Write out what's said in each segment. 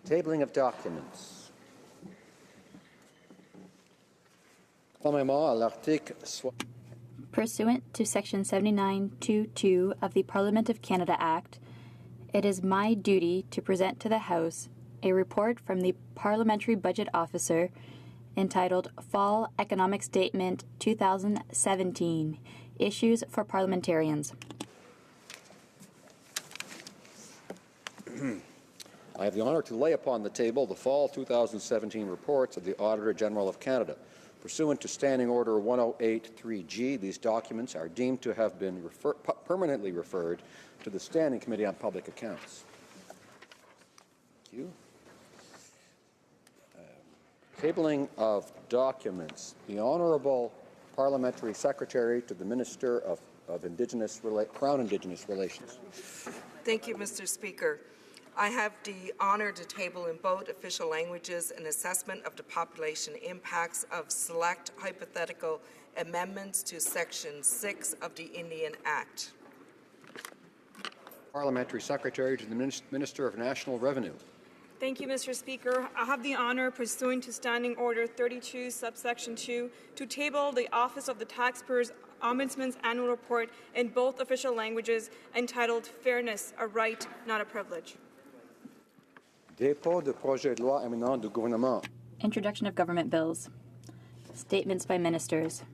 Tabling of documents. Pursuant to Section 79(2)(2) of the Parliament of Canada Act, it is my duty to present to the House a report from the Parliamentary Budget Officer entitled Fall Economic Statement 2017, Issues for Parliamentarians. I have the honour to lay upon the table the Fall 2017 reports of the Auditor General of Canada. Pursuant to Standing Order 1083G, these documents are deemed to have been permanently referred to the Standing Committee on Public Accounts. Thank you. Tabling of documents. The Honourable Parliamentary Secretary to the Minister of Crown Indigenous Relations. Thank you, Mr. Speaker. I have the honour to table in both official languages an assessment of the population impacts of select hypothetical amendments to Section 6 of the Indian Act. Parliamentary Secretary to the Minister of National Revenue. Thank you, Mr. Speaker. I have the honour, pursuant to Standing Order 32, subsection 2, to table the Office of the Taxpayers Ombudsman's annual report in both official languages entitled Fairness, a Right, Not a Privilege. Dépôt de projet de loi émanant du gouvernement. Introduction of government bills. Statements by ministers.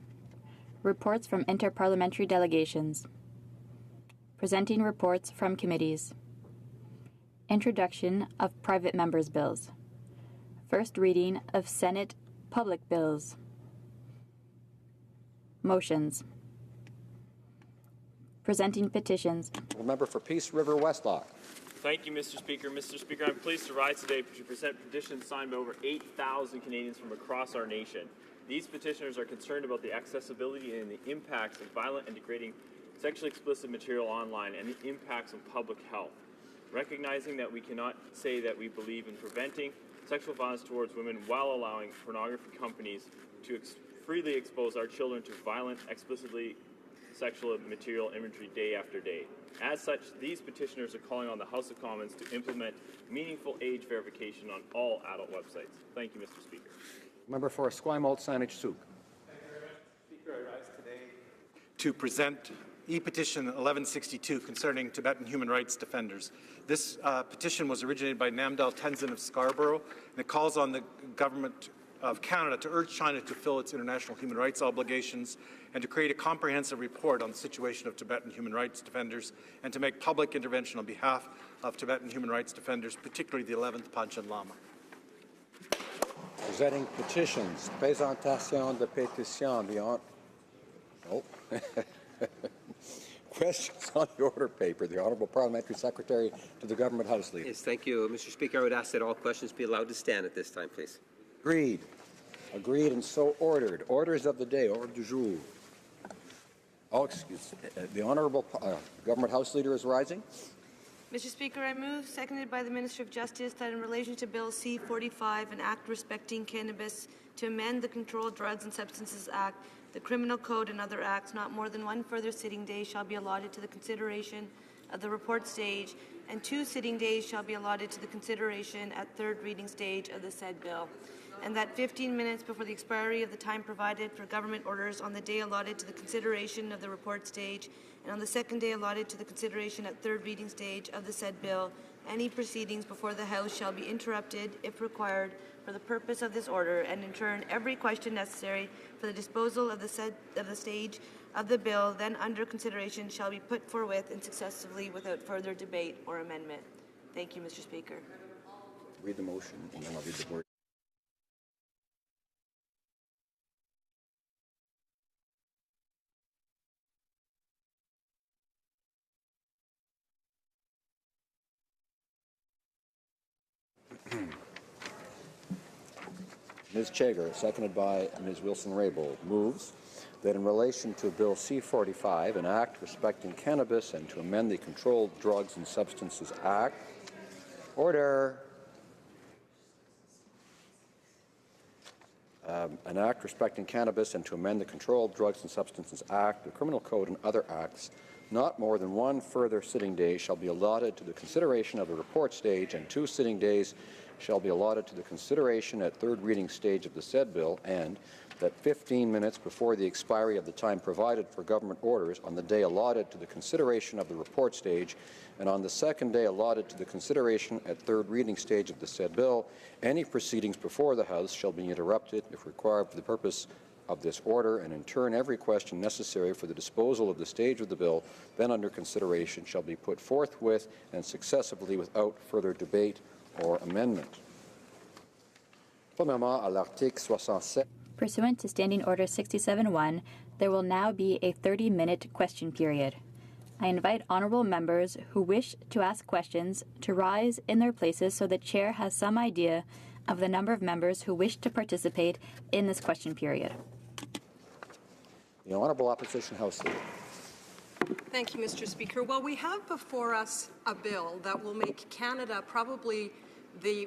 Reports from interparliamentary delegations. Presenting reports from committees. Introduction of private members' bills. First reading of Senate public bills. Motions. Presenting petitions. The member for Peace River Westlock. Thank you, Mr. Speaker. Mr. Speaker, I'm pleased to rise today to present petitions signed by over 8,000 Canadians from across our nation. These petitioners are concerned about the accessibility and the impacts of violent and degrading sexually explicit material online and the impacts on public health. Recognizing that we cannot say that we believe in preventing sexual violence towards women while allowing pornography companies to freely expose our children to violent, explicitly sexual material imagery day after day. As such, these petitioners are calling on the House of Commons to implement meaningful age verification on all adult websites. Thank you, Mr. Speaker. Member for Esquimalt Saanich Sooke. Thank you very much, Speaker. I rise today to present e-petition 1162 concerning Tibetan human rights defenders. This petition was originated by Namdal Tenzin of Scarborough, and it calls on the Government of Canada to urge China to fulfill its international human rights obligations and to create a comprehensive report on the situation of Tibetan human rights defenders and to make public intervention on behalf of Tibetan human rights defenders, particularly the 11th Panchen Lama. Presenting petitions. Présentation de pétition. Questions on the order paper. The Honourable Parliamentary Secretary to the Government House Leader. Yes, thank you, Mr. Speaker. I would ask that all questions be allowed to stand at this time, please. Agreed. Agreed and so ordered. Orders of the day. Ordre du jour. Oh, excuse me. The Honourable Government House Leader is rising. Mr. Speaker, I move, seconded by the Minister of Justice, that in relation to Bill C-45, an act respecting cannabis, to amend the Controlled Drugs and Substances Act, the Criminal Code and other acts, not more than one further sitting day shall be allotted to the consideration of the report stage, and 2 sitting days shall be allotted to the consideration at third reading stage of the said bill, and that 15 minutes before the expiry of the time provided for government orders on the day allotted to the consideration of the report stage and on the second day allotted to the consideration at third reading stage of the said bill, any proceedings before the House shall be interrupted, if required, for the purpose of this order, and in turn every question necessary for the disposal of the stage of the bill then under consideration shall be put forthwith and successively without further debate or amendment. Thank you, Mr. Speaker. Read the motion and then I'll read the word. Ms. Chager, seconded by Ms. Wilson-Raybould, moves that in relation to Bill C-45, an act respecting cannabis and to amend the Controlled Drugs and Substances Act. Order. an act respecting cannabis and to amend the Controlled Drugs and Substances Act, the Criminal Code, and other acts. Not more than one further sitting day shall be allotted to the consideration of the report stage, and 2 sitting days shall be allotted to the consideration at third reading stage of the said bill, and that 15 minutes before the expiry of the time provided for government orders on the day allotted to the consideration of the report stage and on the second day allotted to the consideration at third reading stage of the said bill, any proceedings before the House shall be interrupted if required for the purpose of this order, and in turn every question necessary for the disposal of the stage of the bill then under consideration shall be put forthwith and successively without further debate or amendment. Premièrement, à l'article 67. Pursuant to Standing Order 67-1, there will now be a 30-minute question period. I invite honourable members who wish to ask questions to rise in their places so the Chair has some idea of the number of members who wish to participate in this question period. The Honourable Opposition House Leader. Thank you, Mr. Speaker. Well, we have before us a bill that will make Canada probably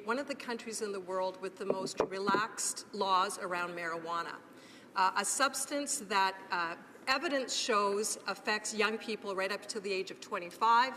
one of the countries in the world with the most relaxed laws around marijuana, a substance that evidence shows affects young people right up to the age of 25,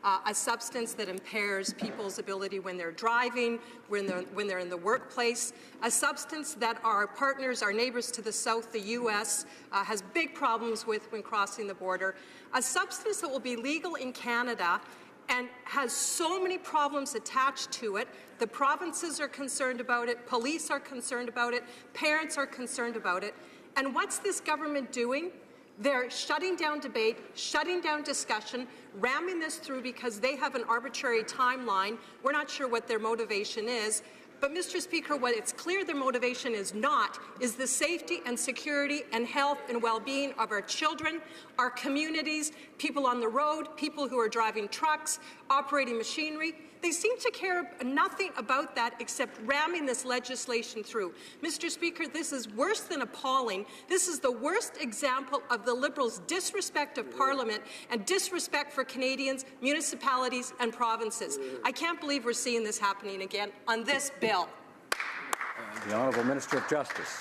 a substance that impairs people's ability when they're driving, when they're in the workplace, a substance that our partners, our neighbors to the south, the U.S., has big problems with when crossing the border, a substance that will be legal in Canada and has so many problems attached to it. The provinces are concerned about it, police are concerned about it, parents are concerned about it. And what's this government doing? They're shutting down debate, shutting down discussion, ramming this through because they have an arbitrary timeline. We're not sure what their motivation is. But, Mr. Speaker, what it's clear their motivation is not is the safety and security and health and well-being of our children, our communities, people on the road, people who are driving trucks, operating machinery. They seem to care nothing about that except ramming this legislation through. Mr. Speaker, this is worse than appalling. This is the worst example of the Liberals' disrespect of Parliament and disrespect for Canadians, municipalities and provinces. I can't believe we're seeing this happening again on this bill. The Honourable Minister of Justice.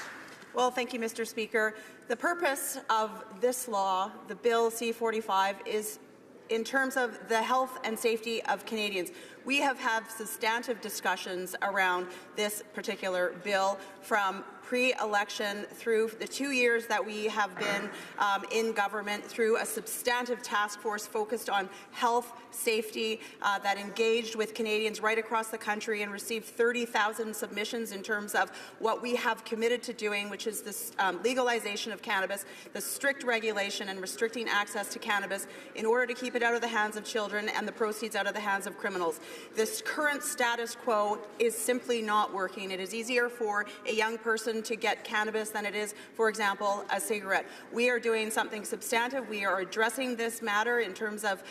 Well, thank you, Mr. Speaker. The purpose of this law, the Bill C-45, is in terms of the health and safety of Canadians. We have had substantive discussions around this particular bill from pre-election through the 2 years that we have been in government, through a substantive task force focused on health, safety, that engaged with Canadians right across the country and received 30,000 submissions in terms of what we have committed to doing, which is this legalization of cannabis, the strict regulation and restricting access to cannabis in order to keep it out of the hands of children and the proceeds out of the hands of criminals. This current status quo is simply not working. It is easier for a young person to get cannabis than it is, for example, a cigarette. We are doing something substantive. We are addressing this matter in terms of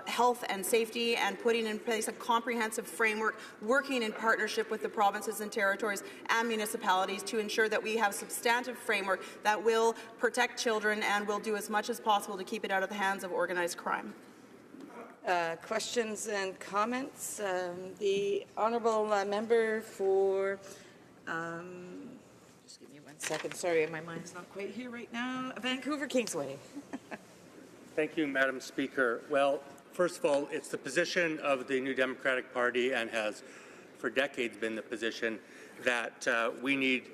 health and safety and putting in place a comprehensive framework, working in partnership with the provinces and territories and municipalities to ensure that we have substantive framework that will protect children and will do as much as possible to keep it out of the hands of organized crime. Questions and comments. The honourable member for, just give me 1 second, sorry, my mind's not quite here right now, Vancouver Kingsway. Thank you, Madam Speaker. Well, first of all, it's the position of the New Democratic Party and has for decades been the position that we need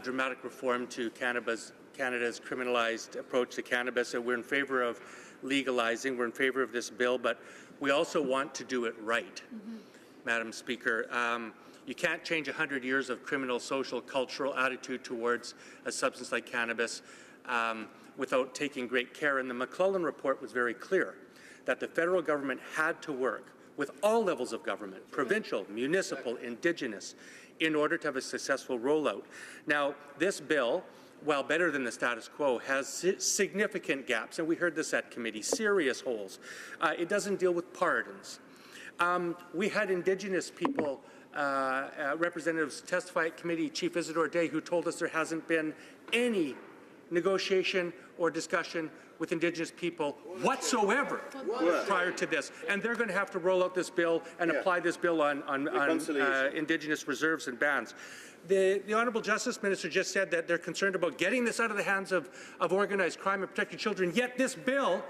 dramatic reform to Canada's criminalized approach to cannabis. So we're in favor of legalizing. We're in favor of this bill, but we also want to do it right, Madam Speaker. You can't change 100 years of criminal, social, cultural attitude towards a substance like cannabis without taking great care. And the McClellan report was very clear that the federal government had to work with all levels of government, provincial, municipal, Indigenous, in order to have a successful rollout. Now, this bill, while better than the status quo, has significant gaps, and we heard this at committee, serious holes. It doesn't deal with pardons. We had Indigenous people, representatives testify at committee, Chief Isidore Day, who told us there hasn't been any negotiation or discussion with Indigenous people whatsoever prior to this. And they're going to have to roll out this bill and apply this bill on Indigenous reserves and bans. The Honourable Justice Minister just said that they're concerned about getting this out of the hands of organized crime and protecting children, yet this bill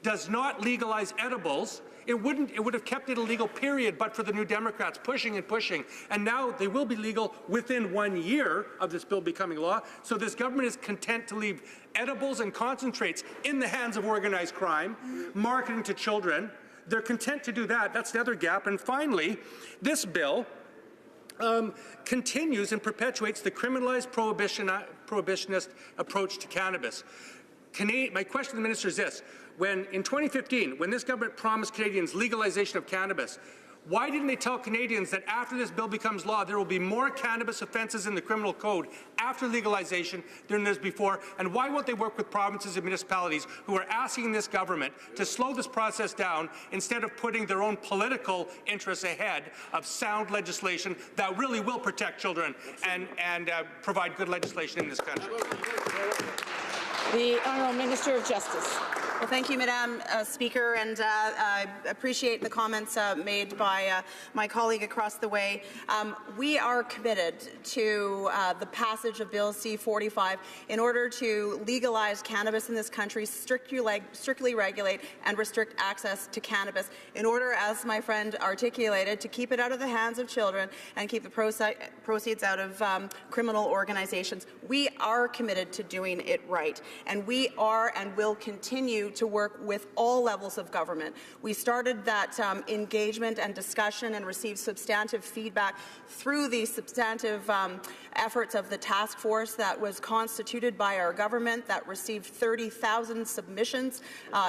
does not legalize edibles. It would have kept it illegal, period, but for the New Democrats pushing and pushing. And now they will be legal within 1 year of this bill becoming law. So this government is content to leave edibles and concentrates in the hands of organized crime, marketing to children. They're content to do that. That's the other gap. And finally, this bill continues and perpetuates the criminalized prohibitionist approach to cannabis. My question to the minister is this. In 2015, when this government promised Canadians legalization of cannabis, why didn't they tell Canadians that after this bill becomes law, there will be more cannabis offences in the criminal code after legalization than there's before? And why won't they work with provinces and municipalities who are asking this government to slow this process down instead of putting their own political interests ahead of sound legislation that really will protect children and provide good legislation in this country? The Honourable Minister of Justice. Well, thank you, Madam Speaker, and I appreciate the comments made by my colleague across the way. We are committed to the passage of Bill C-45 in order to legalize cannabis in this country, strictly regulate and restrict access to cannabis, in order, as my friend articulated, to keep it out of the hands of children and keep the proceeds out of criminal organizations. We are committed to doing it right, and we are and will continue to work with all levels of government. We started that engagement and discussion and received substantive feedback through the substantive efforts of the task force that was constituted by our government that received 30,000 submissions,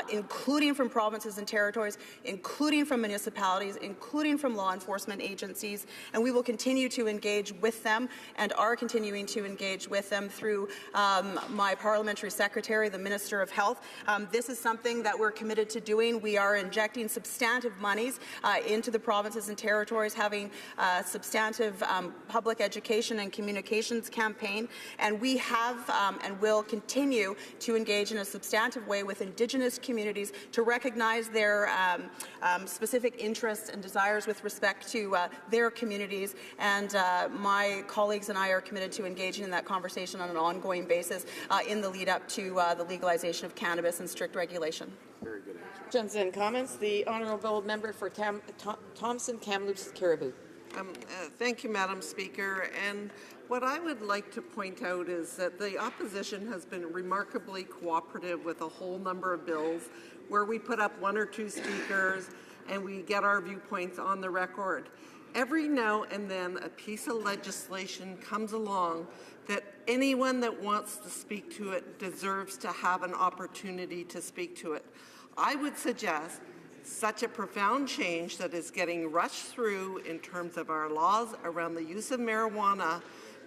including from provinces and territories, including from municipalities, including from law enforcement agencies, and we will continue to engage with them and are continuing to engage with them through my parliamentary secretary, the Minister of Health. This is something that we're committed to doing. We are injecting substantive monies into the provinces and territories, having substantive public education and communications campaign, and we have and will continue to engage in a substantive way with Indigenous communities to recognize their specific interests and desires with respect to their communities, and my colleagues and I are committed to engaging in that conversation on an ongoing basis in the lead up to the legalization of cannabis and strict regulation. Very good answer. Questions and comments. The Honourable Member for Thompson, Kamloops, Caribou. Thank you, Madam Speaker. And what I would like to point out is that the opposition has been remarkably cooperative with a whole number of bills where we put up one or two speakers and we get our viewpoints on the record. Every now and then a piece of legislation comes along that anyone that wants to speak to it deserves to have an opportunity to speak to it. I would suggest such a profound change that is getting rushed through in terms of our laws around the use of marijuana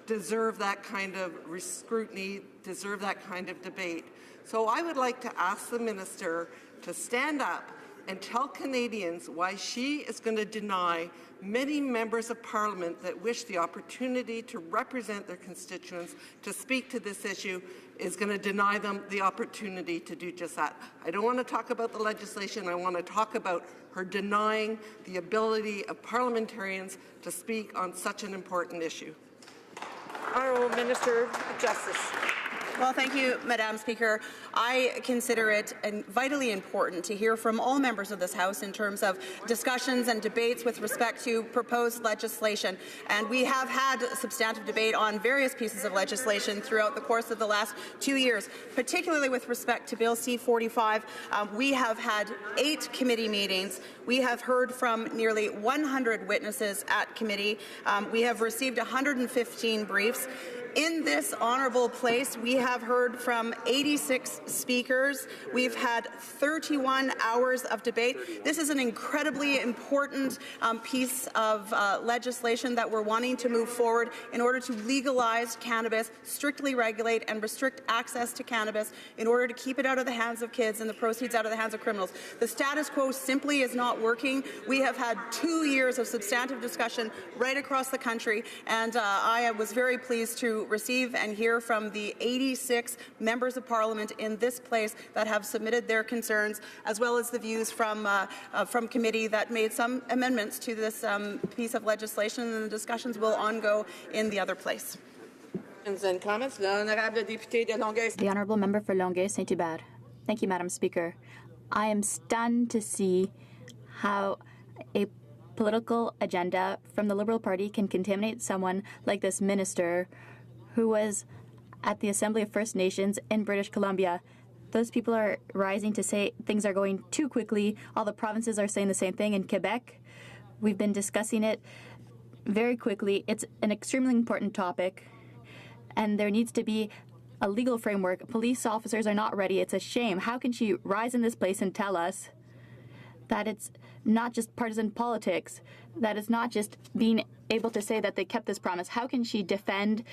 deserve that kind of scrutiny, deserve that kind of debate. So I would like to ask the Minister to stand up and tell Canadians why she is going to deny many members of Parliament that wish the opportunity to represent their constituents, to speak to this issue, is going to deny them the opportunity to do just that. I don't want to talk about the legislation. I want to talk about her denying the ability of parliamentarians to speak on such an important issue. Honourable Minister of Justice. Well, thank you, Madam Speaker. I consider it vitally important to hear from all members of this House in terms of discussions and debates with respect to proposed legislation. And we have had a substantive debate on various pieces of legislation throughout the course of the last 2 years, particularly with respect to Bill C-45. We have had 8 committee meetings. We have heard from nearly 100 witnesses at committee. We have received 115 briefs. In this honourable place, we have heard from 86 speakers. We've had 31 hours of debate. This is an incredibly important piece of legislation that we're wanting to move forward in order to legalize cannabis, strictly regulate and restrict access to cannabis in order to keep it out of the hands of kids and the proceeds out of the hands of criminals. The status quo simply is not working. We have had 2 years of substantive discussion right across the country, and I was very pleased to receive and hear from the 86 members of Parliament in this place that have submitted their concerns, as well as the views from committee that made some amendments to this piece of legislation, and the discussions will ongo in the other place. And comments, the Honourable Member for Longueuil-Saint-Hubert. Thank you, Madam Speaker. I am stunned to see how a political agenda from the Liberal Party can contaminate someone like this minister who was at the Assembly of First Nations in British Columbia. Those people are rising to say things are going too quickly. All the provinces are saying the same thing. In Quebec, we've been discussing it very quickly. It's an extremely important topic, and there needs to be a legal framework. Police officers are not ready. It's a shame. How can she rise in this place and tell us that it's not just partisan politics, that it's not just being able to say that they kept this promise? How can she defend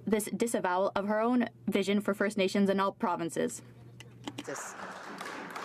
this disavowal of her own vision for First Nations in all provinces?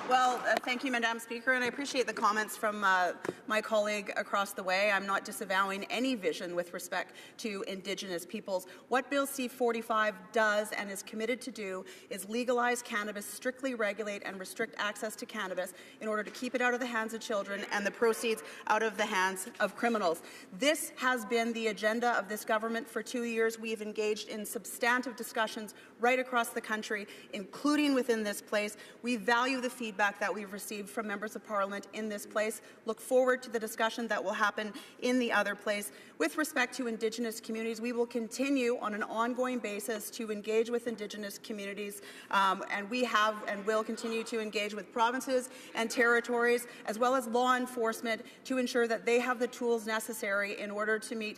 Well, thank you, Madam Speaker, and I appreciate the comments from my colleague across the way. I'm not disavowing any vision with respect to Indigenous peoples. What Bill C-45 does and is committed to do is legalize cannabis, strictly regulate and restrict access to cannabis in order to keep it out of the hands of children and the proceeds out of the hands of criminals. This has been the agenda of this government for 2 years. We've engaged in substantive discussions right across the country, including within this place. We value the feedback that we've received from members of Parliament in this place. Look forward to the discussion that will happen in the other place. With respect to Indigenous communities, we will continue on an ongoing basis to engage with Indigenous communities, and we have and will continue to engage with provinces and territories, as well as law enforcement, to ensure that they have the tools necessary in order to meet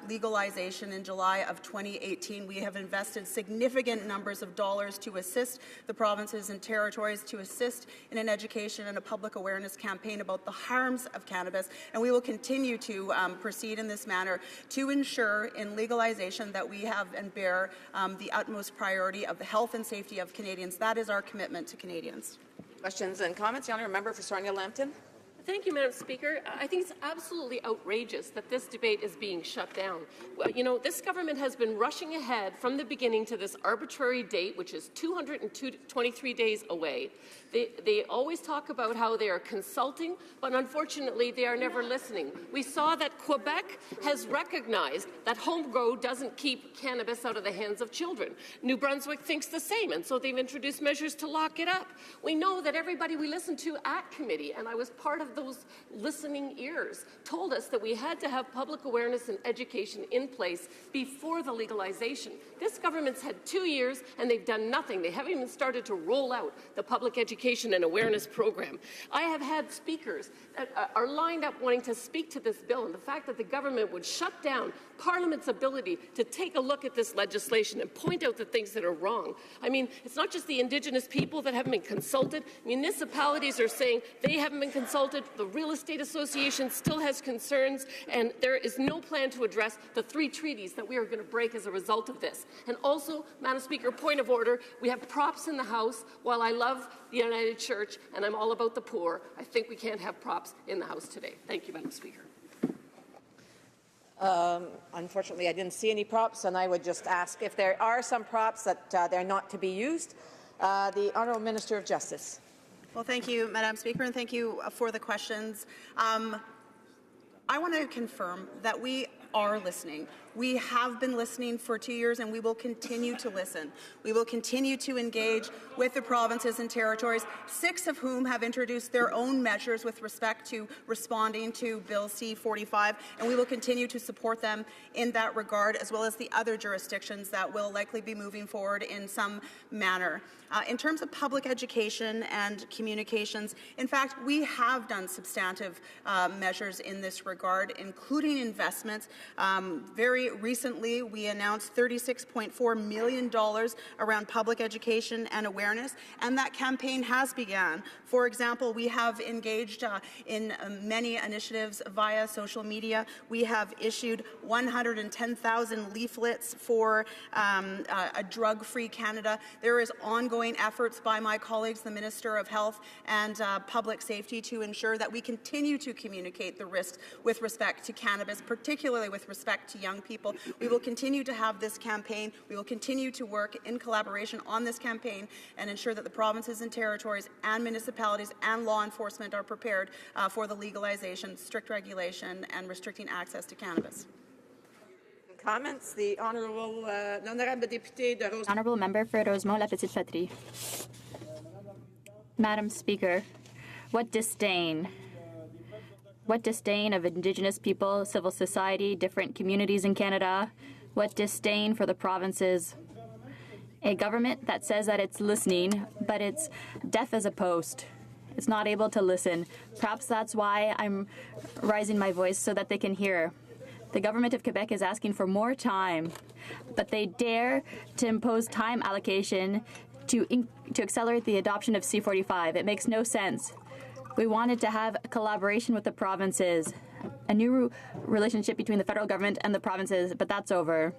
legalization in July of 2018. We have invested significant numbers of dollars to assist the provinces and territories to assist in an education and a public awareness campaign about the harms of cannabis, and we will continue to proceed in this manner to ensure in legalization that we have and bear the utmost priority of the health and safety of Canadians. That is our commitment to Canadians. questions and comments. The honourable member for Sarnia-Lambton. Thank you, Madam Speaker. I think it's absolutely outrageous that this debate is being shut down. You know, this government has been rushing ahead from the beginning to this arbitrary date, which is 223 days away. They always talk about how they are consulting, but unfortunately they are never listening. We saw that Quebec has recognized that home-grow doesn't keep cannabis out of the hands of children. New Brunswick thinks the same, and so they've introduced measures to lock it up. We know that everybody we listened to at committee, and I was part of those listening ears, told us that we had to have public awareness and education in place before the legalization. This government's had 2 years and they've done nothing. They haven't even started to roll out the public education and awareness program. I have had speakers that are lined up wanting to speak to this bill, and the fact that the government would shut down Parliament's ability to take a look at this legislation and point out the things that are wrong. I mean, it's not just the Indigenous people that haven't been consulted. Municipalities are saying they haven't been consulted. The Real Estate Association still has concerns, and there is no plan to address the 3 treaties that we are going to break as a result of this. And also, Madam Speaker, point of order, we have props in the House. While I love the United Church and I'm all about the poor, I think we can't have props in the House today. Thank you, Madam Speaker. Unfortunately, I didn't see any props, and I would just ask if there are some props that they're not to be used. The Honourable Minister of Justice. Well, thank you, Madam Speaker, and thank you for the questions. I want to confirm that we are listening. We have been listening for 2 years, and we will continue to listen. We will continue to engage with the provinces and territories, 6 of whom have introduced their own measures with respect to responding to Bill C-45, and we will continue to support them in that regard, as well as the other jurisdictions that will likely be moving forward in some manner. In terms of public education and communications, in fact, we have done substantive measures in this regard, including investments. Very recently, we announced $36.4 million around public education and awareness, and that campaign has begun. For example, we have engaged in many initiatives via social media. We have issued 110,000 leaflets for a drug-free Canada. There is ongoing efforts by my colleagues, the Minister of Health and Public Safety, to ensure that we continue to communicate the risks with respect to cannabis, particularly particularly with respect to young people. We will continue to have this campaign. We will continue to work in collaboration on this campaign and ensure that the provinces and territories and municipalities and law enforcement are prepared for the legalization, strict regulation, and restricting access to cannabis. Comments? The Honourable Honourable Member for Rosemont La Petite Patrie. Madam Speaker, what disdain. What disdain of Indigenous people, civil society, different communities in Canada. What disdain for the provinces. A government that says that it's listening, but it's deaf as a post. It's not able to listen. Perhaps that's why I'm raising my voice so that they can hear. The government of Quebec is asking for more time, but they dare to impose time allocation to accelerate the adoption of C-45. It makes no sense. We wanted to have a collaboration with the provinces, a new relationship between the federal government and the provinces, but that's over.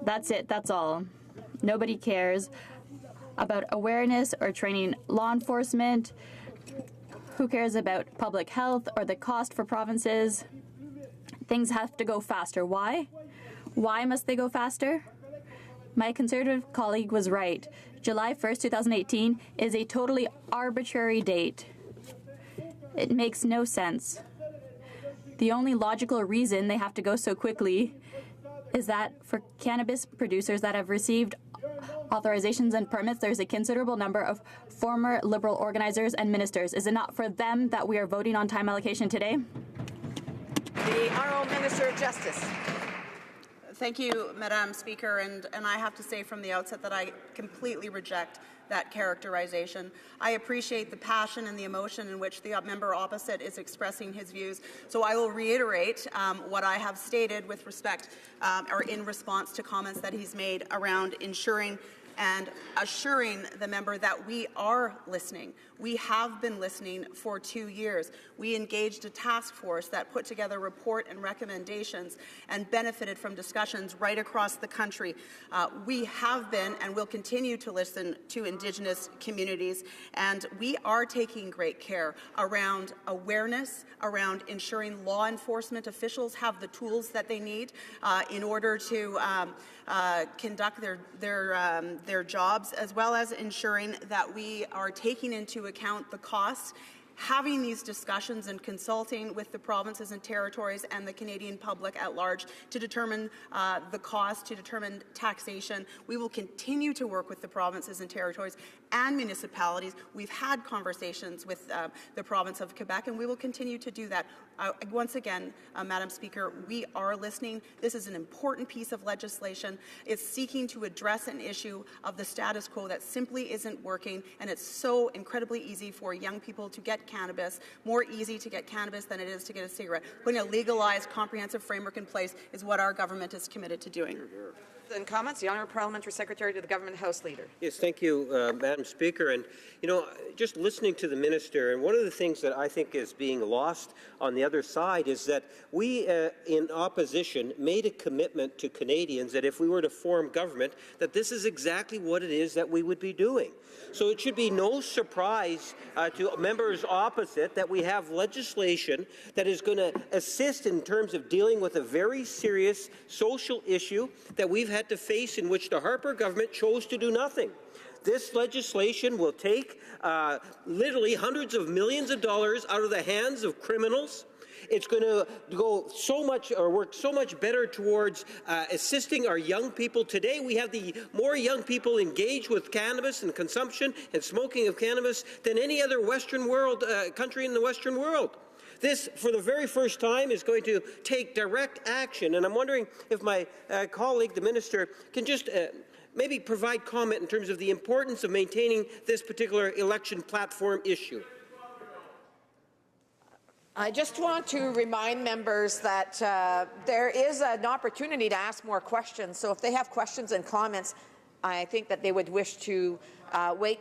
That's it, that's all. Nobody cares about awareness or training law enforcement. Who cares about public health or the cost for provinces? Things have to go faster. Why? Why must they go faster? My Conservative colleague was right. July 1st, 2018 is a totally arbitrary date. It makes no sense. The only logical reason they have to go so quickly is that for cannabis producers that have received authorizations and permits, there's a considerable number of former Liberal organizers and ministers. Is it not for them that we are voting on time allocation today? The Honourable Minister of Justice. Thank you, Madam Speaker, and I have to say from the outset that I completely reject that characterization. I appreciate the passion and the emotion in which the member opposite is expressing his views, so I will reiterate what I have stated with respect or in response to comments that he's made around ensuring and assuring the member that we are listening. We have been listening for 2 years. We engaged a task force that put together a report and recommendations and benefited from discussions right across the country. We have been and will continue to listen to Indigenous communities, and we are taking great care around awareness, around ensuring law enforcement officials have the tools that they need in order to conduct their jobs, as well as ensuring that we are taking into account the costs, having these discussions and consulting with the provinces and territories and the Canadian public at large to determine the cost, to determine taxation. We will continue to work with the provinces and territories and municipalities. We've had conversations with the province of Quebec, and we will continue to do that. Once again, Madam Speaker, we are listening. This is an important piece of legislation. It's seeking to address an issue of the status quo that simply isn't working, and it's so incredibly easy for young people to get cannabis, more easy to get cannabis than it is to get a cigarette. Putting a legalized, comprehensive framework in place is what our government is committed to doing. And comments, the Honourable Parliamentary Secretary to the Government House Leader. Yes, thank you, Madam Speaker. And, you know, just listening to the Minister, and one of the things that I think is being lost on the other side is that we, in opposition, made a commitment to Canadians that if we were to form government, that this is exactly what it is that we would be doing. So it should be no surprise to members opposite that we have legislation that is going to assist in terms of dealing with a very serious social issue that we've had to face, in which the Harper government chose to do nothing. This legislation will take literally hundreds of millions of dollars out of the hands of criminals. It's going to go so much, or work so much better towards assisting our young people. Today, we have the more young people engaged with cannabis and consumption and smoking of cannabis than any other Western world country in the Western world. This, for the very first time, is going to take direct action, and I'm wondering if my colleague, the Minister, can just maybe provide comment in terms of the importance of maintaining this particular election platform issue. I just want to remind members that there is an opportunity to ask more questions. So if they have questions and comments, I think that they would wish to wait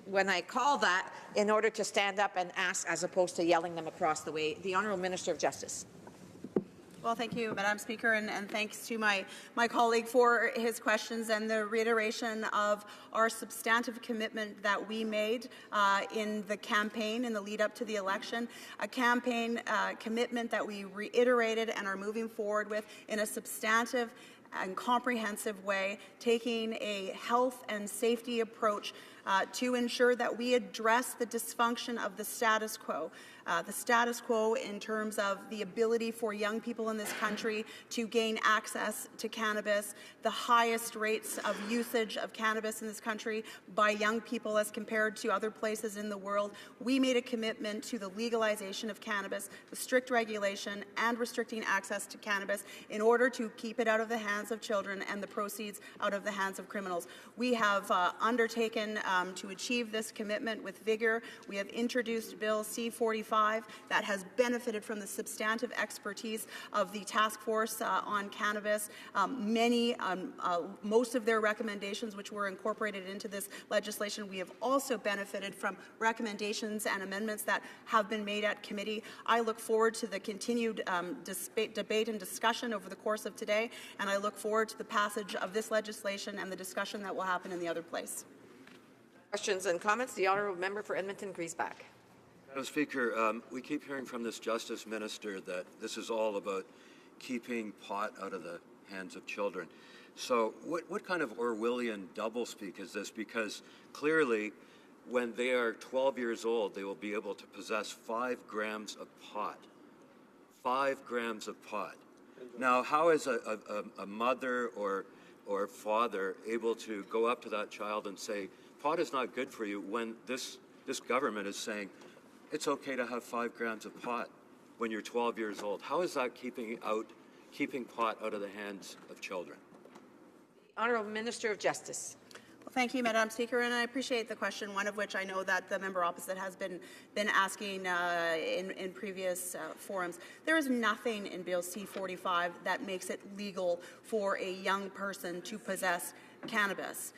when I call that in order to stand up and ask, as opposed to yelling them across the way. The Honourable Minister of Justice. Well, thank you, Madam Speaker, and thanks to my colleague for his questions and the reiteration of our substantive commitment that we made in the campaign in the lead up to the election, a campaign commitment that we reiterated and are moving forward with in a substantive and comprehensive way, taking a health and safety approach to ensure that we address the dysfunction of the status quo. The status quo in terms of the ability for young people in this country to gain access to cannabis, the highest rates of usage of cannabis in this country by young people as compared to other places in the world. We made a commitment to the legalization of cannabis, the strict regulation and restricting access to cannabis in order to keep it out of the hands of children and the proceeds out of the hands of criminals. We have undertaken to achieve this commitment with vigor. We have introduced Bill C-45 that has benefited from the substantive expertise of the task force on cannabis. Most of their recommendations which were incorporated into this legislation. We have also benefited from recommendations and amendments that have been made at committee. I look forward to the continued debate and discussion over the course of today, and I look forward to the passage of this legislation and the discussion that will happen in the other place. Questions and comments? The honourable member for Edmonton-Griesbach. Madam Speaker, we keep hearing from this Justice Minister that this is all about keeping pot out of the hands of children. So what kind of Orwellian doublespeak is this? Because clearly, when they are 12 years old, they will be able to possess 5 grams of pot. 5 grams of pot. Now, how is a mother or father able to go up to that child and say, pot is not good for you, when this government is saying, it's okay to have 5 grams of pot when you're 12 years old? How is that keeping pot out of the hands of children? Honourable Minister of Justice. Well, thank you, Madam Speaker, and I appreciate the question, one of which I know that the member opposite has been asking in previous forums. There is nothing in Bill C-45 that makes it legal for a young person to possess cannabis.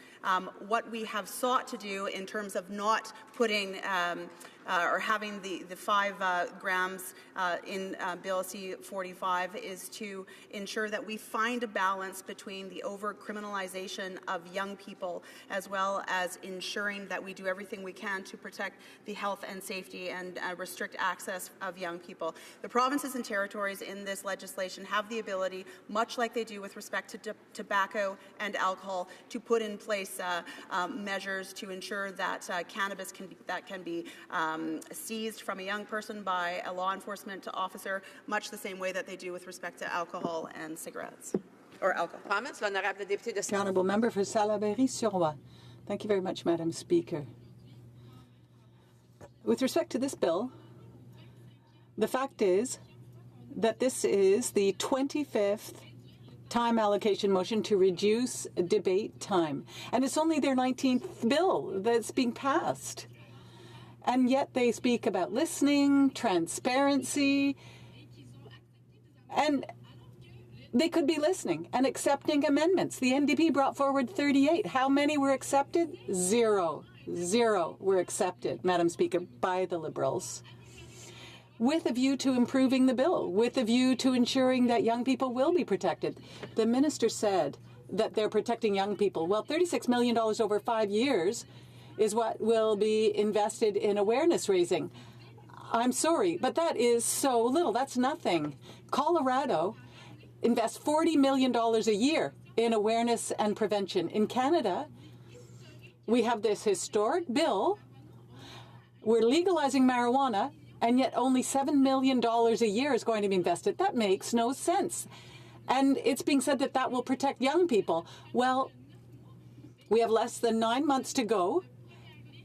What we have sought to do in terms of not putting or having the 5 grams in Bill C-45 is to ensure that we find a balance between the over-criminalization of young people as well as ensuring that we do everything we can to protect the health and safety and restrict access of young people. The provinces and territories in this legislation have the ability, much like they do with respect to tobacco and alcohol, to put in place measures to ensure that cannabis can be seized from a young person by a law enforcement officer, much the same way that they do with respect to alcohol and cigarettes, or alcohol. Comments? L'honorable député de Honourable member for Salaberry-sur-Roi. Thank you very much, Madam Speaker. With respect to this bill, the fact is that this is the 25th time allocation motion to reduce debate time. And it's only their 19th bill that's being passed. And yet they speak about listening, transparency, and they could be listening and accepting amendments. The NDP brought forward 38. How many were accepted? 0. 0 were accepted, Madam Speaker, by the Liberals, with a view to improving the bill, with a view to ensuring that young people will be protected. The minister said that they're protecting young people. Well, $36 million over 5 years is what will be invested in awareness raising. I'm sorry, but that is so little. That's nothing. Colorado invests $40 million a year in awareness and prevention. In Canada, we have this historic bill. We're legalizing marijuana, and yet only $7 million a year is going to be invested. That makes no sense. And it's being said that that will protect young people. Well, we have less than 9 months to go,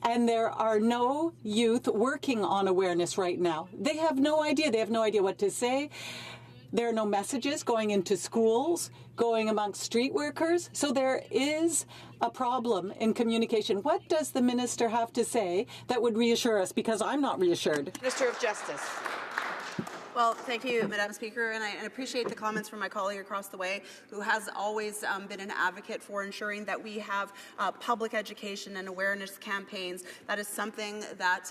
and there are no youth working on awareness right now. They have no idea. They have no idea what to say. There are no messages going into schools, going amongst street workers. So there is a problem in communication. What does the minister have to say that would reassure us? Because I'm not reassured. Minister of Justice. Well, thank you, Madam Speaker, and I appreciate the comments from my colleague across the way, who has always been an advocate for ensuring that we have public education and awareness campaigns. That is something that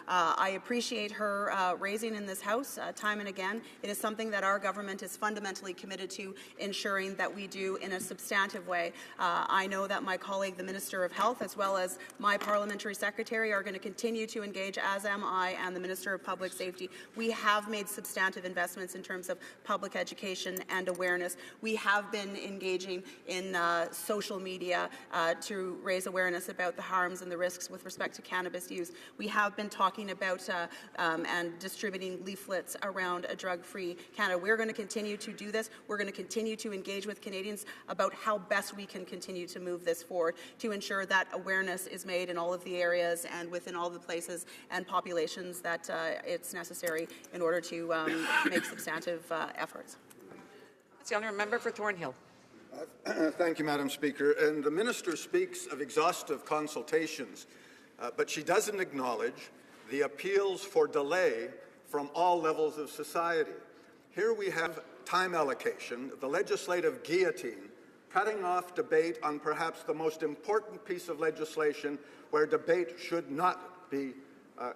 I appreciate her raising in this House time and again. It is something that our government is fundamentally committed to ensuring that we do in a substantive way. I know that my colleague, the Minister of Health, as well as my parliamentary secretary, are going to continue to engage, as am I, and the Minister of Public Safety. We have made substantive investments in terms of public education and awareness. We have been engaging in social media to raise awareness about the harms and the risks with respect to cannabis use. We have been talking about and distributing leaflets around a drug-free Canada. We're going to continue to do this. We're going to continue to engage with Canadians about how best we can continue to move this forward to ensure that awareness is made in all of the areas and within all the places and populations that it's necessary in order to make substantive efforts. That's the honourable member for Thornhill. Thank you, Madam Speaker. And the Minister speaks of exhaustive consultations, but she doesn't acknowledge the appeals for delay from all levels of society. Here we have time allocation, the legislative guillotine, cutting off debate on perhaps the most important piece of legislation where debate should not be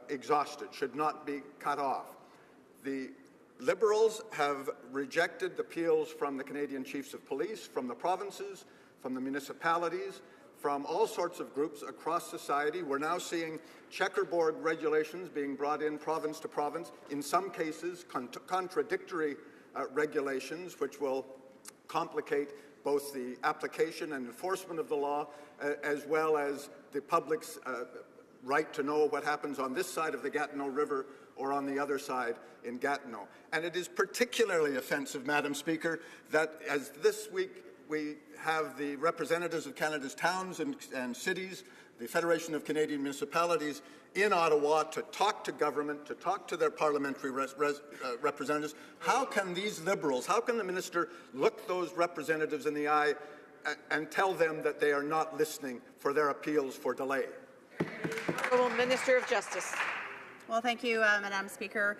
exhausted, should not be cut off. The Liberals have rejected appeals from the Canadian Chiefs of Police, from the provinces, from the municipalities, from all sorts of groups across society. We're now seeing checkerboard regulations being brought in province to province, in some cases contradictory regulations, which will complicate both the application and enforcement of the law, as well as the public's right to know what happens on this side of the Gatineau River or on the other side in Gatineau. And it is particularly offensive, Madam Speaker, that as this week we have the representatives of Canada's towns and cities, the Federation of Canadian Municipalities, in Ottawa to talk to government, to talk to their parliamentary representatives. How can these Liberals, how can the Minister look those representatives in the eye and tell them that they are not listening for their appeals for delay? Honourable Minister of Justice. Well, thank you, Madam Speaker.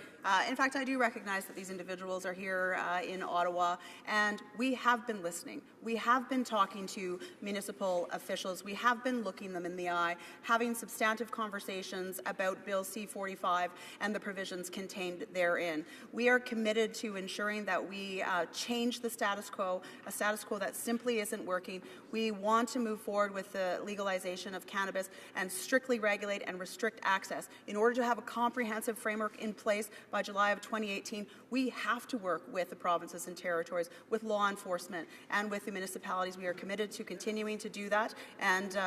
In fact, I do recognize that these individuals are here in Ottawa, and we have been listening. We have been talking to municipal officials. We have been looking them in the eye, having substantive conversations about Bill C-45 and the provisions contained therein. We are committed to ensuring that we change the status quo, a status quo that simply isn't working. We want to move forward with the legalization of cannabis and strictly regulate and restrict access. In order to have a comprehensive framework in place by July of 2018, we have to work with the provinces and territories, with law enforcement, and with the municipalities. We are committed to continuing to do that, and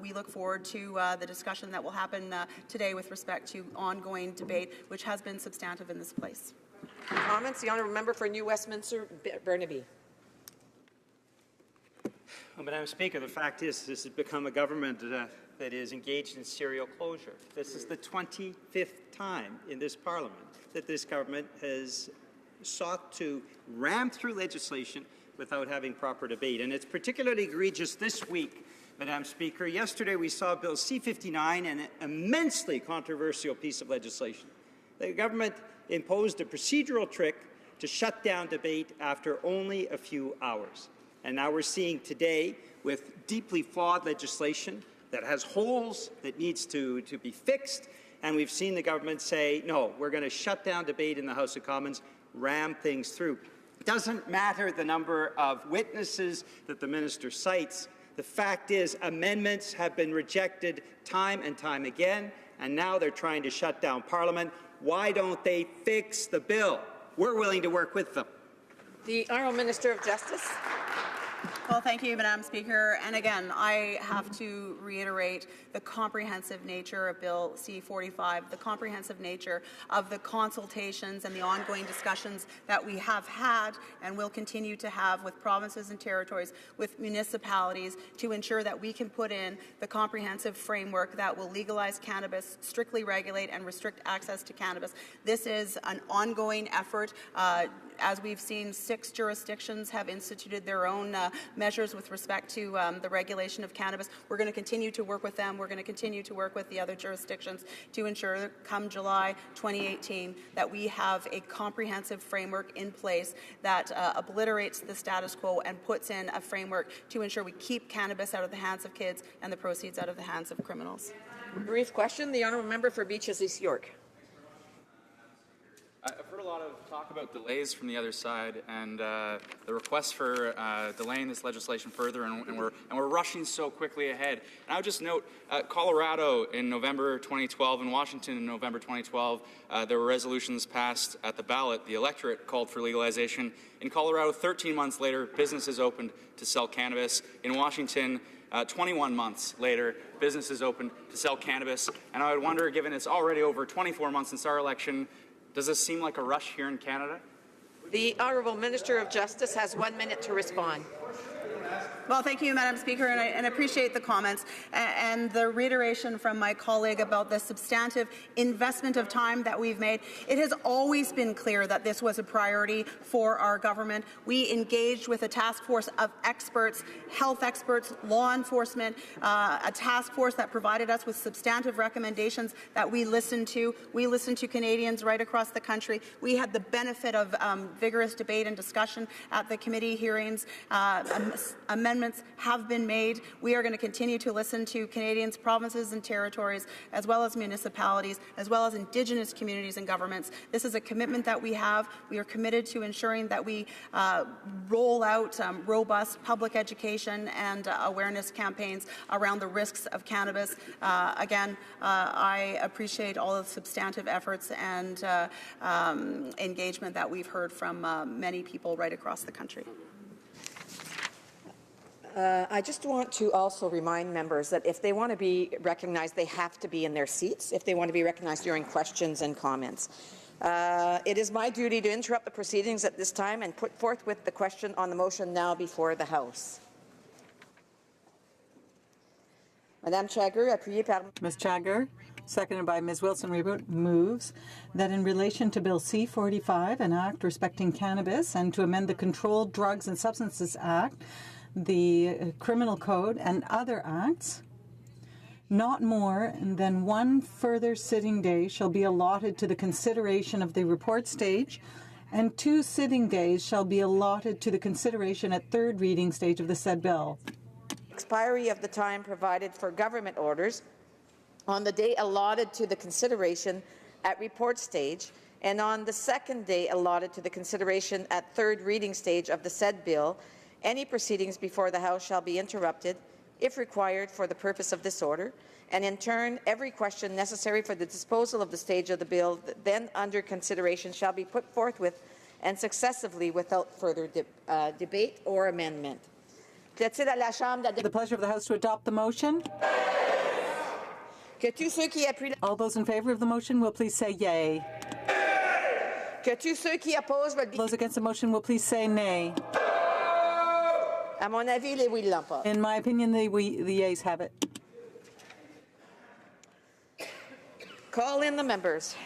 we look forward to the discussion that will happen today with respect to ongoing debate, which has been substantive in this place. Comments? The honourable member for New Westminster, Burnaby. Well, Madam Speaker, the fact is this has become a government that is engaged in serial closure. This is the 25th time in this Parliament that this government has sought to ram through legislation without having proper debate. And it's particularly egregious this week, Madam Speaker. Yesterday we saw Bill C-59, an immensely controversial piece of legislation. The government imposed a procedural trick to shut down debate after only a few hours. And now we're seeing today, with deeply flawed legislation that has holes that needs to be fixed, and we've seen the government say, no, we're going to shut down debate in the House of Commons, ram things through. It doesn't matter the number of witnesses that the minister cites. The fact is amendments have been rejected time and time again, and now they're trying to shut down Parliament. Why don't they fix the bill? We're willing to work with them. The Honourable Minister of Justice. Well, thank you, Madam Speaker. And again, I have to reiterate the comprehensive nature of Bill C-45, the comprehensive nature of the consultations and the ongoing discussions that we have had and will continue to have with provinces and territories, with municipalities, to ensure that we can put in the comprehensive framework that will legalize cannabis, strictly regulate and restrict access to cannabis. This is an ongoing effort As we've seen, 6 jurisdictions have instituted their own measures with respect to the regulation of cannabis. We're going to continue to work with them. We're going to continue to work with the other jurisdictions to ensure come July 2018 that we have a comprehensive framework in place that obliterates the status quo and puts in a framework to ensure we keep cannabis out of the hands of kids and the proceeds out of the hands of criminals. Brief question. The honourable member for Beaches East York. I've heard a lot of talk about delays from the other side and the request for delaying this legislation further, and we're rushing so quickly ahead. And I would just note, Colorado in November 2012 and Washington in November 2012, there were resolutions passed at the ballot. The electorate called for legalization. In Colorado, 13 months later, businesses opened to sell cannabis. In Washington, 21 months later, businesses opened to sell cannabis. And I would wonder, given it's already over 24 months since our election, does this seem like a rush here in Canada? The Honourable Minister of Justice has 1 minute to respond. Well, thank you, Madam Speaker, and I appreciate the comments and the reiteration from my colleague about the substantive investment of time that we've made. It has always been clear that this was a priority for our government. We engaged with a task force of experts, health experts, law enforcement, a task force that provided us with substantive recommendations that we listened to. We listened to Canadians right across the country. We had the benefit of vigorous debate and discussion at the committee hearings. Amendments have been made. We are going to continue to listen to Canadians, provinces and territories, as well as municipalities, as well as Indigenous communities and governments. This is a commitment that we have. We are committed to ensuring that we roll out robust public education and awareness campaigns around the risks of cannabis. Again, I appreciate all of the substantive efforts and engagement that we've heard from many people right across the country. I just want to also remind members that if they want to be recognized, they have to be in their seats if they want to be recognized during questions and comments. It is my duty to interrupt the proceedings at this time and put forth with the question on the motion now before the House. Madame Chagger, appuyée par Ms. Chagger, seconded by Ms. Wilson-Raybould, moves that in relation to Bill C-45, an act respecting cannabis, and to amend the Controlled Drugs and Substances Act, the Criminal Code, and other acts, not more than 1 further sitting day shall be allotted to the consideration of the report stage, and 2 sitting days shall be allotted to the consideration at third reading stage of the said bill. Expiry of the time provided for government orders on the day allotted to the consideration at report stage, and on the second day allotted to the consideration at third reading stage of the said bill, any proceedings before the House shall be interrupted, if required for the purpose of this order, and in turn, every question necessary for the disposal of the stage of the bill then under consideration shall be put forthwith and successively without further debate or amendment. The pleasure of the House to adopt the motion. All those in favour of the motion will please say yea. Those against the motion will please say nay. In my opinion, the yeas have it. Call in the members.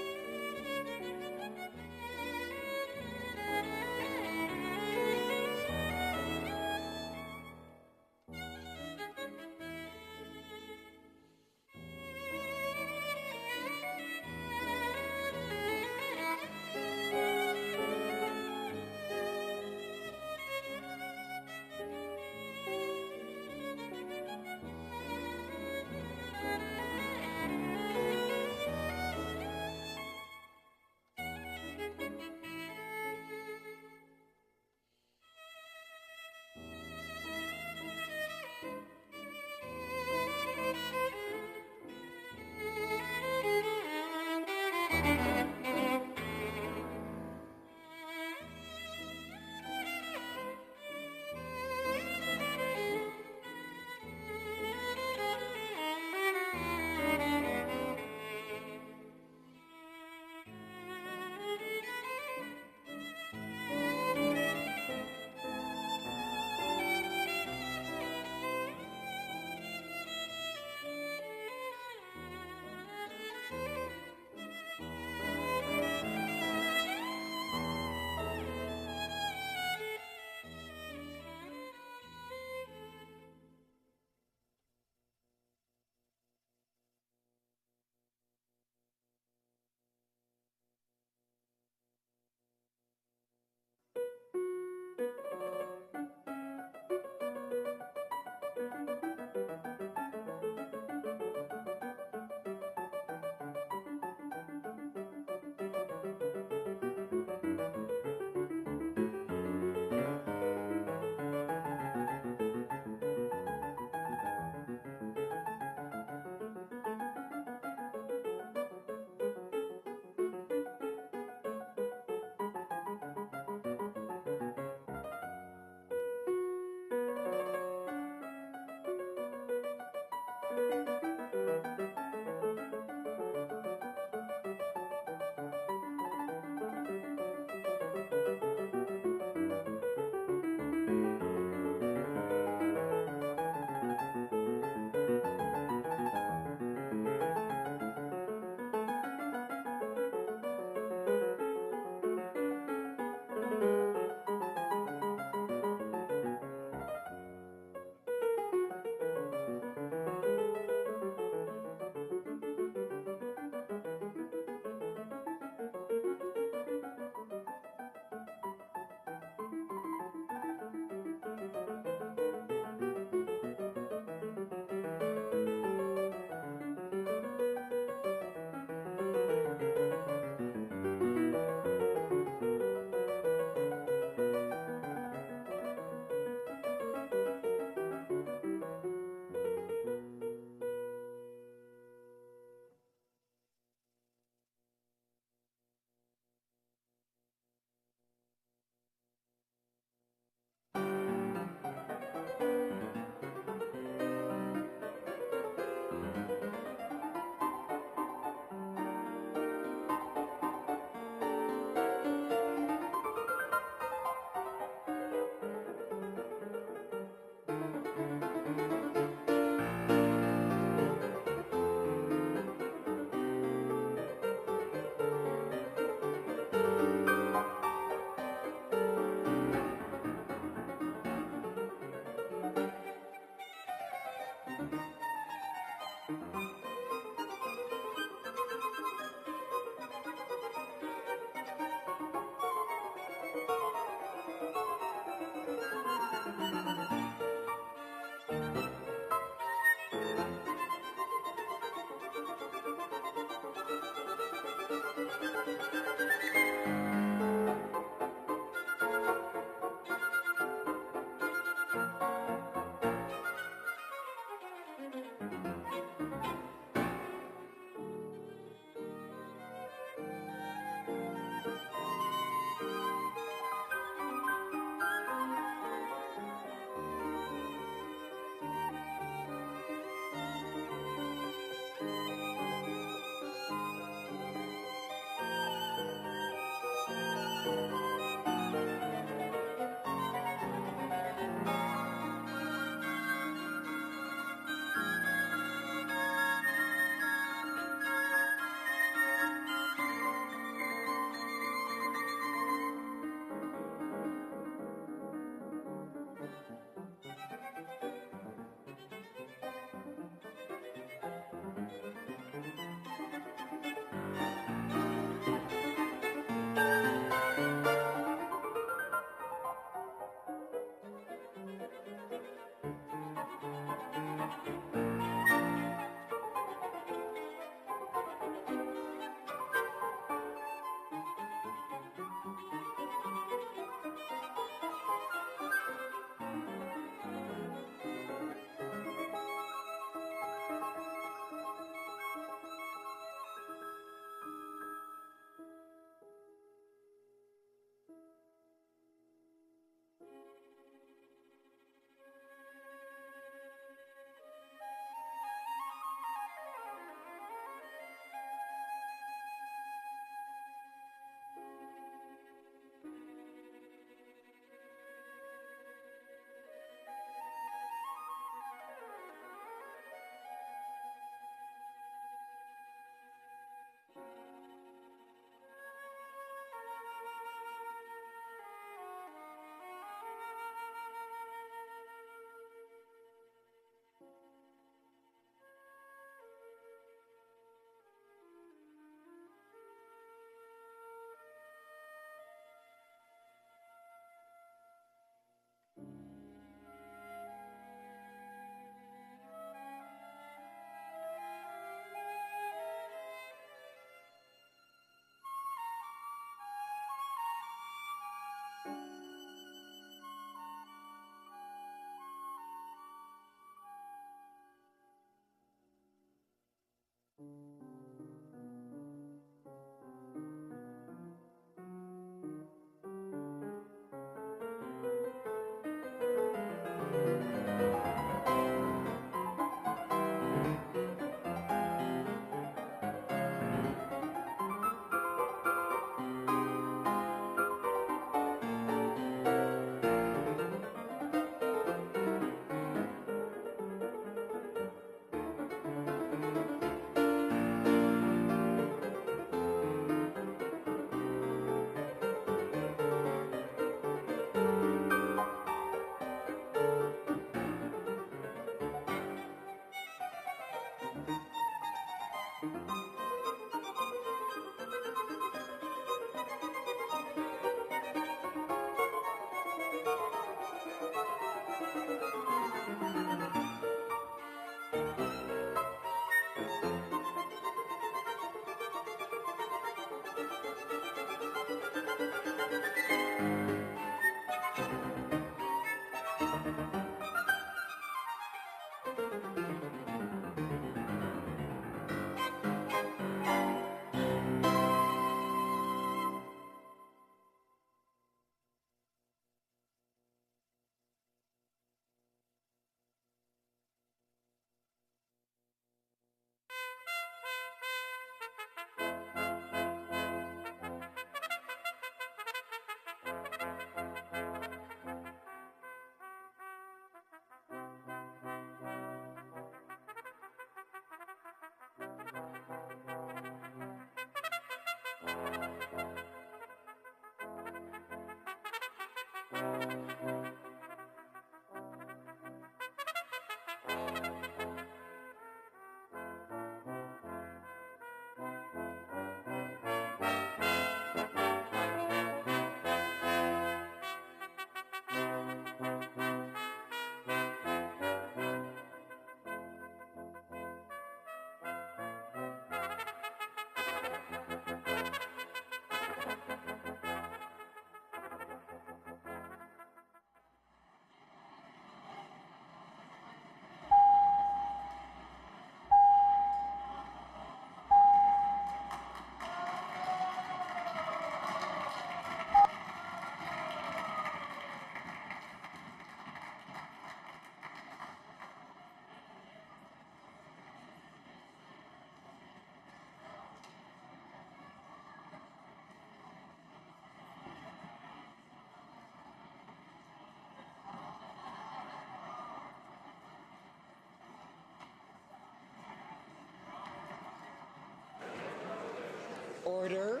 Order.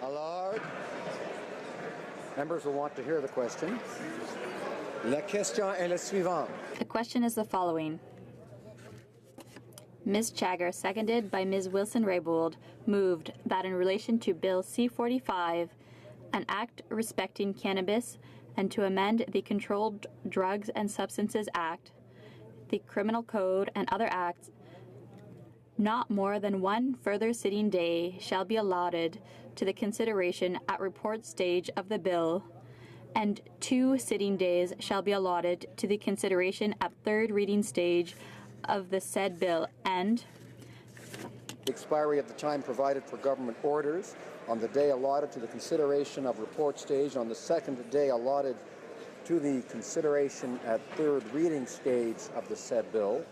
Alors, members will want to hear the question. La question est la suivante. The question is the following. Ms. Chagger, seconded by Ms. Wilson-Raybould, moved that in relation to Bill C-45, an act respecting cannabis, and to amend the Controlled Drugs and Substances Act, the Criminal Code, and other acts, not more than one further sitting day shall be allotted to the consideration at report stage of the bill, and 2 sitting days shall be allotted to the consideration at third reading stage of the said bill, and The expiry of the time provided for government orders on the day allotted to the consideration of report stage, on the second day allotted to the consideration at third reading stage of the said bill.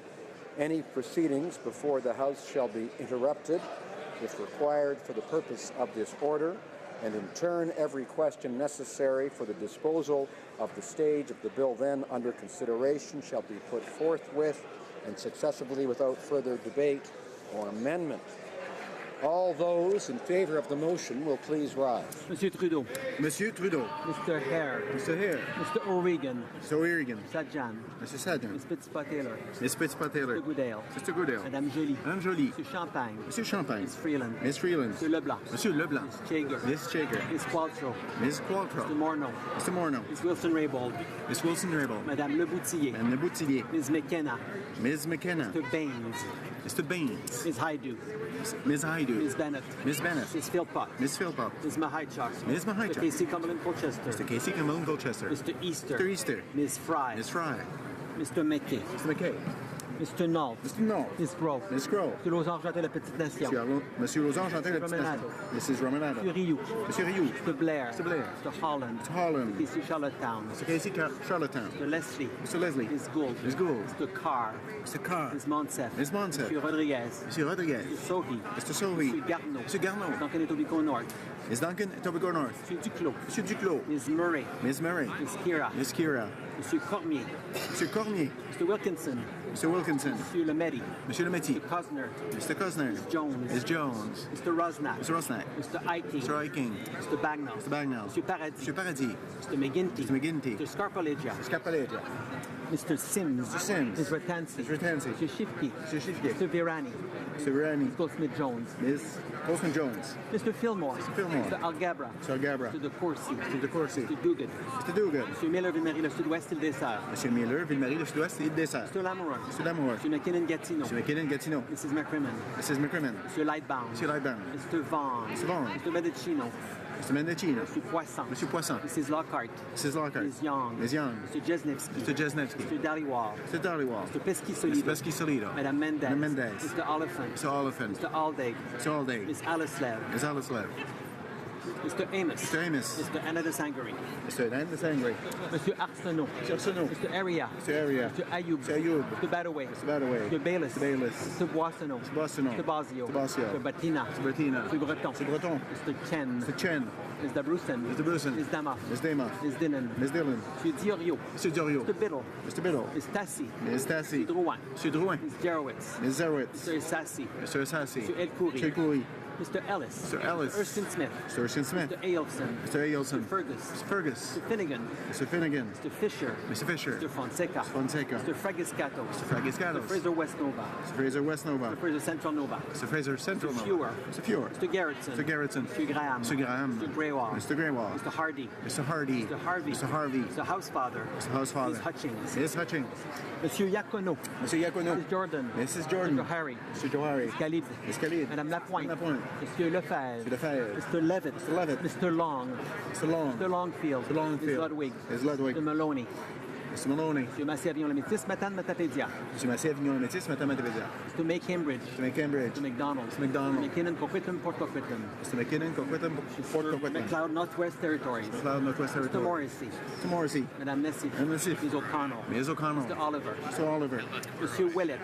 Any proceedings before the House shall be interrupted if required for the purpose of this order, and in turn every question necessary for the disposal of the stage of the bill then under consideration shall be put forthwith and successively without further debate or amendment. All those in favor of the motion will please rise. Monsieur Trudeau. Monsieur Trudeau. Mr. Hare. Mr. Hare. Mr. O'Regan. Mr. O'Regan. Sajjan. Mr. Sajjan. Ms. Fitzpatrick. Ms. Fitzpatrick. Mr. Goodale. Mr. Goodale. Madame Joly. Madame Joly. Monsieur Champagne. Monsieur Champagne. Ms. Freeland. Ms. Freeland. Monsieur Leblanc. Monsieur Leblanc. Ms. Chager. Ms. Chager. Ms. Qualtrough. Ms. Qualtrough. Mr. Morneau. Mr. Morneau. Ms. Wilson-Raybould. Ms. Wilson-Raybould. Madame Leboutillier. Madame Leboutillier. Ms. McKenna. Ms. McKenna. Mr. Baines. Mr. Baines. Ms. Haidu. Ms. Haidu. Ms. Bennett. Ms. Bennett. Ms. Philpott. Ms. Philpott. Ms. Mahichuk. Ms. Mahichuk. Mr. Casey Cumberland Colchester. Mr. Casey Cumberland Colchester. Mr. Easter. Mr. Easter. Ms. Fry. Ms. Fry. Mr. McKay. Mr. McKay. Mr. Nault. Mr. Nault. Ms. Grove. Ms. Grove. Mr. Lausanne-Chantal, la petite nation. Monsieur Lausanne, Chantal, la petite nation. Mrs. Romanado. Mr. Rioux. Monsieur Rioux. Mr. Blair. Mr. Blair. Mr. Holland. Mr. Holland. Mr. Casey Charlottetown. Mr. Casey Charlottetown. Mr. Leslie. Mr. Leslie. Ms. Gould. Ms. Gould. Mr. Carr. Mr. Carr. Ms. Monsef. Ms. Monsef. Mr. Rodriguez. Monsieur Rodriguez. Mr. Sohi. Mr. Sohi. Mr. Garneau. Monsieur Garneau. Duncan Etobicoke North. Ms. Duncan, Etobicoke North. Mr. Duclos. Monsieur Duclos. Ms. Murray. Ms. Murray. Ms. Kira. Ms. Kira. Mr. Cormier. Monsieur Cormier. Mr. Wilkinson. Mr. Wilkinson. Mr. Lemaitre. Monsieur Lemaitre. Mr. Cosner. Mr. Cosner. Ms. Jones. Ms. Jones. Mr. Rosnack. Mr. Rosnack. Mr. Eiking. Mr. Eiking. Mr. Bagnall. Mr. Bagnall. Mr. Paradis. Monsieur Paradis. Mr. McGuinty. Mr. McGuinty. Mr. Scarpalegia. Mr. Scarpalegia. Mr. Sims. Mr. Sims. Ms. Ratansi. Ms. Ratansi. Mr. Shifke. Mr. Shifke. Mr. Virani. Mr. Virani. Ms. Goldsmith-Jones. Ms. Goldsmith-Jones. Mr. Fillmore. Mr. Fillmore. Mr. Algabra. Mr. Algabra. Mr. De Courcy. Mr. De Courcy. Mr. Duguid. Mr. Duguid. Mr. Miller, Ville-Marie, le Sud-Ouest, Île des Sœurs. Monsieur Miller, Ville-Marie, le Sud-Ouest, Île des Sœurs. Mr. Lamoureux. Mr. Lamoureux. Mr. McKinnon-Gatineau. Monsieur McKinnon, Gatineau. Mrs. McCrimmon. Mrs. McCrimmon. Mr. Lightbound. Monsieur Lightbound. Mr. Vaughn. Mr. Vaughn. Mr. Medicino. Mr. Mendocino. Mr. Poisson. Monsieur Poisson. Mrs. Lockhart. Mrs. Lockhart. Ms. Young. Ms. Young. Mr. Jesnevsky. Mr. Jesnevsky. Mr. Dhaliwal. Mr. Dhaliwal. Mr. Pesky Mr. Solido. Pesky Solido. Madame Mendez. Madame Mendez. Mr. Oliphant. Mr. Oliphant. Mr. Aldag. Mr. Alday. Ms. Alaslev. Ms. Alaslev. Mr. Amos. Mr. Amos. Mr. Anna de Sangari. Mr. Dan de Sangre. Monsieur Arsenault. Mr. Arsenault. Mr. Area. Mr. Area. Mr. Ayoub. Mr. Ayoub. Mr. Badaway. Mr. Badaway. Mr. Bayless. Mr. Bayless. Mr. Boissonneau. Mr. Boissonneau. Mr. Basio. Mr. Basio. Mr. Batina. Mr. Bertina. Mr. Breton. Mr. Breton. Mr. Chen. Mr. Chen. Mr. Brusen. Mr. Brusen. Ms. Damoff. Ms. Damoff. Ms. Dillon. Ms. Dillon. Mr. Diorio. Mr. Diorio. Mr. Biddle. Mr. Biddle. Ms. Tassi. Ms. Tassi. Mr. Drouin. Mr. Drouin. Ms. Jarowitz. Ms. Zerowitz. Mr. Sassi. Mr. Sassi. Mr. El Khoury. Mr. Khoury. Mr. Ellis. Mr. Ellis. Erskine Smith. Mr. Erskine Smith. Mr. Ailson. Mr. Ailson. Mr. Fergus. Mr. Fergus. Mr. Finnegan. Mr. Finnegan. Mr. Fisher. Mr. Fisher. Mr. Fonseca. Mr. Fonseca. Mr. Fragiscato. Mr. Fragiscato. Mr. Fraser West Nova. Mr. Fraser West Nova. Mr. Fraser Central Nova. Mr. Fraser Central Mr. Nova. Fewer. Mr. Fewer. Mr. Garrettson. Mr. Garrettson. Mr. Graham. Mr. Graham. Mr. Greywall. Mr. Greywall. Mr. Hardy. Mr. Hardy. Mr. Harvey. Mr. Harvey. Mr. Housefather. Mr. Housefather. Ms. Hutchings. Ms. Hutchings. Monsieur Iacono. Monsieur Iacono. Mrs. Jordan. Mrs. Jordan. Mr. Harry. Mr. Johari. Ms. Khalid. Ms. Khalid. Madame Lapointe. Madame Lapointe. Monsieur Lefebvre. Mr. Lefebvre. Mr. Levitt. Mr. Levitt. Mr. Long. Mr. Long. Mr. Longfield. Mr. Longfield. Ms. Ludwig. Ms. Ludwig. Mr. Maloney. Mr. Maloney. Monsieur Massé Avignon Métis, Matane Matapédia. Monsieur Massé Avignon Métis, Madame Matapédia. Mr. May Cambridge. Mr. McCambridge. Mr. McDonald. Mr. McDonald. Mr. McKinnon, Coquitlam, Port Coquitlam. Mr. McKinnon, Coquitlam, Fort Coquitlam. McLeod, Northwest Territories. McLeod, Northwest Mr. Territories. Morrissey. Mr. Morrissey. Madame Nessif. Madame Nessif. Ms. O'Connell. Ms. O'Connell. Mr. Oliver. Mr. Oliver. Monsieur Willett.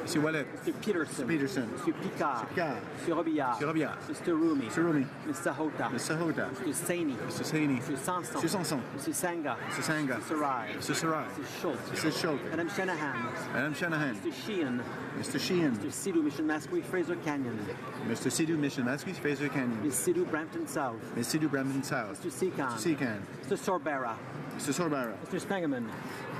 Monsieur Willett. Mr. Peterson. Mr. Peterson. Mr. Picard. Mr. Picard. Mr. Robillard. Mr. Robillard. Mr. Rumi. Mr. Rumi. Ms. Sahota. Mr. Sahota. Mr. Saini. Mr. Saini. Mr. Sanson. Mr. Sanson. Mr. Sanga. Mr. Sanga. Mr. Sarai. Mr. Sarai. Fry. Mrs. Schultz. Mrs. Schultz. Madam Shanahan. Madam Shanahan. Mr. Sheehan. Mr. Sheehan. Mr. Sidhu, Mission Masquee, Fraser Canyon. Mr. Sidhu, Mission Masquis, Fraser Canyon. Ms. Sidhu, Brampton South. Ms. Sidhu, Brampton South. Mr. Seacon. Mr. Seacon. Mr. Sorbera. Mr. Sorbara. Mr. Spengeman.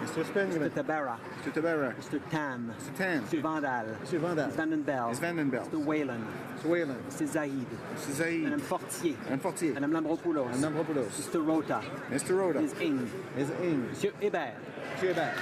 Mr. Spengeman. Mr. Tabara. Mr. Tabara. Mr. Tam. Mr. Tam. Mr. Vandal. Mr. Vandal. Ms. Vanden Bell. Ms. Vanden Bell. Mr. Whalen. Mr. Whalen. Mr. Zaid. Mr. Zaid. Madame Fortier. Madame Fortier. Madame Lambropoulos. Madame Lambropoulos. Mr. Rota. Mr. Rota. Ms. Ing. Ms. Ing. Monsieur Hébert. Monsieur Hébert.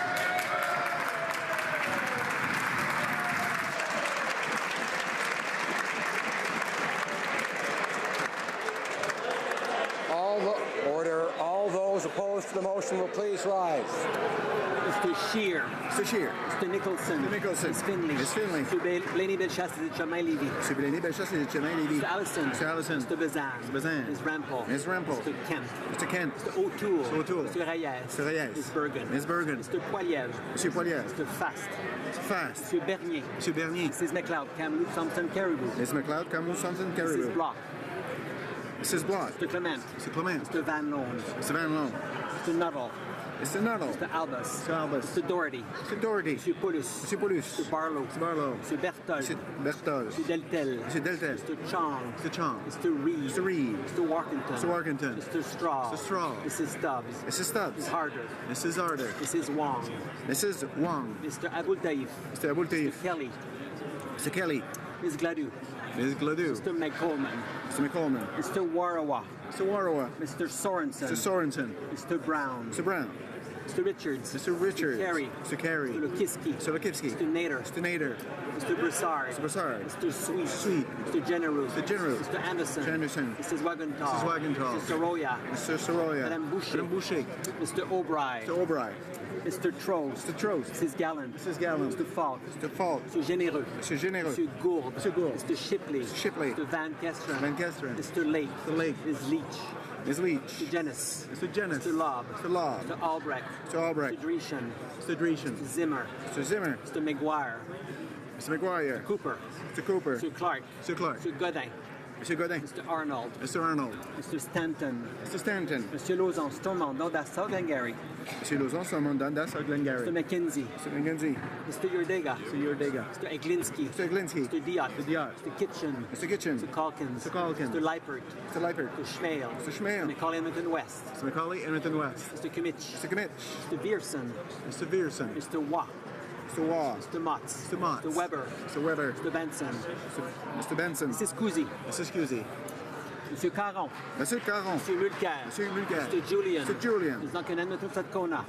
All those opposed to the motion will please rise. Mr. Scheer. Mr. Scheer. Mr. Nicholson. Mr. Nicholson. Ms. Finley. Ms. Finley. Mr. Blaney Belchasse de Chemin Levy. Mr. Blaney Belchasse de Chemin Levy. Mr. Allison. Mr. Allison. Mr. Bazan. Mr. Bazan. Ms. Rampel. Ms. Rampel. Mr. Kemp. Mr. Kent. Mr. O'Toole. Mr. O'Toole. Mr. Reyes. Mr. Reyes. Ms. Bergen. Ms. Bergen. Mr. Poiliev. Monsieur Poiliev. Mr. Fast. Mr. Fast. Mr. Bernier. Monsieur Bernier. Mrs. McLeod. Kamloops Thompson Caribou. Ms. McLeod, Camus, Thompson, Caribou. Mrs. Block. Mrs. Block. Mr. Clement. Mr. Clement. Mr. Van Loan. Mr. Van Loan. Mr. Nuttall. Mr. Nuttall. Mr. Albus. Mr. Albus. Mr. Doherty. Mr. Doherty. Mr. Paulus. Mr. Paulus. Mr. Barlow. Mr. Barlow. Mr. Berthold. Mr. Berthold. Mr. Deltel. Mr. Deltel. Mr. Chong. Mr. Chong. Mr. Reed. Mr. Reed. Mr. Warkington. Mr. Warkington. Mr. Straw. Mr. Straw. Mrs. Stubbs. Mrs. Stubbs. Mrs. Harder. Mrs. Harder. Mrs. Wong. Mrs. Wong. Mr. Abul Taif. Mr. Abul Taif. Mr. Kelly. Mr. Kelly. Ms. Gladue. Ms. Gladue. Mr. McColeman. Mr. McColeman. Mr. Warawa. Mr. Warawa. Mr. Sorensen. Mr. Sorensen. Mr. Brown. Mr. Brown. Mr. Richards. Mr. Richards. Mr. Carey. Mr. Carey. Mr. Lukiski. Mr. Lukiski. Mr. Nader. Mr. Nader. Mr. Broussard. Mr. Broussard. Mr. Sweet. Sweet. Mr. Generous. Mr. Generous. Mr. Anderson. Mr. Anderson. Mrs. Wagenthal. Mrs. Wagenthal. Mr. Soroya. Mr. Soroya. Madame Boucher. Madame Boucher. Mr. O'Brien. Mr. O'Brien. Mr. Trost. Mr. Trost. Mrs. Gallant. Mrs. Gallant. Mr. Falk. Mr. Falk. Mr. Généreux. Mr. Généreux. Mr. Gourde. Mr. Gourde. Mr. Shipley. Mr. Shipley. Mr. Van Kesteren. Van Kesteren. Mr. Lake. Mr. Lake. Ms. Leach. Ms. Leach. Mr. Jennis. Mr. Jennis. Mr. Lobb. Mr. Lobb. Mr. Albrecht. Mr. Albrecht. Mr. Dreeshen. Mr. Dreeshen. Mr. Zimmer. Mr. Zimmer. Mr. McGuire. Mr. McGuire. Cooper. Mr. Cooper. Mr. Clark. Mr. Clark. Mr. Godin. Mr. Godin. Mr. Arnold. Mr. Arnold. Mr. Stanton. Mr. Stanton. Mr. Lauzon, Stormont, Dondassa, Glengarry. Mr. Lauzon, Stormont, Dondassa, Glengarry. Mr. McKenzie. Mr. McKenzie. Mr. Yurdega. Mr. Yurdega. Mr. Eglinski. Mr. Eglinski. Mr. Diot. Mr. Diot. Mr. Kitchen. Mr. Kitchen. Mr. Calkins. Mr. Calkins. Mr. Leipert. Mr. Leipert. Mr. Schmale. Mr. Schmale. Mr. Macaulay Edmonton West. Mr. Macaulay, Edmonton West. Mr. Kimmich. Mr. Kimmich. Mr. Vierson. Mr. Vierson. Mr. Waugh. Mr. Waugh. Mr. Motz. Mr. Motz. Mr. Weber. Mr. Weber. Mr. Benson. Mr. Benson. Mrs. Cousy. Mrs. Cousy. Mr. Caron. Monsieur Caron. Mr. Mulcair. Monsieur Mulcair. Mr. Julian. Mr. Julian. Ms. Duncan Edmonton Satkona.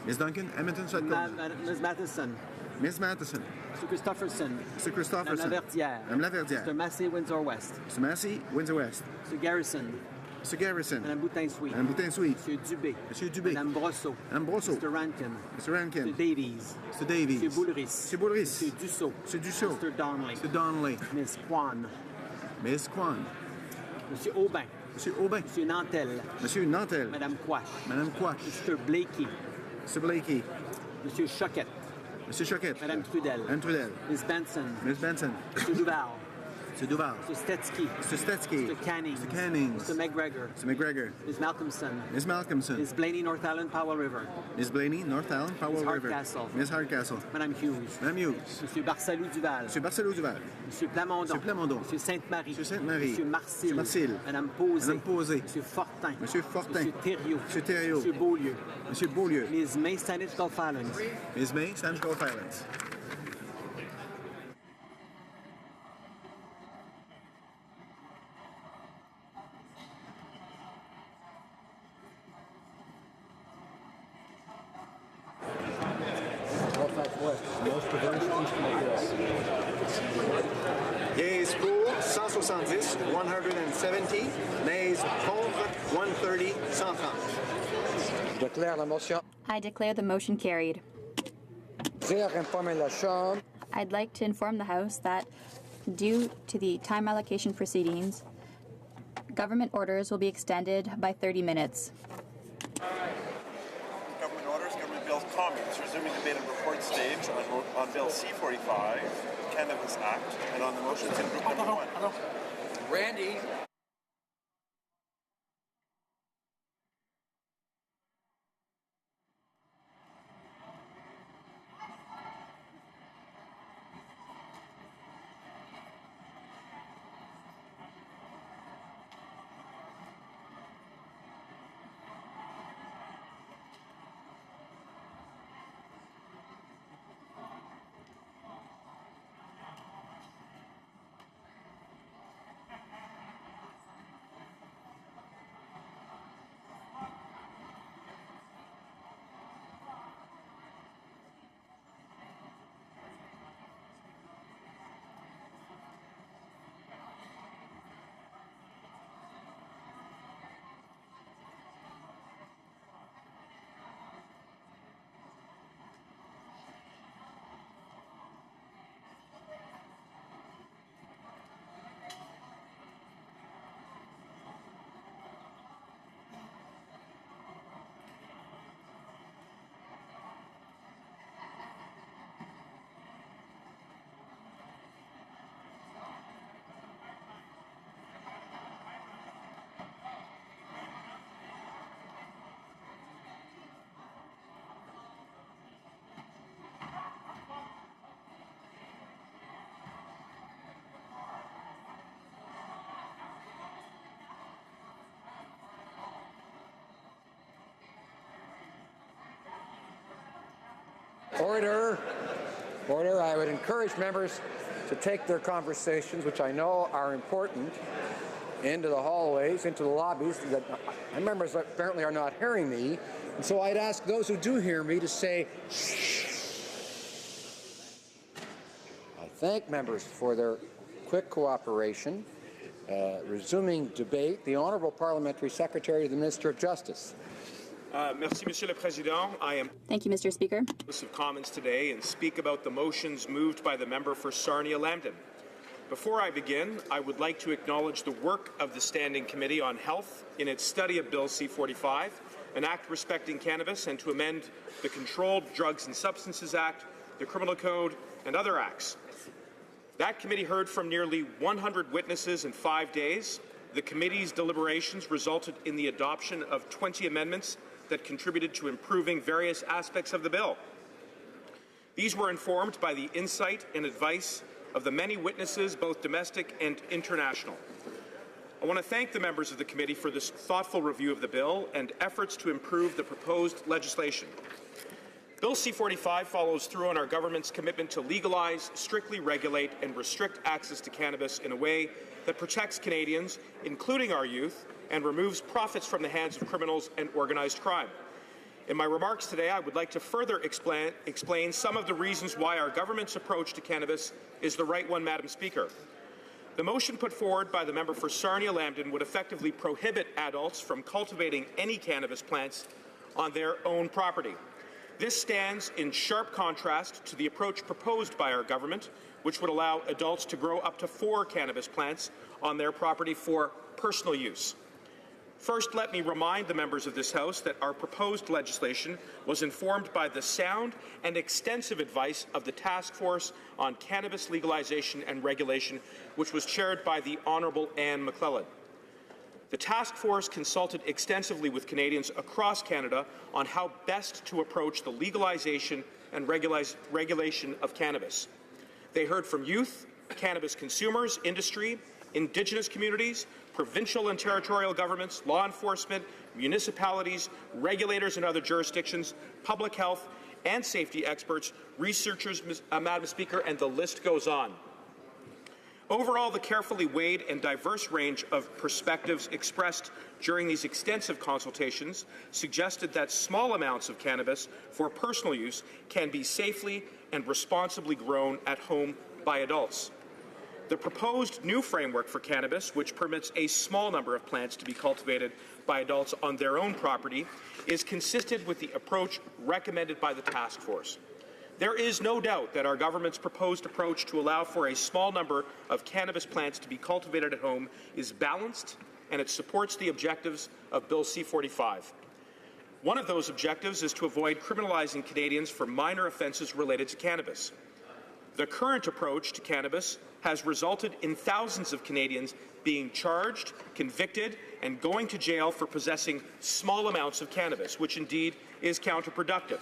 Ms. Duncan, Edmonton, Sudcombe. Ms. Matheson. Ms. Matheson. Mr. Christopherson. Mr. Christopherson. Madame Laverdière. Madame Laverdière. Mr. Massey, Windsor West. Mr. Massey, Windsor West. Mr. Garrison. Mr. Garrison. Madame Boutin-Sweet. Madame Boutin-Sweet. Monsieur Dubé. Monsieur Dubé. Madame Brosseau. Madame Brosseau. Mr. Rankin. Mr. Rankin. Mr. Davies. Mr. Davies. Monsieur Boulris. Monsieur Boulris. Monsieur Dussault. Monsieur Dussault. Mr. Donnelly. Mr. Donnelly. Ms. Kwan. Ms. Kwan. Monsieur Aubin. Monsieur Aubin. Monsieur Nantel. Monsieur Nantel. Madame Quash. Madame Quash. Mr. Blakey. Mr. Blakey. Monsieur Choquette. Monsieur Choquette. Madame Trudel. Madame Trudel. Ms. Benson. Ms. Benson. Mr. Duval. Mr. Duval. Mr. Stetsky. Mr. Stetsky. Mr. Canning. Mr. Canning. Mr. McGregor. Mr. McGregor. Ms. Malcolmson. Ms. Malcolmson. Ms. Blaney, North Island, Powell River. Ms. Blaney, North Island, Powell Ms. River. Hardcastle. Ms. Hardcastle. Madame Hughes. Madame Hughes. Monsieur Barcelou Duval. Monsieur Barcelou Duval. Monsieur Plamondon. Monsieur Plamondon. Monsieur Sainte-Marie. Monsieur Sainte-Marie. Monsieur Marcil. Monsieur Marcil. Madame Posé. Madame Posé. Monsieur Fortin. Monsieur Fortin. Monsieur Thériault. Monsieur Thériault. Monsieur Beaulieu. Monsieur Beaulieu. Ms. May, Saanich Gulf Islands. Ms. May, Saanich Gulf Islands. Yeas pour 170, 170. Nays contre 130, 130. Declare la motion. I declare the motion carried. Informer la Chambre. I'd like to inform the House that, due to the time allocation proceedings, government orders will be extended by 30 minutes. Government orders, government bills, comments. Resuming debate on report stage on Bill C-45, Cannabis Act, and on the motions in Group Number 1. Randy. Order. Order. I would encourage members to take their conversations, which I know are important, into the hallways, into the lobbies. That my members apparently are not hearing me, and so I'd ask those who do hear me to say shh. I thank members for their quick cooperation. Resuming debate, the Honourable Parliamentary Secretary to the Minister of Justice. Merci, Monsieur le Président. I am Thank you, Mr. Speaker. House of Commons today and speak about the motions moved by the member for Sarnia-Lambton. Before I begin, I would like to acknowledge the work of the Standing Committee on Health in its study of Bill C-45, an act respecting cannabis, and to amend the Controlled Drugs and Substances Act, the Criminal Code, and other acts. That committee heard from nearly 100 witnesses in 5 days. The committee's deliberations resulted in the adoption of 20 amendments that contributed to improving various aspects of the bill. These were informed by the insight and advice of the many witnesses, both domestic and international. I want to thank the members of the committee for this thoughtful review of the bill and efforts to improve the proposed legislation. Bill C-45 follows through on our government's commitment to legalize, strictly regulate, and restrict access to cannabis in a way that protects Canadians, including our youth, and removes profits from the hands of criminals and organized crime. In my remarks today, I would like to further explain some of the reasons why our government's approach to cannabis is the right one, Madam Speaker. The motion put forward by the member for Sarnia-Lambton would effectively prohibit adults from cultivating any cannabis plants on their own property. This stands in sharp contrast to the approach proposed by our government, which would allow adults to grow up to 4 cannabis plants on their property for personal use. First, let me remind the members of this House that our proposed legislation was informed by the sound and extensive advice of the Task Force on Cannabis Legalization and Regulation, which was chaired by the Honourable Anne McClellan. The task force consulted extensively with Canadians across Canada on how best to approach the legalization and regulation of cannabis. They heard from youth, cannabis consumers, industry, Indigenous communities, provincial and territorial governments, law enforcement, municipalities, regulators in other jurisdictions, public health and safety experts, researchers, Madam Speaker, and the list goes on. Overall, the carefully weighed and diverse range of perspectives expressed during these extensive consultations suggested that small amounts of cannabis for personal use can be safely and responsibly grown at home by adults. The proposed new framework for cannabis, which permits a small number of plants to be cultivated by adults on their own property, is consistent with the approach recommended by the task force. There is no doubt that our government's proposed approach to allow for a small number of cannabis plants to be cultivated at home is balanced, and it supports the objectives of Bill C-45. One of those objectives is to avoid criminalizing Canadians for minor offences related to cannabis. The current approach to cannabis has resulted in thousands of Canadians being charged, convicted, and going to jail for possessing small amounts of cannabis, which indeed is counterproductive.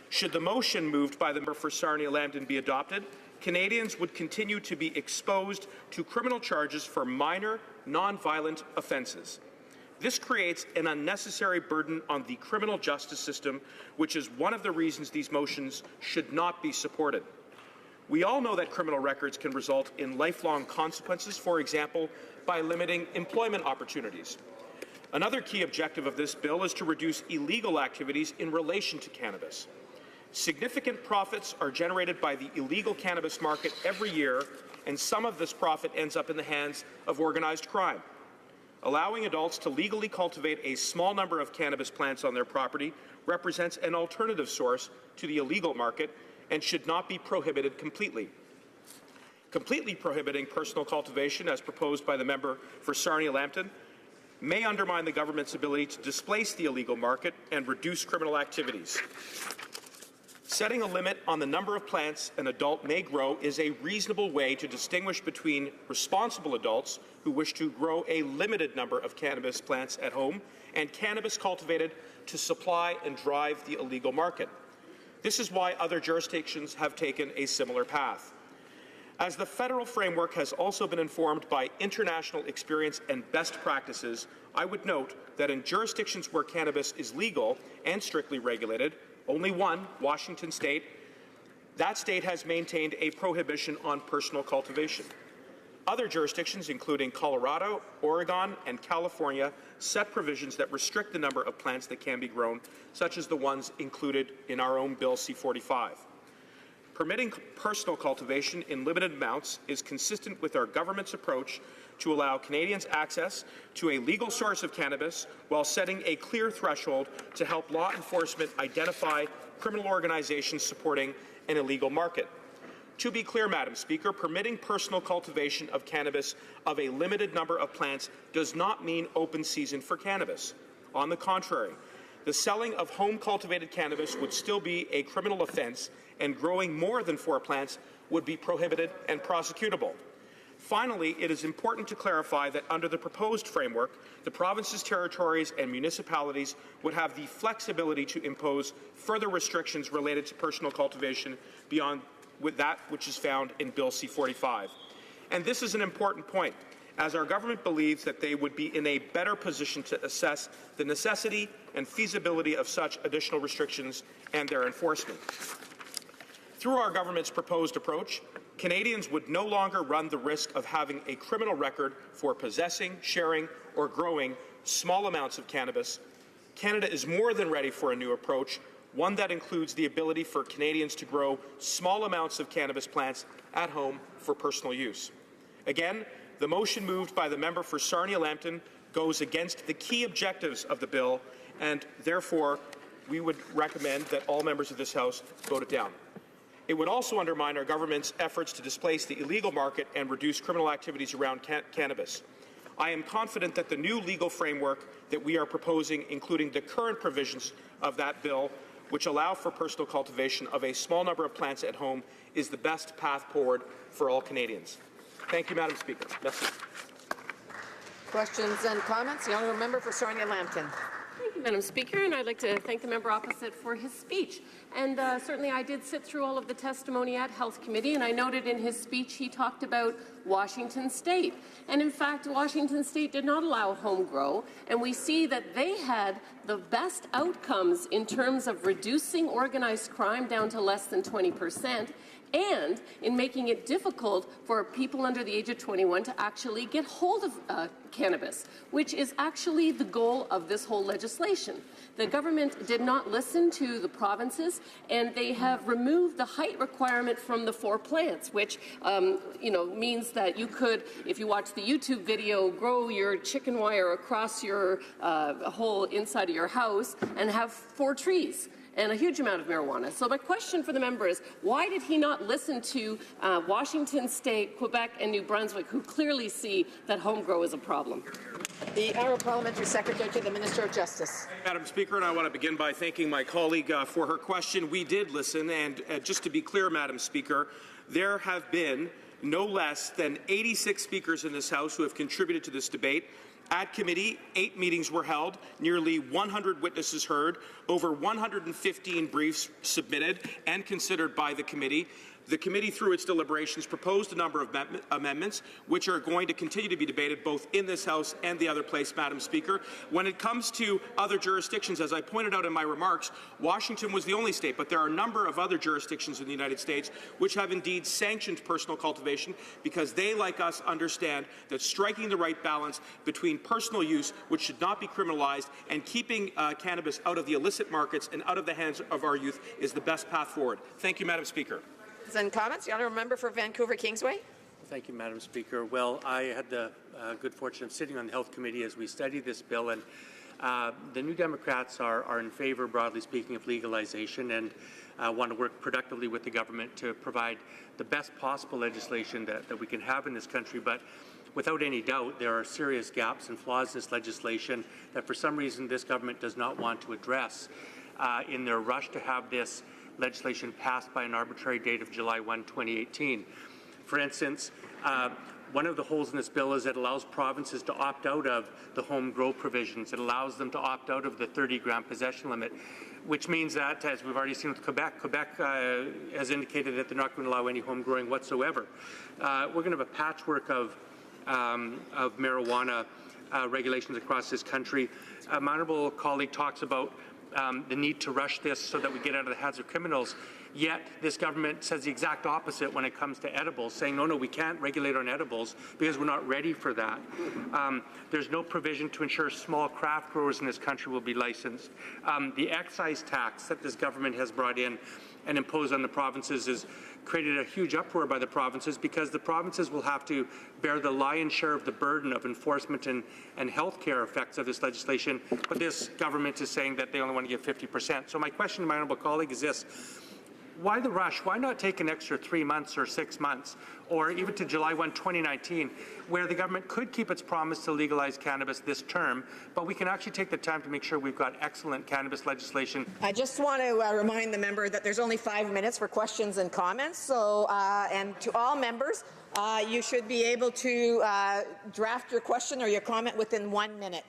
Should the motion moved by the member for Sarnia-Lambton be adopted, Canadians would continue to be exposed to criminal charges for minor, non-violent offences. This creates an unnecessary burden on the criminal justice system, which is one of the reasons these motions should not be supported. We all know that criminal records can result in lifelong consequences, for example, by limiting employment opportunities. Another key objective of this bill is to reduce illegal activities in relation to cannabis. Significant profits are generated by the illegal cannabis market every year, and some of this profit ends up in the hands of organized crime. Allowing adults to legally cultivate a small number of cannabis plants on their property represents an alternative source to the illegal market and should not be prohibited completely. Completely prohibiting personal cultivation, as proposed by the member for Sarnia-Lambton, may undermine the government's ability to displace the illegal market and reduce criminal activities. Setting a limit on the number of plants an adult may grow is a reasonable way to distinguish between responsible adults who wish to grow a limited number of cannabis plants at home and cannabis cultivated to supply and drive the illegal market. This is why other jurisdictions have taken a similar path. As the federal framework has also been informed by international experience and best practices, I would note that in jurisdictions where cannabis is legal and strictly regulated, only one, Washington State, that state has maintained a prohibition on personal cultivation. Other jurisdictions, including Colorado, Oregon, and California, set provisions that restrict the number of plants that can be grown, such as the ones included in our own Bill C-45. Permitting personal cultivation in limited amounts is consistent with our government's approach to allow Canadians access to a legal source of cannabis while setting a clear threshold to help law enforcement identify criminal organizations supporting an illegal market. To be clear, Madam Speaker, permitting personal cultivation of cannabis of a limited number of plants does not mean open season for cannabis. On the contrary, the selling of home-cultivated cannabis would still be a criminal offence, and growing more than 4 plants would be prohibited and prosecutable. Finally, it is important to clarify that under the proposed framework, the provinces, territories, and municipalities would have the flexibility to impose further restrictions related to personal cultivation beyond that which is found in Bill C-45. And this is an important point, as our government believes that they would be in a better position to assess the necessity and feasibility of such additional restrictions and their enforcement. Through our government's proposed approach, Canadians would no longer run the risk of having a criminal record for possessing, sharing, or growing small amounts of cannabis. Canada is more than ready for a new approach, one that includes the ability for Canadians to grow small amounts of cannabis plants at home for personal use. Again, the motion moved by the member for Sarnia-Lambton goes against the key objectives of the bill, and therefore we would recommend that all members of this House vote it down. It would also undermine our government's efforts to displace the illegal market and reduce criminal activities around cannabis. I am confident that the new legal framework that we are proposing, including the current provisions of that bill, which allow for personal cultivation of a small number of plants at home, is the best path forward for all Canadians. Thank you, Madam Speaker. Merci. Questions and comments? The honourable member for Sarnia-Lambton. Thank you, Madam Speaker, and I'd like to thank the member opposite for his speech. And certainly I did sit through all of the testimony at Health Committee, and I noted in his speech he talked about Washington State. And in fact, Washington State did not allow home grow, and we see that they had the best outcomes in terms of reducing organized crime down to less than 20%, and in making it difficult for people under the age of 21 to actually get hold of cannabis, which is actually the goal of this whole legislation. The government did not listen to the provinces, and they have removed the height requirement from the 4 plants, which means that you could, if you watch the YouTube video, grow your chicken wire across your whole inside of your house and have 4 trees and a huge amount of marijuana. So my question for the member is, why did he not listen to Washington State, Quebec, and New Brunswick, who clearly see that home grow is a problem? The Honourable Parliamentary Secretary to the Minister of Justice. Madam Speaker, and I want to begin by thanking my colleague for her question. We did listen, and just to be clear, Madam Speaker, there have been no less than 86 speakers in this House who have contributed to this debate. At committee, 8 meetings were held, nearly 100 witnesses heard, over 115 briefs submitted and considered by the committee. The committee, through its deliberations, proposed a number of amendments which are going to continue to be debated both in this House and the other place, Madam Speaker. When it comes to other jurisdictions, as I pointed out in my remarks, Washington was the only state, but there are a number of other jurisdictions in the United States which have indeed sanctioned personal cultivation because they, like us, understand that striking the right balance between personal use, which should not be criminalized, and keeping cannabis out of the illicit markets and out of the hands of our youth is the best path forward. Thank you, Madam Speaker. And comments? The honourable member for Vancouver Kingsway. Thank you, Madam Speaker. Well, I had the good fortune of sitting on the Health Committee as we studied this bill, and the New Democrats are in favour, broadly speaking, of legalization and want to work productively with the government to provide the best possible legislation that we can have in this country. But without any doubt, there are serious gaps and flaws in this legislation that for some reason this government does not want to address in their rush to have this legislation passed by an arbitrary date of July 1, 2018. For instance, one of the holes in this bill is it allows provinces to opt out of the home grow provisions. It allows them to opt out of the 30-gram possession limit, which means that, as we've already seen with Quebec, has indicated that they're not going to allow any home growing whatsoever. We're going to have a patchwork of marijuana regulations across this country. My honourable colleague talks about the need to rush this so that we get out of the hands of criminals. Yet this government says the exact opposite when it comes to edibles, saying, no, we can't regulate on edibles because we're not ready for that. There's no provision to ensure small craft growers in this country will be licensed. The excise tax that this government has brought in and imposed on the provinces has created a huge uproar by the provinces because the provinces will have to bear the lion's share of the burden of enforcement and healthcare effects of this legislation, but this government is saying that they only want to give 50%. So my question to my honourable colleague is this: why the rush? Why not take an extra 3 months or 6 months, or even to July 1, 2019, where the government could keep its promise to legalize cannabis this term, but we can actually take the time to make sure we've got excellent cannabis legislation? I just want to remind the member that there's only 5 minutes for questions and comments. So, and to all members, you should be able to draft your question or your comment within 1 minute.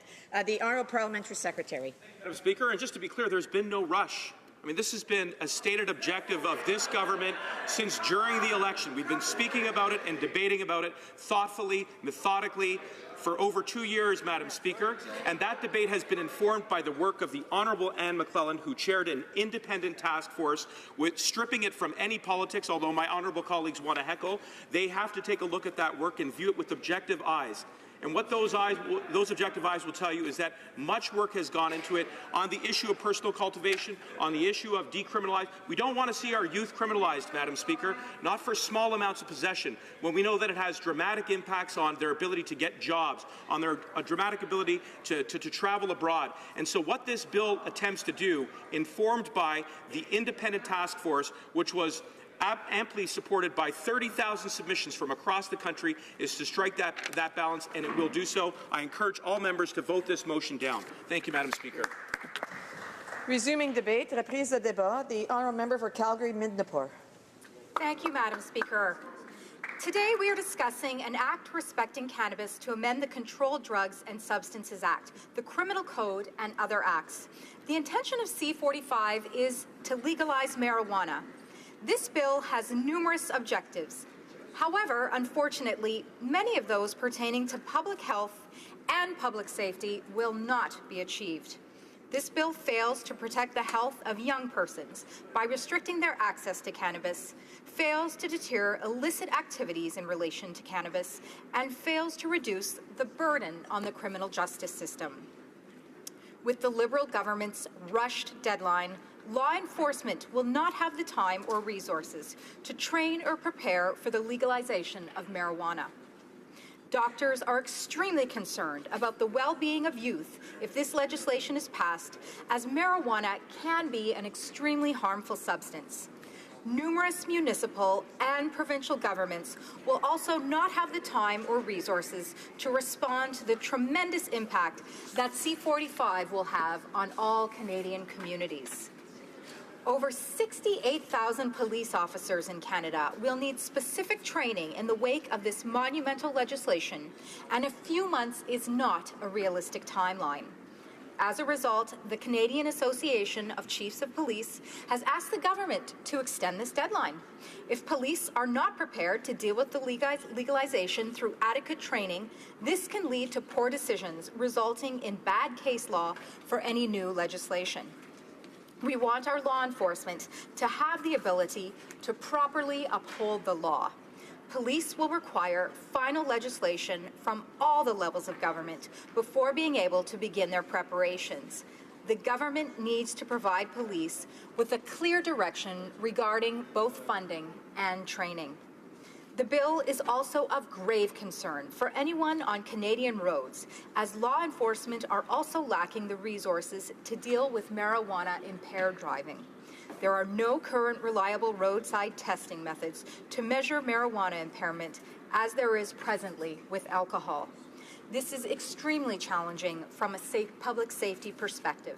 The Honourable Parliamentary Secretary. Madam Speaker, and just to be clear, there's been no rush. I mean, this has been a stated objective of this government since during the election. We've been speaking about it and debating about it thoughtfully, methodically, for over 2 years, Madam Speaker, and that debate has been informed by the work of the Honourable Anne McClellan, who chaired an independent task force with stripping it from any politics, although my honourable colleagues want to heckle. They have to take a look at that work and view it with objective eyes. And what those objective eyes will tell you is that much work has gone into it on the issue of personal cultivation, on the issue of decriminalized. We don't want to see our youth criminalized, Madam Speaker, not for small amounts of possession, when we know that it has dramatic impacts on their ability to get jobs, on their dramatic ability to travel abroad. And so what this bill attempts to do, informed by the independent task force, which was amply supported by 30,000 submissions from across the country, is to strike that balance, and it will do so. I encourage all members to vote this motion down. Thank you, Madam Speaker. Resuming debate, reprise de débat. The Honourable Member for Calgary-Midnapore. Thank you, Madam Speaker. Today we are discussing an act respecting cannabis to amend the Controlled Drugs and Substances Act, the Criminal Code, and other acts. The intention of C-45 is to legalize marijuana. This bill has numerous objectives. However, unfortunately, many of those pertaining to public health and public safety will not be achieved. This bill fails to protect the health of young persons by restricting their access to cannabis, fails to deter illicit activities in relation to cannabis, and fails to reduce the burden on the criminal justice system. With the Liberal government's rushed deadline, law enforcement will not have the time or resources to train or prepare for the legalization of marijuana. Doctors are extremely concerned about the well-being of youth if this legislation is passed, as marijuana can be an extremely harmful substance. Numerous municipal and provincial governments will also not have the time or resources to respond to the tremendous impact that C-45 will have on all Canadian communities. Over 68,000 police officers in Canada will need specific training in the wake of this monumental legislation, and a few months is not a realistic timeline. As a result, the Canadian Association of Chiefs of Police has asked the government to extend this deadline. If police are not prepared to deal with the legalization through adequate training, this can lead to poor decisions, resulting in bad case law for any new legislation. We want our law enforcement to have the ability to properly uphold the law. Police will require final legislation from all the levels of government before being able to begin their preparations. The government needs to provide police with a clear direction regarding both funding and training. The bill is also of grave concern for anyone on Canadian roads, as law enforcement are also lacking the resources to deal with marijuana-impaired driving. There are no current reliable roadside testing methods to measure marijuana impairment, as there is presently with alcohol. This is extremely challenging from a public safety perspective.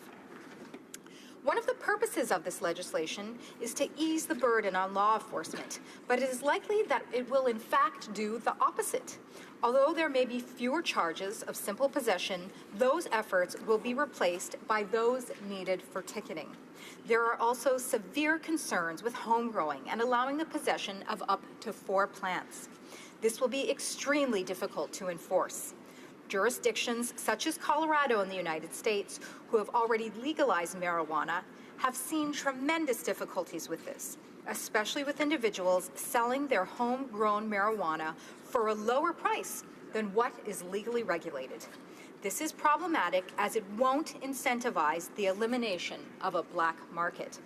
One of the purposes of this legislation is to ease the burden on law enforcement, but it is likely that it will in fact do the opposite. Although there may be fewer charges of simple possession, those efforts will be replaced by those needed for ticketing. There are also severe concerns with home growing and allowing the possession of up to 4 plants. This will be extremely difficult to enforce. Jurisdictions such as Colorado in the United States, who have already legalized marijuana, have seen tremendous difficulties with this, especially with individuals selling their homegrown marijuana for a lower price than what is legally regulated. This is problematic as it won't incentivize the elimination of a black market.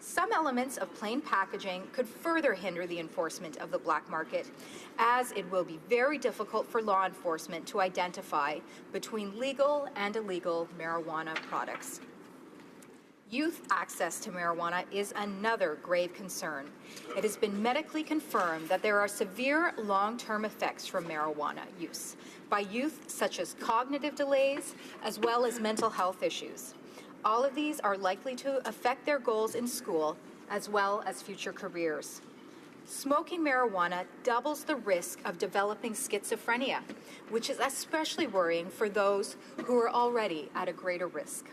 Some elements of plain packaging could further hinder the enforcement of the black market, as it will be very difficult for law enforcement to identify between legal and illegal marijuana products. Youth access to marijuana is another grave concern. It has been medically confirmed that there are severe long-term effects from marijuana use by youth, such as cognitive delays, as well as mental health issues. All of these are likely to affect their goals in school, as well as future careers. Smoking marijuana doubles the risk of developing schizophrenia, which is especially worrying for those who are already at a greater risk.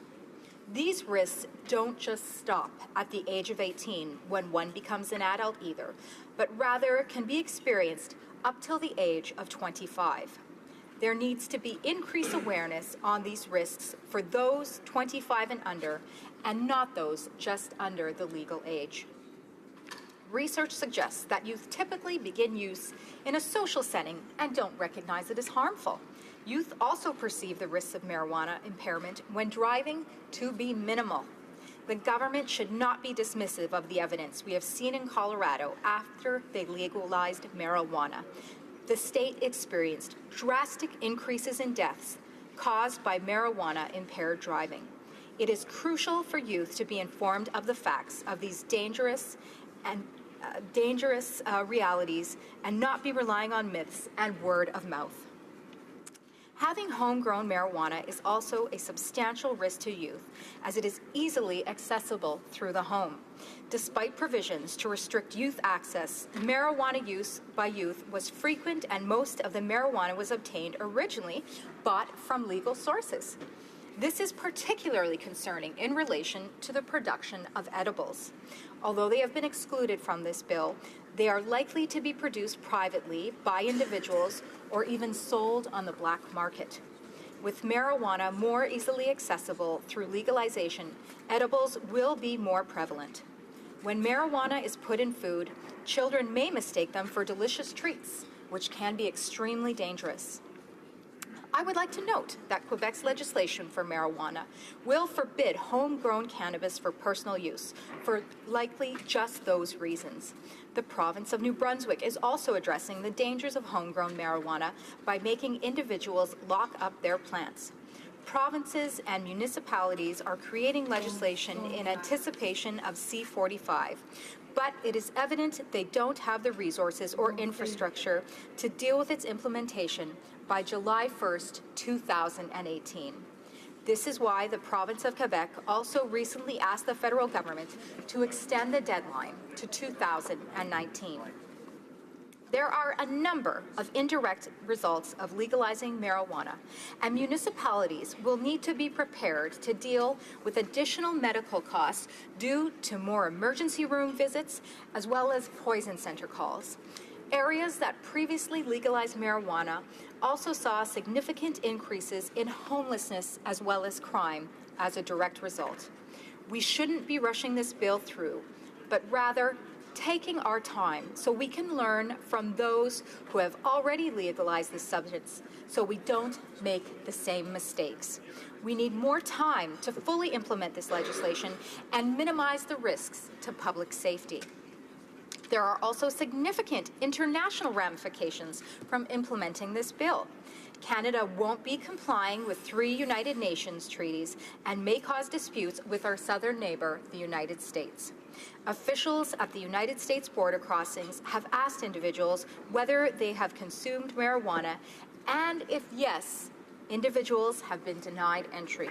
These risks don't just stop at the age of 18 when one becomes an adult either, but rather can be experienced up till the age of 25. There needs to be increased awareness on these risks for those 25 and under, and not those just under the legal age. Research suggests that youth typically begin use in a social setting and don't recognize it as harmful. Youth also perceive the risks of marijuana impairment when driving to be minimal. The government should not be dismissive of the evidence we have seen in Colorado after they legalized marijuana. The state experienced drastic increases in deaths caused by marijuana-impaired driving. It is crucial for youth to be informed of the facts of these dangerous realities and not be relying on myths and word of mouth. Having homegrown marijuana is also a substantial risk to youth, as it is easily accessible through the home. Despite provisions to restrict youth access, marijuana use by youth was frequent, and most of the marijuana was obtained originally bought from legal sources. This is particularly concerning in relation to the production of edibles. Although they have been excluded from this bill, they are likely to be produced privately by individuals or even sold on the black market. With marijuana more easily accessible through legalization, edibles will be more prevalent. When marijuana is put in food, children may mistake them for delicious treats, which can be extremely dangerous. I would like to note that Quebec's legislation for marijuana will forbid homegrown cannabis for personal use, for likely just those reasons. The province of New Brunswick is also addressing the dangers of homegrown marijuana by making individuals lock up their plants. Provinces and municipalities are creating legislation in anticipation of C-45, but it is evident they don't have the resources or infrastructure to deal with its implementation by July 1st, 2018. This is why the province of Quebec also recently asked the federal government to extend the deadline to 2019. There are a number of indirect results of legalizing marijuana, and municipalities will need to be prepared to deal with additional medical costs due to more emergency room visits, as well as poison center calls. Areas that previously legalized marijuana also saw significant increases in homelessness as well as crime as a direct result. We shouldn't be rushing this bill through, but rather taking our time so we can learn from those who have already legalized the substance so we don't make the same mistakes. We need more time to fully implement this legislation and minimize the risks to public safety. There are also significant international ramifications from implementing this bill. Canada won't be complying with 3 United Nations treaties and may cause disputes with our southern neighbor, the United States. Officials at the United States border crossings have asked individuals whether they have consumed marijuana, and if yes, individuals have been denied entry.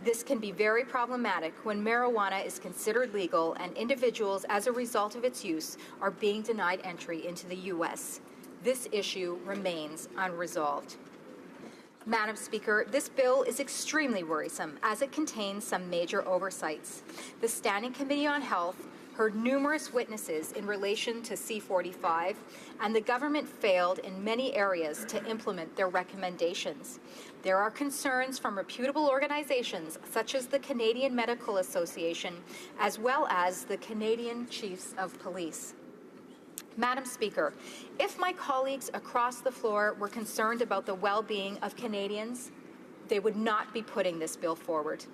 This can be very problematic when marijuana is considered legal and individuals, as a result of its use, are being denied entry into the U.S. This issue remains unresolved. Madam Speaker, this bill is extremely worrisome as it contains some major oversights. The Standing Committee on Health heard numerous witnesses in relation to C-45, and the government failed in many areas to implement their recommendations. There are concerns from reputable organizations such as the Canadian Medical Association, as well as the Canadian Chiefs of Police. Madam Speaker, if my colleagues across the floor were concerned about the well-being of Canadians, they would not be putting this bill forward.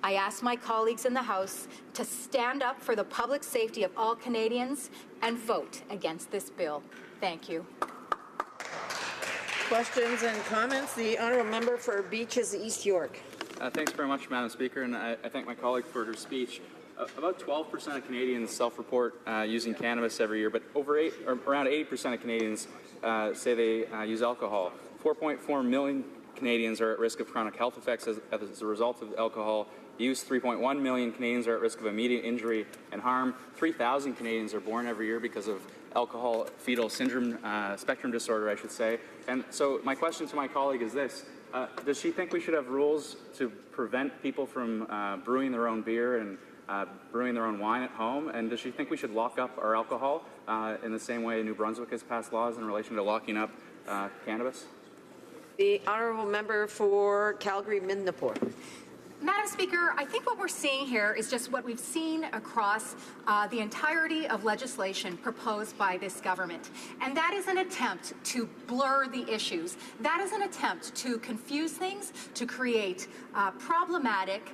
I ask my colleagues in the House to stand up for the public safety of all Canadians and vote against this bill. Thank you. Questions and comments? The honourable member for Beaches East York. Thanks very much, Madam Speaker, and I thank my colleague for her speech. About 12% of Canadians self-report using cannabis every year, but around 80% of Canadians say they use alcohol. 4.4 million Canadians are at risk of chronic health effects as a result of alcohol use. 3.1 million Canadians are at risk of immediate injury and harm. 3,000 Canadians are born every year because of alcohol fetal syndrome, spectrum disorder, I should say. And so my question to my colleague is this. Does she think we should have rules to prevent people from brewing their own beer and brewing their own wine at home? And does she think we should lock up our alcohol in the same way New Brunswick has passed laws in relation to locking up cannabis? The honourable member for Calgary-Midnapore. Madam Speaker, I think what we're seeing here is just what we've seen across the entirety of legislation proposed by this government. And that is an attempt to blur the issues. That is an attempt to confuse things, to create problematic,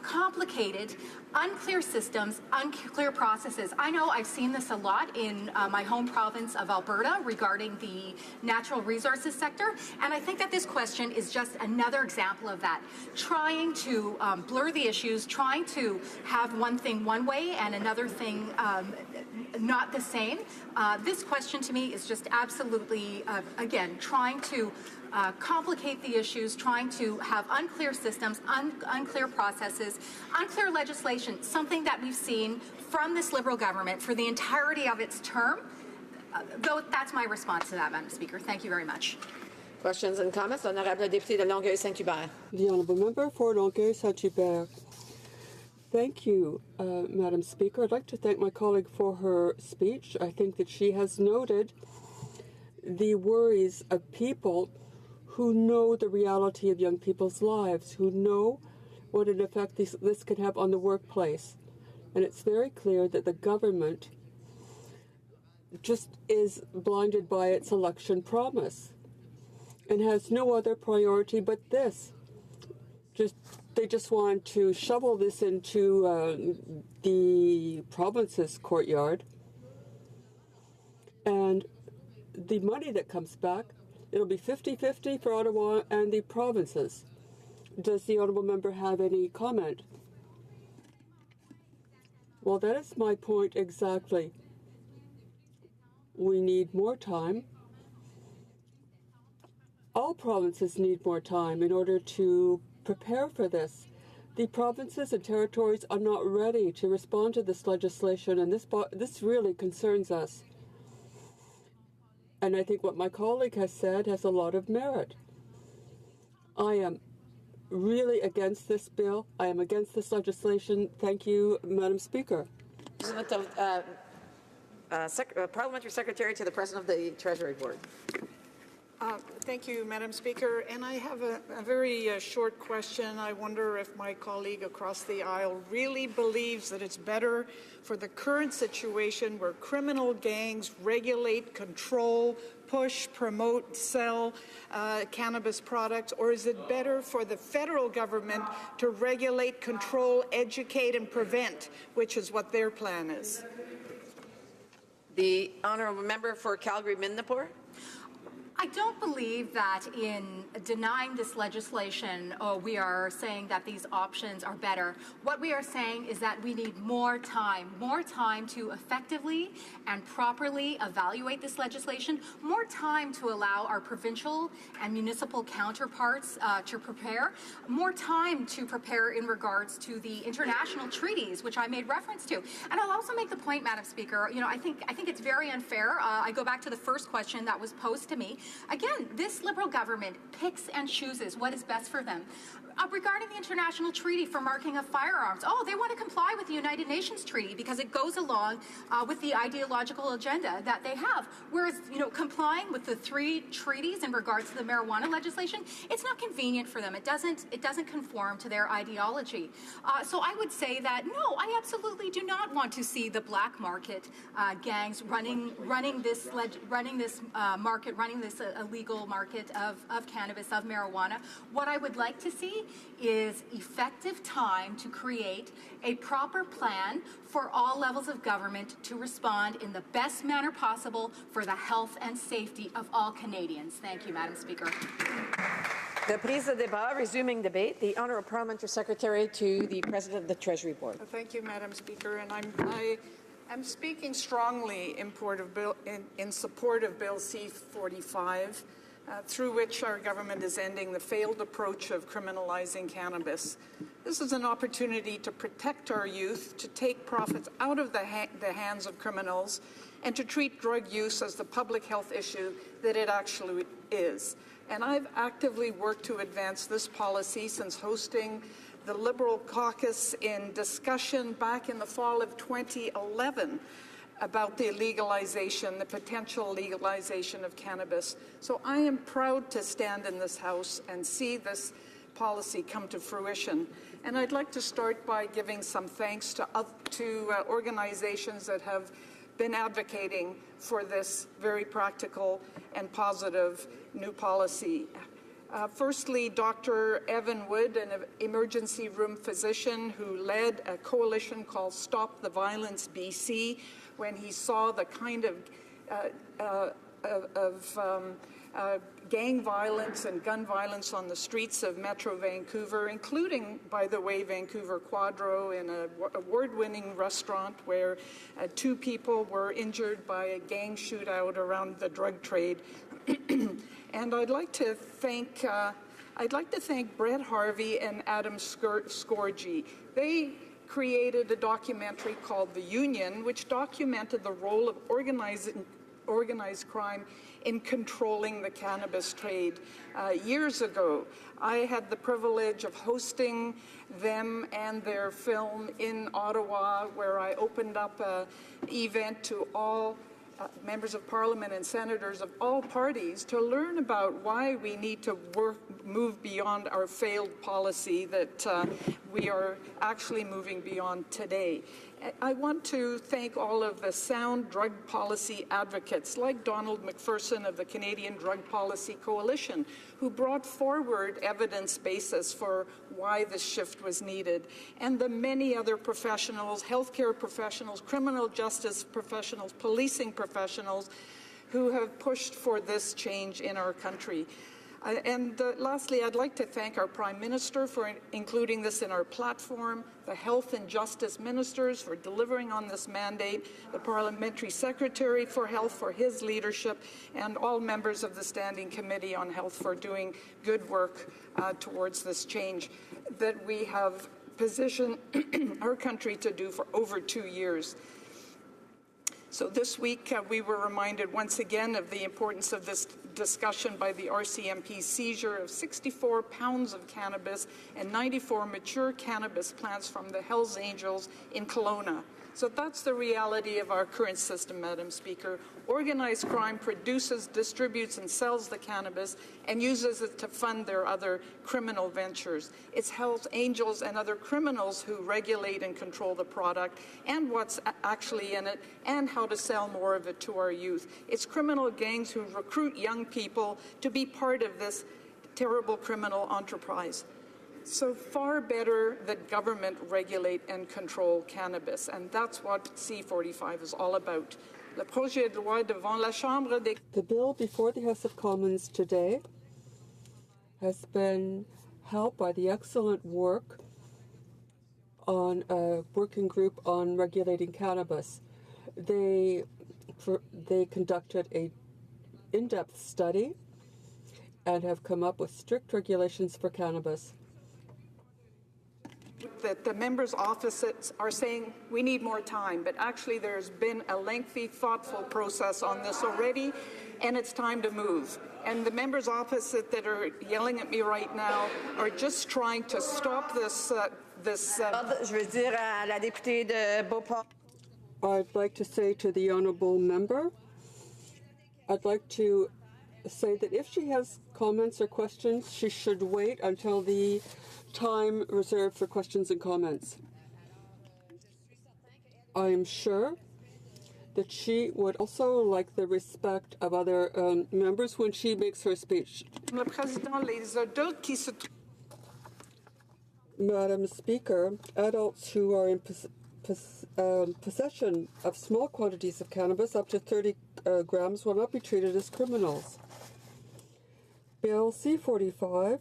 complicated, unclear systems, unclear processes. I know I've seen this a lot in my home province of Alberta regarding the natural resources sector, and I think that this question is just another example of that. Trying to blur the issues, trying to have one thing one way and another thing not the same. This question to me is just absolutely, again, trying to complicate the issues, trying to have unclear systems, unclear processes, unclear legislation, something that we've seen from this Liberal government for the entirety of its term. Though that's my response to that, Madam Speaker. Thank you very much. Questions and comments? Honorable député de Longueuil-Saint-Hubert. The honourable member for Longueuil-Saint-Hubert. Thank you, Madam Speaker. I'd like to thank my colleague for her speech. I think that she has noted the worries of people who know the reality of young people's lives, who know what an effect this can have on the workplace. And it's very clear that the government just is blinded by its election promise and has no other priority but this. They just want to shovel this into the province's courtyard, and the money that comes back, it'll be 50-50 for Ottawa and the provinces. Does the honourable member have any comment? Well, that is my point exactly. We need more time. All provinces need more time in order to prepare for this. The provinces and territories are not ready to respond to this legislation, and this really concerns us. And I think what my colleague has said has a lot of merit. I am really against this bill. I am against this legislation. Thank you, Madam Speaker. Parliamentary Secretary to the President of the Treasury Board. Thank you, Madam Speaker. And I have a very short question. I wonder if my colleague across the aisle really believes that it's better for the current situation where criminal gangs regulate, control, push, promote, sell cannabis products, or is it better for the federal government to regulate, control, educate, and prevent, which is what their plan is? The honourable member for Calgary-Midnapore. I don't believe that in denying this legislation, we are saying that these options are better. What we are saying is that we need more time to effectively and properly evaluate this legislation, more time to allow our provincial and municipal counterparts to prepare, more time to prepare in regards to the international treaties, which I made reference to. And I'll also make the point, Madam Speaker, I think it's very unfair. I go back to the first question that was posed to me. Again, this Liberal government picks and chooses what is best for them. Regarding the international treaty for marking of firearms, they want to comply with the United Nations treaty because it goes along with the ideological agenda that they have. Whereas, complying with the 3 treaties in regards to the marijuana legislation, it's not convenient for them. It doesn't conform to their ideology. So I would say that no, I absolutely do not want to see the black market gangs running this illegal market of cannabis, of marijuana. What I would like to see is effective time to create a proper plan for all levels of government to respond in the best manner possible for the health and safety of all Canadians. Thank you, Madam Speaker. Reprise de débat, resuming debate. The Honourable Parliamentary Secretary to the President of the Treasury Board. Thank you, Madam Speaker. And I'm speaking strongly in support of Bill C-45. Through which our government is ending the failed approach of criminalizing cannabis. This is an opportunity to protect our youth, to take profits out of the hands of criminals, and to treat drug use as the public health issue that it actually is. And I've actively worked to advance this policy since hosting the Liberal caucus in discussion back in the fall of 2011 about the potential legalization of cannabis. So I am proud to stand in this House and see this policy come to fruition. And I'd like to start by giving some thanks to organizations that have been advocating for this very practical and positive new policy. Firstly, Dr. Evan Wood, an emergency room physician who led a coalition called Stop the Violence BC, when he saw the kind of gang violence and gun violence on the streets of Metro Vancouver, including, by the way, Vancouver Quadro, in an award-winning restaurant where 2 people were injured by a gang shootout around the drug trade. And I'd like to thank Brett Harvey and Adam Scorgie. They created a documentary called The Union, which documented the role of organized crime in controlling the cannabis trade. Years ago, I had the privilege of hosting them and their film in Ottawa, where I opened up an event to all members of Parliament and senators of all parties to learn about why we need to move beyond our failed policy that we are actually moving beyond today. I want to thank all of the sound drug policy advocates like Donald McPherson of the Canadian Drug Policy Coalition, who brought forward evidence basis for why this shift was needed, and the many other professionals, healthcare professionals, criminal justice professionals, policing professionals, who have pushed for this change in our country. Lastly, I'd like to thank our Prime Minister for including this in our platform, the Health and Justice Ministers for delivering on this mandate, the Parliamentary Secretary for Health for his leadership, and all members of the Standing Committee on Health for doing good work towards this change that we have positioned our country to do for over 2 years. So this week, we were reminded once again of the importance of this discussion by the RCMP's seizure of 64 pounds of cannabis and 94 mature cannabis plants from the Hells Angels in Kelowna. So that's the reality of our current system, Madam Speaker. Organized crime produces, distributes, and sells the cannabis and uses it to fund their other criminal ventures. It's Hells Angels and other criminals who regulate and control the product and what's actually in it and how to sell more of it to our youth. It's criminal gangs who recruit young people to be part of this terrible criminal enterprise. So far better that government regulate and control cannabis, and that's what C-45 is all about. Le projet de loi devant la Chambre des... The bill before the House of Commons today has been helped by the excellent work on a working group on regulating cannabis. They conducted an in-depth study and have come up with strict regulations for cannabis. that the members' offices are saying we need more time, but actually there's been a lengthy, thoughtful process on this already, and it's time to move. And the members' offices that are yelling at me right now are just trying to stop this. I'd like to say to the honourable member, I'd like to say that if she has comments or questions, she should wait until the time reserved for questions and comments. I am sure that she would also like the respect of other members when she makes her speech. Madam Speaker, adults who are in possession of small quantities of cannabis, up to 30 grams, will not be treated as criminals. Bill C-45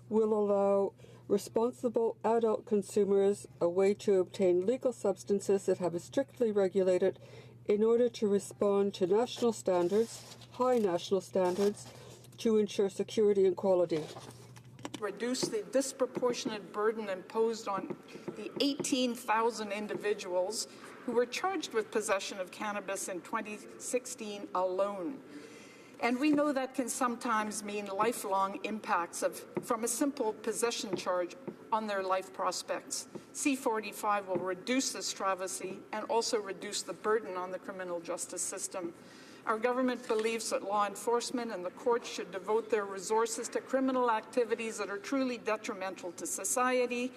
will allow responsible adult consumers a way to obtain legal substances that have been strictly regulated in order to respond to national standards, high national standards, to ensure security and quality. Reduce the disproportionate burden imposed on the 18,000 individuals who were charged with possession of cannabis in 2016 alone. And we know that can sometimes mean lifelong impacts from a simple possession charge on their life prospects. C-45 will reduce this travesty and also reduce the burden on the criminal justice system. Our government believes that law enforcement and the courts should devote their resources to criminal activities that are truly detrimental to society,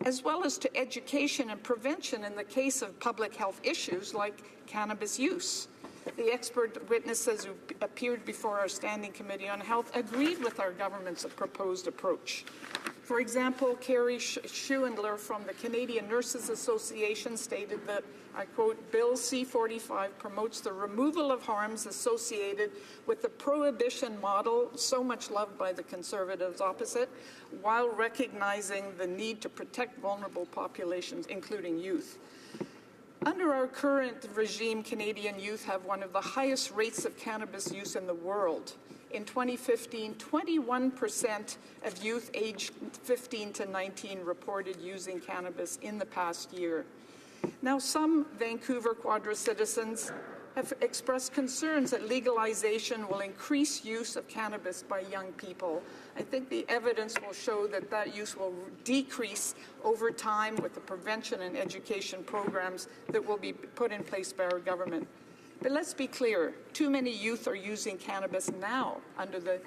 as well as to education and prevention in the case of public health issues like cannabis use. The expert witnesses who appeared before our Standing Committee on Health agreed with our government's proposed approach. For example, Carrie Schuyndler from the Canadian Nurses Association stated that, I quote, Bill C-45 promotes the removal of harms associated with the prohibition model, so much loved by the Conservatives opposite, while recognizing the need to protect vulnerable populations, including youth. Under our current regime, Canadian youth have one of the highest rates of cannabis use in the world. In 2015, 21% of youth aged 15 to 19 reported using cannabis in the past year. Now, some Vancouver Quadra citizens have expressed concerns that legalization will increase use of cannabis by young people. I think the evidence will show that that use will decrease over time with the prevention and education programs that will be put in place by our government. But let's be clear, too many youth are using cannabis now under the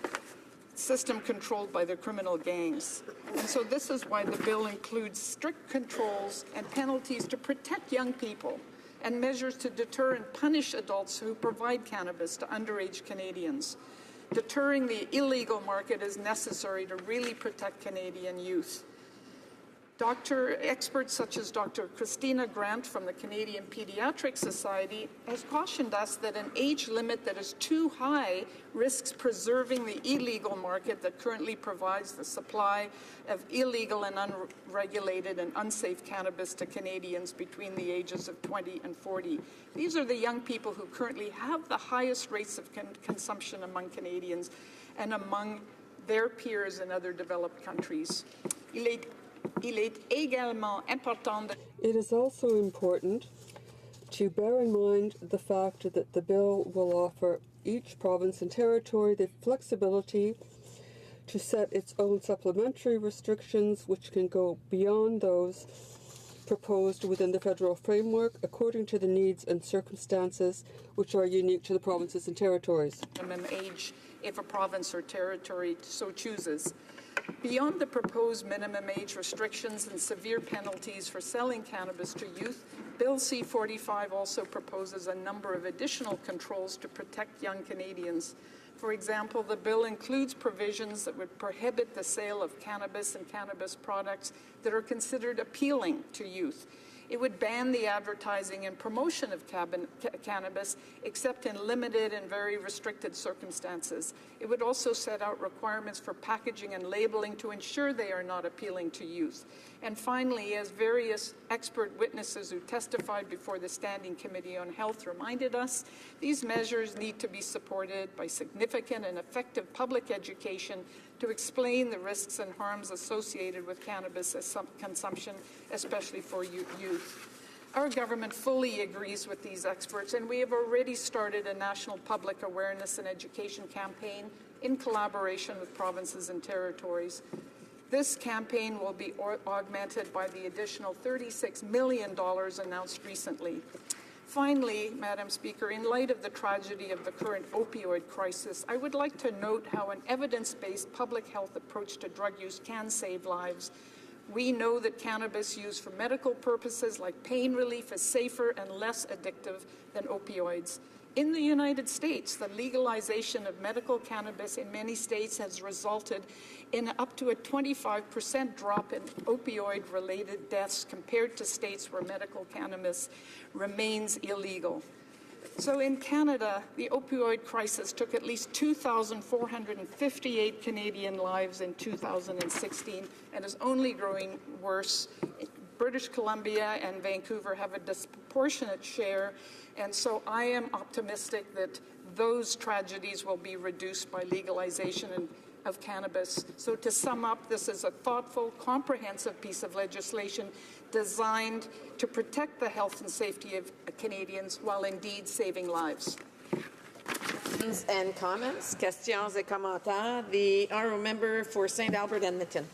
system controlled by the criminal gangs. And so this is why the bill includes strict controls and penalties to protect young people and measures to deter and punish adults who provide cannabis to underage Canadians. Deterring the illegal market is necessary to really protect Canadian youth. Experts such as Dr. Christina Grant from the Canadian Pediatric Society has cautioned us that an age limit that is too high risks preserving the illegal market that currently provides the supply of illegal and unregulated and unsafe cannabis to Canadians between the ages of 20 and 40. These are the young people who currently have the highest rates of consumption among Canadians and among their peers in other developed countries. It is also important to bear in mind the fact that the bill will offer each province and territory the flexibility to set its own supplementary restrictions, which can go beyond those proposed within the federal framework according to the needs and circumstances which are unique to the provinces and territories. Minimum age if a province or territory so chooses. Beyond the proposed minimum age restrictions and severe penalties for selling cannabis to youth, Bill C-45 also proposes a number of additional controls to protect young Canadians. For example, the bill includes provisions that would prohibit the sale of cannabis and cannabis products that are considered appealing to youth. It would ban the advertising and promotion of cannabis, except in limited and very restricted circumstances. It would also set out requirements for packaging and labeling to ensure they are not appealing to youth. And finally, as various expert witnesses who testified before the Standing Committee on Health reminded us, these measures need to be supported by significant and effective public education to explain the risks and harms associated with cannabis consumption, especially for youth. Our government fully agrees with these experts, and we have already started a national public awareness and education campaign in collaboration with provinces and territories. This campaign will be augmented by the additional $36 million announced recently. Finally, Madam Speaker, in light of the tragedy of the current opioid crisis, I would like to note how an evidence-based public health approach to drug use can save lives. We know that cannabis used for medical purposes like pain relief is safer and less addictive than opioids. In the United States, the legalization of medical cannabis in many states has resulted in up to a 25% drop in opioid-related deaths compared to states where medical cannabis remains illegal. So in Canada, the opioid crisis took at least 2,458 Canadian lives in 2016 and is only growing worse. British Columbia and Vancouver have a disproportionate share, and so I am optimistic that those tragedies will be reduced by legalization of cannabis. So to sum up, this is a thoughtful, comprehensive piece of legislation designed to protect the health and safety of Canadians while indeed saving lives. Questions and comments, questions et commentaires. The honourable member for St. Albert Edmonton.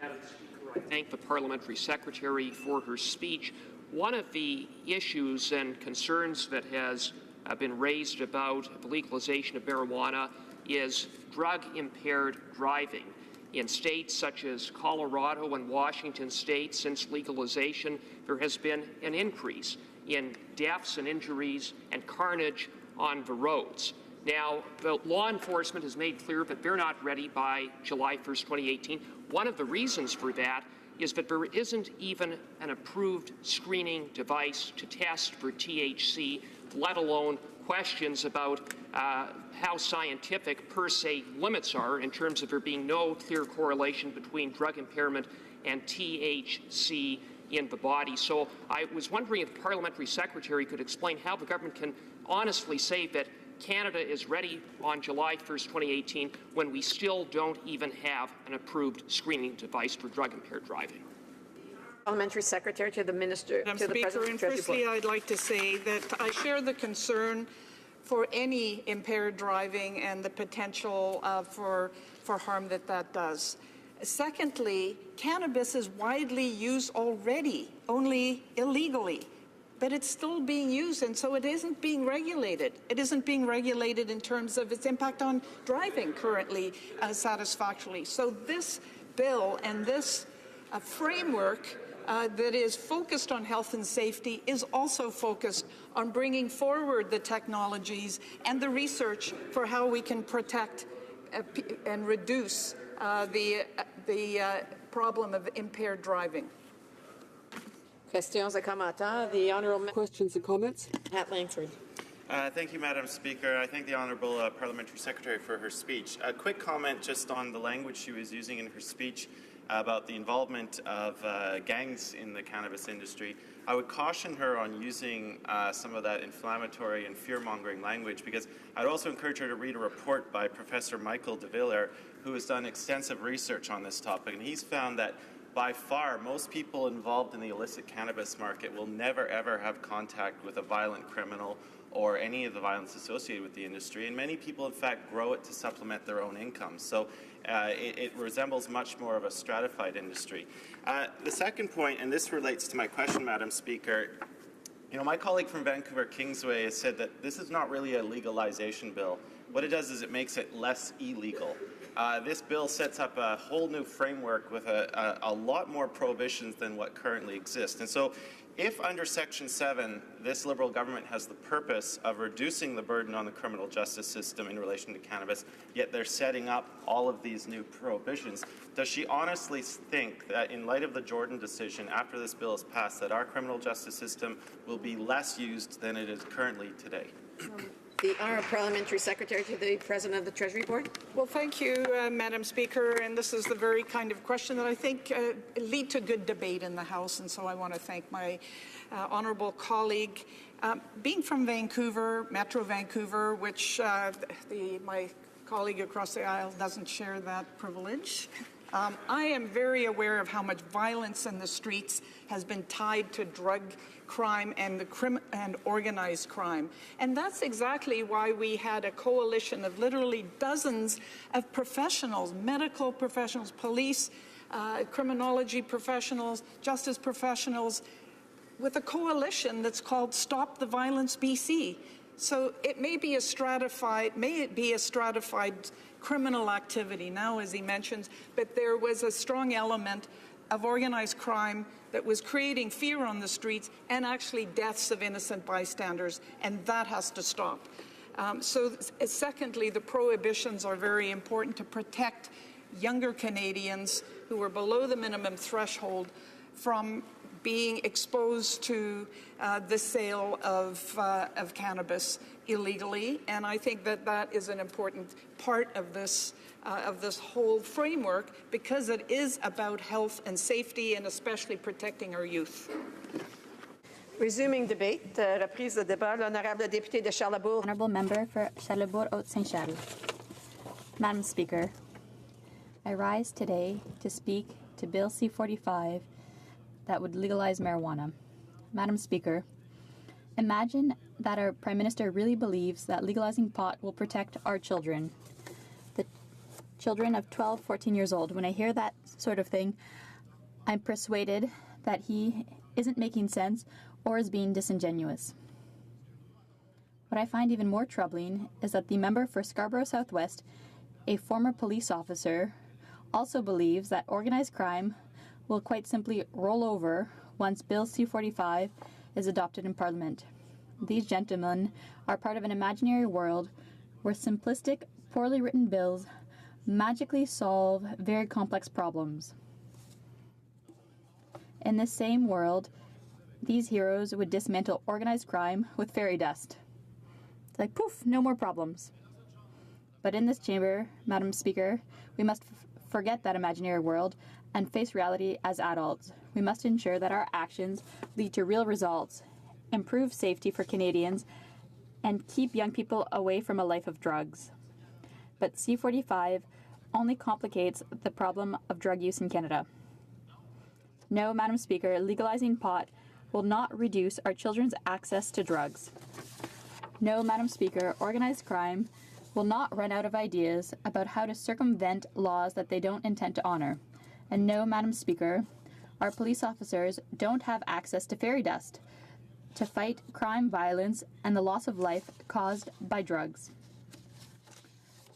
Madam Speaker, I thank the Parliamentary Secretary for her speech. One of the issues and concerns that has been raised about the legalization of marijuana is drug-impaired driving. In states such as Colorado and Washington state, since legalization, there has been an increase in deaths and injuries and carnage on the roads. Now, the law enforcement has made clear that they're not ready by July 1st, 2018. One of the reasons for that is that there isn't even an approved screening device to test for THC, let alone questions about how scientific per se limits are in terms of there being no clear correlation between drug impairment and THC in the body. So I was wondering if the Parliamentary Secretary could explain how the government can honestly say that Canada is ready on July 1st, 2018, when we still don't even have an approved screening device for drug-impaired driving. Parliamentary Secretary to the Minister. Madam to the Speaker, President. and firstly, I'd like to say that I share the concern for any impaired driving and the potential for harm that does. Secondly, cannabis is widely used already, only illegally. But it's still being used, and so it isn't being regulated. It isn't being regulated in terms of its impact on driving currently satisfactorily. So this bill and this framework that is focused on health and safety is also focused on bringing forward the technologies and the research for how we can protect and reduce the problem of impaired driving. Questions et commentaires. The honourable questions and comments. Pat Langford. Thank you, Madam Speaker. I thank the Honourable Parliamentary Secretary for her speech. A quick comment just on the language she was using in her speech about the involvement of gangs in the cannabis industry. I would caution her on using some of that inflammatory and fear-mongering language, because I'd also encourage her to read a report by Professor Michael de Villers, who has done extensive research on this topic, and he's found that by far, most people involved in the illicit cannabis market will never, ever have contact with a violent criminal or any of the violence associated with the industry. And many people, in fact, grow it to supplement their own income. So it resembles much more of a stratified industry. The second point, and this relates to my question, Madam Speaker, you know, my colleague from Vancouver Kingsway has said that this is not really a legalization bill. What it does is it makes it less illegal. This bill sets up a whole new framework with a lot more prohibitions than what currently exists. And so If under Section 7, this Liberal government has the purpose of reducing the burden on the criminal justice system in relation to cannabis, yet they're setting up all of these new prohibitions, does she honestly think that in light of the Jordan decision, after this bill is passed, that our criminal justice system will be less used than it is currently today? The Honourable Parliamentary Secretary to the President of the Treasury Board. Well, thank you, Madam Speaker. And this is the very kind of question that I think lead to good debate in the House. And so I want to thank my honourable colleague. Being from Vancouver, Metro Vancouver, which my colleague across the aisle doesn't share that privilege, I am very aware of how much violence in the streets has been tied to drug crime and organized crime. And that's exactly why we had a coalition of literally dozens of professionals, medical professionals, police, criminology professionals, justice professionals, with a coalition that's called Stop the Violence BC. So it may be a stratified criminal activity now, as he mentions, but there was a strong element of organized crime that was creating fear on the streets and actually deaths of innocent bystanders, and that has to stop. Secondly, the prohibitions are very important to protect younger Canadians who are below the minimum threshold from being exposed to the sale of cannabis illegally, and I think that that is an important part of this whole framework, because it is about health and safety, and especially protecting our youth. Resuming debate, reprise de débat, l'honorable député de Charlebourg. Honourable member for Charlebourg-Haute-Saint-Charles. Madam Speaker, I rise today to speak to Bill C-45 that would legalize marijuana. Madam Speaker, imagine that our Prime Minister really believes that legalizing pot will protect our children, the children of 12, 14 years old. When I hear that sort of thing, I'm persuaded that he isn't making sense or is being disingenuous. What I find even more troubling is that the member for Scarborough Southwest, a former police officer, also believes that organized crime will quite simply roll over once Bill C-45 is adopted in Parliament. These gentlemen are part of an imaginary world where simplistic, poorly written bills magically solve very complex problems. In this same world, these heroes would dismantle organized crime with fairy dust. It's like, poof, no more problems. But in this chamber, Madam Speaker, we must forget that imaginary world and face reality as adults. We must ensure that our actions lead to real results, improve safety for Canadians, and keep young people away from a life of drugs. But C-45 only complicates the problem of drug use in Canada. No, Madam Speaker, legalizing pot will not reduce our children's access to drugs. No, Madam Speaker, organized crime will not run out of ideas about how to circumvent laws that they don't intend to honor. And no, Madam Speaker, our police officers don't have access to fairy dust to fight crime, violence, and the loss of life caused by drugs.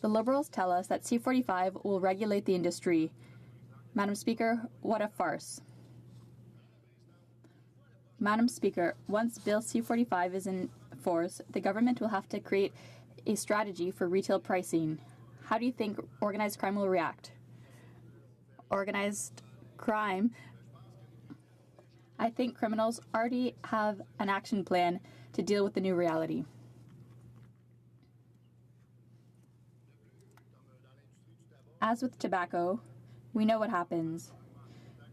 The Liberals tell us that C-45 will regulate the industry. Madam Speaker, what a farce. Madam Speaker, once Bill C-45 is in force, the government will have to create a strategy for retail pricing. How do you think organized crime will react? Organized crime, I think criminals already have an action plan to deal with the new reality. As with tobacco, we know what happens.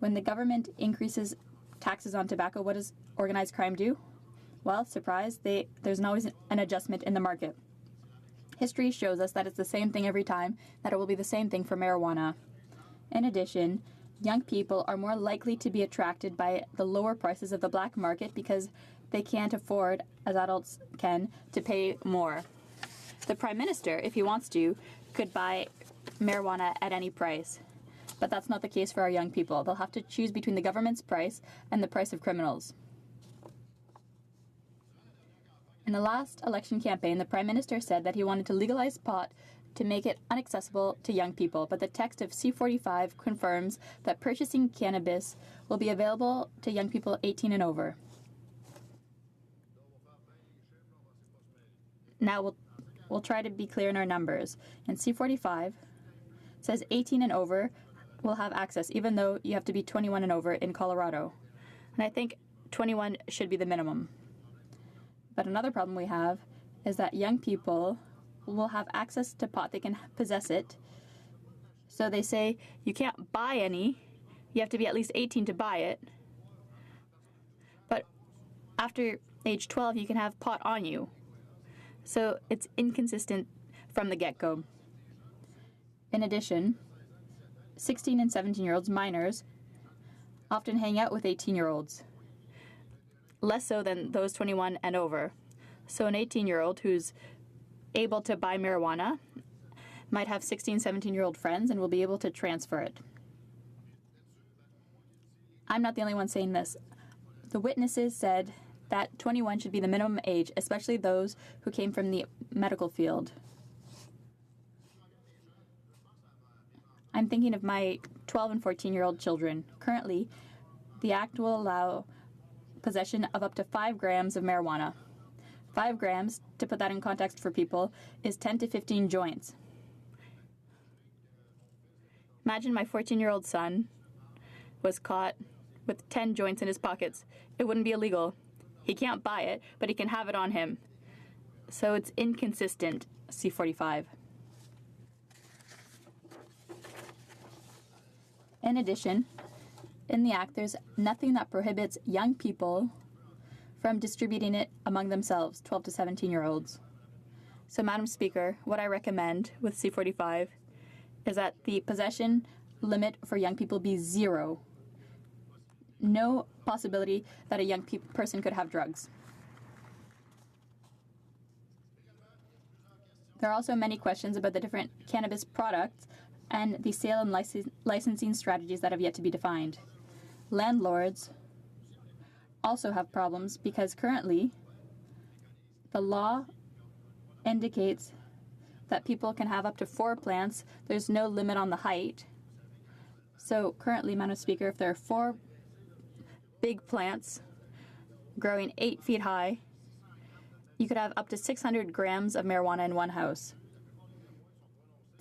When the government increases taxes on tobacco, what does organized crime do? Well, surprise, there's always an adjustment in the market. History shows us that it's the same thing every time, that it will be the same thing for marijuana. In addition, young people are more likely to be attracted by the lower prices of the black market because they can't afford, as adults can, to pay more. The Prime Minister, if he wants to, could buy marijuana at any price. But that's not the case for our young people. They'll have to choose between the government's price and the price of criminals. In the last election campaign, the Prime Minister said that he wanted to legalize pot to make it inaccessible to young people, but the text of C-45 confirms that purchasing cannabis will be available to young people 18 and over. Now we'll try to be clear in our numbers. In C45, it says 18 and over will have access, even though you have to be 21 and over in Colorado. And I think 21 should be the minimum. But another problem we have is that young people will have access to pot. They can possess it. So they say you can't buy any. You have to be at least 18 to buy it. But after age 12, you can have pot on you. So it's inconsistent from the get-go. In addition, 16 and 17-year-olds, minors, often hang out with 18-year-olds, less so than those 21 and over. So an 18-year-old who's able to buy marijuana might have 16, 17-year-old friends and will be able to transfer it. I'm not the only one saying this. The witnesses said that 21 should be the minimum age, especially those who came from the medical field. I'm thinking of my 12 and 14-year-old children. Currently, the Act will allow possession of up to 5 grams of marijuana. 5 grams, to put that in context for people, is 10 to 15 joints. Imagine my 14-year-old son was caught with 10 joints in his pockets. It wouldn't be illegal. He can't buy it, but he can have it on him. So it's inconsistent, C45. In addition, in the Act, there's nothing that prohibits young people from distributing it among themselves, 12 to 17-year-olds. So, Madam Speaker, what I recommend with C45 is that the possession limit for young people be 0. No possibility that a young person could have drugs. There are also many questions about the different cannabis products and the sale and licensing strategies that have yet to be defined. Landlords also have problems because currently the law indicates that people can have up to 4 plants. There's no limit on the height. So currently, Madam Speaker, if there are 4 big plants growing 8 feet high, you could have up to 600 grams of marijuana in one house.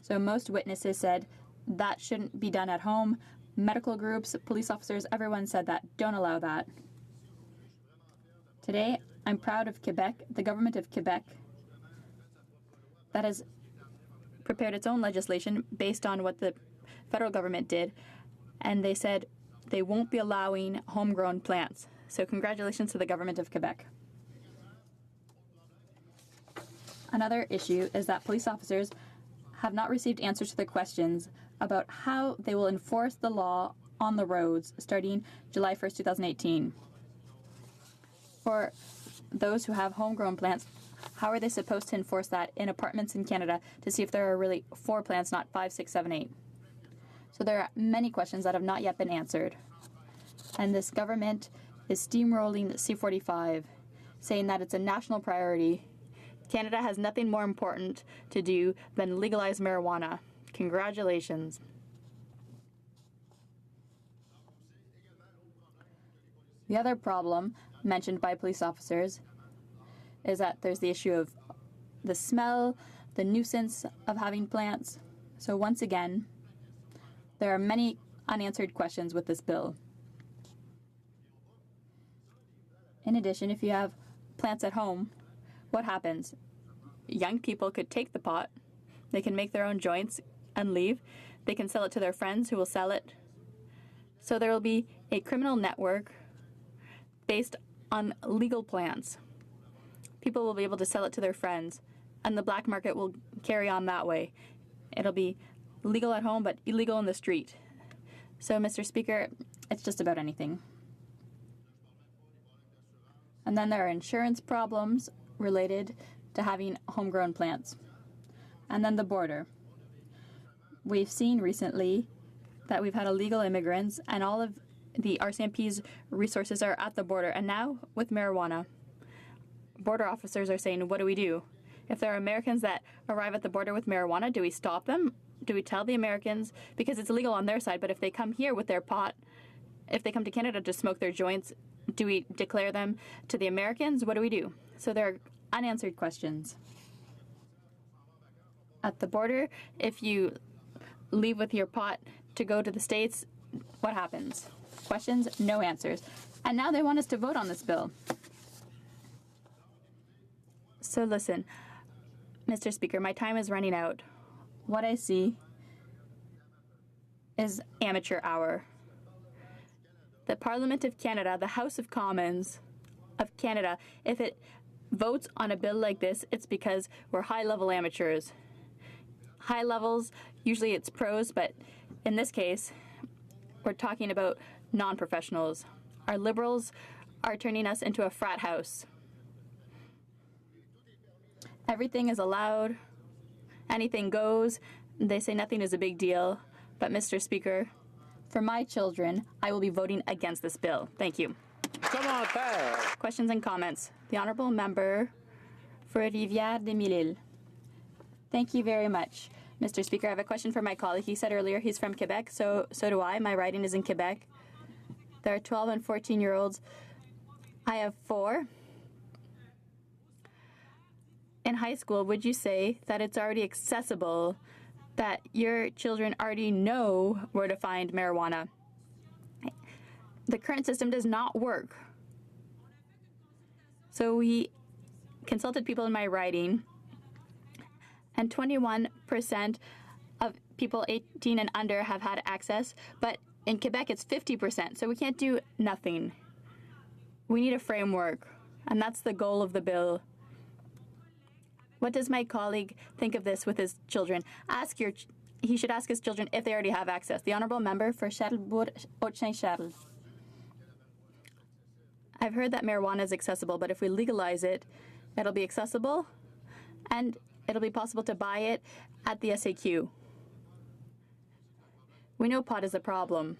So most witnesses said that shouldn't be done at home. Medical groups, police officers, everyone said that. Don't allow that. Today, I'm proud of Quebec, the government of Quebec, that has prepared its own legislation based on what the federal government did, and they said they won't be allowing homegrown plants. So congratulations to the government of Quebec. Another issue is that police officers have not received answers to their questions about how they will enforce the law on the roads starting July 1st, 2018. For those who have homegrown plants, how are they supposed to enforce that in apartments in Canada to see if there are really 4 plants, not 5, 6, 7, 8? So there are many questions that have not yet been answered. And this government is steamrolling C45, saying that it's a national priority. Canada has nothing more important to do than legalize marijuana. Congratulations. The other problem mentioned by police officers is that there's the issue of the smell, the nuisance of having plants. So once again, there are many unanswered questions with this bill. In addition, if you have plants at home, what happens? Young people could take the pot, they can make their own joints and leave. They can sell it to their friends who will sell it. So there will be a criminal network based on legal plants. People will be able to sell it to their friends, and the black market will carry on that way. It'll be legal at home, but illegal in the street. So, Mr. Speaker, it's just about anything. And then there are insurance problems related to having homegrown plants. And then the border. We've seen recently that we've had illegal immigrants, and all of the RCMP's resources are at the border. And now, with marijuana, border officers are saying, what do we do? If there are Americans that arrive at the border with marijuana, do we stop them? Do we tell the Americans? Because it's illegal on their side, but if they come here with their pot, if they come to Canada to smoke their joints, do we declare them to the Americans? What do we do? So there are unanswered questions. at the border. If you leave with your pot to go to the States, what happens? Questions, no answers. And now they want us to vote on this bill. So listen, Mr. Speaker, my time is running out. What I see is amateur hour. The Parliament of Canada, the House of Commons of Canada, if it votes on a bill like this, it's because we're high-level amateurs. High levels, usually it's pros, but in this case, we're talking about non-professionals. Our Liberals are turning us into a frat house. Everything is allowed. Anything goes. They say nothing is a big deal. But, Mr. Speaker, for my children, I will be voting against this bill. Thank you. Questions and comments. The Honourable Member for Rivière-des-Mille-Îles. Thank you very much. Mr. Speaker, I have a question for my colleague. He said earlier he's from Quebec, so do I. My riding is in Quebec. There are 12 and 14-year-olds. I have 4. In high school, would you say that it's already accessible, that your children already know where to find marijuana? The current system does not work. So we consulted people in my riding, and 21% of people 18 and under have had access, but in Quebec it's 50%, so we can't do nothing. We need a framework, and that's the goal of the bill. What does my colleague think of this with his children? He should ask his children if they already have access. The Honourable Member for Charlesbourg-Haute-Saint-Charles. I've heard that marijuana is accessible, but if we legalize it, it'll be accessible and it'll be possible to buy it at the SAQ. We know pot is a problem,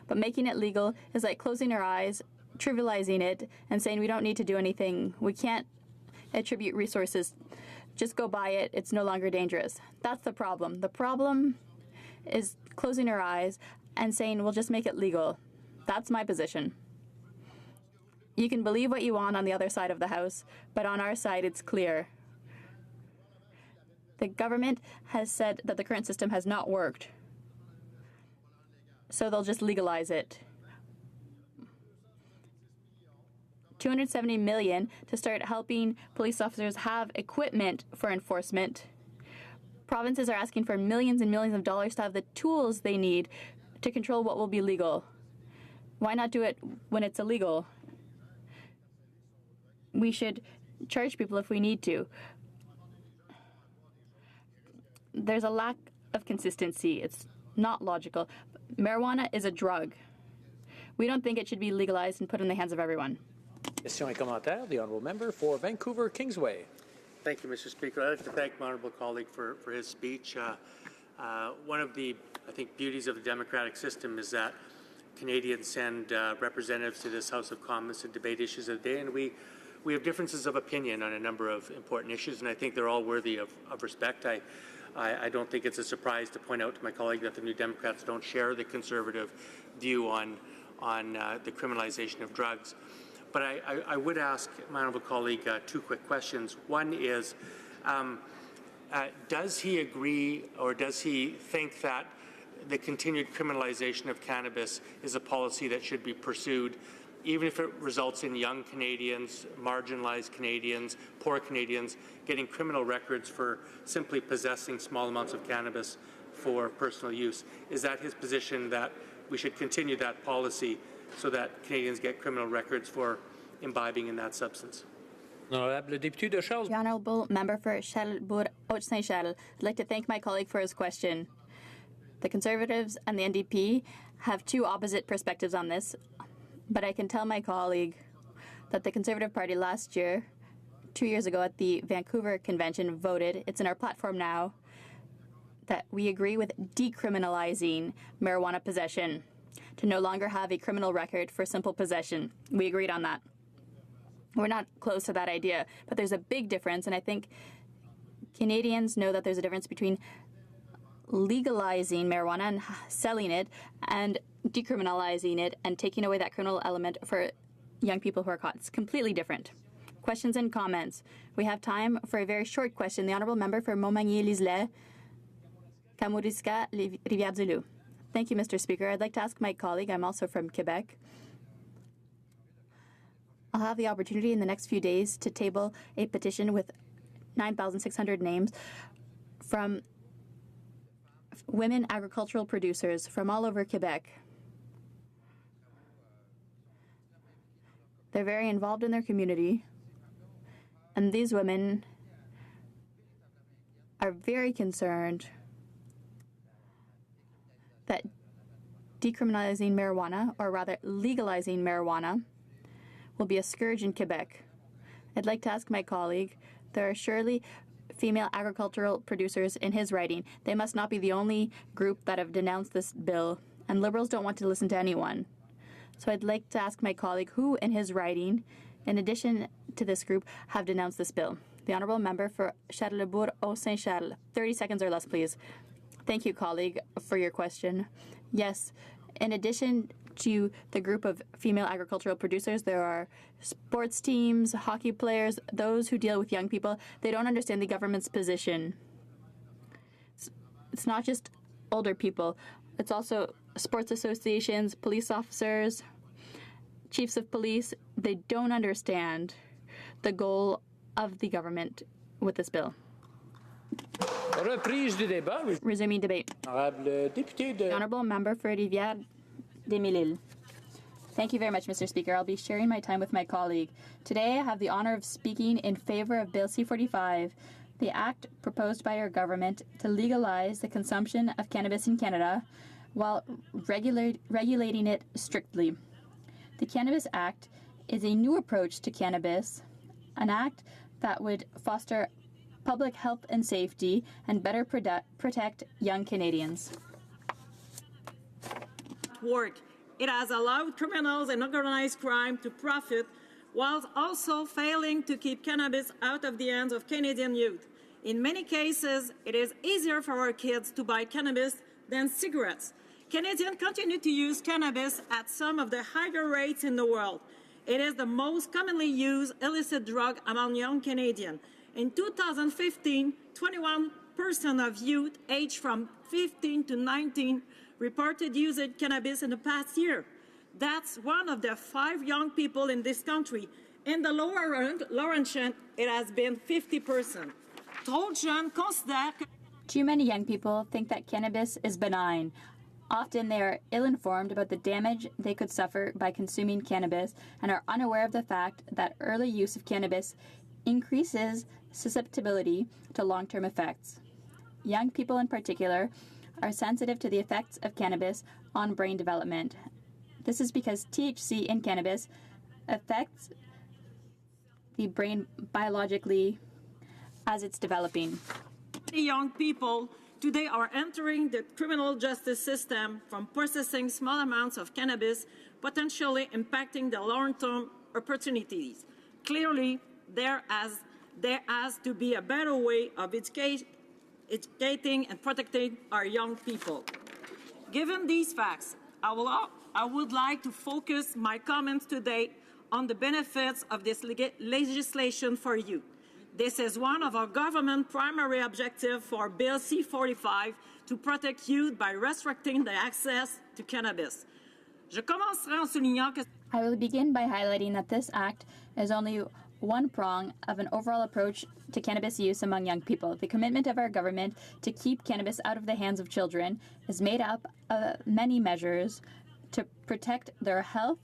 but making it legal is like closing our eyes, trivializing it, and saying we don't need to do anything. We can't attribute resources. Just go buy it. It's no longer dangerous. That's the problem. The problem is closing our eyes and saying we'll just make it legal. That's my position. You can believe what you want on the other side of the house, but on our side it's clear. The government has said that the current system has not worked, so they'll just legalize it. $270 million to start helping police officers have equipment for enforcement. Provinces are asking for millions and millions of dollars to have the tools they need to control what will be legal. Why not do it when it's illegal? We should charge people if we need to. There's a lack of consistency. It's not logical. Marijuana is a drug. We don't think it should be legalized and put in the hands of everyone. Question et commentaire, the Honourable Member for Vancouver Kingsway. Thank you, Mr. Speaker. I'd like to thank my honourable colleague for his speech. One of the, I think, beauties of the democratic system is that Canadians send representatives to this House of Commons to debate issues of the day, and we have differences of opinion on a number of important issues, and I think they're all worthy of respect. I don't think it's a surprise to point out to my colleague that the New Democrats don't share the conservative view on the criminalization of drugs. But I would ask my honourable colleague 2 quick questions. One is, does he agree or does he think that the continued criminalization of cannabis is a policy that should be pursued, even if it results in young Canadians, marginalized Canadians, poor Canadians getting criminal records for simply possessing small amounts of cannabis for personal use? Is that his position, that we should continue that policy so that Canadians get criminal records for imbibing in that substance? The Honourable Member for Charlesbourg-Haute-Saint-Charles. I'd like to thank my colleague for his question. The Conservatives and the NDP have 2 opposite perspectives on this, but I can tell my colleague that the Conservative Party last year, 2 years ago at the Vancouver Convention, voted, it's in our platform now, that we agree with decriminalizing marijuana possession, to no longer have a criminal record for simple possession. We agreed on that. We're not close to that idea, but there's a big difference, and I think Canadians know that there's a difference between legalizing marijuana and selling it and decriminalizing it and taking away that criminal element for young people who are caught. It's completely different. questions and comments. We have time for a very short question. The Honourable Member for Montmagny-Liselet, Kamouraska, Rivière-du-Loup. Thank you, Mr. Speaker. I'd like to ask my colleague, I'm also from Quebec. I'll have the opportunity in the next few days to table a petition with 9,600 names from women agricultural producers from all over Quebec. They're very involved in their community, and these women are very concerned that decriminalizing marijuana, or rather legalizing marijuana, will be a scourge in Quebec. I'd like to ask my colleague, there are surely female agricultural producers in his riding. They must not be the only group that have denounced this bill, and Liberals don't want to listen to anyone. So I'd like to ask my colleague who in his riding, in addition to this group, have denounced this bill. The Honourable Member for Charlesbourg-Saint-Charles. 30 seconds or less, please. Thank you, colleague, for your question. Yes, in addition to the group of female agricultural producers, there are sports teams, hockey players, those who deal with young people. They don't understand the government's position. It's not just older people. It's also sports associations, police officers, chiefs of police. They don't understand the goal of the government with this bill. Reprise du débat. Resuming debate. Honorable député de... The Honourable Member for Rivière-des-Mille-Îles. Thank you very much, Mr. Speaker. I'll be sharing my time with my colleague. Today, I have the honour of speaking in favour of Bill C-45, the act proposed by our government to legalize the consumption of cannabis in Canada while regulating it strictly. The Cannabis Act is a new approach to cannabis, an act that would foster public health and safety and better protect young Canadians. Work. It has allowed criminals and organized crime to profit while also failing to keep cannabis out of the hands of Canadian youth. In many cases, it is easier for our kids to buy cannabis than cigarettes. Canadians continue to use cannabis at some of the higher rates in the world. It is the most commonly used illicit drug among young Canadians. In 2015, 21% of youth aged from 15 to 19 reported using cannabis in the past year. That's one of the 5 young people in this country. In the Laurentian, it has been 50%. Too many young people think that cannabis is benign. Often they are ill-informed about the damage they could suffer by consuming cannabis and are unaware of the fact that early use of cannabis increases susceptibility to long-term effects. Young people in particular are sensitive to the effects of cannabis on brain development. This is because THC in cannabis affects the brain biologically as it's developing. Young people today are entering the criminal justice system from processing small amounts of cannabis, potentially impacting their long-term opportunities. Clearly, there has to be a better way of educating and protecting our young people. Given these facts, I would like to focus my comments today on the benefits of this legislation for youth. This is one of our government's primary objectives for Bill C-45 to protect youth by restricting the access to cannabis. I will begin by highlighting that this act is only one prong of an overall approach to cannabis use among young people. The commitment of our government to keep cannabis out of the hands of children is made up of many measures to protect their health,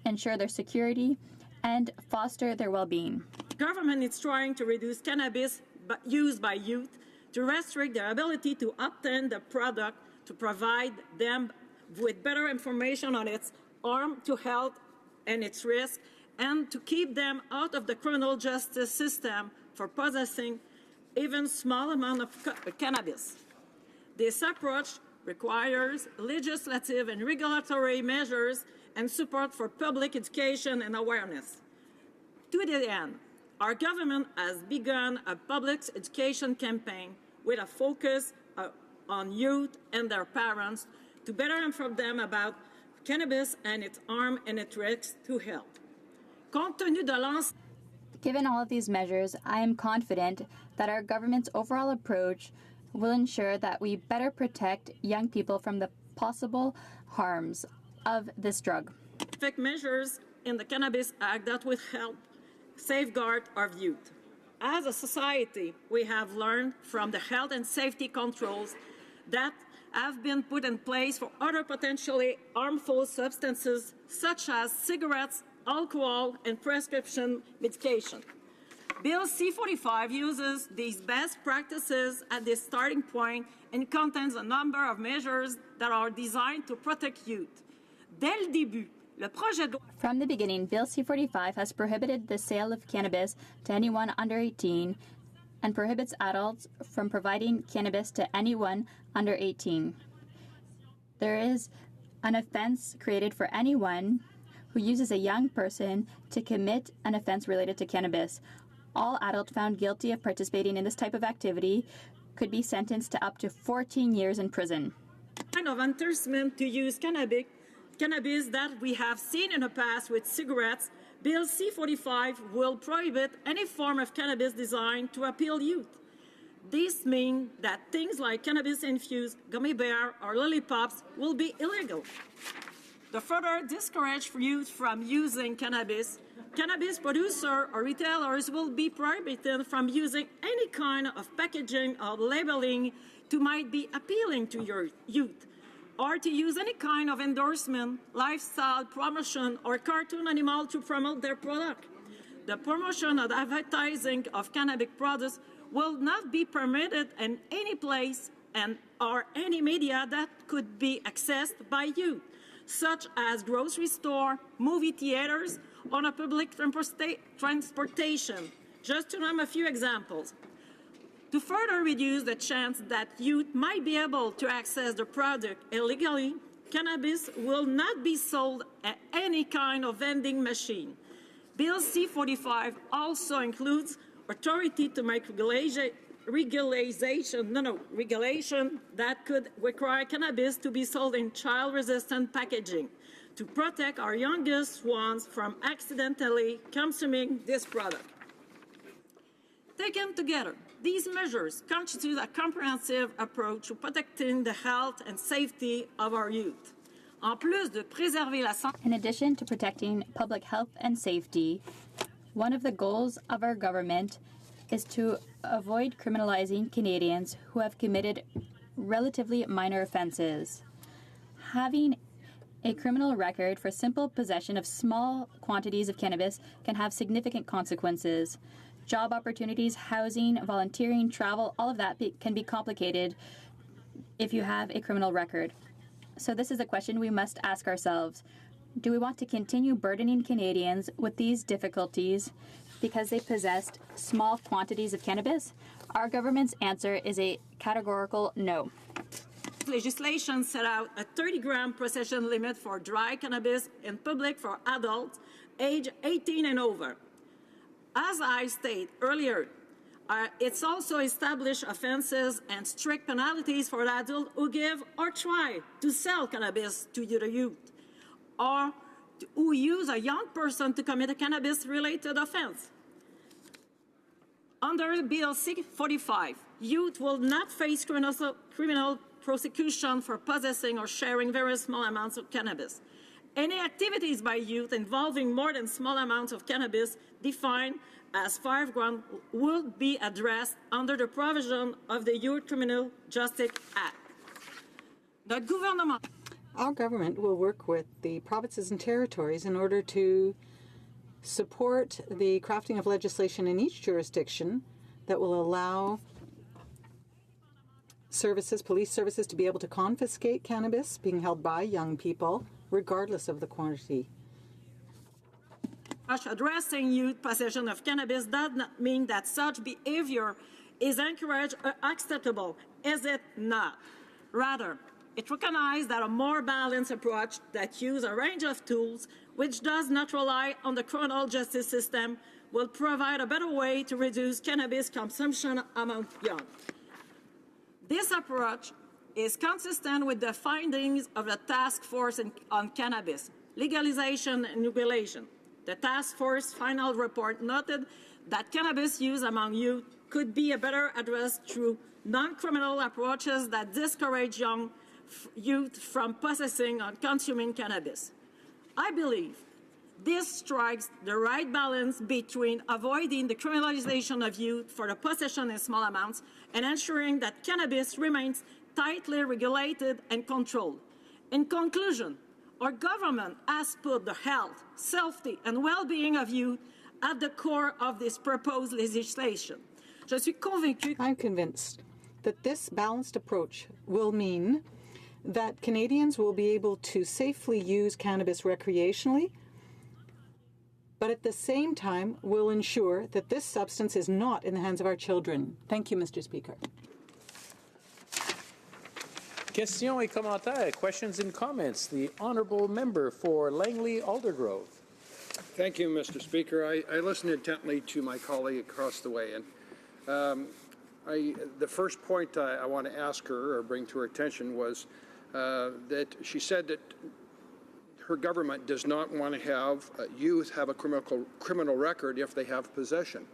ensure their security, and foster their well-being. The government is trying to reduce cannabis use by youth, to restrict their ability to obtain the product, to provide them with better information on its harm to health and its risk, and to keep them out of the criminal justice system for possessing even small amount of cannabis. This approach requires legislative and regulatory measures and support for public education and awareness. To that end, our government has begun a public education campaign with a focus on youth and their parents to better inform them about cannabis and its harm and its risks to health. Given all of these measures, I am confident that our government's overall approach will ensure that we better protect young people from the possible harms of this drug. Specific measures in the Cannabis Act that will help safeguard our youth. As a society, we have learned from the health and safety controls that have been put in place for other potentially harmful substances such as cigarettes, alcohol, and prescription medication. Bill C-45 uses these best practices at the starting point and contains a number of measures that are designed to protect youth. Dès le début, le projet de loi... From the beginning, Bill C-45 has prohibited the sale of cannabis to anyone under 18 and prohibits adults from providing cannabis to anyone under 18. There is an offense created for anyone who uses a young person to commit an offense related to cannabis. All adults found guilty of participating in this type of activity could be sentenced to up to 14 years in prison. Kind of endorsement to use cannabis that we have seen in the past with cigarettes, Bill C-45 will prohibit any form of cannabis designed to appeal youth. This means that things like cannabis-infused gummy bear or lollipops will be illegal. To further discourage youth from using cannabis, cannabis producers or retailers will be prohibited from using any kind of packaging or labeling to might be appealing to your youth, or to use any kind of endorsement, lifestyle promotion, or cartoon animal to promote their product. The promotion or advertising of cannabis products will not be permitted in any place or any media that could be accessed by youth, such as grocery store, movie theaters, or a public transportation, just to name a few examples. To further reduce the chance that youth might be able to access the product illegally, cannabis will not be sold at any kind of vending machine. Bill C-45 also includes authority to make regulation that could require cannabis to be sold in child-resistant packaging to protect our youngest ones from accidentally consuming this product. Taken together, these measures constitute a comprehensive approach to protecting the health and safety of our youth. En plus de préserver la santé. In addition to protecting public health and safety, one of the goals of our government is to avoid criminalizing Canadians who have committed relatively minor offenses. Having a criminal record for simple possession of small quantities of cannabis can have significant consequences. Job opportunities, housing, volunteering, travel, all of that can be complicated if you have a criminal record. So this is a question we must ask ourselves. Do we want to continue burdening Canadians with these difficulties because they possessed small quantities of cannabis? Our government's answer is a categorical no. Legislation set out a 30-gram possession limit for dry cannabis in public for adults aged 18 and over. As I stated earlier, it's also established offenses and strict penalties for adults who give or try to sell cannabis to the youth, or who use a young person to commit a cannabis-related offense. Under Bill C-45, youth will not face criminal prosecution for possessing or sharing very small amounts of cannabis. Any activities by youth involving more than small amounts of cannabis defined as 5 grams will be addressed under the provision of the Youth Criminal Justice Act. Our government will work with the provinces and territories in order to support the crafting of legislation in each jurisdiction that will allow services, police services, to be able to confiscate cannabis being held by young people, regardless of the quantity. Addressing youth possession of cannabis does not mean that such behavior is encouraged or acceptable, is it not? Rather, it recognizes that a more balanced approach that uses a range of tools which does not rely on the criminal justice system will provide a better way to reduce cannabis consumption among young. This approach is consistent with the findings of the Task Force on Cannabis, Legalization and Regulation. The task force final report noted that cannabis use among youth could be better addressed through non-criminal approaches that discourage young youth from possessing or consuming cannabis. I believe this strikes the right balance between avoiding the criminalization of youth for the possession in small amounts and ensuring that cannabis remains tightly regulated and controlled. In conclusion, our government has put the health, safety, and well-being of youth at the core of this proposed legislation. I'm convinced that this balanced approach will mean that Canadians will be able to safely use cannabis recreationally, but at the same time will ensure that this substance is not in the hands of our children. Thank you, Mr. Speaker. Questions et commentaires, questions and comments. The honourable member for Langley Aldergrove. Thank you, Mr. Speaker. I listened intently to my colleague across the way, and the first point I want to ask her or bring to her attention was that she said that her government does not want to have youth have a criminal record if they have possession.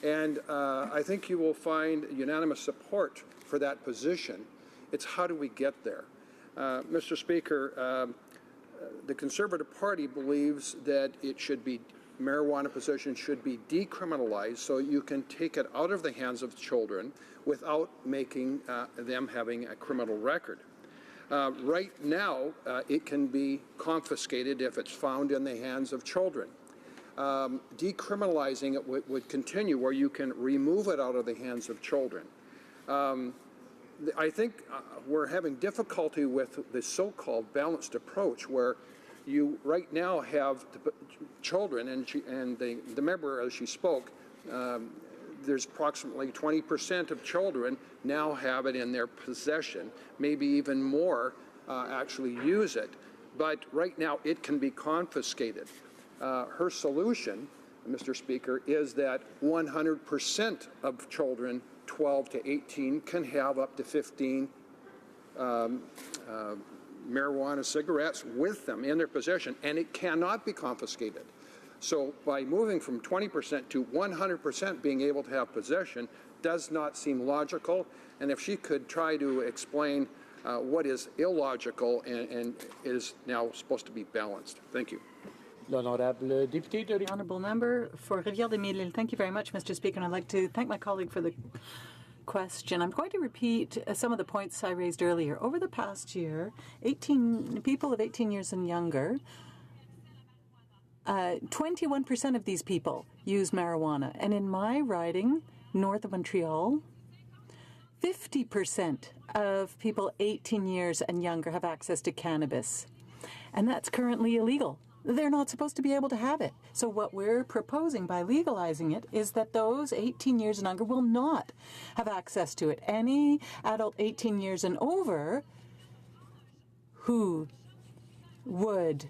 And I think you will find unanimous support for that position. It's how do we get there? Mr. Speaker, the Conservative Party believes that it should be marijuana possession should be decriminalized so you can take it out of the hands of children without making them having a criminal record. Right now, it can be confiscated if it's found in the hands of children. Decriminalizing it would continue where you can remove it out of the hands of children. I think we're having difficulty with the so-called balanced approach where you right now have children, and the member, as she spoke, there's approximately 20% of children now have it in their possession, maybe even more actually use it. But right now it can be confiscated. Her solution, Mr. Speaker, is that 100% of children 12 to 18 can have up to 15 marijuana cigarettes with them in their possession, and it cannot be confiscated. So by moving from 20% to 100% being able to have possession does not seem logical, and if she could try to explain what is illogical and is now supposed to be balanced. Thank you. L'honorable député de... The honourable member for Rivière-des-Mille-Îles. Thank you very much, Mr. Speaker, and I'd like to thank my colleague for the question. I'm going to repeat some of the points I raised earlier. Over the past year, people of 18 years and younger, 21% of these people use marijuana. And in my riding, north of Montreal, 50% of people 18 years and younger have access to cannabis. And that's currently illegal. They're not supposed to be able to have it. So what we're proposing by legalizing it is that those 18 years and younger will not have access to it. Any adult 18 years and over who would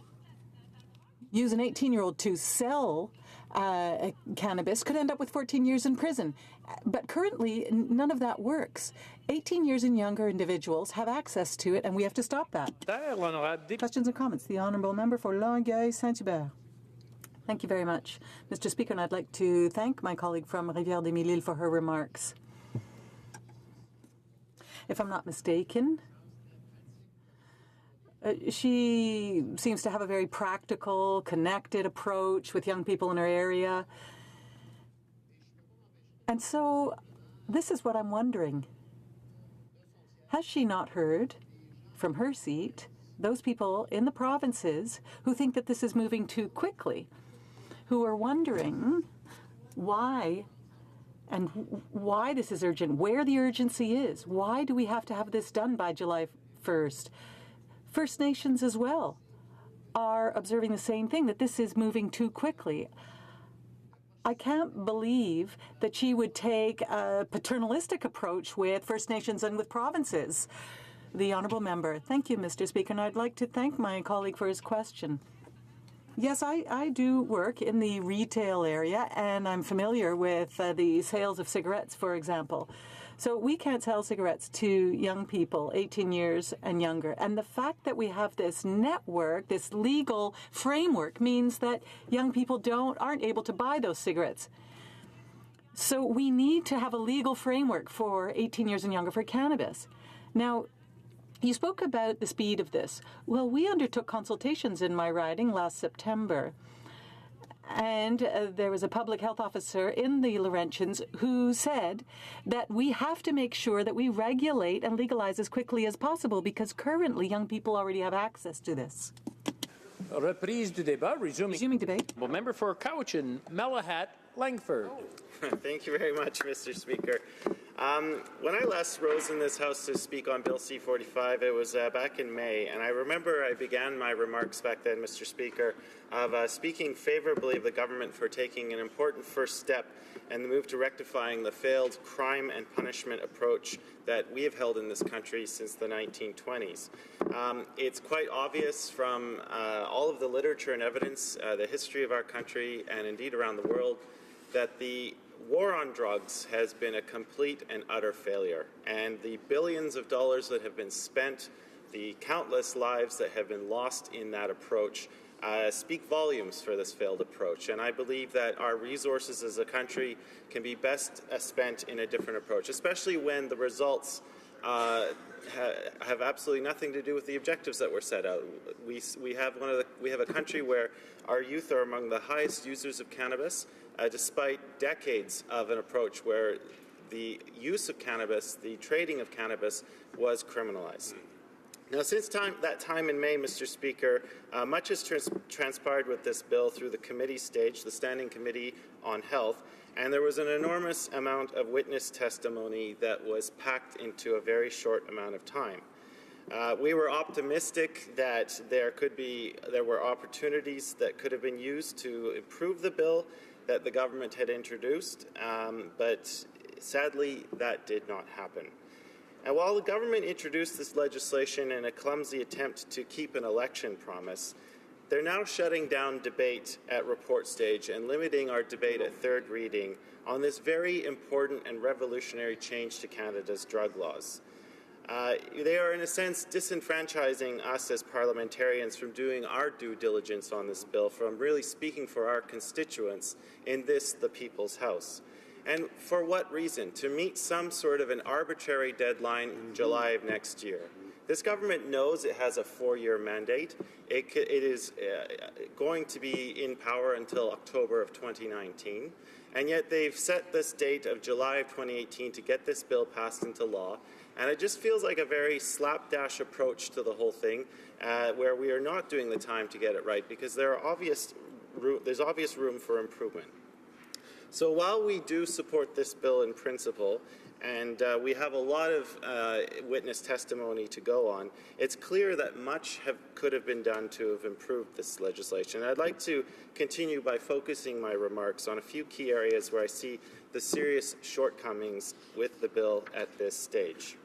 use an 18-year-old to sell cannabis could end up with 14 years in prison. But currently, none of that works. 18 years and younger individuals have access to it, and we have to stop that. Questions and comments? The honourable member for Longueuil-Saint-Hubert. Thank you very much, Mr. Speaker, and I'd like to thank my colleague from Rivière-des-Mille-Îles for her remarks. If I'm not mistaken, she seems to have a very practical, connected approach with young people in her area. And so this is what I'm wondering. Has she not heard from her seat those people in the provinces who think that this is moving too quickly, who are wondering why and why this is urgent, where the urgency is? Why do we have to have this done by July 1st? First Nations as well are observing the same thing, that this is moving too quickly. I can't believe that she would take a paternalistic approach with First Nations and with provinces. The honourable member. Thank you, Mr. Speaker, and I'd like to thank my colleague for his question. Yes, I do work in the retail area, and I'm familiar with the sales of cigarettes, for example. So we can't sell cigarettes to young people, 18 years and younger. And the fact that we have this network, this legal framework, means that young people aren't able to buy those cigarettes. So we need to have a legal framework for 18 years and younger for cannabis. Now, you spoke about the speed of this. Well, we undertook consultations in my riding last September. And there was a public health officer in the Laurentians who said that we have to make sure that we regulate and legalize as quickly as possible because currently young people already have access to this. Reprise du débat. Resuming debate. Well, member for Cowichan, Malahat, Langford. Thank you very much, Mr. Speaker. When I last rose in this House to speak on Bill C-45, it was back in May, and I remember I began my remarks back then, Mr. Speaker, of speaking favorably of the government for taking an important first step in the move to rectifying the failed crime and punishment approach that we have held in this country since the 1920s. It's quite obvious from all of the literature and evidence, the history of our country, and indeed around the world, that the war on drugs has been a complete and utter failure, and the billions of dollars that have been spent, the countless lives that have been lost in that approach speak volumes for this failed approach. And I believe that our resources as a country can be best spent in a different approach, especially when the results have absolutely nothing to do with the objectives that were set out. We have a country where our youth are among the highest users of cannabis, despite decades of an approach where the use of cannabis, the trading of cannabis, was criminalized. Now, since that time in May, Mr. Speaker, much has transpired with this bill through the committee stage, the Standing Committee on Health, and there was an enormous amount of witness testimony that was packed into a very short amount of time. We were optimistic that there were opportunities that could have been used to improve the bill that the government had introduced, but sadly that did not happen. And while the government introduced this legislation in a clumsy attempt to keep an election promise, they're now shutting down debate at report stage and limiting our debate at third reading on this very important and revolutionary change to Canada's drug laws. They are, in a sense, disenfranchising us as parliamentarians from doing our due diligence on this bill, from really speaking for our constituents in this, the People's House. And for what reason? To meet some sort of an arbitrary deadline in July of next year. This government knows it has a 4-year mandate. It is going to be in power until October of 2019. And yet they've set this date of July of 2018 to get this bill passed into law. And it just feels like a very slapdash approach to the whole thing, where we are not doing the time to get it right because there's obvious room for improvement. So while we do support this bill in principle, and we have a lot of witness testimony to go on, it's clear that much could have been done to have improved this legislation. I'd like to continue by focusing my remarks on a few key areas where I see the serious shortcomings with the bill at this stage.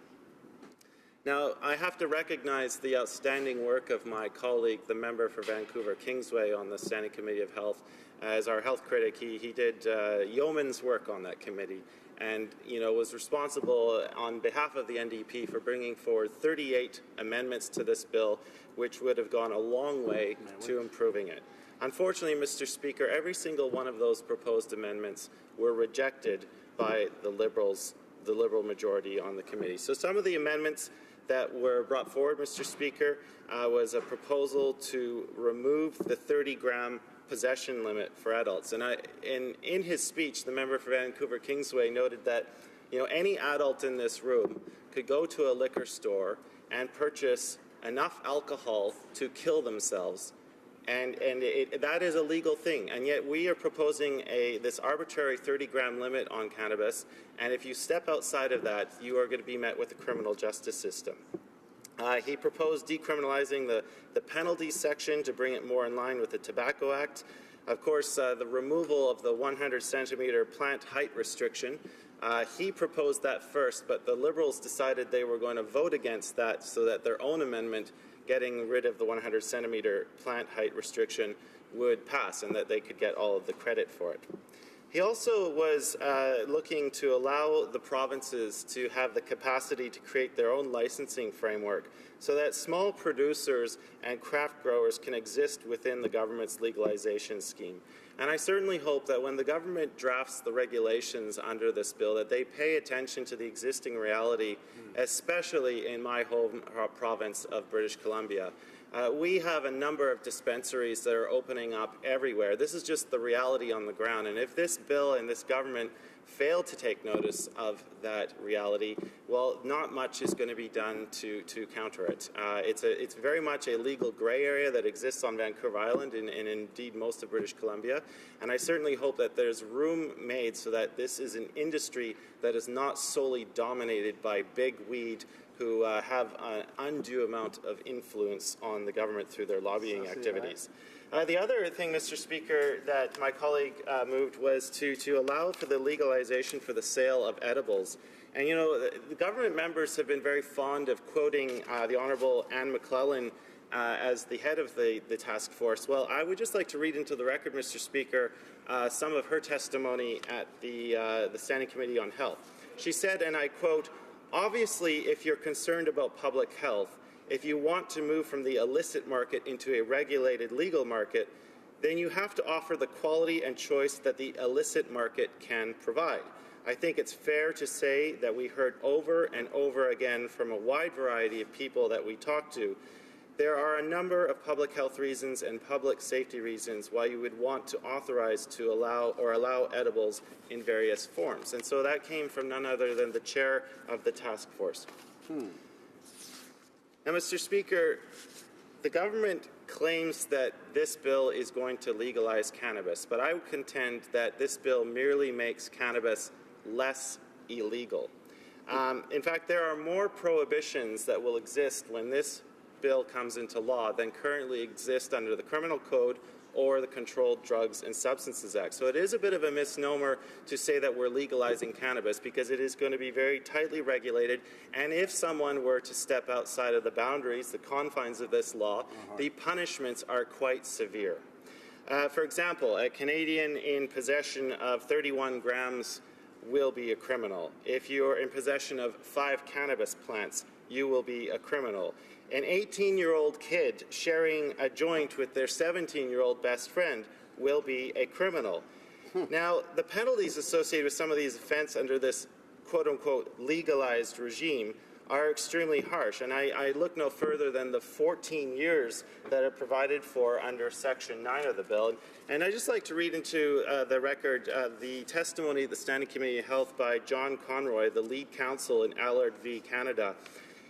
Now, I have to recognize the outstanding work of my colleague, the member for Vancouver Kingsway on the Standing Committee of Health. As our health critic, he did yeoman's work on that committee and was responsible on behalf of the NDP for bringing forward 38 amendments to this bill, which would have gone a long way to improving it. Unfortunately, Mr. Speaker, every single one of those proposed amendments were rejected by the Liberal majority on the committee. So some of the amendments that were brought forward, Mr. Speaker, was a proposal to remove the 30-gram possession limit for adults. And in his speech, the member for Vancouver Kingsway noted that any adult in this room could go to a liquor store and purchase enough alcohol to kill themselves. And that is a legal thing. And yet we are proposing this arbitrary 30-gram limit on cannabis. And if you step outside of that, you are going to be met with the criminal justice system. He proposed decriminalizing the penalty section to bring it more in line with the Tobacco Act. Of course, the removal of the 100-centimeter plant height restriction. He proposed that first, but the Liberals decided they were going to vote against that so that their own amendment getting rid of the 100-centimeter plant height restriction would pass and that they could get all of the credit for it. He also was looking to allow the provinces to have the capacity to create their own licensing framework so that small producers and craft growers can exist within the government's legalization scheme. And I certainly hope that when the government drafts the regulations under this bill, that they pay attention to the existing reality, especially in my home province of British Columbia. We have a number of dispensaries that are opening up everywhere. This is just the reality on the ground. And if this bill and this government fail to take notice of that reality, well, not much is going to be done to counter it. It's very much a legal gray area that exists on Vancouver Island and indeed most of British Columbia. And I certainly hope that there's room made so that this is an industry that is not solely dominated by big weed who have an undue amount of influence on the government through their lobbying activities. The other thing, Mr. Speaker, that my colleague moved was to allow for the legalization for the sale of edibles. And, you know, the government members have been very fond of quoting the Honourable Anne McClellan as the head of the task force. Well, I would just like to read into the record, Mr. Speaker, some of her testimony at the Standing Committee on Health. She said, and I quote, "Obviously, if you're concerned about public health, if you want to move from the illicit market into a regulated legal market, then you have to offer the quality and choice that the illicit market can provide. I think it's fair to say that we heard over and over again from a wide variety of people that we talked to, there are a number of public health reasons and public safety reasons why you would want to authorize to allow edibles in various forms." And so that came from none other than the chair of the task force. Now, Mr. Speaker, the government claims that this bill is going to legalize cannabis, but I would contend that this bill merely makes cannabis less illegal. In fact, there are more prohibitions that will exist when this bill comes into law than currently exist under the Criminal Code or the Controlled Drugs and Substances Act. So it is a bit of a misnomer to say that we're legalizing cannabis, because it is going to be very tightly regulated, and if someone were to step outside of the boundaries, the confines of this law, the punishments are quite severe. For example, a Canadian in possession of 31 grams will be a criminal. If you're in possession of 5 cannabis plants, you will be a criminal. An 18-year-old kid sharing a joint with their 17-year-old best friend will be a criminal. Now, the penalties associated with some of these offenses under this quote-unquote legalized regime are extremely harsh, and I look no further than the 14 years that are provided for under Section 9 of the bill. And I'd just like to read into the record the testimony at the Standing Committee of Health by John Conroy, the lead counsel in Allard v. Canada.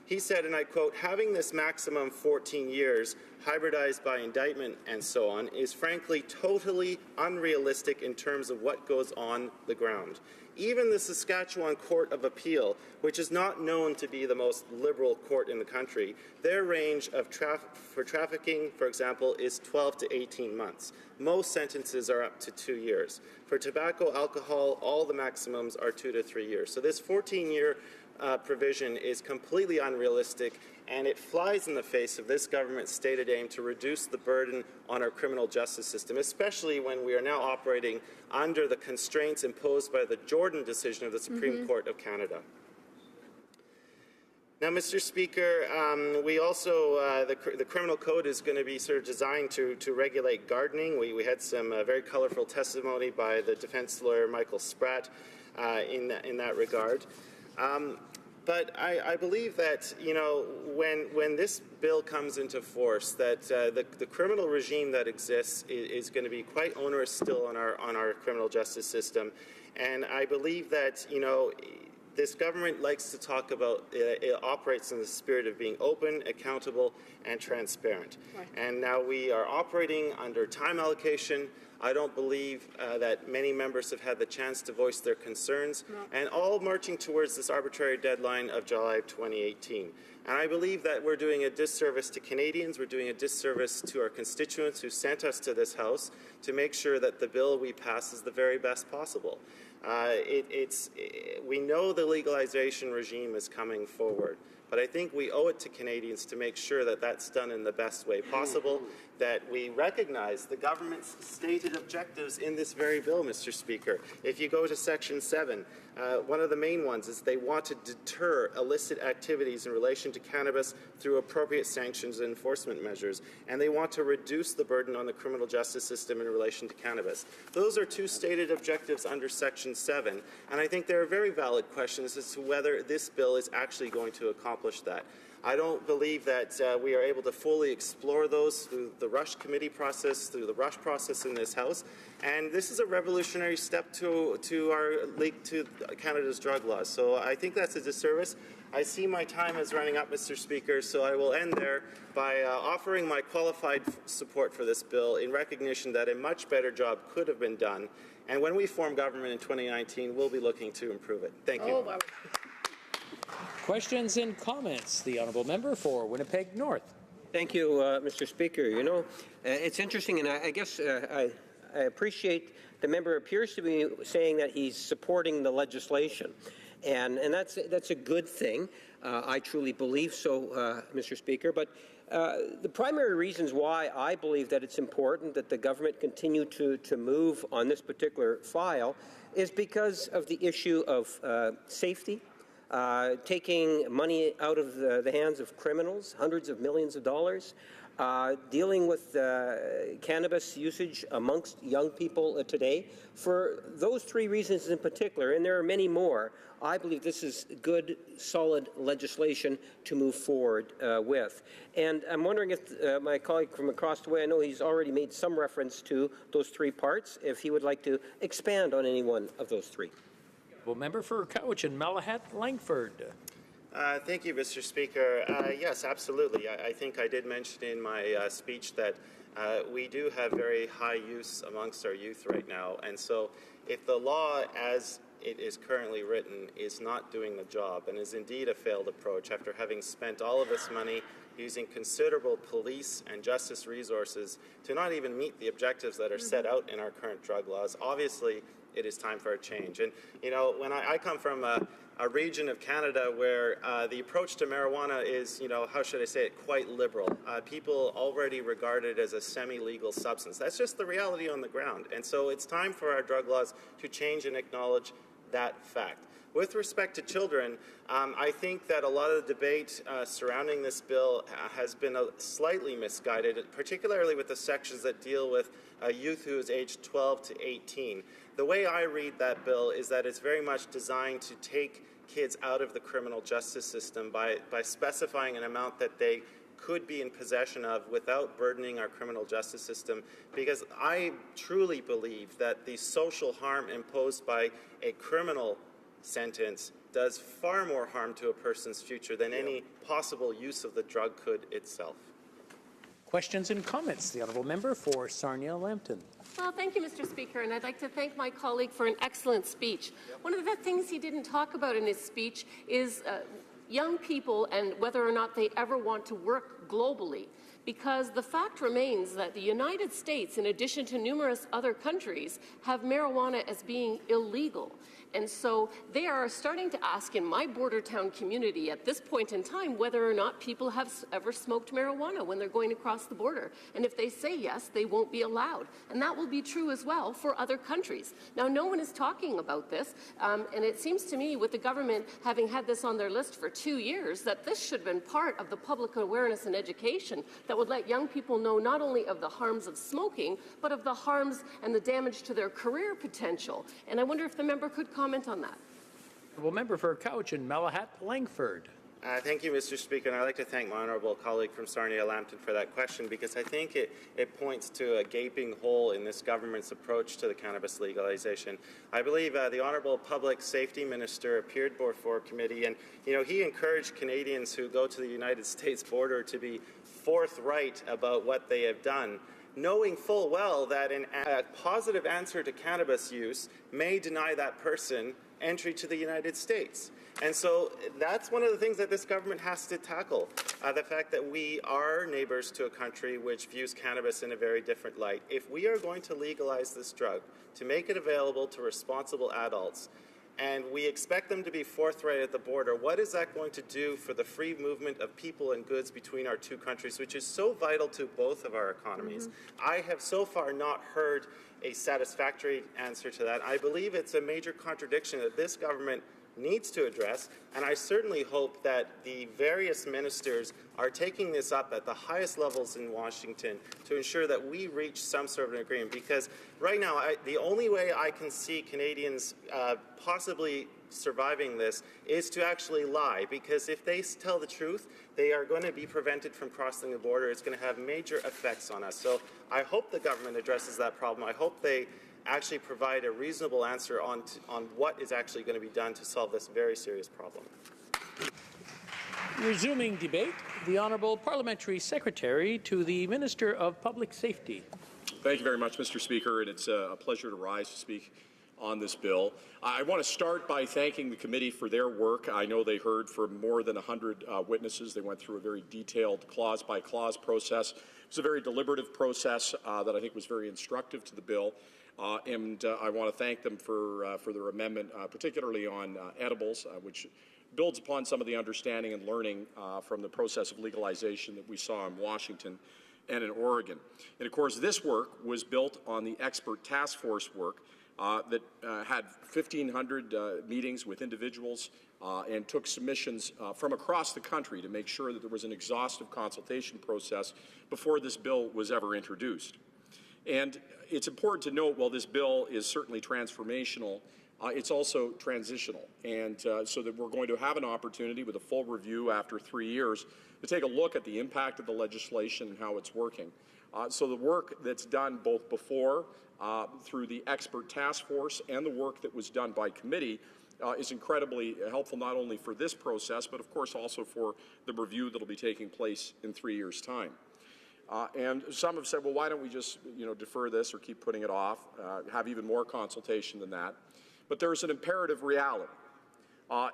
He said, and I quote, "Having this maximum 14 years, hybridized by indictment and so on, is frankly totally unrealistic in terms of what goes on the ground. Even the Saskatchewan Court of Appeal, which is not known to be the most liberal court in the country, their range of for trafficking, for example, is 12 to 18 months. Most sentences are up to 2 years. For tobacco, alcohol, all the maximums are 2 to 3 years. So this 14-year provision is completely unrealistic, and it flies in the face of this government's stated aim to reduce the burden on our criminal justice system, especially when we are now operating under the constraints imposed by the Jordan decision of the Supreme Court of Canada. Now, Mr. Speaker, we also, the criminal code is going to be sort of designed to regulate gardening. We had some very colorful testimony by the defense lawyer Michael Spratt in that regard. But I believe that, you know, when this bill comes into force, that the criminal regime that exists is going to be quite onerous still on our criminal justice system. And I believe that, you know, this government likes to talk about, it operates in the spirit of being open, accountable, and transparent. Right. And now we are operating under time allocation. I don't believe that many members have had the chance to voice their concerns, and all marching towards this arbitrary deadline of July of 2018. And I believe that we're doing a disservice to Canadians, we're doing a disservice to our constituents who sent us to this House to make sure that the bill we pass is the very best possible. We know the legalization regime is coming forward, But I think we owe it to Canadians to make sure that that's done in the best way possible, that we recognize the government's stated objectives in this very bill, Mr. Speaker. If you go to Section 7, one of the main ones is they want to deter illicit activities in relation to cannabis through appropriate sanctions and enforcement measures, and they want to reduce the burden on the criminal justice system in relation to cannabis. Those are two stated objectives under Section 7, and I think there are very valid questions as to whether this bill is actually going to accomplish that. I don't believe that we are able to fully explore those through the Rush committee process, through the Rush process in this House, and this is a revolutionary step to Canada's drug laws. So I think that's a disservice. I see my time is running up, Mr. Speaker, so I will end there by offering my qualified support for this bill in recognition that a much better job could have been done. And when we form government in 2019, we'll be looking to improve it. Thank you. Questions and comments? The honourable member for Winnipeg North. Thank you, Mr. Speaker. You know, it's interesting, and I guess I appreciate the member appears to be saying that he's supporting the legislation, and that's a good thing. I truly believe so, Mr. Speaker. But the primary reasons why I believe that it's important that the government continue to move on this particular file is because of the issue of safety. Taking money out of the hands of criminals, hundreds of millions of dollars, dealing with cannabis usage amongst young people today. For those three reasons in particular, and there are many more, I believe this is good, solid legislation to move forward with. And I'm wondering if my colleague from across the way, I know he's already made some reference to those three parts, if he would like to expand on any one of those three. Member for Cowichan, Malahat, Langford. Thank you, Mr. Speaker. Yes, absolutely. I think I did mention in my speech that we do have very high use amongst our youth right now. And so if the law as it is currently written is not doing the job and is indeed a failed approach after having spent all of this money using considerable police and justice resources to not even meet the objectives that are set out in our current drug laws, obviously it is time for a change. And, you know, when I come from a region of Canada where the approach to marijuana is, you know, how should I say it, quite liberal. People already regard it as a semi-legal substance. That's just the reality on the ground. And so it's time for our drug laws to change and acknowledge that fact. With respect to children, I think that a lot of the debate surrounding this bill has been slightly misguided, particularly with the sections that deal with youth who is aged 12 to 18. The way I read that bill is that it's very much designed to take kids out of the criminal justice system by specifying an amount that they could be in possession of without burdening our criminal justice system, because I truly believe that the social harm imposed by a criminal sentence does far more harm to a person's future than any possible use of the drug could itself. Questions and comments? The honourable member for Sarnia-Lambton. Well, thank you, Mr. Speaker, and I'd like to thank my colleague for an excellent speech. One of the things he didn't talk about in his speech is young people and whether or not they ever want to work globally. Because the fact remains that the United States, in addition to numerous other countries, have marijuana as being illegal. And so they are starting to ask in my border town community at this point in time whether or not people have ever smoked marijuana when they're going across the border. And if they say yes, they won't be allowed. And that will be true as well for other countries. Now, no one is talking about this, and it seems to me with the government having had this on their list for 2 years that this should have been part of the public awareness and education that would let young people know not only of the harms of smoking, but of the harms and the damage to their career potential. And I wonder if the member could comment on that. Honourable member for Cowichan, Malahat, Langford. Thank you, Mr. Speaker, and I'd like to thank my honourable colleague from Sarnia-Lambton for that question, because I think it points to a gaping hole in this government's approach to the cannabis legalization. I believe the honourable Public Safety Minister appeared before committee, and he encouraged Canadians who go to the United States border to be forthright about what they have done, knowing full well that a positive answer to cannabis use may deny that person entry to the United States. And so that's one of the things that this government has to tackle, the fact that we are neighbors to a country which views cannabis in a very different light. If we are going to legalize this drug, to make it available to responsible adults, and we expect them to be forthright at the border. What is that going to do for the free movement of people and goods between our two countries, which is so vital to both of our economies? I have so far not heard a satisfactory answer to that. I believe it's a major contradiction that this government needs to address, and I certainly hope that the various ministers are taking this up at the highest levels in Washington to ensure that we reach some sort of an agreement, because right now the only way I can see Canadians possibly surviving this is to actually lie, because if they tell the truth, they are going to be prevented from crossing the border. It's going to have major effects on us. So I hope the government addresses that problem. I hope they actually provide a reasonable answer on what is actually going to be done to solve this very serious problem. Resuming debate, the Honourable Parliamentary Secretary to the Minister of Public Safety. Thank you very much, Mr. Speaker, and it's a pleasure to rise to speak on this bill. I want to start by thanking the committee for their work. I know they heard from more than 100 witnesses. They went through a very detailed clause-by-clause process. It was a very deliberative process that I think was very instructive to the bill. And I want to thank them for their amendment, particularly on edibles, which builds upon some of the understanding and learning from the process of legalization that we saw in Washington and in Oregon. And of course, this work was built on the expert task force work that had 1,500 meetings with individuals and took submissions from across the country to make sure that there was an exhaustive consultation process before this bill was ever introduced. And it's important to note, while this bill is certainly transformational, it's also transitional. And so that we're going to have an opportunity with a full review after 3 years to take a look at the impact of the legislation and how it's working. So the work that's done both before, through the expert task force, and the work that was done by committee is incredibly helpful, not only for this process, but of course also for the review that will be taking place in 3 years' time. And some have said, well, why don't we just defer this or keep putting it off, have even more consultation than that. But there's an imperative reality,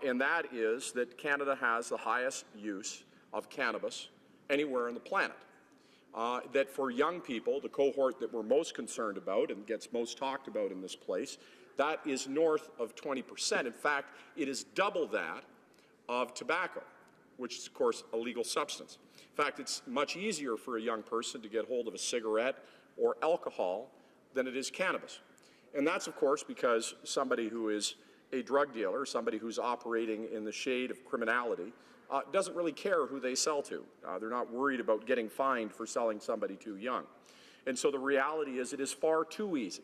and that is that Canada has the highest use of cannabis anywhere on the planet. That for young people, the cohort that we're most concerned about and gets most talked about in this place, that is north of 20%. In fact, it is double that of tobacco, which is, of course, a legal substance. In fact, it's much easier for a young person to get hold of a cigarette or alcohol than it is cannabis. And that's, of course, because somebody who is a drug dealer, somebody who's operating in the shade of criminality, doesn't really care who they sell to. They're not worried about getting fined for selling somebody too young. And so the reality is it is far too easy.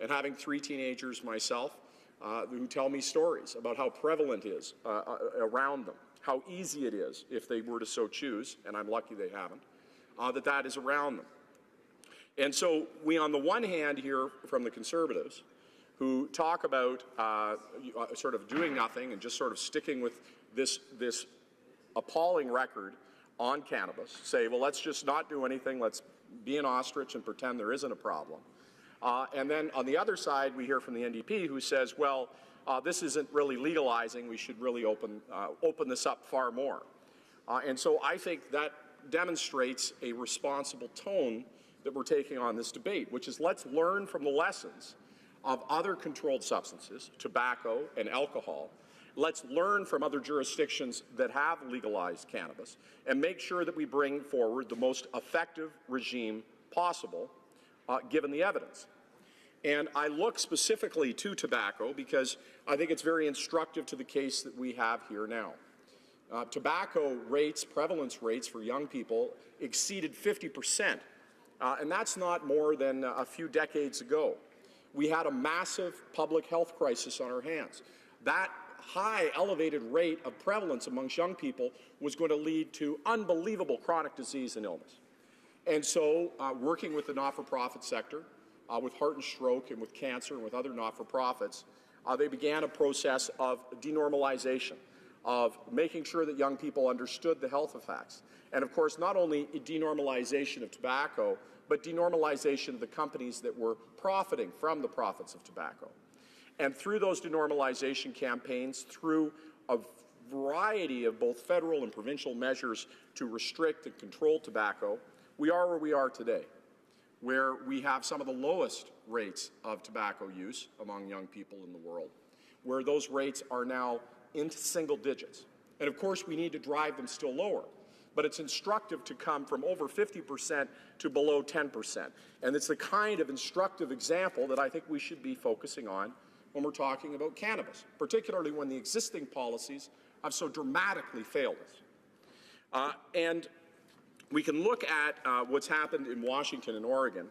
And having 3 teenagers myself who tell me stories about how prevalent it is around them, how easy it is if they were to so choose, and I'm lucky they haven't, that is around them. And so we, on the one hand, hear from the Conservatives who talk about sort of doing nothing and just sort of sticking with this appalling record on cannabis, say, well, let's just not do anything, let's be an ostrich and pretend there isn't a problem. And then on the other side, we hear from the NDP who says, well, this isn't really legalizing, we should really open this up far more. And so I think that demonstrates a responsible tone that we're taking on this debate, which is let's learn from the lessons of other controlled substances, tobacco and alcohol. Let's learn from other jurisdictions that have legalized cannabis and make sure that we bring forward the most effective regime possible, given the evidence. And I look specifically to tobacco because I think it's very instructive to the case that we have here now. Tobacco rates, prevalence rates for young people exceeded 50%, and that's not more than a few decades ago. We had a massive public health crisis on our hands. That high, elevated rate of prevalence amongst young people was going to lead to unbelievable chronic disease and illness. And so, working with the not-for-profit sector, with Heart and Stroke and with cancer and with other not-for-profits, they began a process of denormalization, of making sure that young people understood the health effects. And of course, not only denormalization of tobacco, but denormalization of the companies that were profiting from the profits of tobacco. And through those denormalization campaigns, through a variety of both federal and provincial measures to restrict and control tobacco, we are where we are today, where we have some of the lowest rates of tobacco use among young people in the world, where those rates are now into single digits. And of course, we need to drive them still lower. But it's instructive to come from over 50% to below 10%. And it's the kind of instructive example that I think we should be focusing on when we're talking about cannabis, particularly when the existing policies have so dramatically failed us. And we can look at what's happened in Washington and Oregon.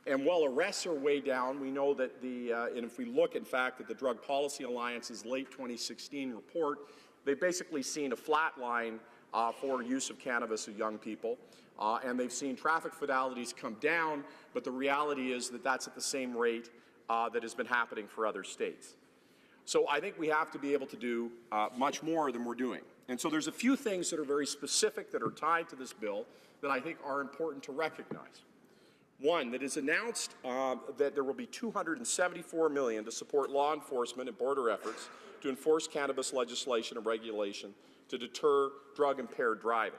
And while arrests are way down, we know that and if we look, in fact, at the Drug Policy Alliance's late 2016 report, they've basically seen a flat line for use of cannabis of young people, and they've seen traffic fatalities come down, but the reality is that that's at the same rate that has been happening for other states. So I think we have to be able to do much more than we're doing. And so there's a few things that are very specific that are tied to this bill that I think are important to recognize. One, that is announced that there will be $274 million to support law enforcement and border efforts to enforce cannabis legislation and regulation to deter drug-impaired driving.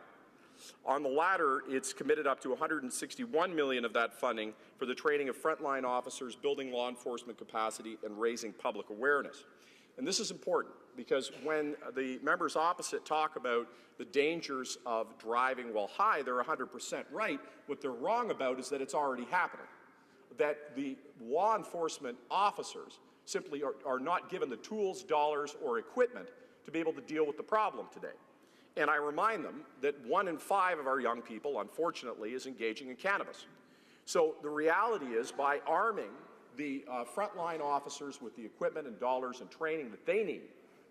On the latter, it's committed up to $161 million of that funding for the training of frontline officers, building law enforcement capacity, and raising public awareness. And this is important because when the members opposite talk about the dangers of driving while high, they're 100% right. What they're wrong about is that it's already happening, that the law enforcement officers simply are not given the tools, dollars, or equipment to be able to deal with the problem today. And I remind them that 1 in 5 of our young people, unfortunately, is engaging in cannabis. So the reality is, by arming the frontline officers with the equipment and dollars and training that they need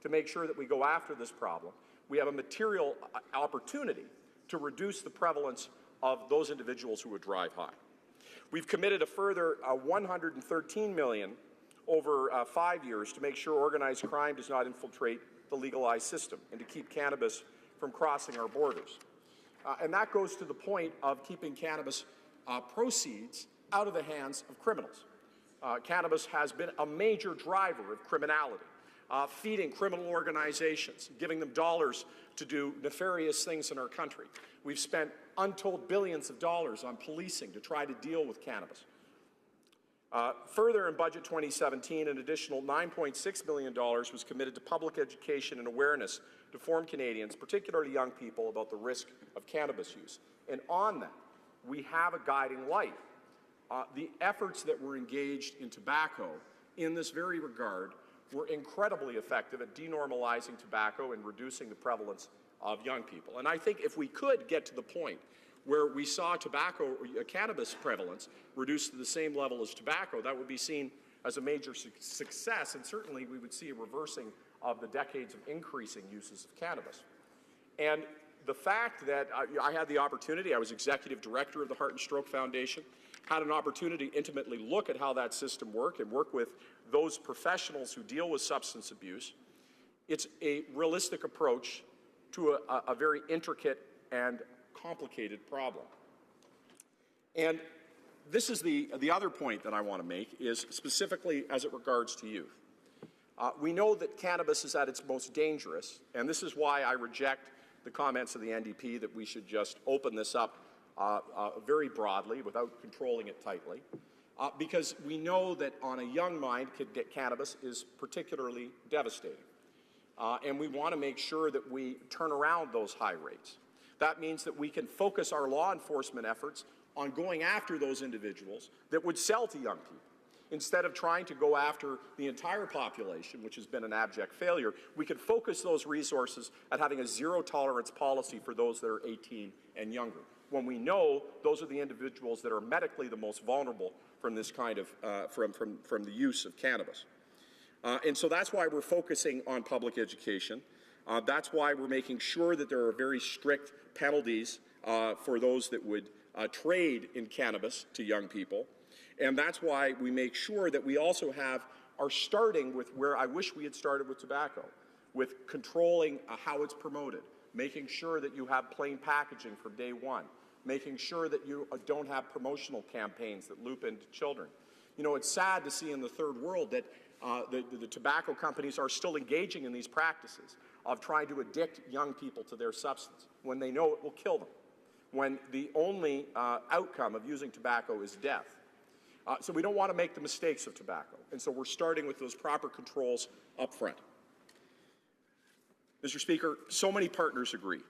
to make sure that we go after this problem, we have a material opportunity to reduce the prevalence of those individuals who would drive high. We've committed a further $113 million over 5 years to make sure organized crime does not infiltrate the legalized system and to keep cannabis from crossing our borders. And that goes to the point of keeping cannabis proceeds out of the hands of criminals. Cannabis has been a major driver of criminality, feeding criminal organizations, giving them dollars to do nefarious things in our country. We've spent untold billions of dollars on policing to try to deal with cannabis. Further, in Budget 2017, an additional $9.6 million was committed to public education and awareness to inform Canadians, particularly young people, about the risk of cannabis use. And on that, we have a guiding light. The efforts that were engaged in tobacco in this very regard were incredibly effective at denormalizing tobacco and reducing the prevalence of young people. And I think if we could get to the point where we saw cannabis prevalence reduced to the same level as tobacco, that would be seen as a major success, and certainly we would see a reversing of the decades of increasing uses of cannabis. And the fact that I had the opportunity, I was executive director of the Heart and Stroke Foundation, had an opportunity to intimately look at how that system worked and work with those professionals who deal with substance abuse. It's a realistic approach to a very intricate and complicated problem. And this is the other point that I want to make, is specifically as it regards to youth. We know that cannabis is at its most dangerous, and this is why I reject the comments of the NDP that we should just open this up very broadly without controlling it tightly, because we know that on a young mind, cannabis is particularly devastating. And we want to make sure that we turn around those high rates. That means that we can focus our law enforcement efforts on going after those individuals that would sell to young people. Instead of trying to go after the entire population, which has been an abject failure, we can focus those resources at having a zero-tolerance policy for those that are 18 and younger, when we know those are the individuals that are medically the most vulnerable from this kind of, from the use of cannabis. And so that's why we're focusing on public education. That's why we're making sure that there are very strict penalties for those that would trade in cannabis to young people. And that's why we make sure that we also are starting with where I wish we had started with tobacco, with controlling how it's promoted, making sure that you have plain packaging from day one, making sure that you don't have promotional campaigns that loop into children. You know, it's sad to see in the third world that the tobacco companies are still engaging in these practices of trying to addict young people to their substance when they know it will kill them, when the only outcome of using tobacco is death. So we don't want to make the mistakes of tobacco. And so we're starting with those proper controls up front. Mr. Speaker, so many partners agree,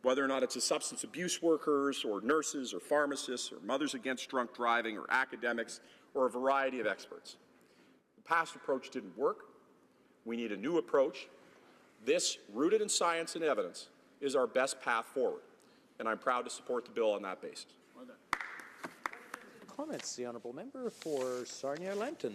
whether or not it's the substance abuse workers or nurses or pharmacists or Mothers Against Drunk Driving or academics or a variety of experts. The past approach didn't work. We need a new approach. This, rooted in science and evidence, is our best path forward, and I'm proud to support the bill on that basis. Comments, the honourable member for Sarnia-Lambton.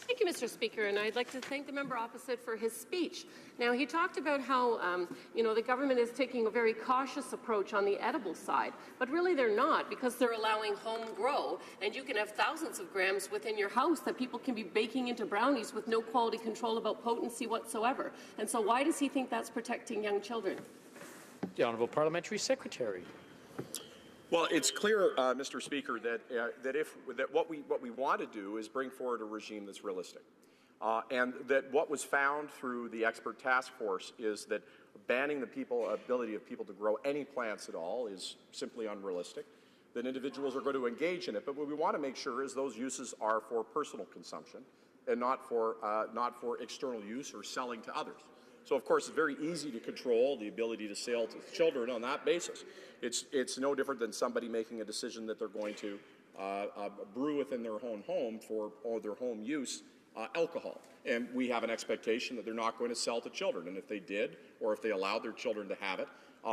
Thank you, Mr. Speaker, and I'd like to thank the member opposite for his speech. Now, he talked about how, the government is taking a very cautious approach on the edible side, but really they're not, because they're allowing home grow, and you can have thousands of grams within your house that people can be baking into brownies with no quality control about potency whatsoever. And so why does he think that's protecting young children? The Honourable Parliamentary Secretary. Well, it's clear, Mr. Speaker, that what we want to do is bring forward a regime that's realistic, and that what was found through the expert task force is that banning the ability of people to grow any plants at all is simply unrealistic. That individuals are going to engage in it, but what we want to make sure is those uses are for personal consumption and not for external use or selling to others. So, of course, it's very easy to control the ability to sell to children on that basis. It's no different than somebody making a decision that they're going to brew within their own home for their home use alcohol. And we have an expectation that they're not going to sell to children. And if they did, or if they allowed their children to have it,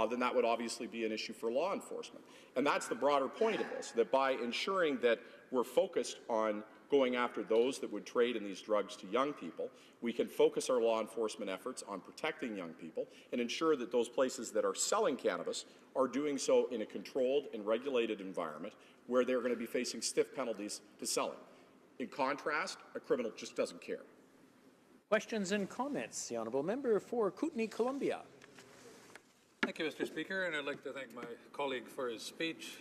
then that would obviously be an issue for law enforcement. And that's the broader point of this, that by ensuring that we're focused on going after those that would trade in these drugs to young people, we can focus our law enforcement efforts on protecting young people and ensure that those places that are selling cannabis are doing so in a controlled and regulated environment where they're going to be facing stiff penalties to selling. In contrast, a criminal just doesn't care. Questions and comments. The honourable member for Kootenay, Columbia. Thank you, Mr. Speaker, and I'd like to thank my colleague for his speech.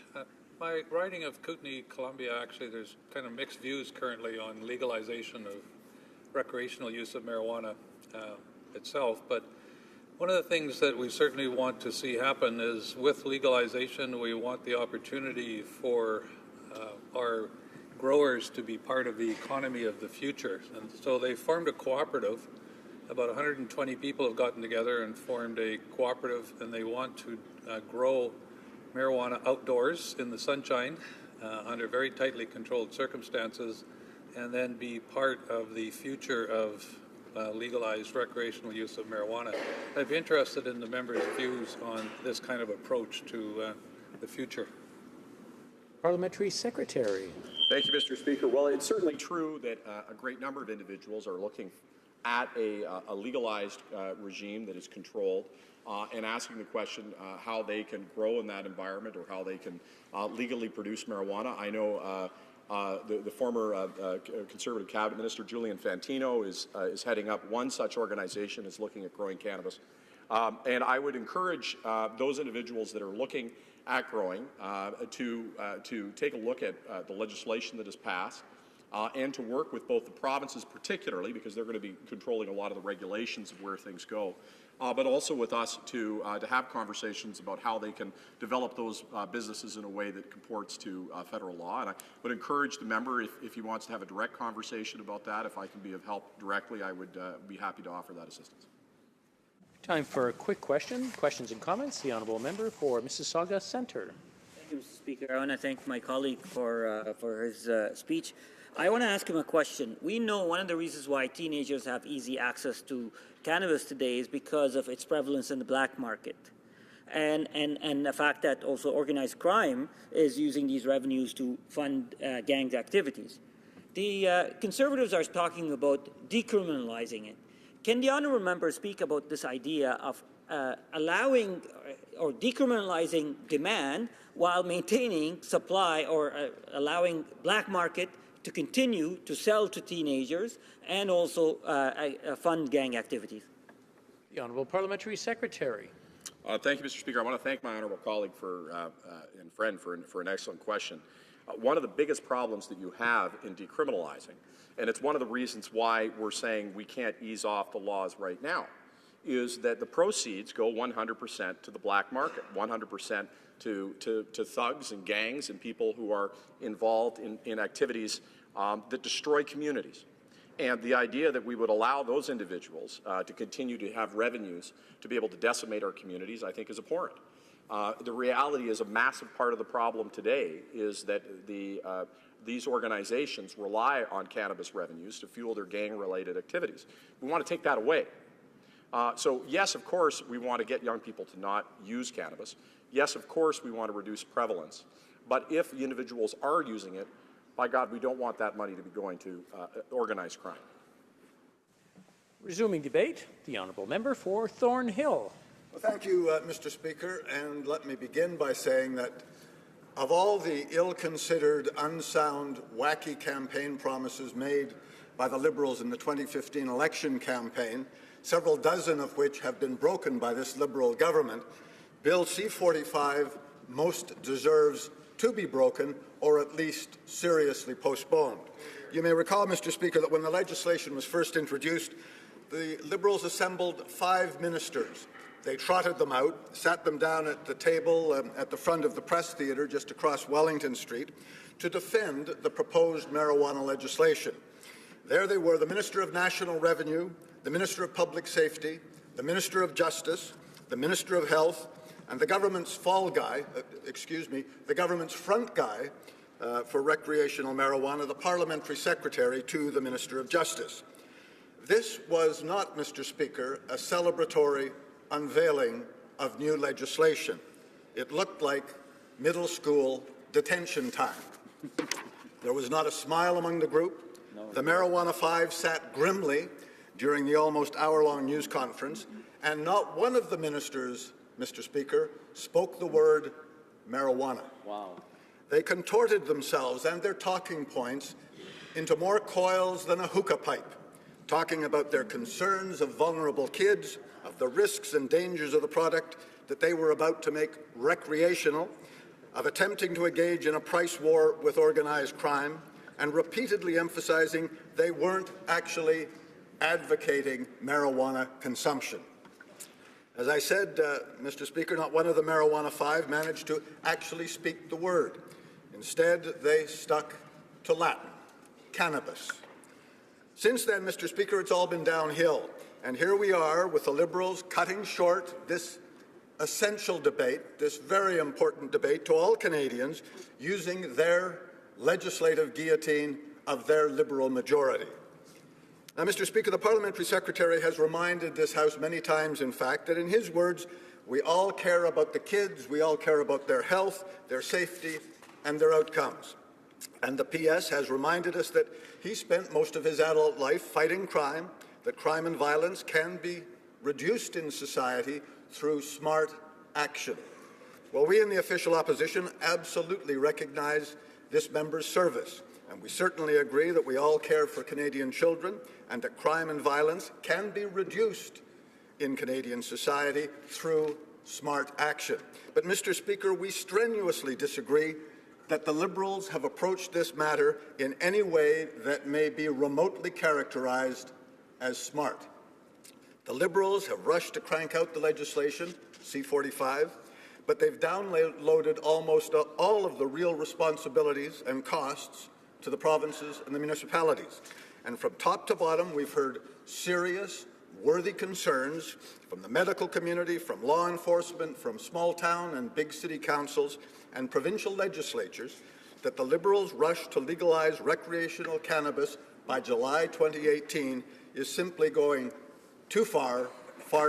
My riding of Kootenay, Columbia, actually, there's kind of mixed views currently on legalization of recreational use of marijuana itself. But one of the things that we certainly want to see happen is with legalization, we want the opportunity for our growers to be part of the economy of the future. And so they formed a cooperative. About 120 people have gotten together and formed a cooperative, and they want to grow marijuana outdoors in the sunshine under very tightly controlled circumstances, and then be part of the future of legalized recreational use of marijuana. I'd be interested in the members' views on this kind of approach to the future. Parliamentary Secretary. Thank you, Mr. Speaker. Well, it's certainly true that a great number of individuals are looking at a legalized regime that is controlled and asking the question how they can grow in that environment or how they can legally produce marijuana. I know the former Conservative Cabinet Minister Julian Fantino is heading up one such organization, is looking at growing cannabis. And I would encourage those individuals that are looking at growing to take a look at the legislation that is passed and to work with both the provinces particularly, because they're going to be controlling a lot of the regulations of where things go, but also with us to have conversations about how they can develop those businesses in a way that comports to federal law. And I would encourage the member, if he wants to have a direct conversation about that, if I can be of help directly, I would be happy to offer that assistance. Time for a quick question. Questions and comments. The honourable member for Mississauga Centre. Thank you, Mr. Speaker. I want to thank my colleague for his speech. I want to ask him a question. We know one of the reasons why teenagers have easy access to cannabis today is because of its prevalence in the black market, and the fact that also organized crime is using these revenues to fund gangs' activities. The Conservatives are talking about decriminalizing it. Can the honourable member speak about this idea of allowing or decriminalizing demand while maintaining supply, or allowing black market to continue to sell to teenagers and also fund gang activities? The Honourable Parliamentary Secretary. Thank you, Mr. Speaker. I want to thank my honourable colleague and friend for an excellent question. One of the biggest problems that you have in decriminalizing, and it's one of the reasons why we're saying we can't ease off the laws right now, is that the proceeds go 100% to the black market, 100% to thugs and gangs and people who are involved in activities that destroy communities. And the idea that we would allow those individuals to continue to have revenues to be able to decimate our communities, I think, is abhorrent. The reality is a massive part of the problem today is that these organizations rely on cannabis revenues to fuel their gang-related activities. We want to take that away. So yes, of course, we want to get young people to not use cannabis. Yes, of course, we want to reduce prevalence. But if the individuals are using it, by God, we don't want that money to be going to organized crime. Resuming debate, the honourable member for Thornhill. Well, thank you, Mr. Speaker, and let me begin by saying that of all the ill-considered, unsound, wacky campaign promises made by the Liberals in the 2015 election campaign, several dozen of which have been broken by this Liberal government, Bill C-45 most deserves to be broken or at least seriously postponed. You may recall, Mr. Speaker, that when the legislation was first introduced, the Liberals assembled 5 ministers. They trotted them out, sat them down at the table at the front of the Press Theatre just across Wellington Street to defend the proposed marijuana legislation. There they were, the Minister of National Revenue, the Minister of Public Safety, the Minister of Justice, the Minister of Health, and the government's the government's front guy for recreational marijuana, the Parliamentary Secretary to the Minister of Justice. This was not, Mr. Speaker, a celebratory unveiling of new legislation. It looked like middle school detention time. There was not a smile among the group. The Marijuana Five sat grimly during the almost hour-long news conference, and not one of the ministers, Mr. Speaker, spoke the word marijuana. Wow. They contorted themselves and their talking points into more coils than a hookah pipe, talking about their concerns of vulnerable kids, of the risks and dangers of the product that they were about to make recreational, of attempting to engage in a price war with organized crime, and repeatedly emphasizing they weren't actually advocating marijuana consumption. As I said, Mr. Speaker, not one of the Marijuana Five managed to actually speak the word. Instead, they stuck to Latin, cannabis. Since then, Mr. Speaker, it's all been downhill. And here we are with the Liberals cutting short this essential debate, this very important debate to all Canadians, using their legislative guillotine of their Liberal majority. Now, Mr. Speaker, the Parliamentary Secretary has reminded this House many times, in fact, that in his words, we all care about the kids, we all care about their health, their safety, and their outcomes. And the PS has reminded us that he spent most of his adult life fighting crime, that crime and violence can be reduced in society through smart action. Well, we in the official opposition absolutely recognize this member's service, and we certainly agree that we all care for Canadian children and that crime and violence can be reduced in Canadian society through smart action. But, Mr. Speaker, we strenuously disagree that the Liberals have approached this matter in any way that may be remotely characterized as smart. The Liberals have rushed to crank out the legislation, C-45, but they've downloaded almost all of the real responsibilities and costs to the provinces and the municipalities. And from top to bottom, we've heard serious, worthy concerns from the medical community, from law enforcement, from small town and big city councils and provincial legislatures that the Liberals' rush to legalize recreational cannabis by July 2018 is simply going too far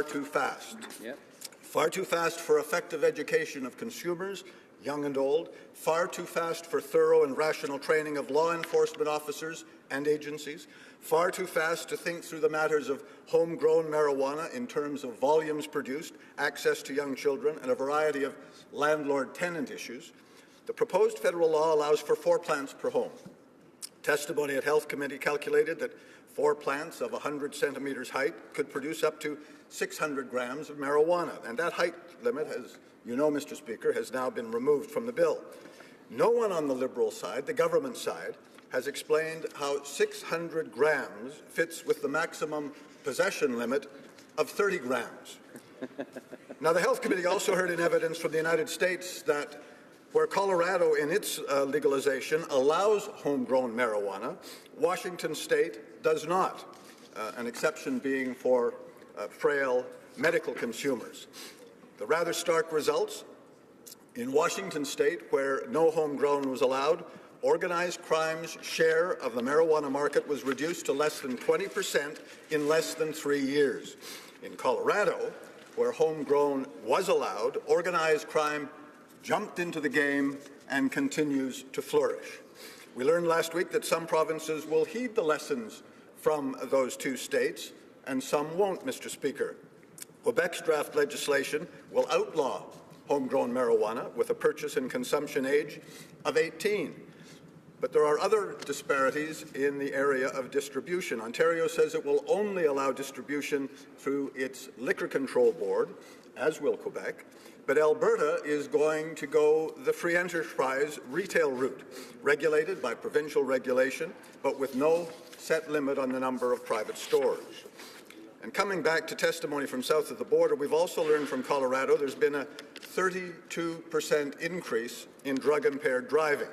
too fast. Yep. Far too fast for effective education of consumers, young and old, far too fast for thorough and rational training of law enforcement officers and agencies, far too fast to think through the matters of homegrown marijuana in terms of volumes produced, access to young children, and a variety of landlord-tenant issues. The proposed federal law allows for 4 plants per home. Testimony at Health Committee calculated that 4 plants of 100 centimeters height could produce up to 600 grams of marijuana, and that height limit, as you know, Mr. Speaker, has now been removed from the bill. No one on the Liberal side, the government side, has explained how 600 grams fits with the maximum possession limit of 30 grams. Now, the Health Committee also heard in evidence from the United States that Where Colorado, in its legalization, allows homegrown marijuana, Washington State does not, an exception being for frail medical consumers. The rather stark results: in Washington State, where no homegrown was allowed, organized crime's share of the marijuana market was reduced to less than 20% in less than 3 years. In Colorado, where homegrown was allowed, organized crime jumped into the game and continues to flourish. We learned last week that some provinces will heed the lessons from those two states, and some won't, Mr. Speaker. Quebec's draft legislation will outlaw homegrown marijuana with a purchase and consumption age of 18. But there are other disparities in the area of distribution. Ontario says it will only allow distribution through its Liquor Control Board, as will Quebec. But Alberta is going to go the free enterprise retail route, regulated by provincial regulation, but with no set limit on the number of private stores. And coming back to testimony from south of the border, we've also learned from Colorado there's been a 32% increase in drug-impaired driving,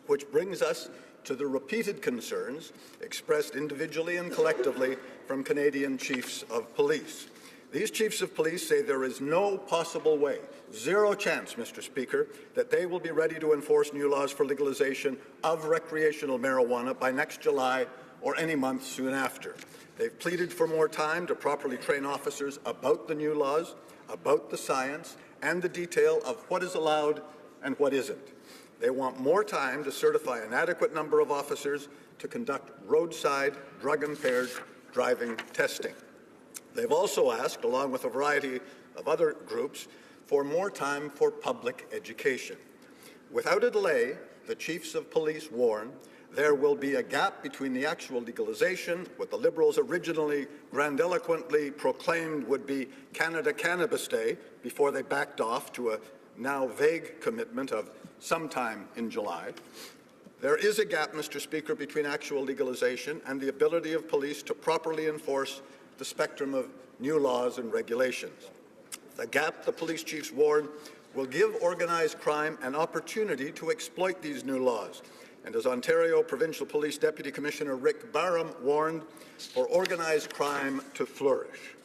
which brings us to the repeated concerns expressed individually and collectively from Canadian chiefs of police. These chiefs of police say there is no possible way, zero chance, Mr. Speaker, that they will be ready to enforce new laws for legalization of recreational marijuana by next July or any month soon after. They've pleaded for more time to properly train officers about the new laws, about the science, and the detail of what is allowed and what isn't. They want more time to certify an adequate number of officers to conduct roadside drug-impaired driving testing. They've also asked, along with a variety of other groups, for more time for public education. Without a delay, the chiefs of police warn there will be a gap between the actual legalization, what the Liberals originally grandiloquently proclaimed would be Canada Cannabis Day, before they backed off to a now vague commitment of sometime in July. There is a gap, Mr. Speaker, between actual legalization and the ability of police to properly enforce the spectrum of new laws and regulations. The gap, the police chiefs warn, will give organized crime an opportunity to exploit these new laws. And as Ontario Provincial Police Deputy Commissioner Rick Barham warned, for organized crime to flourish.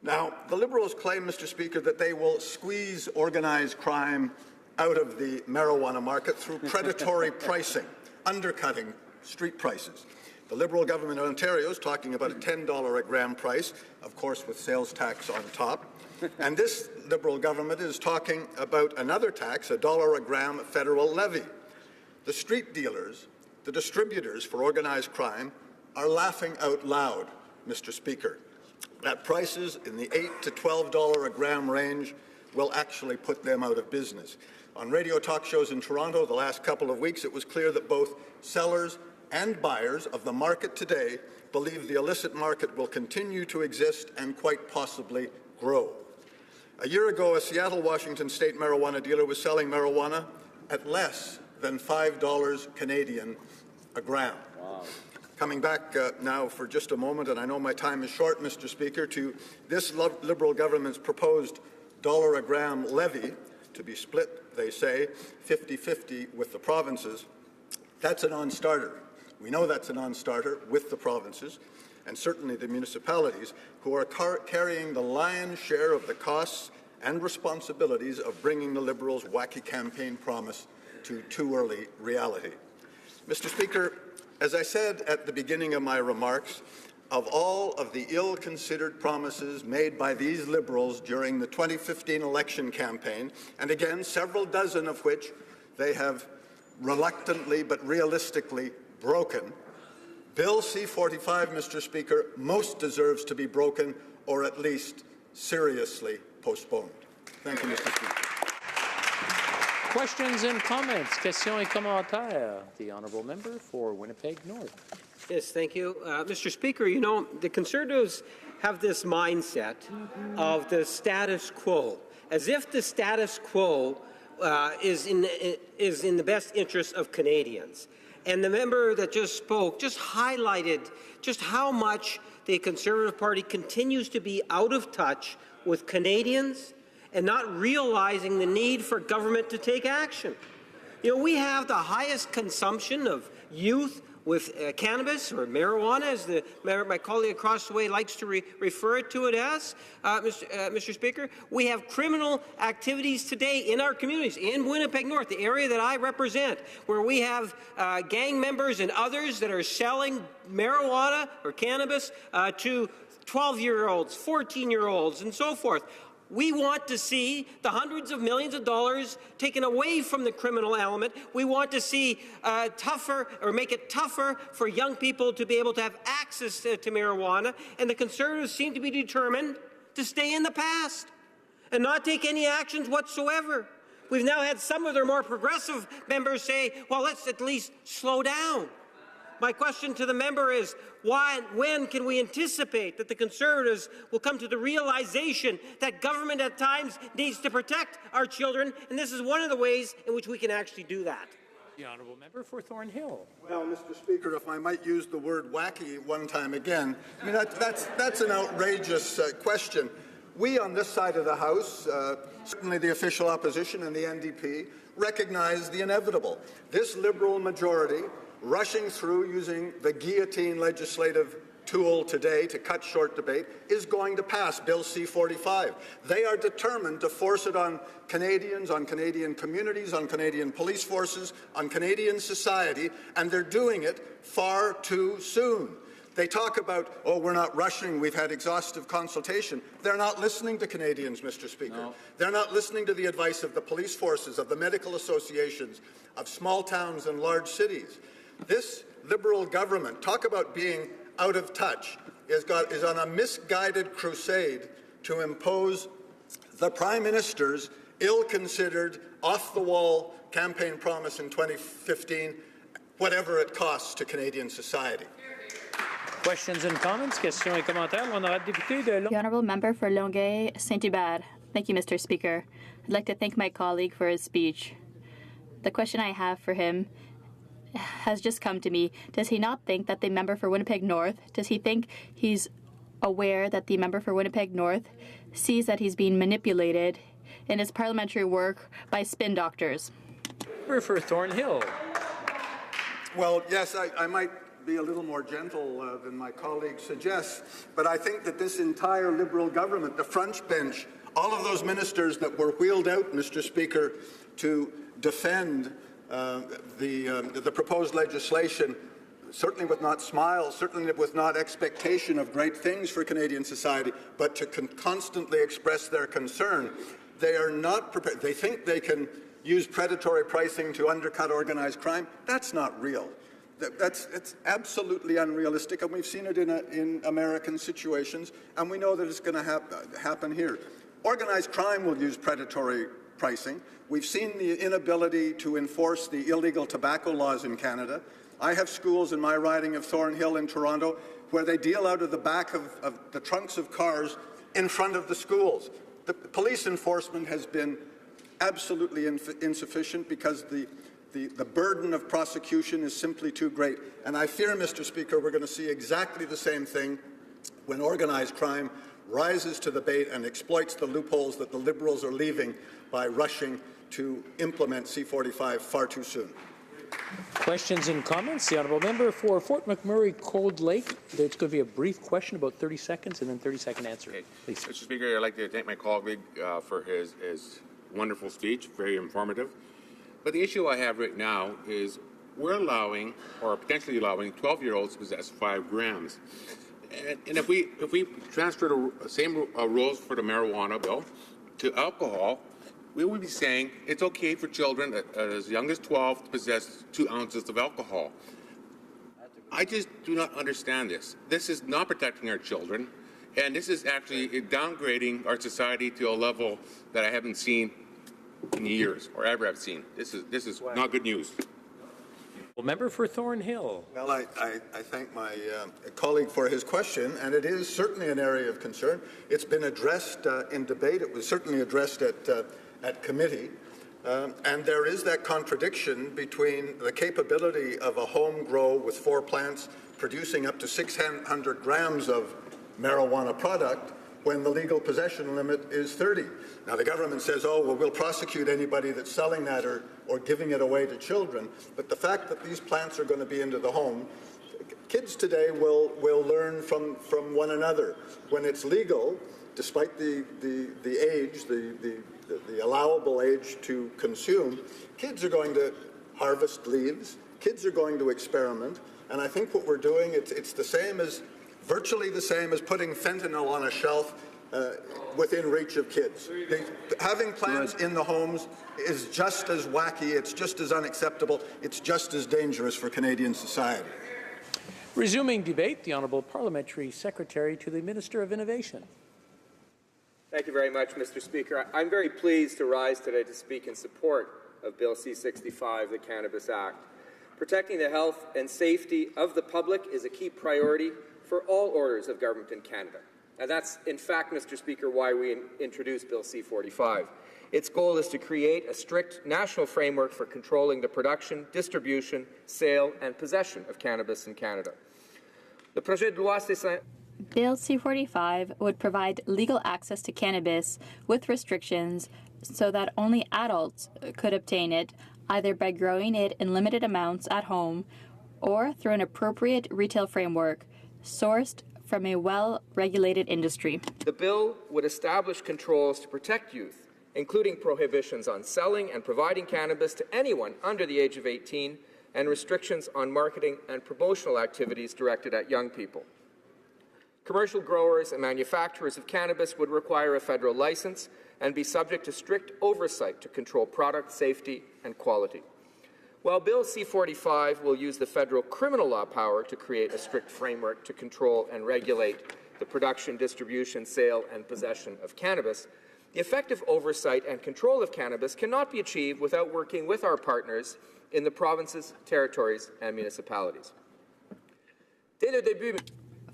Now, the Liberals claim, Mr. Speaker, that they will squeeze organized crime out of the marijuana market through predatory pricing, undercutting street prices. The Liberal government of Ontario is talking about a $10 a gram price, of course with sales tax on top. And this Liberal government is talking about another tax, $1 a gram federal levy. The street dealers, the distributors for organized crime, are laughing out loud, Mr. Speaker, that prices in the $8 to $12 a gram range will actually put them out of business. On radio talk shows in Toronto the last couple of weeks, it was clear that both sellers and buyers of the market today believe the illicit market will continue to exist and quite possibly grow. A year ago, a Seattle, Washington state marijuana dealer was selling marijuana at less than $5 Canadian a gram. Wow. Coming back now for just a moment, and I know my time is short, Mr. Speaker, to this Liberal government's proposed $1 a gram levy to be split, they say, 50-50 with the provinces. That's a non-starter. We know that's a non-starter with the provinces, and certainly the municipalities, who are carrying the lion's share of the costs and responsibilities of bringing the Liberals' wacky campaign promise to too early reality. Mr. Speaker, as I said at the beginning of my remarks, of all of the ill-considered promises made by these Liberals during the 2015 election campaign, and again, several dozen of which they have reluctantly but realistically broken, Bill C-45, Mr. Speaker, most deserves to be broken or at least seriously postponed. Thank you, Mr. Speaker. Questions and comments. Questions et commentaires. The honourable member for Winnipeg North. Yes, thank you. Mr. Speaker, you know, the Conservatives have this mindset of the status quo, as if the status quo is in the best interest of Canadians. And the member that just spoke just highlighted just how much the Conservative Party continues to be out of touch with Canadians and not realizing the need for government to take action. You know, we have the highest consumption of youth with cannabis or marijuana, as my colleague across the way likes to refer to it as, Mr. Speaker. We have criminal activities today in our communities, in Winnipeg North, the area that I represent, where we have gang members and others that are selling marijuana or cannabis to 12-year-olds, 14-year-olds, and so forth. We want to see the hundreds of millions of dollars taken away from the criminal element. We want to see make it tougher for young people to be able to have access to marijuana. And the Conservatives seem to be determined to stay in the past and not take any actions whatsoever. We've now had some of their more progressive members say, well, let's at least slow down. My question to the member is, when can we anticipate that the Conservatives will come to the realization that government at times needs to protect our children, and this is one of the ways in which we can actually do that? The honourable member for Thornhill. Well, Mr. Speaker, if I might use the word wacky one time again, I mean, that's an outrageous question. We on this side of the House, certainly the official opposition and the NDP, recognize the inevitable. This Liberal majority rushing through using the guillotine legislative tool today to cut short debate is going to pass Bill C-45. They are determined to force it on Canadians, on Canadian communities, on Canadian police forces, on Canadian society, and they're doing it far too soon. They talk about, oh, we're not rushing, we've had exhaustive consultation. They're not listening to Canadians, Mr. Speaker. No. They're not listening to the advice of the police forces, of the medical associations, of small towns and large cities. This Liberal government, talk about being out of touch, is on a misguided crusade to impose the Prime Minister's ill-considered, off-the-wall campaign promise in 2015, whatever it costs to Canadian society. Questions and comments? Questions et commentaires. L'honorable député de The honourable member for Longueuil Saint-Hubert. Thank you, Mr. Speaker. I'd like to thank my colleague for his speech. The question I have for him has just come to me. Does he not think that the member for Winnipeg North, does he think he's aware that the member for Winnipeg North sees that he's being manipulated in his parliamentary work by spin doctors? Member for Thornhill. Well, yes, I might be a little more gentle than my colleague suggests, but I think that this entire Liberal government, the front bench, all of those ministers that were wheeled out, Mr. Speaker, to defend the proposed legislation, certainly with not smiles, certainly with not expectation of great things for Canadian society, but to constantly express their concern. They are not prepared. They think they can use predatory pricing to undercut organized crime. That's not real. It's absolutely unrealistic, and we've seen it in American situations, and we know that it's going to happen here. Organized crime will use predatory pricing. We've seen the inability to enforce the illegal tobacco laws in Canada. I have schools in my riding of Thornhill in Toronto where they deal out of the back of the trunks of cars in front of the schools. The police enforcement has been absolutely insufficient because the burden of prosecution is simply too great. And I fear, Mr. Speaker, we're going to see exactly the same thing when organized crime rises to the bait and exploits the loopholes that the Liberals are leaving by rushing to implement C-45 far too soon. Questions and comments? The honourable member for Fort McMurray Cold Lake. There's going to be a brief question, about 30 seconds, and then 30-second answer. Okay. Please. Mr. Speaker, I'd like to thank my colleague for his wonderful speech, very informative. But the issue I have right now is we're allowing, or potentially allowing, 12-year-olds to possess 5 grams. And if we transfer the same rules for the marijuana bill to alcohol, we would be saying it's okay for children as young as 12 to possess 2 ounces of alcohol. I just do not understand this. This is not protecting our children, and this is actually downgrading our society to a level that I haven't seen in years, or ever have seen. This is not good news. Member for Thornhill. Well, I thank my colleague for his question, and it is certainly an area of concern. It's been addressed in debate. It was certainly addressed at committee. And there is that contradiction between the capability of a home grow with 4 plants producing up to 600 grams of marijuana product when the legal possession limit is 30. Now, the government says, oh, well, we'll prosecute anybody that's selling that or giving it away to children. But the fact that these plants are going to be into the home, kids today will learn from one another. When it's legal, despite the age, the allowable age to consume, kids are going to harvest leaves. Kids are going to experiment. And I think what we're doing, it's the same as, virtually the same as putting fentanyl on a shelf within reach of kids. Having plants in the homes is just as wacky, it's just as unacceptable, it's just as dangerous for Canadian society. Resuming debate, the Honourable Parliamentary Secretary to the Minister of Innovation. Thank you very much, Mr. Speaker. I'm very pleased to rise today to speak in support of Bill C-65, the Cannabis Act. Protecting the health and safety of the public is a key priority for all orders of government in Canada. And that's, in fact, Mr. Speaker, why we introduced Bill C-45. Its goal is to create a strict national framework for controlling the production, distribution, sale, and possession of cannabis in Canada. The projet de loi Bill C-45 would provide legal access to cannabis with restrictions so that only adults could obtain it, either by growing it in limited amounts at home or through an appropriate retail framework sourced from a well-regulated industry. The bill would establish controls to protect youth, including prohibitions on selling and providing cannabis to anyone under the age of 18 and restrictions on marketing and promotional activities directed at young people. Commercial growers and manufacturers of cannabis would require a federal license and be subject to strict oversight to control product safety and quality. While Bill C-45 will use the federal criminal law power to create a strict framework to control and regulate the production, distribution, sale, and possession of cannabis, the effective oversight and control of cannabis cannot be achieved without working with our partners in the provinces, territories, and municipalities.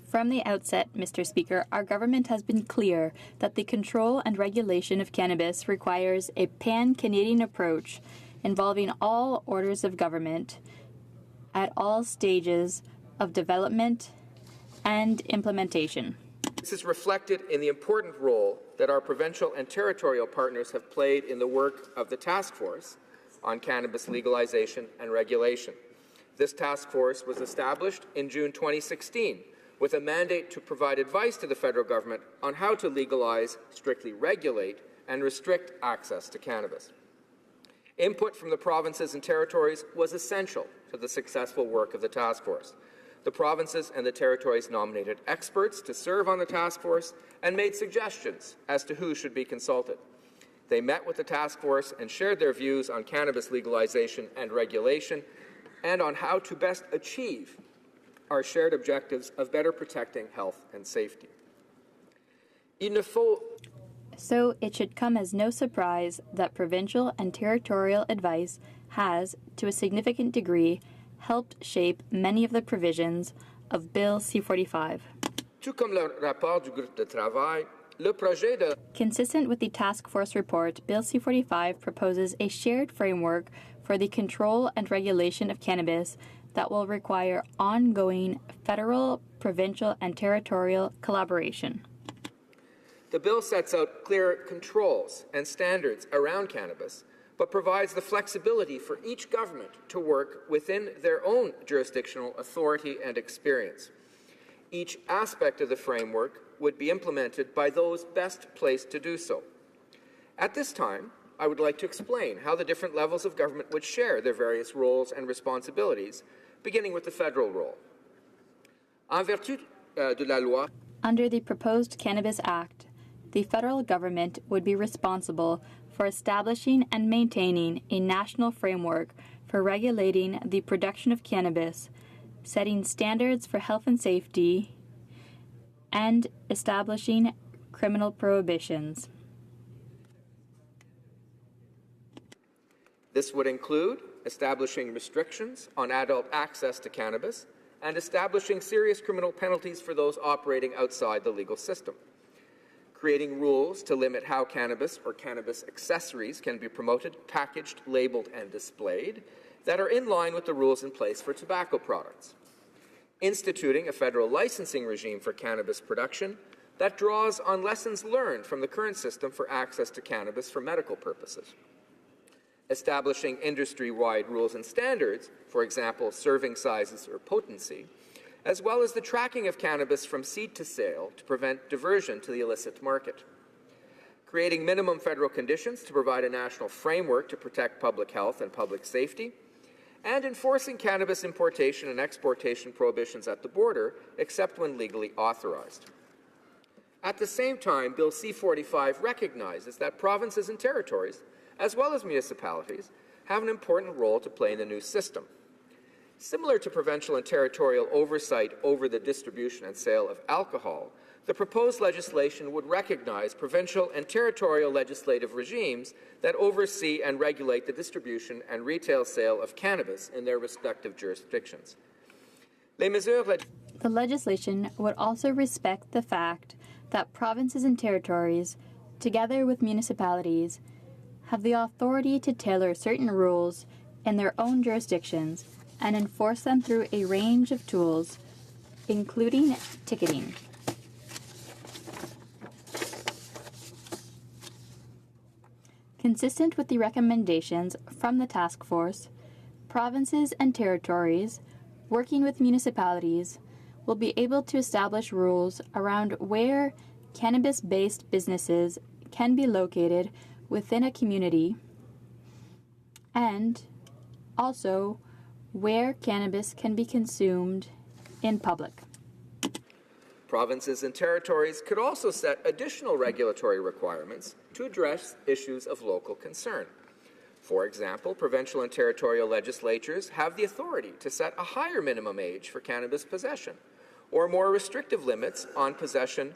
From the outset, Mr. Speaker, our government has been clear that the control and regulation of cannabis requires a pan-Canadian approach involving all orders of government at all stages of development and implementation. This is reflected in the important role that our provincial and territorial partners have played in the work of the Task Force on Cannabis Legalization and Regulation. This task force was established in June 2016 with a mandate to provide advice to the federal government on how to legalize, strictly regulate, and restrict access to cannabis. Input from the provinces and territories was essential to the successful work of the task force. The provinces and the territories nominated experts to serve on the task force and made suggestions as to who should be consulted. They met with the task force and shared their views on cannabis legalization and regulation and on how to best achieve our shared objectives of better protecting health and safety. So it should come as no surprise that provincial and territorial advice has, to a significant degree, helped shape many of the provisions of Bill C-45. Consistent with the task force report, Bill C-45 proposes a shared framework for the control and regulation of cannabis that will require ongoing federal, provincial, and territorial collaboration. The bill sets out clear controls and standards around cannabis, but provides the flexibility for each government to work within their own jurisdictional authority and experience. Each aspect of the framework would be implemented by those best placed to do so. At this time, I would like to explain how the different levels of government would share their various roles and responsibilities, beginning with the federal role. En vertu de la loi, under the proposed Cannabis Act, the federal government would be responsible for establishing and maintaining a national framework for regulating the production of cannabis, setting standards for health and safety, and establishing criminal prohibitions. This would include establishing restrictions on adult access to cannabis and establishing serious criminal penalties for those operating outside the legal system, creating rules to limit how cannabis or cannabis accessories can be promoted, packaged, labeled, and displayed that are in line with the rules in place for tobacco products, instituting a federal licensing regime for cannabis production, that draws on lessons learned from the current system for access to cannabis for medical purposes. Establishing industry-wide rules and standards, for example, serving sizes or potency, as well as the tracking of cannabis from seed to sale to prevent diversion to the illicit market. Creating minimum federal conditions to provide a national framework to protect public health and public safety, and enforcing cannabis importation and exportation prohibitions at the border, except when legally authorized. At the same time, Bill C-45 recognizes that provinces and territories, as well as municipalities, have an important role to play in the new system. Similar to provincial and territorial oversight over the distribution and sale of alcohol, the proposed legislation would recognize provincial and territorial legislative regimes that oversee and regulate the distribution and retail sale of cannabis in their respective jurisdictions. The legislation would also respect the fact that provinces and territories, together with municipalities, have the authority to tailor certain rules in their own jurisdictions and enforce them through a range of tools, including ticketing. Consistent with the recommendations from the task force, provinces and territories, working with municipalities, will be able to establish rules around where cannabis-based businesses can be located within a community, and also where cannabis can be consumed in public. Provinces and territories could also set additional regulatory requirements to address issues of local concern. For example, provincial and territorial legislatures have the authority to set a higher minimum age for cannabis possession, or more restrictive limits on possession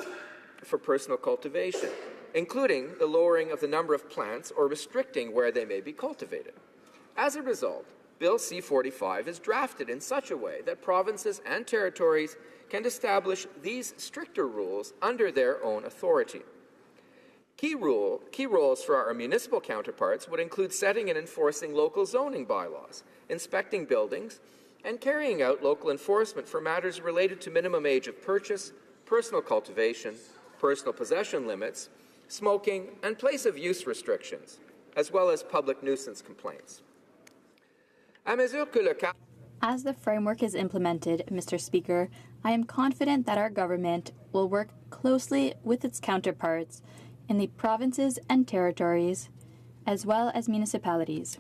for personal cultivation, including the lowering of the number of plants or restricting where they may be cultivated. As a result, Bill C-45 is drafted in such a way that provinces and territories can establish these stricter rules under their own authority. Key roles for our municipal counterparts would include setting and enforcing local zoning bylaws, inspecting buildings, and carrying out local enforcement for matters related to minimum age of purchase, personal cultivation, personal possession limits, smoking, and place of use restrictions, as well as public nuisance complaints. As the framework is implemented, Mr. Speaker, I am confident that our government will work closely with its counterparts in the provinces and territories, as well as municipalities.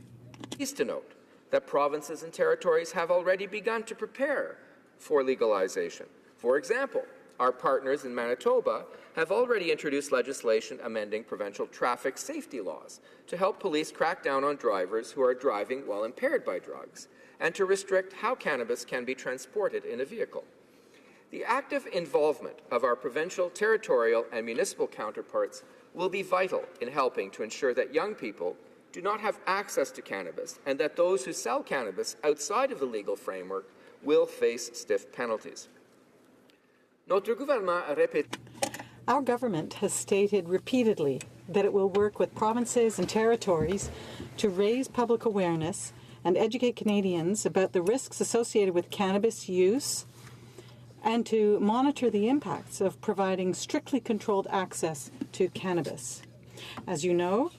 Pleased to note that provinces and territories have already begun to prepare for legalization. For example, our partners in Manitoba have already introduced legislation amending provincial traffic safety laws to help police crack down on drivers who are driving while impaired by drugs and to restrict how cannabis can be transported in a vehicle. The active involvement of our provincial, territorial, and municipal counterparts will be vital in helping to ensure that young people do not have access to cannabis and that those who sell cannabis outside of the legal framework will face stiff penalties. Our government has stated repeatedly that it will work with provinces and territories to raise public awareness and educate Canadians about the risks associated with cannabis use and to monitor the impacts of providing strictly controlled access to cannabis. As you know,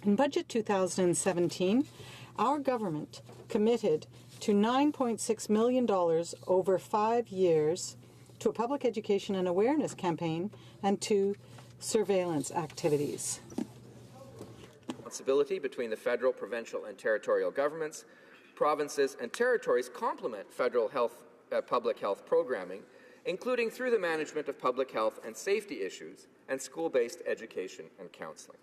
in Budget 2017, our government committed to $9.6 million over 5 years to a public education and awareness campaign and to surveillance activities. Responsibility between the federal, provincial, and territorial governments, provinces, and territories complement federal public health programming, including through the management of public health and safety issues and school-based education and counseling.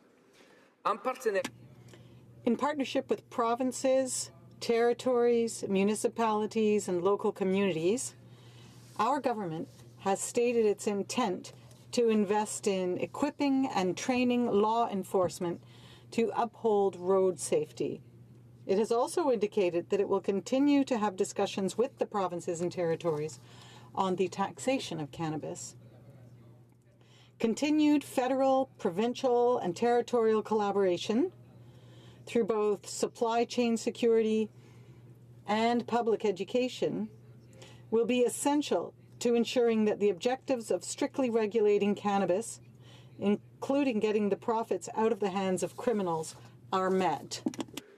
In partnership with provinces, territories, municipalities, and local communities, our government has stated its intent to invest in equipping and training law enforcement to uphold road safety. It has also indicated that it will continue to have discussions with the provinces and territories on the taxation of cannabis. Continued federal, provincial, and territorial collaboration through both supply chain security and public education will be essential to ensuring that the objectives of strictly regulating cannabis, including getting the profits out of the hands of criminals, are met.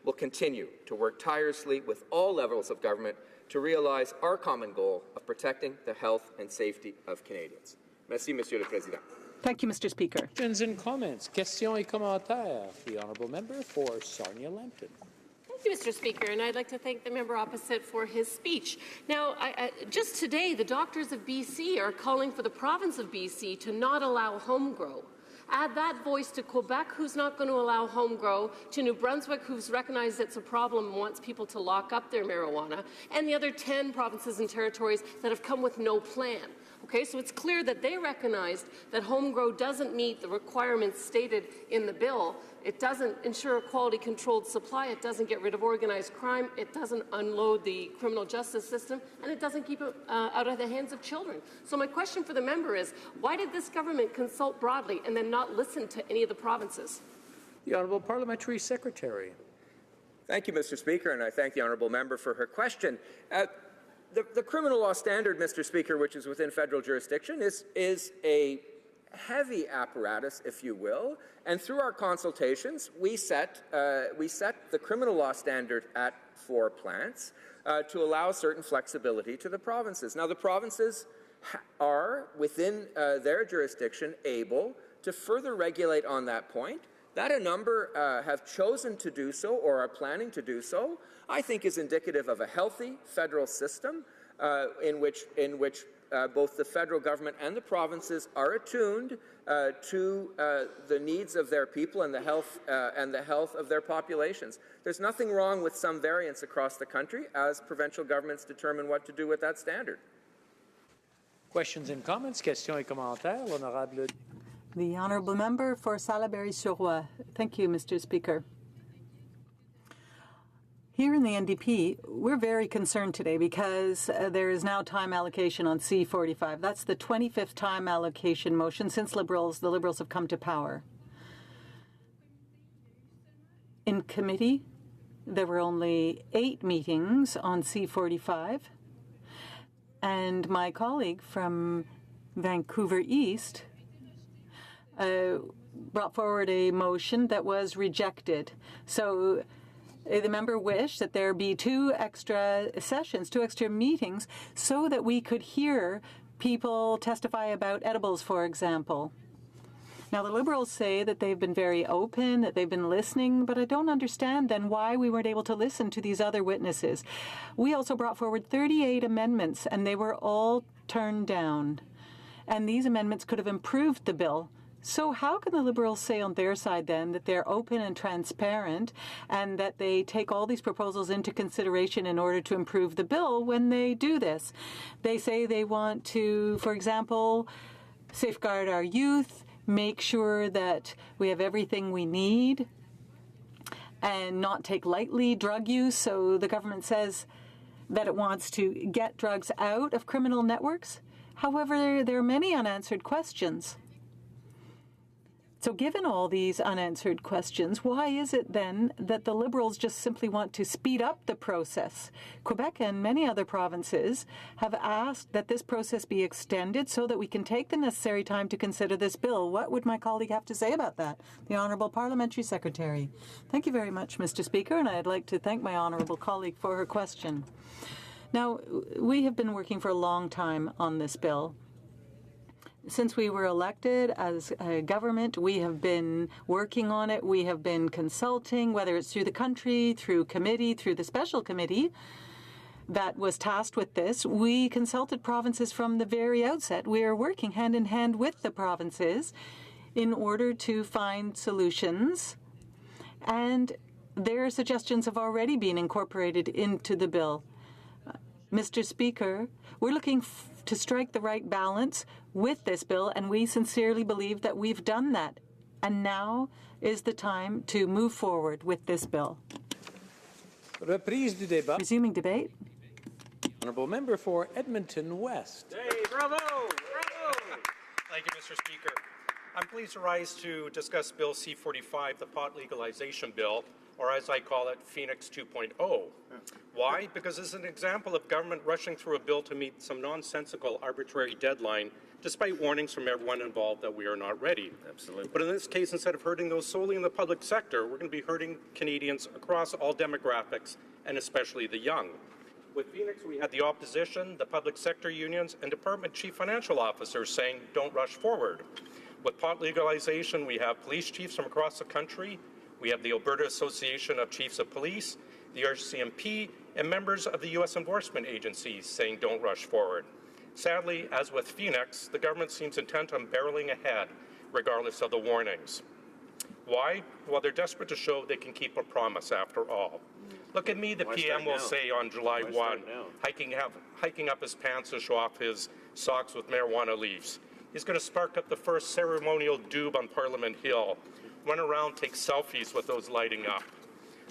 We'll continue to work tirelessly with all levels of government to realize our common goal of protecting the health and safety of Canadians. Merci, Monsieur le Président. Thank you, Mr. Speaker. Questions and comments. Questions et commentaires. The honourable member for Sarnia-Lambton. Thank you, Mr. Speaker, and I'd like to thank the member opposite for his speech. Now, just today, the doctors of BC are calling for the province of BC to not allow home grow. Add that voice to Quebec, who's not going to allow home grow, to New Brunswick, who's recognized it's a problem and wants people to lock up their marijuana, and the other 10 provinces and territories that have come with no plan. Okay, so it's clear that they recognized that home grow doesn't meet the requirements stated in the bill. It doesn't ensure a quality-controlled supply. It doesn't get rid of organized crime. It doesn't unload the criminal justice system, and it doesn't keep it out of the hands of children. So my question for the member is, why did this government consult broadly and then not listen to any of the provinces? The Honourable Parliamentary Secretary. Thank you, Mr. Speaker, and I thank the honourable member for her question. The criminal law standard, Mr. Speaker, which is within federal jurisdiction, is a heavy apparatus, if you will, and through our consultations, we set the criminal law standard at 4 plants to allow certain flexibility to the provinces. Now, the provinces are, within their jurisdiction, able to further regulate on that point. That a number have chosen to do so or are planning to do so, I think is indicative of a healthy federal system in which both the federal government and the provinces are attuned to the needs of their people and the health of their populations. There's nothing wrong with some variance across the country as provincial governments determine what to do with that standard. Questions and comments. Questions et commentaires. L'honorable. The honourable member for Salaberry-sur-Roi. Thank you, Mr. Speaker. Here in the NDP, we're very concerned today because there is now time allocation on C-45. That's the 25th time allocation motion since the Liberals have come to power. In committee, there were only 8 meetings on C-45, and my colleague from Vancouver East brought forward a motion that was rejected. So the member wished that there be 2 extra sessions, 2 extra meetings, so that we could hear people testify about edibles, for example. Now, the Liberals say that they've been very open, that they've been listening, but I don't understand then why we weren't able to listen to these other witnesses. We also brought forward 38 amendments, and they were all turned down. And these amendments could have improved the bill. So how can the Liberals say on their side then that they're open and transparent and that they take all these proposals into consideration in order to improve the bill when they do this? They say they want to, for example, safeguard our youth, make sure that we have everything we need, and not take lightly drug use. So the government says that it wants to get drugs out of criminal networks. However, there are many unanswered questions. So given all these unanswered questions, why is it then that the Liberals just simply want to speed up the process? Quebec and many other provinces have asked that this process be extended so that we can take the necessary time to consider this bill. What would my colleague have to say about that? The Honourable Parliamentary Secretary. Thank you very much, Mr. Speaker, and I'd like to thank my honourable colleague for her question. Now, we have been working for a long time on this bill. Since we were elected as a government, we have been working on it. We have been consulting, whether it's through the country, through committee, through the special committee that was tasked with this. We consulted provinces from the very outset. We are working hand in hand with the provinces in order to find solutions, and their suggestions have already been incorporated into the bill. Mr. Speaker, we're looking to strike the right balance with this bill, and we sincerely believe that we've done that. And now is the time to move forward with this bill. Reprise du débat. Resuming debate. Honourable member for Edmonton West. Hey, bravo! Bravo! Thank you, Mr. Speaker. I'm pleased to rise to discuss Bill C-45, the pot legalization bill, or as I call it, Phoenix 2.0. Why? Because it's an example of government rushing through a bill to meet some nonsensical, arbitrary deadline, despite warnings from everyone involved that we are not ready. Absolutely. But in this case, instead of hurting those solely in the public sector, we're going to be hurting Canadians across all demographics, and especially the young. With Phoenix, we had the opposition, the public sector unions, and department chief financial officers saying, don't rush forward. With pot legalization, we have police chiefs from across the country. We have the Alberta Association of Chiefs of Police, the RCMP, and members of the U.S. enforcement agencies saying don't rush forward. Sadly, as with Phoenix, the government seems intent on barreling ahead, regardless of the warnings. Why? Well, they're desperate to show they can keep a promise after all. Look at me, the Why PM will start now? say on July Why 1, start hiking up his pants to show off his socks with marijuana leaves. He's going to spark up the first ceremonial doob on Parliament Hill, run around, take selfies with those lighting up.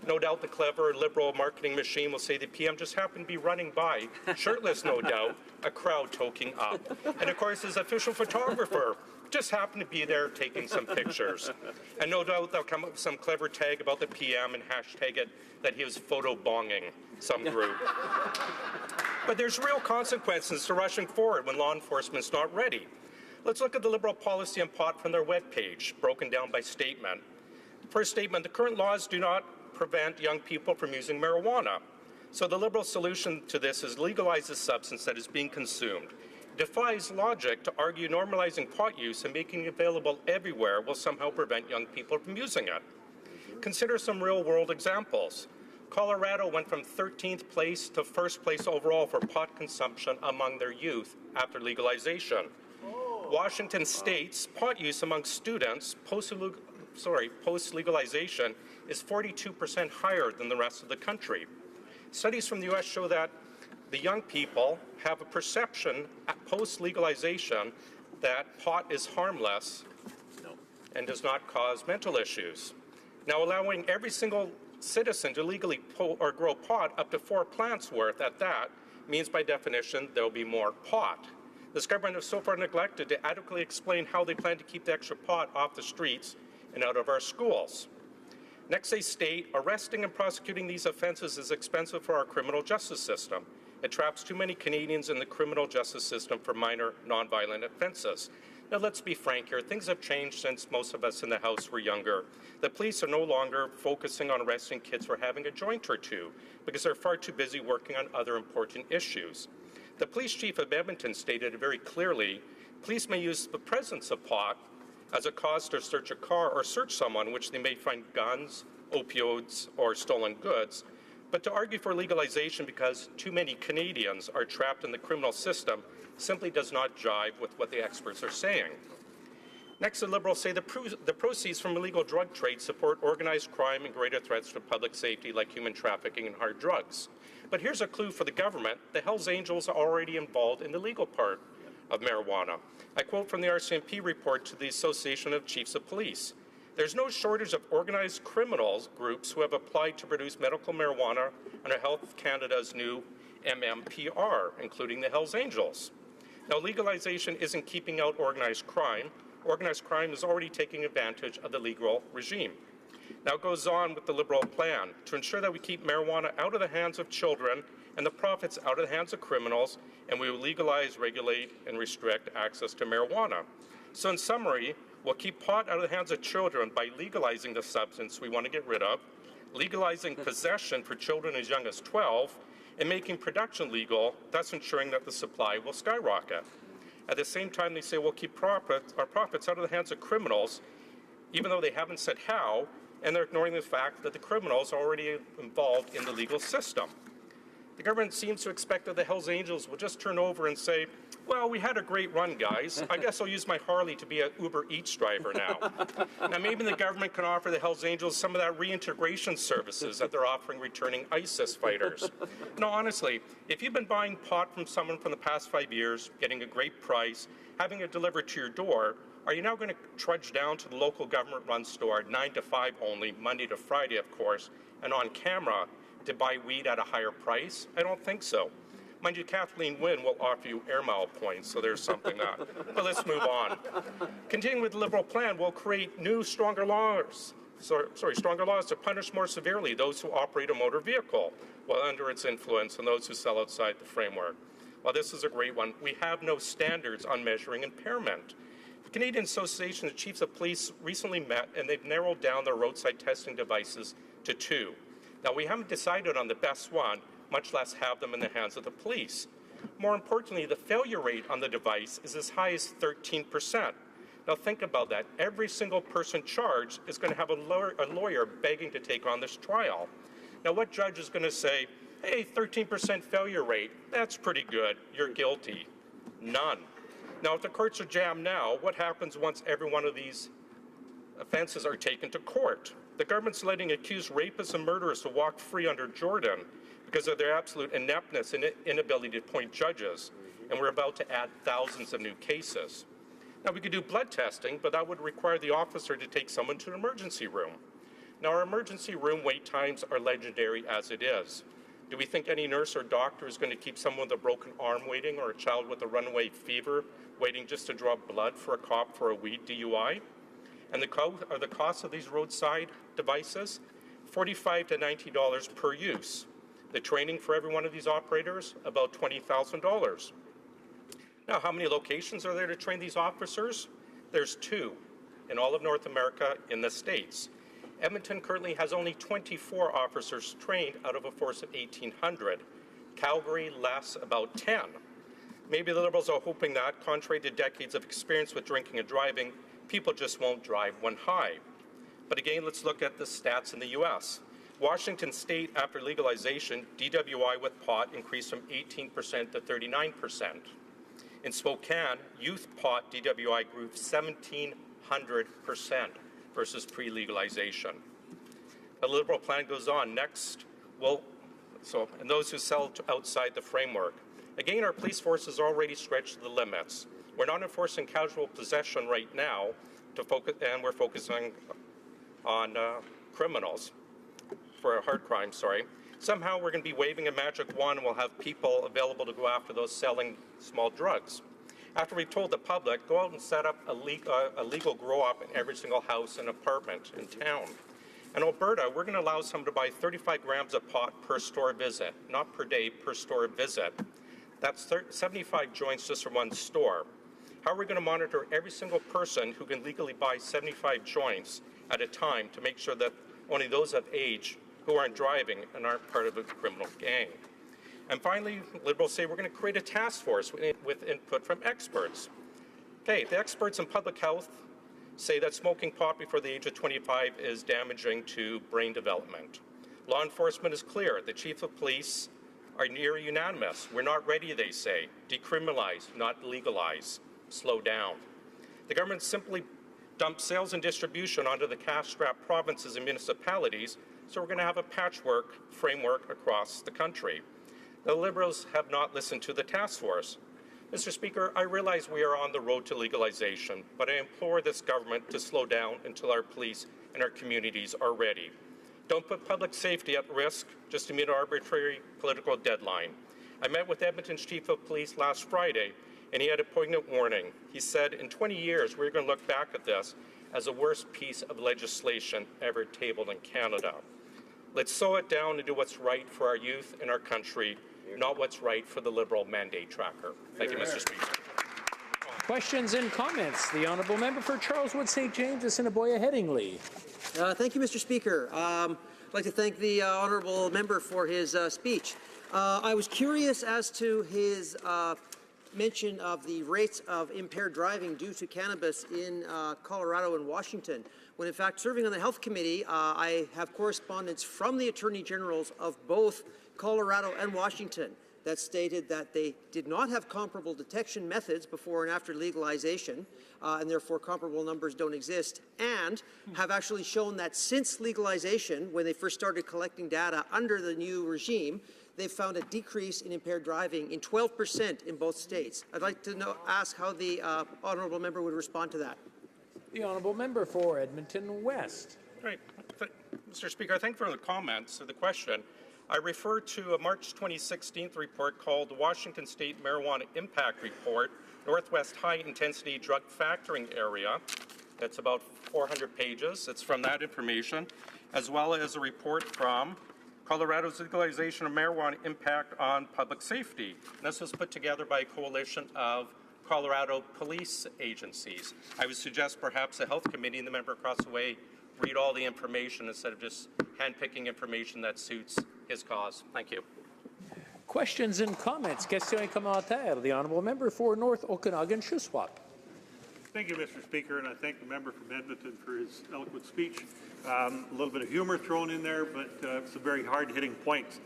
No doubt the clever Liberal marketing machine will say the PM just happened to be running by, shirtless no doubt, a crowd toking up. And of course his official photographer just happened to be there taking some pictures. And no doubt they'll come up with some clever tag about the PM and hashtag it that he was photo-bonging some group. But there's real consequences to rushing forward when law enforcement's not ready. Let's look at the Liberal policy on pot from their webpage, broken down by statement. First statement, the current laws do not prevent young people from using marijuana. So the Liberal solution to this is legalize the substance that is being consumed. It defies logic to argue normalizing pot use and making it available everywhere will somehow prevent young people from using it. Consider some real-world examples. Colorado went from 13th place to first place overall for pot consumption among their youth after legalization. Washington State's pot use among students post-legalization is 42% higher than the rest of the country. Studies from the U.S. show that the young people have a perception at post-legalization that pot is harmless and does not cause mental issues. Now, allowing every single citizen to legally grow pot up to 4 plants worth at that means by definition there will be more pot. This government has so far neglected to adequately explain how they plan to keep the extra pot off the streets and out of our schools. Next, they state, arresting and prosecuting these offenses is expensive for our criminal justice system. It traps too many Canadians in the criminal justice system for minor, nonviolent offenses. Now, let's be frank here. Things have changed since most of us in the House were younger. The police are no longer focusing on arresting kids for having a joint or two because they're far too busy working on other important issues. The police chief of Edmonton stated very clearly, police may use the presence of pot as a cause to search a car or search someone in which they may find guns, opioids, or stolen goods. But to argue for legalization because too many Canadians are trapped in the criminal system simply does not jive with what the experts are saying. Next, the Liberals say the proceeds from illegal drug trade support organized crime and greater threats to public safety like human trafficking and hard drugs. But here's a clue for the government. The Hells Angels are already involved in the legal part of marijuana. I quote from the RCMP report to the Association of Chiefs of Police. There's no shortage of organized criminals groups who have applied to produce medical marijuana under Health Canada's new MMPR, including the Hells Angels. Now, legalization isn't keeping out organized crime. Organized crime is already taking advantage of the legal regime. Now it goes on with the Liberal plan to ensure that we keep marijuana out of the hands of children and the profits out of the hands of criminals, and we will legalize, regulate, and restrict access to marijuana. So in summary, we'll keep pot out of the hands of children by legalizing the substance we want to get rid of, legalizing possession for children as young as 12, and making production legal, thus ensuring that the supply will skyrocket. At the same time, they say we'll keep our profits out of the hands of criminals, even though they haven't said how, and they're ignoring the fact that the criminals are already involved in the legal system. The government seems to expect that the Hells Angels will just turn over and say, well, we had a great run, guys. I guess I'll use my Harley to be an Uber Eats driver now. Now, maybe the government can offer the Hells Angels some of that reintegration services that they're offering returning ISIS fighters. No, honestly, if you've been buying pot from someone for the past 5 years, getting a great price, having it delivered to your door, are you now going to trudge down to the local government-run store 9 to 5 only, Monday to Friday, of course, and on camera to buy weed at a higher price? I don't think so. Mind you, Kathleen Wynne will offer you air mile points, so there's something that. But let's move on. Continuing with the Liberal plan, we'll create new, stronger laws stronger laws to punish more severely those who operate a motor vehicle while under its influence and those who sell outside the framework. Well, this is a great one. We have no standards on measuring impairment. The Canadian Association of Chiefs of Police recently met, and they've narrowed down their roadside testing devices to 2. Now, we haven't decided on the best one, much less have them in the hands of the police. More importantly, the failure rate on the device is as high as 13%. Now think about that. Every single person charged is going to have a lawyer begging to take on this trial. Now what judge is going to say, hey, 13% failure rate, that's pretty good, you're guilty? None. Now if the courts are jammed now, what happens once every one of these offenses are taken to court? The government's letting accused rapists and murderers to walk free under Jordan because of their absolute ineptness and inability to appoint judges. And we're about to add thousands of new cases. Now, we could do blood testing, but that would require the officer to take someone to an emergency room. Now, our emergency room wait times are legendary as it is. Do we think any nurse or doctor is going to keep someone with a broken arm waiting, or a child with a runaway fever waiting just to draw blood for a cop for a weed DUI? And the costs of these roadside devices? $45 to $90 per use. The training for every one of these operators, about $20,000. Now, how many locations are there to train these officers? There's 2 in all of North America in the States. Edmonton currently has only 24 officers trained out of a force of 1,800. Calgary less, about 10. Maybe the Liberals are hoping that, contrary to decades of experience with drinking and driving, people just won't drive when high. But again, let's look at the stats in the U.S. Washington State, after legalization, DWI with pot increased from 18% to 39%. In Spokane, youth pot DWI grew 1,700% versus pre-legalization. The Liberal plan goes on. Next, and those who sell outside the framework. Again, our police force is already stretched to the limits. We're not enforcing casual possession right now, and we're focusing on criminals. For a hard crime, Somehow we're going to be waving a magic wand and we'll have people available to go after those selling small drugs. After we've told the public, go out and set up a legal grow-op in every single house and apartment in town. In Alberta, we're going to allow someone to buy 35 grams of pot per store visit, not per day, per store visit. That's 75 joints just from one store. How are we going to monitor every single person who can legally buy 75 joints at a time to make sure that only those of age who aren't driving and aren't part of a criminal gang? And finally, Liberals say we're going to create a task force with input from experts. Okay, the experts in public health say that smoking pot before the age of 25 is damaging to brain development. Law enforcement is clear. The chief of police are near unanimous. We're not ready, they say. Decriminalize, not legalize. Slow down. The government simply dumped sales and distribution onto the cash-strapped provinces and municipalities, so we're going to have a patchwork framework across the country. The Liberals have not listened to the task force. Mr. Speaker, I realize we are on the road to legalization, but I implore this government to slow down until our police and our communities are ready. Don't put public safety at risk just to meet an arbitrary political deadline. I met with Edmonton's chief of police last Friday, and he had a poignant warning. He said, in 20 years, we're going to look back at this as the worst piece of legislation ever tabled in Canada. Let's slow it down and do what's right for our youth and our country, not what's right for the Liberal mandate tracker. Thank you, Mr. Speaker. Questions and comments. The Honourable Member for Charleswood St. James, Assiniboia Headingley. Thank you, Mr. Speaker. I'd like to thank the Honourable Member for his speech. I was curious as to his mention of the rates of impaired driving due to cannabis in Colorado and Washington, when in fact serving on the Health Committee, I have correspondence from the Attorney Generals of both Colorado and Washington that stated that they did not have comparable detection methods before and after legalization, and therefore comparable numbers don't exist, and have actually shown that since legalization, when they first started collecting data under the new regime, they've found a decrease in impaired driving in 12% in both states. I'd like to ask how the Honourable Member would respond to that. The Honourable Member for Edmonton West. Right. Mr. Speaker, I thank you for the comments or the question. I refer to a March 2016 report called the Washington State Marijuana Impact Report, Northwest High Intensity Drug Factoring Area. It's about 400 pages. It's from that information, as well as a report from Colorado's legalization of marijuana impact on public safety. This was put together by a coalition of Colorado police agencies. I would suggest perhaps the Health Committee and the member across the way read all the information instead of just handpicking information that suits his cause. Thank you. Questions and comments? Question commentaire. The honourable member for North Okanagan-Shuswap. Thank you, Mr. Speaker, and I thank the member from Edmonton for his eloquent speech. A little bit of humor thrown in there, but some very hard-hitting points.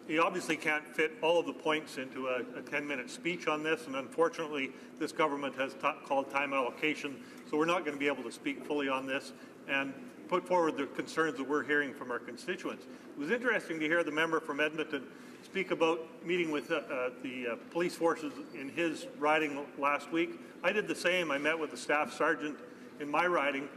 He obviously can't fit all of the points into a 10-minute speech on this, and unfortunately, this government has called time allocation, so we're not going to be able to speak fully on this and put forward the concerns that we're hearing from our constituents. It was interesting to hear the member from Edmonton speak about meeting with the police forces in his riding last week. I did the same. I met with the staff sergeant in my riding,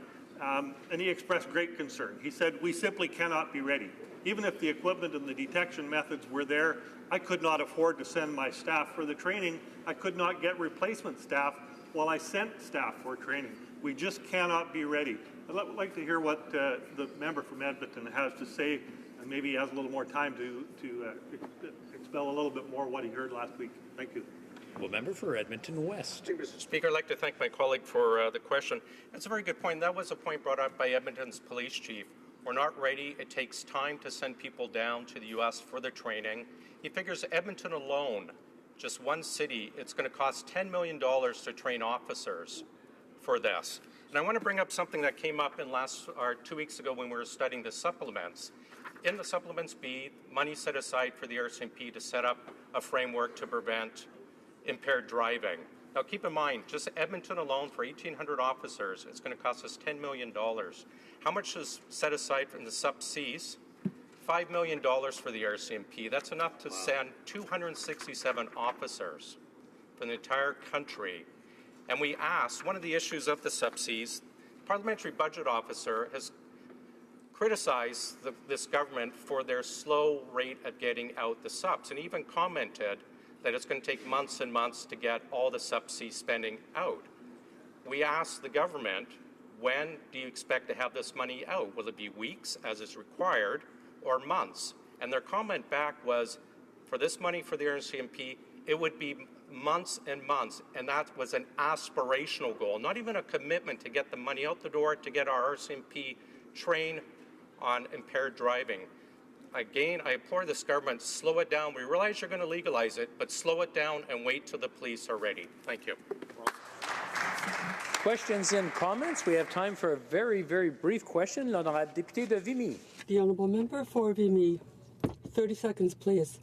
and he expressed great concern. He said, we simply cannot be ready. Even if the equipment and the detection methods were there, I could not afford to send my staff for the training. I could not get replacement staff while I sent staff for training. We just cannot be ready. I'd like to hear what the member from Edmonton has to say, and maybe he has a little more time to expel a little bit more what he heard last week. Thank you. Well, member for Edmonton West. Mr. Speaker, I'd like to thank my colleague for the question. That's a very good point. That was a point brought up by Edmonton's police chief. We're not ready. It takes time to send people down to the U.S. for the training. He figures Edmonton alone, just one city, it's going to cost $10 million to train officers for this. And I want to bring up something that came up in 2 weeks ago when we were studying the supplements. In the supplements B, money set aside for the RCMP to set up a framework to prevent impaired driving. Now keep in mind, just Edmonton alone for 1,800 officers, it's going to cost us $10 million. How much is set aside from the sub-Cs? $5 million for the RCMP. That's enough to send 267 officers from the entire country. And we asked, one of the issues of the sub-Cs, Parliamentary Budget Officer has criticized this government for their slow rate of getting out the subs, and even commented that it's going to take months and months to get all the sub-C spending out. We asked the government, when do you expect to have this money out? Will it be weeks, as is required, or months? And their comment back was, for this money for the RCMP, it would be months and months, and that was an aspirational goal, not even a commitment to get the money out the door to get our RCMP trained on impaired driving. Again, I implore this government, slow it down. We realize you're going to legalize it, but slow it down and wait till the police are ready. Thank you. Questions and comments? We have time for a very, very brief question. L'honorable député de Vimy. The honourable member for Vimy. 30 seconds, please.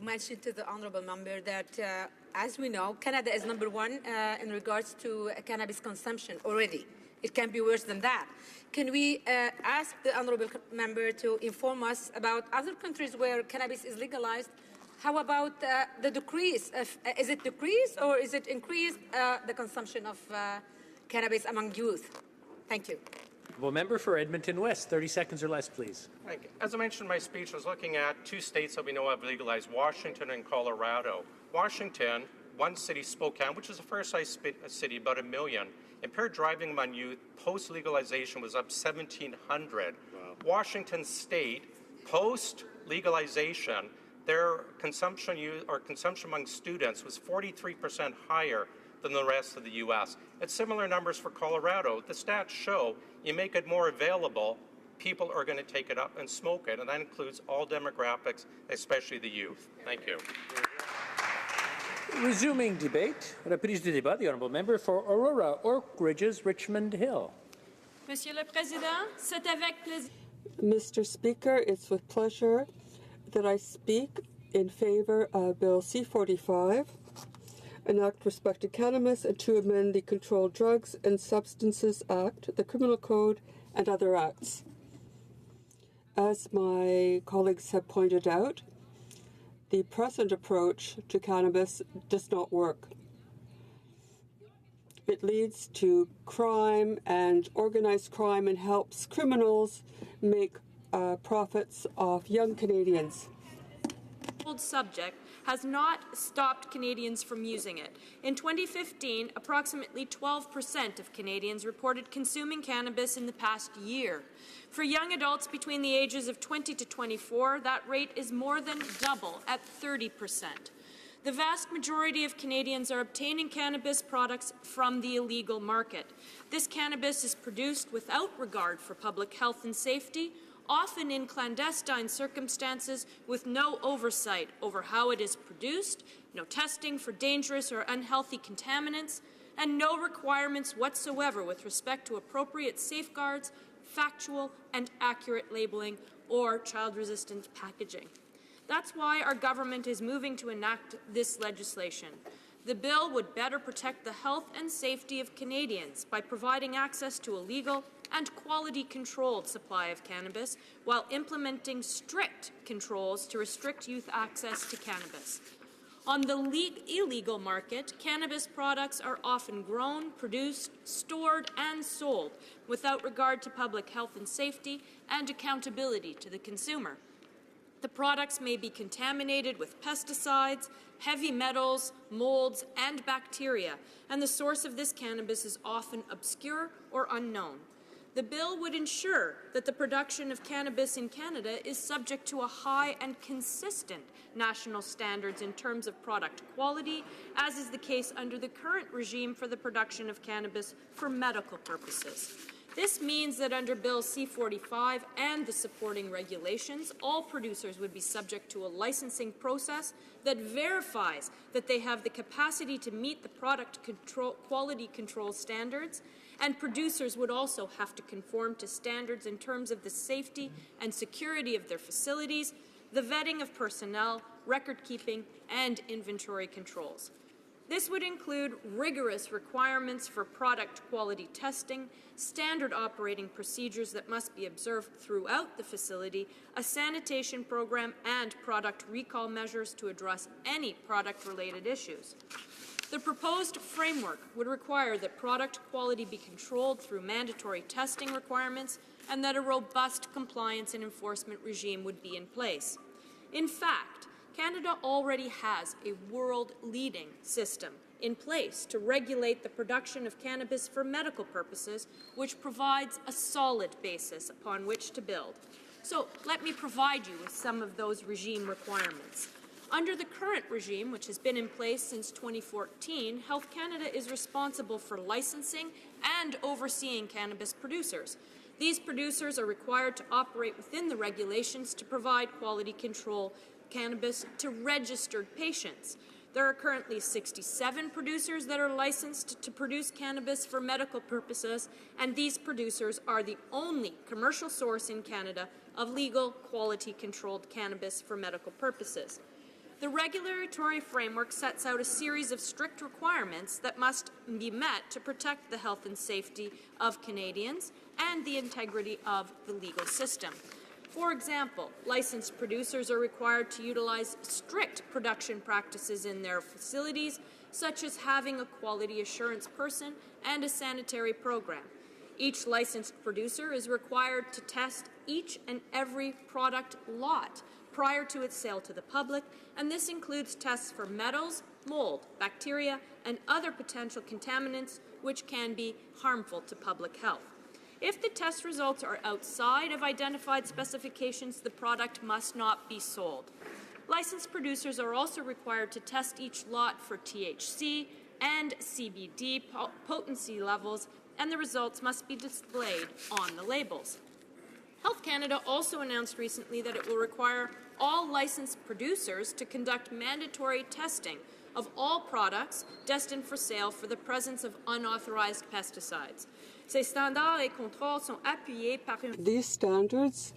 Mention to the honourable member that, as we know, Canada is number one in regards to cannabis consumption already. It can be worse than that. Can we ask the honourable member to inform us about other countries where cannabis is legalized? How about the decrease? Is it decrease or is it increase the consumption of cannabis among youth? Thank you. Well, member for Edmonton West, 30 seconds or less, please. Thank you. As I mentioned in my speech, I was looking at two states that we know have legalized, Washington and Colorado. Washington, one city, Spokane, which is a fair-sized city, about 1 million. Impaired driving among youth post-legalization was up 1,700. Wow. Washington State, post-legalization, their consumption among students was 43% higher than the rest of the U.S. It's similar numbers for Colorado. The stats show you make it more available, people are going to take it up and smoke it, and that includes all demographics, especially the youth. Thank you. Resuming debate, reprise du débat, the honourable member for Aurora, Oak Ridges, Richmond Hill. Monsieur le Président, c'est avec plaisir. Mr. Speaker, it's with pleasure that I speak in favor of Bill C-45, an act respecting cannabis, and to amend the Controlled Drugs and Substances Act, the Criminal Code, and other acts. As my colleagues have pointed out, the present approach to cannabis does not work. It leads to crime and organized crime and helps criminals make profits off young Canadians. age-old subject has not stopped Canadians from using it. In 2015, approximately 12% of Canadians reported consuming cannabis in the past year. For young adults between the ages of 20 to 24, that rate is more than double at 30%. The vast majority of Canadians are obtaining cannabis products from the illegal market. This cannabis is produced without regard for public health and safety, often in clandestine circumstances with no oversight over how it is produced, no testing for dangerous or unhealthy contaminants, and no requirements whatsoever with respect to appropriate safeguards, factual and accurate labeling, or child-resistant packaging. That's why our government is moving to enact this legislation. The bill would better protect the health and safety of Canadians by providing access to a legal and quality-controlled supply of cannabis while implementing strict controls to restrict youth access to cannabis. On the illegal market, cannabis products are often grown, produced, stored, and sold without regard to public health and safety and accountability to the consumer. The products may be contaminated with pesticides, heavy metals, molds, and bacteria, and the source of this cannabis is often obscure or unknown. The bill would ensure that the production of cannabis in Canada is subject to a high and consistent national standards in terms of product quality, as is the case under the current regime for the production of cannabis for medical purposes. This means that under Bill C-45 and the supporting regulations, all producers would be subject to a licensing process that verifies that they have the capacity to meet the product quality control standards, and producers would also have to conform to standards in terms of the safety and security of their facilities, the vetting of personnel, record-keeping, and inventory controls. This would include rigorous requirements for product quality testing, standard operating procedures that must be observed throughout the facility, a sanitation program, and product recall measures to address any product-related issues. The proposed framework would require that product quality be controlled through mandatory testing requirements and that a robust compliance and enforcement regime would be in place. In fact, Canada already has a world-leading system in place to regulate the production of cannabis for medical purposes, which provides a solid basis upon which to build. So let me provide you with some of those regime requirements. Under the current regime, which has been in place since 2014, Health Canada is responsible for licensing and overseeing cannabis producers. These producers are required to operate within the regulations to provide quality control cannabis to registered patients. There are currently 67 producers that are licensed to produce cannabis for medical purposes, and these producers are the only commercial source in Canada of legal, quality-controlled cannabis for medical purposes. The regulatory framework sets out a series of strict requirements that must be met to protect the health and safety of Canadians and the integrity of the legal system. For example, licensed producers are required to utilize strict production practices in their facilities, such as having a quality assurance person and a sanitary program. Each licensed producer is required to test each and every product lot prior to its sale to the public, and this includes tests for metals, mold, bacteria, and other potential contaminants which can be harmful to public health. If the test results are outside of identified specifications, the product must not be sold. Licensed producers are also required to test each lot for THC and CBD potency levels, and the results must be displayed on the labels. Health Canada also announced recently that it will require all licensed producers to conduct mandatory testing of all products destined for sale for the presence of unauthorized pesticides. Ces standards et contrôles sont appuyés par une... These standards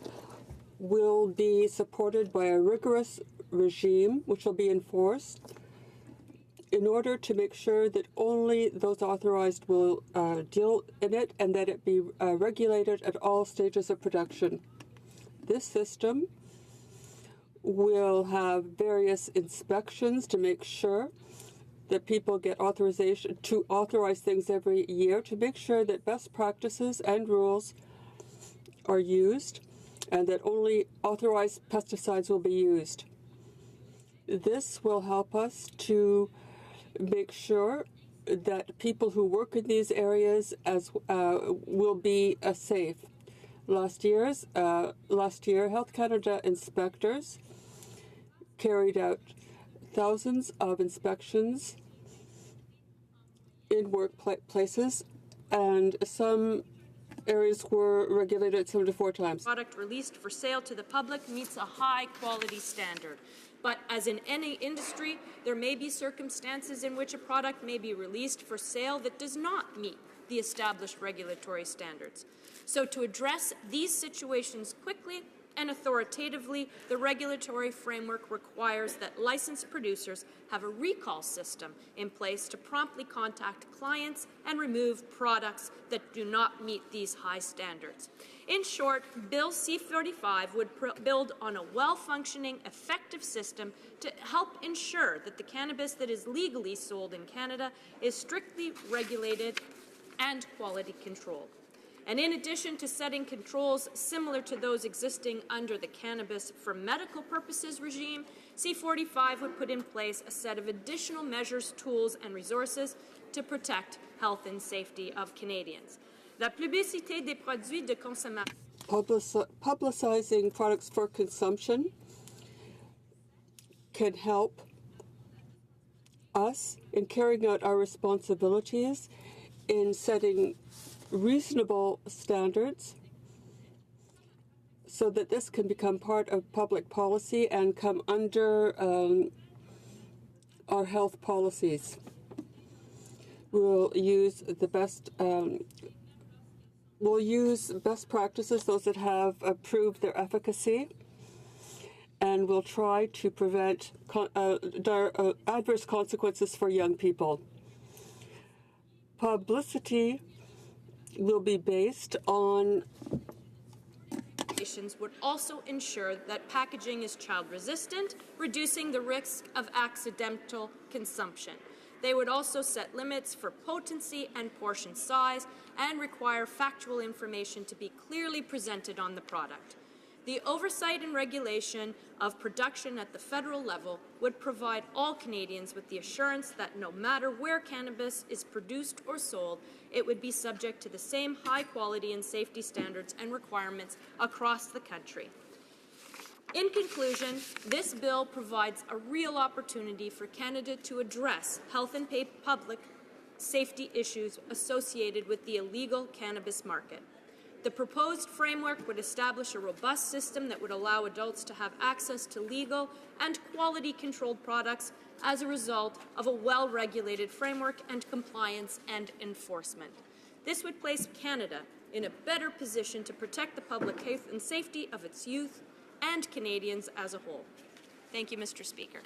will be supported by a rigorous regime which will be enforced in order to make sure that only those authorized will deal in it and that it be regulated at all stages of production. This system will have various inspections to make sure that people get authorization to authorize things every year to make sure that best practices and rules are used and that only authorized pesticides will be used. This will help us to make sure that people who work in these areas will be safe. Last year, Health Canada inspectors carried out thousands of inspections in workplaces, and some areas were regulated 7 to 4 times. Product released for sale to the public meets a high quality standard. But as in any industry, there may be circumstances in which a product may be released for sale that does not meet the established regulatory standards. So to address these situations quickly and authoritatively, the regulatory framework requires that licensed producers have a recall system in place to promptly contact clients and remove products that do not meet these high standards. In short, Bill C-45 would build on a well-functioning, effective system to help ensure that the cannabis that is legally sold in Canada is strictly regulated and quality controlled. And in addition to setting controls similar to those existing under the Cannabis for Medical Purposes regime, C-45 would put in place a set of additional measures, tools, and resources to protect health and safety of Canadians. La publicité des produits de consommation. Publicizing products for consumption can help us in carrying out our responsibilities in setting reasonable standards so that this can become part of public policy and come under our health policies. We'll use the best practices, those that have proved their efficacy, and we'll try to prevent adverse consequences for young people. Publicity will be based on would also ensure that packaging is child resistant, reducing the risk of accidental consumption. They would also set limits for potency and portion size and require factual information to be clearly presented on the product. The oversight and regulation of production at the federal level would provide all Canadians with the assurance that no matter where cannabis is produced or sold, it would be subject to the same high quality and safety standards and requirements across the country. In conclusion, this bill provides a real opportunity for Canada to address health and public safety issues associated with the illegal cannabis market. The proposed framework would establish a robust system that would allow adults to have access to legal and quality-controlled products as a result of a well-regulated framework and compliance and enforcement. This would place Canada in a better position to protect the public health and safety of its youth and Canadians as a whole. Thank you, Mr. Speaker.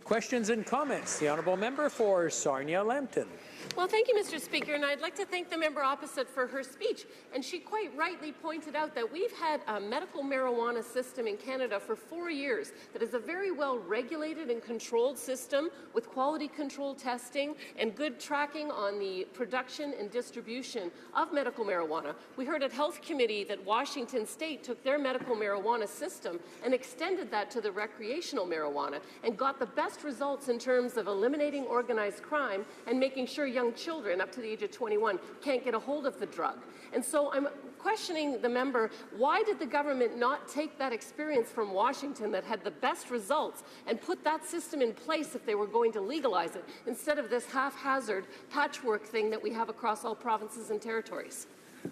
Questions and comments? The honourable member for Sarnia-Lambton. Well, thank you, Mr. Speaker, and I'd like to thank the member opposite for her speech. And she quite rightly pointed out that we've had a medical marijuana system in Canada for 4 years that is a very well regulated and controlled system with quality control testing and good tracking on the production and distribution of medical marijuana. We heard at Health Committee that Washington State took their medical marijuana system and extended that to the recreational marijuana and got the best results in terms of eliminating organized crime and making sure young children up to the age of 21 can't get a hold of the drug. And so I'm questioning the member, why did the government not take that experience from Washington that had the best results and put that system in place if they were going to legalize it, instead of this haphazard patchwork thing that we have across all provinces and territories?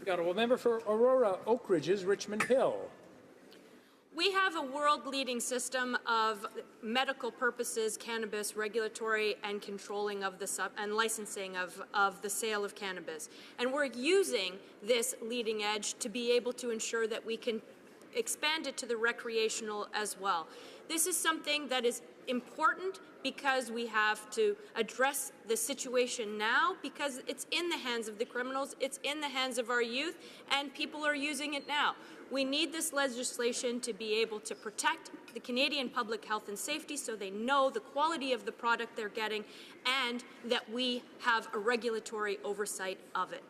The honourable member for Aurora Oak Ridges, Richmond Hill. We have a world-leading system of medical purposes cannabis regulatory and controlling of the and licensing of the sale of cannabis. And we're using this leading edge to be able to ensure that we can expand it to the recreational as well. This is something that is important because we have to address the situation now, because it's in the hands of the criminals, it's in the hands of our youth, and people are using it now. We need this legislation to be able to protect the Canadian public health and safety so they know the quality of the product they're getting and that we have a regulatory oversight of it.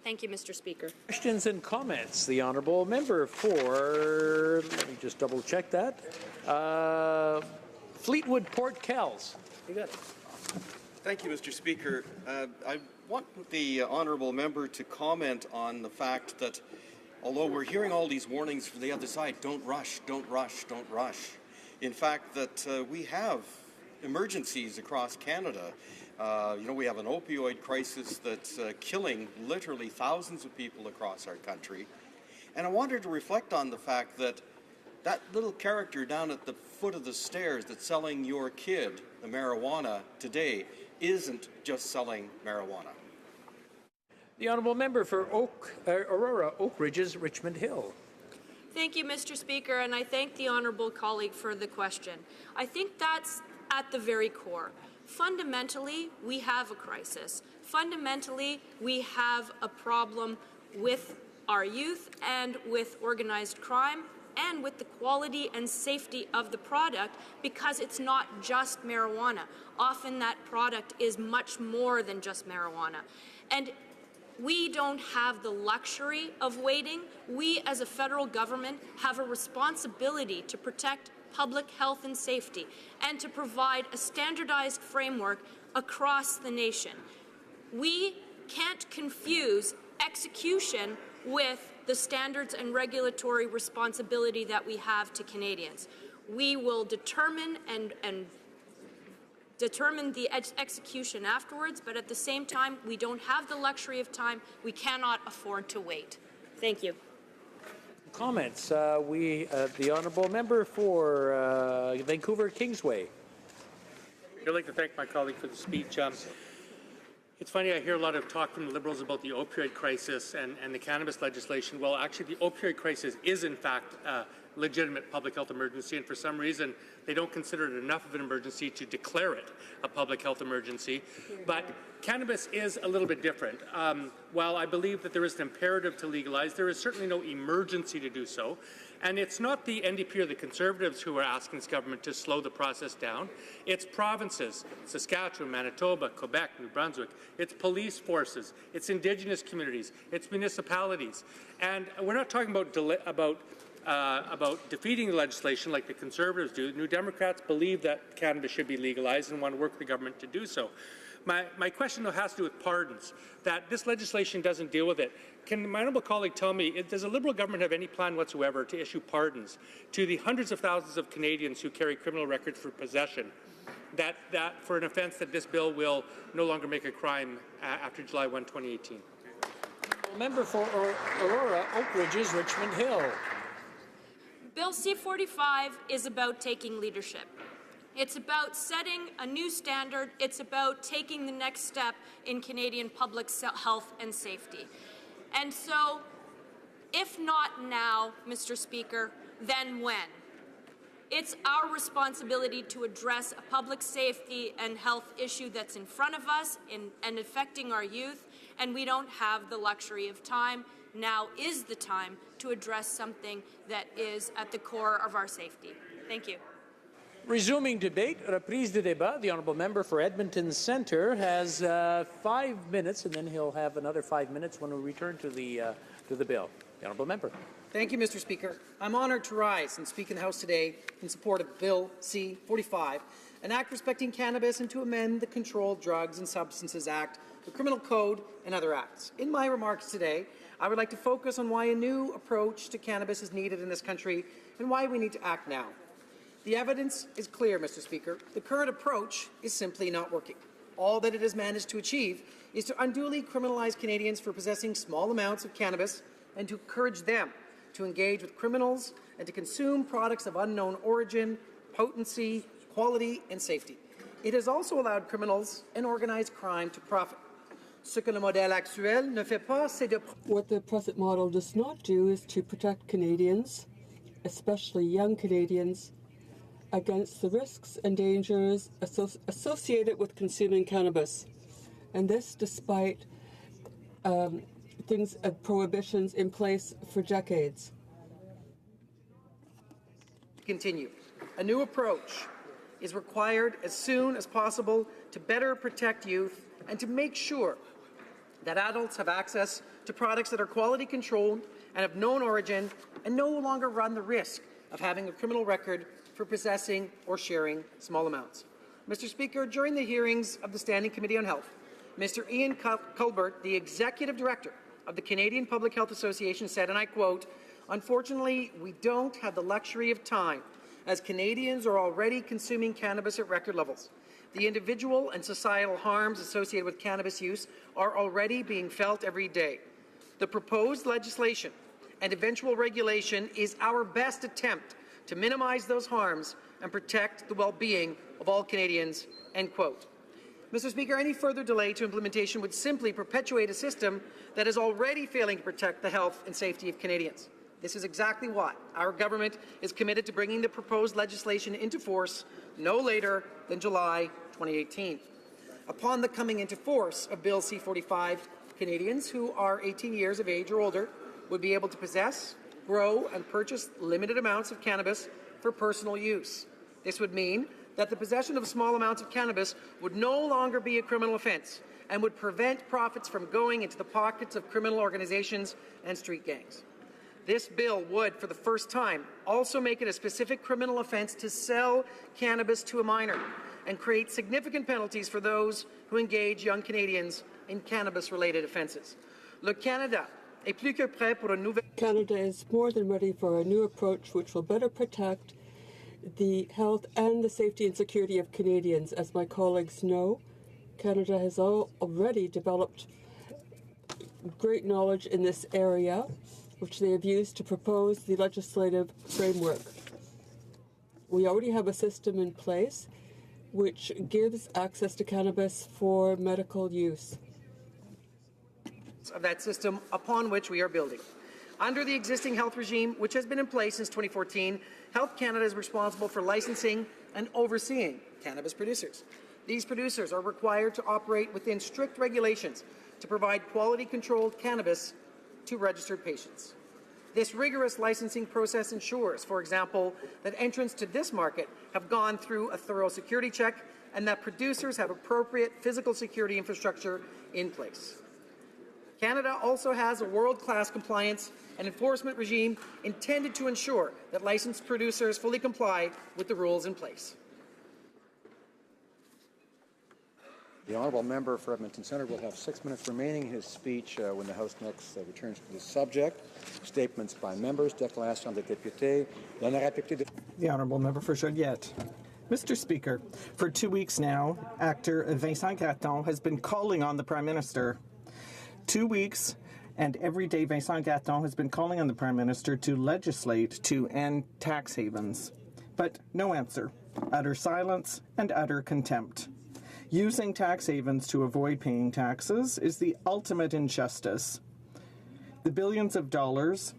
Thank you, Mr. Speaker. Questions and comments? The honourable member for, let me just double check that, Fleetwood Port Kells. You got it. Thank you, Mr. Speaker. I want the honourable member to comment on the fact that although we're hearing all these warnings from the other side, don't rush, don't rush, don't rush, in fact that we have emergencies across Canada. We have an opioid crisis that's killing literally thousands of people across our country. And I wanted to reflect on the fact that that little character down at the foot of the stairs that's selling your kid the marijuana today isn't just selling marijuana. The honourable member for Aurora, Oak Ridges, Richmond Hill. Thank you, Mr. Speaker, and I thank the honourable colleague for the question. I think that's at the very core. Fundamentally, we have a crisis. Fundamentally, we have a problem with our youth and with organized crime and with the quality and safety of the product, because it's not just marijuana. Often that product is much more than just marijuana. And we don't have the luxury of waiting. We as a federal government have a responsibility to protect public health and safety and to provide a standardized framework across the nation. We can't confuse execution with the standards and regulatory responsibility that we have to Canadians. We will determine and determine the execution afterwards, but at the same time, we don't have the luxury of time. We cannot afford to wait. Thank you. Comments. The honourable member for Vancouver Kingsway. I'd like to thank my colleague for the speech. It's funny, I hear a lot of talk from the Liberals about the opioid crisis and the cannabis legislation. Well, actually, the opioid crisis is, in fact, a legitimate public health emergency, and for some reason, they don't consider it enough of an emergency to declare it a public health emergency. But cannabis is a little bit different. While I believe that there is an imperative to legalize, there is certainly no emergency to do so. And it's not the NDP or the Conservatives who are asking this government to slow the process down. It's provinces, Saskatchewan, Manitoba, Quebec, New Brunswick. It's police forces. It's Indigenous communities. It's municipalities. And we're not talking about defeating the legislation like the Conservatives do. New Democrats believe that cannabis should be legalized and want to work with the government to do so. My question, though, has to do with pardons, that this legislation doesn't deal with it. Can my honourable colleague tell me, does the Liberal government have any plan whatsoever to issue pardons to the hundreds of thousands of Canadians who carry criminal records for possession, that for an offence that this bill will no longer make a crime after July 1, 2018? Member for Aurora, Oak Ridges, Richmond Hill. Bill C-45 is about taking leadership. It's about setting a new standard. It's about taking the next step in Canadian public health and safety. And so, if not now, Mr. Speaker, then when? It's our responsibility to address a public safety and health issue that's in front of us and affecting our youth, and we don't have the luxury of time. Now is the time to address something that is at the core of our safety. Thank you. Resuming debate, reprise de débat. The honourable member for Edmonton Centre has 5 minutes, and then he'll have another 5 minutes when we return to the bill. The honourable member. Thank you, Mr. Speaker. I'm honoured to rise and speak in the House today in support of Bill C-45, an act respecting cannabis and to amend the Controlled Drugs and Substances Act, the Criminal Code, and other acts. In my remarks today, I would like to focus on why a new approach to cannabis is needed in this country and why we need to act now. The evidence is clear, Mr. Speaker. The current approach is simply not working. All that it has managed to achieve is to unduly criminalize Canadians for possessing small amounts of cannabis and to encourage them to engage with criminals and to consume products of unknown origin, potency, quality, and safety. It has also allowed criminals and organized crime to profit. What the present model does not do is to protect Canadians, especially young Canadians, against the risks and dangers associated with consuming cannabis. And this despite prohibitions in place for decades. Continue. A new approach is required as soon as possible to better protect youth and to make sure that adults have access to products that are quality controlled and of known origin and no longer run the risk of having a criminal record for possessing or sharing small amounts. Mr. Speaker, during the hearings of the Standing Committee on Health, Mr. Ian Culbert, the Executive Director of the Canadian Public Health Association, said, and I quote, "Unfortunately, we don't have the luxury of time, as Canadians are already consuming cannabis at record levels. The individual and societal harms associated with cannabis use are already being felt every day. The proposed legislation and eventual regulation is our best attempt to minimize those harms and protect the well-being of all Canadians," end quote. Mr. Speaker, any further delay to implementation would simply perpetuate a system that is already failing to protect the health and safety of Canadians. This is exactly why our government is committed to bringing the proposed legislation into force no later than July 2018. Upon the coming into force of Bill C-45, Canadians who are 18 years of age or older would be able to possess, grow, and purchase limited amounts of cannabis for personal use. This would mean that the possession of small amounts of cannabis would no longer be a criminal offence and would prevent profits from going into the pockets of criminal organizations and street gangs. This bill would, for the first time, also make it a specific criminal offence to sell cannabis to a minor and create significant penalties for those who engage young Canadians in cannabis-related offences. Canada is more than ready for a new approach which will better protect the health and the safety and security of Canadians. As my colleagues know, Canada has already developed great knowledge in this area, which they have used to propose the legislative framework. We already have a system in place which gives access to cannabis for medical use. Of that system upon which we are building. Under the existing health regime, which has been in place since 2014, Health Canada is responsible for licensing and overseeing cannabis producers. These producers are required to operate within strict regulations to provide quality-controlled cannabis to registered patients. This rigorous licensing process ensures, for example, that entrants to this market have gone through a thorough security check and that producers have appropriate physical security infrastructure in place. Canada also has a world-class compliance and enforcement regime intended to ensure that licensed producers fully comply with the rules in place. The honourable member for Edmonton Centre will have 6 minutes remaining his speech when the House next returns to this subject. Statements by members. Déclaration des députés. The honourable member for Joliette. Mr. Speaker, for 2 weeks now, actor Vincent Gratton has been calling on the Prime Minister. 2 weeks, and every day Vincent Gratton has been calling on the Prime Minister to legislate to end tax havens. But no answer. Utter silence and utter contempt. Using tax havens to avoid paying taxes is the ultimate injustice. The billions of dollars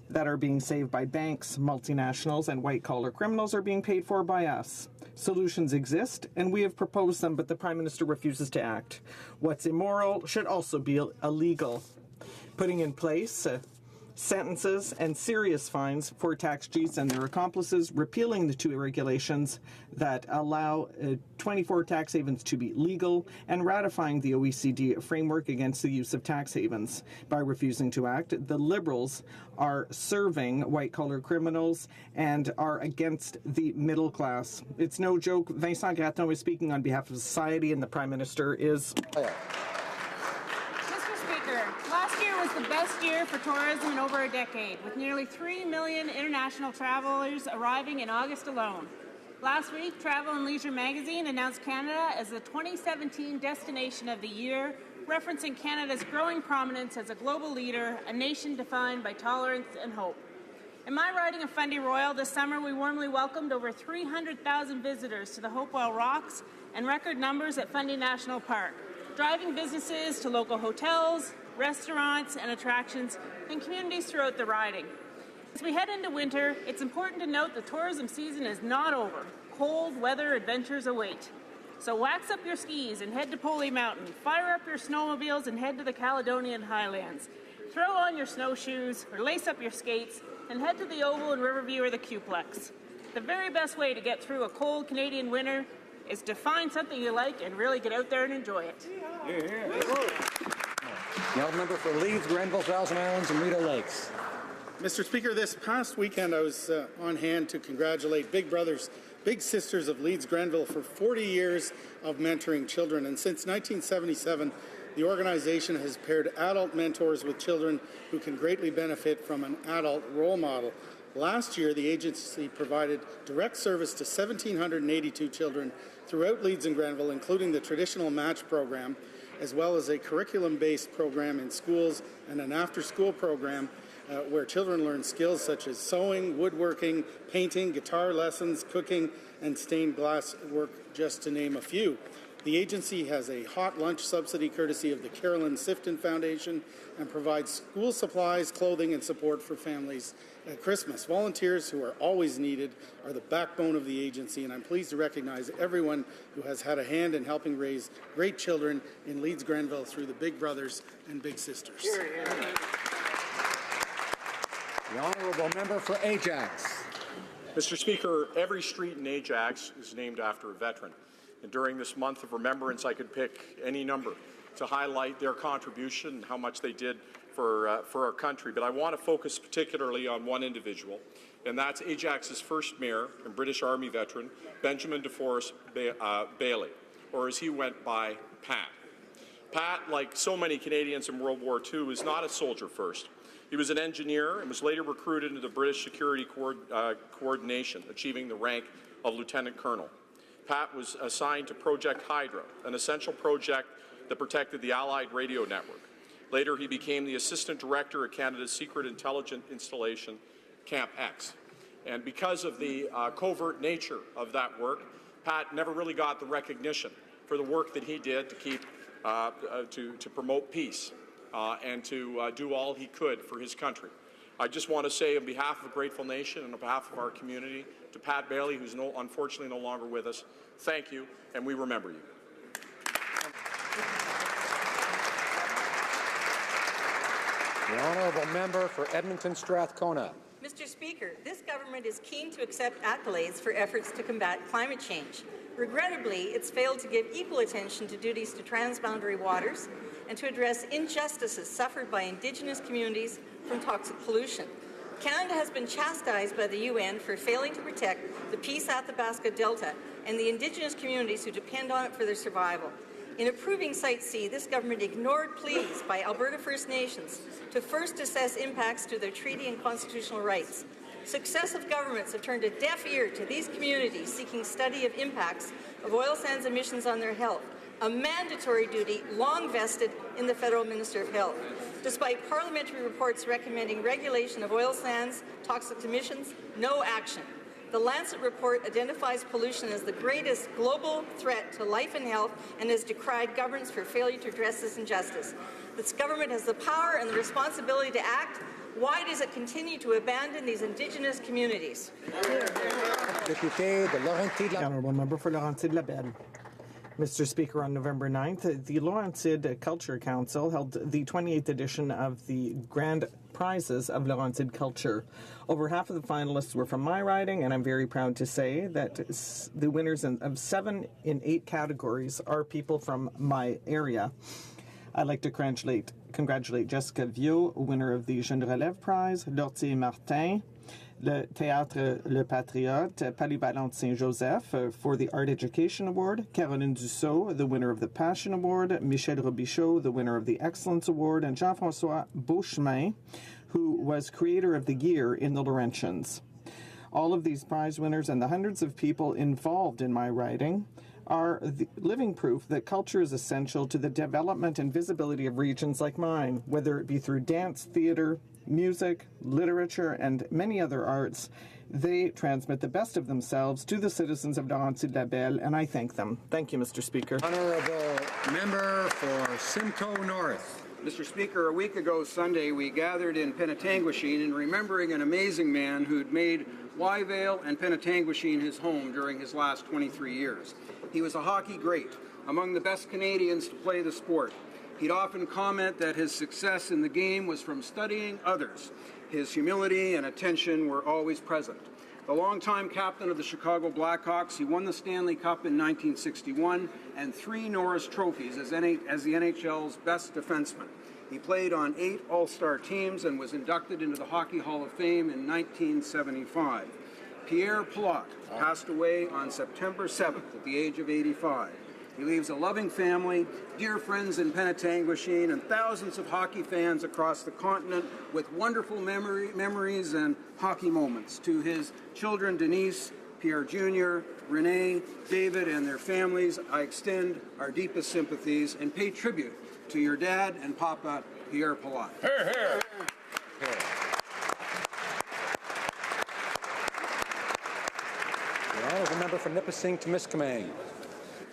that are being saved by banks, multinationals, and white-collar criminals are being paid for by us. Solutions exist, and we have proposed them, but the Prime Minister refuses to act. What's immoral should also be illegal. Putting in place sentences and serious fines for tax cheats and their accomplices, repealing the two regulations that allow 24 tax havens to be legal, and ratifying the OECD framework against the use of tax havens. By refusing to act, the Liberals are serving white-collar criminals and are against the middle class. It's no joke. Vincent Gratton is speaking on behalf of society, and the Prime Minister is... Last year was the best year for tourism in over a decade, with nearly 3 million international travelers arriving in August alone. Last week, Travel and Leisure magazine announced Canada as the 2017 Destination of the Year, referencing Canada's growing prominence as a global leader, a nation defined by tolerance and hope. In my riding of Fundy Royal this summer, we warmly welcomed over 300,000 visitors to the Hopewell Rocks and record numbers at Fundy National Park, driving businesses to local hotels, restaurants and attractions, and communities throughout the riding. As we head into winter, it's important to note the tourism season is not over. Cold weather adventures await. So wax up your skis and head to Poley Mountain, fire up your snowmobiles and head to the Caledonian Highlands. Throw on your snowshoes or lace up your skates and head to the Oval in Riverview or the Q-Plex. The very best way to get through a cold Canadian winter is to find something you like and really get out there and enjoy it. The honourable member for Leeds, Grenville, Thousand Islands, and Rideau Lakes. Mr. Speaker, this past weekend I was on hand to congratulate Big Brothers, Big Sisters of Leeds Grenville for 40 years of mentoring children. And since 1977, the organization has paired adult mentors with children who can greatly benefit from an adult role model. Last year, the agency provided direct service to 1,782 children throughout Leeds and Grenville, including the traditional match program, as well as a curriculum-based program in schools and an after-school program where children learn skills such as sewing, woodworking, painting, guitar lessons, cooking, and stained glass work, just to name a few. The agency has a hot lunch subsidy courtesy of the Carolyn Sifton Foundation and provides school supplies, clothing, and support for families at Christmas. Volunteers, who are always needed, are the backbone of the agency, and I'm pleased to recognize everyone who has had a hand in helping raise great children in Leeds Grenville through the Big Brothers and Big Sisters. The honourable member for Ajax. Mr. Speaker, every street in Ajax is named after a veteran. And during this month of remembrance, I could pick any number to highlight their contribution and how much they did for our country. But I want to focus particularly on one individual, and that's Ajax's first mayor and British Army veteran, Benjamin DeForest Bailey, or as he went by, Pat. Pat, like so many Canadians in World War II, is not a soldier first. He was an engineer and was later recruited into the British Security Coordination, achieving the rank of Lieutenant Colonel. Pat was assigned to Project Hydra, an essential project that protected the Allied radio network. Later, he became the Assistant Director at Canada's secret intelligence installation, Camp X. And because of the covert nature of that work, Pat never really got the recognition for the work that he did to keep to promote peace and to do all he could for his country. I just want to say on behalf of a grateful nation and on behalf of our community to Pat Bailey, who's unfortunately no longer with us, thank you, and we remember you. The honourable member for Edmonton Strathcona. Mr. Speaker, this government is keen to accept accolades for efforts to combat climate change. Regrettably, it's failed to give equal attention to duties to transboundary waters and to address injustices suffered by Indigenous communities from toxic pollution. Canada has been chastised by the UN for failing to protect the Peace Athabasca Delta and the Indigenous communities who depend on it for their survival. In approving Site C, this government ignored pleas by Alberta First Nations to first assess impacts to their treaty and constitutional rights. Successive governments have turned a deaf ear to these communities seeking study of impacts of oil sands emissions on their health, a mandatory duty long vested in the Federal Minister of Health. Despite parliamentary reports recommending regulation of oil sands, toxic emissions, no action. The Lancet report identifies pollution as the greatest global threat to life and health and has decried governments for failure to address this injustice. This government has the power and the responsibility to act. Why does it continue to abandon these Indigenous communities? The honourable member for Laurentide-Labelle. Mr. Speaker, on November 9th, the Laurentide Culture Council held the 28th edition of the Grand Prizes of Laurentide Culture. Over half of the finalists were from my riding, and I'm very proud to say that the winners of 7 in 8 categories are people from my area. I'd like to congratulate Jessica Viau, winner of the Jeune Relève Prize, Lortier Martin, le Théâtre Le Patriote, Polyvalente Saint-Joseph for the Art Education Award, Caroline Dussault, the winner of the Passion Award, Michel Robichaud, the winner of the Excellence Award, and Jean-François Beauchemin, who was Creator of the Year in the Laurentians. All of these prize winners and the hundreds of people involved in my writing are the living proof that culture is essential to the development and visibility of regions like mine, whether it be through dance, theatre, music, literature, and many other arts. They transmit the best of themselves to the citizens of Laurentide-Labelle, and I thank them. Thank you, Mr. Speaker. Honourable member for Simcoe North. Mr. Speaker, a week ago Sunday, we gathered in Penetanguishene in remembering an amazing man who'd made Wyvale and Penetanguishene his home during his last 23 years. He was a hockey great, among the best Canadians to play the sport. He'd often comment that his success in the game was from studying others. His humility and attention were always present. The longtime captain of the Chicago Blackhawks, he won the Stanley Cup in 1961 and 3 Norris trophies as the NHL's best defenseman. He played on 8 All-Star teams and was inducted into the Hockey Hall of Fame in 1975. Pierre Pilote passed away on September 7th at the age of 85. He leaves a loving family, dear friends in Penetanguishene, and thousands of hockey fans across the continent with wonderful memories and hockey moments. To his children, Denise, Pierre Jr., Renee, David, and their families, I extend our deepest sympathies and pay tribute to your dad and Papa, Pierre Pilote. Hear, hear. The honourable member for Nipissing to Miskamang.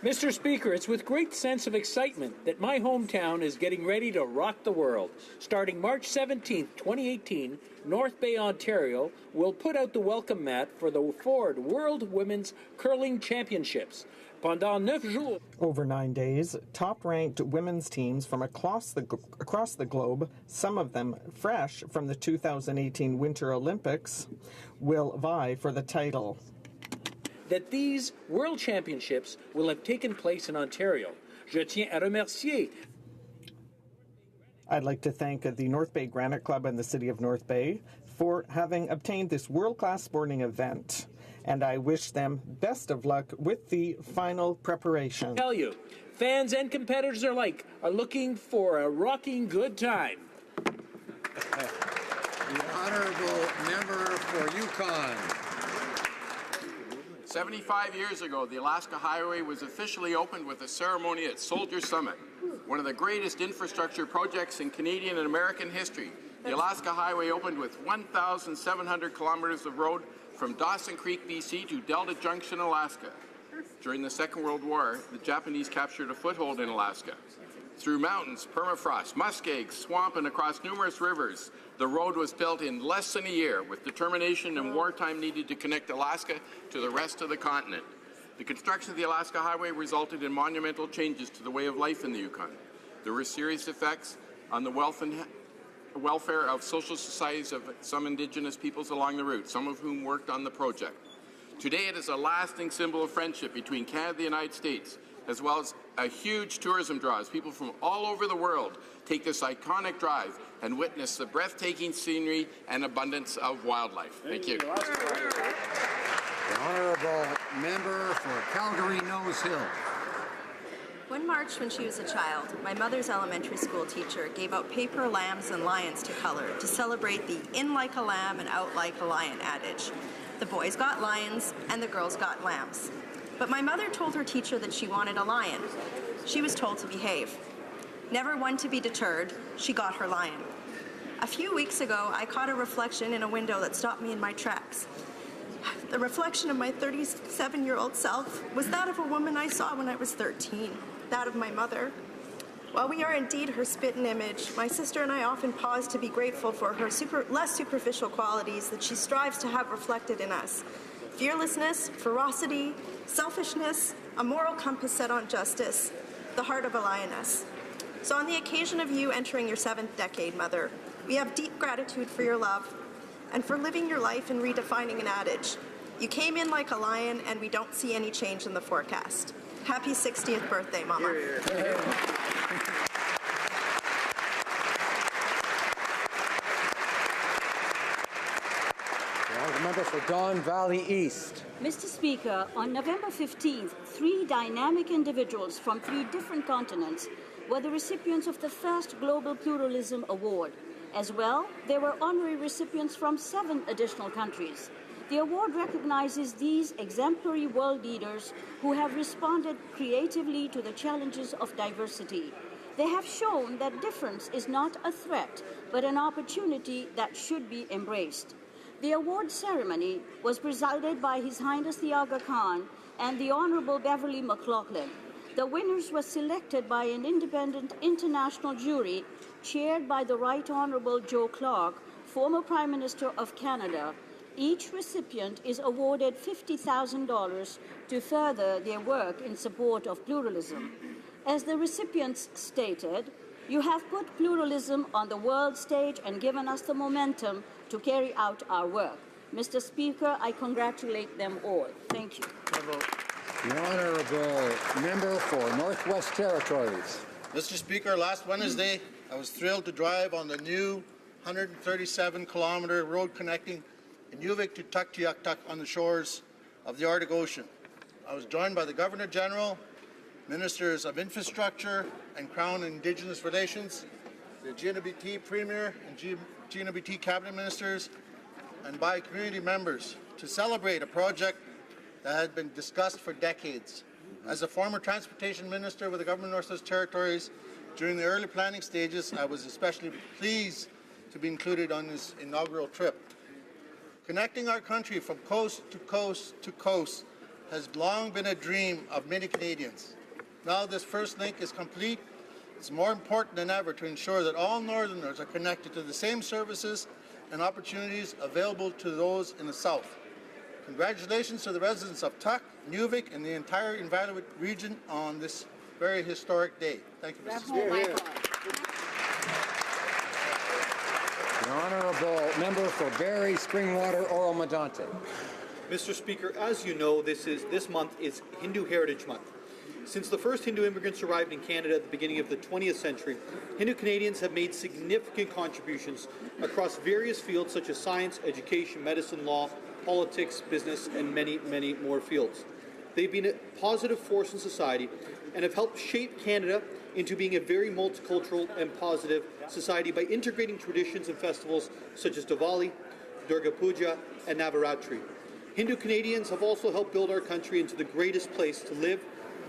Mr. Speaker, it's with great sense of excitement that my hometown is getting ready to rock the world. Starting March 17, 2018, North Bay, Ontario will put out the welcome mat for the Ford World Women's Curling Championships. Pendant 9 jours. Over 9 days, top-ranked women's teams from across the globe, some of them fresh from the 2018 Winter Olympics, will vie for the title. That these World Championships will have taken place in Ontario. Je tiens à remercier. I'd like to thank the North Bay Granite Club and the City of North Bay for having obtained this world-class sporting event, and I wish them best of luck with the final preparation. Tell you, fans and competitors alike are looking for a rocking good time. The honourable member for Yukon. 75 years ago, the Alaska Highway was officially opened with a ceremony at Soldier Summit, one of the greatest infrastructure projects in Canadian and American history. The Alaska Highway opened with 1,700 kilometers of road from Dawson Creek, BC to Delta Junction, Alaska. During the Second World War, the Japanese captured a foothold in Alaska. Through mountains, permafrost, muskeg, swamp, and across numerous rivers, the road was built in less than a year with determination and wartime needed to connect Alaska to the rest of the continent. The construction of the Alaska Highway resulted in monumental changes to the way of life in the Yukon. There were serious effects on the welfare of social societies of some Indigenous peoples along the route, some of whom worked on the project. Today it is a lasting symbol of friendship between Canada and the United States, as well as a huge tourism draw as people from all over the world take this iconic drive and witness the breathtaking scenery and abundance of wildlife. Thank you. The honourable member for Calgary Nose Hill. One March when she was a child, my mother's elementary school teacher gave out paper lambs and lions to color to celebrate the in like a lamb and out like a lion adage. The boys got lions and the girls got lambs. But my mother told her teacher that she wanted a lion. She was told to behave. Never one to be deterred, she got her lion. A few weeks ago, I caught a reflection in a window that stopped me in my tracks. The reflection of my 37-year-old self was that of a woman I saw when I was 13, that of my mother. While we are indeed her spit-and image, my sister and I often pause to be grateful for her less superficial qualities that she strives to have reflected in us. Fearlessness, ferocity, selfishness, a moral compass set on justice, the heart of a lioness. So on the occasion of you entering your 7th decade, Mother, we have deep gratitude for your love and for living your life and redefining an adage. You came in like a lion and we don't see any change in the forecast. Happy 60th birthday, Mama. Hear, hear. Member for Don Valley East. Mr. Speaker, on November 15th, 3 dynamic individuals from 3 different continents were the recipients of the first Global Pluralism Award. As well, there were honorary recipients from 7 additional countries. The award recognizes these exemplary world leaders who have responded creatively to the challenges of diversity. They have shown that difference is not a threat, but an opportunity that should be embraced. The award ceremony was presided by His Highness the Aga Khan and the Honorable Beverly McLaughlin. The winners were selected by an independent international jury chaired by the Right Honorable Joe Clark, former Prime Minister of Canada. Each recipient is awarded $50,000 to further their work in support of pluralism. As the recipients stated, you have put pluralism on the world stage and given us the momentum to carry out our work. Mr. Speaker, I congratulate them all. Thank you. The honourable member for Northwest Territories. Mr. Speaker, last Wednesday, I was thrilled to drive on the new 137-kilometer road connecting Inuvik to Tuktoyaktuk on the shores of the Arctic Ocean. I was joined by the Governor General, Ministers of Infrastructure and Crown and Indigenous Relations, the GNBT Premier and GNBT Cabinet Ministers, and by community members to celebrate a project that had been discussed for decades. As a former Transportation Minister with the Government of Northwest Territories, during the early planning stages, I was especially pleased to be included on this inaugural trip. Connecting our country from coast to coast to coast has long been a dream of many Canadians. Now this first link is complete. It's more important than ever to ensure that all Northerners are connected to the same services and opportunities available to those in the South. Congratulations to the residents of Tuk, Inuvik, and the entire Inuvialuit region on this very historic day. Thank you, Mr. Speaker. The honourable member for Barrie, Springwater, Oro-Medonte. Mr. Speaker, as you know, this month is Hindu Heritage Month. Since the first Hindu immigrants arrived in Canada at the beginning of the 20th century, Hindu Canadians have made significant contributions across various fields such as science, education, medicine, law, politics, business, and many, many more fields. They've been a positive force in society and have helped shape Canada into being a very multicultural and positive society by integrating traditions and festivals such as Diwali, Durga Puja, and Navaratri. Hindu Canadians have also helped build our country into the greatest place to live,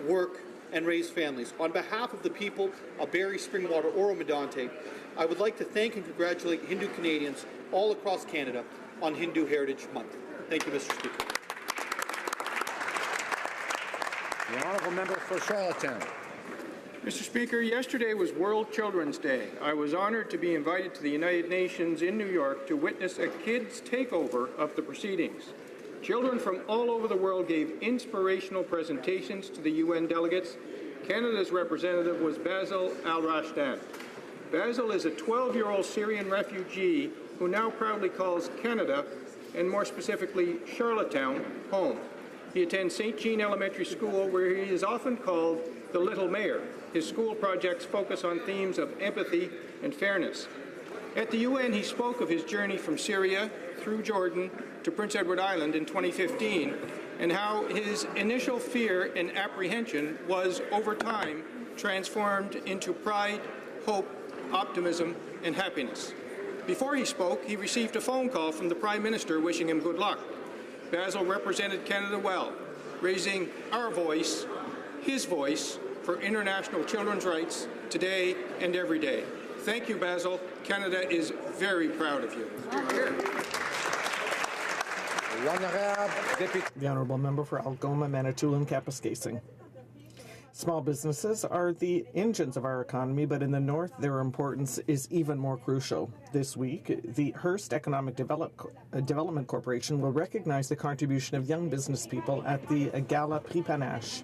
work, and raise families. On behalf of the people of Barrie, Springwater, Oro-Medonte, I would like to thank and congratulate Hindu Canadians all across Canada on Hindu Heritage Month. Thank you, Mr. Speaker. The honourable member for Charlottetown. Mr. Speaker, yesterday was World Children's Day. I was honored to be invited to the United Nations in New York to witness a kids' takeover of the proceedings. Children from all over the world gave inspirational presentations to the UN delegates. Canada's representative was Basil Al-Rashdan. Basil is a 12-year-old Syrian refugee who now proudly calls Canada, and more specifically Charlottetown, home. He attends St. Jean Elementary School, where he is often called the Little Mayor. His school projects focus on themes of empathy and fairness. At the UN, he spoke of his journey from Syria through Jordan to Prince Edward Island in 2015, and how his initial fear and apprehension was, over time, transformed into pride, hope, optimism, and happiness. Before he spoke, he received a phone call from the Prime Minister wishing him good luck. Basil represented Canada well, raising our voice, his voice, for international children's rights today and every day. Thank you, Basil. Canada is very proud of you. The honourable member for Algoma, Manitoulin, Kapuskasing. Small businesses are the engines of our economy, but in the north, their importance is even more crucial. This week, the Hearst Economic Development Corporation will recognize the contribution of young business people at the Gala Prix Panache.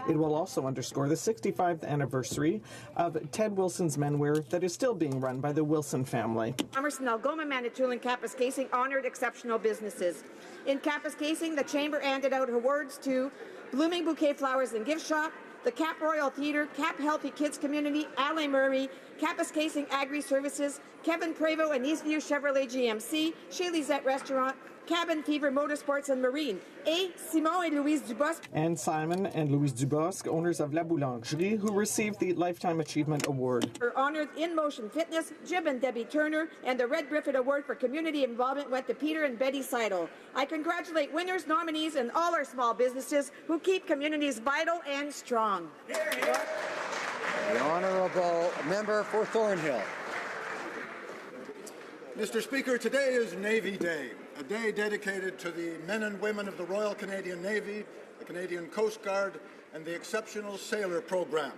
It will also underscore the 65th anniversary of Ted Wilson's Menwear that is still being run by the Wilson family. Emerson, Algoma, Manitoulin, Kapuskasing honored exceptional businesses. In Kapuskasing, the Chamber handed out awards to Blooming Bouquet Flowers and Gift Shop, the Cap Royal Theatre, Cap Healthy Kids Community, Alain Murray, Kapuskasing Agri Services, Kevin Prevost and Eastview Chevrolet GMC, Chez Lisette Restaurant, Cabin Fever Motorsports and Marine, et Simon and Louise Dubosc. And Simon and Louise Dubosc, owners of La Boulangerie, who received the Lifetime Achievement Award. Were honored In Motion Fitness, Jib and Debbie Turner, and the Red Griffith Award for Community Involvement went to Peter and Betty Seidel. I congratulate winners, nominees, and all our small businesses who keep communities vital and strong. The honourable member for Thornhill. Mr. Speaker, today is Navy Day, a day dedicated to the men and women of the Royal Canadian Navy, the Canadian Coast Guard, and the Exceptional Sailor Program.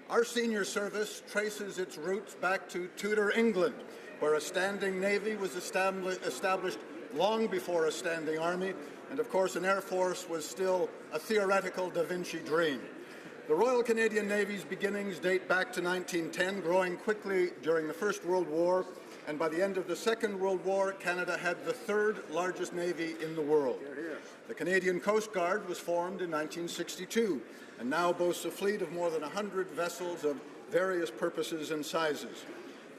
Our senior service traces its roots back to Tudor England, where a standing navy was established long before a standing army, and of course an air force was still a theoretical Da Vinci dream. The Royal Canadian Navy's beginnings date back to 1910, growing quickly during the First World War, and by the end of the Second World War, Canada had the third largest navy in the world. The Canadian Coast Guard was formed in 1962 and now boasts a fleet of more than 100 vessels of various purposes and sizes.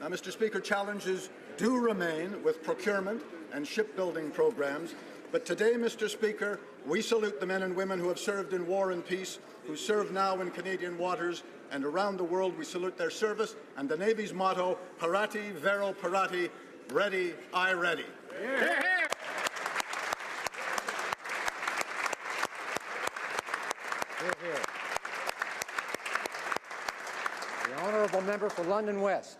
Now, Mr. Speaker, challenges do remain with procurement and shipbuilding programs, but today, Mr. Speaker, we salute the men and women who have served in war and peace, who serve now in Canadian waters, and around the world we salute their service and the Navy's motto, Parati Vero Parati, ready, I ready. Hear, hear. The honourable member for London West.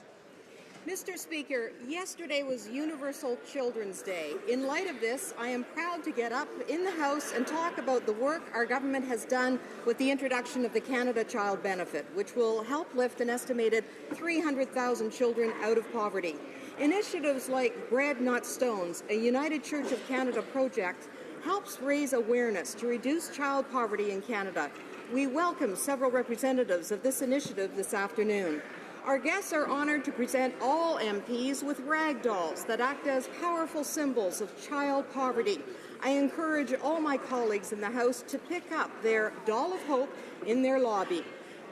Mr. Speaker, yesterday was Universal Children's Day. In light of this, I am proud to get up in the House and talk about the work our government has done with the introduction of the Canada Child Benefit, which will help lift an estimated 300,000 children out of poverty. Initiatives like Bread Not Stones, a United Church of Canada project, helps raise awareness to reduce child poverty in Canada. We welcome several representatives of this initiative this afternoon. Our guests are honoured to present all MPs with rag dolls that act as powerful symbols of child poverty. I encourage all my colleagues in the House to pick up their Doll of Hope in their lobby.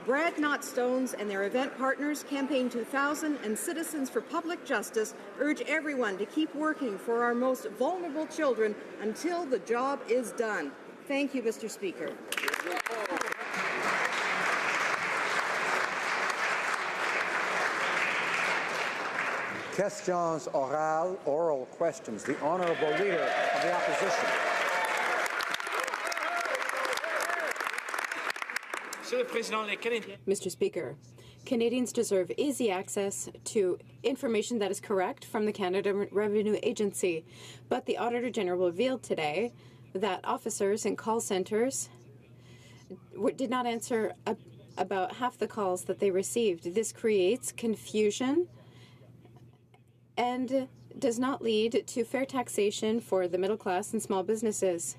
Bread Not Stones and their event partners, Campaign 2000 and Citizens for Public Justice, urge everyone to keep working for our most vulnerable children until the job is done. Thank you, Mr. Speaker. Questions orales, oral questions. The Honourable Leader of the Opposition. Mr. Speaker, Canadians deserve easy access to information that is correct from the Canada Revenue Agency, but the Auditor General revealed today that officers in call centres did not answer about half the calls that they received. This creates confusion and does not lead to fair taxation for the middle class and small businesses.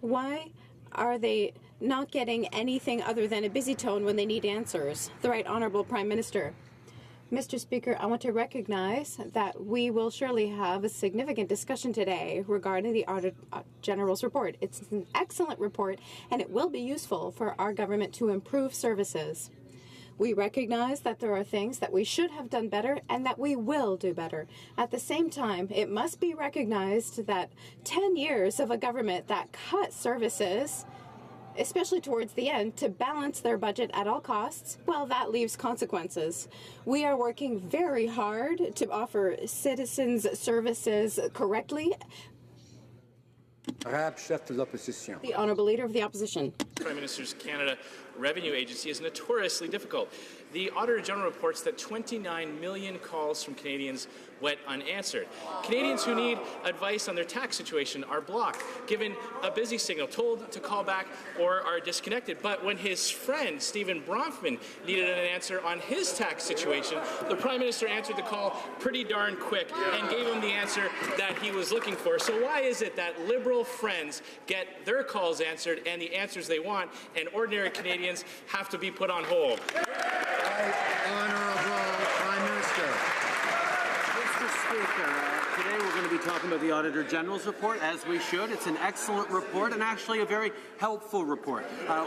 Why are they not getting anything other than a busy tone when they need answers? The Right Honourable Prime Minister. Mr. Speaker, I want to recognize that we will surely have a significant discussion today regarding the Auditor General's report. It's an excellent report, and it will be useful for our government to improve services. We recognize that there are things that we should have done better and that we will do better. At the same time, it must be recognized that 10 years of a government that cut services, especially towards the end, to balance their budget at all costs, well, that leaves consequences. We are working very hard to offer citizens services correctly. The Honourable Leader of the Opposition. Prime Minister's Canada Revenue Agency is notoriously difficult. The Auditor General reports that 29 million calls from Canadians went unanswered. Canadians who need advice on their tax situation are blocked, given a busy signal, told to call back, or are disconnected. But when his friend, Stephen Bronfman, needed an answer on his tax situation, the Prime Minister answered the call pretty darn quick and gave him the answer that he was looking for. So why is it that Liberal friends get their calls answered and the answers they want, and ordinary Canadians have to be put on hold? Honourable Prime Minister. Mr. Speaker, today we're going to be talking about the Auditor General's report, as we should. It's an excellent report and actually a very helpful report.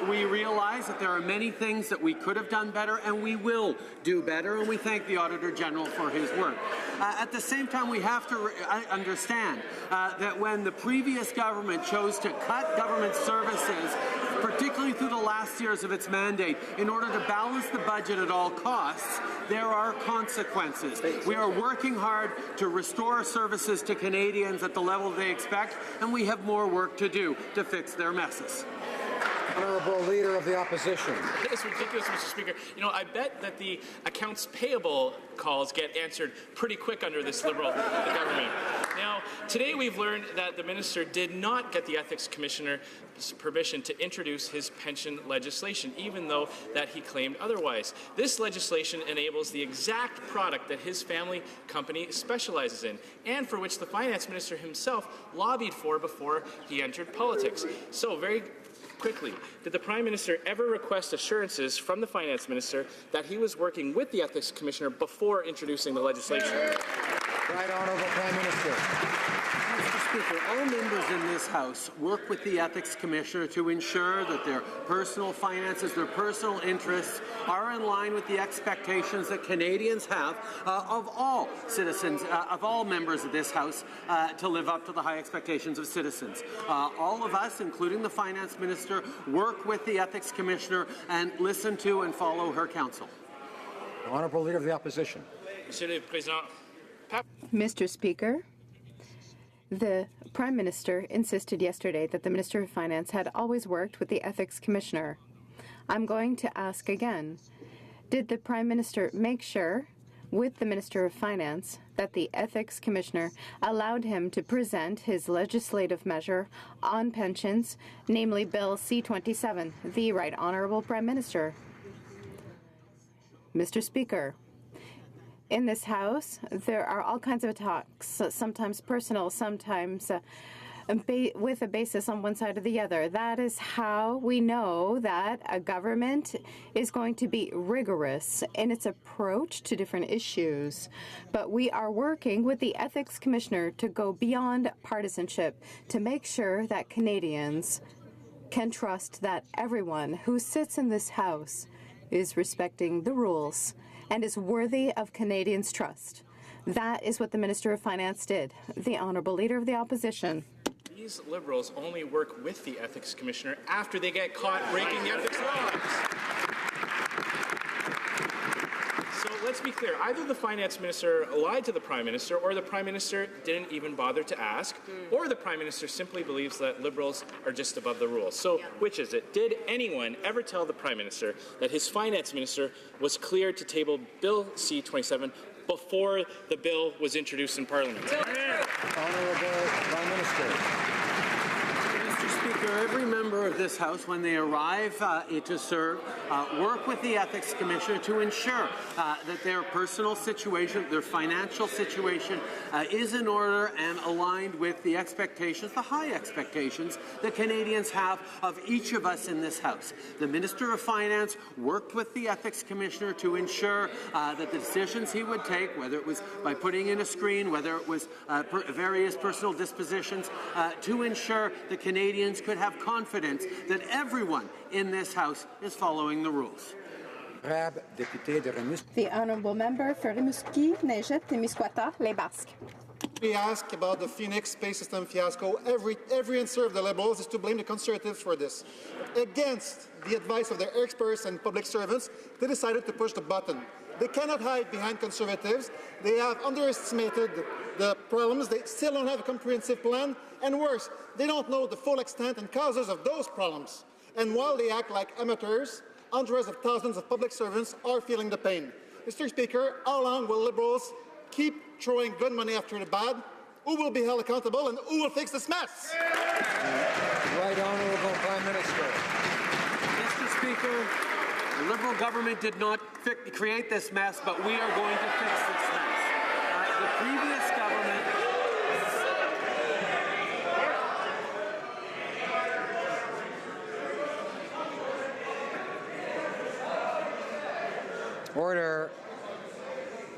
We realize that there are many things that we could have done better and we will do better, and we thank the Auditor General for his work. At the same time, we have to understand that when the previous government chose to cut government services, particularly through the last years of its mandate, in order to balance the budget at all costs, there are consequences. We are working hard to restore services to Canadians at the level they expect, and we have more work to do to fix their messes. Honourable Leader of the Opposition. It's ridiculous, Mr. Speaker. You know, I bet that the accounts payable calls get answered pretty quick under this Liberal government. Now, today we've learned that the Minister did not get the Ethics Commissioner's permission to introduce his pension legislation, even though that he claimed otherwise. This legislation enables the exact product that his family company specializes in, and for which the Finance Minister himself lobbied for before he entered politics. So, very quickly, did the Prime Minister ever request assurances from the Finance Minister that he was working with the Ethics Commissioner before introducing the legislation? Right Honourable Prime Minister. Mr. Speaker, all members in this House work with the Ethics Commissioner to ensure that their personal finances, their personal interests are in line with the expectations that Canadians have of all citizens, of all members of this House, to live up to the high expectations of citizens. All of us, including the Finance Minister, work with the Ethics Commissioner and listen to and follow her counsel. The Honourable Leader of the Opposition. Mr. Speaker, the Prime Minister insisted yesterday that the Minister of Finance had always worked with the Ethics Commissioner. I'm going to ask again, did the Prime Minister make sure with the Minister of Finance that the Ethics Commissioner allowed him to present his legislative measure on pensions, namely Bill C-27, the Right Honourable Prime Minister? Mr. Speaker, in this House, there are all kinds of talks, sometimes personal, sometimes with a basis on one side or the other. That is how we know that a government is going to be rigorous in its approach to different issues. But we are working with the Ethics Commissioner to go beyond partisanship, to make sure that Canadians can trust that everyone who sits in this House is respecting the rules and is worthy of Canadians' trust. That is what the Minister of Finance did. The Honourable Leader of the Opposition. These Liberals only work with the Ethics Commissioner after they get caught breaking the ethics laws. So let's be clear. Either the Finance Minister lied to the Prime Minister, or the Prime Minister didn't even bother to ask, or the Prime Minister simply believes that Liberals are just above the rules. So which is it? Did anyone ever tell the Prime Minister that his Finance Minister was cleared to table Bill C-27 before the bill was introduced in Parliament? Honourable Prime Minister. Mr. Speaker, every member of this House, when they arrive to serve, work with the Ethics Commissioner to ensure that their personal situation, their financial situation is in order and aligned with the expectations, the high expectations that Canadians have of each of us in this House. The Minister of Finance worked with the Ethics Commissioner to ensure that the decisions he would take, whether it was by putting in a screen, whether it was various personal dispositions, to ensure that Canadians could have confidence that everyone in this House is following the rules. The Honourable Member for Rimouski, Neigette, Témiscouata, Les Basques. We ask about the Phoenix Space System fiasco. Every answer of the Liberals is to blame the Conservatives for this. Against the advice of their experts and public servants, they decided to push the button. They cannot hide behind Conservatives. They have underestimated the problems. They still don't have a comprehensive plan. And worse, they don't know the full extent and causes of those problems. And while they act like amateurs, hundreds of thousands of public servants are feeling the pain. Mr. Speaker, how long will Liberals keep throwing good money after the bad? Who will be held accountable, and who will fix this mess? Right Honourable Prime Minister. Mr. Speaker, the Liberal government did not create this mess, but we are going to fix this mess. The previous government... Order.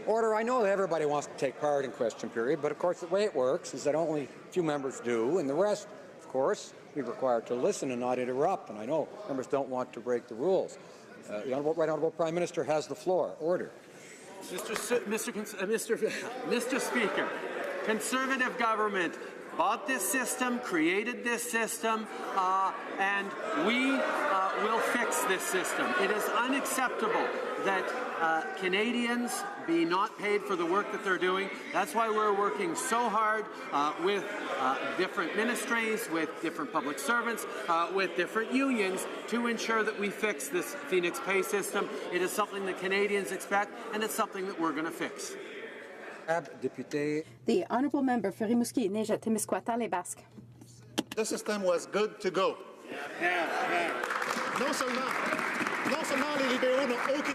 Order. I know that everybody wants to take part in question period, but of course the way it works is that only a few members do, and the rest, of course, we're required to listen and not interrupt. And I know members don't want to break the rules. The Right Honourable Prime Minister has the floor. Order. Mr. Speaker, Conservative government bought this system, created this system, and we will fix this system. It is unacceptable that Canadians be not paid for the work that they're doing. That's why we're working so hard with different ministries, with different public servants, with different unions to ensure that we fix this Phoenix pay system. It is something that Canadians expect, and it's something that we're going to fix. The Honourable Member for Rimouski, Neigette, Témiscouata, Les Basques. The system was good to go.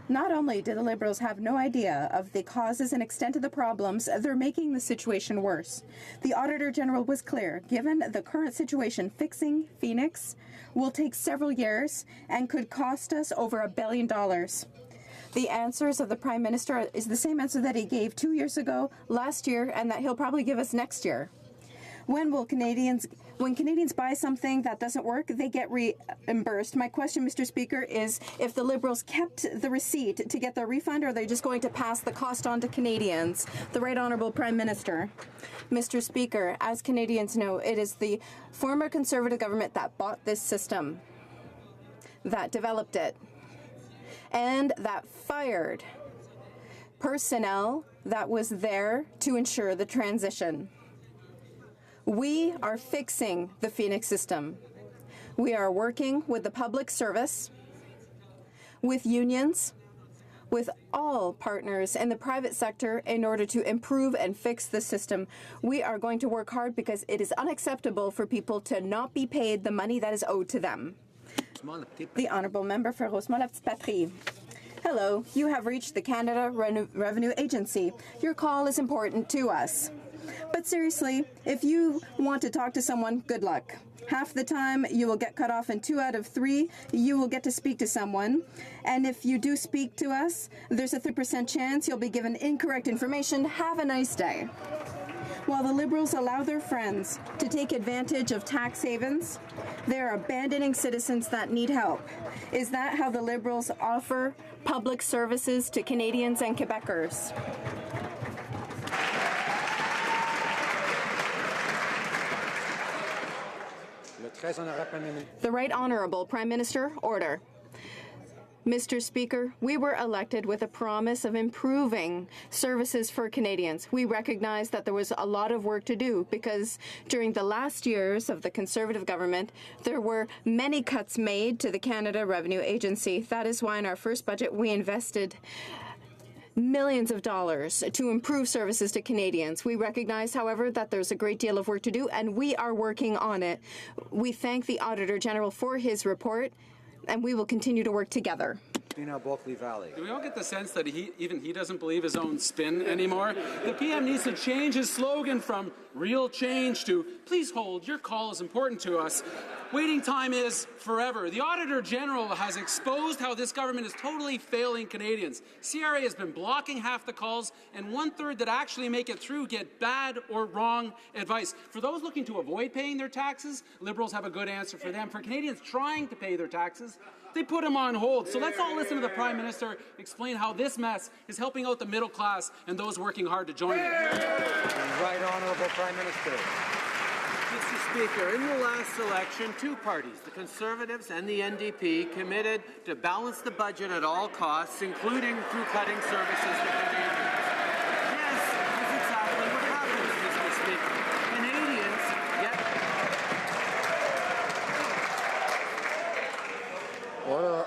Not only do the Liberals have no idea of the causes and extent of the problems, they're making the situation worse. The Auditor General was clear. Given the current situation, fixing Phoenix will take several years and could cost us over $1 billion. The answers of the Prime Minister is the same answer that he gave 2 years ago, last year, and that he'll probably give us next year. When Canadians buy something that doesn't work, they get reimbursed. My question, Mr. Speaker, is if the Liberals kept the receipt to get their refund, or are they just going to pass the cost on to Canadians? The Right Honourable Prime Minister. Mr. Speaker, as Canadians know, it is the former Conservative government that bought this system, that developed it, and that fired personnel that was there to ensure the transition. We are fixing the Phoenix system. We are working with the public service, with unions, with all partners in the private sector in order to improve and fix the system. We are going to work hard because it is unacceptable for people to not be paid the money that is owed to them. The Honourable Member for Rosemont-la-Petite-Patrie. Hello, you have reached the Canada Revenue Agency. Your call is important to us. But seriously, if you want to talk to someone, good luck. Half the time, you will get cut off, and 2 out of 3, you will get to speak to someone. And if you do speak to us, there's a 3% chance you'll be given incorrect information. Have a nice day. While the Liberals allow their friends to take advantage of tax havens, they are abandoning citizens that need help. Is that how the Liberals offer public services to Canadians and Quebecers? The Right Honourable Prime Minister, order. Mr. Speaker, we were elected with a promise of improving services for Canadians. We recognize that there was a lot of work to do because during the last years of the Conservative government, there were many cuts made to the Canada Revenue Agency. That is why in our first budget we invested millions of dollars to improve services to Canadians. We recognize, however, that there's a great deal of work to do, and we are working on it. We thank the Auditor General for his report, and we will continue to work together. Bulkley Valley. Do we all get the sense that even he doesn't believe his own spin anymore? The PM needs to change his slogan from real change to please hold, your call is important to us. Waiting time is forever. The Auditor General has exposed how this government is totally failing Canadians. CRA has been blocking half the calls, and 1/3 that actually make it through get bad or wrong advice. For those looking to avoid paying their taxes, Liberals have a good answer for them. For Canadians trying to pay their taxes, they put them on hold. So let's all listen to the Prime Minister explain how this mess is helping out the middle class and those working hard to join it. Right Honourable Prime Minister. Mr. Speaker, in the last election, 2 parties, the Conservatives and the NDP, committed to balance the budget at all costs, including through cutting services to Canadians. Yes, that's exactly what happens, Mr. Speaker. Canadians get... Order.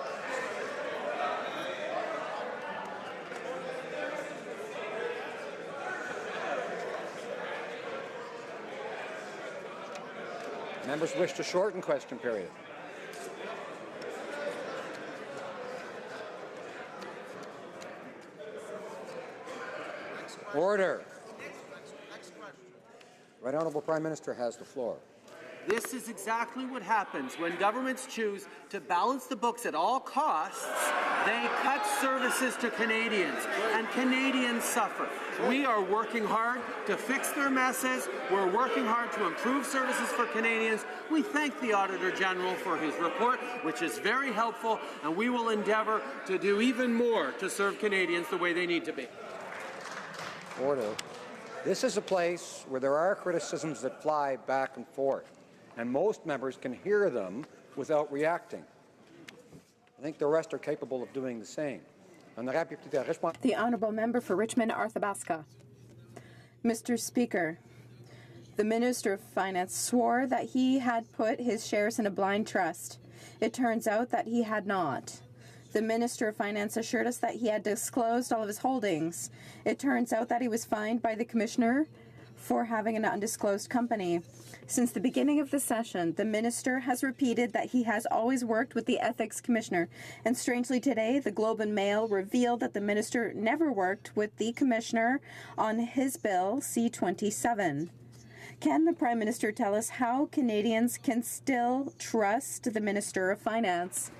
Members wish to shorten question period. Order. Right Honourable Prime Minister has the floor. This is exactly what happens when governments choose to balance the books at all costs. They cut services to Canadians, and Canadians suffer. We are working hard to fix their messes. We're working hard to improve services for Canadians. We thank the Auditor General for his report, which is very helpful, and we will endeavour to do even more to serve Canadians the way they need to be. Order. This is a place where there are criticisms that fly back and forth, and most members can hear them without reacting. I think the rest are capable of doing the same. The Honourable Member for Richmond-Arthabaska. Mr. Speaker, the Minister of Finance swore that he had put his shares in a blind trust. It turns out that he had not. The Minister of Finance assured us that he had disclosed all of his holdings. It turns out that he was fined by the Commissioner for having an undisclosed company. Since the beginning of the session, the Minister has repeated that he has always worked with the Ethics Commissioner, and strangely today, the Globe and Mail revealed that the Minister never worked with the Commissioner on his bill C-27. Can the Prime Minister tell us how Canadians can still trust the Minister of Finance?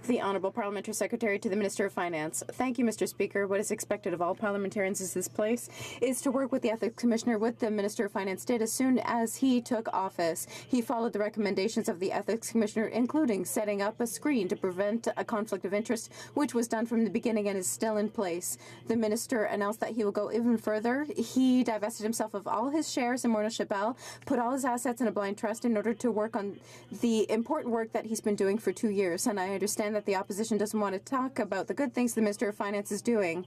The Honourable Parliamentary Secretary to the Minister of Finance. Thank you, Mr. Speaker. What is expected of all parliamentarians in this place is to work with the Ethics Commissioner, what the Minister of Finance did as soon as he took office. He followed the recommendations of the Ethics Commissioner, including setting up a screen to prevent a conflict of interest, which was done from the beginning and is still in place. The Minister announced that he will go even further. He divested himself of all his shares in Morneau Shepell, put all his assets in a blind trust in order to work on the important work that he's been doing for 2 years. And I understand that the opposition doesn't want to talk about the good things the Minister of Finance is doing.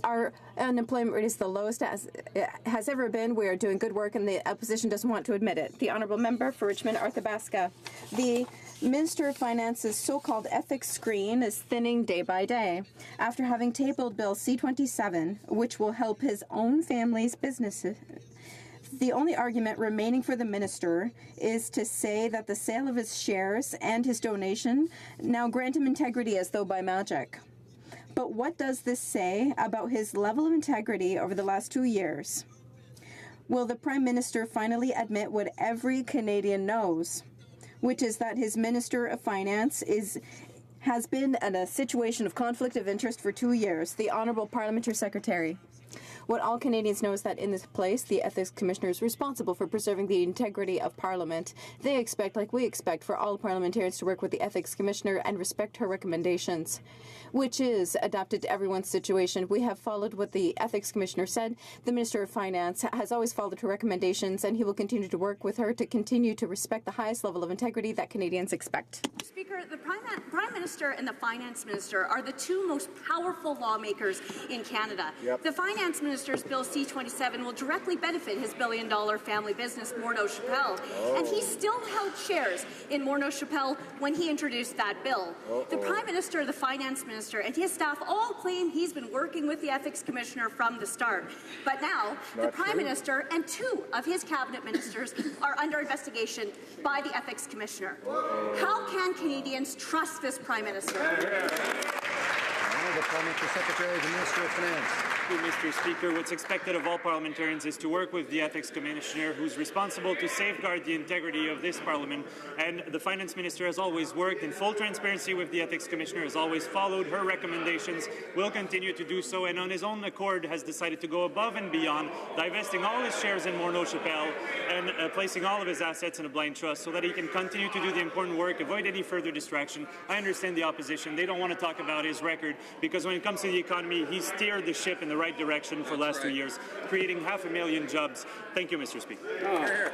Our unemployment rate is the lowest as it has ever been. We are doing good work, and the opposition doesn't want to admit it. The Honourable Member for Richmond, Arthabaska. The Minister of Finance's so-called ethics screen is thinning day by day. After having tabled Bill C-27, which will help his own family's businesses, the only argument remaining for the minister is to say that the sale of his shares and his donation now grant him integrity as though by magic. But what does this say about his level of integrity over the last 2 years? Will the Prime Minister finally admit what every Canadian knows, which is that his Minister of Finance has been in a situation of conflict of interest for 2 years? The Honourable Parliamentary Secretary. What all Canadians know is that in this place, the Ethics Commissioner is responsible for preserving the integrity of Parliament. They expect, like we expect, for all parliamentarians to work with the Ethics Commissioner and respect her recommendations, which is adapted to everyone's situation. We have followed what the Ethics Commissioner said. The Minister of Finance has always followed her recommendations, and he will continue to work with her to continue to respect the highest level of integrity that Canadians expect. Speaker, the Prime Minister and the Finance Minister are the two most powerful lawmakers in Canada. Yep. The Finance Minister's Bill C-27 will directly benefit his billion-dollar family business, Morneau Shepell, and he still held shares in Morneau Shepell when he introduced that bill. The Prime Minister, the Finance Minister, and his staff all claim he's been working with the Ethics Commissioner from the start. But now, the Prime Minister and 2 of his cabinet ministers are under investigation by the Ethics Commissioner. How can Canadians trust this Prime Minister? The Parliamentary Secretary, the Minister of Finance. Mr. Speaker, what's expected of all parliamentarians is to work with the Ethics Commissioner, who's responsible to safeguard the integrity of this Parliament. And the Finance Minister has always worked in full transparency with the Ethics Commissioner, has always followed her recommendations, will continue to do so, and on his own accord has decided to go above and beyond, divesting all his shares in Morneau Shepell and placing all of his assets in a blind trust so that he can continue to do the important work, avoid any further distraction. I understand the opposition. They don't want to talk about his record because when it comes to the economy, he steered the ship in the right direction for the last 2 years, creating 500,000 jobs. Thank you, Mr. Speaker. I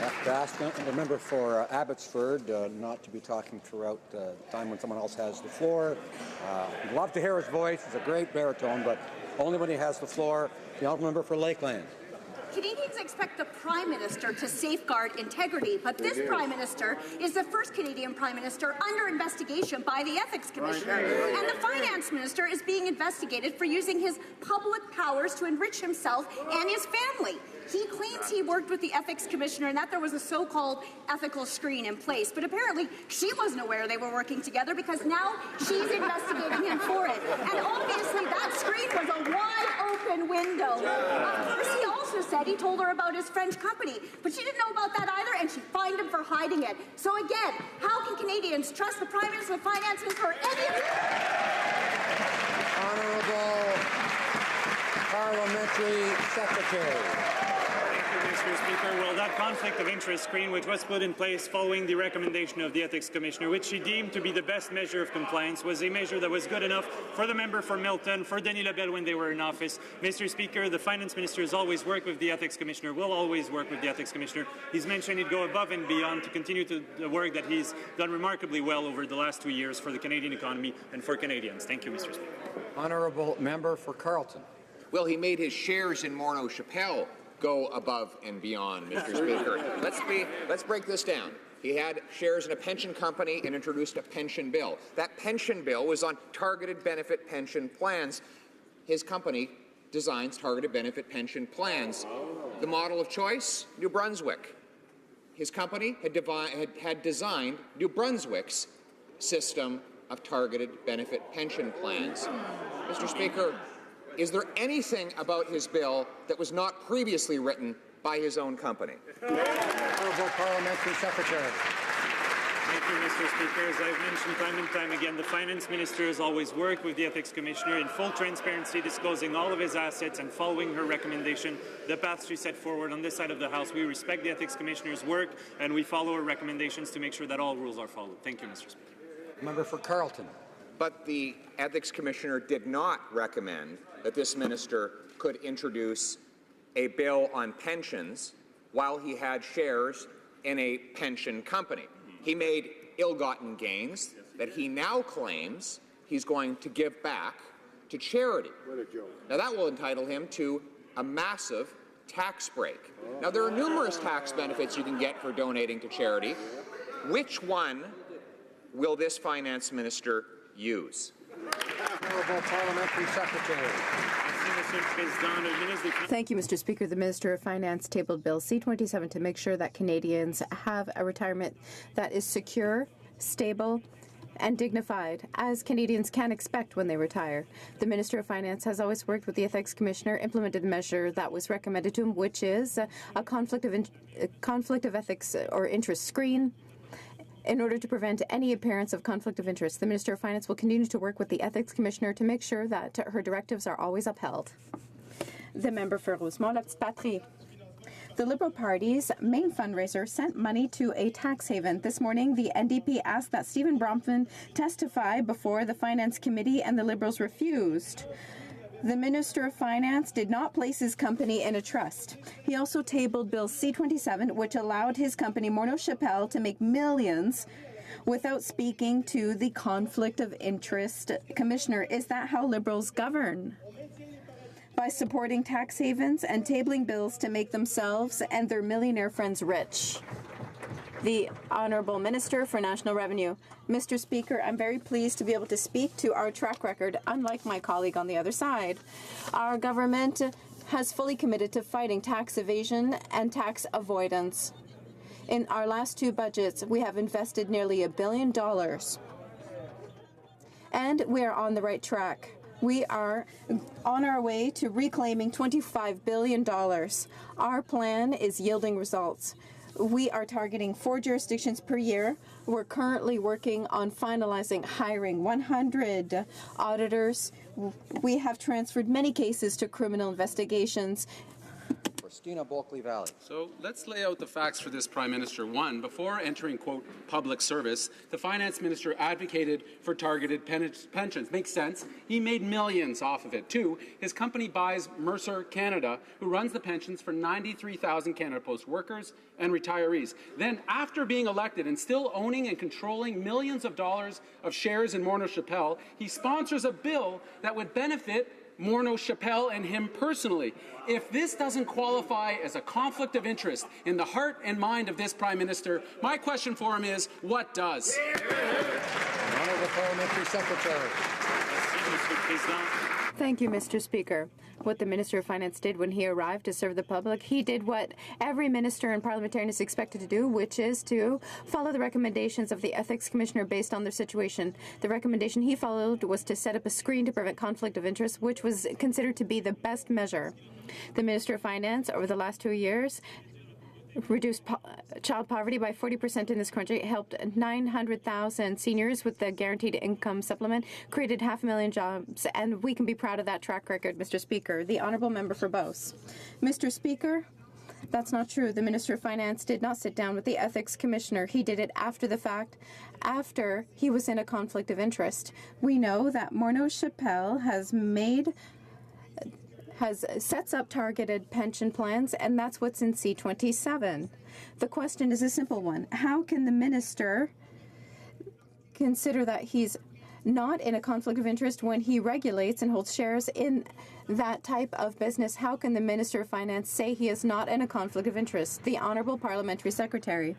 have to ask the member for Abbotsford not to be talking throughout the time when someone else has the floor. We'd love to hear his voice. He's a great baritone, but only when he has the floor. The honourable member for Lakeland. Canadians expect the Prime Minister to safeguard integrity, but this Prime Minister is the first Canadian Prime Minister under investigation by the Ethics Commissioner. And the Finance Minister is being investigated for using his public powers to enrich himself and his family. He claims he worked with the Ethics Commissioner and that there was a so-called ethical screen in place, but apparently she wasn't aware they were working together because now she's investigating him for it. And obviously that screen was a wide-open window. Of course, he also said he told her about his French company, but she didn't know about that either, and she fined him for hiding it. So again, how can Canadians trust the Prime Minister and Finance Minister for any... Honourable Parliamentary Secretary. Mr. Speaker, well, that conflict of interest screen, which was put in place following the recommendation of the Ethics Commissioner, which she deemed to be the best measure of compliance, was a measure that was good enough for the member for Milton, for Denis Labelle when they were in office. Mr. Speaker, the Finance Minister has always worked with the Ethics Commissioner, will always work with the Ethics Commissioner. He's mentioned he'd go above and beyond to continue the work that he's done remarkably well over the last 2 years for the Canadian economy and for Canadians. Thank you, Mr. Speaker. Honourable member for Carleton. Well, he made his shares in Morneau Shepell go above and beyond, Mr. Speaker. Let's break this down. He had shares in a pension company and introduced a pension bill. That pension bill was on targeted benefit pension plans. His company designs targeted benefit pension plans. The model of choice, New Brunswick. His company had designed New Brunswick's system of targeted benefit pension plans. Mr. Speaker, is there anything about his bill that was not previously written by his own company? Honourable Parliamentary Secretary. Thank you, Mr. Speaker. As I've mentioned time and time again, the Finance Minister has always worked with the Ethics Commissioner in full transparency, disclosing all of his assets and following her recommendation. The path she set forward on this side of the House, we respect the Ethics Commissioner's work and we follow her recommendations to make sure that all rules are followed. Thank you, Mr. Speaker. Member for Carleton. But the Ethics Commissioner did not recommend that this minister could introduce a bill on pensions while he had shares in a pension company. He made ill-gotten gains that he now claims he's going to give back to charity. What a joke. Now, that will entitle him to a massive tax break. Now, there are numerous tax benefits you can get for donating to charity. Which one will this finance minister use? Honourable Parliamentary Secretary. Thank you, Mr. Speaker. The Minister of Finance tabled Bill C-27 to make sure that Canadians have a retirement that is secure, stable, and dignified, as Canadians can expect when they retire. The Minister of Finance has always worked with the Ethics Commissioner, implemented the measure that was recommended to him, which is a conflict of ethics or interest screen, in order to prevent any appearance of conflict of interest. The Minister of Finance will continue to work with the Ethics Commissioner to make sure that her directives are always upheld. The member for Rosemont, La Petite Patrie. The Liberal Party's main fundraiser sent money to a tax haven. This morning, the NDP asked that Stephen Bronfman testify before the Finance Committee, and the Liberals refused. The Minister of Finance did not place his company in a trust. He also tabled Bill C-27, which allowed his company, Morneau Shepell, to make millions without speaking to the Conflict of Interest Commissioner. Is that how Liberals govern? By supporting tax havens and tabling bills to make themselves and their millionaire friends rich. The Honourable Minister for National Revenue. Mr. Speaker, I'm very pleased to be able to speak to our track record, unlike my colleague on the other side. Our government has fully committed to fighting tax evasion and tax avoidance. In our last two budgets, we have invested nearly $1 billion. And we are on the right track. We are on our way to reclaiming $25 billion. Our plan is yielding results. We are targeting 4 jurisdictions per year. We're currently working on finalizing hiring 100 auditors. We have transferred many cases to criminal investigations. Christina Bulkley Valley. So let's lay out the facts for this Prime Minister. One, before entering, quote, public service, the Finance Minister advocated for targeted pensions. Makes sense. He made millions off of it. Two, his company buys Mercer Canada, who runs the pensions for 93,000 Canada Post workers and retirees. Then, after being elected and still owning and controlling millions of dollars of shares in Morneau Shepell, he sponsors a bill that would benefit Morneau Shepell and him personally. If this doesn't qualify as a conflict of interest in the heart and mind of this Prime Minister, my question for him is, what does? Honourable Parliamentary Secretary. Thank you, Mr. Speaker. What the Minister of Finance did when he arrived to serve the public, he did what every minister and parliamentarian is expected to do, which is to follow the recommendations of the Ethics Commissioner based on their situation. The recommendation he followed was to set up a screen to prevent conflict of interest, which was considered to be the best measure. The Minister of Finance, over the last 2 years, reduced child poverty by 40% in this country, helped 900,000 seniors with the guaranteed income supplement, created 500,000 jobs, and we can be proud of that track record, Mr. Speaker. The Honourable Member for Beauce. Mr. Speaker, that's not true. The Minister of Finance did not sit down with the Ethics Commissioner. He did it after the fact, after he was in a conflict of interest. We know that Morneau Shepell sets up targeted pension plans, and that's what's in C-27. The question is a simple one. How can the minister consider that he's not in a conflict of interest when he regulates and holds shares in that type of business? How can the Minister of Finance say he is not in a conflict of interest? The Honourable Parliamentary Secretary.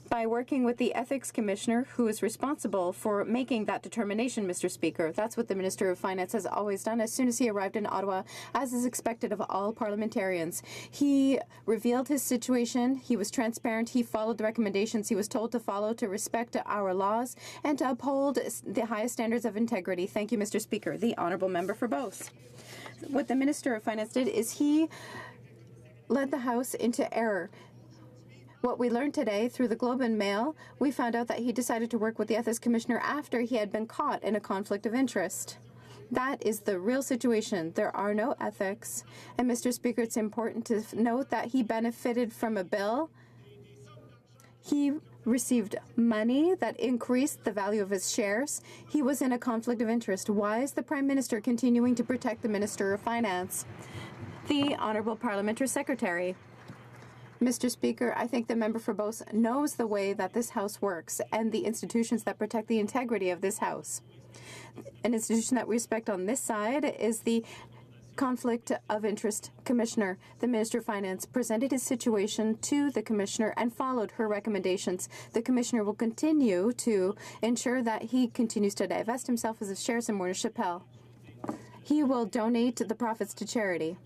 By working with the Ethics Commissioner, who is responsible for making that determination, Mr. Speaker. That's what the Minister of Finance has always done as soon as he arrived in Ottawa, as is expected of all parliamentarians. He revealed his situation, he was transparent, he followed the recommendations he was told to follow to respect our laws and to uphold the highest standards of integrity. Thank you, Mr. Speaker. The Honourable Member for Beauce. What the Minister of Finance did is he led the House into error What we learned today through the Globe and Mail, we found out that he decided to work with the Ethics Commissioner after he had been caught in a conflict of interest. That is the real situation. There are no ethics. And Mr. Speaker, it's important to note that he benefited from a bill. He received money that increased the value of his shares. He was in a conflict of interest. Why is the Prime Minister continuing to protect the Minister of Finance? The Honourable Parliamentary Secretary. Mr. Speaker, I think the member for Beauce knows the way that this House works and the institutions that protect the integrity of this House. An institution that we respect on this side is the Conflict of Interest Commissioner. The Minister of Finance presented his situation to the Commissioner and followed her recommendations. The Commissioner will continue to ensure that he continues to divest himself of his shares in Morneau Shepell. He will donate the profits to charity.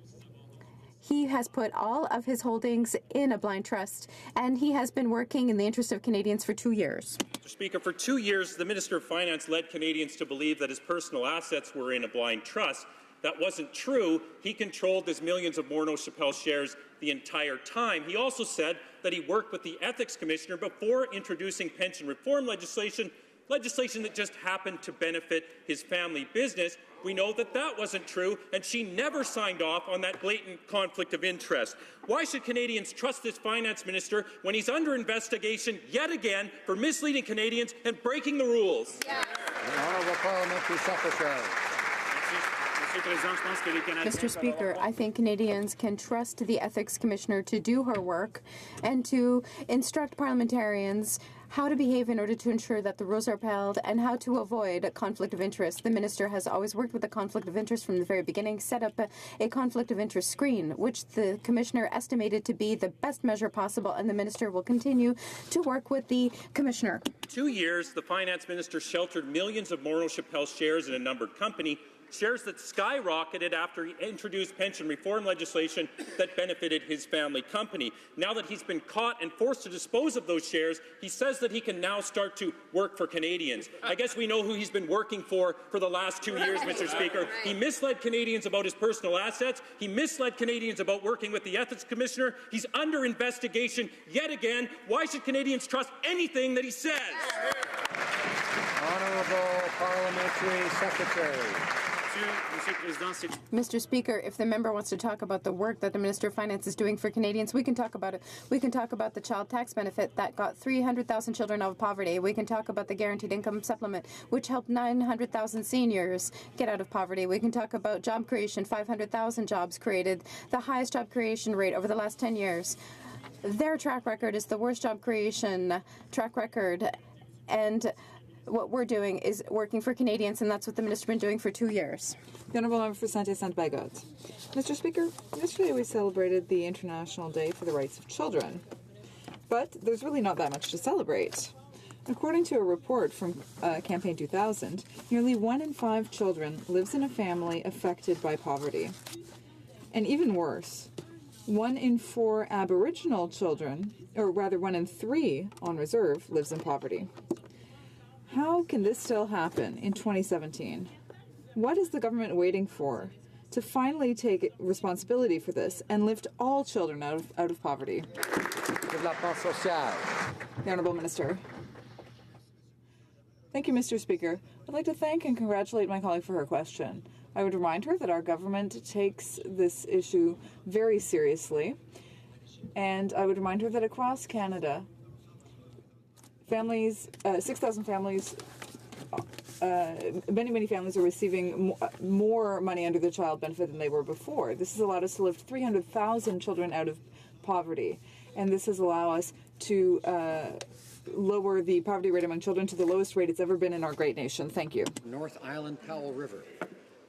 He has put all of his holdings in a blind trust, and he has been working in the interest of Canadians for 2 years. Mr. Speaker, for 2 years, the Minister of Finance led Canadians to believe that his personal assets were in a blind trust. That wasn't true. He controlled his millions of Morneau Shepell shares the entire time. He also said that he worked with the Ethics Commissioner before introducing pension reform legislation that just happened to benefit his family business. We know that that wasn't true, and she never signed off on that blatant conflict of interest. Why should Canadians trust this finance minister when he's under investigation yet again for misleading Canadians and breaking the rules? The Honourable Parliamentary Secretary. Mr. Speaker, I think Canadians can trust the Ethics Commissioner to do her work and to instruct parliamentarians how to behave in order to ensure that the rules are upheld and how to avoid a conflict of interest. The minister has always worked with a conflict of interest from the very beginning, set up a conflict of interest screen, which the commissioner estimated to be the best measure possible, and the minister will continue to work with the commissioner. 2 years, the finance minister sheltered millions of Morneau Shepell shares in a numbered company, shares that skyrocketed after he introduced pension reform legislation that benefited his family company. Now that he's been caught and forced to dispose of those shares, he says that he can now start to work for Canadians. I guess we know who he's been working for the last 2 years, Mr. Speaker. He misled Canadians about his personal assets. He misled Canadians about working with the Ethics Commissioner. He's under investigation yet again. Why should Canadians trust anything that he says? Honourable Parliamentary Secretary. Mr. Speaker, if the member wants to talk about the work that the Minister of Finance is doing for Canadians, we can talk about it. We can talk about the child tax benefit that got 300,000 children out of poverty. We can talk about the guaranteed income supplement, which helped 900,000 seniors get out of poverty. We can talk about job creation, 500,000 jobs created, the highest job creation rate over the last 10 years. Their track record is the worst job creation track record, and what we're doing is working for Canadians, and that's what the minister has been doing for 2 years. The Honourable Member for Sainte-Sainte-Bagotte. Mr. Speaker, yesterday we celebrated the International Day for the Rights of Children, but there's really not that much to celebrate. According to a report from Campaign 2000, nearly 1 in 5 children lives in a family affected by poverty. And even worse, 1 in 4 Aboriginal children, or rather 1 in 3 on reserve, lives in poverty. How can this still happen in 2017? What is the government waiting for to finally take responsibility for this and lift all children out of poverty? The Honourable Minister. Thank you, Mr. Speaker. I'd like to thank and congratulate my colleague for her question. I would remind her that our government takes this issue very seriously, and I would remind her that across Canada, 6,000 families, many families are receiving more money under the child benefit than they were before. This has allowed us to lift 300,000 children out of poverty, and this has allowed us to lower the poverty rate among children to the lowest rate it's ever been in our great nation. Thank you. North Island Powell River.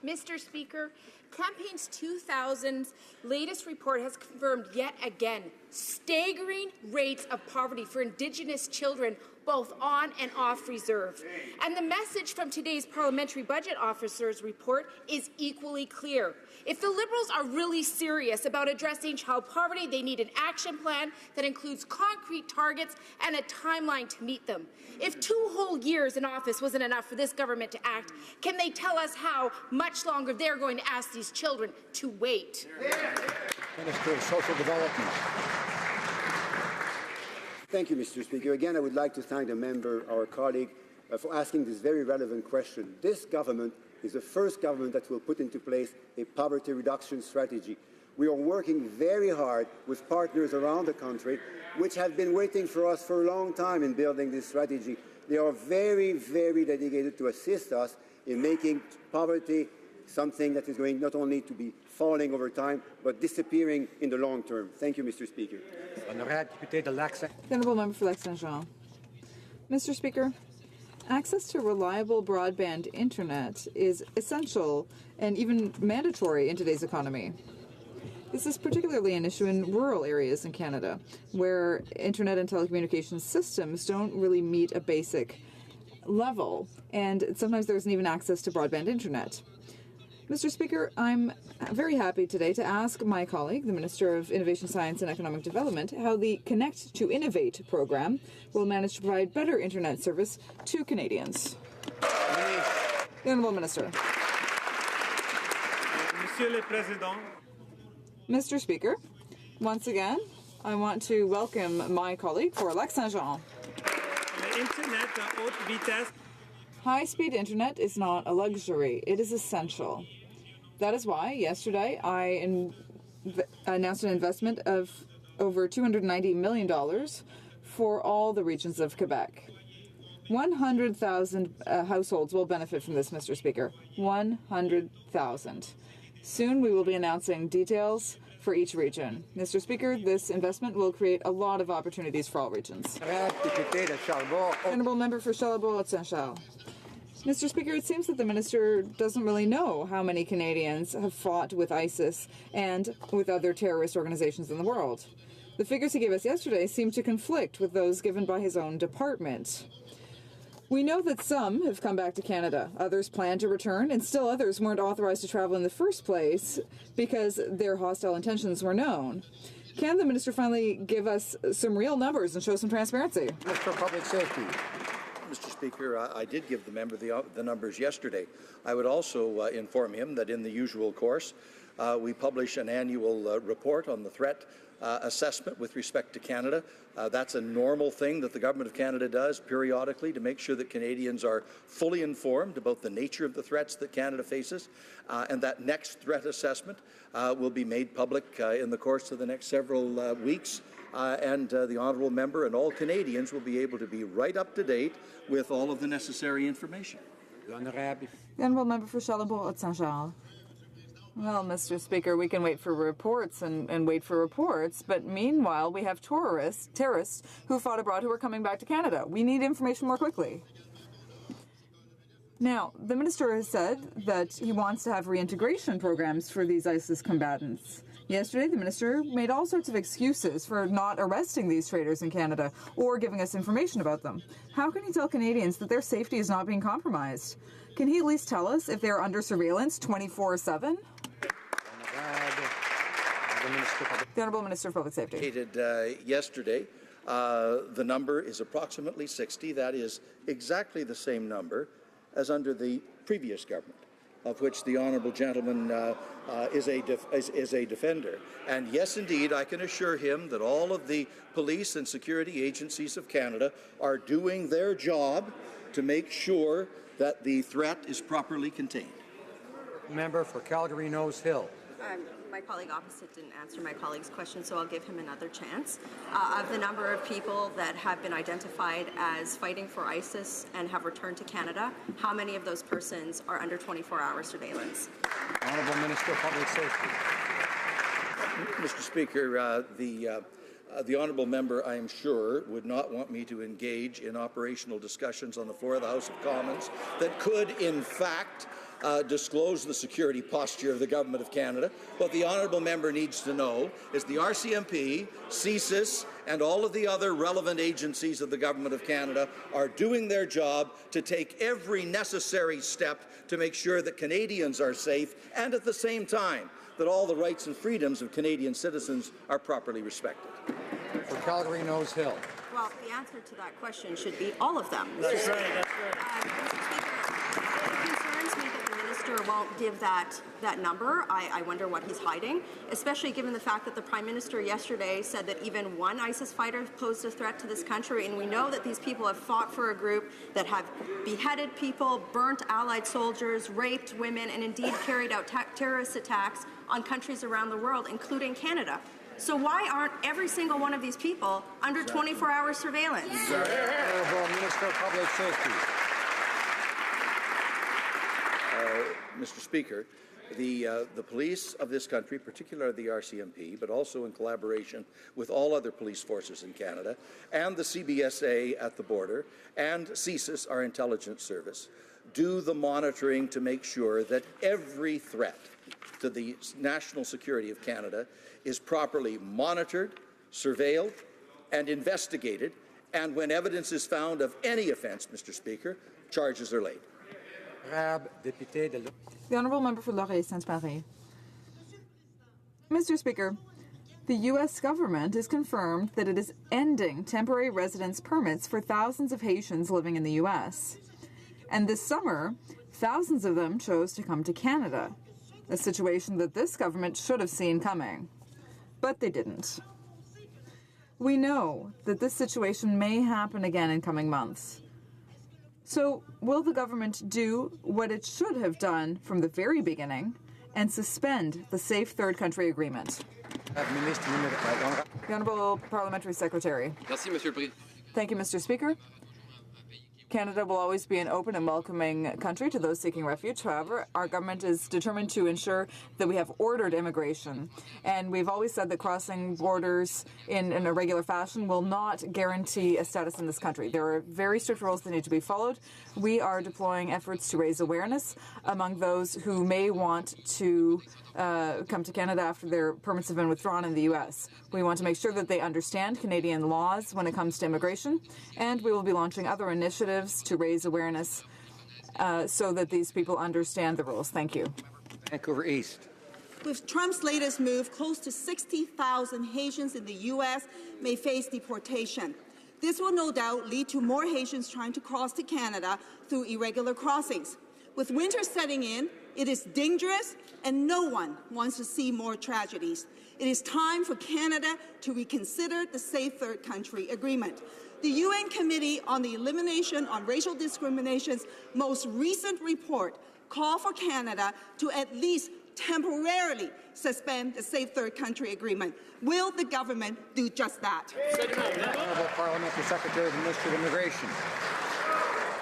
Mr. Speaker, Campaigns 2000's latest report has confirmed yet again staggering rates of poverty for Indigenous children both on and off reserve. And the message from today's Parliamentary Budget Officer's report is equally clear. If the Liberals are really serious about addressing child poverty, they need an action plan that includes concrete targets and a timeline to meet them. If 2 whole years in office wasn't enough for this government to act, can they tell us how much longer they're going to ask these children to wait? Minister of Social Development. Thank you, Mr. Speaker. Again, I would like to thank the member, our colleague, for asking this very relevant question. This government is the first government that will put into place a poverty reduction strategy. We are working very hard with partners around the country, which have been waiting for us for a long time in building this strategy. They are very, very dedicated to assist us in making poverty something that is going not only to be falling over time, but disappearing in the long term. Thank you, Mr. Speaker. The Honourable Member for Lac-Saint-Jean. Mr. Speaker, access to reliable broadband internet is essential and even mandatory in today's economy. This is particularly an issue in rural areas in Canada, where internet and telecommunications systems don't really meet a basic level, and sometimes there isn't even access to broadband internet. Mr. Speaker, I'm very happy today to ask my colleague, the Minister of Innovation, Science and Economic Development, how the Connect to Innovate program will manage to provide better internet service to Canadians. The Honourable Minister. Monsieur le Président. Mr. Speaker, once again, I want to welcome my colleague for Lac-Saint-Jean. Internet à haute vitesse. High-speed internet is not a luxury, it is essential. That is why yesterday I announced an investment of over $290 million for all the regions of Quebec. 100,000 households will benefit from this, Mr. Speaker. 100,000. Soon we will be announcing details for each region. Mr. Speaker, this investment will create a lot of opportunities for all regions. Honourable Member for Charlebourg-Saint-Charles. Mr. Speaker, it seems that the Minister doesn't really know how many Canadians have fought with ISIS and with other terrorist organizations in the world. The figures he gave us yesterday seem to conflict with those given by his own department. We know that some have come back to Canada, others plan to return, and still others weren't authorized to travel in the first place because their hostile intentions were known. Can the Minister finally give us some real numbers and show some transparency? Minister of Public Safety. Mr. Speaker, I did give the member the numbers yesterday. I would also inform him that in the usual course, we publish an annual report on the threat assessment with respect to Canada. That's a normal thing that the Government of Canada does periodically to make sure that Canadians are fully informed about the nature of the threats that Canada faces. And that next threat assessment will be made public in the course of the next several weeks. And the honourable member and all Canadians will be able to be right up to date with all of the necessary information. The Honourable Member for Charlebourg-Saint-Charles. Well, Mr. Speaker, we can wait for reports and wait for reports, but meanwhile we have terrorists who fought abroad who are coming back to Canada. We need information more quickly. Now, the Minister has said that he wants to have reintegration programs for these ISIS combatants. Yesterday, the Minister made all sorts of excuses for not arresting these traitors in Canada or giving us information about them. How can he tell Canadians that their safety is not being compromised? Can he at least tell us if they're under surveillance 24/7? The Honourable Minister of Public Safety. Yesterday, the number is approximately 60. That is exactly the same number as under the previous government, of which the honourable gentleman is a defender. And yes, indeed, I can assure him that all of the police and security agencies of Canada are doing their job to make sure that the threat is properly contained. Member for Calgary-Nose Hill. My colleague opposite didn't answer my colleague's question, so I'll give him another chance. Of the number of people that have been identified as fighting for ISIS and have returned to Canada, how many of those persons are under 24-hour surveillance? Honourable Minister of Public Safety. Mr. Speaker, the honourable member, I am sure, would not want me to engage in operational discussions on the floor of the House of Commons that could, in fact, disclose the security posture of the Government of Canada. What the honourable member needs to know is the RCMP, CSIS, and all of the other relevant agencies of the Government of Canada are doing their job to take every necessary step to make sure that Canadians are safe and, at the same time, that all the rights and freedoms of Canadian citizens are properly respected. For Calgary-Nose Hill. Well, the answer to that question should be all of them. That's right, that's right. Mr. Speaker, it concerns me that the Minister, while don't give that number, I wonder what he's hiding, especially given the fact that the Prime Minister yesterday said that even one ISIS fighter posed a threat to this country, and we know that these people have fought for a group that have beheaded people, burnt Allied soldiers, raped women, and indeed carried out terrorist attacks on countries around the world, including Canada. So why aren't every single one of these people under 24-hour surveillance? Minister of Public Safety. Mr. Speaker, the police of this country, particularly the RCMP, but also in collaboration with all other police forces in Canada, and the CBSA at the border, and CSIS, our intelligence service, do the monitoring to make sure that every threat to the national security of Canada is properly monitored, surveilled, and investigated, and when evidence is found of any offence, Mr. Speaker, charges are laid. The Honourable Member for Laurier-Sainte-Marie. Mr. Speaker, the U.S. government has confirmed that it is ending temporary residence permits for thousands of Haitians living in the U.S. And this summer, thousands of them chose to come to Canada, a situation that this government should have seen coming. But they didn't. We know that this situation may happen again in coming months. So, will the government do what it should have done from the very beginning and suspend the Safe Third Country Agreement? The Honourable Parliamentary Secretary. Merci, Monsieur le Président. Thank you, Mr. Speaker. Canada will always be an open and welcoming country to those seeking refuge. However, our government is determined to ensure that we have ordered immigration. And we've always said that crossing borders in an irregular fashion will not guarantee a status in this country. There are very strict rules that need to be followed. We are deploying efforts to raise awareness among those who may want to come to Canada after their permits have been withdrawn in the U.S. We want to make sure that they understand Canadian laws when it comes to immigration, and we will be launching other initiatives to raise awareness so that these people understand the rules. Thank you. Vancouver East. With Trump's latest move, close to 60,000 Haitians in the U.S. may face deportation. This will no doubt lead to more Haitians trying to cross to Canada through irregular crossings. With winter setting in, it is dangerous, and no one wants to see more tragedies. It is time for Canada to reconsider the Safe Third Country Agreement. The UN Committee on the Elimination of Racial Discrimination's most recent report called for Canada to at least temporarily suspend the Safe Third Country Agreement. Will the government do just that? Honourable Parliamentary Secretary of the Ministry of Immigration.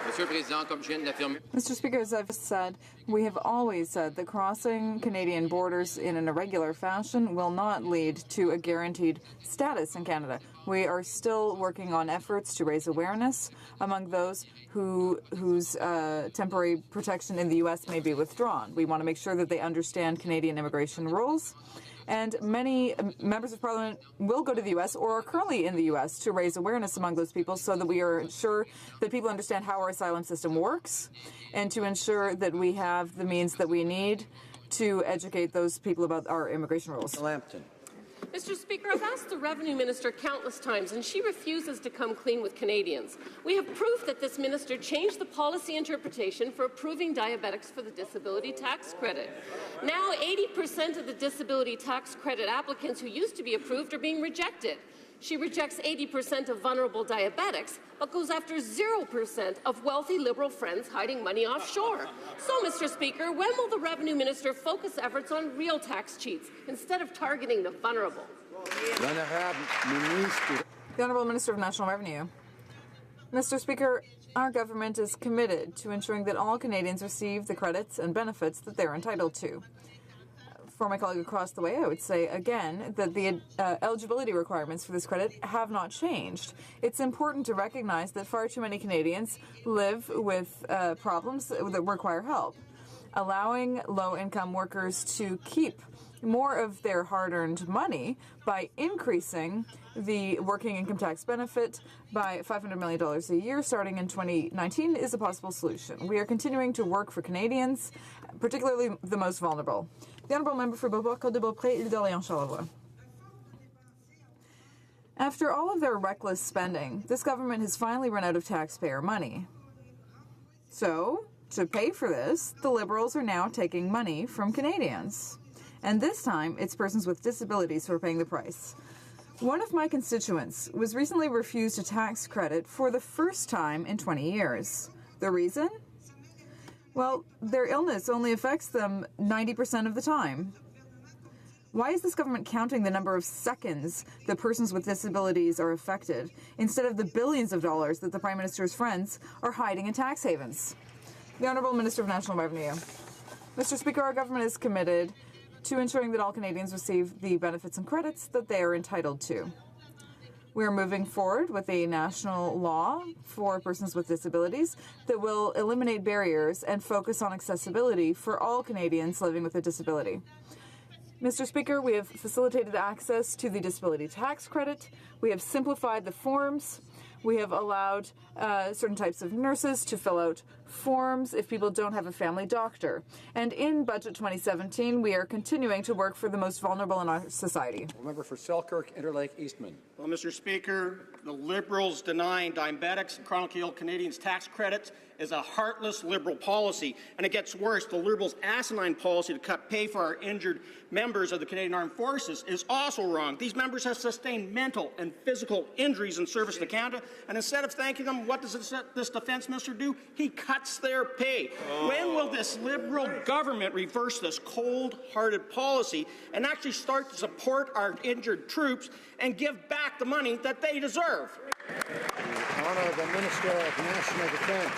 Mr. Speaker, as I've said, we have always said that crossing Canadian borders in an irregular fashion will not lead to a guaranteed status in Canada. We are still working on efforts to raise awareness among those whose temporary protection in the U.S. may be withdrawn. We want to make sure that they understand Canadian immigration rules. And many members of Parliament will go to the U.S. or are currently in the U.S. to raise awareness among those people so that we are sure that people understand how our asylum system works and to ensure that we have the means that we need to educate those people about our immigration rules. Lampton. Mr. Speaker, I've asked the Revenue Minister countless times, and she refuses to come clean with Canadians. We have proof that this minister changed the policy interpretation for approving diabetics for the disability tax credit. Now, 80% of the disability tax credit applicants who used to be approved are being rejected. She rejects 80% of vulnerable diabetics, but goes after 0% of wealthy Liberal friends hiding money offshore. So, Mr. Speaker, when will the Revenue Minister focus efforts on real tax cheats instead of targeting the vulnerable? The Honourable Minister of National Revenue. Mr. Speaker, our government is committed to ensuring that all Canadians receive the credits and benefits that they're entitled to. For my colleague across the way, I would say again that the eligibility requirements for this credit have not changed. It's important to recognize that far too many Canadians live with problems that require help. Allowing low-income workers to keep more of their hard-earned money by increasing the working income tax benefit by $500 million a year starting in 2019 is a possible solution. We are continuing to work for Canadians, particularly the most vulnerable. The Honourable Member for Beauport-Côte-de-Beaupré, Île-d'Orléans-Charlevoix. After all of their reckless spending, this government has finally run out of taxpayer money. So, to pay for this, the Liberals are now taking money from Canadians. And this time, it's persons with disabilities who are paying the price. One of my constituents was recently refused a tax credit for the first time in 20 years. The reason? Well, their illness only affects them 90% of the time. Why is this government counting the number of seconds that persons with disabilities are affected, instead of the billions of dollars that the Prime Minister's friends are hiding in tax havens? The Honourable Minister of National Revenue. Mr. Speaker, our government is committed to ensuring that all Canadians receive the benefits and credits that they are entitled to. We are moving forward with a national law for persons with disabilities that will eliminate barriers and focus on accessibility for all Canadians living with a disability. Mr. Speaker, we have facilitated access to the disability tax credit. We have simplified the forms. We have allowed certain types of nurses to fill out forms if people don't have a family doctor. And in Budget 2017, we are continuing to work for the most vulnerable in our society. Member for Selkirk, Interlake, Eastman. Well, Mr. Speaker, the Liberals denying diabetics and chronically ill Canadians tax credits is a heartless Liberal policy. And it gets worse. The Liberals' asinine policy to cut pay for our injured members of the Canadian Armed Forces is also wrong. These members have sustained mental and physical injuries in service to Canada, and instead of thanking them, what does this defence minister do? He cuts their pay. When will this Liberal government reverse this cold-hearted policy and actually start to support our injured troops and give back the money that they deserve? Honourable Minister of National Defence.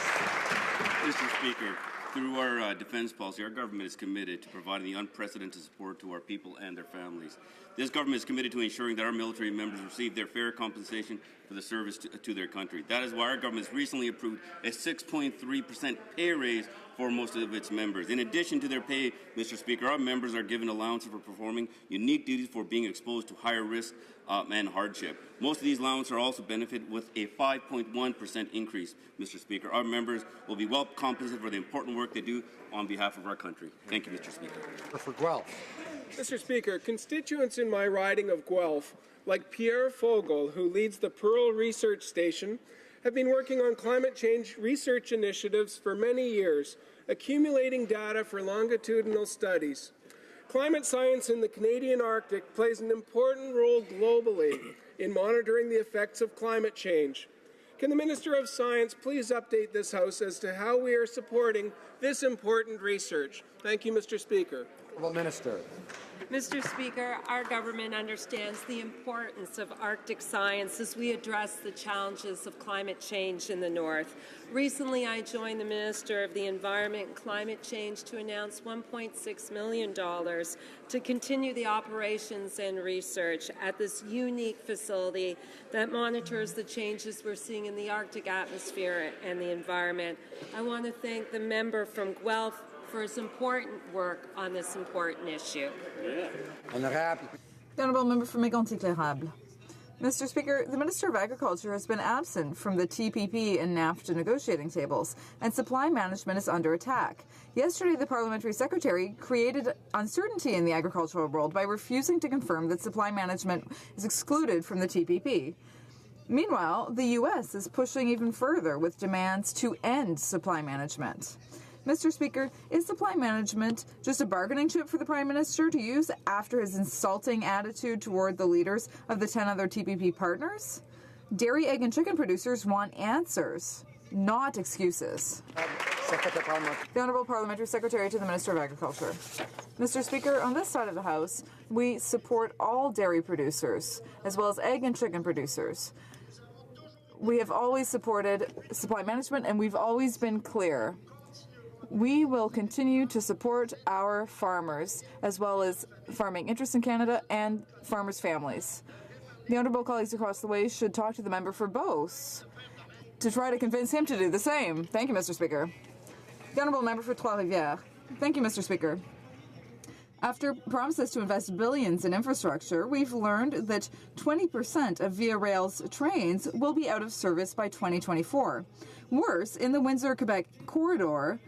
Mr. Speaker, through our defence policy, our government is committed to providing the unprecedented support to our people and their families. This government is committed to ensuring that our military members receive their fair compensation for the service to their country. That is why our government has recently approved a 6.3% pay raise for most of its members. In addition to their pay, Mr. Speaker, our members are given allowances for performing unique duties for being exposed to higher risk and hardship. Most of these allowances are also benefited with a 5.1% increase, Mr. Speaker. Our members will be well compensated for the important work they do on behalf of our country. Thank you, Mr. Speaker. For Guelph. Mr. Speaker, constituents in my riding of Guelph, like Pierre Fogel, who leads the Pearl Research Station, have been working on climate change research initiatives for many years, accumulating data for longitudinal studies. Climate science in the Canadian Arctic plays an important role globally in monitoring the effects of climate change. Can the Minister of Science please update this House as to how we are supporting this important research? Thank you, Mr. Speaker. Minister. Mr. Speaker, our government understands the importance of Arctic science as we address the challenges of climate change in the North. Recently, I joined the Minister of the Environment and Climate Change to announce $1.6 million to continue the operations and research at this unique facility that monitors the changes we're seeing in the Arctic atmosphere and the environment. I want to thank the member from Guelph for his important work on this important issue. The Honourable Member for Mégantic-L'Érable. Mr. Speaker, the Minister of Agriculture has been absent from the TPP and NAFTA negotiating tables, and supply management is under attack. Yesterday, the Parliamentary Secretary created uncertainty in the agricultural world by refusing to confirm that supply management is excluded from the TPP. Meanwhile, the U.S. is pushing even further with demands to end supply management. Mr. Speaker, is supply management just a bargaining chip for the Prime Minister to use after his insulting attitude toward the leaders of the 10 other TPP partners? Dairy, egg, and chicken producers want answers, not excuses. The Honourable Parliamentary Secretary to the Minister of Agriculture. Mr. Speaker, on this side of the House, we support all dairy producers, as well as egg and chicken producers. We have always supported supply management, and we've always been clear. We will continue to support our farmers, as well as farming interests in Canada and farmers' families. The honourable colleagues across the way should talk to the member for both to try to convince him to do the same. Thank you, Mr. Speaker. The honourable member for Trois-Rivières. Thank you, Mr. Speaker. After promises to invest billions in infrastructure, we've learned that 20% of Via Rail's trains will be out of service by 2024. Worse, in the Windsor-Quebec corridor,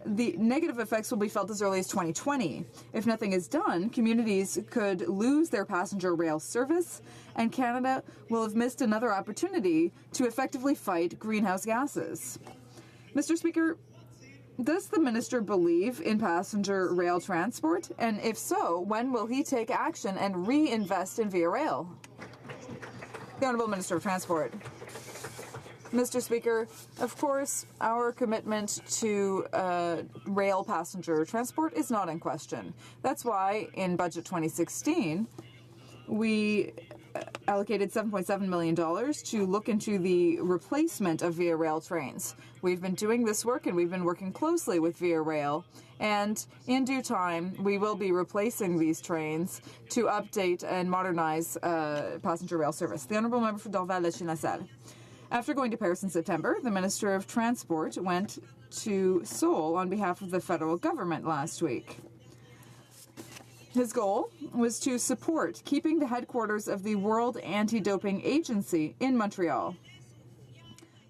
the negative effects will be felt as early as 2020. If nothing is done, communities could lose their passenger rail service, and Canada will have missed another opportunity to effectively fight greenhouse gases. Mr. Speaker, Does the minister believe in passenger rail transport? And if so, when will he take action and reinvest in Via Rail? The Honourable Minister of Transport. Mr. Speaker, of course, our commitment to rail passenger transport is not in question. That's why in Budget 2016, we allocated $7.7 million to look into the replacement of Via Rail trains. We've been doing this work and we've been working closely with Via Rail, and in due time we will be replacing these trains to update and modernize passenger rail service. The Honourable Member for Dorval-Lachine-LaSalle. After going to Paris in September, the Minister of Transport went to Seoul on behalf of the federal government last week. His goal was to support keeping the headquarters of the World Anti-Doping Agency in Montreal.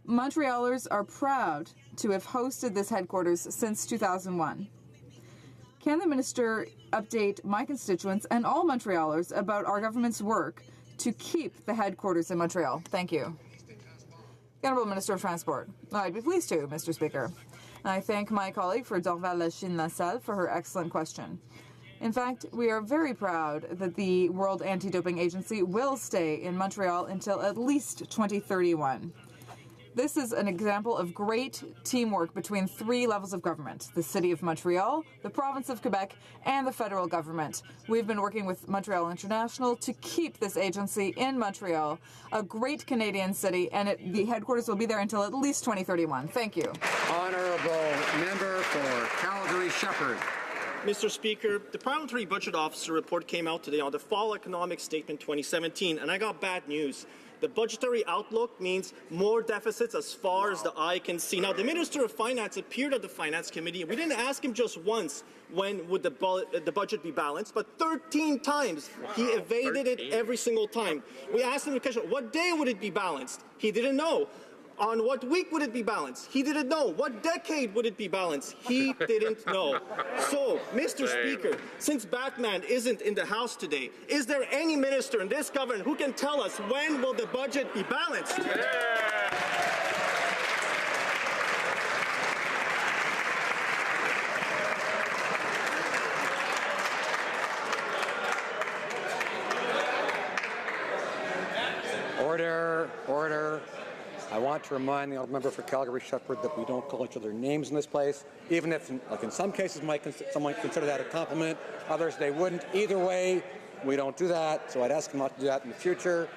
Montrealers are proud to have hosted this headquarters since 2001. Can the minister update my constituents and all Montrealers about our government's work to keep the headquarters in Montreal? Thank you. The Honourable Minister of Transport. I'd be pleased to, Mr. Speaker. I thank my colleague for Dorval-Lachine-LaSalle for her excellent question. In fact, we are very proud that the World Anti-Doping Agency will stay in Montreal until at least 2031. This is an example of great teamwork between three levels of government: the City of Montreal, the Province of Quebec, and the federal government. We've been working with Montreal International to keep this agency in Montreal, a great Canadian city, and the headquarters will be there until at least 2031. Thank you. Honourable Member for Calgary-Shepherd. Mr. Speaker, the Parliamentary Budget Officer report came out today on the Fall Economic Statement 2017, and I got bad news. The budgetary outlook means more deficits as far as the eye can see. Now, the Minister of Finance appeared at the Finance Committee, and we didn't ask him just once when would the budget be balanced, but 13 times. He evaded it every single time. We asked him the question, what day would it be balanced? He didn't know. On what week would it be balanced? He didn't know. What decade would it be balanced? He didn't know. So, Mr. Speaker, since Batman isn't in the House today, is there any minister in this government who can tell us when will the budget be balanced? Order, order. I want to remind the honourable member for Calgary-Shepherd that we don't call each other names in this place, even if, like in some cases, some might consider that a compliment. Others, they wouldn't. Either way, we don't do that, so I'd ask him not to do that in the future.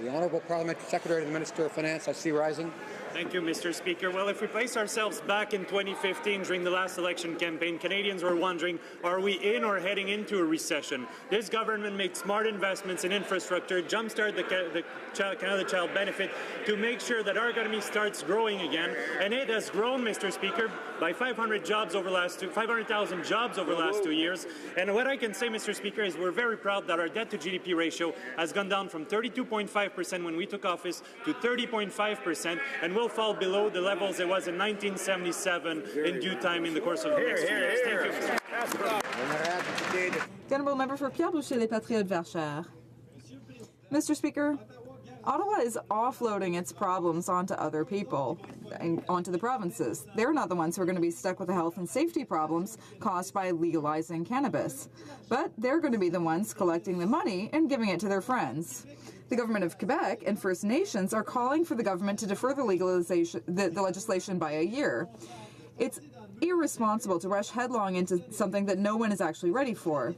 The Honourable Parliamentary Secretary to the Minister of Finance, I see rising. Thank you, Mr. Speaker. Well, if we place ourselves back in 2015 during the last election campaign, Canadians were wondering, are we in or heading into a recession? This government made smart investments in infrastructure, jumpstart the Canada Child Benefit to make sure that our economy starts growing again. And it has grown, Mr. Speaker, by 500,000 jobs over the last 2 years. And what I can say, Mr. Speaker, is we're very proud that our debt-to-GDP ratio has gone down from 32.5% when we took office to 30.5%, and will fall below the levels it was in 1977 in due time in the course of the next 2 years. Thank you. The Honourable Member for Pierre Boucher, Les Patriotes Verchères. Mr. Speaker, Ottawa is offloading its problems onto other people and onto the provinces. They're not the ones who are going to be stuck with the health and safety problems caused by legalizing cannabis. But they're going to be the ones collecting the money and giving it to their friends. The Government of Quebec and First Nations are calling for the government to defer the legislation by a year. It's irresponsible to rush headlong into something that no one is actually ready for.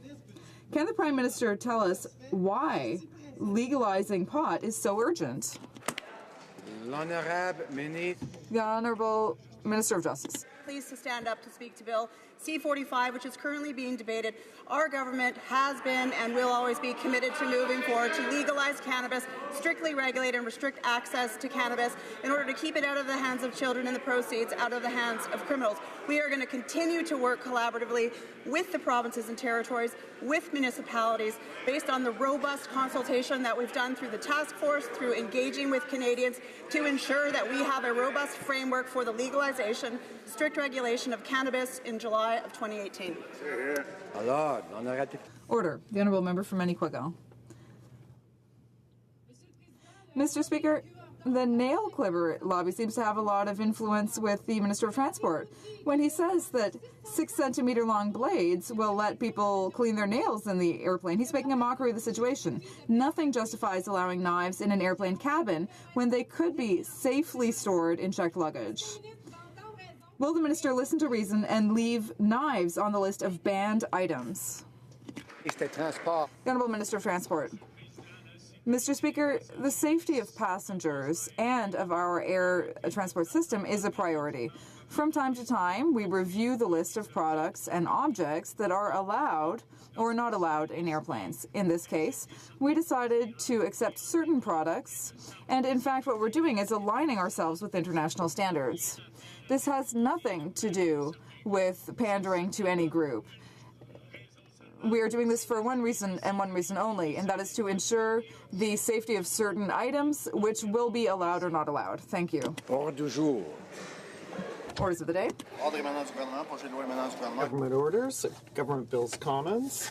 Can the Prime Minister tell us why legalizing pot is so urgent? The Honourable Minister of Justice. Pleased to stand up to speak to Bill C-45, which is currently being debated. Our government has been and will always be committed to moving forward to legalize cannabis, strictly regulate and restrict access to cannabis in order to keep it out of the hands of children and the proceeds out of the hands of criminals. We are going to continue to work collaboratively with the provinces and territories, with municipalities, based on the robust consultation that we've done through the task force, through engaging with Canadians, to ensure that we have a robust framework for the legalization, strict regulation of cannabis in July of 2018. Order. The Honourable Member for Manicouagan. Mr. Speaker, the nail clipper lobby seems to have a lot of influence with the Minister of Transport when he says that 6-centimeter long blades will let people clean their nails in the airplane. He's making a mockery of the situation. Nothing justifies allowing knives in an airplane cabin when they could be safely stored in checked luggage. Will the minister listen to reason and leave knives on the list of banned items? The Honourable Minister of Transport. Mr. Speaker, the safety of passengers and of our air transport system is a priority. From time to time, we review the list of products and objects that are allowed or not allowed in airplanes. In this case, we decided to accept certain products, and in fact what we're doing is aligning ourselves with international standards. This has nothing to do with pandering to any group. We are doing this for one reason and one reason only, and that is to ensure the safety of certain items which will be allowed or not allowed. Thank you. Ordre du jour. Orders of the day. Government orders, government bills commons.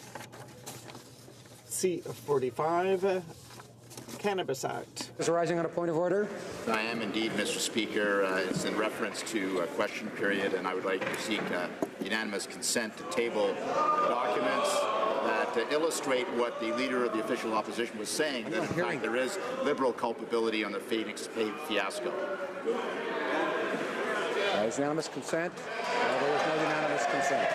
C-45, Cannabis Act. Is rising on a point of order? I am indeed, Mr. Speaker. It's in reference to a question period, and I would like to seek unanimous consent to table documents that illustrate what the leader of the official opposition was saying, that in fact there is Liberal culpability on the Phoenix fiasco. There is unanimous consent. There is no unanimous consent.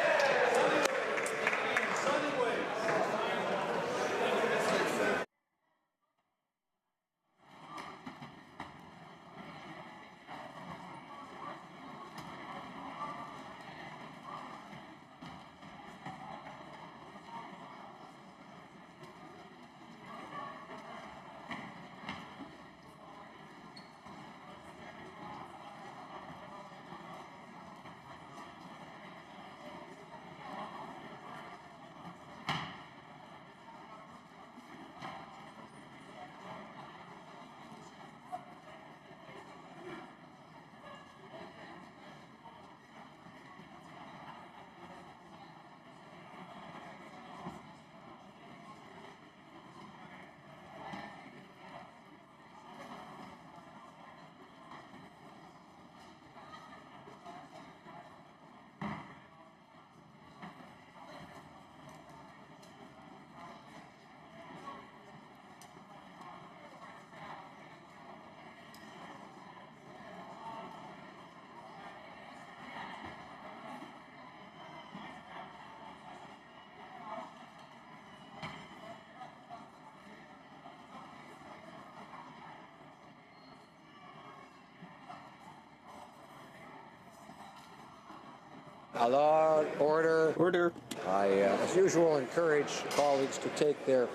Alors, order. Order. I, as usual, encourage colleagues to take their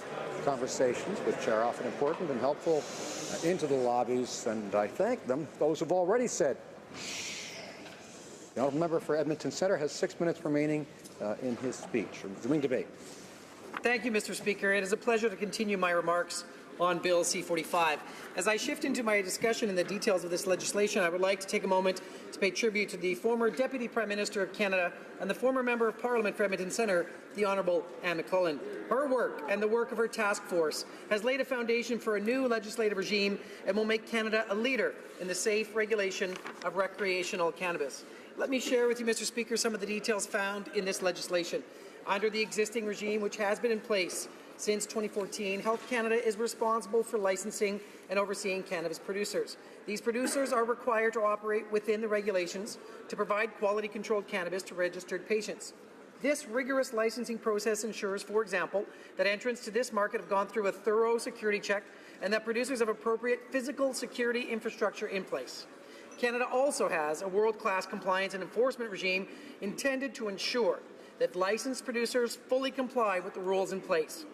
conversations, which are often important and helpful, into the lobbies, and I thank them, those who've already said shh. The honourable member for Edmonton Centre has 6 minutes remaining in his speech. Resuming debate. Thank you, Mr. Speaker. It is a pleasure to continue my remarks on Bill C-45. As I shift into my discussion in the details of this legislation, I would like to take a moment to pay tribute to the former Deputy Prime Minister of Canada and the former Member of Parliament for Edmonton Centre, the Honourable Anne McClellan. Her work and the work of her task force has laid a foundation for a new legislative regime and will make Canada a leader in the safe regulation of recreational cannabis. Let me share with you, Mr. Speaker, some of the details found in this legislation. Under the existing regime, which has been in place since 2014, Health Canada is responsible for licensing and overseeing cannabis producers. These producers are required to operate within the regulations to provide quality-controlled cannabis to registered patients. This rigorous licensing process ensures, for example, that entrants to this market have gone through a thorough security check and that producers have appropriate physical security infrastructure in place. Canada also has a world-class compliance and enforcement regime intended to ensure that licensed producers fully comply with the rules in place.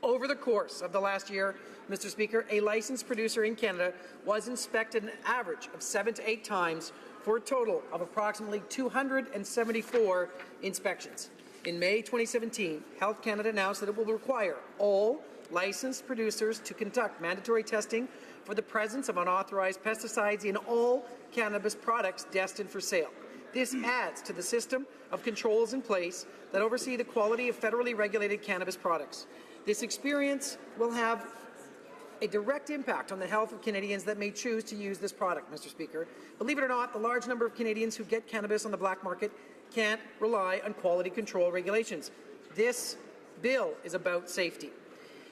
Over the course of the last year, Mr. Speaker, a licensed producer in Canada was inspected an average of 7 to 8 times for a total of approximately 274 inspections. In May 2017, Health Canada announced that it will require all licensed producers to conduct mandatory testing for the presence of unauthorized pesticides in all cannabis products destined for sale. This adds to the system of controls in place that oversee the quality of federally regulated cannabis products. This experience will have a direct impact on the health of Canadians that may choose to use this product, Mr. Speaker. Believe it or not, the large number of Canadians who get cannabis on the black market can't rely on quality control regulations. This bill is about safety.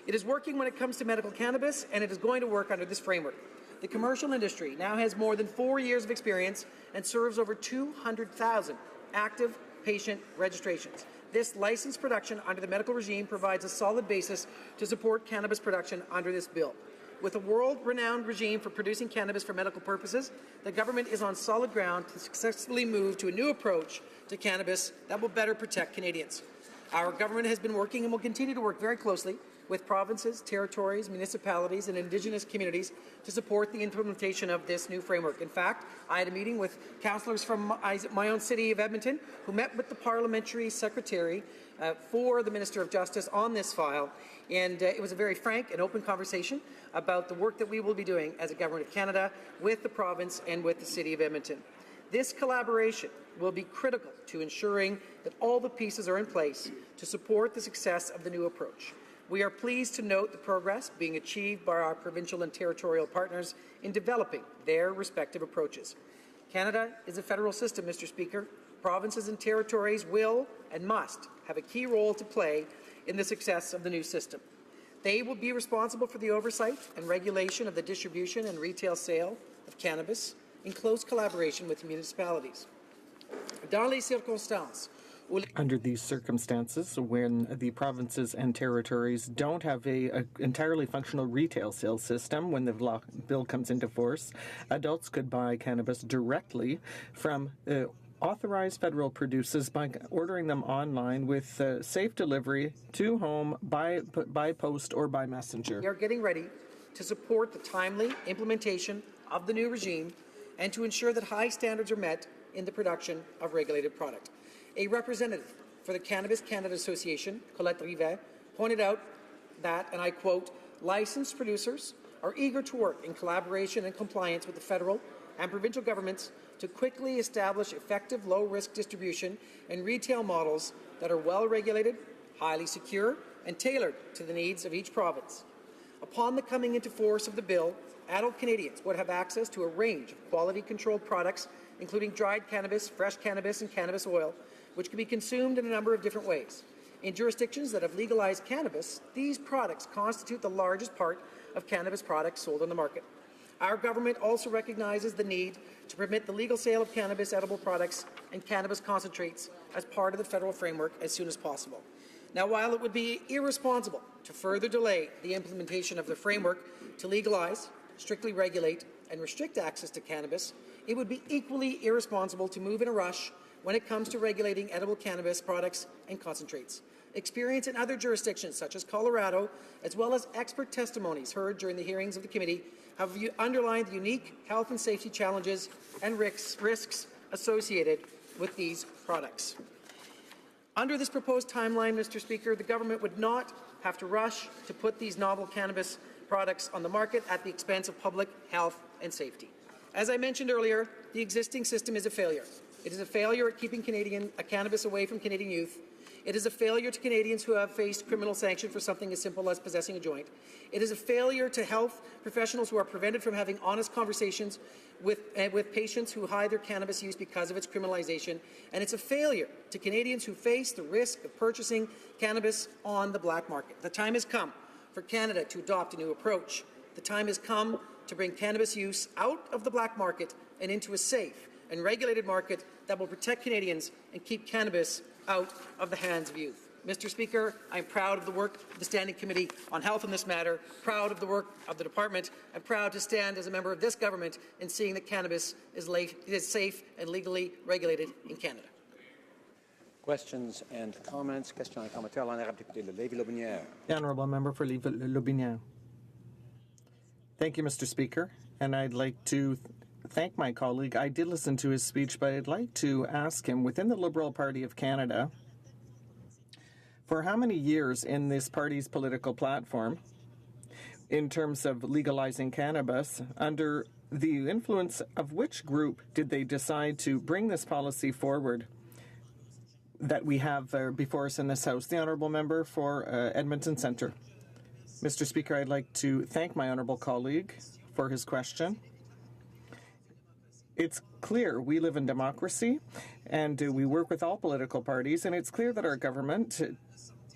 It is working when it comes to medical cannabis, and it is going to work under this framework. The commercial industry now has more than 4 years of experience and serves over 200,000 active patient registrations. This licensed production under the medical regime provides a solid basis to support cannabis production under this bill. With a world-renowned regime for producing cannabis for medical purposes, the government is on solid ground to successfully move to a new approach to cannabis that will better protect Canadians. Our government has been working and will continue to work very closely with provinces, territories, municipalities, and Indigenous communities to support the implementation of this new framework. In fact, I had a meeting with councillors from my own city of Edmonton who met with the parliamentary secretary for the Minister of Justice on this file, and it was a very frank and open conversation about the work that we will be doing as a Government of Canada with the province and with the City of Edmonton. This collaboration will be critical to ensuring that all the pieces are in place to support the success of the new approach. We are pleased to note the progress being achieved by our provincial and territorial partners in developing their respective approaches. Canada is a federal system, Mr. Speaker. Provinces and territories will and must have a key role to play in the success of the new system. They will be responsible for the oversight and regulation of the distribution and retail sale of cannabis in close collaboration with municipalities. Dans les circonstances, under these circumstances, when the provinces and territories don't have a entirely functional retail sales system, when the bill comes into force, adults could buy cannabis directly from authorized federal producers by ordering them online with safe delivery to home by post or by messenger. We are getting ready to support the timely implementation of the new regime and to ensure that high standards are met in the production of regulated product. A representative for the Cannabis Canada Association, Colette Rivet, pointed out that, and I quote, licensed producers are eager to work in collaboration and compliance with the federal and provincial governments to quickly establish effective low-risk distribution and retail models that are well-regulated, highly secure, and tailored to the needs of each province. Upon the coming into force of the bill, adult Canadians would have access to a range of quality-controlled products, including dried cannabis, fresh cannabis, and cannabis oil, which can be consumed in a number of different ways. In jurisdictions that have legalized cannabis, these products constitute the largest part of cannabis products sold on the market. Our government also recognizes the need to permit the legal sale of cannabis edible products and cannabis concentrates as part of the federal framework as soon as possible. Now, while it would be irresponsible to further delay the implementation of the framework to legalize, strictly regulate, and restrict access to cannabis, it would be equally irresponsible to move in a rush when it comes to regulating edible cannabis products and concentrates. Experience in other jurisdictions, such as Colorado, as well as expert testimonies heard during the hearings of the committee, have underlined the unique health and safety challenges and risks associated with these products. Under this proposed timeline, Mr. Speaker, the government would not have to rush to put these novel cannabis products on the market at the expense of public health and safety. As I mentioned earlier, the existing system is a failure. It is a failure at keeping cannabis away from Canadian youth. It is a failure to Canadians who have faced criminal sanction for something as simple as possessing a joint. It is a failure to health professionals who are prevented from having honest conversations with patients who hide their cannabis use because of its criminalization. And it's a failure to Canadians who face the risk of purchasing cannabis on the black market. The time has come for Canada to adopt a new approach. The time has come to bring cannabis use out of the black market and into a safe and regulated market that will protect Canadians and keep cannabis out of the hands of youth. Mr. Speaker, I'm proud of the work of the Standing Committee on Health in this matter, proud of the work of the Department, and proud to stand as a member of this government in seeing that cannabis is safe and legally regulated in Canada. Questions and comments. Question et commentaire. L'honorable député Lévis-Lobinière. The honourable member for Lévis-Lobinière. Thank you, Mr. Speaker, and I'd like to thank my colleague. I did listen to his speech, but I'd like to ask him, within the Liberal Party of Canada, for how many years in this party's political platform, in terms of legalizing cannabis, under the influence of which group did they decide to bring this policy forward that we have before us in this House? The honourable member for Edmonton Centre. Mr. Speaker, I'd like to thank my honourable colleague for his question. It's clear we live in democracy and we work with all political parties, and it's clear that our government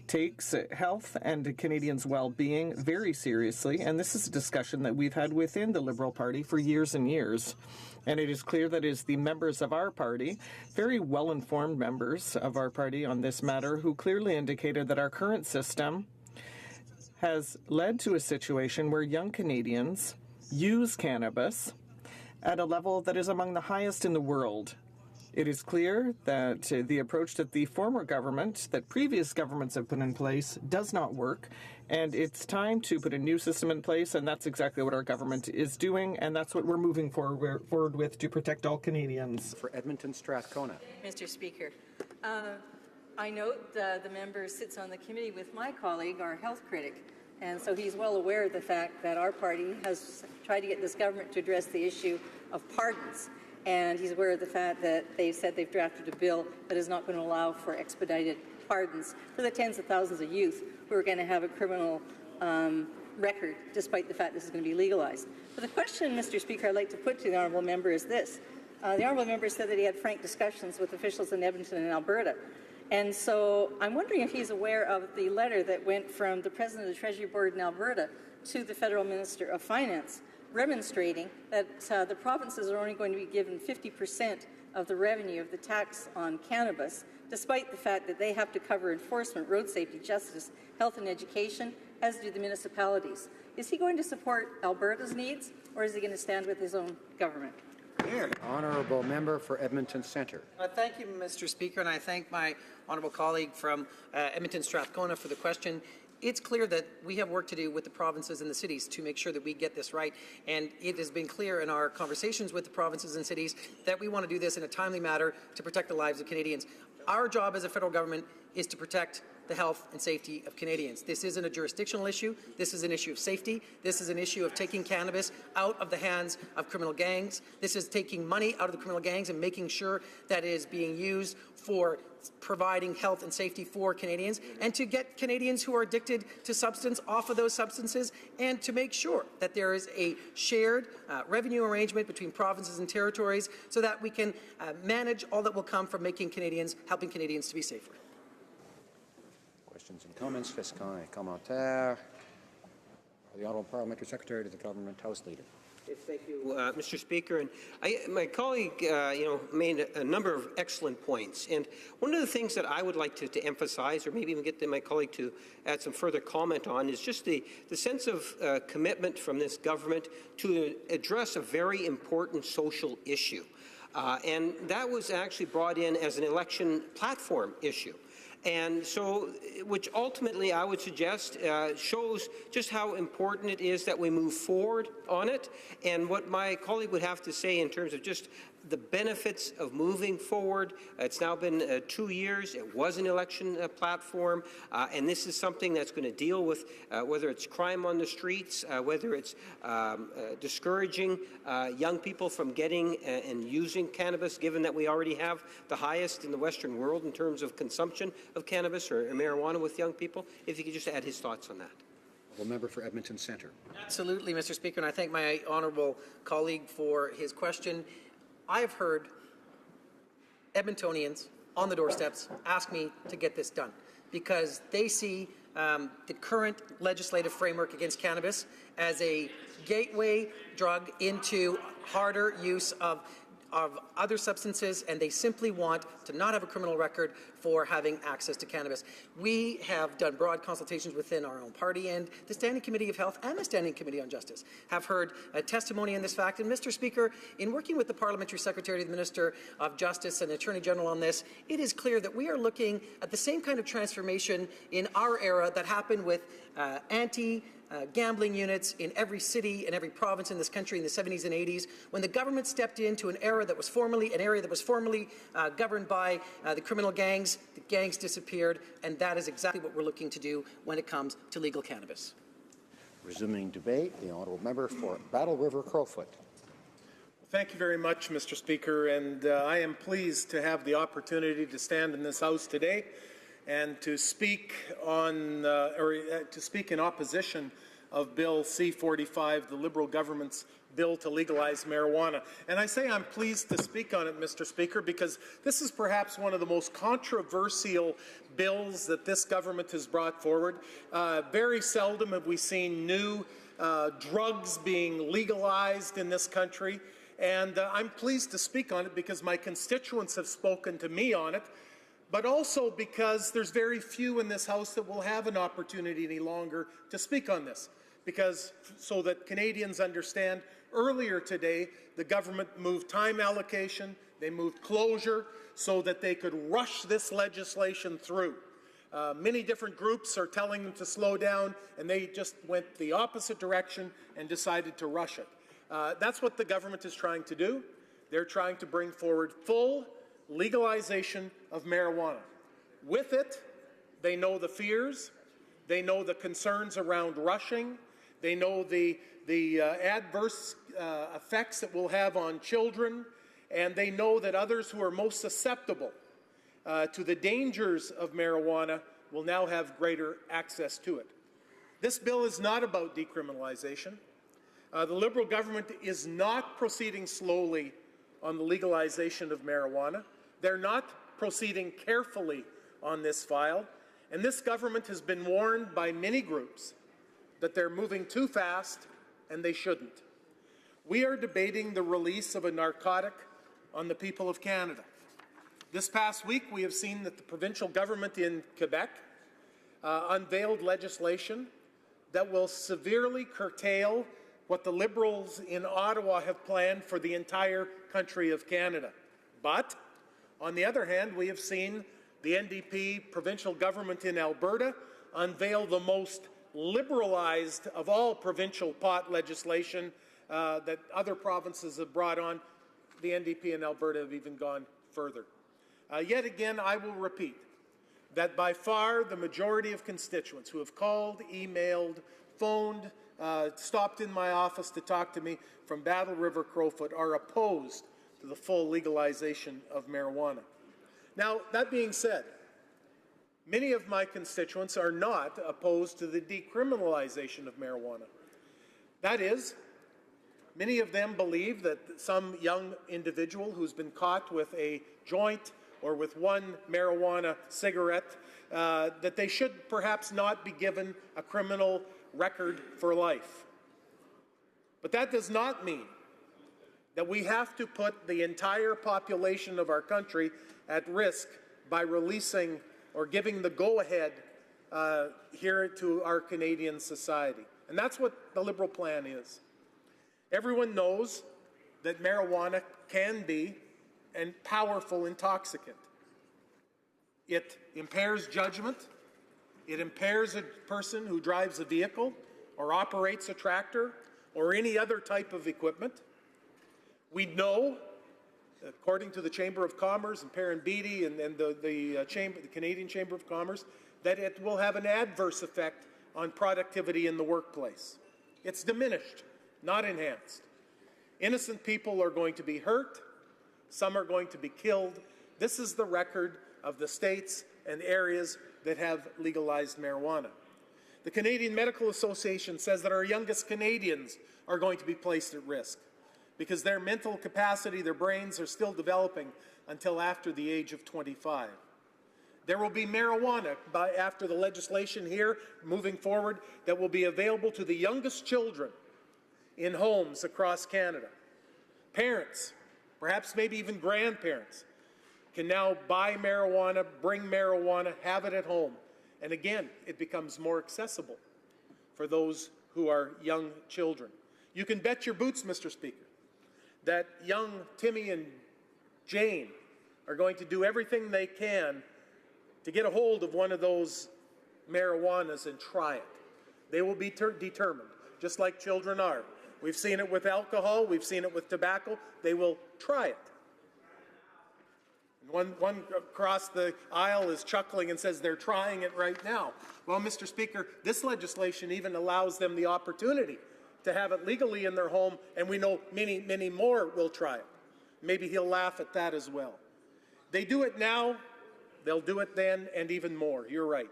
takes health and Canadians' well-being very seriously, and this is a discussion that we've had within the Liberal Party for years and years. And it is clear that it is the members of our party, very well-informed members of our party on this matter, who clearly indicated that our current system has led to a situation where young Canadians use cannabis at a level that is among the highest in the world. It is clear that the approach that the former government, that previous governments have put in place, does not work, and it's time to put a new system in place, and that's exactly what our government is doing, and that's what we're moving forward with to protect all Canadians. For Edmonton Strathcona. Mr. Speaker, I note the member sits on the committee with my colleague, our health critic, and so he's well aware of the fact that our party has tried to get this government to address the issue of pardons. And he's aware of the fact that they've said they've drafted a bill that is not going to allow for expedited pardons for the tens of thousands of youth who are going to have a criminal record, despite the fact this is going to be legalized. But the question, Mr. Speaker, I'd like to put to the honourable member is this. The honourable member said that he had frank discussions with officials in Edmonton and Alberta. And so I'm wondering if he's aware of the letter that went from the President of the Treasury Board in Alberta to the Federal Minister of Finance, remonstrating that the provinces are only going to be given 50% of the revenue of the tax on cannabis, despite the fact that they have to cover enforcement, road safety, justice, health and education, as do the municipalities. Is he going to support Alberta's needs, or is he going to stand with his own government? Honourable member for Edmonton Centre. Thank you, Mr. Speaker, and I thank my honourable colleague from Edmonton Strathcona for the question. It's clear that we have work to do with the provinces and the cities to make sure that we get this right, and it has been clear in our conversations with the provinces and cities that we want to do this in a timely manner to protect the lives of Canadians. Our job as a federal government is to protect the health and safety of Canadians. This isn't a jurisdictional issue. This is an issue of safety. This is an issue of taking cannabis out of the hands of criminal gangs. This is taking money out of the criminal gangs and making sure that it is being used for providing health and safety for Canadians, and to get Canadians who are addicted to substance off of those substances, and to make sure that there is a shared revenue arrangement between provinces and territories so that we can manage all that will come from helping Canadians to be safer. Questions and comments, Fiscant et commentaires. The Honourable Parliamentary Secretary to the Government House Leader. Yes, thank you, Mr. Speaker. And my colleague, made a number of excellent points. And one of the things that I would like to emphasize, or maybe even get my colleague to add some further comment on, is just the sense of commitment from this government to address a very important social issue. And that was actually brought in as an election platform issue. And so, which ultimately I would suggest shows just how important it is that we move forward on it, and what my colleague would have to say in terms of just the benefits of moving forward. It's now been 2 years. It was an election platform, and this is something that's going to deal with whether it's crime on the streets, whether it's discouraging young people from getting and using cannabis, given that we already have the highest in the Western world in terms of consumption of cannabis or marijuana with young people. If you could just add his thoughts on that. The member for Edmonton Centre. Absolutely, Mr. Speaker, and I thank my honourable colleague for his question. I have heard Edmontonians on the doorsteps ask me to get this done because they see the current legislative framework against cannabis as a gateway drug into harder use of other substances, and they simply want to not have a criminal record for having access to cannabis. We have done broad consultations within our own party, and the Standing Committee of Health and the Standing Committee on Justice have heard testimony on this fact. And Mr. Speaker, in working with the Parliamentary Secretary, the Minister of Justice and the Attorney General on this, it is clear that we are looking at the same kind of transformation in our era that happened with gambling units in every city and every province in this country in the 70s and 80s, when the government stepped into an area that was formerly governed by the criminal gangs. The gangs disappeared, and that is exactly what we're looking to do when it comes to legal cannabis. Resuming debate, the honourable member for Battle River Crowfoot. Thank you very much, Mr. Speaker, and I am pleased to have the opportunity to stand in this House today and to speak on to speak in opposition of Bill C-45, the Liberal government's bill to legalize marijuana. And I say I'm pleased to speak on it, Mr. Speaker, because this is perhaps one of the most controversial bills that this government has brought forward. Very seldom have we seen new drugs being legalized in this country, and I'm pleased to speak on it because my constituents have spoken to me on it, but also because there's very few in this House that will have an opportunity any longer to speak on this. Because so that Canadians understand, earlier today, the government moved time allocation, they moved closure, so that they could rush this legislation through. Many different groups are telling them to slow down, and they just went the opposite direction and decided to rush it. That's what the government is trying to do. They're trying to bring forward full legalization of marijuana. With it, they know the fears, they know the concerns around rushing, they know the adverse effects it will have on children, and they know that others who are most susceptible to the dangers of marijuana will now have greater access to it. This bill is not about decriminalization. The Liberal government is not proceeding slowly on the legalization of marijuana. They're not proceeding carefully on this file, and this government has been warned by many groups that they're moving too fast and they shouldn't. We are debating the release of a narcotic on the people of Canada. This past week, we have seen that the provincial government in Quebec unveiled legislation that will severely curtail what the Liberals in Ottawa have planned for the entire country of Canada. But, on the other hand, we have seen the NDP provincial government in Alberta unveil the most liberalized of all provincial pot legislation that other provinces have brought on. The NDP in Alberta have even gone further. Yet again, I will repeat that by far the majority of constituents who have called, emailed, phoned, stopped in my office to talk to me from Battle River Crowfoot are opposed to the full legalization of marijuana. Now, that being said, many of my constituents are not opposed to the decriminalization of marijuana. That is, many of them believe that some young individual who's been caught with a joint or with one marijuana cigarette, that they should perhaps not be given a criminal record for life. But that does not mean that we have to put the entire population of our country at risk by releasing or giving the go-ahead here to our Canadian society. And that's what the Liberal plan is. Everyone knows that marijuana can be a powerful intoxicant. It impairs judgment. It impairs a person who drives a vehicle or operates a tractor or any other type of equipment. We know, according to the Chamber of Commerce and Perrin Beatty and the Canadian Chamber of Commerce, that it will have an adverse effect on productivity in the workplace. It's diminished, not enhanced. Innocent people are going to be hurt. Some are going to be killed. This is the record of the states and areas that have legalized marijuana. The Canadian Medical Association says that our youngest Canadians are going to be placed at risk because their mental capacity, their brains are still developing until after the age of 25. There will be marijuana after the legislation here moving forward that will be available to the youngest children in homes across Canada. Parents, perhaps maybe even grandparents, can now buy marijuana, bring marijuana, have it at home. And again, it becomes more accessible for those who are young children. You can bet your boots, Mr. Speaker, that young Timmy and Jane are going to do everything they can to get a hold of one of those marijuanas and try it. They will be determined, just like children are. We've seen it with alcohol. We've seen it with tobacco. They will try it. And one across the aisle is chuckling and says they're trying it right now. Well, Mr. Speaker, this legislation even allows them the opportunity to have it legally in their home, and we know many, many more will try it. Maybe he'll laugh at that as well. They do it now. They'll do it then and even more. You're right.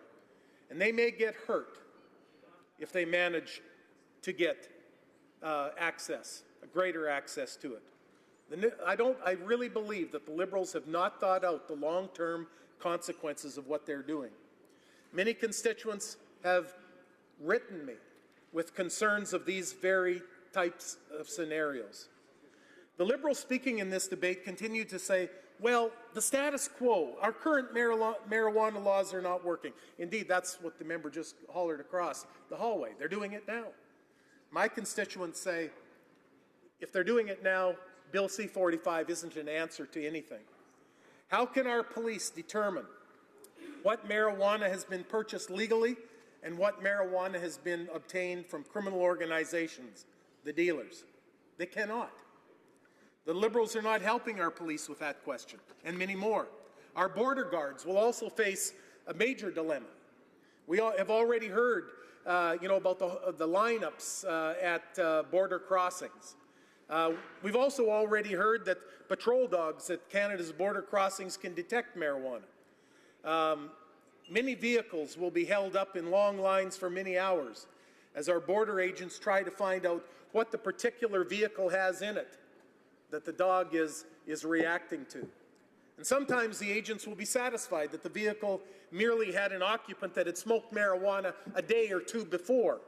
And they may get hurt if they manage to get access, a greater access to it. I really believe that the Liberals have not thought out the long-term consequences of what they're doing. Many constituents have written me with concerns of these very types of scenarios. The Liberals speaking in this debate continue to say, well, the status quo, our current marijuana laws are not working. Indeed, that's what the member just hollered across the hallway. They're doing it now. My constituents say, if they're doing it now, Bill C-45 isn't an answer to anything. How can our police determine what marijuana has been purchased legally and what marijuana has been obtained from criminal organizations, the dealers? They cannot. The Liberals are not helping our police with that question, and many more. Our border guards will also face a major dilemma. We have already heard, about the lineups at border crossings. We've also already heard that patrol dogs at Canada's border crossings can detect marijuana. Many vehicles will be held up in long lines for many hours as our border agents try to find out what the particular vehicle has in it that the dog is reacting to. And sometimes the agents will be satisfied that the vehicle merely had an occupant that had smoked marijuana a day or two before.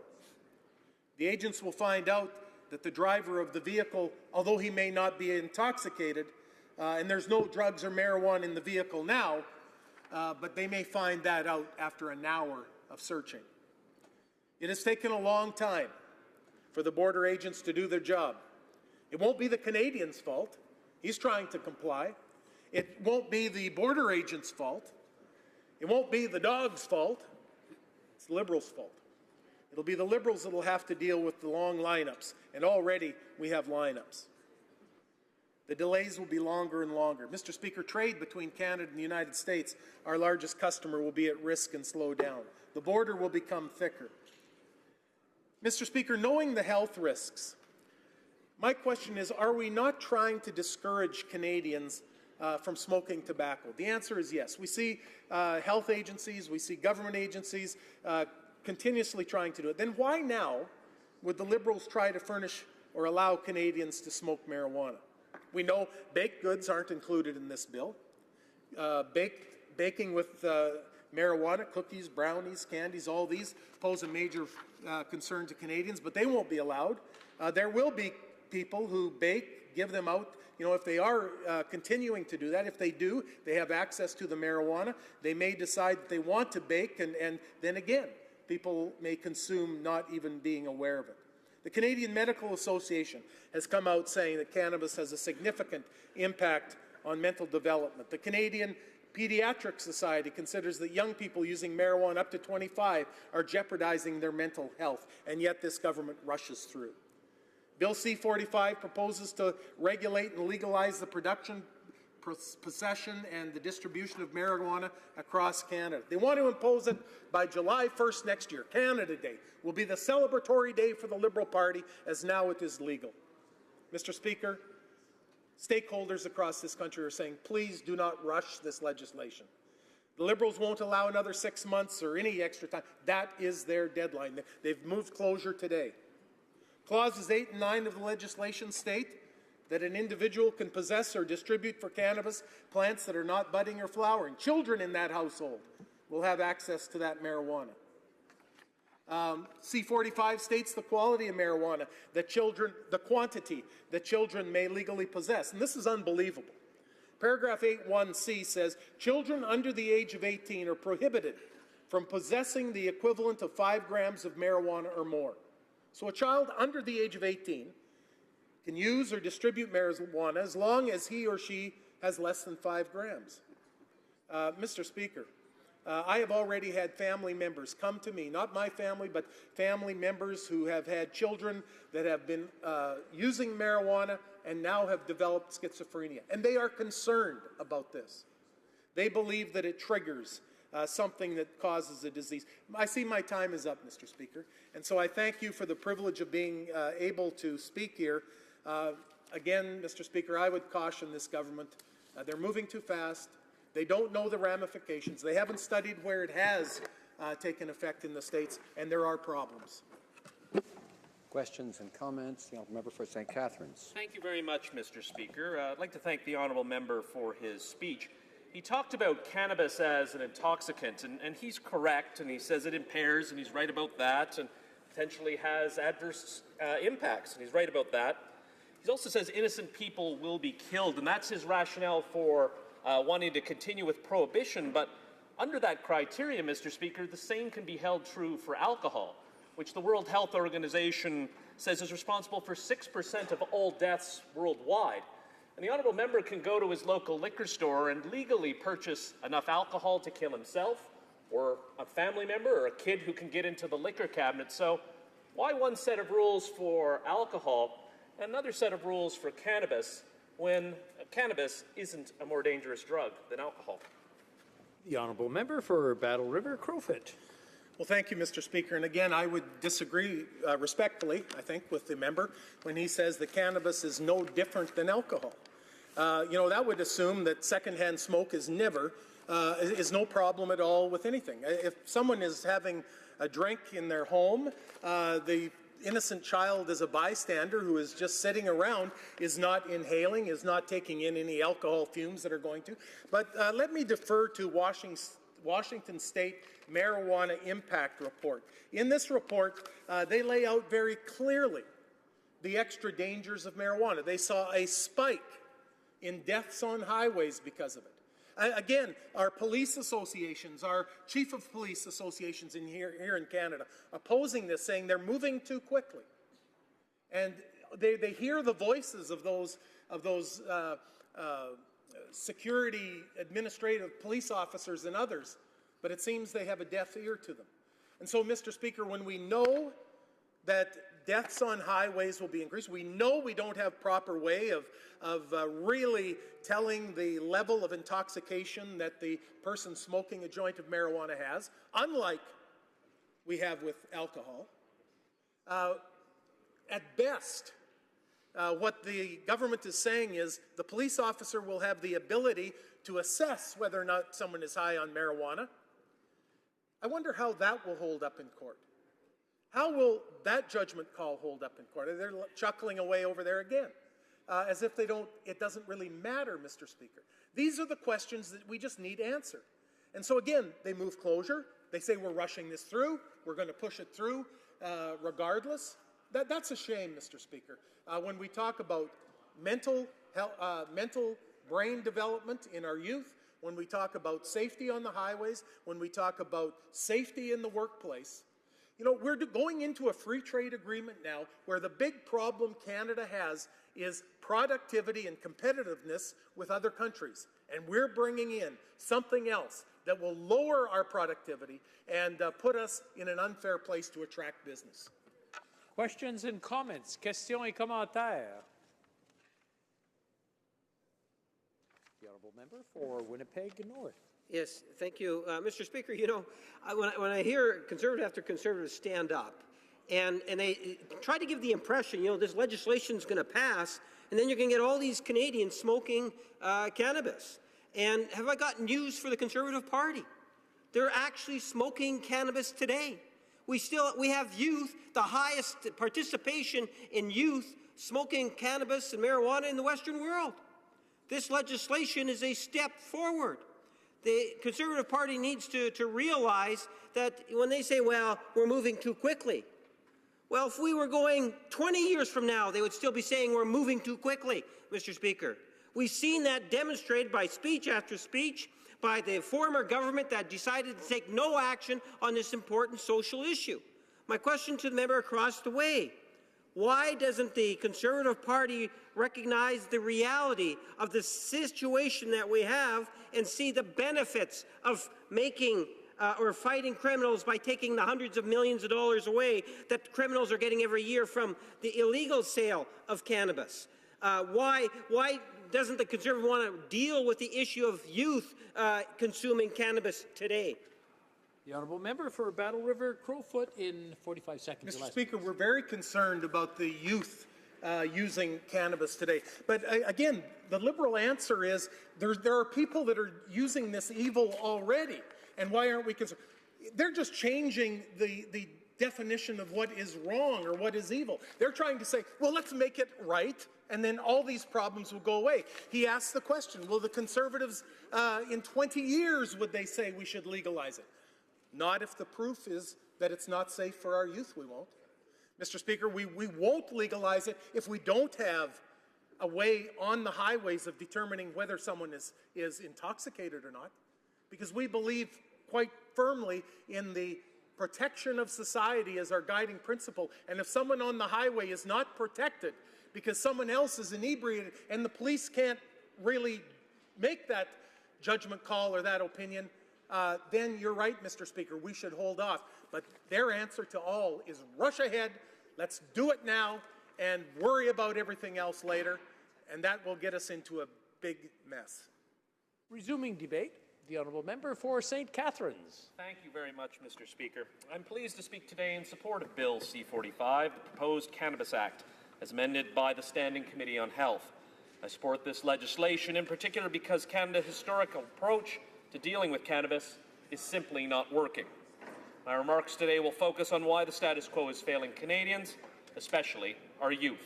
The agents will find out that the driver of the vehicle, although he may not be intoxicated, and there's no drugs or marijuana in the vehicle now, but they may find that out after an hour of searching. It has taken a long time for the border agents to do their job. It won't be the Canadian's fault. He's trying to comply. It won't be the border agent's fault. It won't be the dog's fault. It's the Liberals' fault. It'll be the Liberals that will have to deal with the long lineups, and already we have lineups. The delays will be longer and longer. Mr. Speaker, trade between Canada and the United States, our largest customer, will be at risk and slow down. The border will become thicker. Mr. Speaker, knowing the health risks, my question is, are we not trying to discourage Canadians from smoking tobacco? The answer is yes. We see health agencies, we see government agencies continuously trying to do it. Then why now would the Liberals try to furnish or allow Canadians to smoke marijuana? We know baked goods aren't included in this bill. Baking with marijuana, cookies, brownies, candies, all these pose a major concern to Canadians, but they won't be allowed. There will be people who bake, give them out. If they are continuing to do that, if they do, they have access to the marijuana. They may decide that they want to bake, and then again, people may consume not even being aware of it. The Canadian Medical Association has come out saying that cannabis has a significant impact on mental development. The Canadian Pediatric Society considers that young people using marijuana up to 25 are jeopardizing their mental health, and yet this government rushes through. Bill C-45 proposes to regulate and legalize the production, possession, and the distribution of marijuana across Canada. They want to impose it by July 1st next year. Canada Day will be the celebratory day for the Liberal Party, as now it is legal. Mr. Speaker, stakeholders across this country are saying, please do not rush this legislation. The Liberals won't allow another 6 months or any extra time. That is their deadline. They've moved closure today. Clauses 8 and 9 of the legislation state that an individual can possess or distribute for cannabis plants that are not budding or flowering. Children in that household will have access to that marijuana. C-45 states the quality of marijuana the quantity that children may legally possess. And this is unbelievable. Paragraph 8(1)(c) says, children under the age of 18 are prohibited from possessing the equivalent of 5 grams of marijuana or more. So a child under the age of 18 can use or distribute marijuana as long as he or she has less than 5 grams. Mr. Speaker, I have already had family members come to me, not my family, but family members who have had children that have been using marijuana and now have developed schizophrenia. And they are concerned about this. They believe that it triggers something that causes a disease. I see my time is up, Mr. Speaker, and so I thank you for the privilege of being able to speak here. Again, Mr. Speaker, I would caution this government. They're moving too fast. They don't know the ramifications. They haven't studied where it has taken effect in the States, and there are problems. Questions and comments? The honourable member for St. Catharines. Thank you very much, Mr. Speaker. I'd like to thank the honourable member for his speech. He talked about cannabis as an intoxicant, and he's correct, and he says it impairs, and he's right about that, and potentially has adverse impacts, and he's right about that. He also says innocent people will be killed, and that's his rationale for wanting to continue with prohibition. But under that criteria, Mr. Speaker, the same can be held true for alcohol, which the World Health Organization says is responsible for 6% of all deaths worldwide. And the honourable member can go to his local liquor store and legally purchase enough alcohol to kill himself, or a family member, or a kid who can get into the liquor cabinet. So why one set of rules for alcohol and another set of rules for cannabis when cannabis isn't a more dangerous drug than alcohol? The honourable member for Battle River Crowfoot. Well, thank you, Mr. Speaker. And again, I would disagree respectfully, I think, with the member when he says that cannabis is no different than alcohol. That would assume that secondhand smoke is no problem at all with anything. If someone is having a drink in their home, the innocent child is a bystander who is just sitting around, is not inhaling, is not taking in any alcohol fumes that are going to. But let me defer to Washington State Marijuana Impact Report. In this report, they lay out very clearly the extra dangers of marijuana. They saw a spike in deaths on highways because of it. Again, our police associations, our chief of police associations here in Canada, opposing this, saying they're moving too quickly. And they hear the voices of those security, administrative police officers and others, but it seems they have a deaf ear to them. And so, Mr. Speaker, when we know that deaths on highways will be increased, we know we don't have proper way of really telling the level of intoxication that the person smoking a joint of marijuana has, unlike we have with alcohol. At best, what the government is saying is the police officer will have the ability to assess whether or not someone is high on marijuana. I wonder how that will hold up in court. How will that judgment call hold up in court? They're chuckling away over there again, as if it doesn't really matter, Mr. Speaker. These are the questions that we just need answered. And so again, they move closure. They say we're rushing this through. We're going to push it through regardless. That's a shame, Mr. Speaker. When we talk about mental brain development in our youth, when we talk about safety on the highways, when we talk about safety in the workplace, we're going into a free trade agreement now where the big problem Canada has is productivity and competitiveness with other countries. And we're bringing in something else that will lower our productivity and put us in an unfair place to attract business. Questions and comments. Questions et commentaires. The honourable member for Winnipeg North. Yes, thank you, Mr. Speaker. When I hear conservative after conservative stand up, and they try to give the impression, this legislation is going to pass, and then you're going to get all these Canadians smoking cannabis. And have I got news for the Conservative Party? They're actually smoking cannabis today. We have youth, the highest participation in youth smoking cannabis and marijuana in the Western world. This legislation is a step forward. The Conservative Party needs to realize that when they say, well, we're moving too quickly. Well, if we were going 20 years from now, they would still be saying we're moving too quickly, Mr. Speaker. We've seen that demonstrated by speech after speech by the former government that decided to take no action on this important social issue. My question to the member across the way, why doesn't the Conservative Party recognize the reality of the situation that we have and see the benefits of making or fighting criminals by taking the hundreds of millions of dollars away that criminals are getting every year from the illegal sale of cannabis? Why doesn't the Conservative want to deal with the issue of youth consuming cannabis today? The honourable member for Battle River Crowfoot in 45 seconds. Mr. Speaker, we're very concerned about the youth using cannabis today. But again, the Liberal answer is there are people that are using this evil already, and why aren't we concerned? They're just changing the definition of what is wrong or what is evil. They're trying to say, well, let's make it right, and then all these problems will go away. He asked the question, will the Conservatives in 20 years, would they say we should legalize it? Not if the proof is that it's not safe for our youth, we won't. Mr. Speaker, we won't legalize it if we don't have a way on the highways of determining whether someone is intoxicated or not, because we believe quite firmly in the protection of society as our guiding principle. And if someone on the highway is not protected because someone else is inebriated and the police can't really make that judgment call or that opinion, then you're right, Mr. Speaker, we should hold off. But their answer to all is rush ahead, let's do it now, and worry about everything else later, and that will get us into a big mess. Resuming debate, the honourable member for St. Catharines. Thank you very much, Mr. Speaker. I'm pleased to speak today in support of Bill C-45, the proposed Cannabis Act, as amended by the Standing Committee on Health. I support this legislation in particular because Canada's historical approach to dealing with cannabis is simply not working. My remarks today will focus on why the status quo is failing Canadians, especially our youth.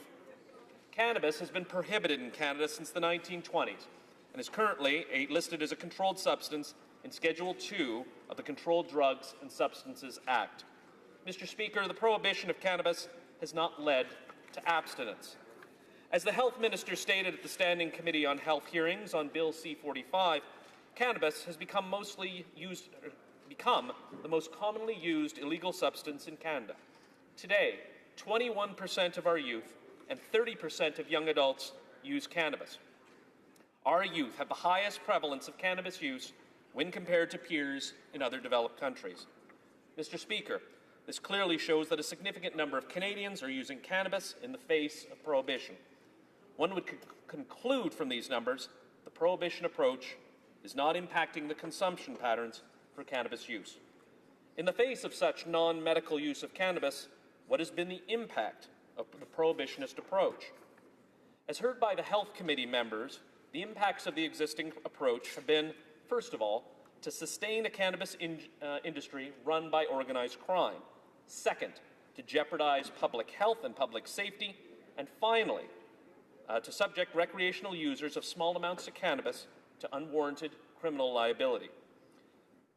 Cannabis has been prohibited in Canada since the 1920s and is currently listed as a controlled substance in Schedule 2 of the Controlled Drugs and Substances Act. Mr. Speaker, the prohibition of cannabis has not led to abstinence. As the Health Minister stated at the Standing Committee on Health hearings on Bill C-45, cannabis has become the most commonly used illegal substance in Canada. Today, 21% of our youth and 30% of young adults use cannabis. Our youth have the highest prevalence of cannabis use when compared to peers in other developed countries. Mr. Speaker, this clearly shows that a significant number of Canadians are using cannabis in the face of prohibition. One would conclude from these numbers the prohibition approach is not impacting the consumption patterns for cannabis use. In the face of such non-medical use of cannabis, what has been the impact of the prohibitionist approach? As heard by the Health Committee members, the impacts of the existing approach have been, first of all, to sustain a cannabis industry run by organized crime. Second, to jeopardize public health and public safety. And finally, to subject recreational users of small amounts of cannabis to unwarranted criminal liability.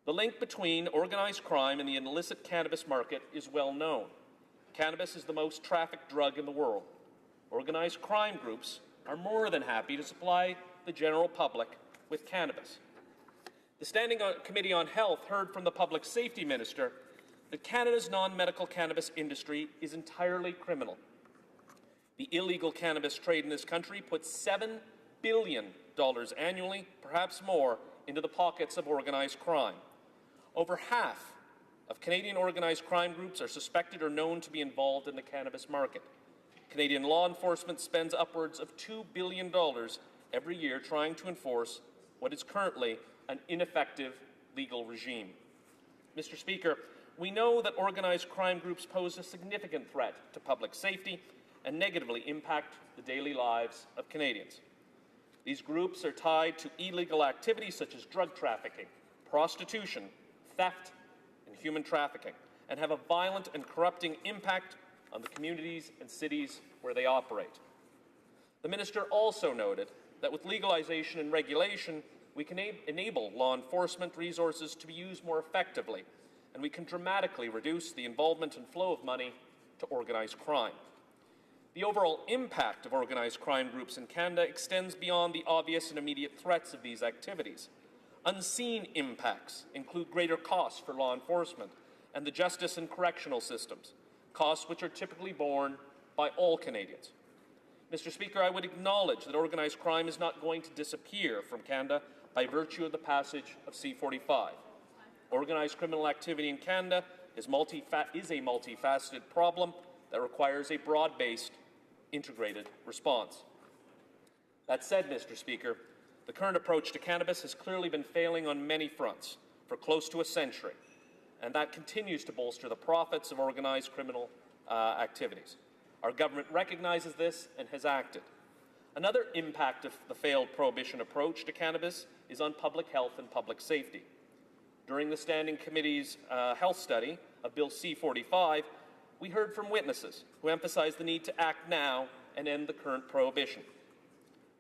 The link between organized crime and the illicit cannabis market is well known. Cannabis is the most trafficked drug in the world. Organized crime groups are more than happy to supply the general public with cannabis. The Standing Committee on Health heard from the Public Safety Minister that Canada's non-medical cannabis industry is entirely criminal. The illegal cannabis trade in this country puts $7 billion annually, perhaps more, into the pockets of organized crime. Over half of Canadian organized crime groups are suspected or known to be involved in the cannabis market. Canadian law enforcement spends upwards of $2 billion every year trying to enforce what is currently an ineffective legal regime. Mr. Speaker, we know that organized crime groups pose a significant threat to public safety and negatively impact the daily lives of Canadians. These groups are tied to illegal activities such as drug trafficking, prostitution, theft, and human trafficking, and have a violent and corrupting impact on the communities and cities where they operate. The Minister also noted that with legalization and regulation, we can enable law enforcement resources to be used more effectively, and we can dramatically reduce the involvement and flow of money to organized crime. The overall impact of organized crime groups in Canada extends beyond the obvious and immediate threats of these activities. Unseen impacts include greater costs for law enforcement and the justice and correctional systems, costs which are typically borne by all Canadians. Mr. Speaker, I would acknowledge that organized crime is not going to disappear from Canada by virtue of the passage of C-45. Organized criminal activity in Canada is a multifaceted problem that requires a broad-based, integrated response. That said, Mr. Speaker, the current approach to cannabis has clearly been failing on many fronts for close to a century, and that continues to bolster the profits of organized criminal activities. Our government recognizes this and has acted. Another impact of the failed prohibition approach to cannabis is on public health and public safety. During the Standing Committee's health study of Bill C-45, we heard from witnesses who emphasized the need to act now and end the current prohibition.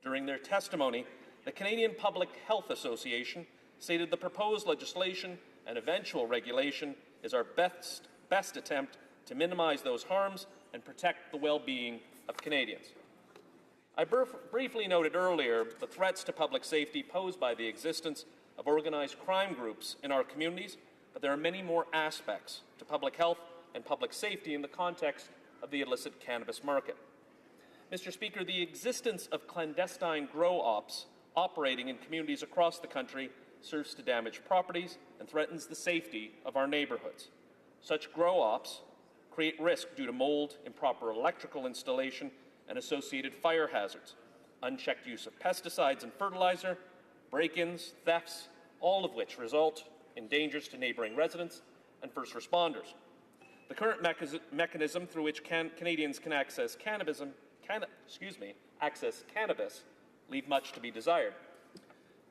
During their testimony, the Canadian Public Health Association stated the proposed legislation and eventual regulation is our best attempt to minimize those harms and protect the well-being of Canadians. I briefly noted earlier the threats to public safety posed by the existence of organized crime groups in our communities, but there are many more aspects to public health and public safety in the context of the illicit cannabis market. Mr. Speaker, the existence of clandestine grow ops operating in communities across the country serves to damage properties and threatens the safety of our neighbourhoods. Such grow ops create risk due to mold, improper electrical installation, and associated fire hazards, unchecked use of pesticides and fertilizer, break-ins, thefts, all of which result in dangers to neighbouring residents and first responders. The current mechanism through which Canadians can access cannabis leave much to be desired.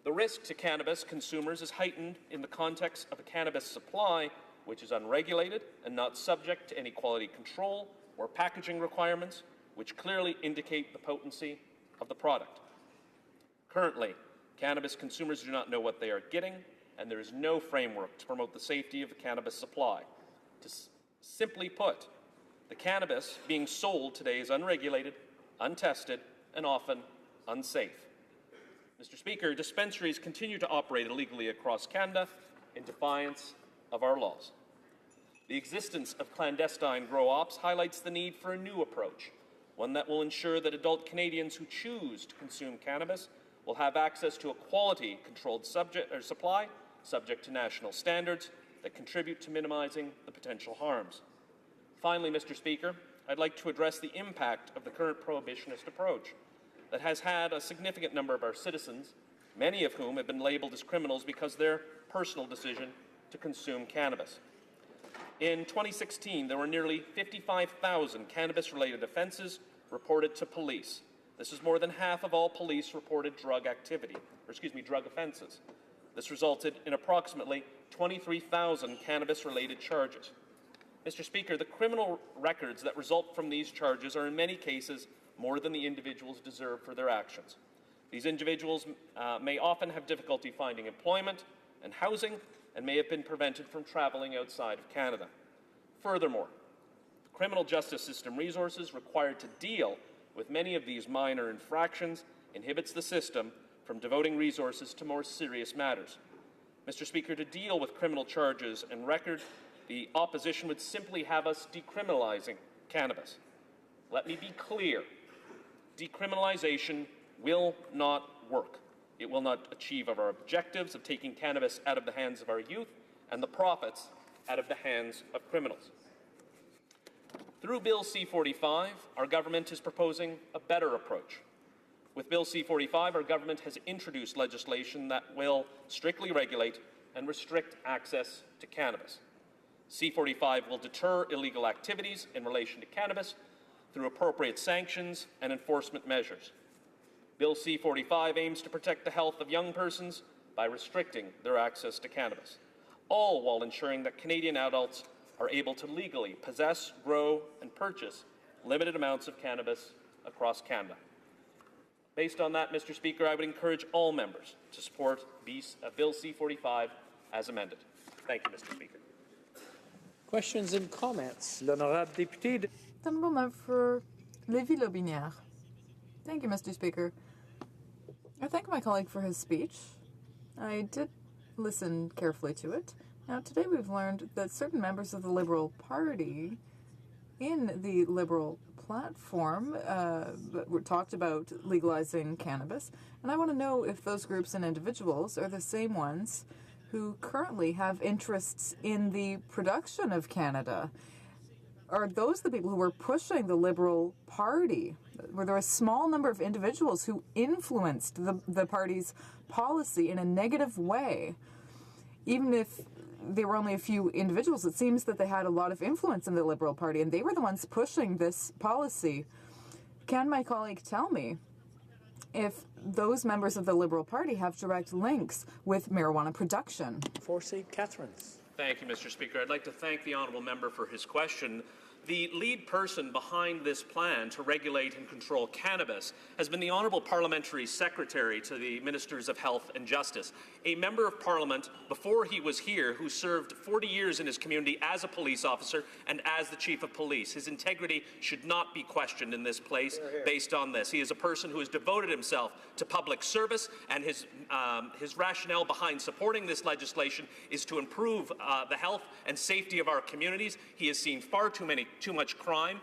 The risk to cannabis consumers is heightened in the context of a cannabis supply which is unregulated and not subject to any quality control or packaging requirements, which clearly indicate the potency of the product. Currently, cannabis consumers do not know what they are getting, and there is no framework to promote the safety of the cannabis supply. Simply put, the cannabis being sold today is unregulated, untested, and often unsafe. Mr. Speaker, dispensaries continue to operate illegally across Canada in defiance of our laws. The existence of clandestine grow ops highlights the need for a new approach, one that will ensure that adult Canadians who choose to consume cannabis will have access to a quality-controlled supply subject to national standards that contribute to minimizing the potential harms. Finally, Mr. Speaker, I'd like to address the impact of the current prohibitionist approach that has had a significant number of our citizens, many of whom have been labeled as criminals because of their personal decision to consume cannabis. In 2016, there were nearly 55,000 cannabis-related offences reported to police. This is more than half of all police-reported drug offences. This resulted in approximately 23,000 cannabis-related charges. Mr. Speaker, the criminal records that result from these charges are in many cases more than the individuals deserve for their actions. These individuals may often have difficulty finding employment and housing and may have been prevented from travelling outside of Canada. Furthermore, the criminal justice system resources required to deal with many of these minor infractions inhibits the system from devoting resources to more serious matters. Mr. Speaker, to deal with criminal charges and record, the opposition would simply have us decriminalizing cannabis. Let me be clear. Decriminalization will not work. It will not achieve our objectives of taking cannabis out of the hands of our youth and the profits out of the hands of criminals. Through Bill C-45, our government is proposing a better approach. With Bill C-45, our government has introduced legislation that will strictly regulate and restrict access to cannabis. C-45 will deter illegal activities in relation to cannabis through appropriate sanctions and enforcement measures. Bill C-45 aims to protect the health of young persons by restricting their access to cannabis, all while ensuring that Canadian adults are able to legally possess, grow, and purchase limited amounts of cannabis across Canada. Based on that, Mr. Speaker, I would encourage all members to support Bill C-45 as amended. Thank you, Mr. Speaker. Questions and comments? L'honorable député. Honourable member for Lévis-Lobinière. Thank you, Mr. Speaker. I thank my colleague for his speech. I did listen carefully to it. Now, today we've learned that certain members of the Liberal Party in the Liberal platform talked about legalizing cannabis, and I want to know if those groups and individuals are the same ones who currently have interests in the production of Canada. Are those the people who were pushing the Liberal Party? Were there a small number of individuals who influenced the party's policy in a negative way? Even if they were only a few individuals, it seems that they had a lot of influence in the Liberal Party, and they were the ones pushing this policy. Can my colleague tell me if those members of the Liberal Party have direct links with marijuana production. For St. Catharines. Thank you, Mr. Speaker. I'd like to thank the honourable member for his question. The lead person behind this plan to regulate and control cannabis has been the Honourable Parliamentary Secretary to the Ministers of Health and Justice, a Member of Parliament before he was here who served 40 years in his community as a police officer and as the Chief of Police. His integrity should not be questioned in this place based on this. He is a person who has devoted himself to public service, and his rationale behind supporting this legislation is to improve the health and safety of our communities. He has seen far too much crime.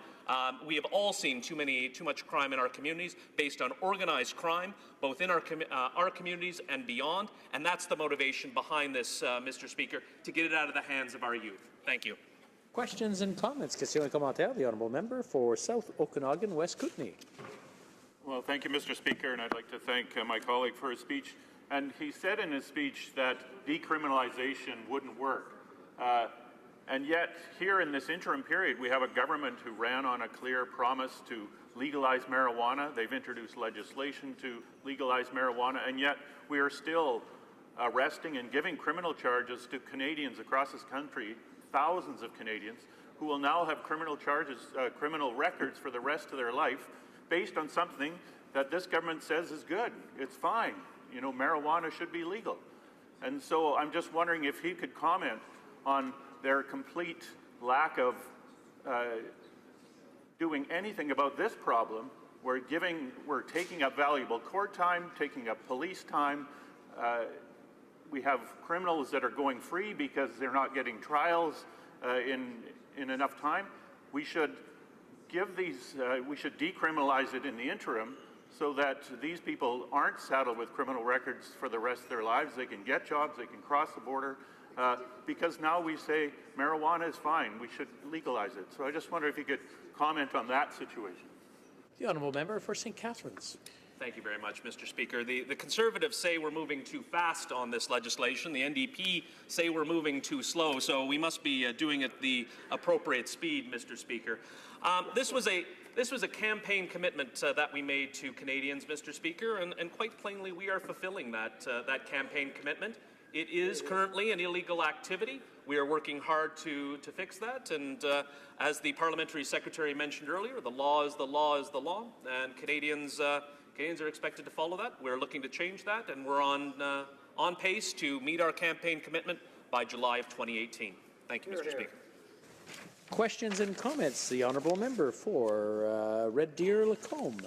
We have all seen too much crime in our communities based on organized crime, both in our communities and beyond, and that's the motivation behind this, Mr. Speaker, to get it out of the hands of our youth. Thank you. Questions and comments. Question et commentaire. The honourable member for South Okanagan, West Kootenay. Well, thank you, Mr. Speaker, and I'd like to thank my colleague for his speech. And he said in his speech that decriminalization wouldn't work. And yet, here in this interim period, we have a government who ran on a clear promise to legalize marijuana. They've introduced legislation to legalize marijuana, and yet we are still arresting and giving criminal charges to Canadians across this country, thousands of Canadians, who will now have criminal charges, criminal records for the rest of their life, based on something that this government says is good. It's fine. You know, marijuana should be legal. And so I'm just wondering if he could comment on their complete lack of doing anything about this problem. We're taking up valuable court time, taking up police time. We have criminals that are going free because they're not getting trials in enough time. We should we should decriminalize it in the interim so that these people aren't saddled with criminal records for the rest of their lives. They can get jobs, they can cross the border. Because now we say marijuana is fine, we should legalize it. So I just wonder if you could comment on that situation. The honourable member for St. Catharines. Thank you very much, Mr. Speaker. The Conservatives say we're moving too fast on this legislation. The NDP say we're moving too slow, so we must be doing it at the appropriate speed, Mr. Speaker. This was a campaign commitment that we made to Canadians, Mr. Speaker, and quite plainly we are fulfilling that campaign commitment. It is currently an illegal activity. We are working hard to fix that, and as the Parliamentary Secretary mentioned earlier, the law is the law is the law, and Canadians are expected to follow that. We're looking to change that, and we're on pace to meet our campaign commitment by July of 2018. Thank you, Mr. Speaker. Questions and comments. The honourable member for Red Deer Lacombe.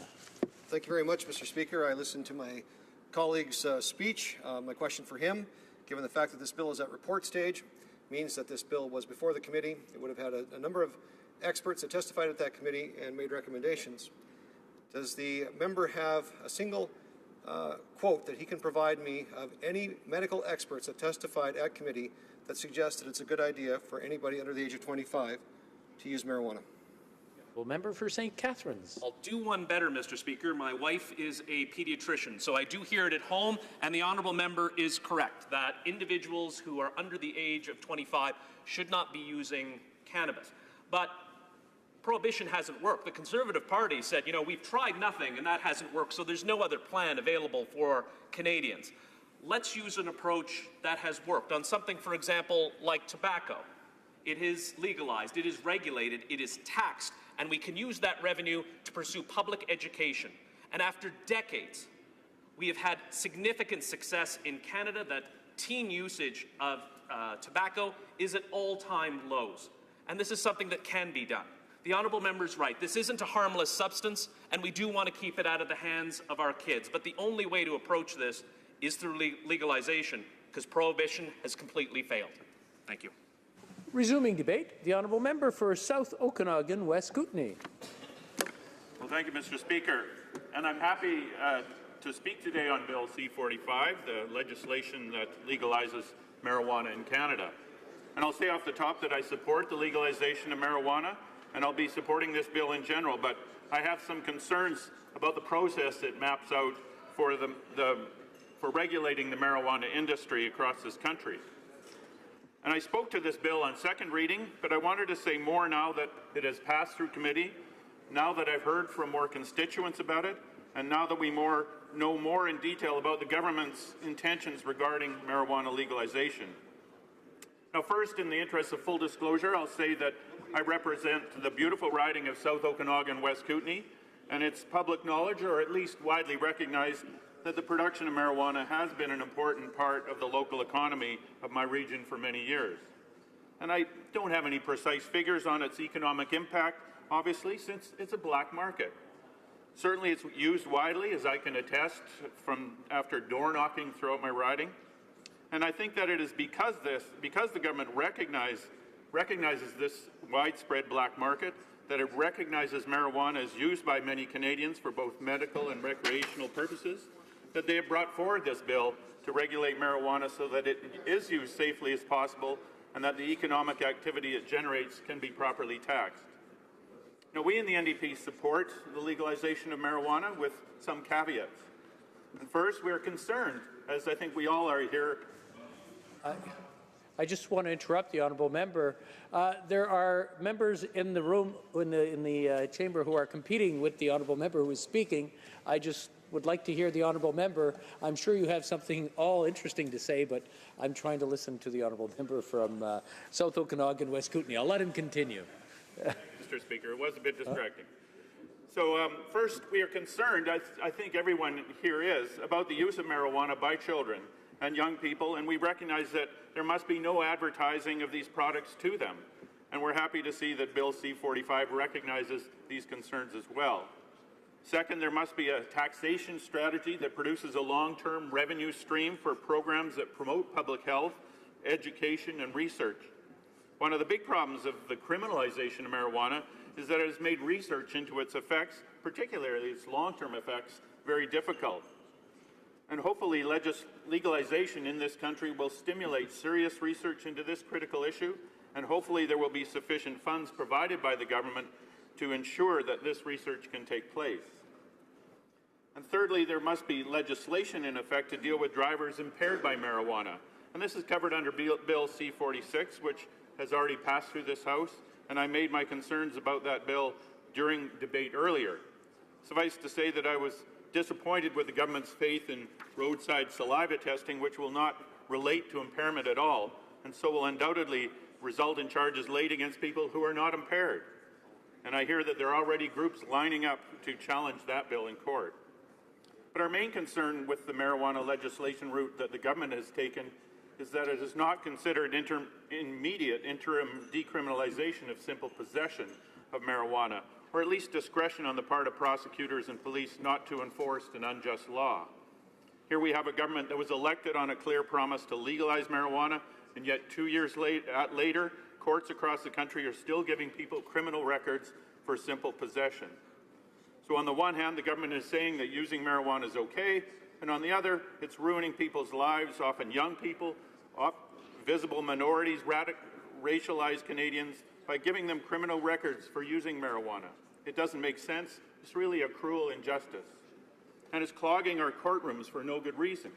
Thank you very much, Mr. Speaker. I listened to my colleague's speech. My question for him, given the fact that this bill is at report stage, means that this bill was before the committee. It would have had a number of experts that testified at that committee and made recommendations. Does the member have a single quote that he can provide me of any medical experts that testified at committee that suggests that it's a good idea for anybody under the age of 25 to use marijuana? Well, member for St. Catharines. I'll do one better, Mr. Speaker. My wife is a pediatrician, so I do hear it at home, and the honourable member is correct that individuals who are under the age of 25 should not be using cannabis. But prohibition hasn't worked. The Conservative Party said, you know, we've tried nothing and that hasn't worked, so there's no other plan available for Canadians. Let's use an approach that has worked on something, for example, like tobacco. It is legalized, it is regulated, it is taxed, and we can use that revenue to pursue public education. And after decades, we have had significant success in Canada that teen usage of tobacco is at all-time lows. And this is something that can be done. The honourable member is right. This isn't a harmless substance, and we do want to keep it out of the hands of our kids. But the only way to approach this is through legalization, because prohibition has completely failed. Thank you. Resuming debate, the honourable member for South Okanagan, West Kootenay. Well, thank you, Mr. Speaker. And I'm happy to speak today on Bill C-45, the legislation that legalizes marijuana in Canada. And I'll say off the top that I support the legalization of marijuana, and I'll be supporting this bill in general, but I have some concerns about the process it maps out for for regulating the marijuana industry across this country. And I spoke to this bill on second reading, but I wanted to say more now that it has passed through committee, now that I've heard from more constituents about it, and now that we know more in detail about the government's intentions regarding marijuana legalization. Now, first, in the interest of full disclosure, I'll say that I represent the beautiful riding of South Okanagan West Kootenay, and it's public knowledge, or at least widely recognized, that the production of marijuana has been an important part of the local economy of my region for many years. And I don't have any precise figures on its economic impact, obviously, since it's a black market. Certainly it's used widely, as I can attest from after door knocking throughout my riding. And I think that it is because the government recognizes this widespread black market, that it recognizes marijuana is used by many Canadians for both medical and recreational purposes, that they have brought forward this bill to regulate marijuana so that it is used safely as possible and that the economic activity it generates can be properly taxed. Now, we in the NDP support the legalization of marijuana with some caveats. And first, we are concerned, as I think we all are here. I just want to interrupt the honourable member. There are members in the room, in the chamber, who are competing with the honourable member who is speaking. I just would like to hear the honourable member. I'm sure you have something all interesting to say, but I'm trying to listen to the honourable member from South Okanagan, West Kootenay. I'll let him continue. Mr. Speaker, it was a bit distracting. So first, we are concerned, I think everyone here is, about the use of marijuana by children and young people, and we recognize that there must be no advertising of these products to them. And we're happy to see that Bill C-45 recognizes these concerns as well. Second, there must be a taxation strategy that produces a long-term revenue stream for programs that promote public health, education, and research. One of the big problems of the criminalization of marijuana is that it has made research into its effects, particularly its long-term effects, very difficult. And hopefully legalization in this country will stimulate serious research into this critical issue, and hopefully there will be sufficient funds provided by the government to ensure that this research can take place. And thirdly, there must be legislation in effect to deal with drivers impaired by marijuana. And this is covered under Bill C-46, which has already passed through this House, and I made my concerns about that bill during debate earlier. Suffice to say that I was disappointed with the government's faith in roadside saliva testing, which will not relate to impairment at all, and so will undoubtedly result in charges laid against people who are not impaired. And I hear that there are already groups lining up to challenge that bill in court. But our main concern with the marijuana legislation route that the government has taken is that it has not considered immediate interim decriminalization of simple possession of marijuana, or at least discretion on the part of prosecutors and police not to enforce an unjust law. Here we have a government that was elected on a clear promise to legalize marijuana, and yet 2 years later, courts across the country are still giving people criminal records for simple possession. So on the one hand, the government is saying that using marijuana is okay, and on the other, it's ruining people's lives, often young people, visible minorities, racialized Canadians, by giving them criminal records for using marijuana. It doesn't make sense. It's really a cruel injustice. And it's clogging our courtrooms for no good reason.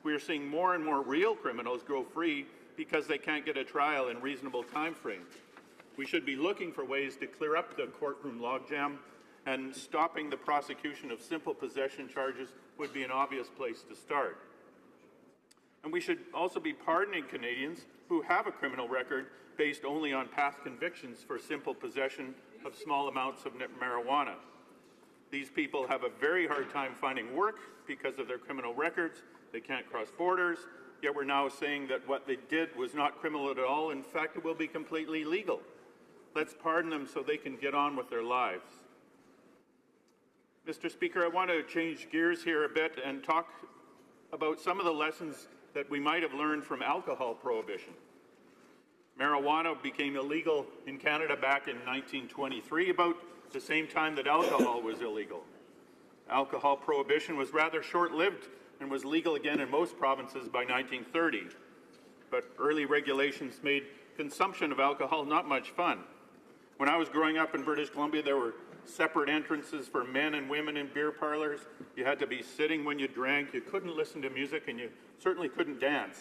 We are seeing more and more real criminals go free because they can't get a trial in reasonable time frames. We should be looking for ways to clear up the courtroom logjam, and stopping the prosecution of simple possession charges would be an obvious place to start. And we should also be pardoning Canadians who have a criminal record based only on past convictions for simple possession of small amounts of marijuana. These people have a very hard time finding work because of their criminal records. They can't cross borders, yet we're now saying that what they did was not criminal at all. In fact, it will be completely legal. Let's pardon them so they can get on with their lives. Mr. Speaker, I want to change gears here a bit and talk about some of the lessons that we might have learned from alcohol prohibition. Marijuana became illegal in Canada back in 1923, about the same time that alcohol was illegal. Alcohol prohibition was rather short-lived and was legal again in most provinces by 1930. But early regulations made consumption of alcohol not much fun. When I was growing up in British Columbia, there were separate entrances for men and women in beer parlors. You had to be sitting when you drank. You couldn't listen to music, and you certainly couldn't dance.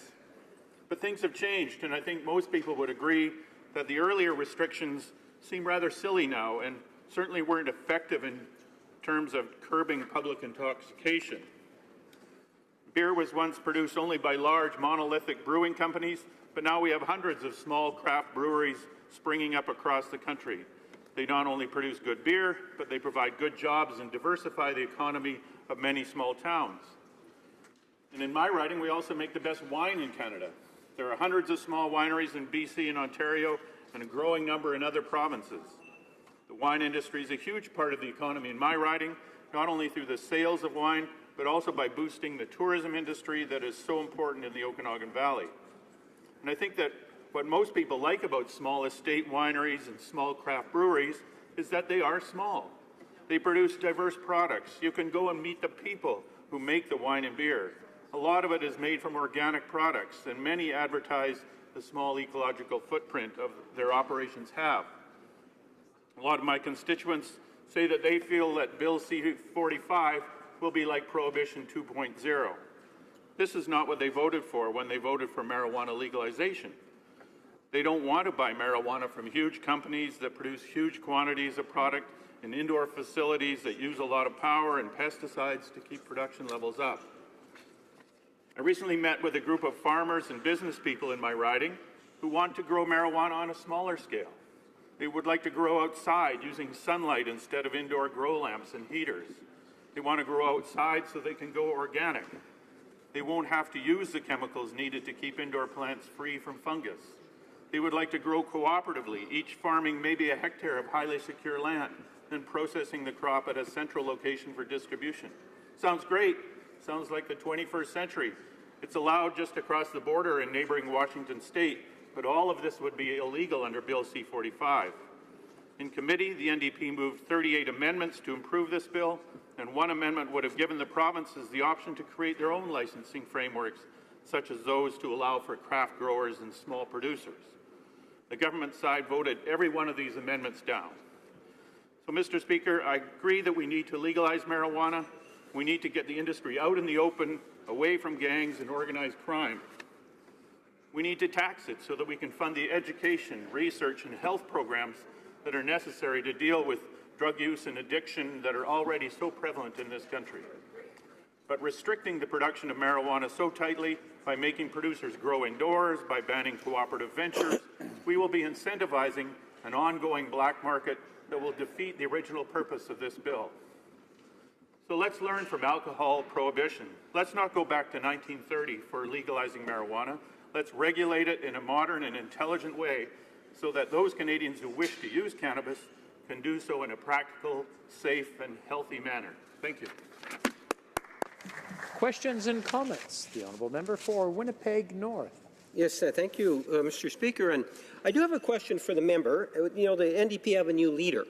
But things have changed, and I think most people would agree that the earlier restrictions seem rather silly now and certainly weren't effective in terms of curbing public intoxication. Beer was once produced only by large monolithic brewing companies, but now we have hundreds of small craft breweries springing up across the country. They not only produce good beer, but they provide good jobs and diversify the economy of many small towns. And in my riding, we also make the best wine in Canada. There are hundreds of small wineries in BC and Ontario and a growing number in other provinces. The wine industry is a huge part of the economy in my riding, not only through the sales of wine, but also by boosting the tourism industry that is so important in the Okanagan Valley. And I think that what most people like about small estate wineries and small craft breweries is that they are small. They produce diverse products. You can go and meet the people who make the wine and beer. A lot of it is made from organic products, and many advertise the small ecological footprint of their operations have. A lot of my constituents say that they feel that Bill C-45 will be like Prohibition 2.0. This is not what they voted for when they voted for marijuana legalization. They don't want to buy marijuana from huge companies that produce huge quantities of product in indoor facilities that use a lot of power and pesticides to keep production levels up. I recently met with a group of farmers and business people in my riding who want to grow marijuana on a smaller scale. They would like to grow outside using sunlight instead of indoor grow lamps and heaters. They want to grow outside so they can go organic. They won't have to use the chemicals needed to keep indoor plants free from fungus. They would like to grow cooperatively, each farming maybe a hectare of highly secure land, then processing the crop at a central location for distribution. Sounds great. Sounds like the 21st century. It's allowed just across the border in neighboring Washington state, but all of this would be illegal under Bill C-45. In committee, the NDP moved 38 amendments to improve this bill, and one amendment would have given the provinces the option to create their own licensing frameworks, such as those to allow for craft growers and small producers. The government side voted every one of these amendments down. So, Mr. Speaker, I agree that we need to legalize marijuana. We need to get the industry out in the open, away from gangs and organized crime. We need to tax it so that we can fund the education, research, and health programs that are necessary to deal with drug use and addiction that are already so prevalent in this country. But restricting the production of marijuana so tightly by making producers grow indoors, by banning cooperative ventures, we will be incentivizing an ongoing black market that will defeat the original purpose of this bill. So let's learn from alcohol prohibition. Let's not go back to 1930 for legalizing marijuana. Let's regulate it in a modern and intelligent way so that those Canadians who wish to use cannabis can do so in a practical, safe, and healthy manner. Thank you. Questions and comments? The honourable member for Winnipeg North. Yes, thank you, Mr. Speaker. And I do have a question for the member. You know, the NDP have a new leader,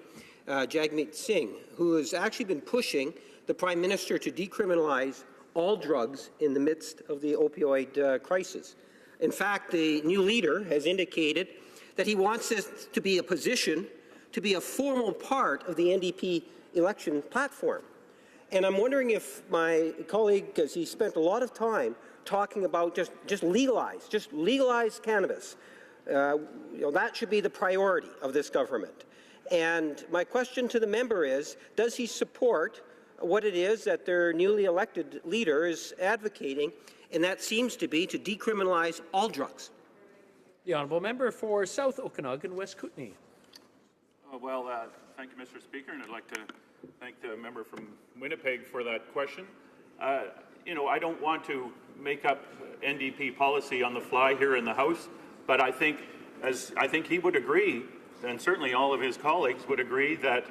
Jagmeet Singh, who has actually been pushing the Prime Minister to decriminalize all drugs in the midst of the opioid crisis. In fact, the new leader has indicated that he wants this to be a position, to be a formal part of the NDP election platform. And I'm wondering if my colleague, because he spent a lot of time talking about just legalize cannabis. You know, that should be the priority of this government. And my question to the member is, does he support what it is that their newly elected leader is advocating, and that seems to be to decriminalize all drugs? The honourable member for South Okanagan, West Kootenay. Thank you, Mr. Speaker, and I'd like to thank the member from Winnipeg for that question. You know, I don't want to make up NDP policy on the fly here in the House, but I think he would agree, and certainly all of his colleagues would agree, that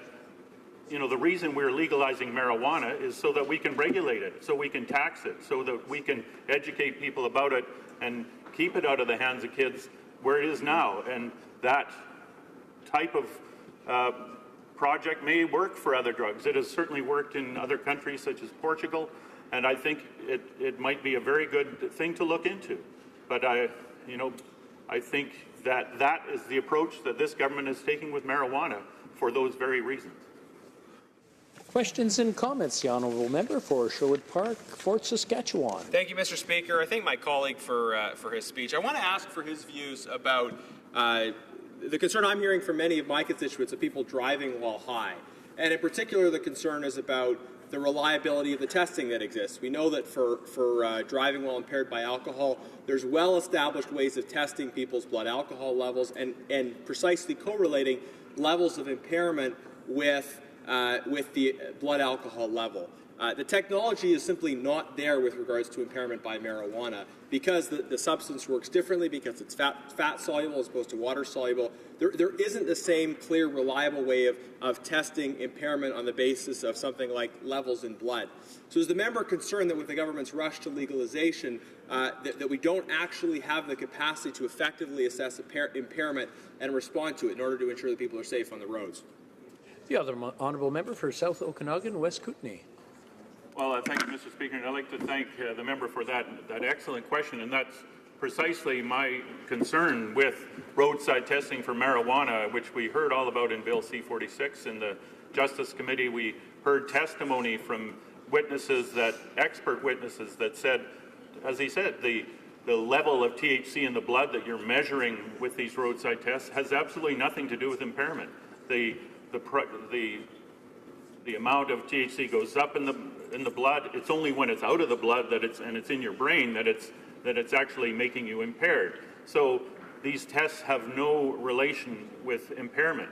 the reason we're legalizing marijuana is so that we can regulate it, so we can tax it, so that we can educate people about it and keep it out of the hands of kids where it is now. And that type of project may work for other drugs. It has certainly worked in other countries such as Portugal, and I think it might be a very good thing to look into. But I think that is the approach that this government is taking with marijuana for those very reasons. Questions and comments? The honourable member for Sherwood Park, Fort Saskatchewan. Thank you, Mr. Speaker. I thank my colleague for his speech. I want to ask for his views about the concern I'm hearing from many of my constituents of people driving while high. And in particular, the concern is about the reliability of the testing that exists. We know that for driving while impaired by alcohol, there's well-established ways of testing people's blood alcohol levels and precisely correlating levels of impairment with the blood alcohol level. The technology is simply not there with regards to impairment by marijuana because the substance works differently, because it's fat soluble as opposed to water soluble. There isn't the same clear, reliable way of testing impairment on the basis of something like levels in blood. So is the member concerned that with the government's rush to legalization, that we don't actually have the capacity to effectively assess impairment and respond to it in order to ensure that people are safe on the roads? The other honourable member for South Okanagan, West Kootenay. Well, thank you, Mr. Speaker, and I'd like to thank the member for that excellent question, and that's precisely my concern with roadside testing for marijuana, which we heard all about in Bill C-46. In the Justice Committee, we heard testimony from expert witnesses that said, as he said, the level of THC in the blood that you're measuring with these roadside tests has absolutely nothing to do with impairment. The amount of THC goes up in the blood. It's only when it's out of the blood that it's in your brain that it's actually making you impaired. So these tests have no relation with impairment,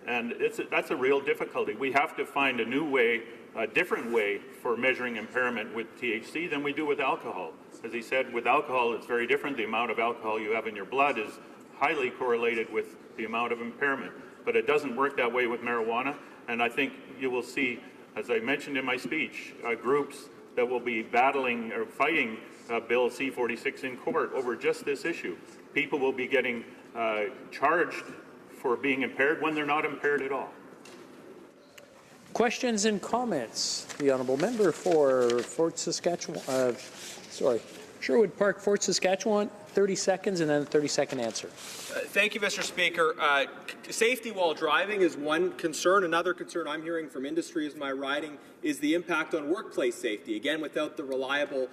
and that's a real difficulty. We have to find a different way for measuring impairment with THC than we do with alcohol. As he said, with alcohol it's very different. The amount of alcohol you have in your blood is highly correlated with the amount of impairment, but it doesn't work that way with marijuana. And I think you will see, as I mentioned in my speech, groups that will be battling or fighting Bill C-46 in court over just this issue. People will be getting charged for being impaired when they're not impaired at all. Questions and comments. The honourable member for Sherwood Park, Fort Saskatchewan, 30 seconds and then a 30-second answer. Thank you, Mr. Speaker. Safety while driving is one concern. Another concern I'm hearing from industry as my riding is the impact on workplace safety. Again, without the reliable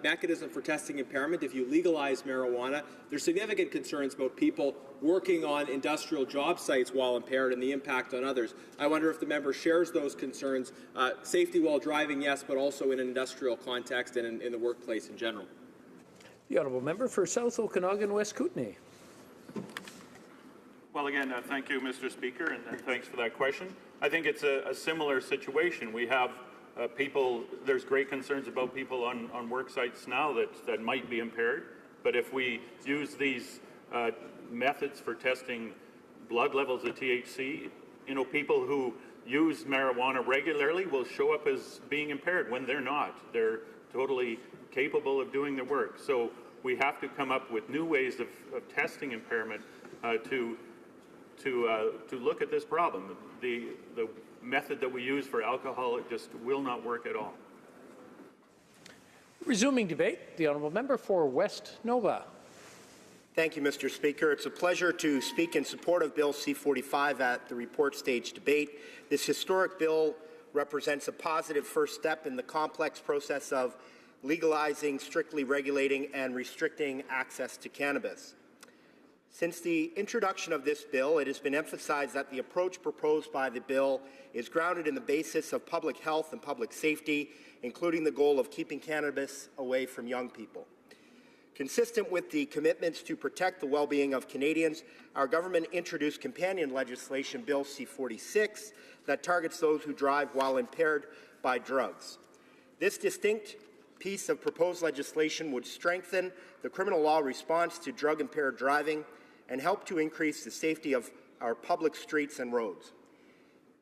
mechanism for testing impairment, if you legalize marijuana, there's significant concerns about people working on industrial job sites while impaired and the impact on others. I wonder if the member shares those concerns. Safety while driving, yes, but also in an industrial context and in the workplace in general. The honourable member for South Okanagan, West Kootenay. Well, again, thank you, Mr. Speaker, and thanks for that question. I think it's a similar situation. We have there's great concerns about people on work sites now that might be impaired, but if we use these methods for testing blood levels of THC, people who use marijuana regularly will show up as being impaired when they're not. They're totally capable of doing the work. So we have to come up with new ways of testing impairment to look at this problem. The method that we use for alcohol, it just will not work at all. Resuming debate, the honourable member for West Nova. Thank you, Mr. Speaker. It's a pleasure to speak in support of Bill C-45 at the report stage debate. This historic bill represents a positive first step in the complex process of legalizing, strictly regulating, and restricting access to cannabis. Since the introduction of this bill, it has been emphasized that the approach proposed by the bill is grounded in the basis of public health and public safety, including the goal of keeping cannabis away from young people. Consistent with the commitments to protect the well-being of Canadians, our government introduced companion legislation, Bill C-46, that targets those who drive while impaired by drugs. This distinct piece of proposed legislation would strengthen the criminal law response to drug-impaired driving and help to increase the safety of our public streets and roads.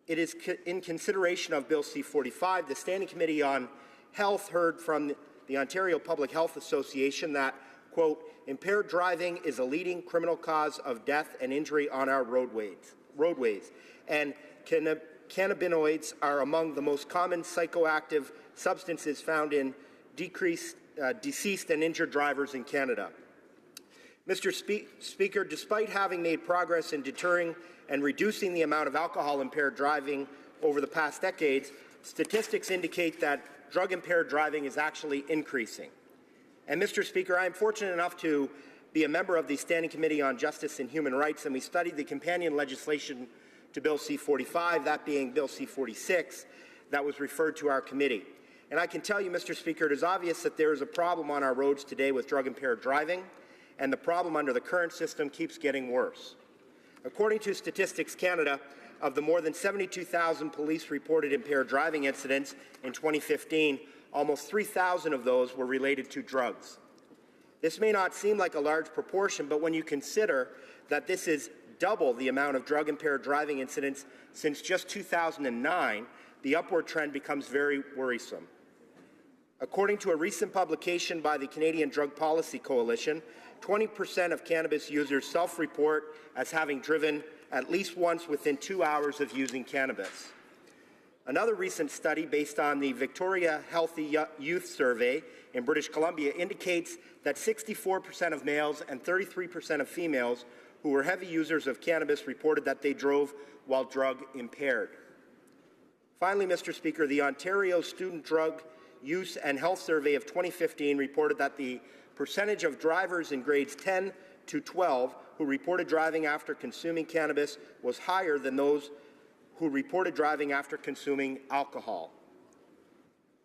It is in consideration of Bill C-45, the Standing Committee on Health heard from the Ontario Public Health Association that, quote, impaired driving is a leading criminal cause of death and injury on our roadways, and cannabinoids are among the most common psychoactive substances found in deceased and injured drivers in Canada. Mr. Speaker, despite having made progress in deterring and reducing the amount of alcohol-impaired driving over the past decades, statistics indicate that drug-impaired driving is actually increasing. And Mr. Speaker, I am fortunate enough to be a member of the Standing Committee on Justice and Human Rights, and we studied the companion legislation to Bill C-45, that being Bill C-46, that was referred to our committee. And I can tell you, Mr. Speaker, it is obvious that there is a problem on our roads today with drug-impaired driving, and the problem under the current system keeps getting worse. According to Statistics Canada, of the more than 72,000 police reported impaired driving incidents in 2015, almost 3,000 of those were related to drugs. This may not seem like a large proportion, but when you consider that this is double the amount of drug-impaired driving incidents since just 2009, the upward trend becomes very worrisome. According to a recent publication by the Canadian Drug Policy Coalition, 20% of cannabis users self-report as having driven at least once within 2 hours of using cannabis. Another recent study based on the Victoria Healthy Youth Survey in British Columbia indicates that 64% of males and 33% of females who were heavy users of cannabis reported that they drove while drug impaired. Finally, Mr. Speaker, the Ontario Student Drug Use and Health Survey of 2015 reported that the percentage of drivers in grades 10 to 12 who reported driving after consuming cannabis was higher than those who reported driving after consuming alcohol.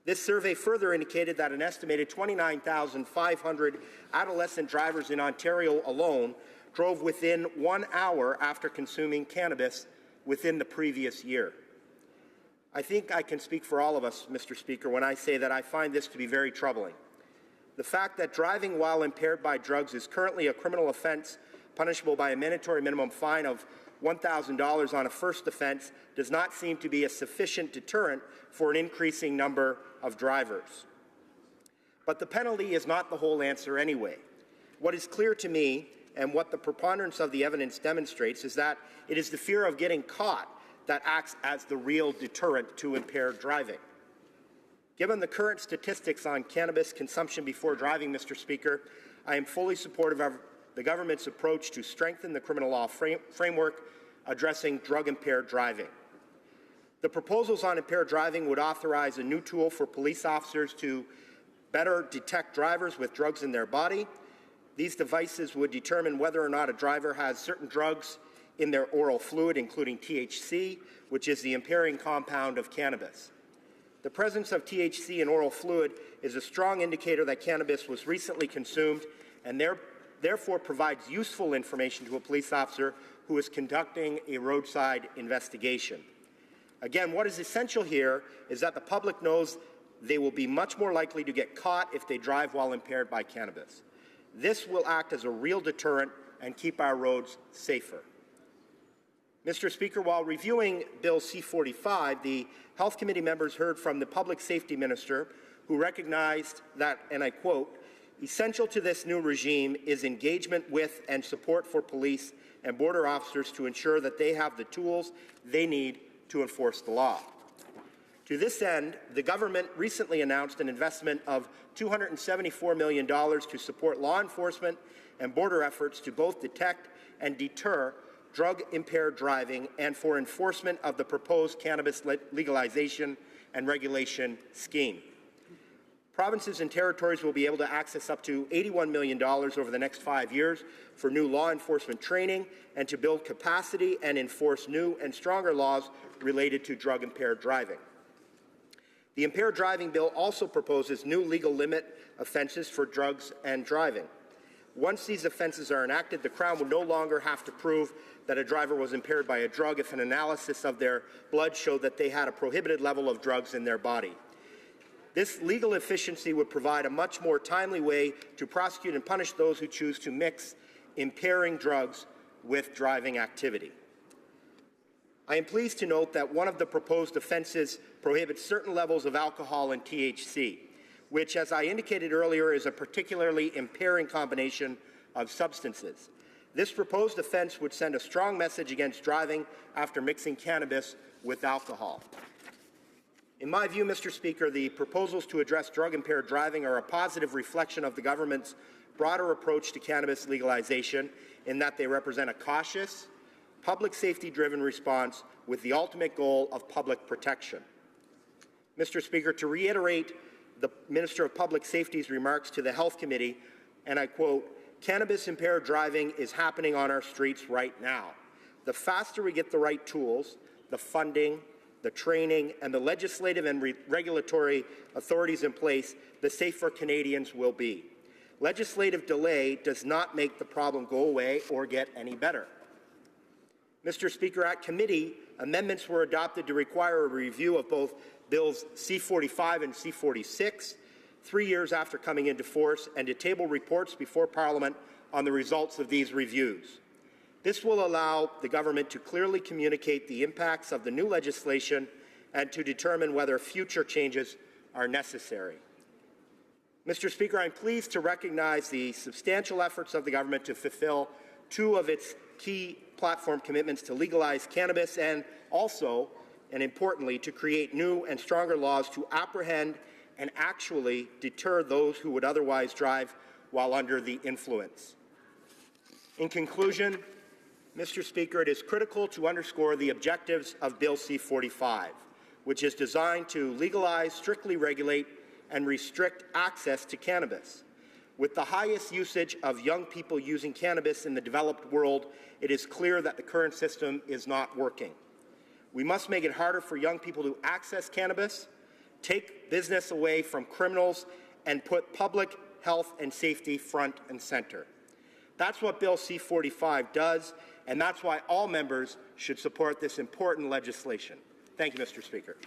This survey further indicated that an estimated 29,500 adolescent drivers in Ontario alone drove within 1 hour after consuming cannabis within the previous year. I think I can speak for all of us, Mr. Speaker, when I say that I find this to be very troubling. The fact that driving while impaired by drugs is currently a criminal offense punishable by a mandatory minimum fine of $1,000 on a first offense does not seem to be a sufficient deterrent for an increasing number of drivers. But the penalty is not the whole answer anyway. What is clear to me, and what the preponderance of the evidence demonstrates, is that it is the fear of getting caught that acts as the real deterrent to impaired driving. Given the current statistics on cannabis consumption before driving, Mr. Speaker, I am fully supportive of the government's approach to strengthen the criminal law framework addressing drug-impaired driving. The proposals on impaired driving would authorize a new tool for police officers to better detect drivers with drugs in their body. These devices would determine whether or not a driver has certain drugs in their oral fluid, including THC, which is the impairing compound of cannabis. The presence of THC in oral fluid is a strong indicator that cannabis was recently consumed and therefore provides useful information to a police officer who is conducting a roadside investigation. Again, what is essential here is that the public knows they will be much more likely to get caught if they drive while impaired by cannabis. This will act as a real deterrent and keep our roads safer. Mr. Speaker, while reviewing Bill C-45, the Health Committee members heard from the Public Safety Minister, who recognized that, and I quote, "Essential to this new regime is engagement with and support for police and border officers to ensure that they have the tools they need to enforce the law." To this end, the government recently announced an investment of $274 million to support law enforcement and border efforts to both detect and deter drug-impaired driving and for enforcement of the proposed cannabis legalization and regulation scheme. Provinces and territories will be able to access up to $81 million over the next 5 years for new law enforcement training and to build capacity and enforce new and stronger laws related to drug-impaired driving. The Impaired Driving Bill also proposes new legal limit offences for drugs and driving. Once these offences are enacted, the Crown will no longer have to prove that a driver was impaired by a drug if an analysis of their blood showed that they had a prohibited level of drugs in their body. This legal efficiency would provide a much more timely way to prosecute and punish those who choose to mix impairing drugs with driving activity. I am pleased to note that one of the proposed offences prohibits certain levels of alcohol and THC, which, as I indicated earlier, is a particularly impairing combination of substances. This proposed offence would send a strong message against driving after mixing cannabis with alcohol. In my view, Mr. Speaker, the proposals to address drug-impaired driving are a positive reflection of the government's broader approach to cannabis legalization in that they represent a cautious, public safety-driven response with the ultimate goal of public protection. Mr. Speaker, to reiterate the Minister of Public Safety's remarks to the Health Committee, and I quote, "Cannabis-impaired driving is happening on our streets right now. The faster we get the right tools, the funding, the training, and the legislative and regulatory authorities in place, the safer Canadians will be. Legislative delay does not make the problem go away or get any better. Mr. Speaker, at committee, amendments were adopted to require a review of both Bills C-45 and C-46 3 years after coming into force, and to table reports before Parliament on the results of these reviews. This will allow the government to clearly communicate the impacts of the new legislation and to determine whether future changes are necessary. Mr. Speaker, I'm pleased to recognize the substantial efforts of the government to fulfill two of its key platform commitments to legalize cannabis and also, and importantly, to create new and stronger laws to apprehend and actually deter those who would otherwise drive while under the influence. In conclusion, Mr. Speaker, it is critical to underscore the objectives of Bill C-45, which is designed to legalize, strictly regulate, and restrict access to cannabis. With the highest usage of young people using cannabis in the developed world, it is clear that the current system is not working. We must make it harder for young people to access cannabis, take business away from criminals, and put public health and safety front and center. That's what Bill C-45 does, and that's why all members should support this important legislation. Thank you, Mr. Speaker.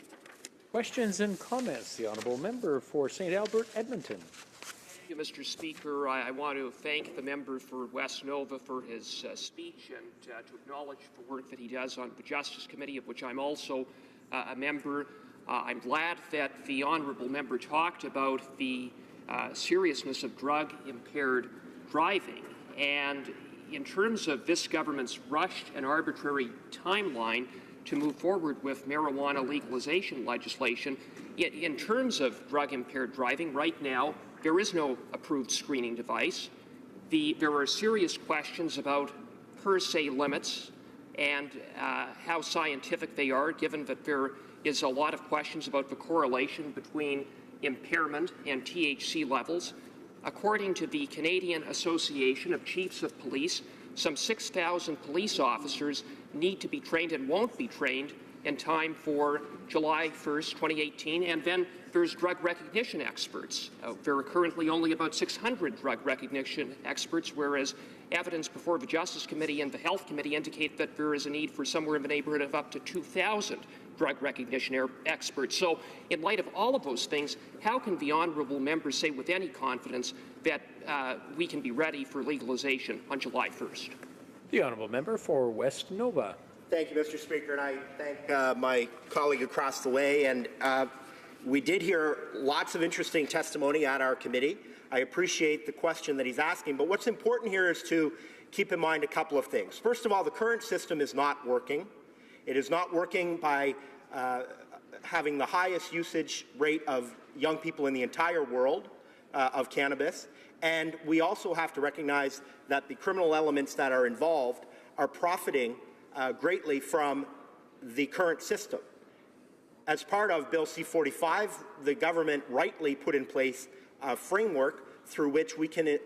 Questions and comments. The honourable member for St. Albert, Edmonton. Thank you, Mr. Speaker. I want to thank the member for West Nova for his speech and to acknowledge the work that he does on the Justice Committee, of which I'm also a member. I'm glad that the honourable member talked about the seriousness of drug-impaired driving. And in terms of this government's rushed and arbitrary timeline to move forward with marijuana legalization legislation, in terms of drug-impaired driving, right now, there is no approved screening device. There are serious questions about per se limits and how scientific they are, given that there is a lot of questions about the correlation between impairment and THC levels. According to the Canadian Association of Chiefs of Police, some 6,000 police officers need to be trained and won't be trained in time for July 1st, 2018, and then there's drug recognition experts. There are currently only about 600 drug recognition experts, whereas evidence before the Justice Committee and the Health Committee indicate that there is a need for somewhere in the neighborhood of up to 2,000 drug recognition experts. So in light of all of those things, how can the honourable member say with any confidence that we can be ready for legalization on July 1st? The honourable member for West Nova. Thank you, Mr. Speaker, and I thank my colleague across the way. And we did hear lots of interesting testimony at our committee. I appreciate the question that he's asking, but what's important here is to keep in mind a couple of things. First of all, the current system is not working. It is not working by having the highest usage rate of young people in the entire world of cannabis. And we also have to recognize that the criminal elements that are involved are profiting greatly from the current system. As part of Bill C-45, the government rightly put in place a framework through which we can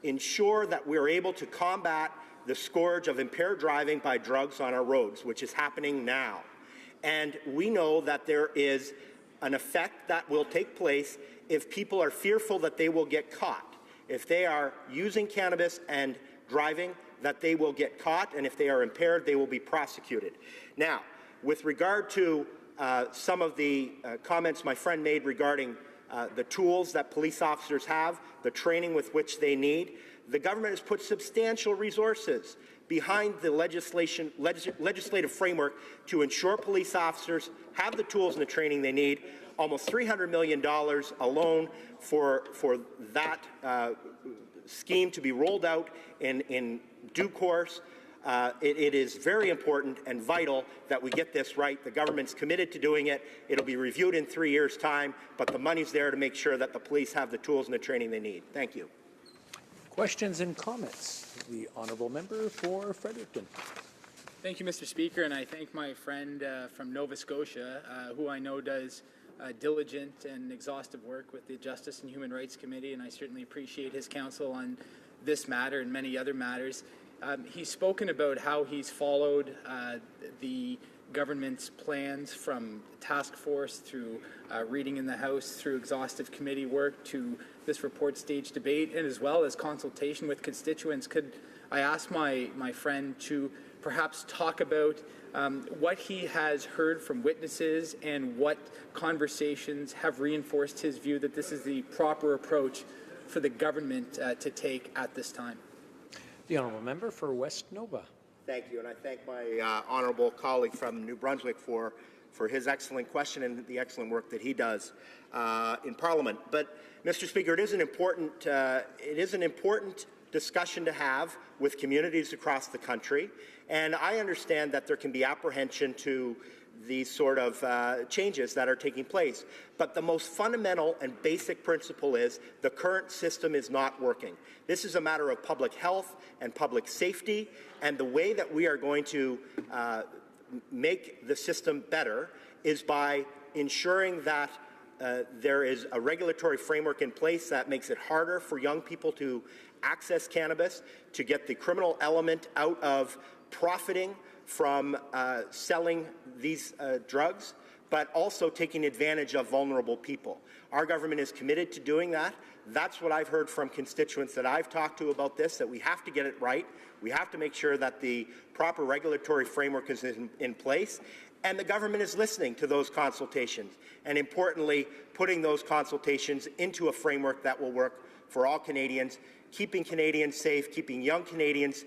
ensure that we're able to combat the scourge of impaired driving by drugs on our roads, which is happening now. And we know that there is an effect that will take place if people are fearful that they will get caught. If they are using cannabis and driving, that they will get caught, and if they are impaired, they will be prosecuted. Now, with regard to some of the comments my friend made regarding the tools that police officers have, the training with which they need, the government has put substantial resources behind the legislative framework to ensure police officers have the tools and the training they need. Almost $300 million alone for that scheme to be rolled out in due course. It is very important and vital that we get this right. The government's committed to doing it. It'll be reviewed in 3 years' time, but the money's there to make sure that the police have the tools and the training they need. Thank you. Questions and comments. The honourable member for Fredericton. Thank you, Mr. Speaker, and I thank my friend from Nova Scotia, who I know does diligent and exhaustive work with the Justice and Human Rights Committee, and I certainly appreciate his counsel on this matter and many other matters. He's spoken about how he's followed the government's plans from task force through reading in the House, through exhaustive committee work to this report stage debate, and as well as consultation with constituents. Could I ask my friend to perhaps talk about what he has heard from witnesses and what conversations have reinforced his view that this is the proper approach for the government to take at this time? The honourable member for West Nova. Thank you, and I thank my honourable colleague from New Brunswick for his excellent question and the excellent work that he does in Parliament. But, Mr. Speaker, it is an important discussion to have with communities across the country, and I understand that there can be apprehension to these sort of changes that are taking place. But the most fundamental and basic principle is the current system is not working. This is a matter of public health and public safety, and the way that we are going to make the system better is by ensuring that there is a regulatory framework in place that makes it harder for young people to access cannabis, to get the criminal element out of profiting from selling these drugs, but also taking advantage of vulnerable people. Our government is committed to doing that. That's what I've heard from constituents that I've talked to about this, that we have to get it right. We have to make sure that the proper regulatory framework is in place, and the government is listening to those consultations, and importantly, putting those consultations into a framework that will work for all Canadians, keeping Canadians safe, keeping young Canadians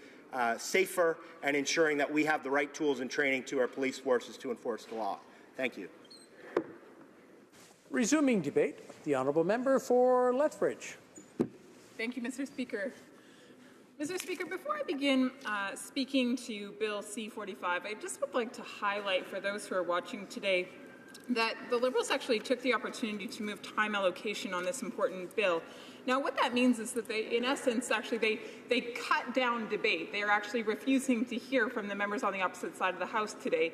safer, and ensuring that we have the right tools and training to our police forces to enforce the law. Thank you. Resuming debate, the honourable member for Lethbridge. Thank you, Mr. Speaker. Mr. Speaker, before I begin speaking to Bill C-45, I just would like to highlight for those who are watching today that the Liberals actually took the opportunity to move time allocation on this important bill. Now, what that means is that they, in essence, actually they cut down debate. They are actually refusing to hear from the members on the opposite side of the House today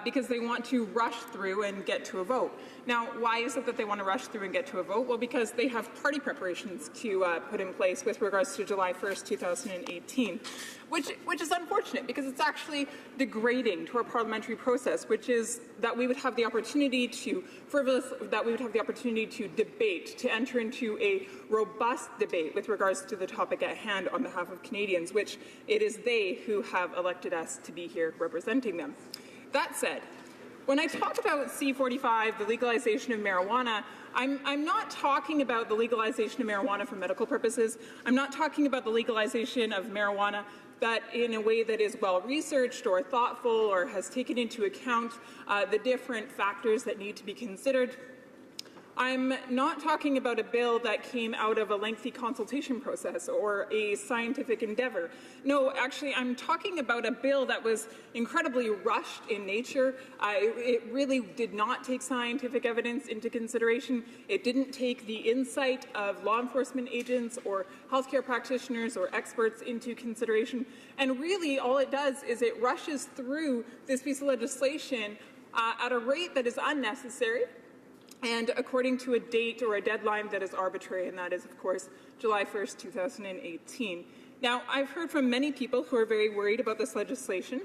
because they want to rush through and get to a vote. Now, why is it that they want to rush through and get to a vote? Well, because they have party preparations to put in place with regards to July 1st, 2018, which is unfortunate because it's actually degrading to our parliamentary process, which is that we would have the opportunity to debate, to enter into a robust debate with regards to the topic at hand on behalf of Canadians, which it is they who have elected us to be here representing them. That said, when I talk about C-45, the legalization of marijuana, I'm not talking about the legalization of marijuana for medical purposes. I'm not talking about the legalization of marijuana that in a way that is well-researched or thoughtful or has taken into account the different factors that need to be considered. I'm not talking about a bill that came out of a lengthy consultation process or a scientific endeavor. No, actually, I'm talking about a bill that was incredibly rushed in nature. It really did not take scientific evidence into consideration. It didn't take the insight of law enforcement agents or healthcare practitioners or experts into consideration. And really, all it does is it rushes through this piece of legislation at a rate that is unnecessary, and according to a date or a deadline that is arbitrary, and that is, of course, July 1st, 2018. Now, I've heard from many people who are very worried about this legislation,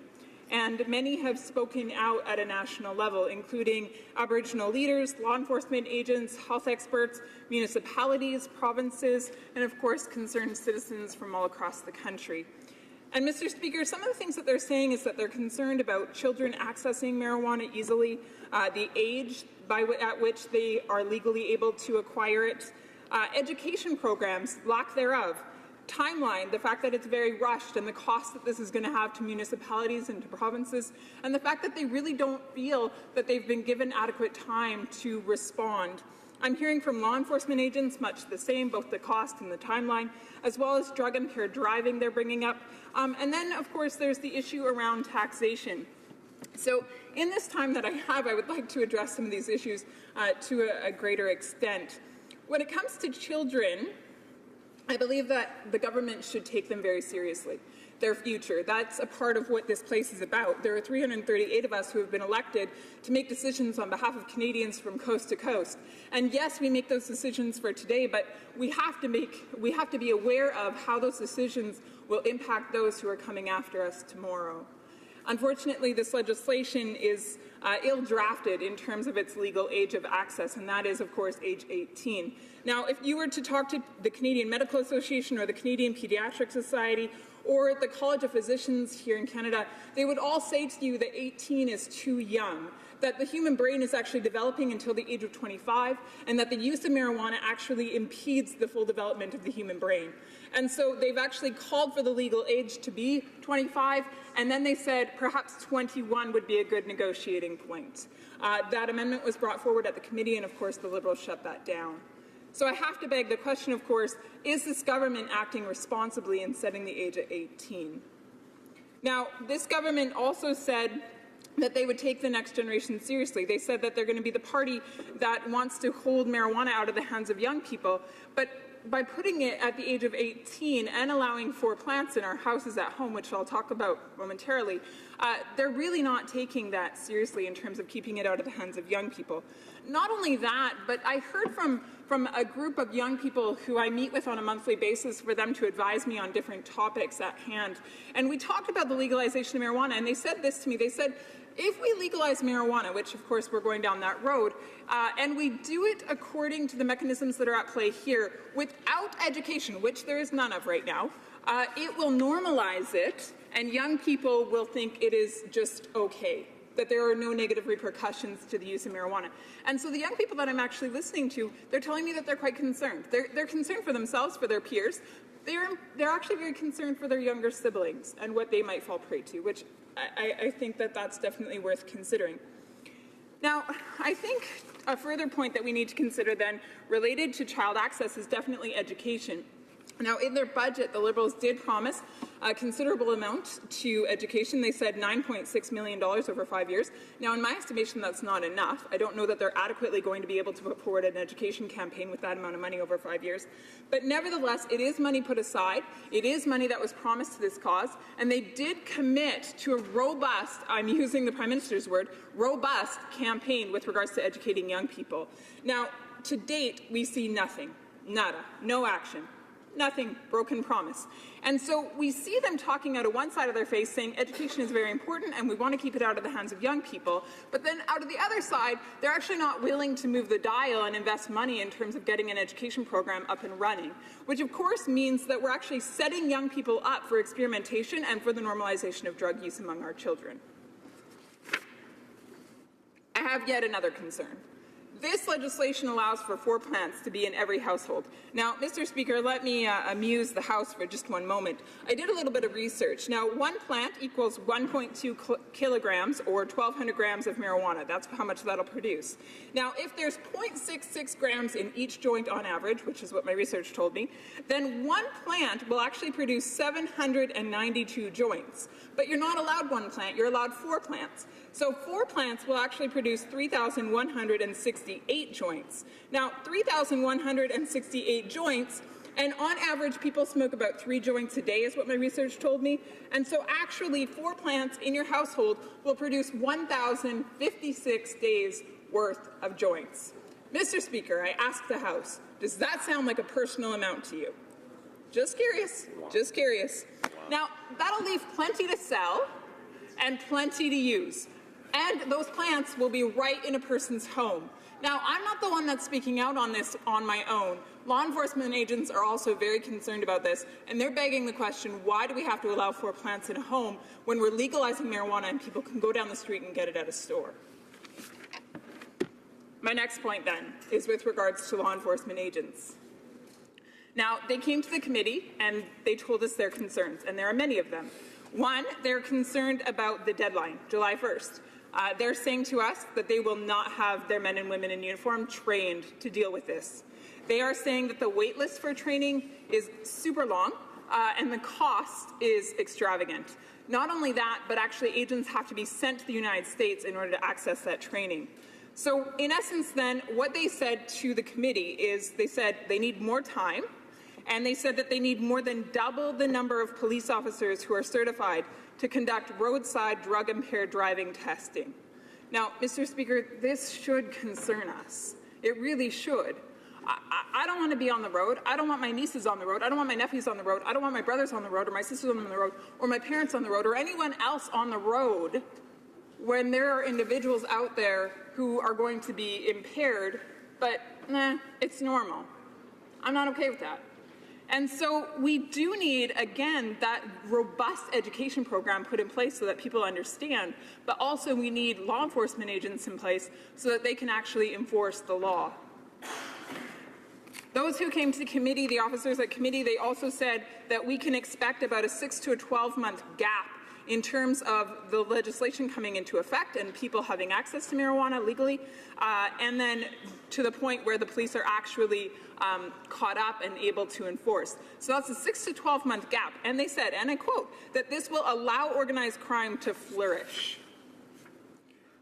and many have spoken out at a national level, including Aboriginal leaders, law enforcement agents, health experts, municipalities, provinces, and, of course, concerned citizens from all across the country. And, Mr. Speaker, some of the things that they're saying is that they're concerned about children accessing marijuana easily, the age at which they are legally able to acquire it, education programs, lack thereof, timeline, the fact that it's very rushed and the cost that this is going to have to municipalities and to provinces, and the fact that they really don't feel that they've been given adequate time to respond. I'm hearing from law enforcement agents much the same, both the cost and the timeline, as well as drug-impaired driving they're bringing up. And then, of course, there's the issue around taxation. So in this time that I have, I would like to address some of these issues to a greater extent. When it comes to children, I believe that the government should take them very seriously. Their future. That's a part of what this place is about. There are 338 of us who have been elected to make decisions on behalf of Canadians from coast to coast. And yes, we make those decisions for today, but we have to be aware of how those decisions will impact those who are coming after us tomorrow. Unfortunately, this legislation is ill-drafted in terms of its legal age of access, and that is, of course, age 18. Now, if you were to talk to the Canadian Medical Association or the Canadian Pediatric Society or the College of Physicians here in Canada, they would all say to you that 18 is too young, that the human brain is actually developing until the age of 25, and that the use of marijuana actually impedes the full development of the human brain. And so they've actually called for the legal age to be 25, and then they said perhaps 21 would be a good negotiating point. That amendment was brought forward at the committee, and of course the Liberals shut that down. So I have to beg the question, of course, is this government acting responsibly in setting the age at 18? Now, this government also said that they would take the next generation seriously. They said that they're going to be the party that wants to hold marijuana out of the hands of young people, but by putting it at the age of 18 and allowing 4 plants in our houses at home, which I'll talk about momentarily, they're really not taking that seriously in terms of keeping it out of the hands of young people. Not only that, but I heard from a group of young people who I meet with on a monthly basis for them to advise me on different topics at hand. And we talked about the legalization of marijuana, and they said this to me. They said, if we legalize marijuana, which of course we're going down that road, and we do it according to the mechanisms that are at play here without education, which there is none of right now, it will normalize it, and young people will think it is just okay, that there are no negative repercussions to the use of marijuana. And so the young people that I'm actually listening to, they're telling me that they're quite concerned. They're concerned for themselves, for their peers. They're actually very concerned for their younger siblings and what they might fall prey to, which I think that that's definitely worth considering. Now, I think a further point that we need to consider then related to child access is definitely education. Now, in their budget, the Liberals did promise a considerable amount to education. They said $9.6 million over 5 years. Now, in my estimation, that's not enough. I don't know that they're adequately going to be able to put forward an education campaign with that amount of money over 5 years. But nevertheless, it is money put aside. It is money that was promised to this cause. And they did commit to a robust, I'm using the Prime Minister's word, robust campaign with regards to educating young people. Now, to date, we see nothing. Nada. No action. Nothing, broken promise. And so we see them talking out of one side of their face saying education is very important and we want to keep it out of the hands of young people, but then out of the other side, they're actually not willing to move the dial and invest money in terms of getting an education program up and running, which of course means that we're actually setting young people up for experimentation and for the normalization of drug use among our children. I have yet another concern. This legislation allows for 4 plants to be in every household. Now, Mr. Speaker, let me amuse the House for just one moment. I did a little bit of research. Now, 1 plant equals 1.2 kilograms or 1,200 grams of marijuana. That's how much that'll produce. Now, if there's 0.66 grams in each joint on average, which is what my research told me, then 1 plant will actually produce 792 joints. But you're not allowed 1 plant, you're allowed 4 plants. So 4 plants will actually produce 3,168 joints. Now, 3,168 joints, and on average, people smoke about 3 joints a day, is what my research told me. And so actually, 4 plants in your household will produce 1,056 days worth of joints. Mr. Speaker, I ask the House, does that sound like a personal amount to you? Just curious, just curious. Now, that'll leave plenty to sell and plenty to use. And those plants will be right in a person's home. Now, I'm not the one that's speaking out on this on my own. Law enforcement agents are also very concerned about this, and they're begging the question, why do we have to allow 4 plants in a home when we're legalizing marijuana and people can go down the street and get it at a store? My next point, then, is with regards to law enforcement agents. Now, they came to the committee and they told us their concerns, and there are many of them. One, they're concerned about the deadline, July 1st. They're saying to us that they will not have their men and women in uniform trained to deal with this. They are saying that the wait list for training is super long and the cost is extravagant. Not only that, but actually agents have to be sent to the United States in order to access that training. So in essence then, what they said to the committee is they said they need more time, and they said that they need more than double the number of police officers who are certified to conduct roadside drug-impaired driving testing. Now, Mr. Speaker, this should concern us. It really should. I don't want to be on the road. I don't want my nieces on the road. I don't want my nephews on the road. I don't want my brothers on the road or my sisters on the road or my parents on the road or anyone else on the road when there are individuals out there who are going to be impaired, but it's normal. I'm not okay with that. And so we do need, again, that robust education program put in place so that people understand, but also we need law enforcement agents in place so that they can actually enforce the law. Those who came to the committee, the officers at committee, they also said that we can expect about a 6 to a 12-month gap in terms of the legislation coming into effect and people having access to marijuana legally, and then to the point where the police are actually caught up and able to enforce. So that's a 6 to 12-month gap. And they said, and I quote, that this will allow organized crime to flourish.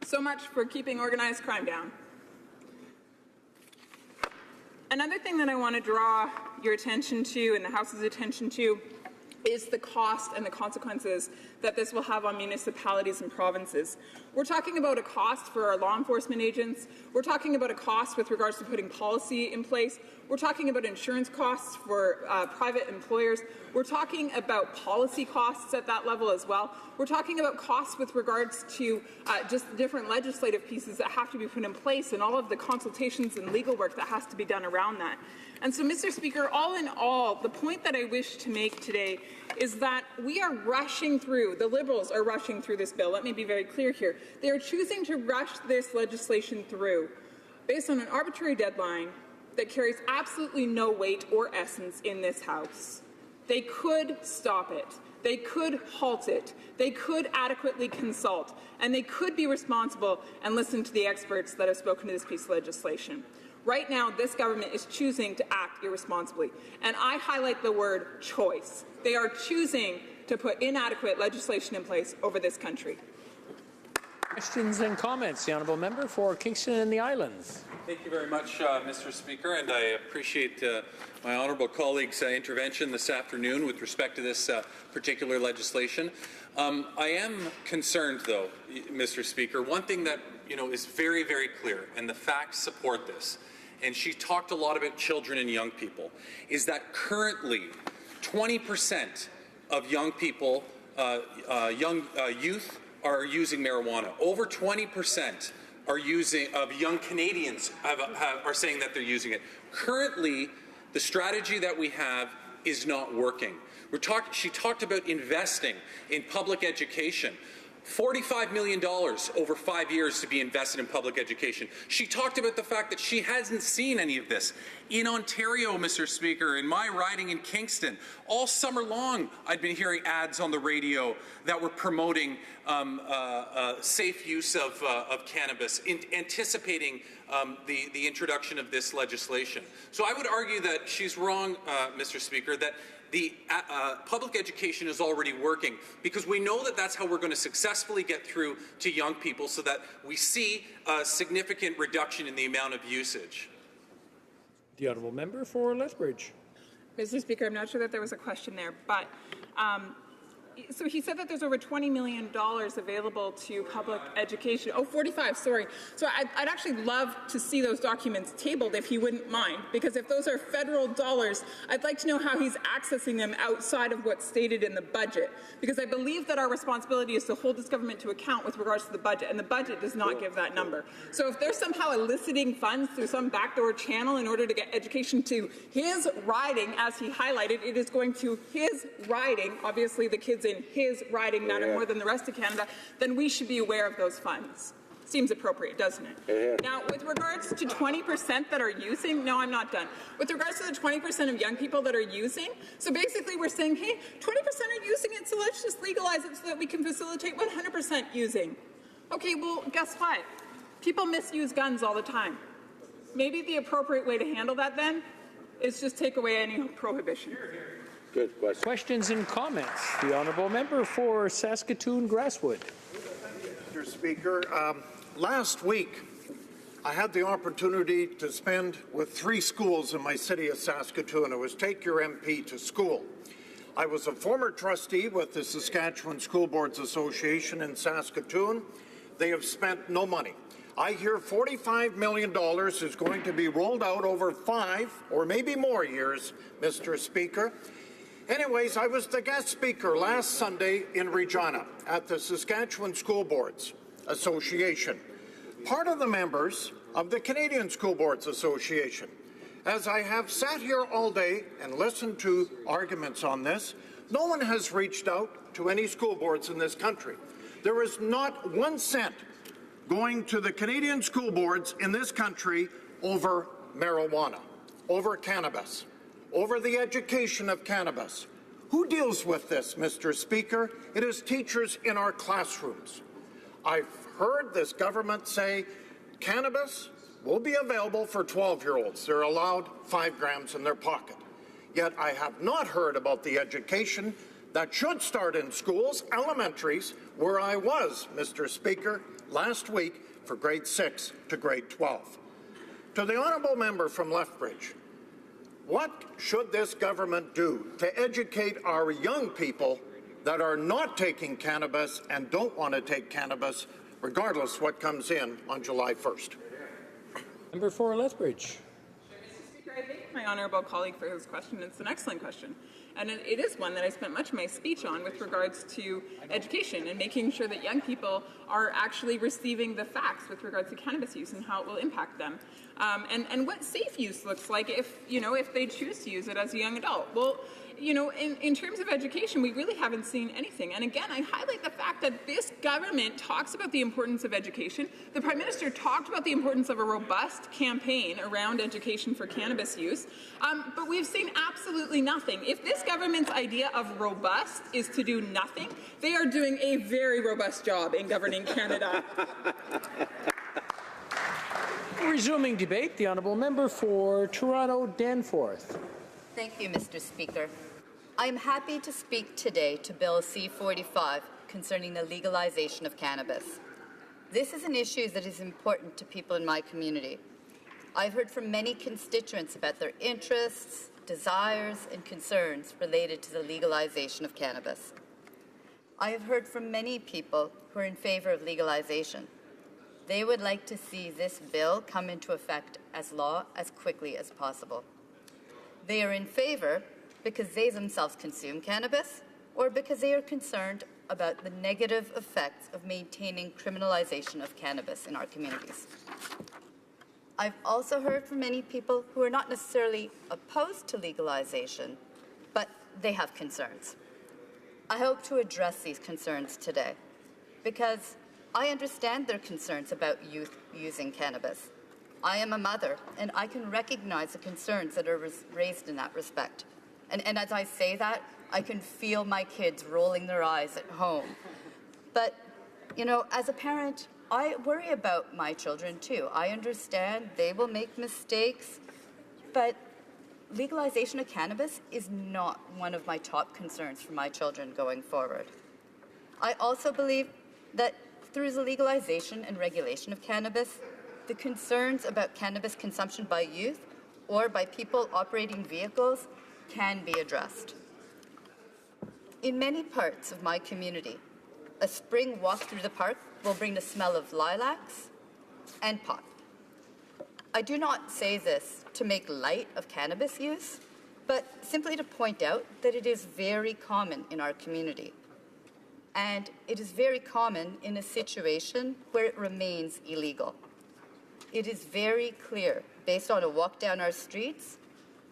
So much for keeping organized crime down. Another thing that I want to draw your attention to and the House's attention to is the cost and the consequences that this will have on municipalities and provinces. We're talking about a cost for our law enforcement agents. We're talking about a cost with regards to putting policy in place. We're talking about insurance costs for private employers. We're talking about policy costs at that level as well. We're talking about costs with regards to just different legislative pieces that have to be put in place and all of the consultations and legal work that has to be done around that. And so, Mr. Speaker, all in all, the point that I wish to make today is that we are rushing through, the Liberals are rushing through this bill. Let me be very clear here. They are choosing to rush this legislation through based on an arbitrary deadline that carries absolutely no weight or essence in this House. They could stop it. They could halt it. They could adequately consult. And they could be responsible and listen to the experts that have spoken to this piece of legislation. Right now, this government is choosing to act irresponsibly. And I highlight the word choice. They are choosing to put inadequate legislation in place over this country. Questions and comments. The honourable member for Kingston and the Islands. Thank you very much, Mr. Speaker, and I appreciate my honourable colleague's intervention this afternoon with respect to this particular legislation. I am concerned, though, Mr. Speaker. One thing that is very, very clear, and the facts support this, and she talked a lot about children and young people, is that currently 20% of young people, youth, are using marijuana. Over 20% of young Canadians are saying that they're using it. Currently, the strategy that we have is not working. She talked about investing in public education. $45 million over 5 years to be invested in public education. She talked about the fact that she hasn't seen any of this. In Ontario, Mr. Speaker, in my riding in Kingston, all summer long I'd been hearing ads on the radio that were promoting safe use of cannabis, anticipating the introduction of this legislation. So I would argue that she's wrong, Mr. Speaker, that the public education is already working, because we know that that's how we're going to successfully get through to young people so that we see a significant reduction in the amount of usage. The honourable member for Lethbridge. Mr. Speaker, I'm not sure that there was a question there, but so he said that there's over $20 million available to public education. Oh, 45, sorry. So I'd actually love to see those documents tabled if he wouldn't mind, because if those are federal dollars, I'd like to know how he's accessing them outside of what's stated in the budget, because I believe that our responsibility is to hold this government to account with regards to the budget, and the budget does not give that number. So if they're somehow eliciting funds through some backdoor channel in order to get education to his riding, as he highlighted, it is going to his riding, obviously the kids in his riding matter more than the rest of Canada, then we should be aware of those funds. Seems appropriate, doesn't it? Now, with regards to 20% that are using, no, I'm not done. With regards to the 20% of young people that are using, so basically we're saying, hey, 20% are using it, so let's just legalize it so that we can facilitate 100% using. Okay, well, guess what? People misuse guns all the time. Maybe the appropriate way to handle that then is just take away any prohibition. Good question. Questions and comments. The honourable member for Saskatoon-Grasswood. Mr. Speaker, last week I had the opportunity to spend with 3 schools in my city of Saskatoon. It was Take Your MP to School. I was a former trustee with the Saskatchewan School Boards Association in Saskatoon. They have spent no money. I hear $45 million is going to be rolled out over 5 or maybe more years, Mr. Speaker. Anyways, I was the guest speaker last Sunday in Regina at the Saskatchewan School Boards Association, part of the members of the Canadian School Boards Association. As I have sat here all day and listened to arguments on this, no one has reached out to any school boards in this country. There is not 1 cent going to the Canadian school boards in this country over marijuana, over cannabis, over the education of cannabis. Who deals with this, Mr. Speaker? It is teachers in our classrooms. I've heard this government say cannabis will be available for 12-year-olds. They're allowed 5 grams in their pocket. Yet I have not heard about the education that should start in schools, elementaries, where I was, Mr. Speaker, last week for grade 6 to grade 12. To the honourable member from Lethbridge, what should this government do to educate our young people that are not taking cannabis and don't want to take cannabis, regardless what comes in on July 1st? Member for Lethbridge. I thank my honourable colleague for his question. It's an excellent question. And it is one that I spent much of my speech on with regards to education and making sure that young people are actually receiving the facts with regards to cannabis use and how it will impact them. And what safe use looks like if they choose to use it as a young adult. Well, in terms of education, we really haven't seen anything. And again, I highlight the fact that this government talks about the importance of education. The Prime Minister talked about the importance of a robust campaign around education for cannabis use. But we've seen absolutely nothing. If this government's idea of robust is to do nothing, they are doing a very robust job in governing Canada. Resuming debate, the honourable member for Toronto Danforth. Thank you, Mr. Speaker. I am happy to speak today to Bill C-45 concerning the legalization of cannabis. This is an issue that is important to people in my community. I've heard from many constituents about their interests, desires, and concerns related to the legalization of cannabis. I have heard from many people who are in favor of legalization. They would like to see this bill come into effect as law as quickly as possible. They are in favor because they themselves consume cannabis or because they are concerned about the negative effects of maintaining criminalization of cannabis in our communities. I've also heard from many people who are not necessarily opposed to legalization, but they have concerns. I hope to address these concerns today because I understand their concerns about youth using cannabis. I am a mother, and I can recognize the concerns that are raised in that respect. And as I say that, I can feel my kids rolling their eyes at home. But, as a parent, I worry about my children too. I understand they will make mistakes, but legalization of cannabis is not one of my top concerns for my children going forward. I also believe that through the legalization and regulation of cannabis, the concerns about cannabis consumption by youth or by people operating vehicles can be addressed. In many parts of my community, a spring walk through the park will bring the smell of lilacs and pot. I do not say this to make light of cannabis use, but simply to point out that it is very common in our community. And it is very common in a situation where it remains illegal. It is very clear, based on a walk down our streets,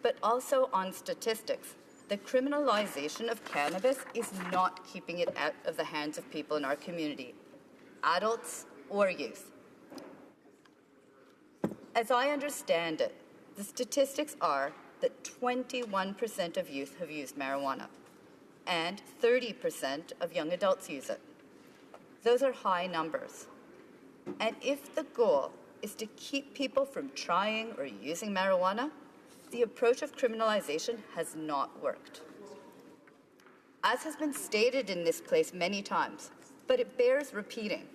but also on statistics, that criminalization of cannabis is not keeping it out of the hands of people in our community, adults or youth. As I understand it, the statistics are that 21% of youth have used marijuana, and 30% of young adults use it. Those are high numbers. And if the goal is to keep people from trying or using marijuana, the approach of criminalization has not worked. As has been stated in this place many times, but it bears repeating,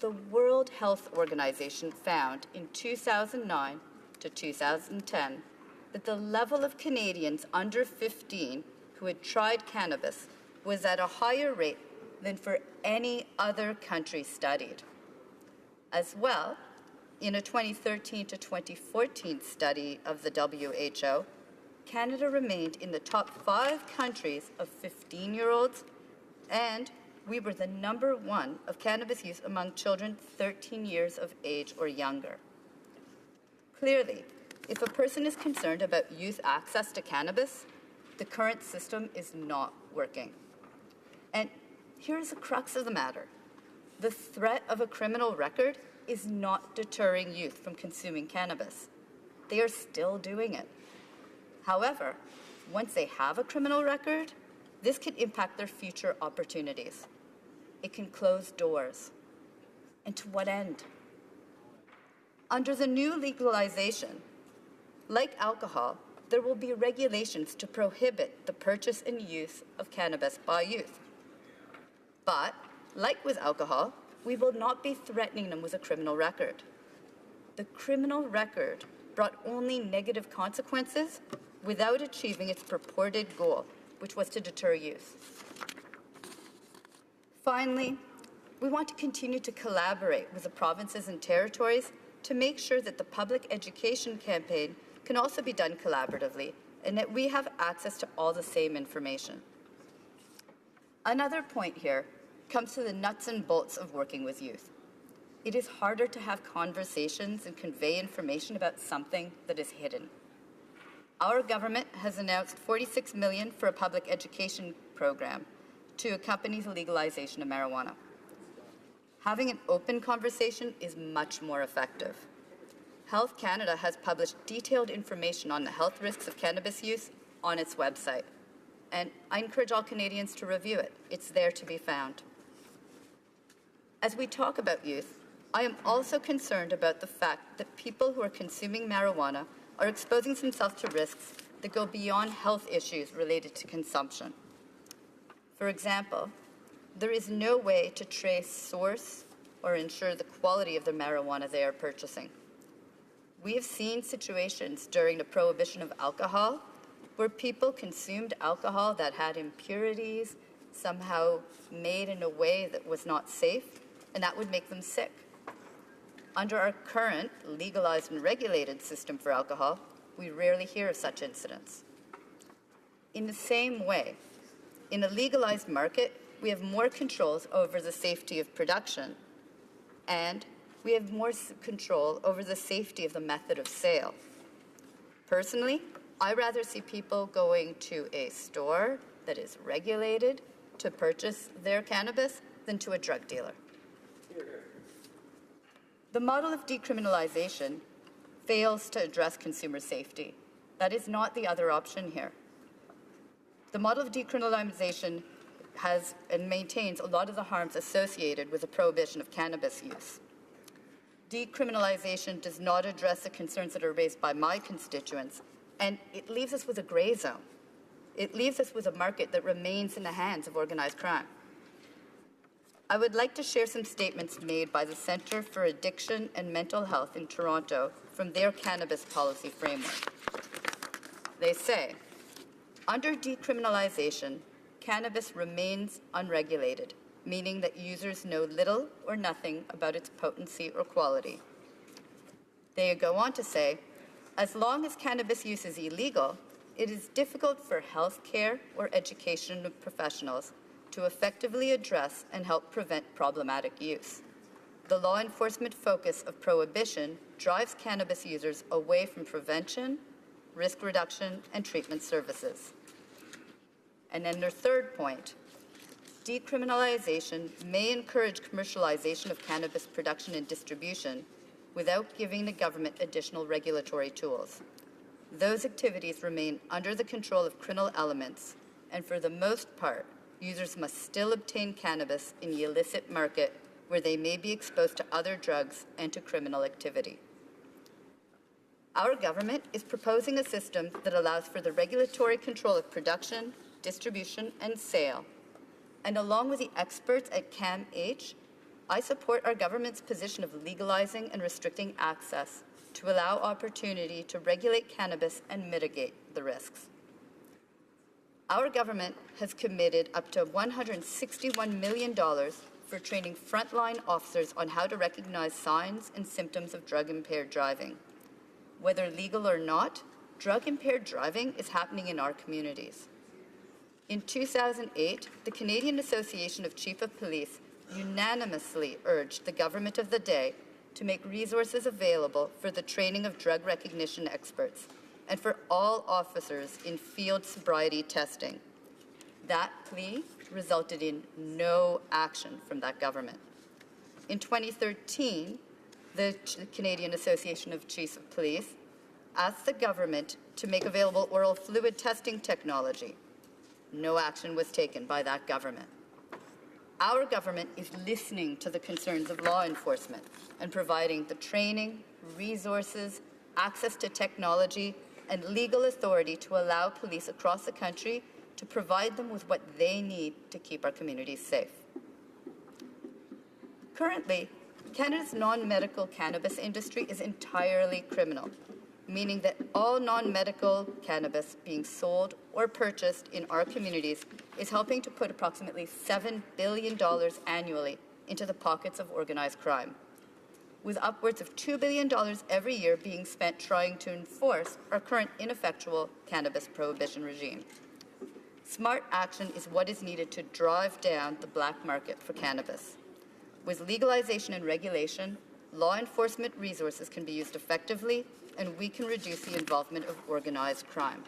the World Health Organization found in 2009 to 2010 that the level of Canadians under 15 who had tried cannabis was at a higher rate than for any other country studied. As well, in a 2013 to 2014 study of the WHO, Canada remained in the top 5 countries of 15-year-olds, and we were the #1 of cannabis use among children 13 years of age or younger. Clearly, if a person is concerned about youth access to cannabis, the current system is not working. And here's the crux of the matter. The threat of a criminal record is not deterring youth from consuming cannabis. They are still doing it. However, once they have a criminal record, this can impact their future opportunities. It can close doors. And to what end? Under the new legalization, like alcohol, there will be regulations to prohibit the purchase and use of cannabis by youth. But, like with alcohol, we will not be threatening them with a criminal record. The criminal record brought only negative consequences without achieving its purported goal, which was to deter youth. Finally, we want to continue to collaborate with the provinces and territories to make sure that the public education campaign can also be done collaboratively and that we have access to all the same information. Another point here comes to the nuts and bolts of working with youth. It is harder to have conversations and convey information about something that is hidden. Our government has announced $46 million for a public education program to accompany the legalization of marijuana. Having an open conversation is much more effective. Health Canada has published detailed information on the health risks of cannabis use on its website, and I encourage all Canadians to review it. It's there to be found. As we talk about youth, I am also concerned about the fact that people who are consuming marijuana are exposing themselves to risks that go beyond health issues related to consumption. For example, there is no way to trace source or ensure the quality of the marijuana they are purchasing. We have seen situations during the prohibition of alcohol where people consumed alcohol that had impurities, somehow made in a way that was not safe, and that would make them sick. Under our current legalized and regulated system for alcohol, we rarely hear of such incidents. In the same way, in a legalized market, we have more controls over the safety of production, and we have more control over the safety of the method of sale. Personally, I rather see people going to a store that is regulated to purchase their cannabis than to a drug dealer. The model of decriminalization fails to address consumer safety. That is not the other option here. The model of decriminalization has and maintains a lot of the harms associated with the prohibition of cannabis use. Decriminalization does not address the concerns that are raised by my constituents, and it leaves us with a gray zone. It leaves us with a market that remains in the hands of organized crime. I would like to share some statements made by the Centre for Addiction and Mental Health in Toronto from their cannabis policy framework. They say, under decriminalization, cannabis remains unregulated, meaning that users know little or nothing about its potency or quality. They go on to say, as long as cannabis use is illegal, it is difficult for healthcare or education professionals to effectively address and help prevent problematic use. The law enforcement focus of prohibition drives cannabis users away from prevention, risk reduction, and treatment services. And then their third point, decriminalization may encourage commercialization of cannabis production and distribution without giving the government additional regulatory tools. Those activities remain under the control of criminal elements, and for the most part, users must still obtain cannabis in the illicit market where they may be exposed to other drugs and to criminal activity. Our government is proposing a system that allows for the regulatory control of production, distribution, and sale. And along with the experts at CAMH, I support our government's position of legalizing and restricting access to allow opportunity to regulate cannabis and mitigate the risks. Our government has committed up to $161 million for training frontline officers on how to recognize signs and symptoms of drug-impaired driving. Whether legal or not, drug-impaired driving is happening in our communities. In 2008, the Canadian Association of Chief of Police unanimously urged the government of the day to make resources available for the training of drug recognition experts and for all officers in field sobriety testing. That plea resulted in no action from that government. In 2013, the Canadian Association of Chiefs of Police asked the government to make available oral fluid testing technology. No action was taken by that government. Our government is listening to the concerns of law enforcement and providing the training, resources, access to technology, and legal authority to allow police across the country to provide them with what they need to keep our communities safe. Currently, Canada's non-medical cannabis industry is entirely criminal, meaning that all non-medical cannabis being sold or purchased in our communities is helping to put approximately $7 billion annually into the pockets of organized crime, with upwards of $2 billion every year being spent trying to enforce our current ineffectual cannabis prohibition regime. Smart action is what is needed to drive down the black market for cannabis. With legalization and regulation, law enforcement resources can be used effectively, and we can reduce the involvement of organized crime.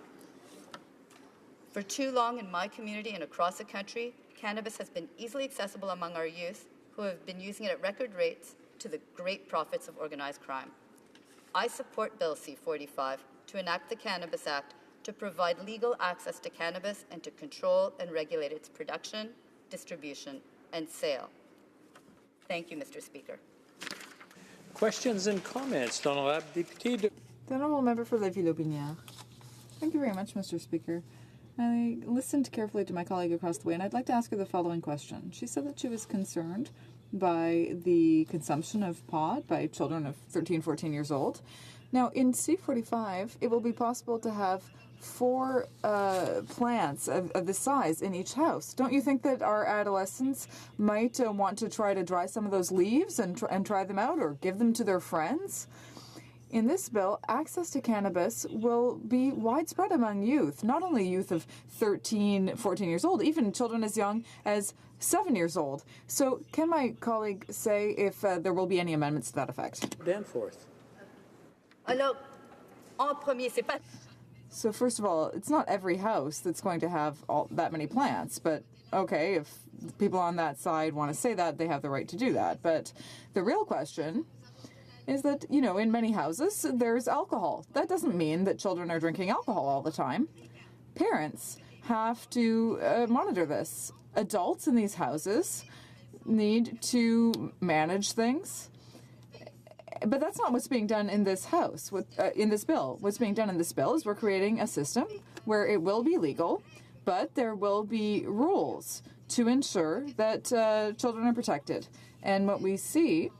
For too long in my community and across the country, cannabis has been easily accessible among our youth who have been using it at record rates to the great profits of organized crime. I support Bill C-45 to enact the Cannabis Act to provide legal access to cannabis and to control and regulate its production, distribution, and sale. Thank you, Mr. Speaker. Questions and comments. The Honourable Member for Lévis-Lotbinière. Thank you very much, Mr. Speaker. I listened carefully to my colleague across the way, and I'd like to ask her the following question. She said that she was concerned by the consumption of pot by children of 13, 14 years old. Now, in C-45, it will be possible to have 4 plants of this size in each house. Don't you think that our adolescents might want to try to dry some of those leaves and try them out or give them to their friends? In this bill, access to cannabis will be widespread among youth, not only youth of 13, 14 years old, even children as young as 7 years old. So can my colleague say if there will be any amendments to that effect? Danforth. Alors, en premier, c'est pas... So first of all, it's not every house that's going to have that many plants, but okay, if people on that side want to say that, they have the right to do that. But the real question is that, you know, in many houses, there's alcohol. That doesn't mean that children are drinking alcohol all the time. Parents have to monitor this. Adults in these houses need to manage things. But that's not what's being done in this house, in this bill. What's being done in this bill is we're creating a system where it will be legal, but there will be rules to ensure that children are protected. And what we see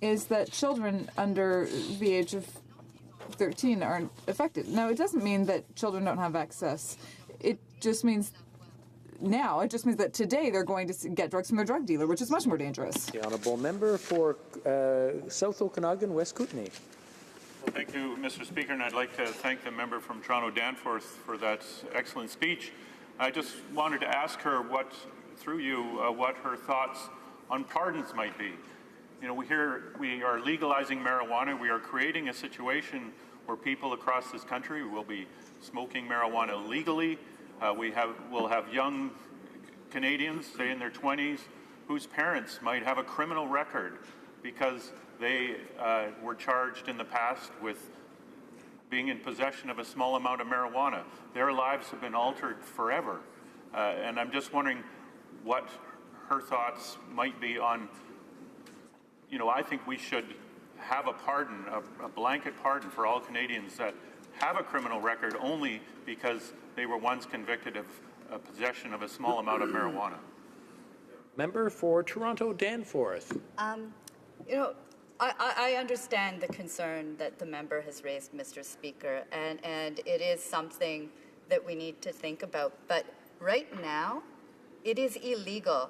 is that children under the age of 13 aren't affected. Now, it doesn't mean that children don't have access. It just means that today they're going to get drugs from their drug dealer, which is much more dangerous. The Honourable Member for South Okanagan, West Kootenay. Well, thank you, Mr. Speaker, and I'd like to thank the member from Toronto Danforth for that excellent speech. I just wanted to ask her what her thoughts on pardons might be. You know, we are legalizing marijuana. We are creating a situation where people across this country will be smoking marijuana legally. We'll have young Canadians, say in their 20s, whose parents might have a criminal record because they were charged in the past with being in possession of a small amount of marijuana. Their lives have been altered forever. And I'm just wondering what her thoughts might be on, you know, I think we should have a pardon, a blanket pardon for all Canadians that have a criminal record only because they were once convicted of possession of a small amount of marijuana. Member for Toronto Danforth. You know, I understand the concern that the member has raised, Mr. Speaker, and it is something that we need to think about. But right now, it is illegal.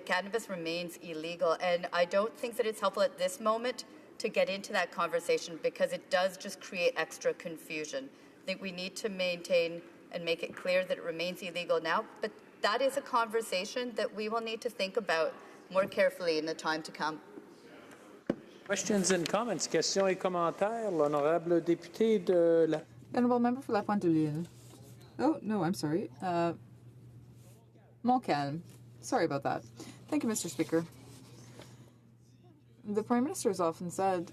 Cannabis remains illegal, and I don't think that it's helpful at this moment to get into that conversation because it does just create extra confusion. I think we need to maintain and make it clear that it remains illegal now, but that is a conversation that we will need to think about more carefully in the time to come. Questions and comments. Questions et commentaires. L'honorable député de la... Honourable member for La Pointe de l'Île. Oh, no, I'm sorry. Montcalm. Sorry about that. Thank you, Mr. Speaker. The Prime Minister has often said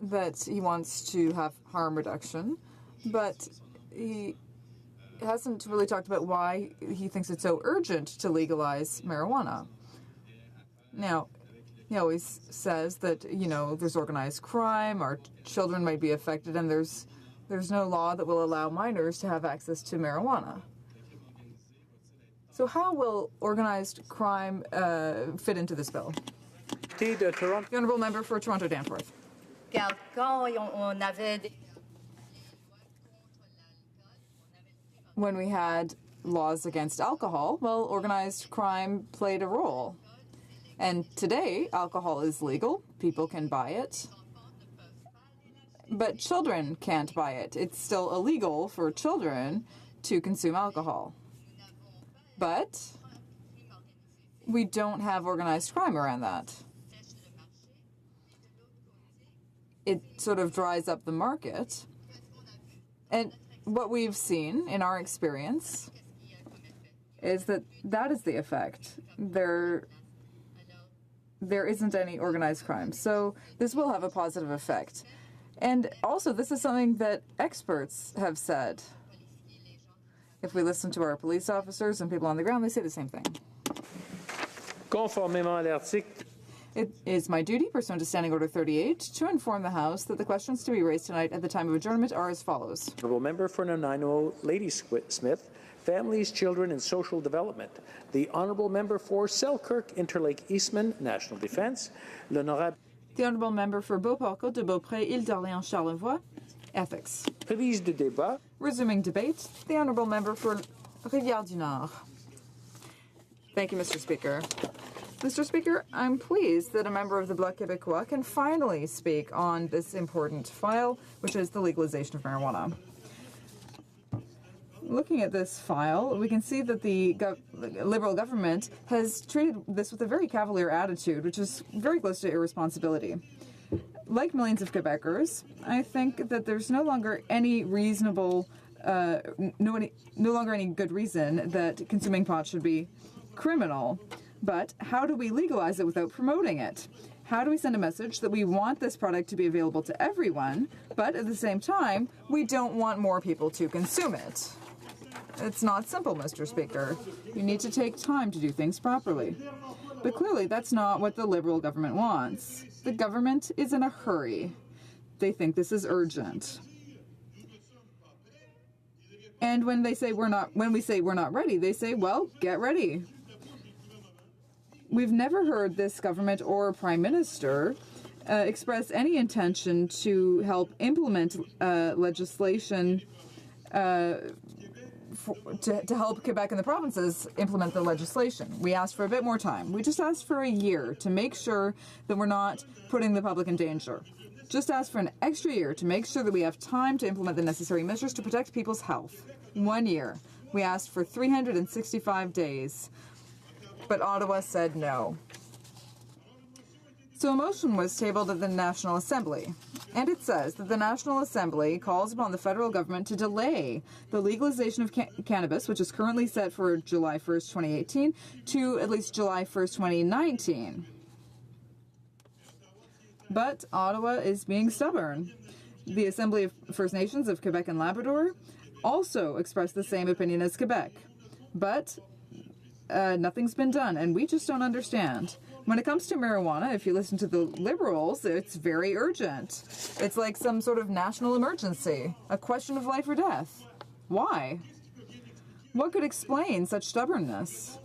that he wants to have harm reduction, but he hasn't really talked about why he thinks it's so urgent to legalize marijuana. Now, he always says that, you know, there's organized crime, our children might be affected, and there's no law that will allow minors to have access to marijuana. So how will organized crime fit into this bill? The Honourable Member for Toronto Danforth. When we had laws against alcohol, well, organized crime played a role. And today, alcohol is legal. People can buy it. But children can't buy it. It's still illegal for children to consume alcohol. But we don't have organized crime around that. It sort of dries up the market. And what we've seen in our experience is that that is the effect. There isn't any organized crime. So this will have a positive effect. And also, this is something that experts have said. If we listen to our police officers and people on the ground, they say the same thing. Conformément à l'article. It is my duty, pursuant to Standing Order 38, to inform the House that the questions to be raised tonight at the time of adjournment are as follows. Honourable Member for Nanaimo, Ladysmith, Families, Children and Social Development. The Honourable Member for Selkirk, Interlake Eastman, National Defence. L'Honorable. The Honourable Member for Beauport, de Beaupré, Île d'Orléans, Charlevoix. Ethics. Prise de débat. Resuming debate, the Honourable Member for Rivière-du-Nord. Thank you, Mr. Speaker. Mr. Speaker, I'm pleased that a member of the Bloc Québécois can finally speak on this important file, which is the legalization of marijuana. Looking at this file, we can see that the Liberal government has treated this with a very cavalier attitude, which is very close to irresponsibility. Like millions of Quebecers, I think that there's no longer any reasonable, no longer any good reason that consuming pot should be criminal. But how do we legalize it without promoting it? How do we send a message that we want this product to be available to everyone, but at the same time, we don't want more people to consume it? It's not simple, Mr. Speaker. You need to take time to do things properly. But clearly, that's not what the Liberal government wants. The government is in a hurry. They think this is urgent. And when we say we're not ready, they say, well, get ready. We've never heard this government or Prime Minister express any intention to help implement legislation to help Quebec and the provinces implement the legislation. We asked for a bit more time. We just asked for a year to make sure that we're not putting the public in danger. Just asked for an extra year to make sure that we have time to implement the necessary measures to protect people's health. 1 year. We asked for 365 days. But Ottawa said no. So a motion was tabled at the National Assembly, and it says that the National Assembly calls upon the federal government to delay the legalization of cannabis, which is currently set for July 1st, 2018, to at least July 1st, 2019. But Ottawa is being stubborn. The Assembly of First Nations of Quebec and Labrador also expressed the same opinion as Quebec. But nothing's been done, and we just don't understand. When it comes to marijuana, if you listen to the Liberals, it's very urgent. It's like some sort of national emergency, a question of life or death. Why? What could explain such stubbornness?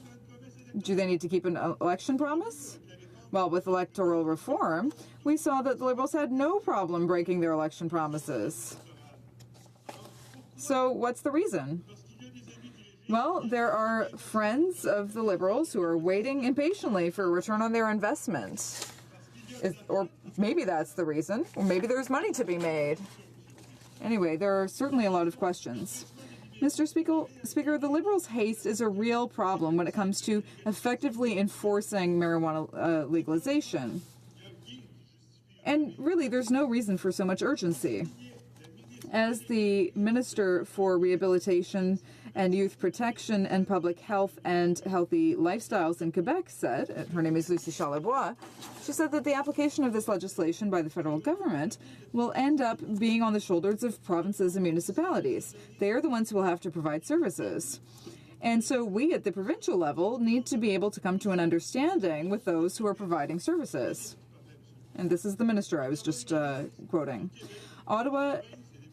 Do they need to keep an election promise? Well, with electoral reform, we saw that the Liberals had no problem breaking their election promises. So what's the reason? Well, there are friends of the Liberals who are waiting impatiently for a return on their investment. Or maybe that's the reason. Or maybe there's money to be made. Anyway, there are certainly a lot of questions. Mr. Speaker, the Liberals' haste is a real problem when it comes to effectively enforcing marijuana legalization. And really, there's no reason for so much urgency. As the Minister for Rehabilitation and Youth Protection and Public Health and Healthy Lifestyles in Quebec said, her name is Lucie Charlebois, she said that the application of this legislation by the federal government will end up being on the shoulders of provinces and municipalities. They are the ones who will have to provide services. And so we at the provincial level need to be able to come to an understanding with those who are providing services. And this is the minister I was just quoting. Ottawa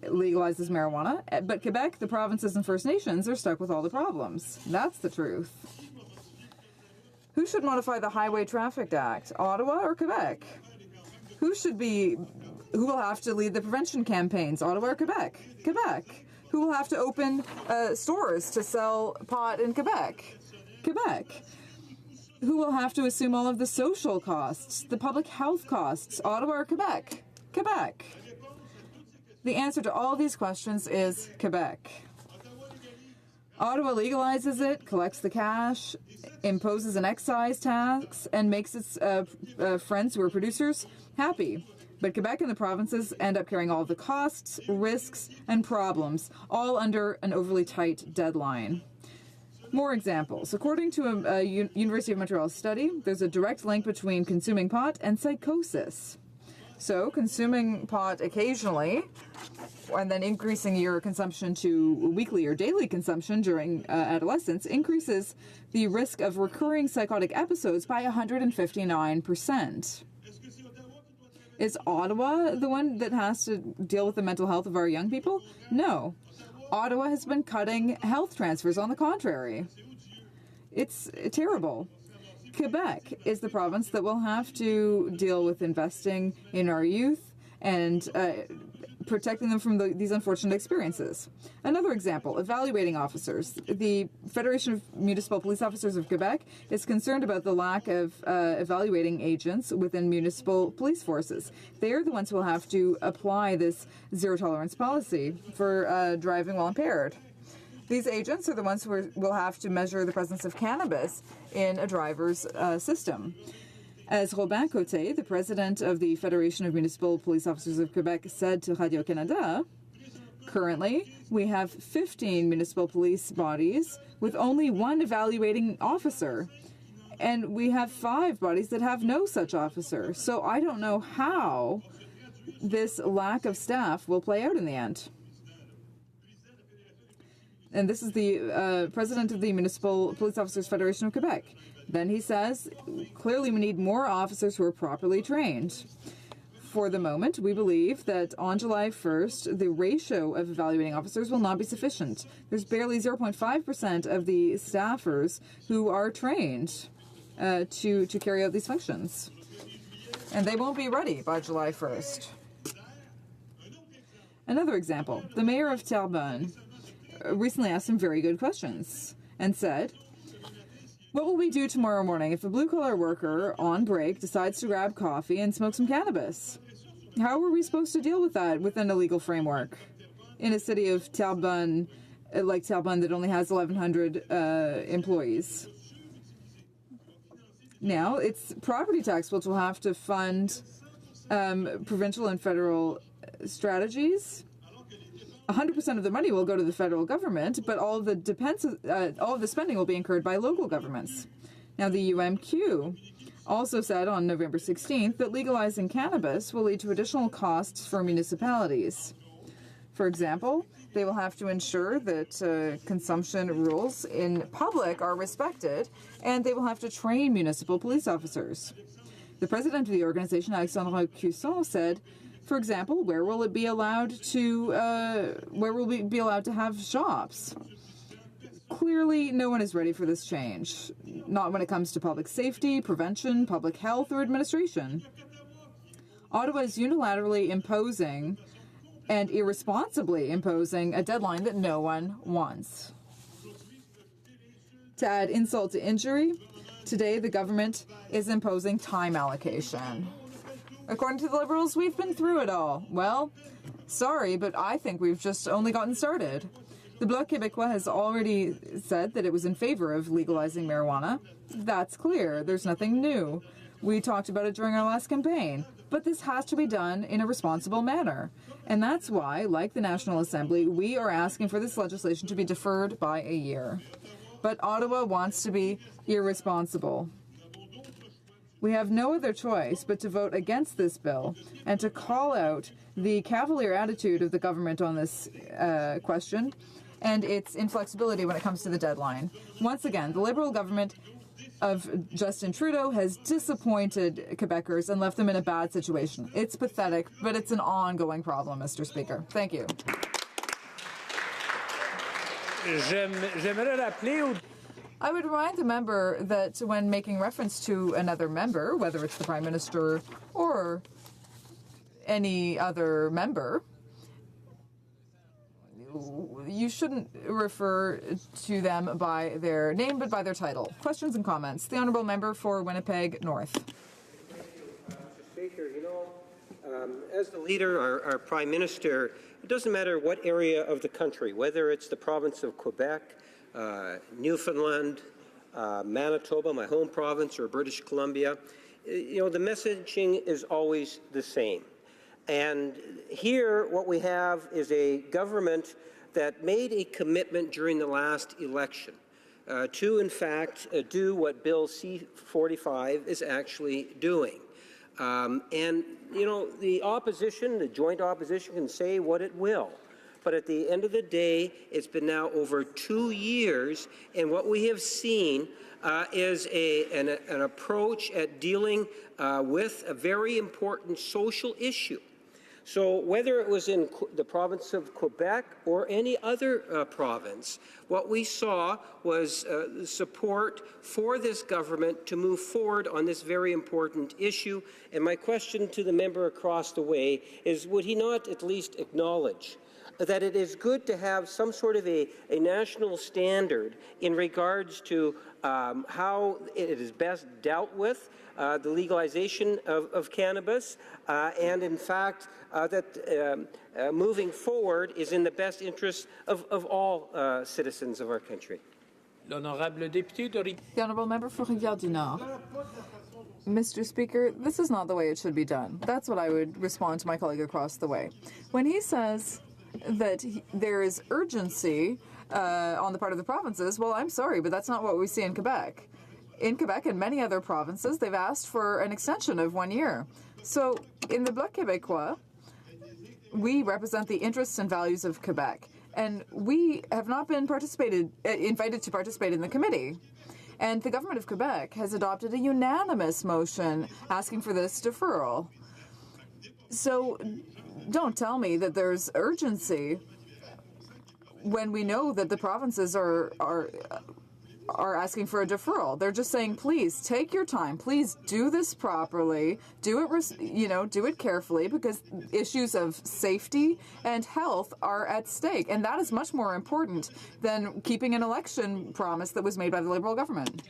legalizes marijuana, but Quebec, the provinces and First Nations are stuck with all the problems. That's the truth. Who should modify the Highway Traffic Act, Ottawa or Quebec? Who will have to lead the prevention campaigns, Ottawa or Quebec? Quebec. Who will have to open stores to sell pot in Quebec? Quebec. Who will have to assume all of the social costs, the public health costs, Ottawa or Quebec? Quebec. The answer to all these questions is Quebec. Ottawa legalizes it, collects the cash, imposes an excise tax, and makes its friends who are producers happy. But Quebec and the provinces end up carrying all of the costs, risks, and problems, all under an overly tight deadline. More examples. According to a University of Montreal study, there's a direct link between consuming pot and psychosis. So, consuming pot occasionally, and then increasing your consumption to weekly or daily consumption during adolescence, increases the risk of recurring psychotic episodes by 159%. Is Ottawa the one that has to deal with the mental health of our young people? No. Ottawa has been cutting health transfers, on the contrary. It's terrible. Quebec is the province that will have to deal with investing in our youth and protecting them from these unfortunate experiences. Another example, evaluating officers. The Federation of Municipal Police Officers of Quebec is concerned about the lack of evaluating agents within municipal police forces. They are the ones who will have to apply this zero-tolerance policy for driving while impaired. These agents are the ones who will have to measure the presence of cannabis in a driver's system. As Robin Côté, the president of the Federation of Municipal Police Officers of Quebec, said to Radio-Canada, currently we have 15 municipal police bodies with only one evaluating officer. And we have 5 bodies that have no such officer. So I don't know how this lack of staff will play out in the end. And this is the president of the Municipal Police Officers Federation of Quebec. Then he says, clearly we need more officers who are properly trained. For the moment, we believe that on July 1st, the ratio of evaluating officers will not be sufficient. There's barely 0.5% of the staffers who are trained to carry out these functions. And they won't be ready by July 1st. Another example, the mayor of Terrebonne recently asked some very good questions and said, what will we do tomorrow morning if a blue-collar worker on break decides to grab coffee and smoke some cannabis? How are we supposed to deal with that within a legal framework in a city of Terrebonne, like Terrebonne, that only has 1,100 employees? Now, it's property tax which will have to fund provincial and federal strategies. 100% of the money will go to the federal government, but all of the spending will be incurred by local governments. Now, the UMQ also said on November 16th that legalizing cannabis will lead to additional costs for municipalities. For example, they will have to ensure that consumption rules in public are respected, and they will have to train municipal police officers. The president of the organization, Alexandre Cusson, said, for example, where will we be allowed to have shops? Clearly, no one is ready for this change, not when it comes to public safety, prevention, public health, or administration. Ottawa is unilaterally imposing and irresponsibly imposing a deadline that no one wants. To add insult to injury, today the government is imposing time allocation. According to the Liberals, we've been through it all. Well, sorry, but I think we've just only gotten started. The Bloc Québécois has already said that it was in favor of legalizing marijuana. That's clear. There's nothing new. We talked about it during our last campaign. But this has to be done in a responsible manner. And that's why, like the National Assembly, we are asking for this legislation to be deferred by a year. But Ottawa wants to be irresponsible. We have no other choice but to vote against this bill and to call out the cavalier attitude of the government on this question and its inflexibility when it comes to the deadline. Once again, the Liberal government of Justin Trudeau has disappointed Quebecers and left them in a bad situation. It's pathetic, but it's an ongoing problem, Mr. Speaker. Thank you. I would remind the member that when making reference to another member, whether it's the Prime Minister or any other member, you shouldn't refer to them by their name, but by their title. Questions and comments. The Honourable Member for Winnipeg North. Mr. Speaker, as the leader, our Prime Minister, it doesn't matter what area of the country, whether it's the province of Quebec, Newfoundland, Manitoba, my home province, or British Columbia, the messaging is always the same. And here, what we have is a government that made a commitment during the last election to, in fact, do what Bill C-45 is actually doing. The opposition, the joint opposition, can say what it will. But at the end of the day, it's been now over 2 years, and what we have seen is an approach at dealing with a very important social issue. So whether it was in the province of Quebec or any other province, what we saw was support for this government to move forward on this very important issue. And my question to the member across the way is, would he not at least acknowledge that it is good to have some sort of a national standard in regards to how it is best dealt with, the legalization of cannabis, and in fact that moving forward is in the best interest of all citizens of our country. The Honourable Member for Rivière-du-Nord. Mr. Speaker, this is not the way it should be done. That's what I would respond to my colleague across the way. When he says that there is urgency on the part of the provinces, well, I'm sorry, but that's not what we see in Quebec. In Quebec and many other provinces, they've asked for an extension of 1 year. So in the Bloc Québécois, we represent the interests and values of Quebec, and we have not been invited to participate in the committee. And the government of Quebec has adopted a unanimous motion asking for this deferral. So don't tell me that there's urgency when we know that the provinces are asking for a deferral. They're just saying, please take your time. Please do this properly. Do it carefully, because issues of safety and health are at stake, and that is much more important than keeping an election promise that was made by the Liberal government.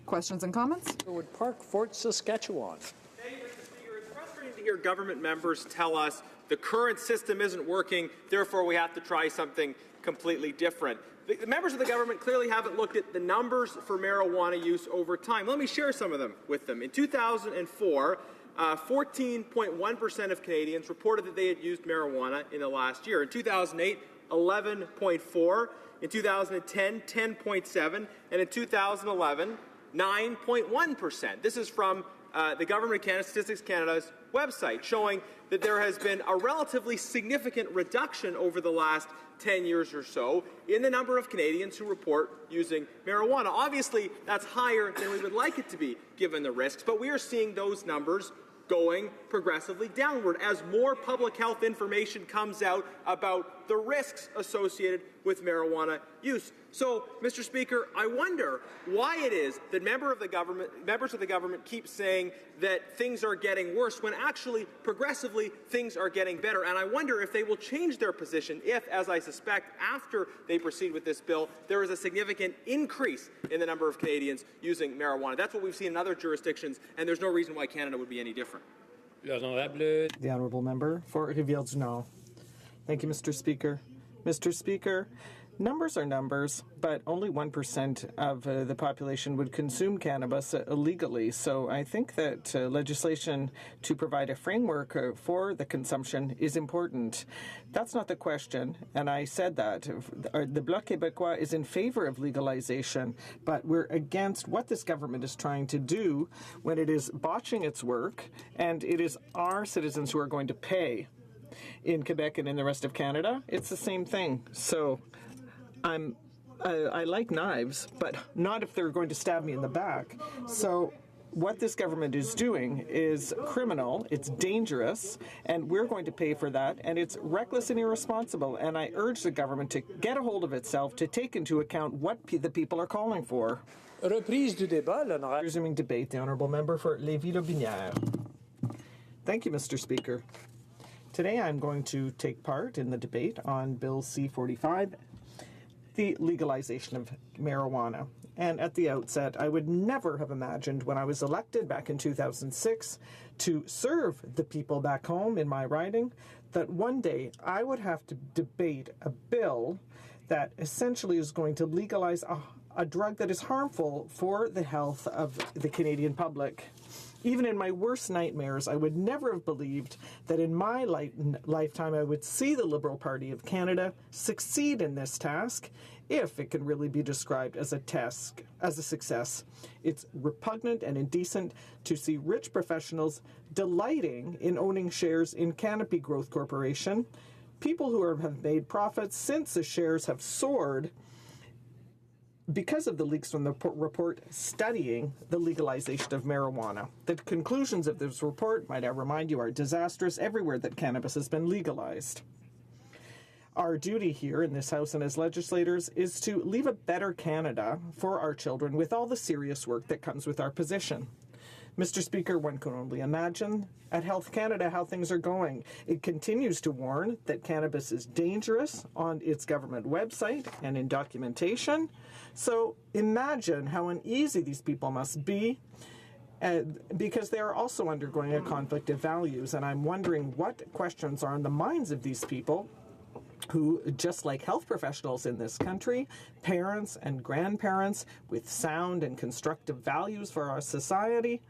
Questions and comments? Wood Park, Fort Saskatchewan. It's frustrating to hear government members tell us the current system isn't working, therefore we have to try something completely different. The members of the government clearly haven't looked at the numbers for marijuana use over time. Let me share some of them with them. In 2004, 14.1% of Canadians reported that they had used marijuana in the last year. In 2008, 11.4%. In 2010, 10.7%. And in 2011, 9.1%. This is from the Government of Canada, Statistics Canada's website, showing that there has been a relatively significant reduction over the last 10 years or so in the number of Canadians who report using marijuana. Obviously, that's higher than we would like it to be, given the risks, but we are seeing those numbers going progressively downward as more public health information comes out about the the risks associated with marijuana use. So, Mr. Speaker, I wonder why it is that members of the government keep saying that things are getting worse when actually, progressively, things are getting better. And I wonder if they will change their position if, as I suspect, after they proceed with this bill, there is a significant increase in the number of Canadians using marijuana. That's what we've seen in other jurisdictions, and there's no reason why Canada would be any different. The honourable member for Rivière-du-Nord. Thank you, Mr. Speaker. Mr. Speaker, numbers are numbers, but only 1% of the population would consume cannabis illegally. So I think that legislation to provide a framework for the consumption is important. That's not the question, and I said that. The Bloc Québécois is in favor of legalization, but we're against what this government is trying to do when it is botching its work, and it is our citizens who are going to pay. In Quebec and in the rest of Canada, it's the same thing. So I like knives, but not if they're going to stab me in the back. So what this government is doing is criminal, it's dangerous, and we're going to pay for that, and it's reckless and irresponsible. And I urge the government to get a hold of itself to take into account what the people are calling for. Reprise du débat, l'honorable. Resuming debate, the honourable member for Lévis-Lobinière. Thank you, Mr. Speaker. Today I'm going to take part in the debate on Bill C-45, the legalization of marijuana. And at the outset, I would never have imagined when I was elected back in 2006 to serve the people back home in my riding that one day I would have to debate a bill that essentially is going to legalize a drug that is harmful for the health of the Canadian public. Even in my worst nightmares, I would never have believed that in my lifetime I would see the Liberal Party of Canada succeed in this task, if it can really be described as a success. It's repugnant and indecent to see rich professionals delighting in owning shares in Canopy Growth Corporation, people who have made profits since the shares have soared because of the leaks from the report studying the legalization of marijuana. The conclusions of this report, might I remind you, are disastrous everywhere that cannabis has been legalized. Our duty here in this House and as legislators is to leave a better Canada for our children with all the serious work that comes with our position. Mr. Speaker, one can only imagine at Health Canada how things are going. It continues to warn that cannabis is dangerous on its government website and in documentation. So imagine how uneasy these people must be because they are also undergoing a conflict of values. And I'm wondering what questions are on the minds of these people who, just like health professionals in this country, parents and grandparents with sound and constructive values for our society,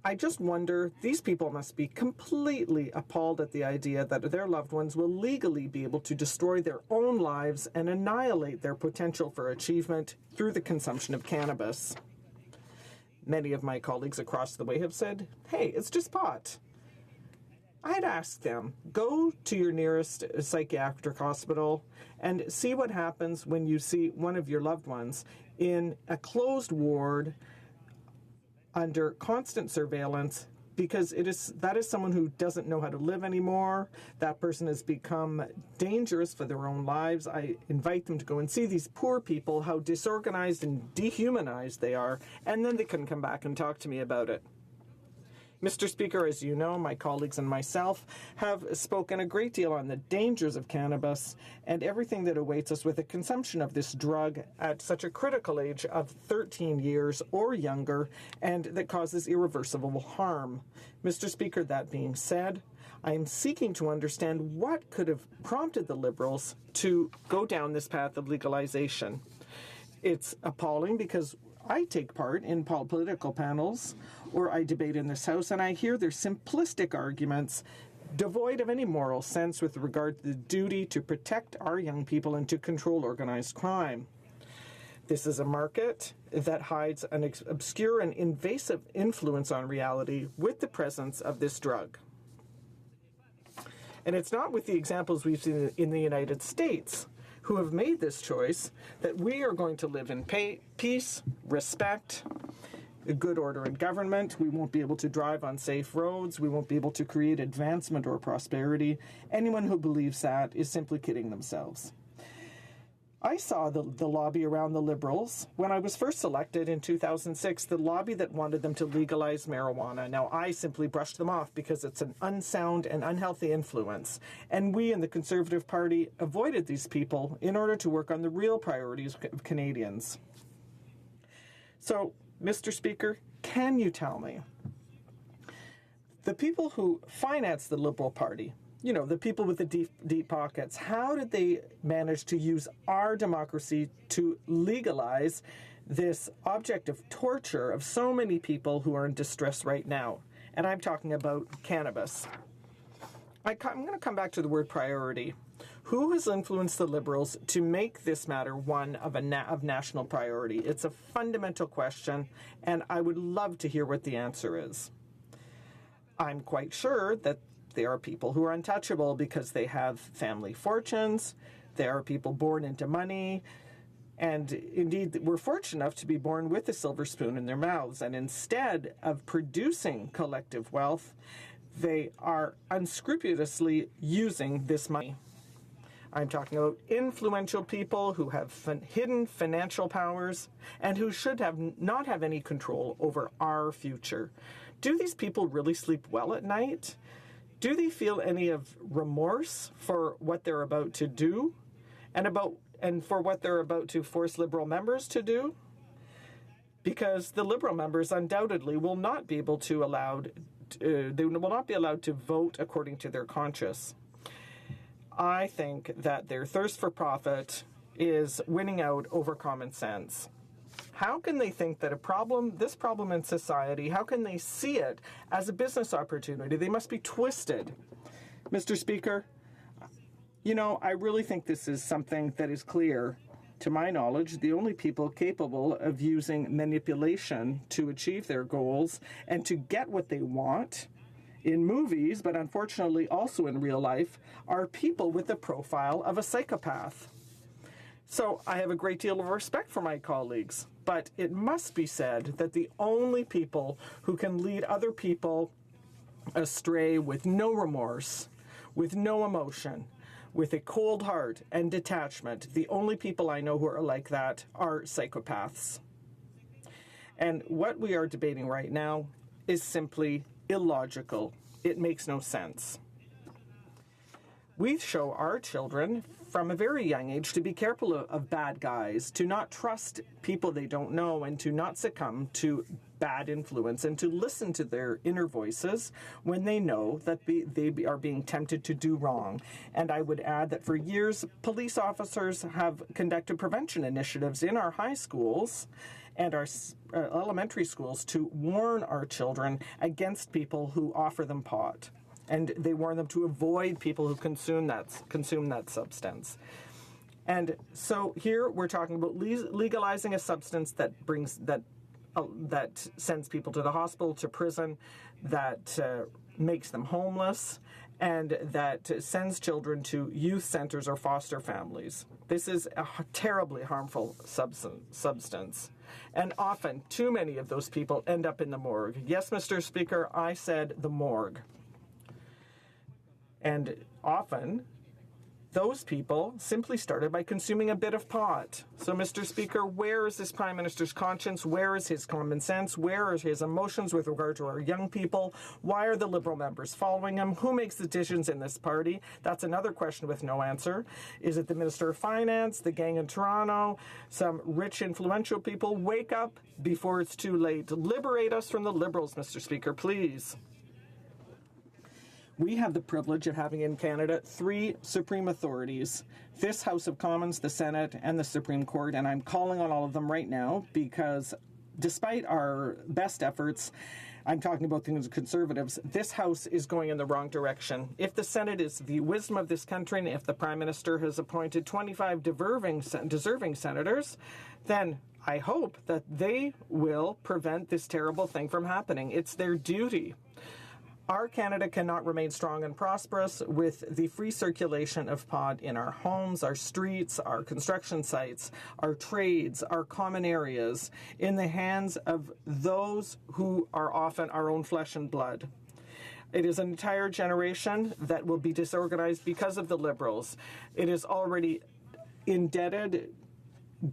I just wonder, these people must be completely appalled at the idea that their loved ones will legally be able to destroy their own lives and annihilate their potential for achievement through the consumption of cannabis. Many of my colleagues across the way have said, hey, it's just pot. I'd ask them, go to your nearest psychiatric hospital and see what happens when you see one of your loved ones in a closed ward under constant surveillance, because that is someone who doesn't know how to live anymore. That person has become dangerous for their own lives. I invite them to go and see these poor people, how disorganized and dehumanized they are, and then they can come back and talk to me about it. Mr. Speaker, as you know, my colleagues and myself have spoken a great deal on the dangers of cannabis and everything that awaits us with the consumption of this drug at such a critical age of 13 years or younger, and that causes irreversible harm. Mr. Speaker, that being said, I am seeking to understand what could have prompted the Liberals to go down this path of legalization. It's appalling because I take part in political panels or I debate in this House, and I hear their simplistic arguments devoid of any moral sense with regard to the duty to protect our young people and to control organized crime. This is a market that hides an obscure and invasive influence on reality with the presence of this drug. And it's not with the examples we've seen in the United States who have made this choice that we are going to live in peace, respect, good order in government. We won't be able to drive on safe roads. We won't be able to create advancement or prosperity. Anyone who believes that is simply kidding themselves. I saw the lobby around the Liberals when I was first elected in 2006, the lobby that wanted them to legalize marijuana. Now, I simply brushed them off because it's an unsound and unhealthy influence. And we in the Conservative Party avoided these people in order to work on the real priorities of Canadians. So, Mr. Speaker, can you tell me, the people who finance the Liberal Party, you know, the people with the deep pockets, how did they manage to use our democracy to legalize this object of torture of so many people who are in distress right now? And I'm talking about cannabis. I'm going to come back to the word priority. Who has influenced the Liberals to make this matter one of national priority? It's a fundamental question, and I would love to hear what the answer is. I'm quite sure that there are people who are untouchable because they have family fortunes. There are people born into money. And indeed, we're fortunate enough to be born with a silver spoon in their mouths. And instead of producing collective wealth, they are unscrupulously using this money. I'm talking about influential people who have hidden financial powers and who should not have any control over our future. Do these people really sleep well at night? Do they feel any of remorse for what they're about to do and for what they're about to force Liberal members to do? Because the Liberal members undoubtedly will not be able to they will not be allowed to vote according to their conscience. I think that their thirst for profit is winning out over common sense. How can they think that this problem in society, how can they see it as a business opportunity? They must be twisted. Mr. Speaker, you know, I really think this is something that is clear. To my knowledge, the only people capable of using manipulation to achieve their goals and to get what they want in movies, but unfortunately also in real life, are people with the profile of a psychopath. So I have a great deal of respect for my colleagues, but it must be said that the only people who can lead other people astray with no remorse, with no emotion, with a cold heart and detachment, the only people I know who are like that are psychopaths. And what we are debating right now is simply illogical. It makes no sense. We show our children from a very young age to be careful of bad guys, to not trust people they don't know, and to not succumb to bad influence, and to listen to their inner voices when they know that they are being tempted to do wrong. And I would add that for years, police officers have conducted prevention initiatives in our high schools and our elementary schools to warn our children against people who offer them pot. And they warn them to avoid people who consume that substance. And so here we're talking about legalizing a substance that sends people to the hospital, to prison, that makes them homeless, and that sends children to youth centers or foster families. This is a terribly harmful substance. And often, too many of those people end up in the morgue. Yes, Mr. Speaker, I said the morgue. And often, those people simply started by consuming a bit of pot. So, Mr. Speaker, where is this Prime Minister's conscience? Where is his common sense? Where are his emotions with regard to our young people? Why are the Liberal members following him? Who makes the decisions in this party? That's another question with no answer. Is it the Minister of Finance, the gang in Toronto, some rich, influential people? Wake up before it's too late. Liberate us from the Liberals, Mr. Speaker, please. We have the privilege of having in Canada 3 supreme authorities, this House of Commons, the Senate, and the Supreme Court, and I'm calling on all of them right now because despite our best efforts, I'm talking about the Conservatives, this House is going in the wrong direction. If the Senate is the wisdom of this country, and if the Prime Minister has appointed 25 deserving senators, then I hope that they will prevent this terrible thing from happening. It's their duty. Our Canada cannot remain strong and prosperous with the free circulation of pot in our homes, our streets, our construction sites, our trades, our common areas, in the hands of those who are often our own flesh and blood. It is an entire generation that will be disorganized because of the Liberals. It is already indebted.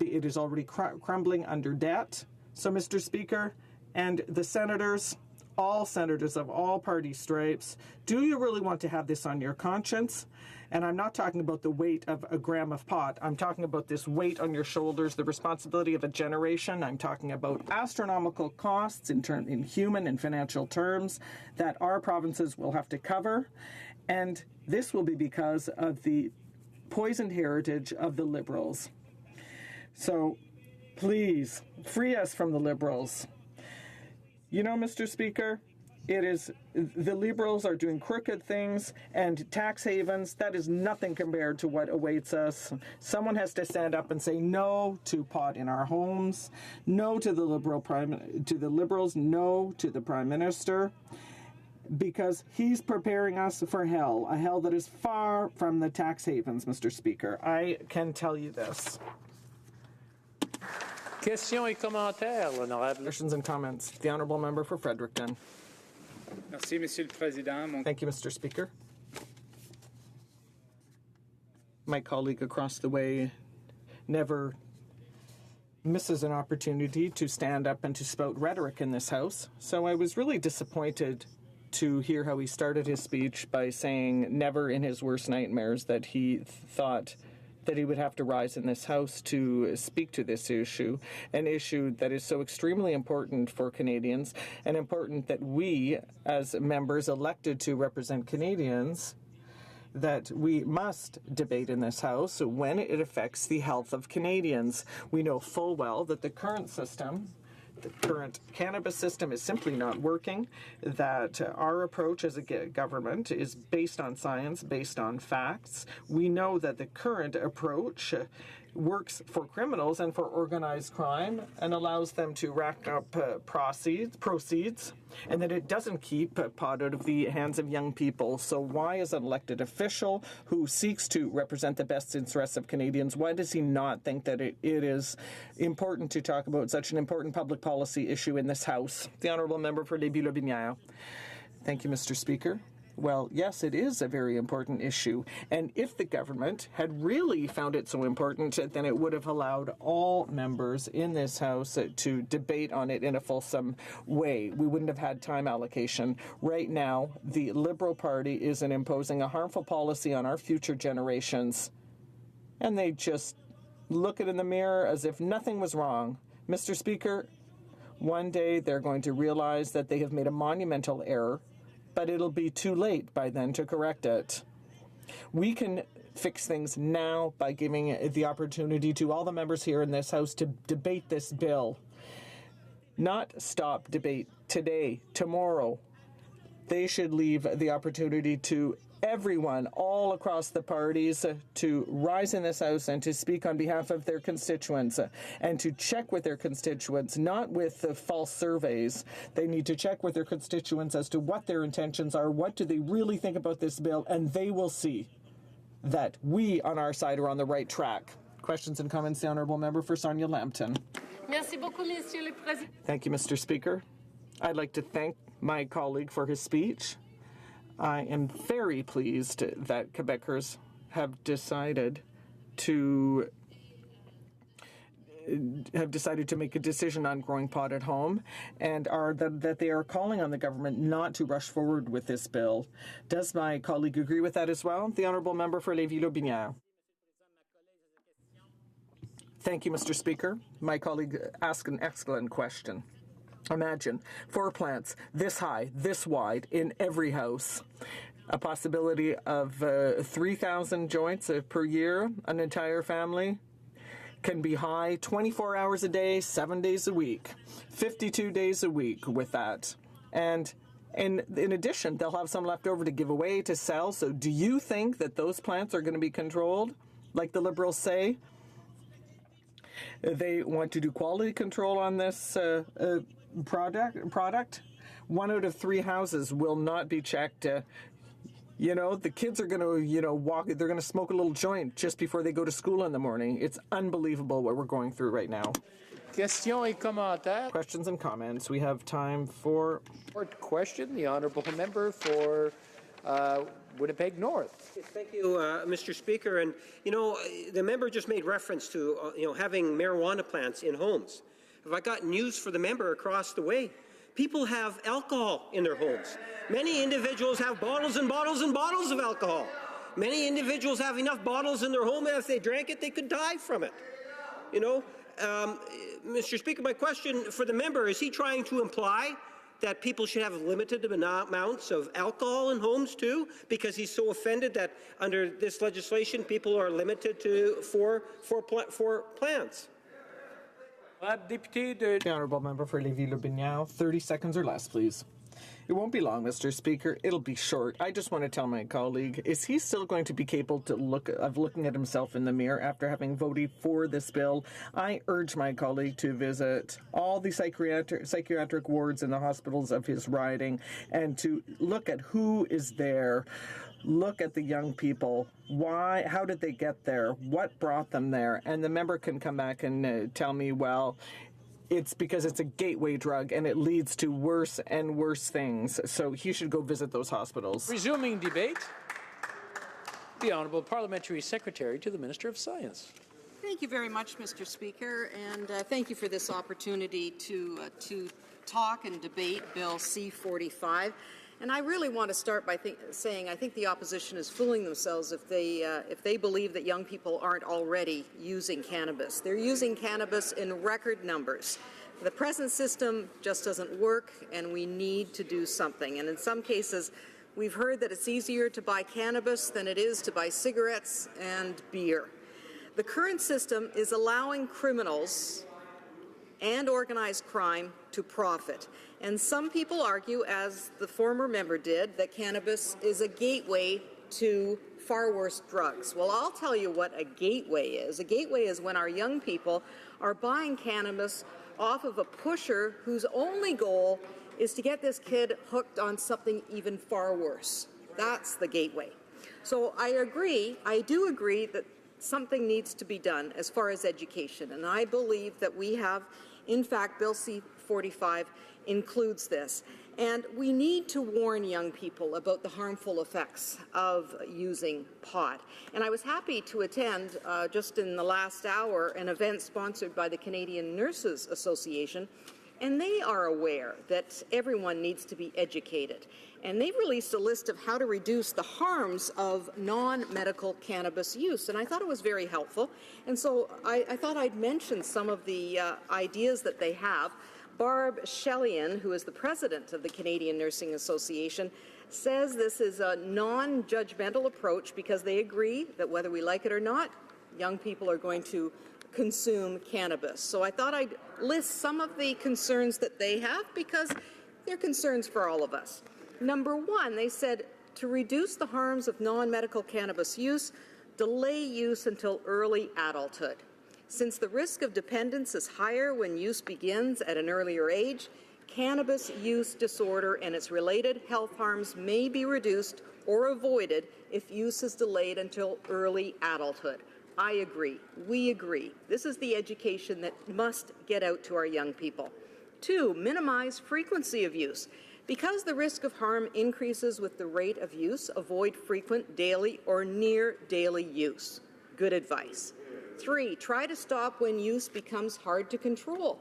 It is already crumbling under debt. So, Mr. Speaker, and the senators, all senators of all party stripes, do you really want to have this on your conscience? And I'm not talking about the weight of a gram of pot. I'm talking about this weight on your shoulders, the responsibility of a generation. I'm talking about astronomical costs in human and financial terms that our provinces will have to cover. And this will be because of the poisoned heritage of the Liberals. So please, free us from the Liberals. You know, Mr. Speaker, the Liberals are doing crooked things, and tax havens, that is nothing compared to what awaits us. Someone has to stand up and say no to pot in our homes, no to the Liberals, no to the Prime Minister, because he's preparing us for hell, a hell that is far from the tax havens, Mr. Speaker. I can tell you this. Questions et commentaires, l'honorable. Questions and comments. The Honourable Member for Fredericton. Merci, Monsieur le Président. Thank you, Mr. Speaker. My colleague across the way never misses an opportunity to stand up and to spout rhetoric in this House, so I was really disappointed to hear how he started his speech by saying never in his worst nightmares that he thought that he would have to rise in this House to speak to this issue, an issue that is so extremely important for Canadians and important that we, as members elected to represent Canadians, that we must debate in this House when it affects the health of Canadians. We know full well that the current cannabis system is simply not working, that our approach as a government is based on science, based on facts. We know that the current approach works for criminals and for organized crime and allows them to rack up proceeds, and that it doesn't keep pot out of the hands of young people. So why, as an elected official who seeks to represent the best interests of Canadians, why does he not think that it is important to talk about such an important public policy issue in this House? The Honourable Member for Lévis-Lobinière. Thank you, Mr. Speaker. Well, yes, it is a very important issue. And if the government had really found it so important, then it would have allowed all members in this House to debate on it in a fulsome way. We wouldn't have had time allocation. Right now, the Liberal Party is imposing a harmful policy on our future generations. And they just look it in the mirror as if nothing was wrong. Mr. Speaker, one day they're going to realize that they have made a monumental error, but it'll be too late by then to correct it. We can fix things now by giving the opportunity to all the members here in this House to debate this bill. Not stop debate today, tomorrow. They should leave the opportunity to everyone all across the parties to rise in this House and to speak on behalf of their constituents and to check with their constituents, not with the false surveys. They need to check with their constituents as to what their intentions are, what do they really think about this bill, and they will see that we on our side are on the right track. Questions and comments, the Honourable Member for Sarnia Lambton. Merci beaucoup, Monsieur le Président. Thank you, Mr. Speaker. I'd like to thank my colleague for his speech. I am very pleased that Quebecers have decided to make a decision on growing pot at home, and that they are calling on the government not to rush forward with this bill. Does my colleague agree with that as well? The Honourable Member for Lévis-Lobinière. Thank you, Mr. Speaker. My colleague asked an excellent question. Imagine 4 plants this high, this wide in every house. A possibility of 3,000 joints per year, an entire family can be high 24 hours a day, 7 days a week, 52 days a week with that. And in addition, they'll have some left over to give away, to sell. So do you think that those plants are going to be controlled, like the Liberals say? They want to do quality control on this product. 1 out of 3 houses will not be checked. The kids are going to, walk, they're going to smoke a little joint just before they go to school in the morning. It's unbelievable what we're going through right now. Questions and comments. We have time for... Question, the honourable member for Winnipeg North. Thank you, Mr. Speaker. And, the member just made reference to, having marijuana plants in homes. Have I got news for the member across the way? People have alcohol in their homes. Many individuals have bottles and bottles and bottles of alcohol. Many individuals have enough bottles in their home that if they drank it, they could die from it. Mr. Speaker, my question for the member, is he trying to imply that people should have limited amounts of alcohol in homes too, because he's so offended that under this legislation people are limited to four plants? The Honourable Member for Lévis-Lobinière, 30 seconds or less, please. It won't be long, Mr. Speaker. It'll be short. I just want to tell my colleague, is he still going to be capable of looking at himself in the mirror after having voted for this bill? I urge my colleague to visit all the psychiatric wards in the hospitals of his riding and to look at who is there. Look at the young people. Why? How did they get there? What brought them there? And the member can come back and tell me, well, it's because it's a gateway drug and it leads to worse and worse things. So he should go visit those hospitals. Resuming debate, the Honourable Parliamentary Secretary to the Minister of Science. Thank you very much, Mr. Speaker, and thank you for this opportunity to talk and debate Bill C-45. And I really want to start by saying I think the opposition is fooling themselves if they believe that young people aren't already using cannabis. They're using cannabis in record numbers. The present system just doesn't work, and we need to do something. And in some cases, we've heard that it's easier to buy cannabis than it is to buy cigarettes and beer. The current system is allowing criminals and organized crime to profit. And some people argue, as the former member did, that cannabis is a gateway to far worse drugs. Well, I'll tell you what a gateway is. A gateway is when our young people are buying cannabis off of a pusher whose only goal is to get this kid hooked on something even far worse. That's the gateway. So I do agree that something needs to be done as far as education, and I believe that we have, in fact, Bill C-45 includes this. And we need to warn young people about the harmful effects of using pot. And I was happy to attend, just in the last hour, an event sponsored by the Canadian Nurses Association, and they are aware that everyone needs to be educated. And they've released a list of how to reduce the harms of non-medical cannabis use, and I thought it was very helpful. And so I thought I'd mention some of the ideas that they have. Barb Shellian, who is the president of the Canadian Nursing Association, says this is a non-judgmental approach because they agree that whether we like it or not, young people are going to consume cannabis. So I thought I'd list some of the concerns that they have because they're concerns for all of us. Number one, they said to reduce the harms of non-medical cannabis use, delay use until early adulthood. Since the risk of dependence is higher when use begins at an earlier age, cannabis use disorder and its related health harms may be reduced or avoided if use is delayed until early adulthood. I agree. We agree. This is the education that must get out to our young people. 2, minimize frequency of use. Because the risk of harm increases with the rate of use, avoid frequent, daily, or near daily use. Good advice. 3, try to stop when use becomes hard to control.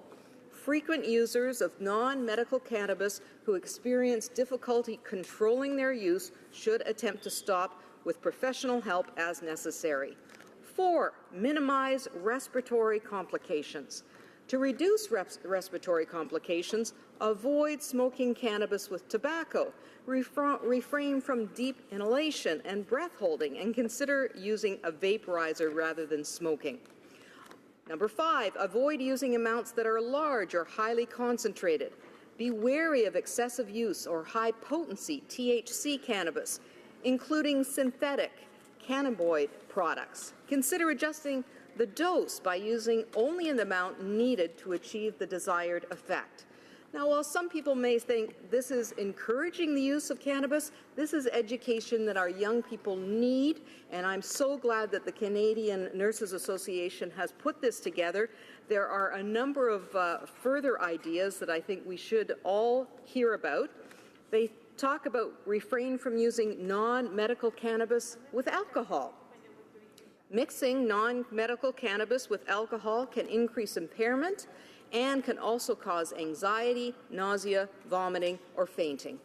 Frequent users of non-medical cannabis who experience difficulty controlling their use should attempt to stop with professional help as necessary. 4, minimize respiratory complications. To reduce respiratory complications, avoid smoking cannabis with tobacco, refrain from deep inhalation and breath holding, and consider using a vaporizer rather than smoking. Number 5, avoid using amounts that are large or highly concentrated. Be wary of excessive use or high-potency THC cannabis, including synthetic cannabinoid products. Consider adjusting the dose by using only an amount needed to achieve the desired effect. Now, while some people may think this is encouraging the use of cannabis, this is education that our young people need, and I'm so glad that the Canadian Nurses Association has put this together. There are a number of further ideas that I think we should all hear about. They talk about refrain from using non-medical cannabis with alcohol. Mixing non-medical cannabis with alcohol can increase impairment and can also cause anxiety, nausea, vomiting, or fainting.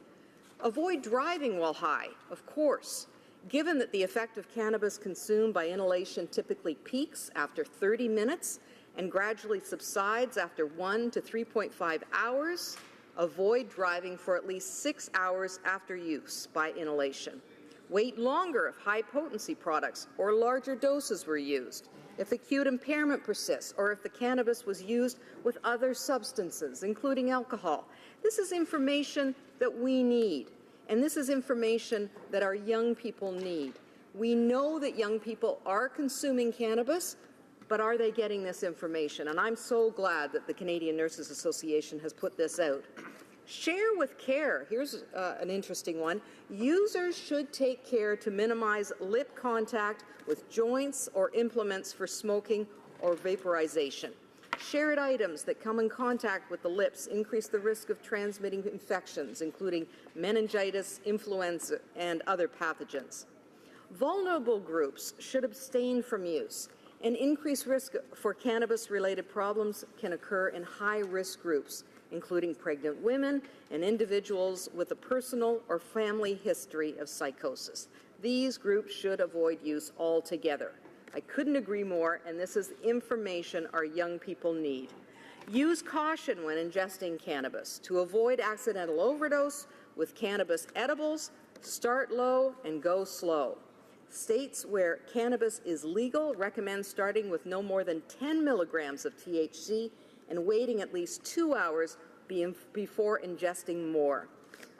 Avoid driving while high, of course. Given that the effect of cannabis consumed by inhalation typically peaks after 30 minutes and gradually subsides after 1 to 3.5 hours, avoid driving for at least 6 hours after use by inhalation. Wait longer if high-potency products or larger doses were used. If acute impairment persists, or if the cannabis was used with other substances, including alcohol. This is information that we need, and this is information that our young people need. We know that young people are consuming cannabis, but are they getting this information? And I'm so glad that the Canadian Nurses Association has put this out. Share with care. Here's an interesting one. Users should take care to minimize lip contact with joints or implements for smoking or vaporization. Shared items that come in contact with the lips increase the risk of transmitting infections, including meningitis, influenza, and other pathogens. Vulnerable groups should abstain from use. An increased risk for cannabis-related problems can occur in high-risk groups, including pregnant women and individuals with a personal or family history of psychosis. These groups should avoid use altogether. I couldn't agree more, and this is information our young people need. Use caution when ingesting cannabis. To avoid accidental overdose with cannabis edibles, start low and go slow. States where cannabis is legal recommend starting with no more than 10 milligrams of THC and waiting at least 2 hours before ingesting more.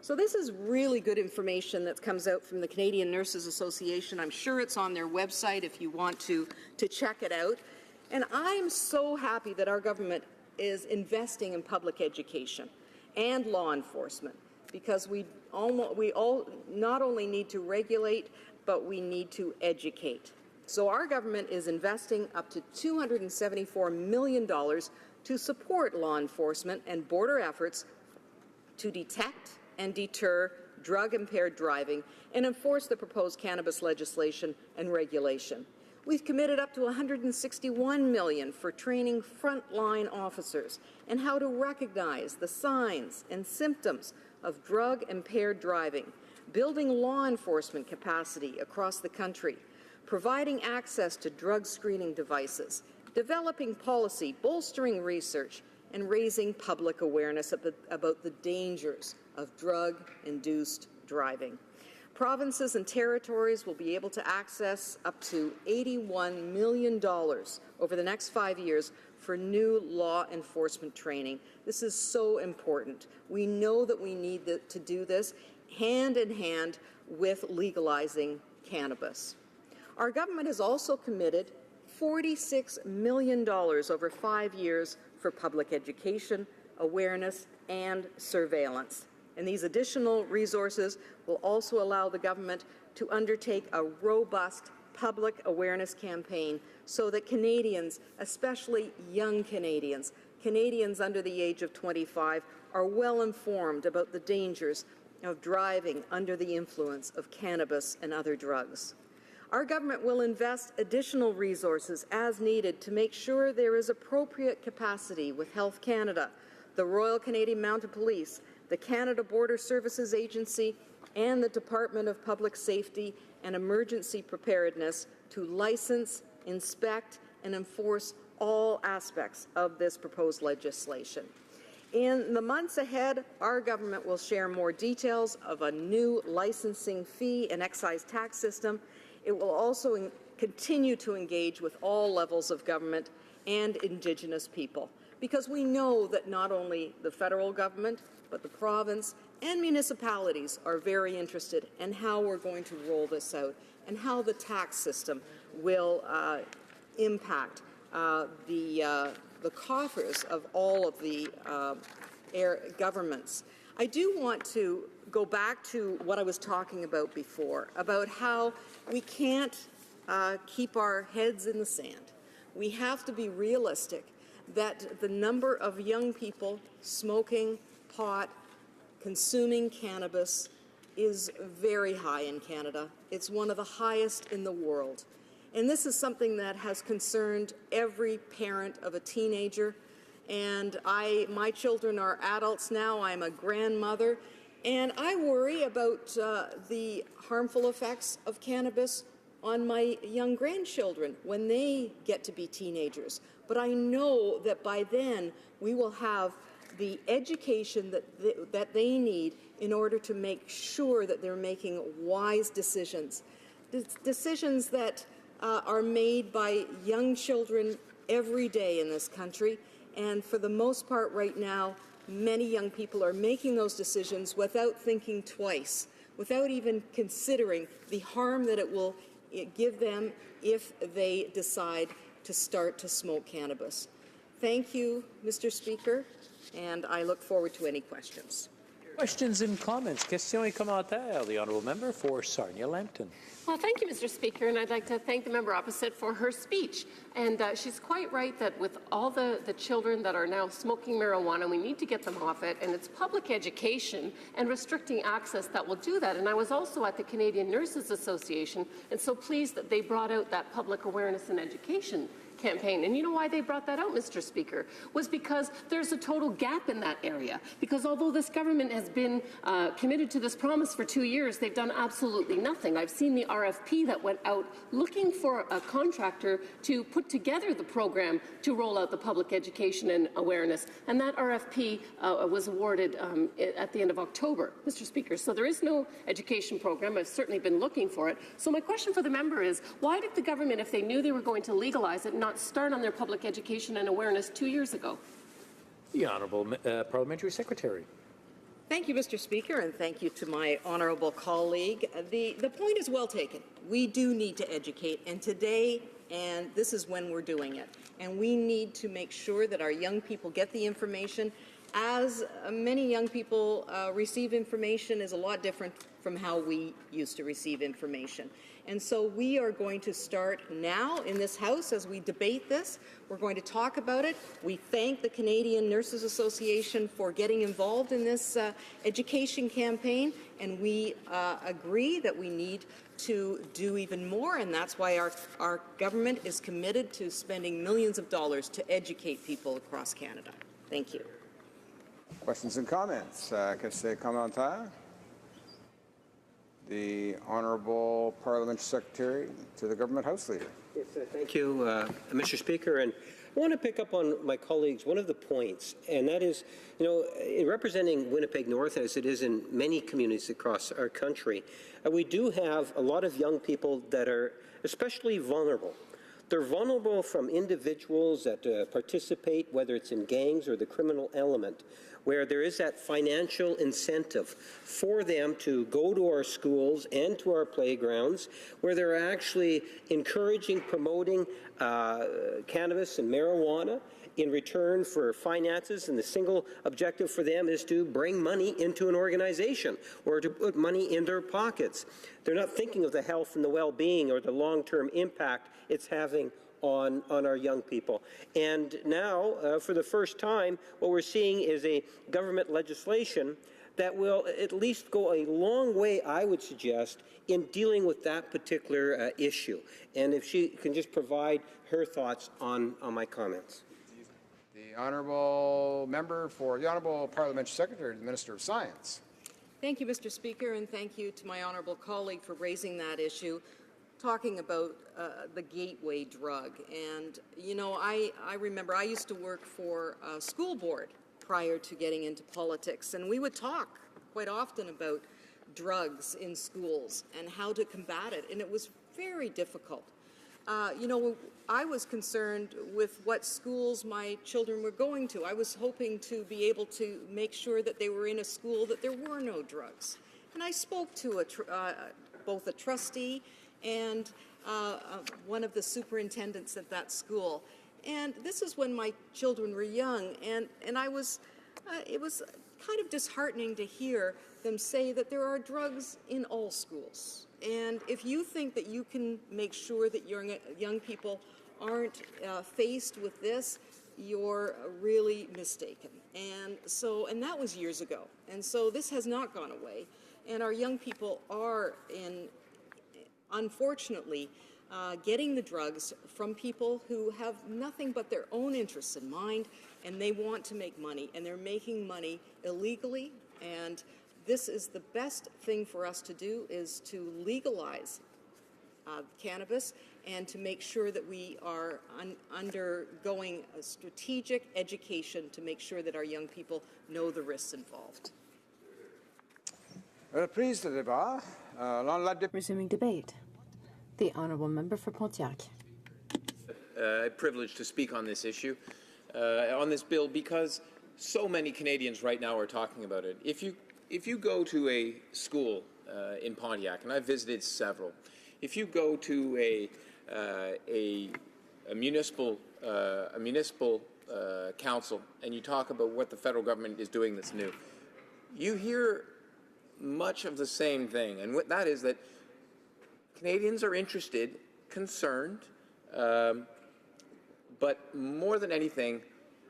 So this is really good information that comes out from the Canadian Nurses Association. I'm sure it's on their website if you want to check it out. And I'm so happy that our government is investing in public education and law enforcement, because we all not only need to regulate, but we need to educate. So our government is investing up to $274 million to support law enforcement and border efforts to detect and deter drug-impaired driving and enforce the proposed cannabis legislation and regulation. We've committed up to $161 million for training frontline officers and how to recognize the signs and symptoms of drug-impaired driving, building law enforcement capacity across the country, providing access to drug screening devices, developing policy, bolstering research, and raising public awareness about the dangers of drug-induced driving. Provinces and territories will be able to access up to $81 million over the next 5 years for new law enforcement training. This is so important. We know that we need to do this hand in hand with legalizing cannabis. Our government has also committed $46 million over 5 years for public education, awareness, and surveillance. And these additional resources will also allow the government to undertake a robust public awareness campaign so that Canadians, especially young Canadians, Canadians under the age of 25, are well informed about the dangers of driving under the influence of cannabis and other drugs. Our government will invest additional resources as needed to make sure there is appropriate capacity with Health Canada, the Royal Canadian Mounted Police, the Canada Border Services Agency, and the Department of Public Safety and Emergency Preparedness to license, inspect, and enforce all aspects of this proposed legislation. In the months ahead, our government will share more details of a new licensing fee and excise tax system. It will also continue to engage with all levels of government and Indigenous people, because we know that not only the federal government, but the province and municipalities are very interested in how we're going to roll this out and how the tax system will impact the coffers of all of the governments. I do want to go back to what I was talking about before, about how we can't keep our heads in the sand. We have to be realistic that the number of young people smoking pot, consuming cannabis is very high in Canada. It's one of the highest in the world. And this is something that has concerned every parent of a teenager. And my children are adults now. I'm a grandmother. And I worry about the harmful effects of cannabis on my young grandchildren when they get to be teenagers. But I know that by then we will have the education that they need in order to make sure that they're making wise decisions. Decisions that are made by young children every day in this country. And for the most part right now, many young people are making those decisions without thinking twice, without even considering the harm that it will give them if they decide to start to smoke cannabis. Thank you, Mr. Speaker, and I look forward to any questions. Questions and comments. Questions et commentaires. The honourable member for Sarnia-Lambton. Well, thank you, Mr. Speaker, and I'd like to thank the member opposite for her speech. And she's quite right that with all the children that are now smoking marijuana, we need to get them off it, and it's public education and restricting access that will do that. And I was also at the Canadian Nurses Association, and so pleased that they brought out that public awareness and education campaign. And you know why they brought that out, Mr. Speaker? Was because there's a total gap in that area. Because although this government has been committed to this promise for 2 years, they've done absolutely nothing. I've seen the RFP that went out looking for a contractor to put together the program to roll out the public education and awareness. And that RFP was awarded at the end of October, Mr. Speaker. So there is no education program. I've certainly been looking for it. So my question for the member is, why did the government, if they knew they were going to legalize it, not start on their public education and awareness 2 years ago? The Honourable Parliamentary Secretary. Thank you, Mr. Speaker, and thank you to my honourable colleague. The point is well taken. We do need to educate, and today, and this is when we're doing it. And we need to make sure that our young people get the information. As many young people receive information is a lot different from how we used to receive information. And so we are going to start now in this House as we debate this. We're going to talk about it. We thank the Canadian Nurses Association for getting involved in this education campaign, and we agree that we need to do even more, and that's why our government is committed to spending millions of dollars to educate people across Canada. Thank you. Questions and comments? Question et commentaire? The Honourable Parliamentary Secretary to the Government House Leader. Yes, thank you, Mr. Speaker. And I want to pick up on my colleagues one of the points, and that is, in representing Winnipeg North, as it is in many communities across our country, we do have a lot of young people that are especially vulnerable. They're vulnerable from individuals that participate, whether it's in gangs or the criminal element, where there is that financial incentive for them to go to our schools and to our playgrounds, where they're actually encouraging, promoting cannabis and marijuana in return for finances, and the single objective for them is to bring money into an organization or to put money in their pockets. They're not thinking of the health and the well-being or the long-term impact it's having on our young people. And now, for the first time, what we're seeing is a government legislation that will at least go a long way, I would suggest, in dealing with that particular issue. And if she can just provide her thoughts on my comments. The Honourable Member for the Honourable Parliamentary Secretary to the Minister of Science. Thank you, Mr. Speaker, and thank you to my honourable colleague for raising that issue, talking about the gateway drug. And, I remember I used to work for a school board prior to getting into politics, and we would talk quite often about drugs in schools and how to combat it, and it was very difficult. I was concerned with what schools my children were going to. I was hoping to be able to make sure that they were in a school that there were no drugs. And I spoke to both a trustee and one of the superintendents at that school. And this is when my children were young, and I was it was kind of disheartening to hear them say that there are drugs in all schools. And if you think that you can make sure that young people aren't faced with this, you're really mistaken. And that was years ago. And so this has not gone away. And our young people are, unfortunately, getting the drugs from people who have nothing but their own interests in mind, and they want to make money, and they're making money illegally. And this is the best thing for us to do, is to legalize cannabis and to make sure that we are undergoing a strategic education to make sure that our young people know the risks involved. Resuming debate. The Honourable Member for Pontiac. Privileged to speak on this issue, on this bill, because so many Canadians right now are talking about it. If you go to a school in Pontiac, and I've visited several, if you go to a municipal council and you talk about what the federal government is doing that's new, you hear much of the same thing, and what that is that Canadians are interested, concerned, but more than anything,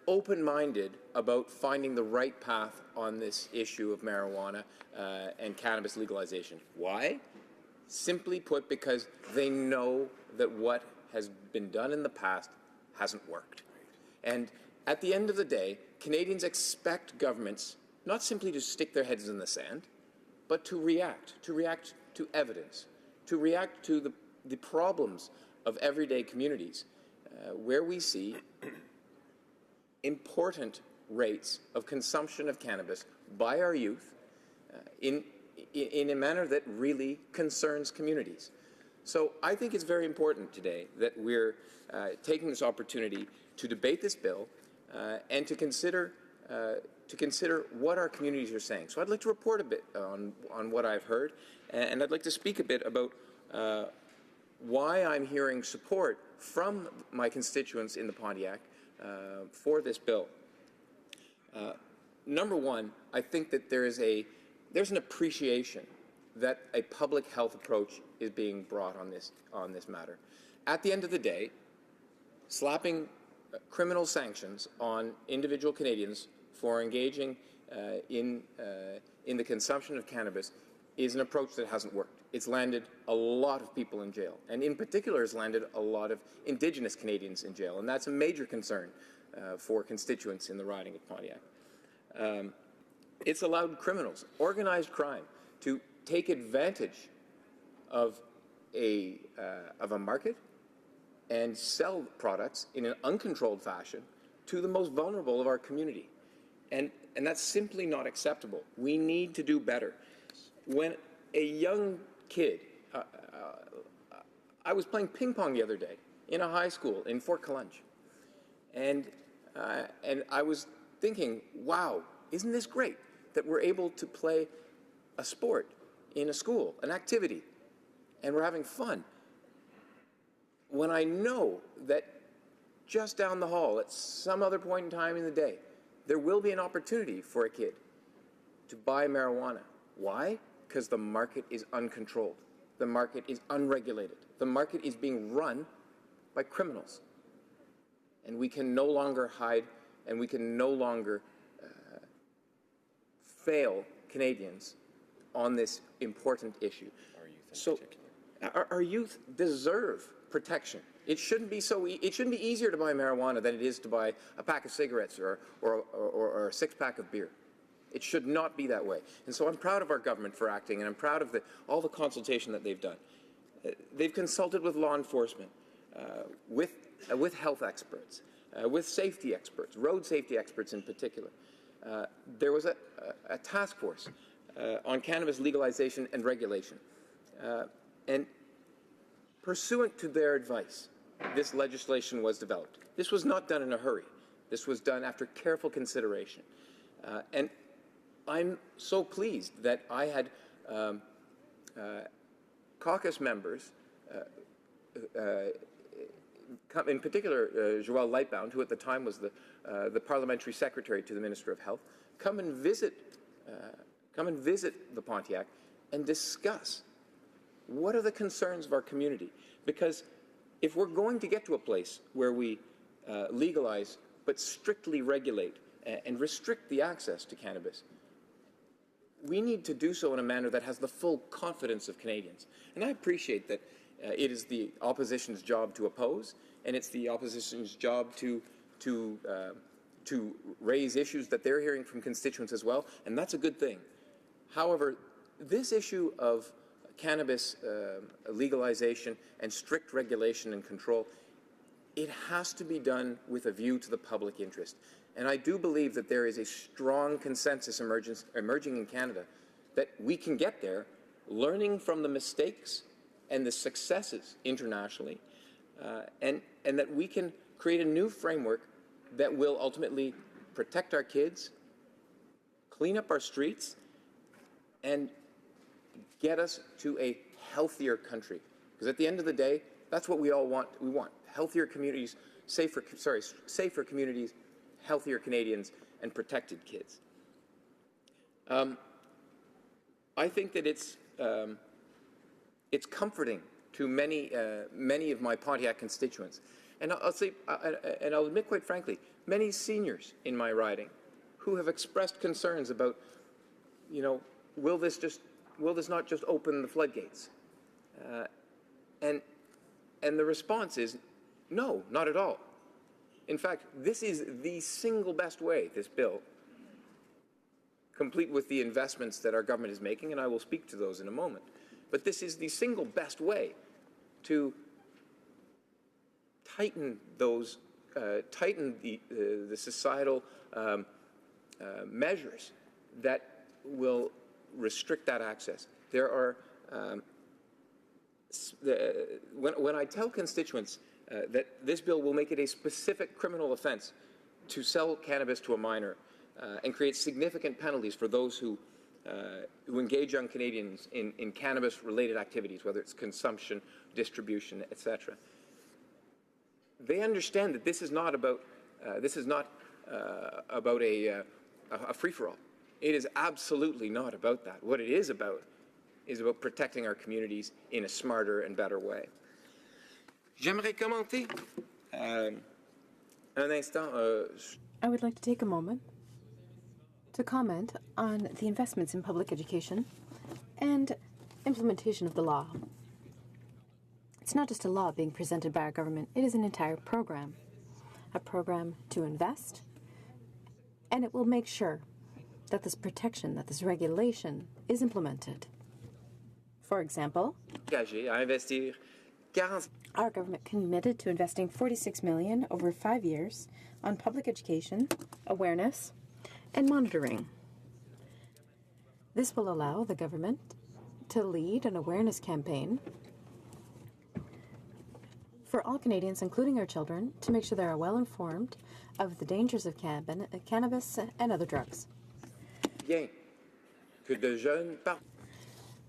open-minded about finding the right path on this issue of marijuana and cannabis legalization. Why? Simply put, because they know that what has been done in the past hasn't worked. And at the end of the day, Canadians expect governments not simply to stick their heads in the sand, but to react to evidence, to react to the problems of everyday communities where we see important rates of consumption of cannabis by our youth in a manner that really concerns communities. So I think it's very important today that we're taking this opportunity to debate this bill and to consider what our communities are saying. So I'd like to report a bit on what I've heard, and I'd like to speak a bit about why I'm hearing support from my constituents in the Pontiac for this bill. Number one, I think that there's an appreciation that a public health approach is being brought on this matter. At the end of the day, slapping criminal sanctions on individual Canadians for engaging in the consumption of cannabis is an approach that hasn't worked. It's landed a lot of people in jail, and in particular has landed a lot of Indigenous Canadians in jail, and that's a major concern for constituents in the riding of Pontiac. It's allowed criminals, organized crime, to take advantage of a market and sell products in an uncontrolled fashion to the most vulnerable of our community. And that's simply not acceptable. We need to do better. When a young kid, I was playing ping pong the other day in a high school in Fort College, and I was thinking, wow, isn't this great that we're able to play a sport in a school, an activity, and we're having fun, when I know that just down the hall at some other point in time in the day, there will be an opportunity for a kid to buy marijuana. Why? Because the market is uncontrolled. The market is unregulated. The market is being run by criminals. And we can no longer hide, and we can no longer fail Canadians on this important issue. So our youth deserve protection. It shouldn't be it shouldn't be easier to buy marijuana than it is to buy a pack of cigarettes or a six-pack of beer. It should not be that way. And so I'm proud of our government for acting, and I'm proud of all the consultation that they've done. They've consulted with law enforcement, with health experts, with safety experts, road safety experts in particular. There was a task force on cannabis legalization and regulation. And pursuant to their advice, this legislation was developed. This was not done in a hurry. This was done after careful consideration. And I'm so pleased that I had caucus members, in particular Joël Lightbound, who at the time was the parliamentary secretary to the Minister of Health, come and visit the Pontiac and discuss what are the concerns of our community. Because if we're going to get to a place where we legalize but strictly regulate and restrict the access to cannabis, we need to do so in a manner that has the full confidence of Canadians. And I appreciate that it is the opposition's job to oppose, and it's the opposition's job to raise issues that they're hearing from constituents as well, and that's a good thing. However, this issue of cannabis legalization and strict regulation and control, it has to be done with a view to the public interest. And I do believe that there is a strong consensus emerging in Canada that we can get there, learning from the mistakes and the successes internationally, and that we can create a new framework that will ultimately protect our kids, clean up our streets, and get us to a healthier country. Because at the end of the day, that's what we all want. We want healthier communities, safer communities, healthier Canadians, and protected kids. I think that it's comforting to many of my Pontiac constituents, and I'll admit quite frankly, many seniors in my riding who have expressed concerns about, will this not just open the floodgates? And the response is no, not at all. In fact, this is the single best way, this bill, complete with the investments that our government is making, and I will speak to those in a moment. But this is the single best way to tighten those, tighten the societal measures that will restrict that access. There are, when I tell constituents that this bill will make it a specific criminal offense to sell cannabis to a minor and create significant penalties for those who engage young Canadians in cannabis-related activities, whether it's consumption, distribution, etc. They understand that this is not about a free-for-all. It is absolutely not about that. What it is about protecting our communities in a smarter and better way. J'aimerais commenter un instant. I would like to take a moment to comment on the investments in public education and implementation of the law. It's not just a law being presented by our government, it is an entire program. A program to invest, and it will make sure that this protection, that this regulation is implemented. For example, our government committed to investing $46 million over 5 years on public education, awareness, and monitoring. This will allow the government to lead an awareness campaign for all Canadians, including our children, to make sure they are well informed of the dangers of cannabis and other drugs.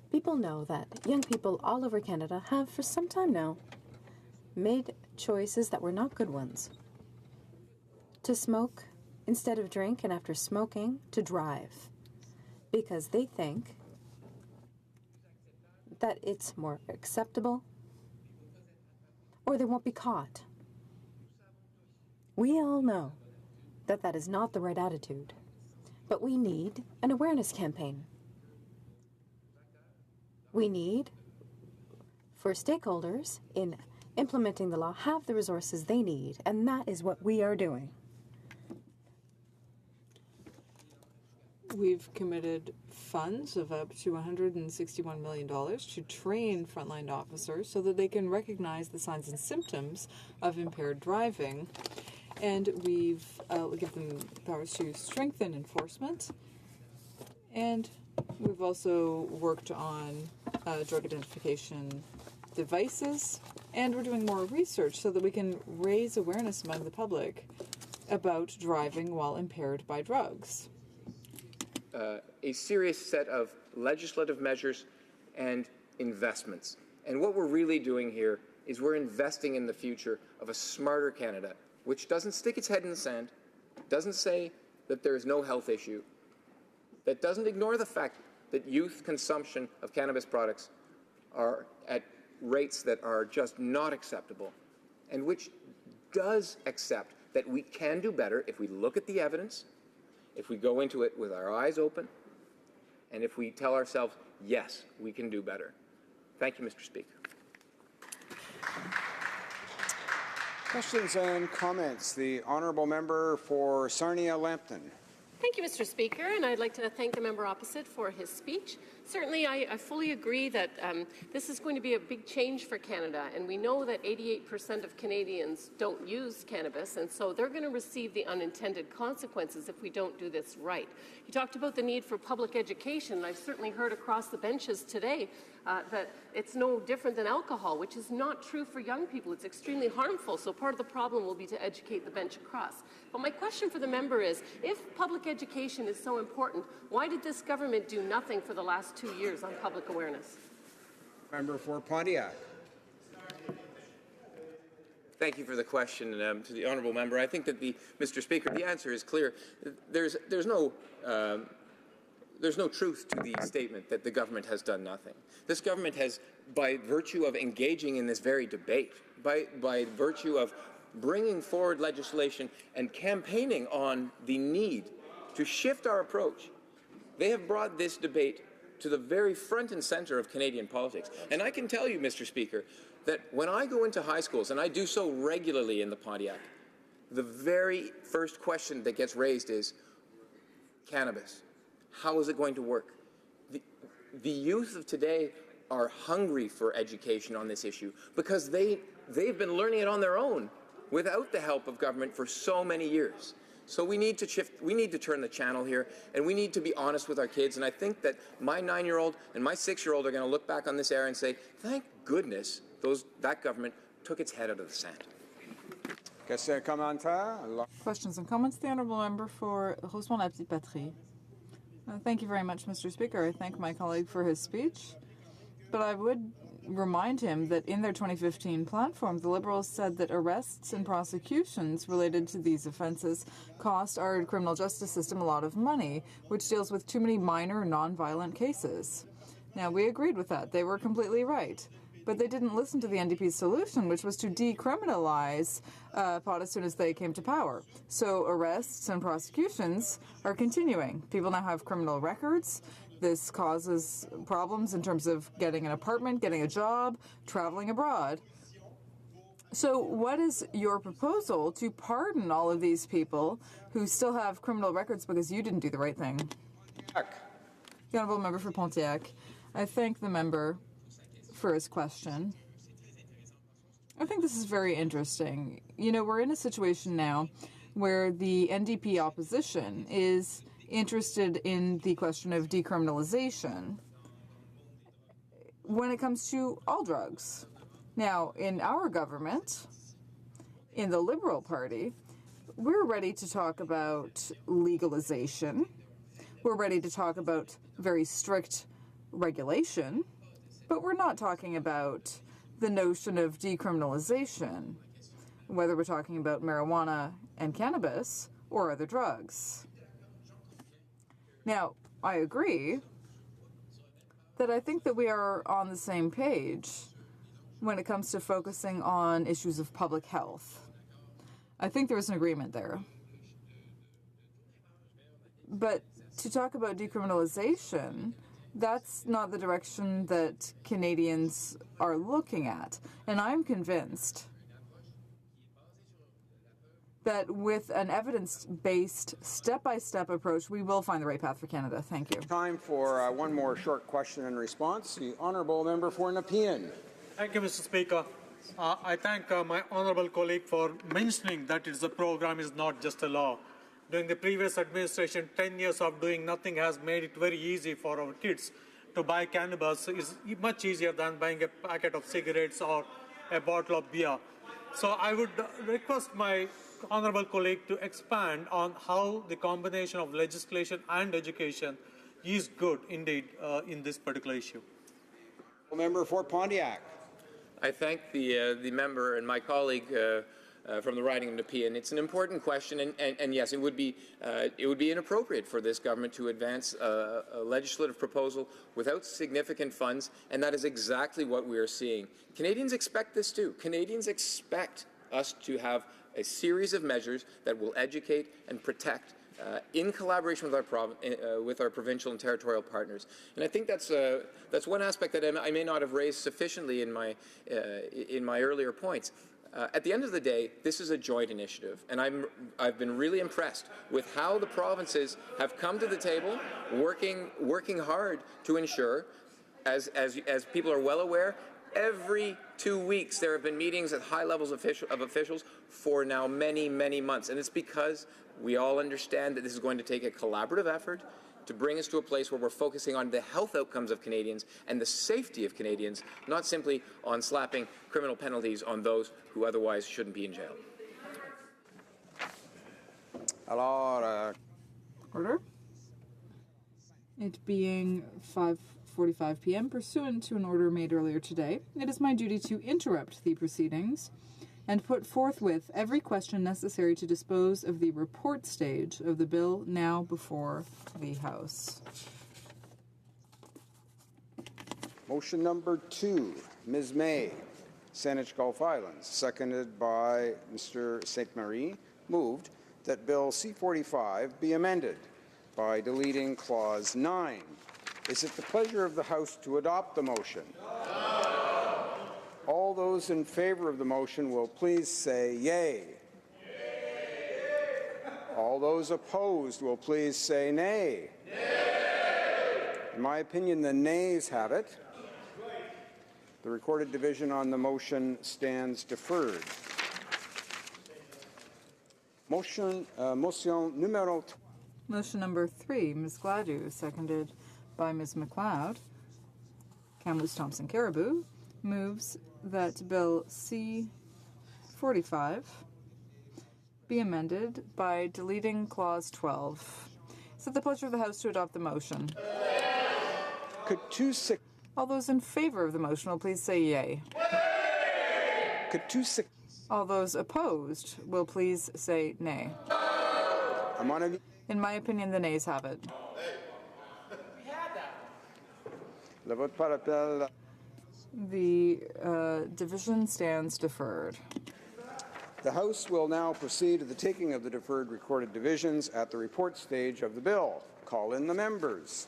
People know that young people all over Canada have, for some time now, made choices that were not good ones. To smoke instead of drink, and after smoking, to drive. Because they think that it's more acceptable, or they won't be caught. We all know that that is not the right attitude, but we need an awareness campaign. We need for stakeholders in implementing the law have the resources they need, and that is what we are doing. We've committed funds of up to $161 million to train frontline officers so that they can recognize the signs and symptoms of impaired driving. And we've given them powers to strengthen enforcement. And we've also worked on drug identification devices. And we're doing more research so that we can raise awareness among the public about driving while impaired by drugs. A serious set of legislative measures and investments. And what we're really doing here is we're investing in the future of a smarter Canada, which doesn't stick its head in the sand, doesn't say that there is no health issue, that doesn't ignore the fact that youth consumption of cannabis products are at rates that are just not acceptable, and which does accept that we can do better if we look at the evidence, if we go into it with our eyes open, and if we tell ourselves, yes, we can do better. Thank you, Mr. Speaker. Questions and comments. The honourable member for Sarnia-Lambton. Thank you, Mr. Speaker, and I'd like to thank the member opposite for his speech. Certainly, I fully agree that this is going to be a big change for Canada, and we know that 88% of Canadians don't use cannabis, and so they're going to receive the unintended consequences if we don't do this right. He talked about the need for public education, and I've certainly heard across the benches today that it's no different than alcohol, which is not true for young people. It's extremely harmful, so part of the problem will be to educate the bench across. But my question for the member is, if public education is so important, why did this government do nothing for the last 2 years on public awareness? Member for Pontiac. Thank you for the question to the honourable member. I think that Mr. Speaker, the answer is clear. There's no truth to the statement that the government has done nothing. This government has, by virtue of engaging in this very debate, by virtue of bringing forward legislation and campaigning on the need to shift our approach, they have brought this debate to the very front and center of Canadian politics. And I can tell you, Mr. Speaker, that when I go into high schools, and I do so regularly in the Pontiac, the very first question that gets raised is cannabis. How is it going to work? The youth of today are hungry for education on this issue because they've been learning it on their own without the help of government for so many years. So we need to shift, we need to turn the channel here, and we need to be honest with our kids. And I think that my 9-year-old and my 6-year-old are going to look back on this era and say, thank goodness that government took its head out of the sand. Questions and comments. The honourable member for Rosemont-la-Petite-Patrie. Thank you very much, Mr. Speaker. I thank my colleague for his speech. But I would remind him that in their 2015 platform, the Liberals said that arrests and prosecutions related to these offences cost our criminal justice system a lot of money, which deals with too many minor, non-violent cases. Now, we agreed with that. They were completely right. But they didn't listen to the NDP's solution, which was to decriminalize pot as soon as they came to power. So arrests and prosecutions are continuing. People now have criminal records. This causes problems in terms of getting an apartment, getting a job, traveling abroad. So what is your proposal to pardon all of these people who still have criminal records because you didn't do the right thing? The honourable member for Pontiac. I thank the member for his question. I think this is very interesting. You know, we're in a situation now where the NDP opposition is interested in the question of decriminalization when it comes to all drugs. Now, in our government, in the Liberal Party, we're ready to talk about legalization. We're ready to talk about very strict regulation, but we're not talking about the notion of decriminalization, whether we're talking about marijuana and cannabis or other drugs. Now, I agree that I think that we are on the same page when it comes to focusing on issues of public health. I think there is an agreement there. But to talk about decriminalization, that's not the direction that Canadians are looking at. And I'm convinced that with an evidence-based, step-by-step approach, we will find the right path for Canada. Thank you. Time for one more short question and response. The honourable member for Nepean. Thank you, Mr. Speaker. I thank my honourable colleague for mentioning that the program is not just a law. During the previous administration, 10 years of doing nothing has made it very easy for our kids to buy cannabis. It's much easier than buying a packet of cigarettes or a bottle of beer. So I would request my honourable colleague to expand on how the combination of legislation and education is good indeed in this particular issue. Member for Pontiac. I thank the member and my colleague from the riding of Nepean. It's an important question, and yes, it would be inappropriate for this government to advance a legislative proposal without significant funds, and that is exactly what we are seeing. Canadians expect this too. Canadians expect us to have a series of measures that will educate and protect in collaboration with our provincial and territorial partners. And I think that's one aspect that I may not have raised sufficiently in my earlier points. At the end of the day, this is a joint initiative, and I've been really impressed with how the provinces have come to the table, working hard to ensure, as people are well aware, every 2 weeks there have been meetings at high levels of officials for now many, many months, and it's because we all understand that this is going to take a collaborative effort to bring us to a place where we're focusing on the health outcomes of Canadians and the safety of Canadians, not simply on slapping criminal penalties on those who otherwise shouldn't be in jail. Order. It being 5:45 p.m., pursuant to an order made earlier today, it is my duty to interrupt the proceedings and put forthwith every question necessary to dispose of the report stage of the bill now before the House. Motion number 2, Ms. May, Saanich Gulf Islands, seconded by Mr. Ste. Marie, moved that Bill C-45 be amended by deleting Clause 9. Is it the pleasure of the House to adopt the motion? All those in favor of the motion will please say yay. All those opposed will please say nay. In my opinion, the nays have it. The recorded division on the motion stands deferred. Motion numero. Motion number 3, Ms. Gladue, seconded by Ms. MacLeod. Kamloops Thompson Caribou moves that Bill C-45 be amended by deleting Clause 12. Is it the pleasure of the House to adopt the motion? All those in favor of the motion will please say yay. All those opposed will please say nay. In my opinion, the nays have it. The division stands deferred. The House will now proceed to the taking of the deferred recorded divisions at the report stage of the bill. Call in the members.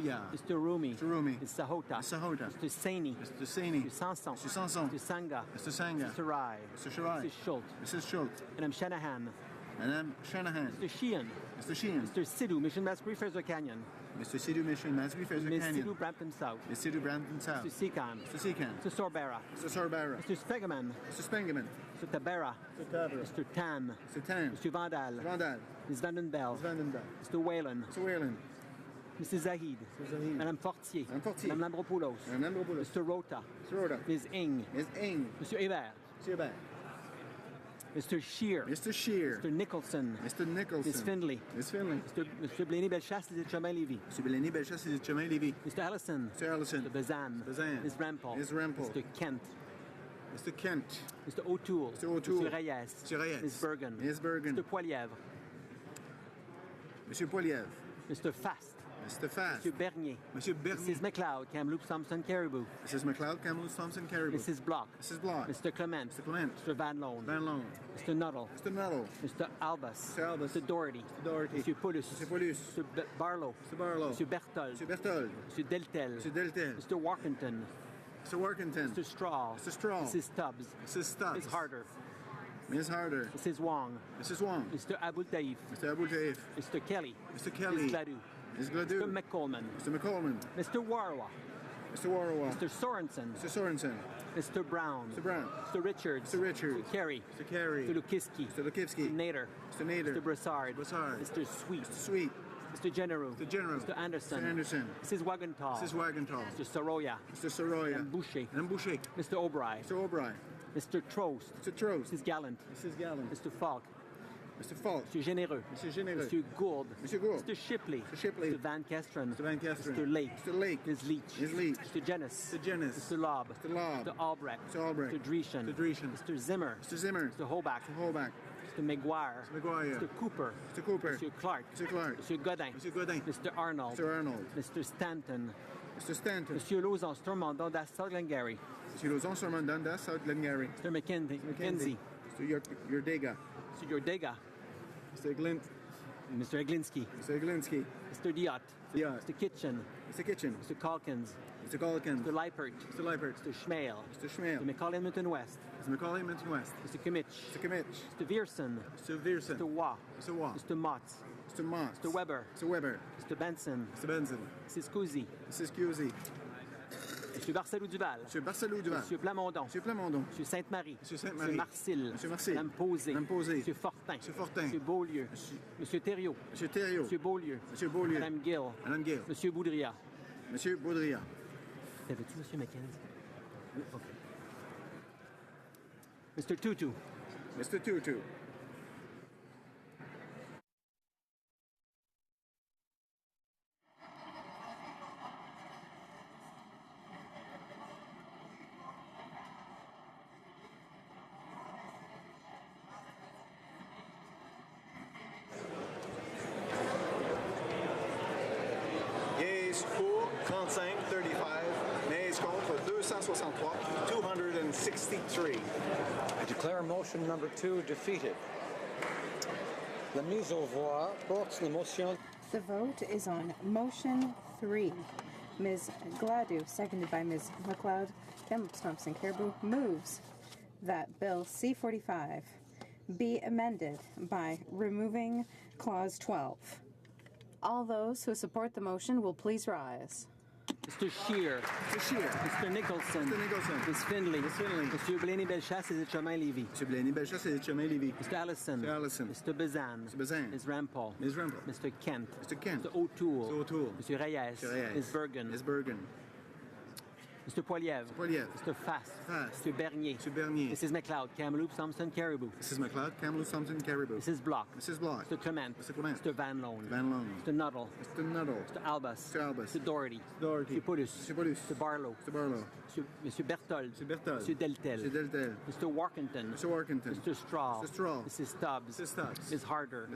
Brouillard. Mr. Rumi. Mr. Rumi. Mr. Sahota. Mr. Sahota. Mr. Saini. Mr. Saini. Mr. Sanson. Mr. Sanson. Mr. Sanga. Mr. Sanga. Mr. Rai. Mr. Shirai. Mrs. Schultz. Mrs. Schultz. Madame Shanahan. Madame Shanahan. Mr. Sheehan. Mr. Sheehan. Mr. Sidhu, Mission Masbury, Fraser Canyon. Mr. Sidhu, Mission Masbury, Fraser Ms. Canyon. Sidhu, Brampton South. Ms. Sidhu, Brampton South. Mr. Seacon. Mr. Seacon. Mr. Sorbera. Mr. Sorbera. Mr. Spiegelman. Mr. Spengeman. Mr. Tabera. Mr. Tabera. Mr. Tan. Mr. Tan. Mr. Vandal. Vandal. Ms. Vandenbell. Ms. Vandenberg. Mr. Whalen. Mr. Whalen. Mr. Zahid. Mr. Zahid. Madame Fortier. Madame Fortier. Madame Lambropoulos. Madame Lambropoulos. Mr. Rota. Mr. Rota. Ms. Ing. Ms. Ing. Mr. Hébert. Mr. Hébert. Mr. Shear. Mr. Shear. Mr. Nicholson. Mr. Nicholson. Ms. Findlay. Ms. Findlay. Mr. Blaney Bellechasse, les Chemin Lévis. Mr. Bellini, Bellechasse, les Chemin Lévis. Mr. Allison. Mr. Allison. Mr. Bazan. Bazan. Ms. Rampal. Ms. Rampal. Mr. Kent. Mr. Kent. Mr. O'Toole. Mr. O'Toole. Mr. Reyes. Mr. Reyes. Ms. Bergen. Ms. Bergen. Mr. Poilievre. Monsieur Poilievre. Mr. Fast. Mr. Fast. Mr. Bernier. Monsieur Bernier. Mrs. McLeod, Kamloops, Thompson, Caribou. Mrs. McLeod, Kamloops, Thompson, Caribou. Mrs. Block. Mrs. Block. Mr. Clement. Mr. Clement. Mr. Van Loan. Van Loan. Mr. Nuttall. Mr. Nuttall. Mr. Albus. Mr. Albus. Mr. Doherty. Mr. Doherty. Mr. Paulus. Mr. Paulus. Mr. Barlow. Mr. Barlow. Mr. Berthold. Mr. Berthold. Mr. Deltel. Mr. Deltel. Mr. Workington. Mr. Workington. Mr. Straw. Mr. Straw. Mrs. Stubbs. Mrs. Stubbs. Ms. Harder. Ms. Harder. Mrs. Wong. Mrs. Wong. Mr. Abul Taif. Mr. Abul Taif. Mr. Kelly. Mr. Kelly. Ms. Gladue. Ms. Gladue. Mr. McColeman. Mr. McColeman. Mr. Warwa. Mr. Warwa. Mr. Sorensen. Mr. Sorensen. Mr. Brown. Mr. Brown. Mr. Richards. Mr. Richards. Mr. Carey. Mr. Carey. Mr. Lukiski. Mr. Lukivsky. Mr. Nader. Mr. Nader. Mr. Brassard. Brassard. Mr. Sweet. Mr. Sweet. Mr. General. Mr. General. Mr. Anderson. Mr. Anderson. Mrs. Wagenthal. Mrs. Wagenthal. Mr. Soroya. Mr. Soroya. Madame Boucher. Madame Boucher. Mr. O'Brien. Mr. O'Brien. Mr. Trost. Mr. Trost. Mrs. Gallant. Mrs. Gallant. Mr. Falk. Mr. Falk. Mr. Généreux. Mr. Généreux. Mr. Gould. Mr. Gould. Mr. Shipley. Mr. Shipley. Mr. Van Kesteren. Mr. Van Kesteren. Mr. Lake. Mr. Lake. Ms. Leach. Ms. Leach. Mr. Jennis. Mr. Jennis. Mr. Lobb. Mr. Lobb. Mr. Albrecht. Mr. Albrecht. Mr. Dreeshen. Mr. Dreeshen. Mr. Zimmer. Mr. Zimmer. Mr. Hobach. Mr. Holbach. Mr. McGuire. Mr. McGuire. Mr. Cooper. Mr. Cooper. Mr. Clark. Mr. Clark. Mr. Godin. Mr. Godin. Mr. Arnold. Mr. Arnold. Mr. Stanton. Mr. Stanton. Monsieur Lauzon, Stormont, Dassault, Glengarry. Mr. Lauzon, Stormont, Dundas, South Glengarry. Mr. McKenzie. Mr. Yordega. Mr. Yordega. Mr. Glint. Mr. Eglinski. Mr. Eglinski. Mr. Diot. Diot. Mr. Kitchen. Mr. Kitchen. Mr. Calkins. Mr. Calkins. Mr. Leipert. Mr. Leipert. Mr. Schmale. Mr. Schmale. Mr. Macaulay Edmonton West. Mr. Macaulay Edmonton West. Mr. Kimmich. Mr. Kimmich. Mr. Vierson. Mr. Vierson. Mr. Waugh. Mr. Waugh. Mr. Motts. Mr. Motts. Mr. Weber. Mr. Weber. Mr. Benson. Mr. Benson. Mrs. Cousy. Mrs. Cusy. Mr. Barcelou Duval. Mr. Barcelou Duval. Mr. Plamondon. Mr. Plamondon. Mr. Sainte-Marie. Mr. Sainte-Marie. Mr. Marcil. Mr. Marcil. Madame Posé. Madame Posé. Mr. Fortin. Mr. Fortin. Mr. Beaulieu. Monsieur Thériault. Monsieur Thériault. Monsieur Beaulieu. Monsieur Beaulieu. Madame Gill. Madame Gill. Monsieur Boudria. Monsieur Baudrillard. T'avais-tu Monsieur Mackenzie? Oui, OK. Mr. Tutu. Mr. Tutu. Yeas pour 35, 35. Nays contre 263, 263. I declare motion number 2 defeated. La mise aux voix porte la motion. The vote is on motion 3. Ms. Gladue, seconded by Ms. McLeod, Kamloops Thompson Caribou, moves that Bill C-45 be amended by removing Clause 12. All those who support the motion will please rise. Mr. Scheer. Mr. Scheer. Mr. Nicholson. Mr. Nicholson. Ms. Findlay. Ms. Findlay. Monsieur Blaney Bellechasse et Chemin Lévis. Monsieur Blaney Bellechasse et Chemin Lévis. Mr. Allison. Mr. Allison. Mr. Bazan. Mr. Bazan. Ms. Rampal. Ms. Rampal. Mr. Kent. Mr. Kent. Mr. O'Toole. Mr. O'Toole. Monsieur Reyes. Mr. Reyes. Ms. Bergen. Ms. Bergen. Mr. Poilievre. Poilievre. Mr. Fast. Fast. Mr. Bernier. Mr. Bernier. Mrs. McLeod, Kamloops, Thompson, Caribou. Mrs. McLeod, Kamloops, Thompson, Caribou. Mrs. Block. Mrs. Block. Mr. Clement. Mr. Clement. Mr. Van Loan. Van Loan. Mr. Nuttall. Mr. Nuttall. Mr. Albus. Mr. Albus. Mr. Doherty. Doherty. Mr. Paulus. Mr. Paulus. Mr. Barlow. Mr. Barlow. Monsieur Berthold. Mr. Berthold. Mr. Deltel. Mr. Deltel. Mr. Workington. Mr. Workington. Mr. Straw. Mr. Straw. Mrs. Stubbs. Mrs. Stubbs. Ms. Harder.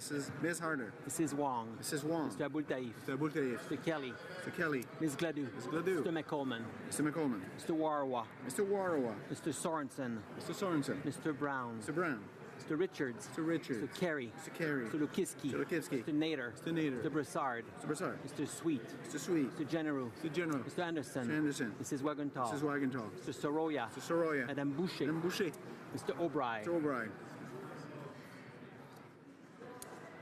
Ms. Harder. Mrs. Wong. Mrs. Wong. Mr. Abul Taif. Mr. Abul Taif. Mr. Kelly. Mr. Kelly. Ms. Gladue. Ms. Gladue. Mr. McColeman. Mr. McColeman. Mr. Warwa. Mr. Warwa. Mr. Sorensen. Mr. Sorensen. Mr. Brown. Mr. Brown. Mr. Richards. Mr. Richards. Mr. Carey. Mr. Carey. Mr. Lukiski. Mr. Lukiski. Mr. Nader. Mr. Nader. Mr. Brassard. Mr. Brassard. Mr. Sweet. Mr. Sweet. Mr. General. Mr. General. Mr. Anderson. Mr. Anderson. Mrs. Wagenthal. Mrs. Wagenthal. Mr. Soroya. Mr. Soroya. Madame Boucher. Madame Boucher. Mr. O'Brien. Mr. O'Brien.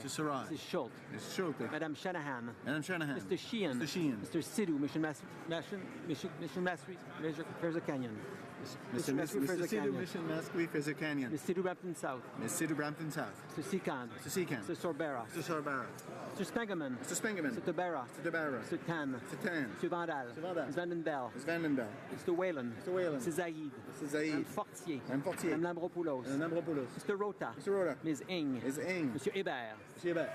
Sarai. Mr. Sarai. Mrs. Schultz. Mrs. Schultz. Madame Shanahan. Madame Shanahan. Mr. Sheehan. Mr. Sheehan. Mr. Sidhu, Mission Fraser Canyon. Mr. Sidhu, Mission Mascui, Fraser Canyon. Ms. Sidhu Brampton South. Ms. Sidhu Brampton South. Mr. Secan. Mr. Secan. Mr. Sorbera. Mr. Sorbara. Mr. Spengeman. Mr. Spengeman. Mr. Tabera. Mr. Tabera. Mr. Tan. Mr. Tan. Mr. Vandal. Mr. Vandal. Ms. Vandenbell. Ms. Vandenbell. Mr. Whalen. Mr. Whalen. Mr. Zaid. Mr. Zaid. Mme Fortier. Mme Fortier. Mme Lambropoulos. Mme Lambropoulos. Mr. Rota. Mr. Rota. Ms. Ing. Ms. Ing. Monsieur Hébert. Monsieur Hébert.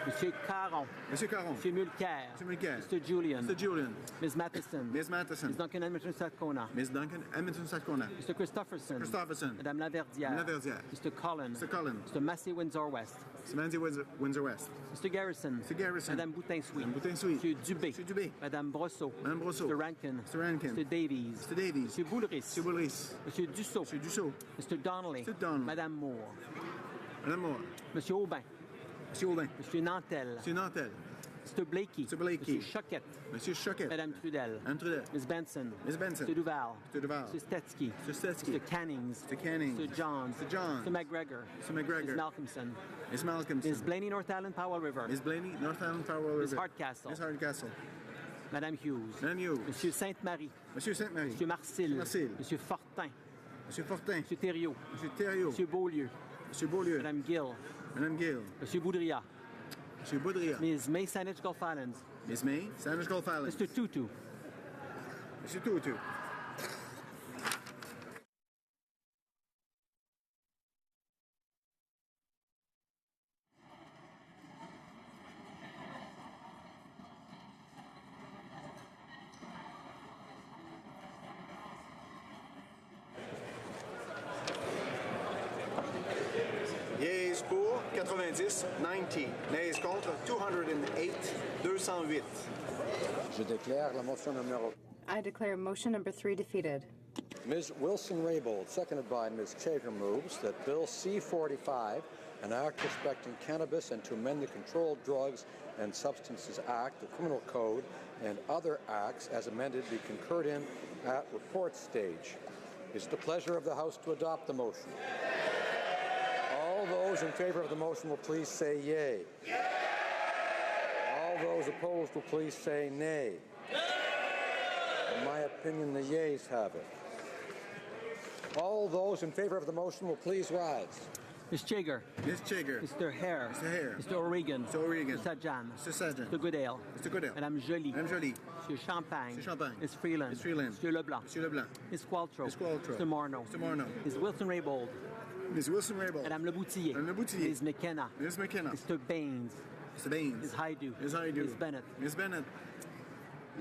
Monsieur Caron. Monsieur Caron. Monsieur Mulcair. Monsieur Mulcair. Mr. Julian. Mr. Julian. Ms. Matheson. Ms. Matheson. Ms. Duncan Edmonton Sakona. Ms. Duncan Edmonton Sakona. Mr. Christopherson. Christopherson. Madame Laverdière. Madame Laverdière. Mr. Cullen. Mr. Cullen. Mr. Massey Windsor West. Mr. Manzi Windsor West. Mr. Garrison. Mr. Garrison. Madame Boutin-Sweet. Madame Boutin-Sweet. Monsieur Dubé. Monsieur Dubé. Madame Brosseau. Madame Brosseau. Mr. Rankin. Mr. Rankin. Mr. Davies. Mr. Davies. Monsieur Boulris. Monsieur Boulris. Monsieur Dussault. Monsieur Dussault. Mr. Donnelly. Mr. Donnelly. Madame Moore. Madame Moore. Monsieur Aubin. Monsieur Aubin. Monsieur Nantel. Monsieur Nantel. Mr. Blakey. Mr. Blakey. Monsieur Choquette. Monsieur Choquette. Madame Trudel. Madame Trudel. Ms. Benson. Ms. Benson. Mr. Duval. Mr. Duval. Mr. Stetsky. Mr. Stetsky. Mr. Cannings. Mr. Cannings. Mr. Johns. Mr. Johns. Mr. McGregor. Mr. McGregor. Ms. Malcolmson. Ms. Malcolmson. Ms. Blaney North Island Powell River. Ms. Blaney North Island Powell River. Ms. Hardcastle. Ms. Hardcastle. Madame Hughes. Madame Hughes. Monsieur Sainte-Marie. Monsieur Sainte-Marie. Monsieur Marcil. Marcil. Monsieur Fortin. Monsieur Fortin. Monsieur Thériault. Monsieur Thériault. Monsieur Beaulieu. Monsieur Beaulieu. Madame Gill. Madame Gill. Monsieur Boudria. Monsieur Boudria. Ms. May Saanich Gulf Islands. Ms. May Saanich Gulf Islands. Mr. Tutu. Monsieur Tutu. Yeas pour 90, 90. Nays contre 208, 208. Je déclare la motion numéro. I declare motion number 3 defeated. Ms. Wilson-Raybould, seconded by Ms. Chater, moves that Bill C-45, an act respecting cannabis and to amend the Controlled Drugs and Substances Act, the Criminal Code, and other acts as amended be concurred in at report stage. It's the pleasure of the House to adopt the motion. All those in favor of the motion will please say yea. All those opposed will please say nay. In my opinion, the yeas have it. All those in favor of the motion will please rise. Ms. Jager. Ms. Jager. Mr. Hare. Mr. Hare. Mr. O'Regan. Mr. O'Regan. Mr. Sajan. Mr. Sajan. Mr. Goodale. Mr. Goodale. Madame Joly. Madame Joly. Monsieur Champagne. Mr. Champagne. Ms. Freeland. Ms. Freeland. Monsieur Leblanc. Monsieur Leblanc. Ms. Qualtrough. Ms. Qualtrough. Mr. Morneau. Mr. Morneau. Ms. Wilson-Raybould. Ms. Wilson-Raybould. Madame Leboutillier. Madame Leboutillier. Ms. McKenna. Ms. McKenna. Mr. Baines. Mr. Baines. Ms. Haidu. Ms. Haidu. Ms. Bennett. Ms. Bennett.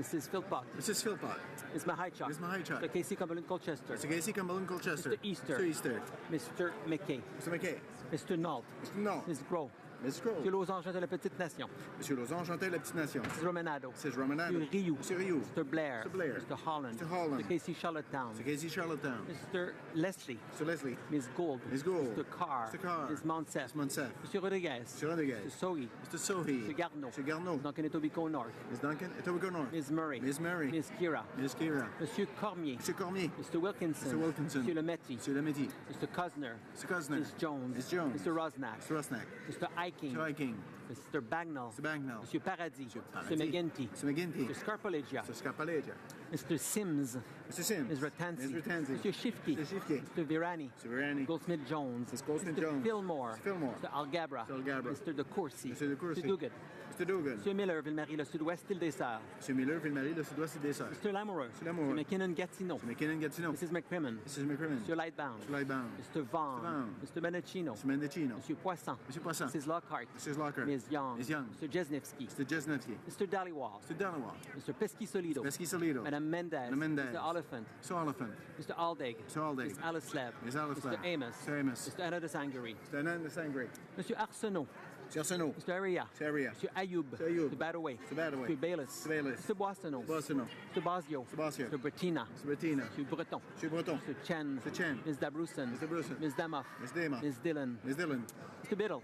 Mrs. Philpott. Mrs. Philpott. Ms. Mahichuk. Ms. Mahichuk. Mr. Casey Cumberland Colchester. Mr. Casey Cumberland Colchester. Mr. Easter. Mr. Easter. Mr. McKay. Mr. McKay. Mr. Nault. Mr. Nault. Ms. Groh. Ms. Groh. Monsieur Lausange de la Petite Nation. Monsieur Lausange de la Petite Nation. Mrs. Romanado. Mrs. Romanado. Monsieur Rioux. Monsieur Rioux. Mr. Blair. Mr. Blair. Mr. Holland. Mr. Holland. Mr. Casey Charlottetown. Mr. Casey Charlottetown. Mr. Leslie. Mr. Leslie. Ms. Gould. Ms. Gould. Mr. Carr. Mr. Carr. Ms. Monsef. Ms. Monsef. Monsieur Rodriguez. Mr. Rodriguez. Mr. Sohi. Mr. Sohi. Mr. Garneau. Mr. Garneau. Duncan Etobicoke North. Ms. Duncan Etobicoke North. Ms. Murray. Ms. Murray. Ms. Kira. Ms. Kira. Monsieur Cormier. Monsieur Cormier. Mr. Wilkinson. Mr. Wilkinson. Monsieur Lemetti. Monsieur Lemetti. Mr. Cosner. Mr. Cosner. Ms. Jones. Ms. Jones. Mr. Rosnack. Mr. Rosnack. Mr. Eiking. Mr. Eiking. Mr. Bagnall. Mr. Bagnall. Monsieur Paradis. Monsieur Mr. Paradis. McGinty. Mr. McGinty. Mr. Scarpalegia. Mr. Scarpalegia. Mr. Sims. Mr. Sims. Ms. Ratanzi. Ms. Ratanzi. Monsieur Shifty. Mr. Shifty. Mr. Virani. Mr. Virani. Goldsmith Jones. Ms. Goldsmith Mr. Jones. Fillmore. Mr. Fillmore. Mr. Algabra. Mr. Algabra. Mr. De Courcy. Mr. De Courcy. Mr. Dugan. Mr. Dugan. Monsieur Miller, Ville-Marie, le Sud-Ouest, Île des Sœurs. Monsieur Miller, Ville-Marie, le Sud-Ouest des Sœurs. Mr. Lamoureux. Mr. Lamoureux. Mr. McKinnon Gatineau. Mr. McKinnon Gatineau. Mrs. McCrimmon. Mrs. McCrimmon. Mr. Lightbound. Mr. Lightbound. Mr. Vaughn. Mr. Vaughn. Mr. Menachino. Mr. Mendocino. Monsieur Poisson. Monsieur Poisson. Mrs. Lockhart. Mrs. Lockhart. Ms. Young. Ms. Young. Mr. Jesnevsky. Mr. Jesnevsky. Mr. Dhaliwal. Mr. Dallowal. Mr. Pesky-Solido. Pesky-Solido. Madame Mendez. Madame Mendez. Mr. Oliphant. Mr. Oliphant. Mr. Aldeg. Mr. Aldeg. Ms. Alice-Leb. Ms. Alice-Leb. Mr. Amos. Mr. Amos. Mr. Anna de Sangari. Mr. Anand de Sangre. Monsieur Arsenault. Mr. Arsenault. Mr. Aria. Mr. Aria. Mr. Ayoub. Mr. Ayoub. Mr. Badaway. Mr. Badaway. Mr. Bayless. Mr. Bayless. Mr. Boissonneau. Mr. Boissonneau. Mr. Basio. Mr. Basio. Mr. Bettina. Mr. Bettina. Mr. Breton. Mr. Breton. Mr. Chen. Mr. Chen. Ms. Dabruson. Mr. Bruson. Ms. Damoff. Ms. Damoff. Ms. Dillon. Ms. Dillon. Mr. Biddle.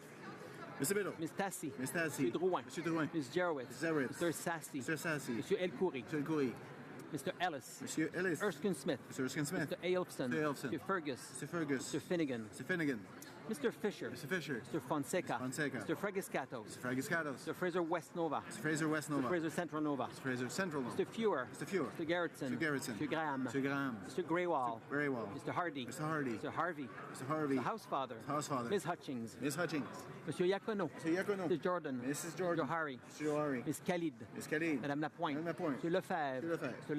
Mr. Biddle. Ms. Tassi. Ms. Tassi. Mr. Drouin. Mr. Drouin. Ms. Jerowitz. Mr. Jerowitz. Mr. Sassy. Mr. Sassy. Monsieur Elkoury. Mr. Elkoury. Mr. Ellis. Monsieur Ellis. Erskine Smith. Mr. Erskine Smith. Mr. Ailfson. Mr. Ailfson. Mr. Fergus. Mr. Fergus. Mr. Finnegan. Mr. Finnegan. Mr. Fisher. Mr. Fisher. Mr. Fonseca. Mr. Fonseca. Mr. Fragiscatos. Mr. Fragiscatos. Mr. Fraser West Nova. Mr. Fraser West Nova. Mr. Fraser Central Nova. Mr. Fraser Central Nova. Mr. Fewer. Mr. Fewer. Mr. Garrettson. Mr. Garrettson. Mr. Graham. Mr. Graham. Mr. Greywall. Mr. Greywall. Mr. Hardy. Mr. Hardy. Mr. Harvey. Mr. Harvey. Mr. Housefather. Mr. Housefather. Ms. Hutchings. Ms. Hutchings. Monsieur Iacono. Mr. Iacono. Mrs. Jordan. Mrs. Jordan. Mr. Johari. Mr. Johari. Ms. Khalid. Ms. Khalid. Madame Lapointe. Madame Lapointe. Mr. Lefebvre. Mr. Lefebvre. Mr.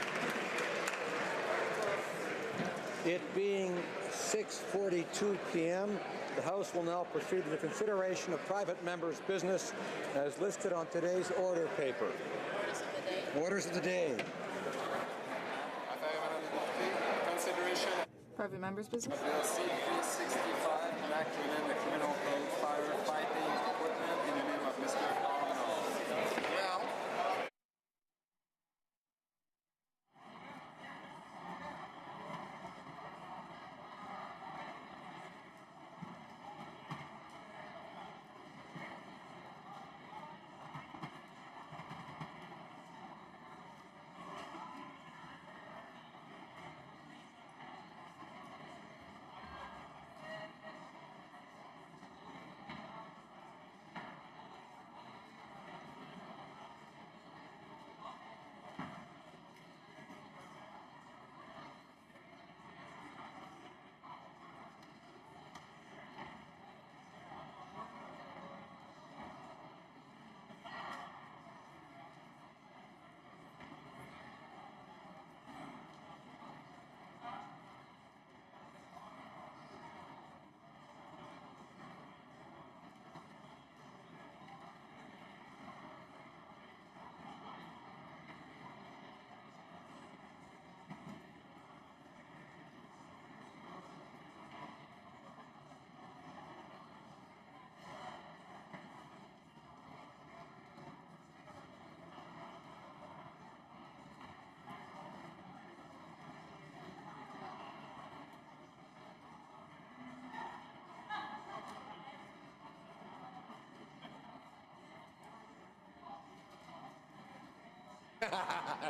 It being 6:42 p.m., the House will now proceed to the consideration of private members' business as listed on today's order paper. Orders of the day. Consideration. Private members' business. Bill C-365, an act to amend the criminal code firefighting equipment in the name of Mr. Colomano. Well.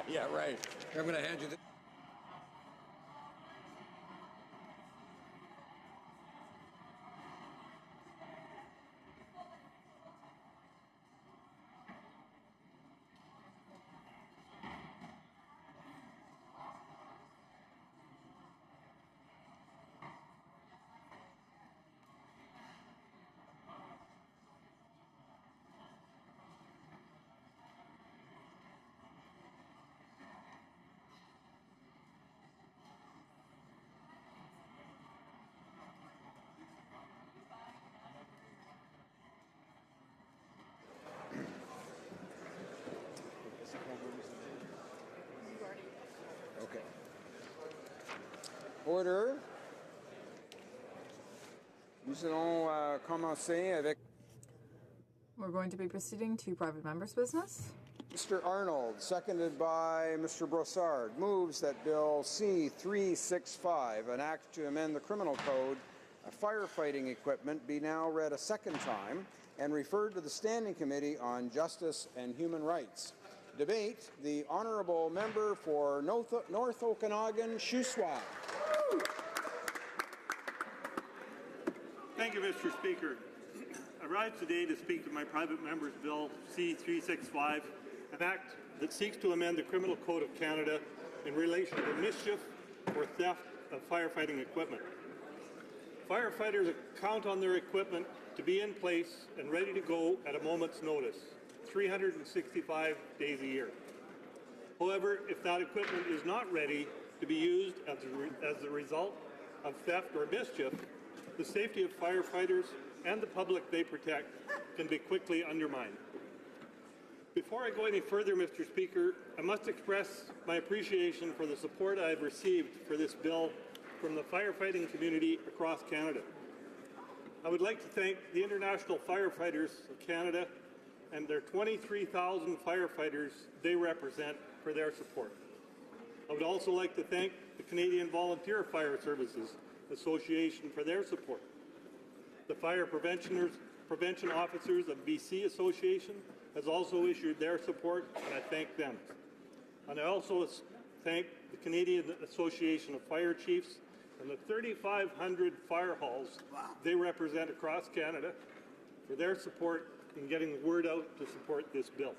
Yeah, right. I'm going to hand you the. Okay. Order. Nous allons commencer avec We're going to be proceeding to private members' business. Mr. Arnold, seconded by Mr. Brossard, moves that Bill C-365, an act to amend the criminal code of firefighting equipment, be now read a second time and referred to the Standing Committee on Justice and Human Rights. Debate, the Honourable Member for North Okanagan, Shuswap. Thank you, Mr. Speaker. I rise today to speak to my private member's Bill C-365, an act that seeks to amend the Criminal Code of Canada in relation to mischief or theft of firefighting equipment. Firefighters count on their equipment to be in place and ready to go at a moment's notice, 365 days a year. However, if that equipment is not ready to be used as the result of theft or mischief, the safety of firefighters and the public they protect can be quickly undermined. Before I go any further, Mr. Speaker, I must express my appreciation for the support I have received for this bill from the firefighting community across Canada. I would like to thank the International Firefighters of Canada and their 23,000 firefighters they represent for their support. I would also like to thank the Canadian Volunteer Fire Services Association for their support. The Fire Prevention Officers of BC Association has also issued their support, and I thank them. And I also thank the Canadian Association of Fire Chiefs and the 3,500 fire halls they represent across Canada for their support in getting the word out to support this bill.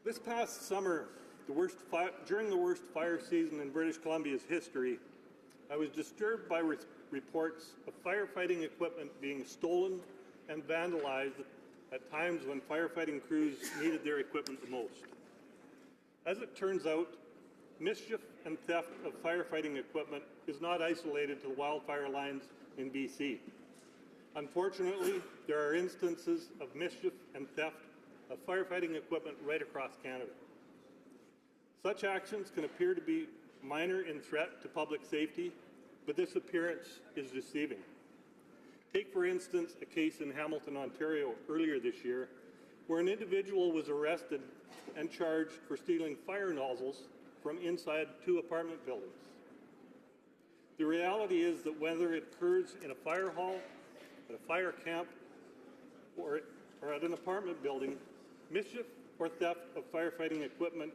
This past summer, during the worst fire season in British Columbia's history, I was disturbed by reports of firefighting equipment being stolen and vandalized at times when firefighting crews needed their equipment the most. As it turns out, mischief and theft of firefighting equipment is not isolated to the wildfire lines in BC. Unfortunately, there are instances of mischief and theft of firefighting equipment right across Canada. Such actions can appear to be minor in threat to public safety, but this appearance is deceiving. Take, for instance, a case in Hamilton, Ontario earlier this year, where an individual was arrested and charged for stealing fire nozzles from inside 2 apartment buildings. The reality is that whether it occurs in a fire hall, at a fire camp, or at an apartment building, mischief or theft of firefighting equipment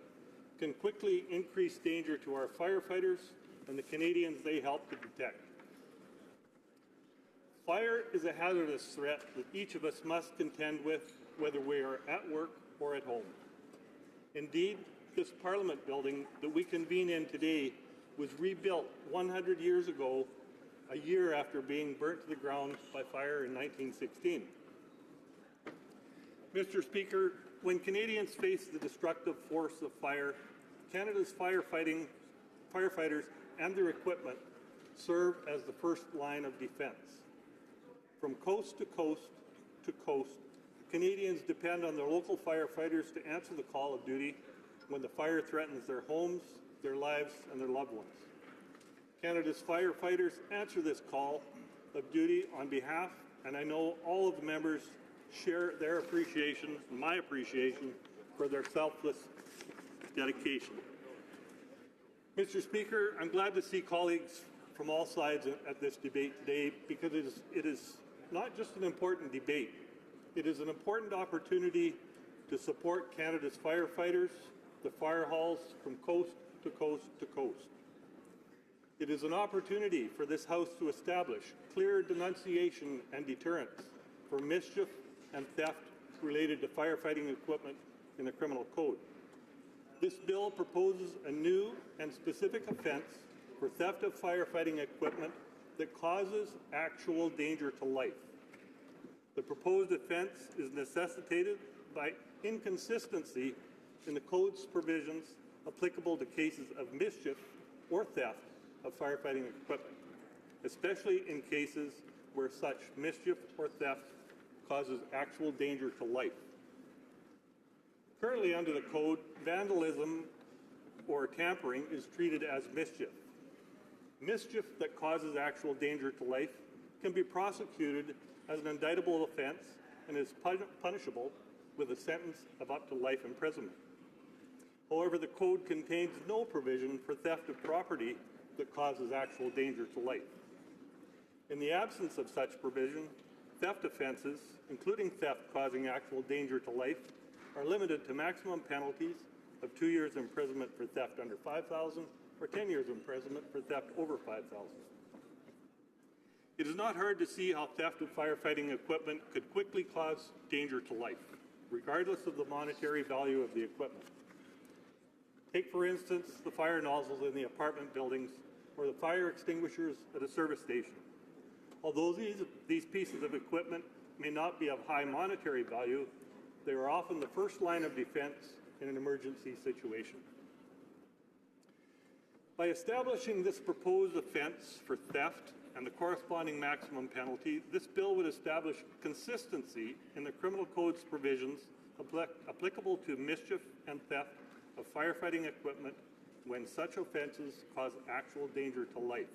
can quickly increase danger to our firefighters and the Canadians they help to detect. Fire is a hazardous threat that each of us must contend with, whether we are at work or at home. Indeed, this Parliament building that we convene in today was rebuilt 100 years ago, a year after being burnt to the ground by fire in 1916. Mr. Speaker, when Canadians face the destructive force of fire, Canada's firefighters and their equipment serve as the first line of defense. From coast to coast to coast, Canadians depend on their local firefighters to answer the call of duty when the fire threatens their homes, their lives, and their loved ones. Canada's firefighters answer this call of duty on behalf, and I know all of the members share their appreciation, my appreciation, for their selfless dedication. Mr. Speaker, I'm glad to see colleagues from all sides at this debate today, because it is not just an important debate, it is an important opportunity to support Canada's firefighters, the fire halls from coast to coast to coast. It is an opportunity for this House to establish clear denunciation and deterrence for mischief and theft related to firefighting equipment in the Criminal Code. This bill proposes a new and specific offence for theft of firefighting equipment that causes actual danger to life. The proposed offence is necessitated by inconsistency in the Code's provisions applicable to cases of mischief or theft of firefighting equipment, especially in cases where such mischief or theft causes actual danger to life. Currently under the Code, vandalism or tampering is treated as mischief. Mischief that causes actual danger to life can be prosecuted as an indictable offence and is punishable with a sentence of up to life imprisonment. However, the Code contains no provision for theft of property that causes actual danger to life. In the absence of such provision, theft offences, including theft causing actual danger to life, are limited to maximum penalties of 2 years imprisonment for theft under $5,000 or 10 years imprisonment for theft over $5,000. It is not hard to see how theft of firefighting equipment could quickly cause danger to life, regardless of the monetary value of the equipment. Take, for instance, the fire nozzles in the apartment buildings or the fire extinguishers at a service station. Although these pieces of equipment may not be of high monetary value, they are often the first line of defense in an emergency situation. By establishing this proposed offense for theft and the corresponding maximum penalty, this bill would establish consistency in the Criminal Code's provisions applicable to mischief and theft of firefighting equipment when such offences cause actual danger to life.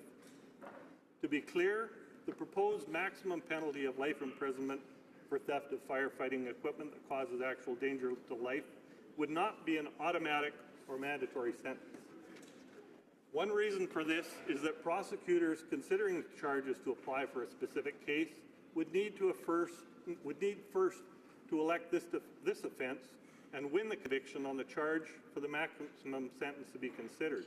To be clear, the proposed maximum penalty of life imprisonment for theft of firefighting equipment that causes actual danger to life would not be an automatic or mandatory sentence. One reason for this is that prosecutors considering charges to apply for a specific case would need first to elect this offence and win the conviction on the charge for the maximum sentence to be considered.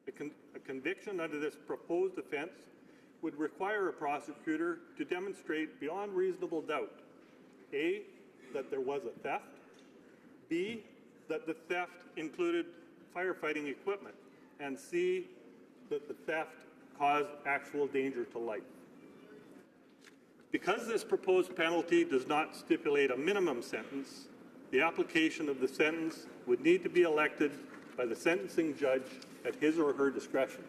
A conviction under this proposed offence would require a prosecutor to demonstrate beyond reasonable doubt, A, that there was a theft, B, that the theft included firefighting equipment, and C, that the theft caused actual danger to life. Because this proposed penalty does not stipulate a minimum sentence, the application of the sentence would need to be elected by the sentencing judge at his or her discretion.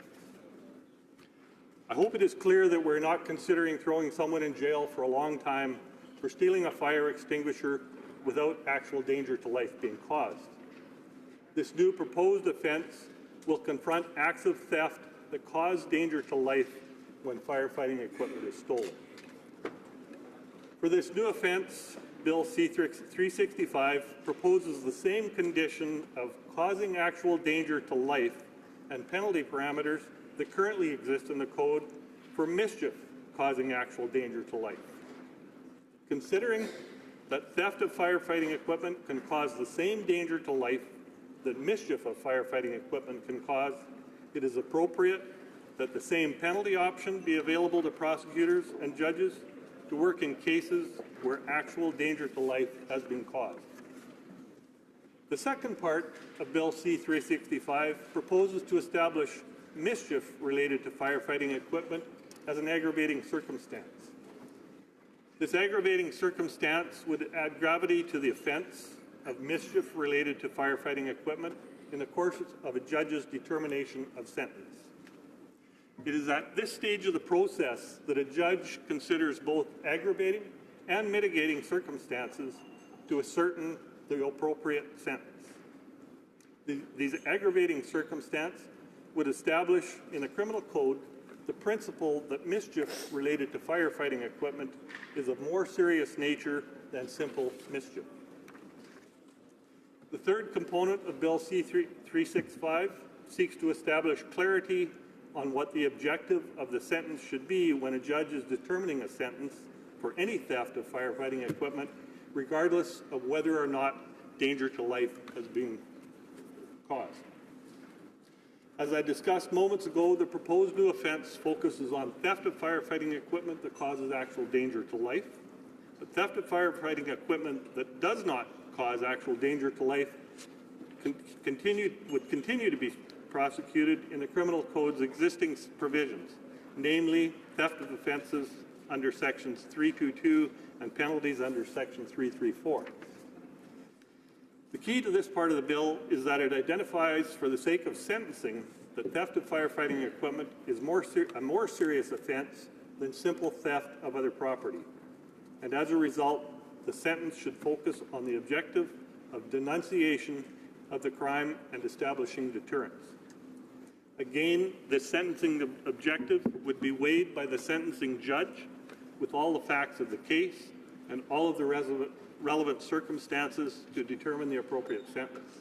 I hope it is clear that we're not considering throwing someone in jail for a long time for stealing a fire extinguisher without actual danger to life being caused. This new proposed offence will confront acts of theft that cause danger to life when firefighting equipment is stolen. For this new offence, Bill C-365 proposes the same condition of causing actual danger to life and penalty parameters that currently exist in the code for mischief causing actual danger to life. Considering that theft of firefighting equipment can cause the same danger to life that mischief of firefighting equipment can cause, it is appropriate that the same penalty option be available to prosecutors and judges to work in cases where actual danger to life has been caused. The second part of Bill C-365 proposes to establish mischief related to firefighting equipment as an aggravating circumstance. This aggravating circumstance would add gravity to the offence of mischief related to firefighting equipment in the course of a judge's determination of sentence. It is at this stage of the process that a judge considers both aggravating and mitigating circumstances to ascertain the appropriate sentence. These aggravating circumstances would establish in the criminal code the principle that mischief related to firefighting equipment is of more serious nature than simple mischief. The third component of Bill C-365 seeks to establish clarity on what the objective of the sentence should be when a judge is determining a sentence for any theft of firefighting equipment, regardless of whether or not danger to life has been caused. As I discussed moments ago, the proposed new offence focuses on theft of firefighting equipment that causes actual danger to life. But theft of firefighting equipment that does not cause actual danger to life would continue to be prosecuted in the criminal code's existing provisions, namely theft of offences under sections 322 and penalties under section 334. The key to this part of the bill is that it identifies, for the sake of sentencing, that theft of firefighting equipment is a more serious offence than simple theft of other property. And as a result, the sentence should focus on the objective of denunciation of the crime and establishing deterrence. Again, this sentencing objective would be weighed by the sentencing judge with all the facts of the case and all of the relevant circumstances to determine the appropriate sentence.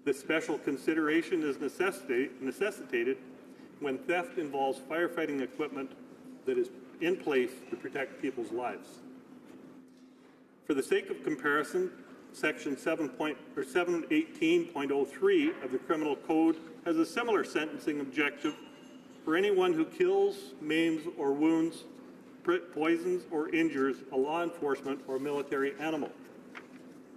This special consideration is necessitated when theft involves firefighting equipment that is in place to protect people's lives. For the sake of comparison, Section 718.03 of the Criminal Code has a similar sentencing objective for anyone who kills, maims, or wounds, poisons, or injures a law enforcement or military animal.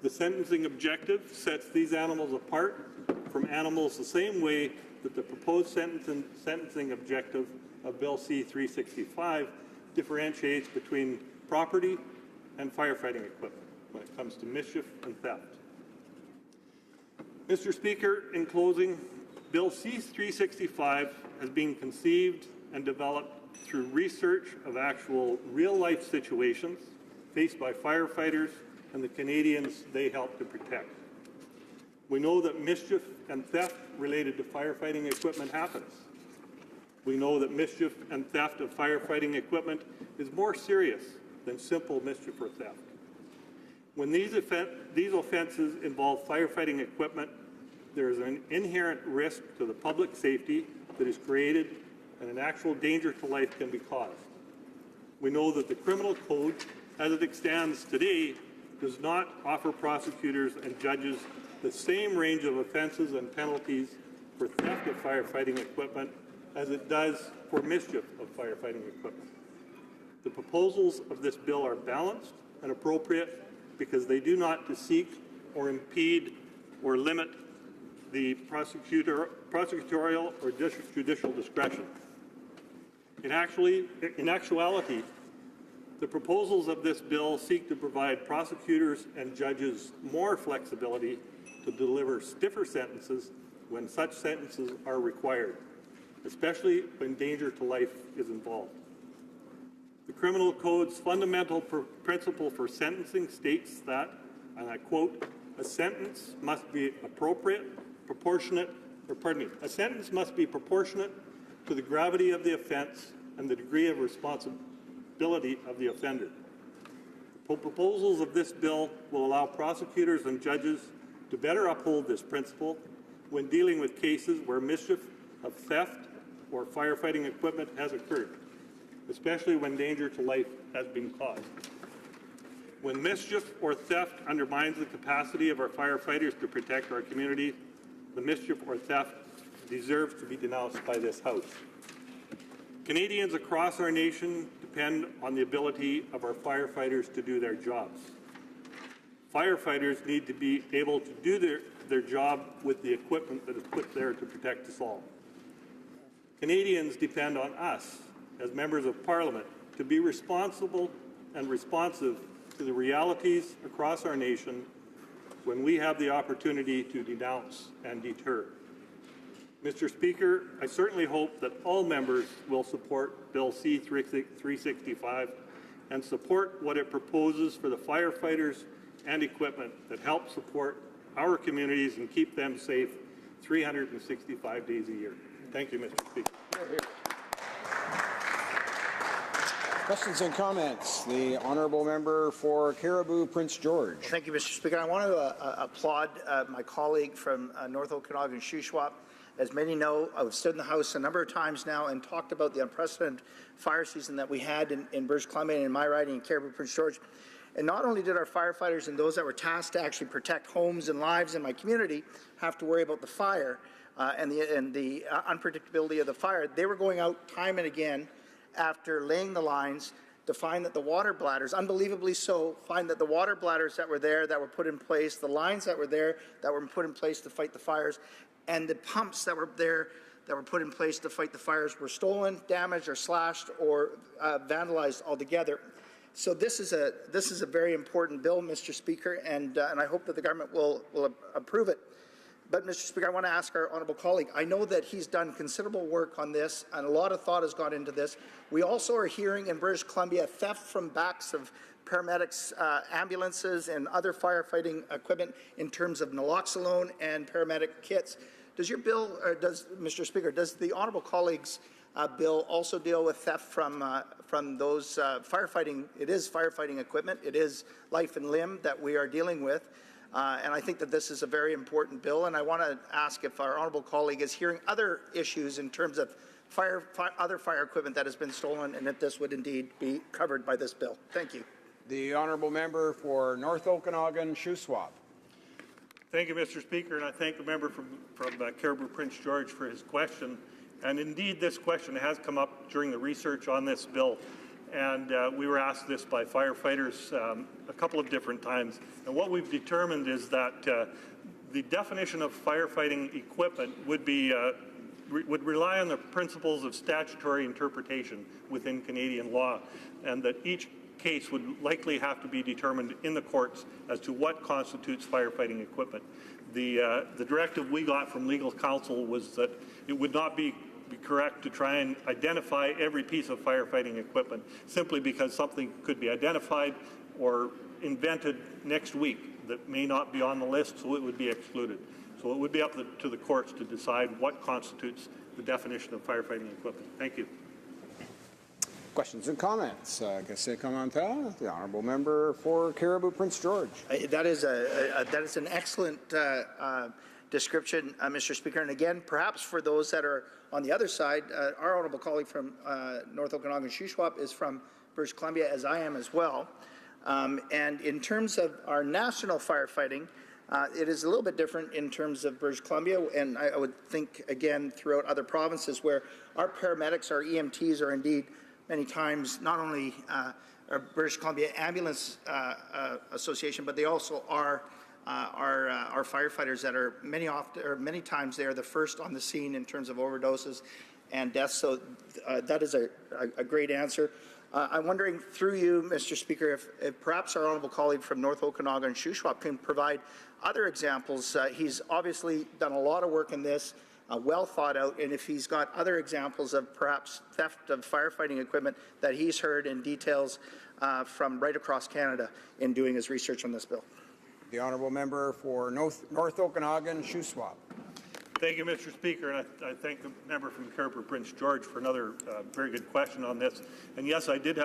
The sentencing objective sets these animals apart from animals the same way that the proposed sentencing objective of Bill C-365 differentiates between property and firefighting equipment when it comes to mischief and theft. Mr. Speaker, in closing, Bill C-365 has been conceived and developed through research of actual real-life situations faced by firefighters and the Canadians they help to protect. We know that mischief and theft related to firefighting equipment happens. We know that mischief and theft of firefighting equipment is more serious than simple mischief or theft. When these offences involve firefighting equipment, there is an inherent risk to the public safety that is created and an actual danger to life can be caused. We know that the criminal code, as it stands today, does not offer prosecutors and judges the same range of offences and penalties for theft of firefighting equipment as it does for mischief of firefighting equipment. The proposals of this bill are balanced and appropriate because they do not seek or impede or limit the prosecutorial or judicial discretion. In actuality, the proposals of this bill seek to provide prosecutors and judges more flexibility to deliver stiffer sentences when such sentences are required, especially when danger to life is involved. The Criminal Code's fundamental principle for sentencing states that, and I quote, a sentence must be proportionate, to the gravity of the offence and the degree of responsibility of the offender. The proposals of this bill will allow prosecutors and judges to better uphold this principle when dealing with cases where mischief of theft or firefighting equipment has occurred, especially when danger to life has been caused. When mischief or theft undermines the capacity of our firefighters to protect our community, the mischief or theft deserves to be denounced by this House. Canadians across our nation depend on the ability of our firefighters to do their jobs. Firefighters need to be able to do their job with the equipment that is put there to protect us all. Canadians depend on us, as members of Parliament, to be responsible and responsive to the realities across our nation when we have the opportunity to denounce and deter. Mr. Speaker, I certainly hope that all members will support Bill C-365 and support what it proposes for the firefighters and equipment that help support our communities and keep them safe 365 days a year. Thank you, Mr. Speaker. Questions and comments. The honourable member for Caribou Prince George. Thank you, Mr. Speaker. I want to applaud my colleague from North Okanagan, Shuswap. As many know, I've stood in the House a number of times now and talked about the unprecedented fire season that we had in British Columbia and in my riding in Caribou Prince George. And not only did our firefighters and those that were tasked to actually protect homes and lives in my community have to worry about the fire and the unpredictability of the fire, they were going out time and again after laying the lines to find that the water bladders, unbelievably so, find that the water bladders that were there, that were put in place, the lines that were there, that were put in place to fight the fires, and the pumps that were there that were put in place to fight the fires were stolen, damaged, or slashed, or vandalized altogether. So this is a very important bill, Mr. Speaker, and I hope that the government will approve it. But, Mr. Speaker, I want to ask our honourable colleague, I know that he's done considerable work on this, and a lot of thought has gone into this. We also are hearing in British Columbia theft from backs of paramedics, ambulances, and other firefighting equipment in terms of naloxone and paramedic kits. Does your bill, or does, Mr. Speaker, does the honourable colleague's bill also deal with theft from those firefighting? It is firefighting equipment. It is life and limb that we are dealing with. And I think that this is a very important bill, and I want to ask if our honourable colleague is hearing other issues in terms of other fire equipment that has been stolen, and if this would indeed be covered by this bill. Thank you. The honourable member for North Okanagan, Shuswap. Thank you, Mr. Speaker, and I thank the member from Caribou Prince George for his question. And indeed, this question has come up during the research on this bill. And we were asked this by firefighters a couple of different times. And what we've determined is that the definition of firefighting equipment would rely on the principles of statutory interpretation within Canadian law, and that each case would likely have to be determined in the courts as to what constitutes firefighting equipment. The directive we got from legal counsel was that it would not be correct to try and identify every piece of firefighting equipment simply because something could be identified or invented next week that may not be on the list, so it would be excluded. So it would be up to the courts to decide what constitutes the definition of firefighting equipment. Thank you. Questions and comments. The honourable member for Caribou Prince George. That is an excellent description, Mr. Speaker. And again, perhaps for those that are on the other side, our honourable colleague from North Okanagan, Shuswap, is from British Columbia, as I am as well. And in terms of our national firefighting, it is a little bit different in terms of British Columbia, and I would think, again, throughout other provinces where our paramedics, our EMTs are indeed many times not only our British Columbia Ambulance Association, but they also are our firefighters that are many times they are the first on the scene in terms of overdoses and deaths. So that is a great answer. I'm wondering through you, Mr. Speaker, if perhaps our honourable colleague from North Okanagan, Shuswap, can provide other examples. He's obviously done a lot of work in this, well thought out, and if he's got other examples of perhaps theft of firefighting equipment that he's heard in details from right across Canada in doing his research on this bill. The honourable member for North Okanagan, Shuswap. Thank you, Mr. Speaker, and I thank the member from Caribou Prince George for another very good question on this. And yes, I did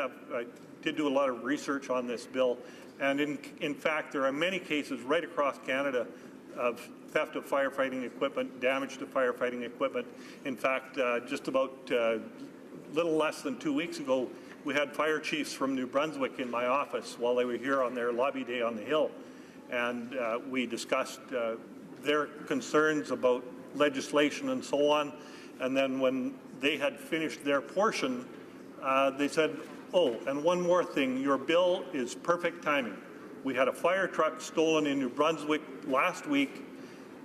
do a lot of research on this bill, and in fact, there are many cases right across Canada of theft of firefighting equipment, damage to firefighting equipment. In fact, just about little less than 2 weeks ago, we had fire chiefs from New Brunswick in my office while they were here on their lobby day on the Hill, and we discussed their concerns about legislation and so on. And then when they had finished their portion, they said, oh, and one more thing, your bill is perfect timing. We had a fire truck stolen in New Brunswick last week.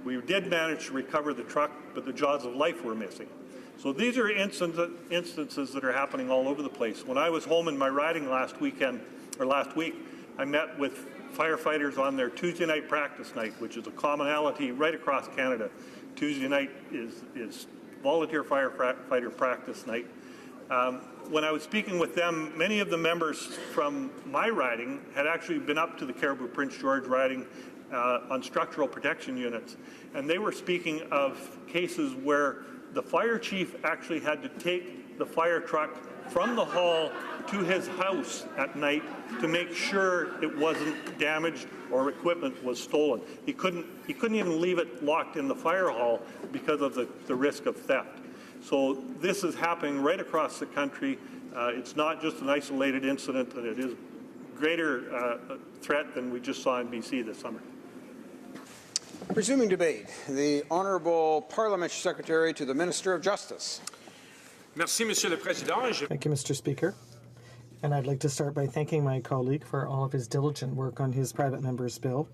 We did manage to recover the truck, but the jaws of life were missing. So these are instances that are happening all over the place. When I was home in my riding last week, I met with firefighters on their Tuesday night practice night, which is a commonality right across Canada. Tuesday night is volunteer firefighter practice night. When I was speaking with them, many of the members from my riding had actually been up to the Caribou Prince George riding on structural protection units, and they were speaking of cases where the fire chief actually had to take the fire truck from the hall to his house at night to make sure it wasn't damaged or equipment was stolen. He couldn't even leave it locked in the fire hall because of the risk of theft. So this is happening right across the country. It's not just an isolated incident, and it is a greater threat than we just saw in BC this summer. Resuming debate, the Honourable Parliamentary Secretary to the Minister of Justice. Merci, Monsieur le Président. Thank you, Mr. Speaker. And I'd like to start by thanking my colleague for all of his diligent work on his private member's bill.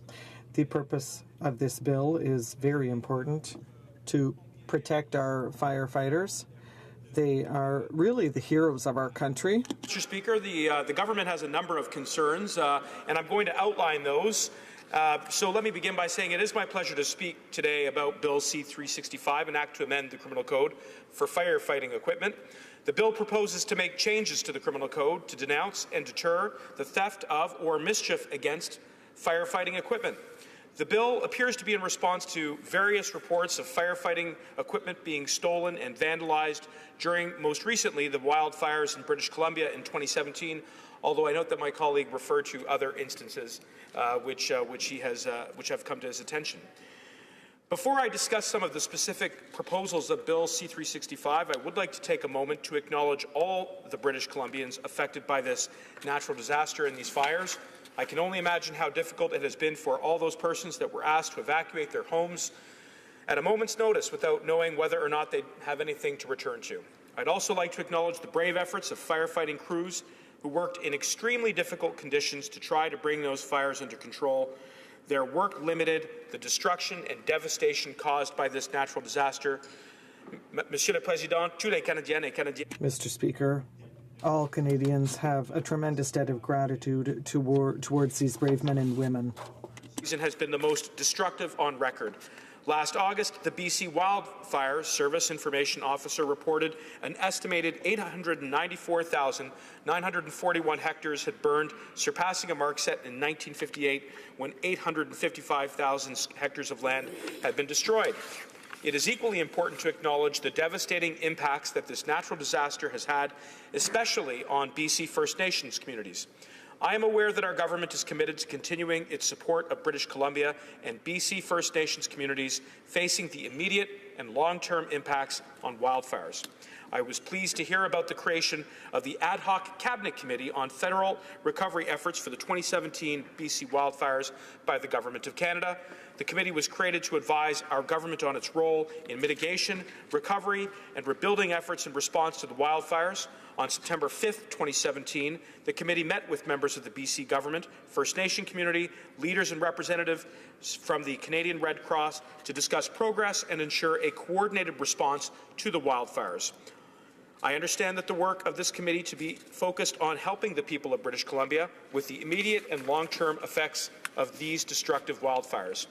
The purpose of this bill is very important: to protect our firefighters. They are really the heroes of our country. Mr. Speaker, the government has a number of concerns, and I'm going to outline those. So let me begin by saying it is my pleasure to speak today about Bill C-365, an act to amend the Criminal Code for firefighting equipment. The bill proposes to make changes to the Criminal Code to denounce and deter the theft of or mischief against firefighting equipment. The bill appears to be in response to various reports of firefighting equipment being stolen and vandalized during, most recently, the wildfires in British Columbia in 2017, although I note that my colleague referred to other instances which have come to his attention. Before I discuss some of the specific proposals of Bill C-365, I would like to take a moment to acknowledge all the British Columbians affected by this natural disaster and these fires. I can only imagine how difficult it has been for all those persons that were asked to evacuate their homes at a moment's notice without knowing whether or not they'd have anything to return to. I'd also like to acknowledge the brave efforts of firefighting crews who worked in extremely difficult conditions to try to bring those fires under control. Their work limited the destruction and devastation caused by this natural disaster. Monsieur le Président, tous les Canadiens et Canadiennes. Mr. Speaker, all Canadians have a tremendous debt of gratitude towards these brave men and women. Season has been the most destructive on record. Last August, the BC Wildfire Service Information Officer reported an estimated 894,941 hectares had burned, surpassing a mark set in 1958 when 855,000 hectares of land had been destroyed. It is equally important to acknowledge the devastating impacts that this natural disaster has had, especially on BC First Nations communities. I am aware that our government is committed to continuing its support of British Columbia and BC First Nations communities facing the immediate and long-term impacts on wildfires. I was pleased to hear about the creation of the Ad Hoc Cabinet Committee on Federal Recovery Efforts for the 2017 BC wildfires by the Government of Canada. The committee was created to advise our government on its role in mitigation, recovery, and rebuilding efforts in response to the wildfires. On September 5th, 2017, the committee met with members of the BC government, First Nation community, leaders and representatives from the Canadian Red Cross to discuss progress and ensure a coordinated response to the wildfires. I understand that the work of this committee to be focused on helping the people of British Columbia with the immediate and long-term effects of these destructive wildfires.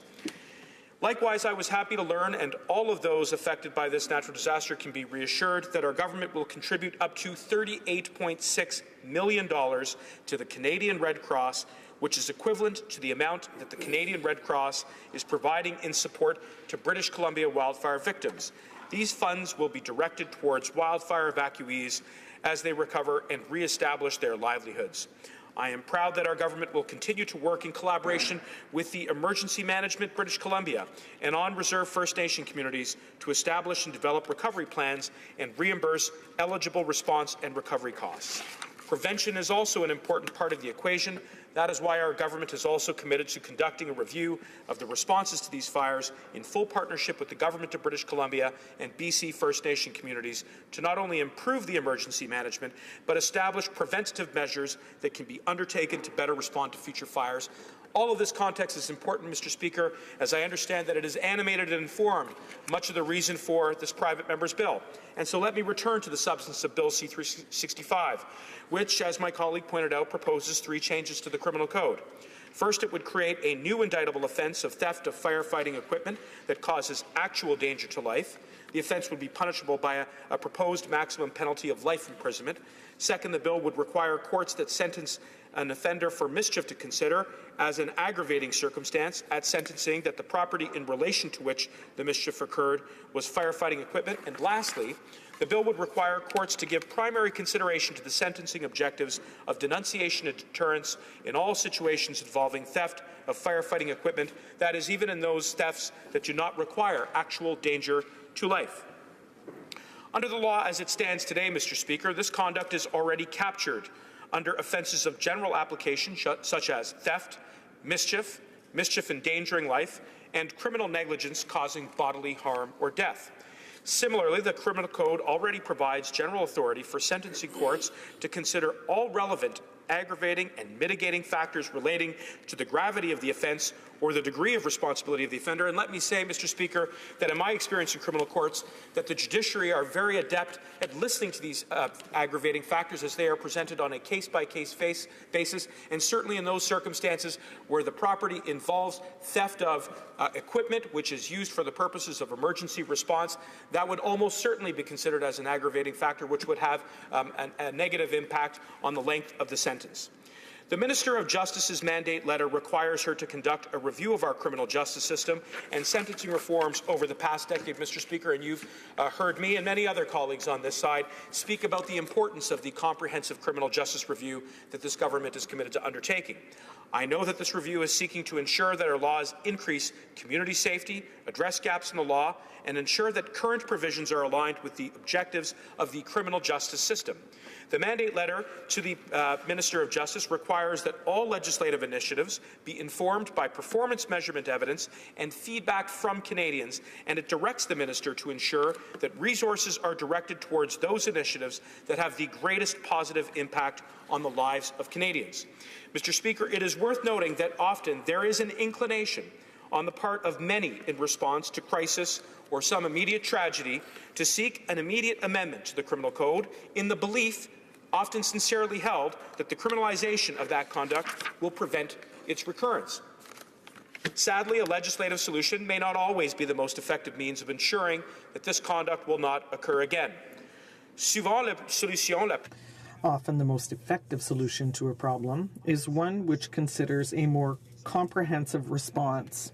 Likewise, I was happy to learn, and all of those affected by this natural disaster can be reassured, that our government will contribute up to $38.6 million to the Canadian Red Cross, which is equivalent to the amount that the Canadian Red Cross is providing in support to British Columbia wildfire victims. These funds will be directed towards wildfire evacuees as they recover and re-establish their livelihoods. I am proud that our government will continue to work in collaboration with the Emergency Management British Columbia and on-reserve First Nation communities to establish and develop recovery plans and reimburse eligible response and recovery costs. Prevention is also an important part of the equation. That is why our government is also committed to conducting a review of the responses to these fires in full partnership with the Government of British Columbia and BC First Nation communities to not only improve the emergency management, but establish preventative measures that can be undertaken to better respond to future fires. All of this context is important, Mr. Speaker, as I understand that it has animated and informed much of the reason for this private member's bill. And so let me return to the substance of Bill C-365, which, as my colleague pointed out, proposes 3 changes to the criminal code. First, it would create a new indictable offence of theft of firefighting equipment that causes actual danger to life. The offence would be punishable by a proposed maximum penalty of life imprisonment. Second, the bill would require courts that sentence an offender for mischief to consider as an aggravating circumstance at sentencing that the property in relation to which the mischief occurred was firefighting equipment. And lastly, the bill would require courts to give primary consideration to the sentencing objectives of denunciation and deterrence in all situations involving theft of firefighting equipment, that is, even in those thefts that do not require actual danger to life. Under the law as it stands today, Mr. Speaker, this conduct is already captured under offences of general application such as theft, mischief endangering life, and criminal negligence causing bodily harm or death. Similarly, the Criminal Code already provides general authority for sentencing courts to consider all relevant aggravating and mitigating factors relating to the gravity of the offence or the degree of responsibility of the offender. And let me say, Mr. Speaker, that in my experience in criminal courts, that the judiciary are very adept at listening to these aggravating factors as they are presented on a case-by-case basis, and certainly in those circumstances where the property involves theft of equipment which is used for the purposes of emergency response, that would almost certainly be considered as an aggravating factor which would have a negative impact on the length of the sentence. The Minister of Justice's mandate letter requires her to conduct a review of our criminal justice system and sentencing reforms over the past decade, Mr. Speaker, and you've heard me and many other colleagues on this side speak about the importance of the comprehensive criminal justice review that this government is committed to undertaking. I know that this review is seeking to ensure that our laws increase community safety, address gaps in the law, and ensure that current provisions are aligned with the objectives of the criminal justice system. The mandate letter to the Minister of Justice requires that all legislative initiatives be informed by performance measurement evidence and feedback from Canadians, and it directs the Minister to ensure that resources are directed towards those initiatives that have the greatest positive impact on the lives of Canadians. Mr. Speaker, it is worth noting that often there is an inclination on the part of many in response to crisis or some immediate tragedy to seek an immediate amendment to the criminal code in the belief, often sincerely held, that the criminalization of that conduct will prevent its recurrence. Sadly, a legislative solution may not always be the most effective means of ensuring that this conduct will not occur again. Often the most effective solution to a problem is one which considers a more comprehensive response.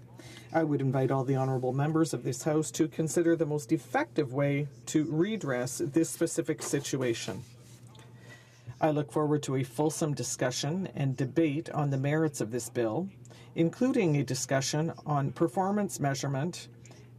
I would invite all the honourable members of this House to consider the most effective way to redress this specific situation. I look forward to a fulsome discussion and debate on the merits of this bill, including a discussion on performance measurement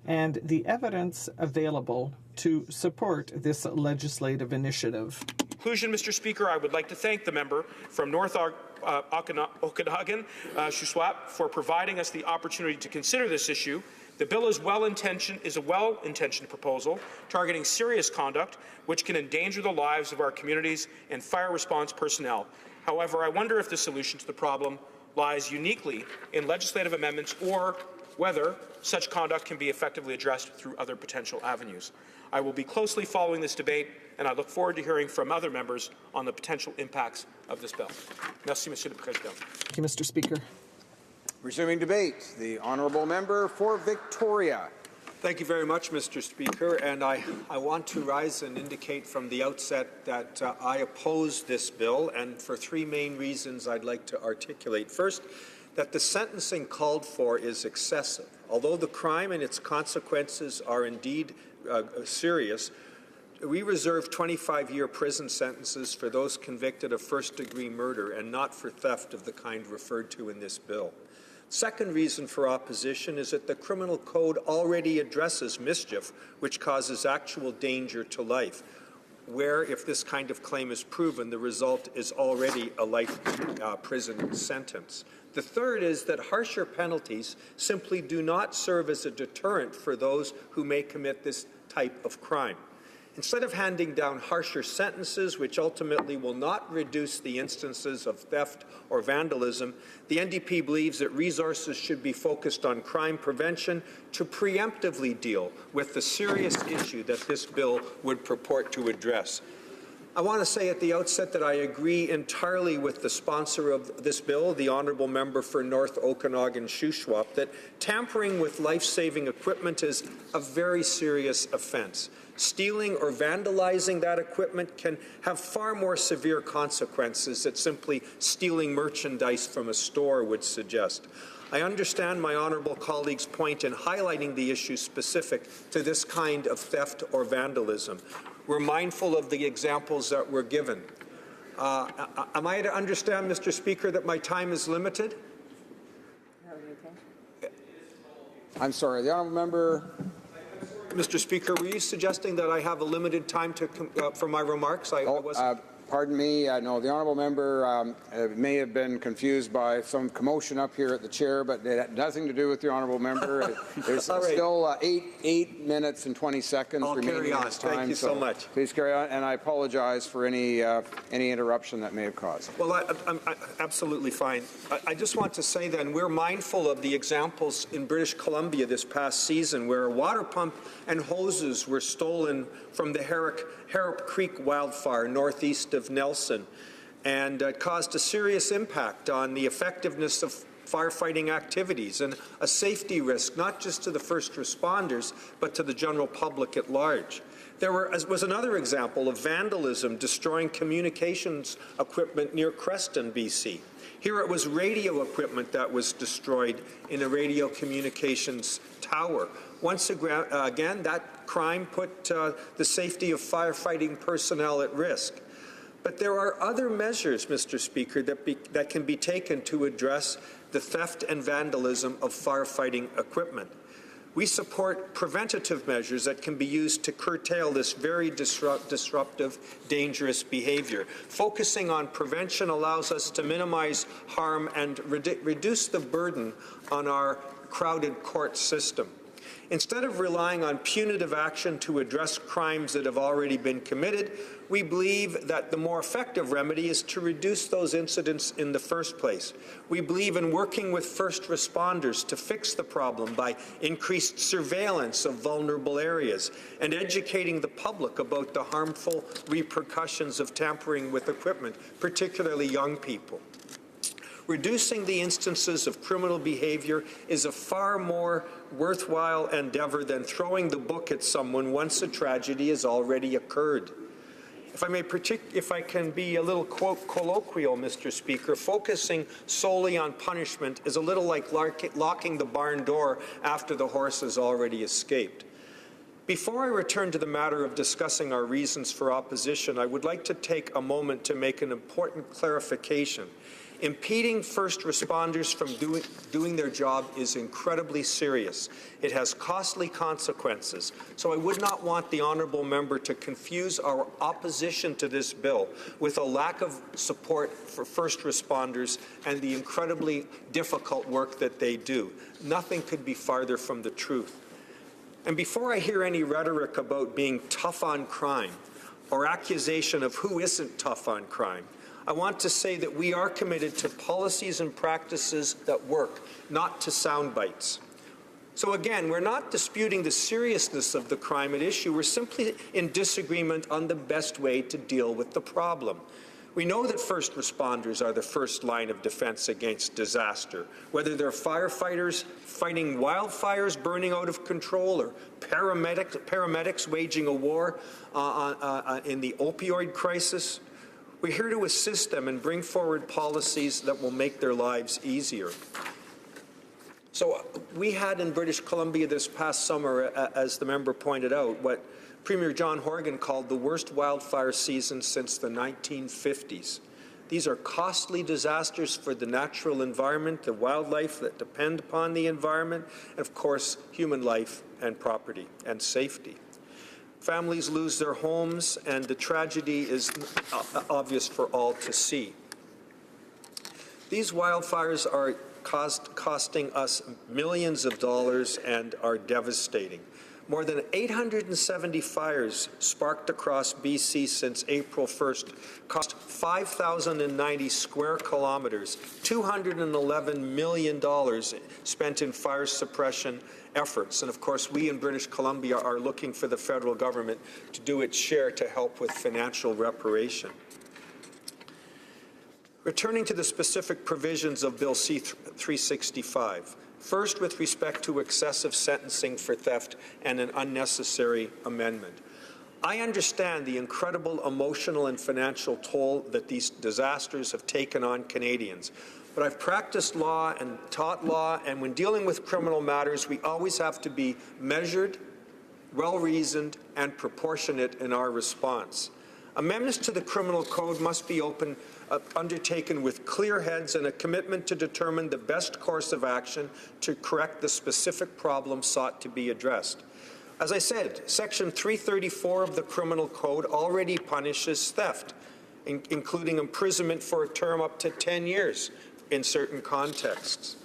and the evidence available to support this legislative initiative. In conclusion, Mr. Speaker, I would like to thank the member from North Okanagan, Shuswap, for providing us the opportunity to consider this issue. The bill is a well-intentioned proposal targeting serious conduct which can endanger the lives of our communities and fire response personnel. However, I wonder if the solution to the problem lies uniquely in legislative amendments or whether such conduct can be effectively addressed through other potential avenues. I will be closely following this debate, and I look forward to hearing from other members on the potential impacts of this bill. Merci, Monsieur le Président. Thank you, Mr. Speaker. Resuming debate, the honourable member for Victoria. Thank you very much, Mr. Speaker. And I want to rise and indicate from the outset that I oppose this bill, and for three main reasons I'd like to articulate. First, that the sentencing called for is excessive. Although the crime and its consequences are indeed serious, we reserve 25-year prison sentences for those convicted of first-degree murder and not for theft of the kind referred to in this bill. Second reason for opposition is that the Criminal Code already addresses mischief, which causes actual danger to life, where, if this kind of claim is proven, the result is already a life prison sentence. The third is that harsher penalties simply do not serve as a deterrent for those who may commit this type of crime. Instead of handing down harsher sentences, which ultimately will not reduce the instances of theft or vandalism, the NDP believes that resources should be focused on crime prevention to preemptively deal with the serious issue that this bill would purport to address. I want to say at the outset that I agree entirely with the sponsor of this bill, the Honourable Member for North Okanagan-Shuswap, that tampering with life-saving equipment is a very serious offence. Stealing or vandalizing that equipment can have far more severe consequences than simply stealing merchandise from a store would suggest. I understand my honourable colleague's point in highlighting the issue specific to this kind of theft or vandalism. We're mindful of the examples that were given. Am I to understand, Mr. Speaker, that my time is limited? I'm sorry, the honourable member. Mr. Speaker, were you suggesting that I have a limited time to for my remarks? I wasn't. Pardon me. No, the honourable member may have been confused by some commotion up here at the chair, but it had nothing to do with the honourable member. There's still 8 minutes and 20 seconds remaining in this time. Thank you so much. Please carry on, and I apologize for any interruption that may have caused. Well, I'm absolutely fine. I just want to say then we're mindful of the examples in British Columbia this past season where a water pump and hoses were stolen from the Harrop Creek wildfire northeast of Nelson, and caused a serious impact on the effectiveness of firefighting activities and a safety risk not just to the first responders but to the general public at large. There was another example of vandalism destroying communications equipment near Creston, BC. Here it was radio equipment that was destroyed in a radio communications tower. Once again, that crime put the safety of firefighting personnel at risk. But there are other measures, Mr. Speaker, that can be taken to address the theft and vandalism of firefighting equipment. We support preventative measures that can be used to curtail this very disruptive, dangerous behavior. Focusing on prevention allows us to minimize harm and reduce the burden on our crowded court system. Instead of relying on punitive action to address crimes that have already been committed, we believe that the more effective remedy is to reduce those incidents in the first place. We believe in working with first responders to fix the problem by increased surveillance of vulnerable areas and educating the public about the harmful repercussions of tampering with equipment, particularly young people. Reducing the instances of criminal behavior is a far more worthwhile endeavor than throwing the book at someone once a tragedy has already occurred. If I can be a little colloquial, Mr. Speaker, focusing solely on punishment is a little like locking the barn door after the horse has already escaped. Before I return to the matter of discussing our reasons for opposition, I would like to take a moment to make an important clarification. Impeding first responders from doing their job is incredibly serious. It has costly consequences. So I would not want the honourable member to confuse our opposition to this bill with a lack of support for first responders and the incredibly difficult work that they do. Nothing could be farther from the truth. And before I hear any rhetoric about being tough on crime or accusation of who isn't tough on crime, I want to say that we are committed to policies and practices that work, not to sound bites. So again, we're not disputing the seriousness of the crime at issue. We're simply in disagreement on the best way to deal with the problem. We know that first responders are the first line of defense against disaster, whether they're firefighters fighting wildfires burning out of control or paramedics waging a war in the opioid crisis. We're here to assist them and bring forward policies that will make their lives easier. So we had in British Columbia this past summer, as the member pointed out, what Premier John Horgan called the worst wildfire season since the 1950s. These are costly disasters for the natural environment, the wildlife that depend upon the environment, and of course, human life and property and safety. Families lose their homes, and the tragedy is obvious for all to see. These wildfires are costing us millions of dollars and are devastating. More than 870 fires sparked across BC since April 1st cost 5,090 square kilometers, $211 million spent in fire suppression efforts. And of course, we in British Columbia are looking for the federal government to do its share to help with financial reparation. Returning to the specific provisions of Bill C-365. First, with respect to excessive sentencing for theft and an unnecessary amendment. I understand the incredible emotional and financial toll that these disasters have taken on Canadians. But I've practiced law and taught law, and when dealing with criminal matters, we always have to be measured, well-reasoned, and proportionate in our response. Amendments to the criminal code must be undertaken with clear heads and a commitment to determine the best course of action to correct the specific problem sought to be addressed. As I said, Section 334 of the Criminal Code already punishes theft, including imprisonment for a term up to 10 years in certain contexts.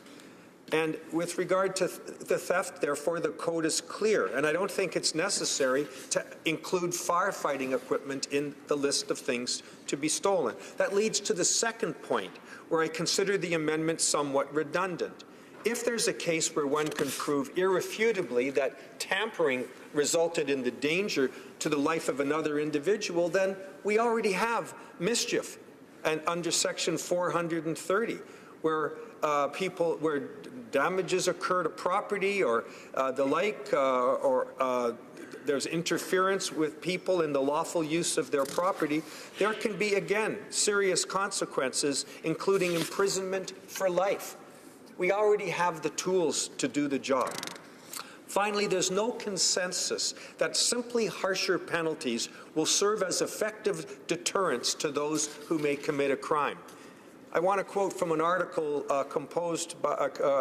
And with regard to the theft, therefore, the code is clear, and I don't think it's necessary to include firefighting equipment in the list of things to be stolen. That leads to the second point, where I consider the amendment somewhat redundant. If there's a case where one can prove irrefutably that tampering resulted in the danger to the life of another individual, then we already have mischief, and under Section 430, where where damages occur to property or the like, or there's interference with people in the lawful use of their property, there can be, again, serious consequences, including imprisonment for life. We already have the tools to do the job. Finally, there's no consensus that simply harsher penalties will serve as effective deterrents to those who may commit a crime. I want to quote from an article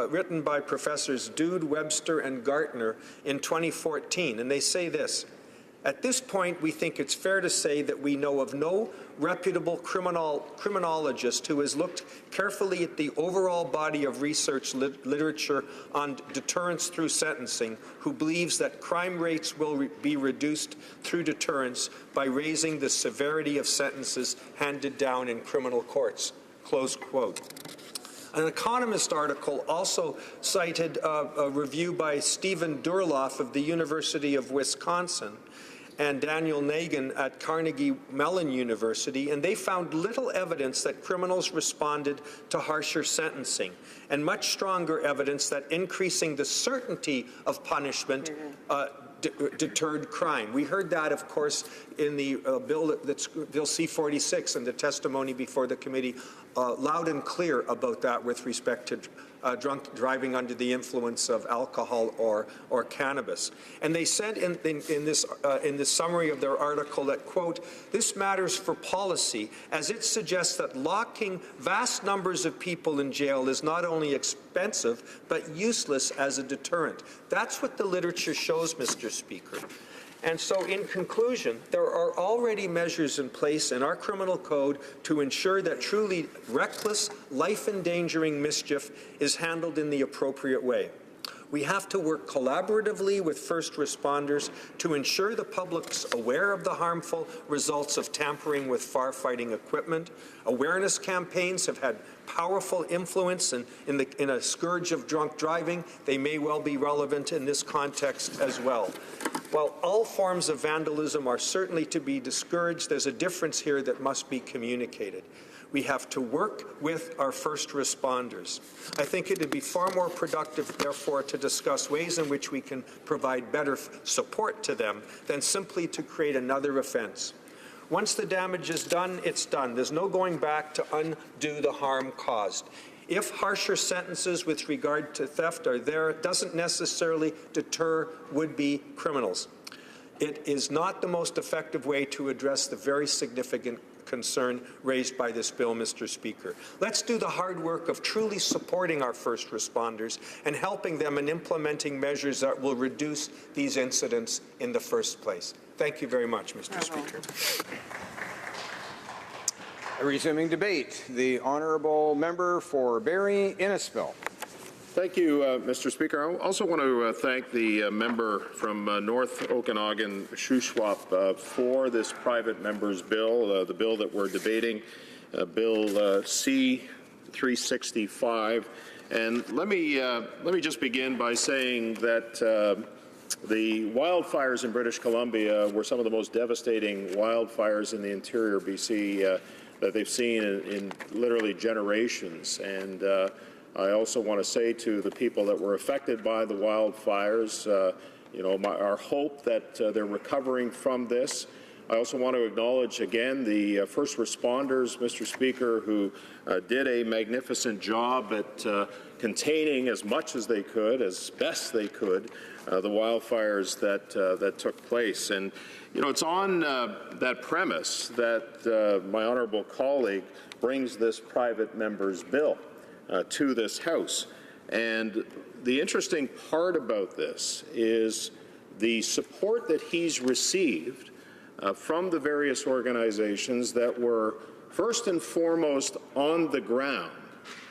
written by Professors Dude, Webster, and Gartner in 2014, and they say this: "At this point, we think it's fair to say that we know of no reputable criminologist who has looked carefully at the overall body of research literature on deterrence through sentencing who believes that crime rates will be reduced through deterrence by raising the severity of sentences handed down in criminal courts." Close quote. An Economist article also cited a review by Stephen Durloff of the University of Wisconsin and Daniel Nagin at Carnegie Mellon University, and they found little evidence that criminals responded to harsher sentencing, and much stronger evidence that increasing the certainty of punishment deterred crime. We heard that, of course, in the bill C-46 and the testimony before the committee, loud and clear about that with respect to drunk driving under the influence of alcohol or cannabis. And they said in this summary of their article that, quote, "This matters for policy as it suggests that locking vast numbers of people in jail is not only expensive but useless as a deterrent." That's what the literature shows, Mr. Speaker. And so, in conclusion, there are already measures in place in our criminal code to ensure that truly reckless, life-endangering mischief is handled in the appropriate way. We have to work collaboratively with first responders to ensure the public's aware of the harmful results of tampering with firefighting equipment. Awareness campaigns have had powerful influence in a scourge of drunk driving. They may well be relevant in this context as well. While all forms of vandalism are certainly to be discouraged, there's a difference here that must be communicated. We have to work with our first responders. I think it would be far more productive, therefore, to discuss ways in which we can provide better support to them than simply to create another offense. Once the damage is done, it's done. There's no going back to undo the harm caused. If harsher sentences with regard to theft are there, it doesn't necessarily deter would-be criminals. It is not the most effective way to address the very significant concern raised by this bill, Mr. Speaker. Let's do the hard work of truly supporting our first responders and helping them in implementing measures that will reduce these incidents in the first place. Thank you very much, Mr. Speaker. Resuming debate, the honourable member for Barrie Innisfil. Thank you, Mr. Speaker. I also want to thank the member from North Okanagan, Shuswap, for this private member's bill, the bill that we're debating, Bill C-365. And let me just begin by saying that the wildfires in British Columbia were some of the most devastating wildfires in the interior BC that they've seen in literally generations. And I also want to say to the people that were affected by the wildfires, our hope that they're recovering from this. I also want to acknowledge again the first responders, Mr. Speaker, who did a magnificent job at containing as much as they could, as best they could, the wildfires that took place. And it's on that premise that my honourable colleague brings this private member's bill to this House. And the interesting part about this is the support that he's received from the various organizations that were first and foremost on the ground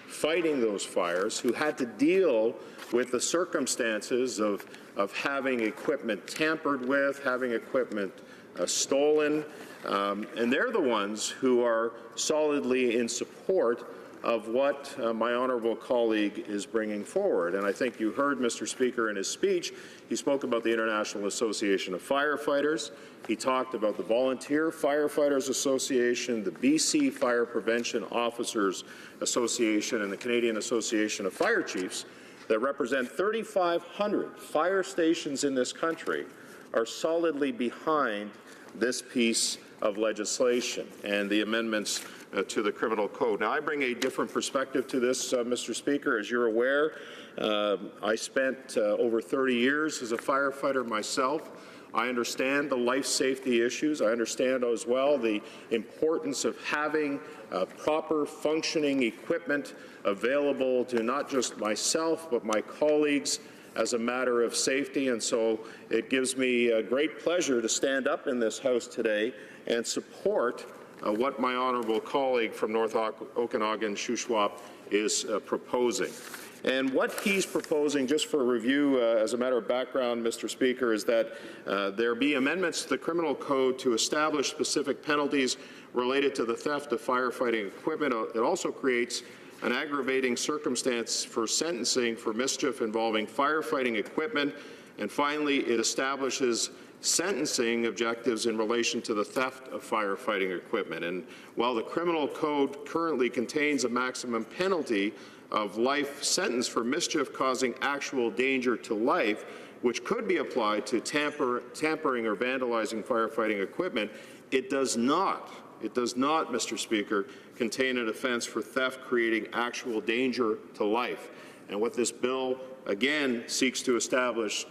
fighting those fires, who had to deal with the circumstances of having equipment tampered with, having equipment stolen, and they're the ones who are solidly in support of what my honourable colleague is bringing forward. And I think you heard, Mr. Speaker, in his speech, he spoke about the International Association of Firefighters. He talked about the Volunteer Firefighters Association, the BC Fire Prevention Officers Association, and the Canadian Association of Fire Chiefs that represent 3,500 fire stations in this country are solidly behind this piece of legislation and the amendments to the criminal code. Now, I bring a different perspective to this, Mr. Speaker. As you're aware, I spent over 30 years as a firefighter myself. I understand the life safety issues. I understand as well the importance of having proper functioning equipment available to not just myself but my colleagues as a matter of safety. And so it gives me a great pleasure to stand up in this House today and support what my honourable colleague from North Okanagan, Shuswap, is proposing. And what he's proposing, just for review, as a matter of background, Mr. Speaker, is that there be amendments to the criminal code to establish specific penalties related to the theft of firefighting equipment. It also creates an aggravating circumstance for sentencing for mischief involving firefighting equipment. And finally, it establishes sentencing objectives in relation to the theft of firefighting equipment. And while the criminal code currently contains a maximum penalty of life sentence for mischief causing actual danger to life, which could be applied to tampering or vandalizing firefighting equipment, it does not, Mr. Speaker, contain an offence for theft creating actual danger to life. And what this bill, again, seeks to establish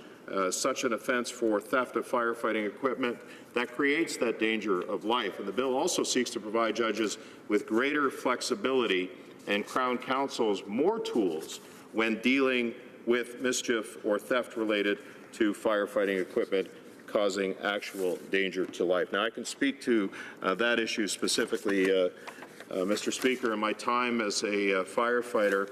such an offence for theft of firefighting equipment that creates that danger of life. And the bill also seeks to provide judges with greater flexibility and Crown Counsels more tools when dealing with mischief or theft related to firefighting equipment causing actual danger to life. Now, I can speak to that issue specifically, Mr. Speaker. In my time as a firefighter,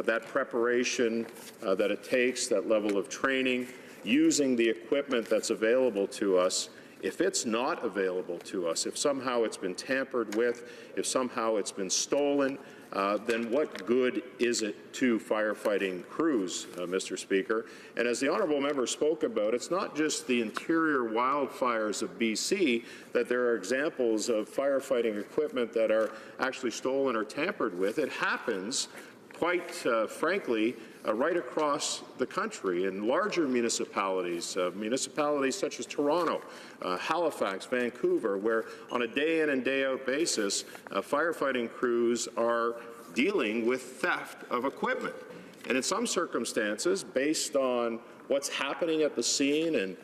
that preparation that it takes, that level of training, using the equipment that's available to us, if it's not available to us, if somehow it's been tampered with, if somehow it's been stolen, then what good is it to firefighting crews, Mr. Speaker? And as the honourable member spoke about, it's not just the interior wildfires of BC that there are examples of firefighting equipment that are actually stolen or tampered with. It happens, quite frankly, right across the country in larger municipalities, municipalities such as Toronto, Halifax, Vancouver, where on a day in and day out basis, firefighting crews are dealing with theft of equipment. And in some circumstances, based on what's happening at the scene and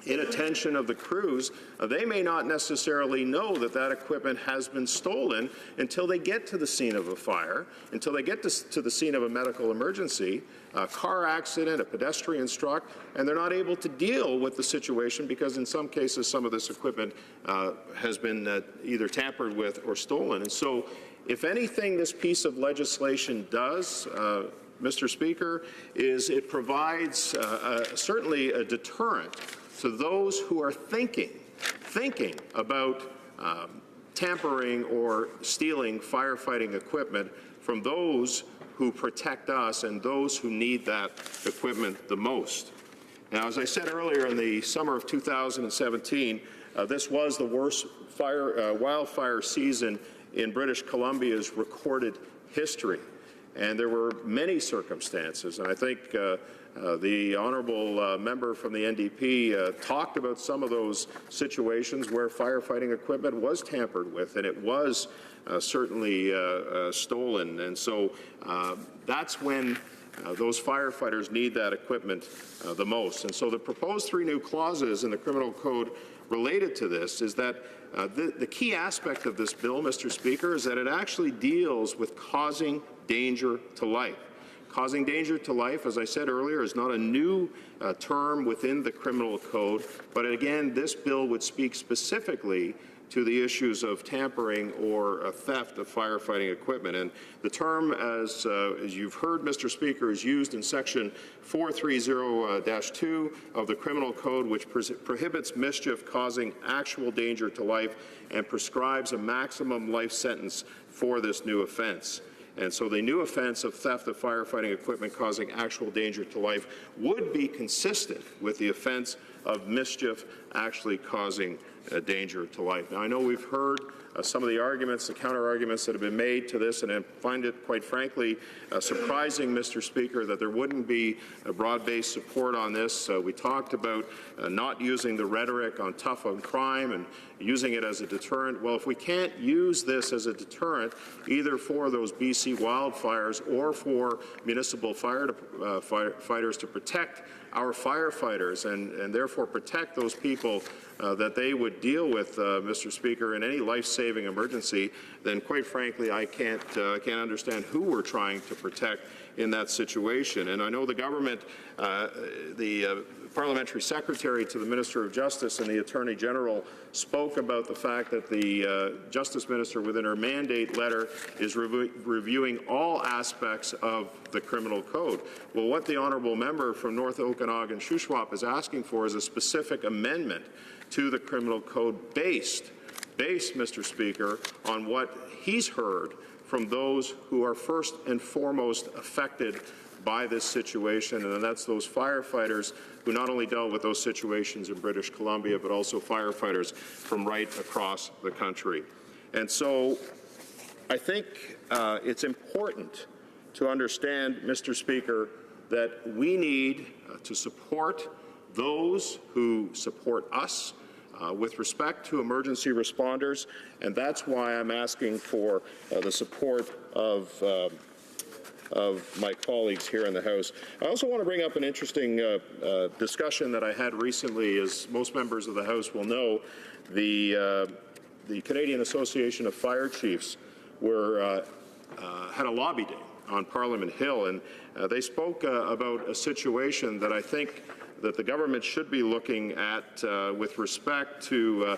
inattention of the crews, they may not necessarily know that that equipment has been stolen until they get to the scene of a fire, until they get to the scene of a medical emergency, a car accident, a pedestrian struck, and they're not able to deal with the situation because in some cases some of this equipment has been either tampered with or stolen. And so, if anything this piece of legislation does, Mr. Speaker, is it provides certainly a deterrent to those who are thinking about tampering or stealing firefighting equipment from those who protect us and those who need that equipment the most. Now, as I said earlier, in the summer of 2017, this was the worst wildfire season in British Columbia's recorded history. And there were many circumstances, and I think the honourable member from the NDP talked about some of those situations where firefighting equipment was tampered with, and it was certainly stolen. And so that's when those firefighters need that equipment the most. And so the proposed 3 new clauses in the Criminal Code related to this is that the key aspect of this bill, Mr. Speaker, is that it actually deals with causing danger to life. Causing danger to life, as I said earlier, is not a new term within the Criminal Code, but again, this bill would speak specifically to the issues of tampering or theft of firefighting equipment. And the term, as you've heard, Mr. Speaker, is used in Section 430-2 of the Criminal Code, which prohibits mischief causing actual danger to life and prescribes a maximum life sentence for this new offence. And so the new offence of theft of firefighting equipment causing actual danger to life would be consistent with the offence of mischief actually causing danger to life. Now, I know we've heard some of the arguments, the counter-arguments that have been made to this, and I find it, quite frankly, surprising, Mr. Speaker, that there wouldn't be a broad-based support on this. We talked about not using the rhetoric on tough on crime and using it as a deterrent. Well, if we can't use this as a deterrent, either for those BC wildfires or for municipal firefighters to protect our firefighters and therefore protect those people that they would deal with, Mr. Speaker, in any life-saving emergency, then quite frankly, I can't understand who we're trying to protect in that situation. And I know the government, the parliamentary secretary to the Minister of Justice and the Attorney General spoke about the fact that the Justice Minister within her mandate letter is reviewing all aspects of the criminal code. Well, what the honourable member from North Okanagan Shuswap is asking for is a specific amendment to the criminal code based, Mr. Speaker, on what he's heard from those who are first and foremost affected by this situation, and that's those firefighters who not only dealt with those situations in British Columbia, but also firefighters from right across the country. And so I think it's important to understand, Mr. Speaker, that we need to support those who support us with respect to emergency responders, and that's why I'm asking for the support of my colleagues here in the House. I also want to bring up an interesting discussion that I had recently. As most members of the House will know, the Canadian Association of Fire Chiefs had a lobby day on Parliament Hill, and they spoke about a situation that I think that the government should be looking at with respect to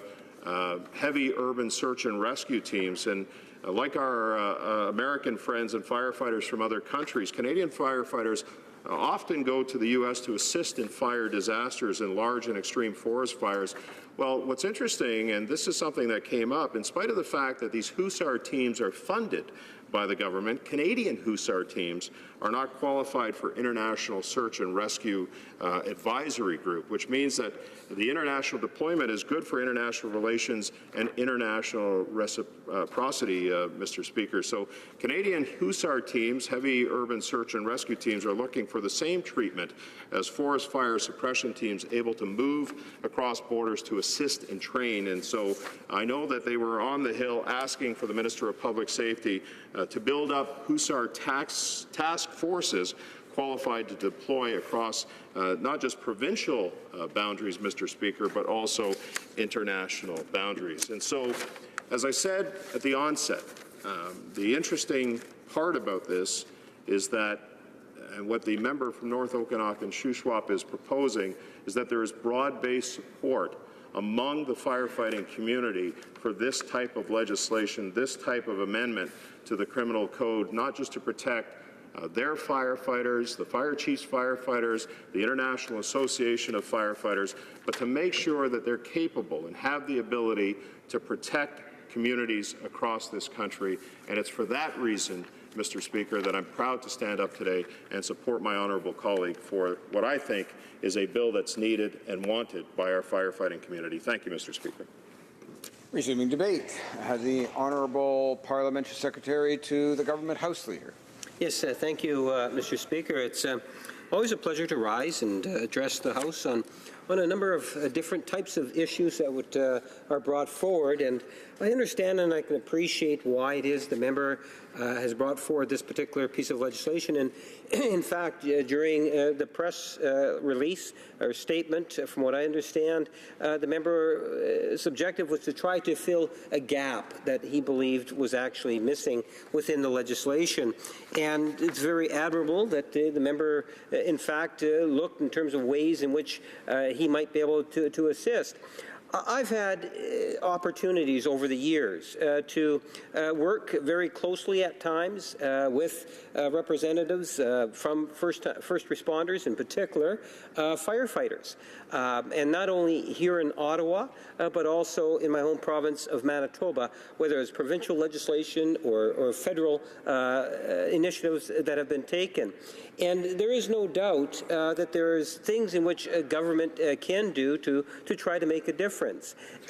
heavy urban search and rescue teams. And like our American friends and firefighters from other countries, Canadian firefighters often go to the U.S. to assist in fire disasters and large and extreme forest fires. Well, what's interesting, and this is something that came up, in spite of the fact that these Hussar teams are funded by the government, Canadian Hussar teams are not qualified for International Search and Rescue Advisory Group, which means that the international deployment is good for international relations and international reciprocity, Mr. Speaker. So Canadian Hussar teams, heavy urban search and rescue teams, are looking for the same treatment as forest fire suppression teams able to move across borders to assist and train. And so I know that they were on the Hill asking for the Minister of Public Safety to build up Hussar task forces qualified to deploy across not just provincial boundaries, Mr. Speaker, but also international boundaries. And so, as I said at the onset, the interesting part about this is that, and what the member from North Okanagan Shuswap is proposing, is that there is broad-based support among the firefighting community for this type of legislation, this type of amendment to the criminal code, not just to protect their firefighters, the fire chiefs firefighters, the International Association of Firefighters, but to make sure that they're capable and have the ability to protect communities across this country. And it's for that reason, Mr. Speaker, that I'm proud to stand up today and support my honourable colleague for what I think is a bill that's needed and wanted by our firefighting community. Thank you, Mr. Speaker. Resuming debate, the Honourable Parliamentary Secretary to the Government House Leader. Yes, thank you, Mr. Speaker. It's always a pleasure to rise and address the House on a number of different types of issues that are brought forward. And I understand and I can appreciate why it is the member has brought forward this particular piece of legislation. And in fact, during the press release or statement, from what I understand, the member's objective was to try to fill a gap that he believed was actually missing within the legislation. And it's very admirable that the member, in fact, looked in terms of ways in which he might be able to assist. I've had opportunities over the years to work very closely at times with representatives from first responders, in particular firefighters, and not only here in Ottawa, but also in my home province of Manitoba, whether it's provincial legislation or federal initiatives that have been taken. And there is no doubt that there's things in which a government can do to try to make a difference.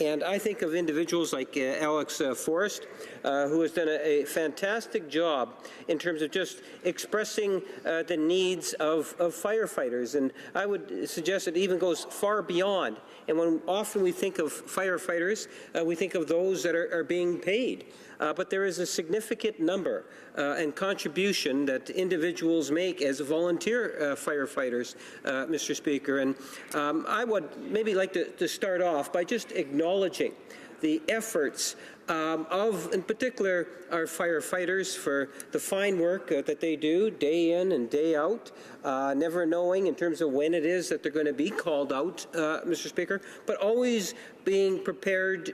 And I think of individuals like Alex Forrest, who has done a fantastic job in terms of just expressing the needs of firefighters. And I would suggest it even goes far beyond. And when often we think of firefighters, we think of those that are being paid. But there is a significant number and contribution that individuals make as volunteer firefighters, Mr. Speaker. And I would maybe like to start off by just acknowledging the efforts of, in particular, our firefighters for the fine work that they do day in and day out, never knowing in terms of when it is that they're going to be called out, Mr. Speaker, but always being prepared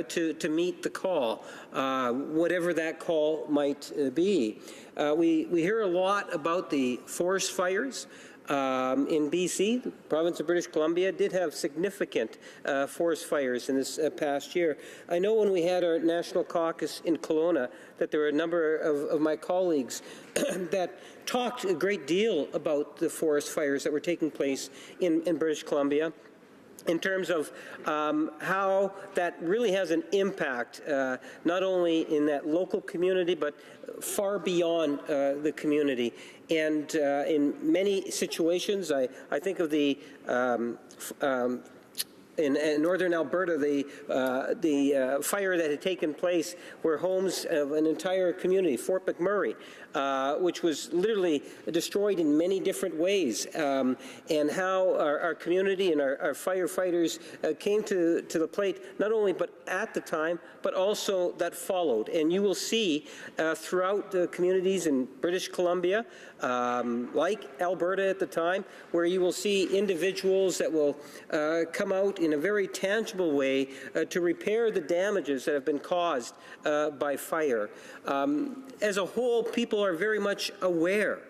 to meet the call, whatever that call might be. We hear a lot about the forest fires. In BC, the province of British Columbia did have significant forest fires in this past year. I know when we had our national caucus in Kelowna that there were a number of my colleagues that talked a great deal about the forest fires that were taking place in British Columbia, in terms of how that really has an impact, not only in that local community, but far beyond the community. And in many situations, I think of the in northern Alberta, the fire that had taken place where homes of an entire community, Fort McMurray, which was literally destroyed in many different ways, and how our community and our firefighters came to the plate, not only but at the time, but also that followed. And you will see throughout the communities in British Columbia, like Alberta at the time, where you will see individuals that will come out in a very tangible way to repair the damages that have been caused by fire. As a whole, people are very much aware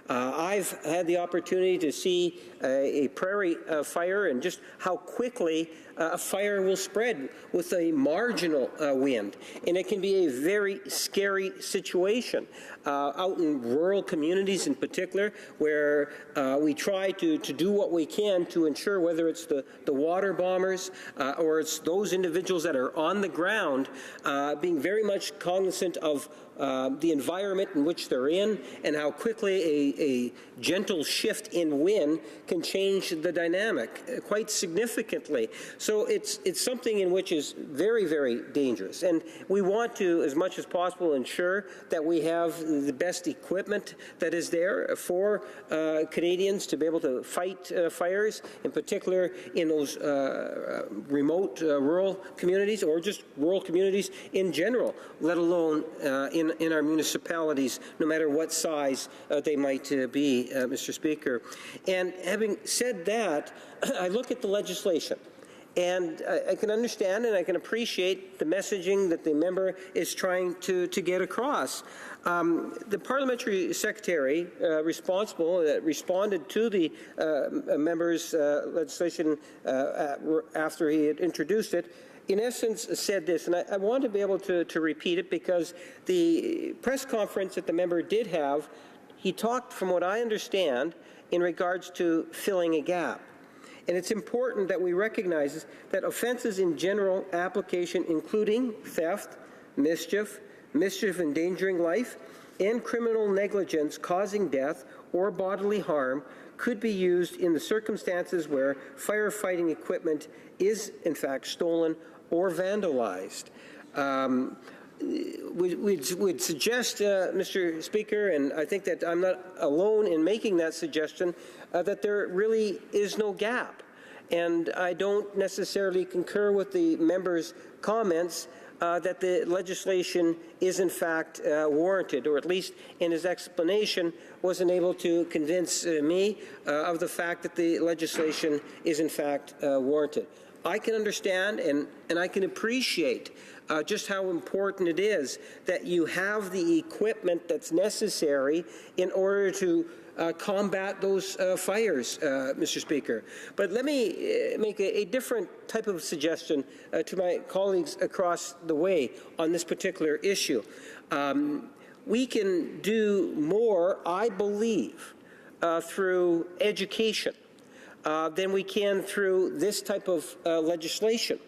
I've had the opportunity to see a prairie fire and just how quickly a fire will spread with a marginal wind. And it can be a very scary situation out in rural communities in particular, where we try to do what we can to ensure, whether it's the water bombers or it's those individuals that are on the ground, being very much cognizant of the environment in which they're in and how quickly a gentle shift in wind can change the dynamic quite significantly. So it's something in which is very, very dangerous. And we want to, as much as possible, ensure that we have the best equipment that is there for Canadians to be able to fight fires, in particular in those remote rural communities or just rural communities in general, let alone in our municipalities, no matter what size they might be, Mr. Speaker. And having said that, I look at the legislation, and I can understand and I can appreciate the messaging that the member is trying to get across. The parliamentary secretary responsible responded to the member's legislation after he had introduced it, in essence said this, and I want to be able to repeat it because the press conference that the member did have, he talked, from what I understand, in regards to filling a gap. And it's important that we recognize that offenses in general application, including theft, mischief endangering life, and criminal negligence causing death or bodily harm, could be used in the circumstances where firefighting equipment is, in fact, stolen or vandalized. We'd suggest, Mr. Speaker, and I think that I'm not alone in making that suggestion, that there really is no gap. And I don't necessarily concur with the member's comments that the legislation is in fact warranted, or at least in his explanation wasn't able to convince me of the fact that the legislation is in fact warranted. I can understand and I can appreciate just how important it is that you have the equipment that's necessary in order to combat those fires, Mr. Speaker. But let me make a different type of suggestion to my colleagues across the way on this particular issue. We can do more, I believe, through education than we can through this type of legislation.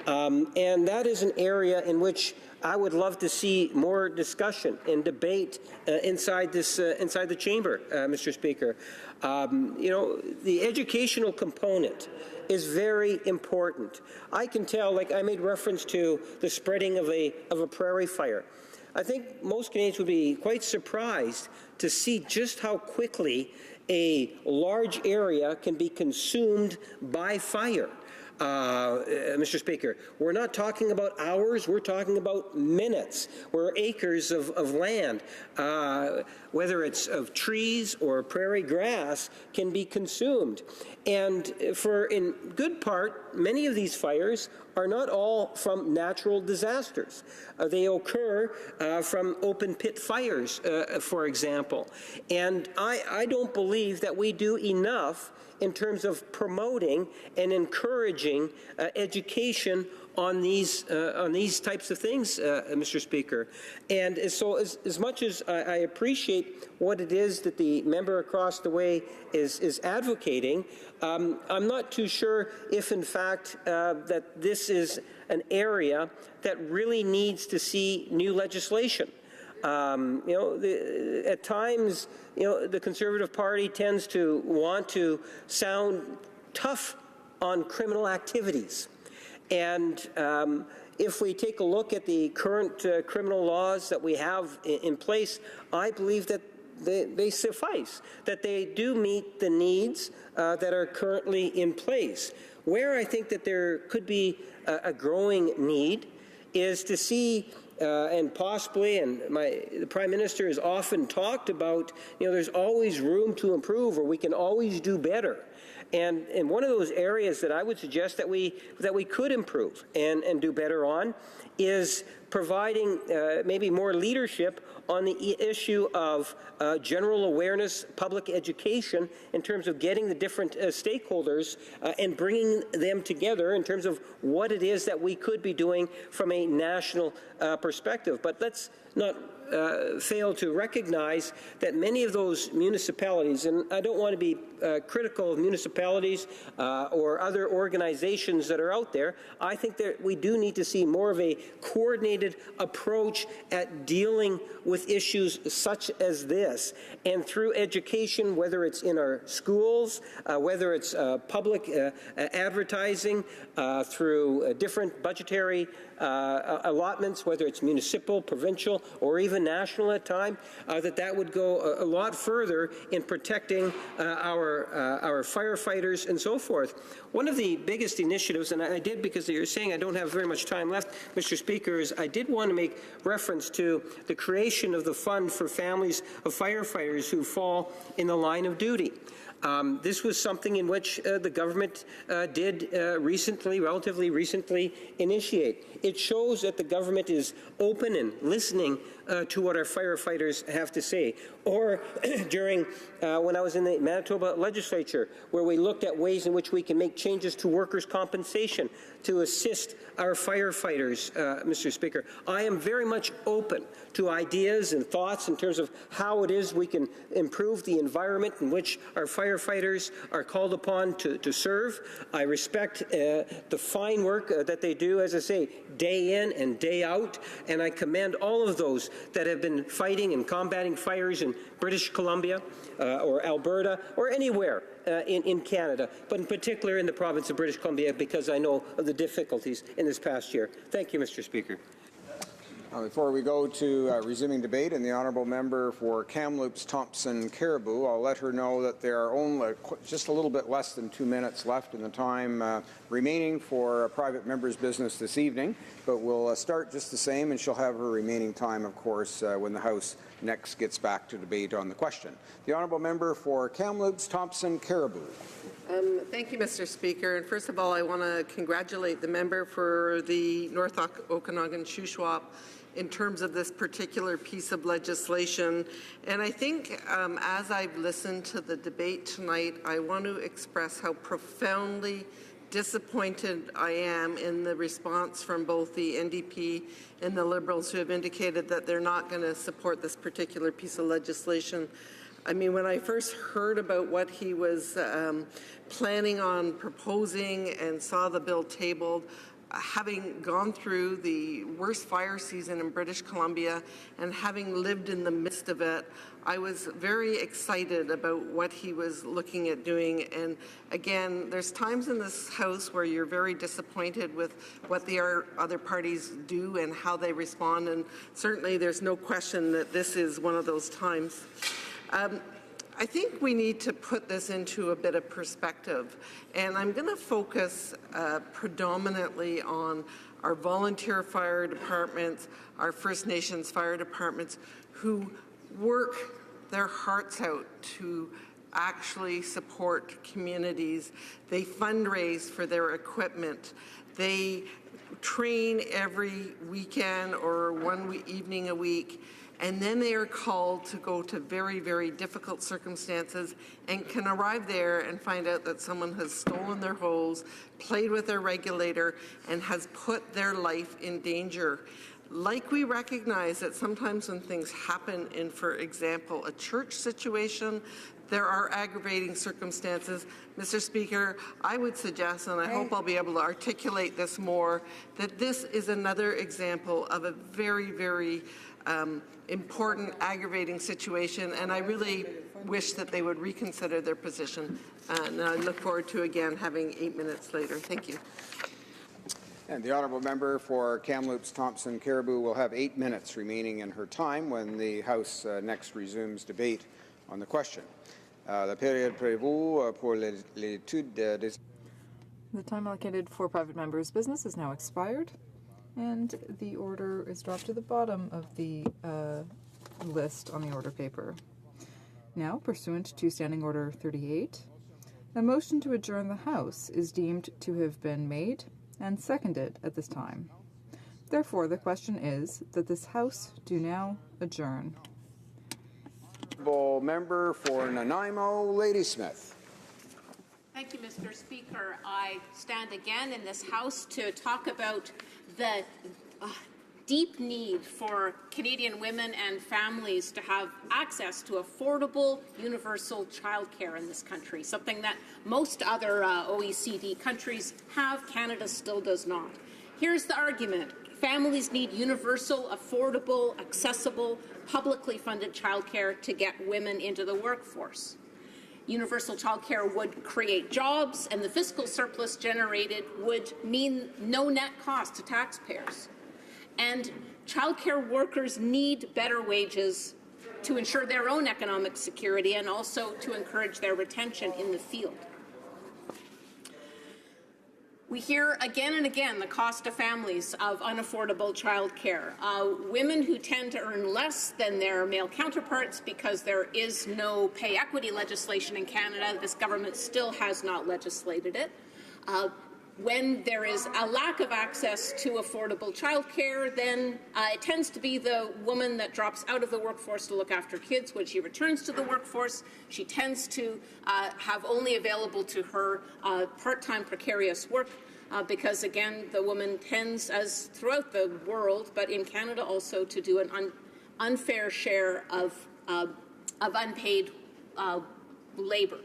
And that is an area in which I would love to see more discussion and debate inside the chamber, Mr. Speaker. You know, the educational component is very important. I can tell, like I made reference to the spreading of a prairie fire. I think most Canadians would be quite surprised to see just how quickly a large area can be consumed by fire. Mr. Speaker, we're not talking about hours, we're talking about minutes, where acres of land, whether it's of trees or prairie grass, can be consumed. And in good part, many of these fires are not all from natural disasters. They occur from open pit fires, for example. And I don't believe that we do enough in terms of promoting and encouraging education on these types of things, Mr. Speaker. And so as much as I appreciate what it is that the member across the way is advocating, I'm not too sure if, in fact, that this is an area that really needs to see new legislation. You know, at times, you know, the Conservative Party tends to want to sound tough on criminal activities. And if we take a look at the current criminal laws that we have in place, I believe that they suffice, that they do meet the needs that are currently in place. Where I think that there could be a growing need is to see and possibly, and the Prime Minister has often talked about, you know, there's always room to improve, or we can always do better. And one of those areas that I would suggest that we could improve and do better on is providing maybe more leadership on the issue of general awareness, public education, in terms of getting the different stakeholders and bringing them together in terms of what it is that we could be doing from a national perspective. But let's not fail to recognize that many of those municipalities, and I don't want to be critical of municipalities or other organizations that are out there, I think that we do need to see more of a coordinated approach at dealing with issues such as this. And through education, whether it's in our schools, whether it's public advertising, through different budgetary allotments, whether it's municipal, provincial, or even national at time, that would go a lot further in protecting our firefighters and so forth. One of the biggest initiatives, and I did because you're saying I don't have very much time left, Mr. Speaker, is I did want to make reference to the creation of the fund for families of firefighters who fall in the line of duty. This was something in which the government did relatively recently initiate. It shows that the government is open and listening to what our firefighters have to say. Or during when I was in the Manitoba legislature, where we looked at ways in which we can make changes to workers' compensation to assist our firefighters, Mr. Speaker. I am very much open to ideas and thoughts in terms of how it is we can improve the environment in which our firefighters are called upon to serve. I respect the fine work that they do, as I say, day in and day out, and I commend all of those that have been fighting and combating fires in British Columbia or Alberta or anywhere in Canada, but in particular in the province of British Columbia, because I know of the difficulties in this past year. Thank you, Mr. Speaker. Before we go to resuming debate and the honourable member for Kamloops Thompson Caribou, I'll let her know that there are only just a little bit less than 2 minutes left in the time remaining for private members' business this evening, but we'll start just the same, and she'll have her remaining time, of course, when the House next gets back to debate on the question. The honourable member for Kamloops Thompson Caribou. Thank you, Mr. Speaker. And first of all, I want to congratulate the member for the North Okanagan Shuswap in terms of this particular piece of legislation. And I think as I've listened to the debate tonight, I want to express how profoundly disappointed I am in the response from both the NDP and the Liberals, who have indicated that they're not going to support this particular piece of legislation. I mean, when I first heard about what he was planning on proposing and saw the bill tabled, having gone through the worst fire season in British Columbia and having lived in the midst of it, I was very excited about what he was looking at doing. And again, there's times in this House where you're very disappointed with what the other parties do and how they respond, and certainly there's no question that this is one of those times. I think we need to put this into a bit of perspective, and I'm going to focus predominantly on our volunteer fire departments, our First Nations fire departments, who work their hearts out to actually support communities. They fundraise for their equipment. They train every weekend or one evening a week. And then they are called to go to very, very difficult circumstances and can arrive there and find out that someone has stolen their hose, played with their regulator, and has put their life in danger. Like we recognize that sometimes when things happen in, for example, a church situation, there are aggravating circumstances. Mr. Speaker, I would suggest, and I hope I'll be able to articulate this more, that this is another example of a very, very important aggravating situation, and I really wish that they would reconsider their position. And I look forward to, again, having 8 minutes later. Thank you. And the honourable member for Kamloops Thompson Caribou will have 8 minutes remaining in her time when the House next resumes debate on the question. La période prévue pour l'étude des... The time allocated for private members' business is now expired, and the order is dropped to the bottom of the list on the order paper. Now, pursuant to Standing Order 38, A motion to adjourn the House is deemed to have been made and seconded at this time. Therefore, the question is that this House do now adjourn. Member for Nanaimo, Ladysmith. Thank you, Mr. Speaker. I stand again in this House to talk about the deep need for Canadian women and families to have access to affordable, universal childcare in this country, something that most other OECD countries have. Canada still does not. Here's the argument. Families need universal, affordable, accessible, publicly funded childcare to get women into the workforce. Universal childcare would create jobs, and the fiscal surplus generated would mean no net cost to taxpayers. And childcare workers need better wages to ensure their own economic security and also to encourage their retention in the field. We hear again and again the cost to families of unaffordable childcare. Women who tend to earn less than their male counterparts because there is no pay equity legislation in Canada. This government still has not legislated it. When there is a lack of access to affordable childcare, then it tends to be the woman that drops out of the workforce to look after kids. When she returns to the workforce, she tends to have only available to her part-time precarious work because, again, the woman tends, as throughout the world, but in Canada also, to do an unfair share of unpaid labor.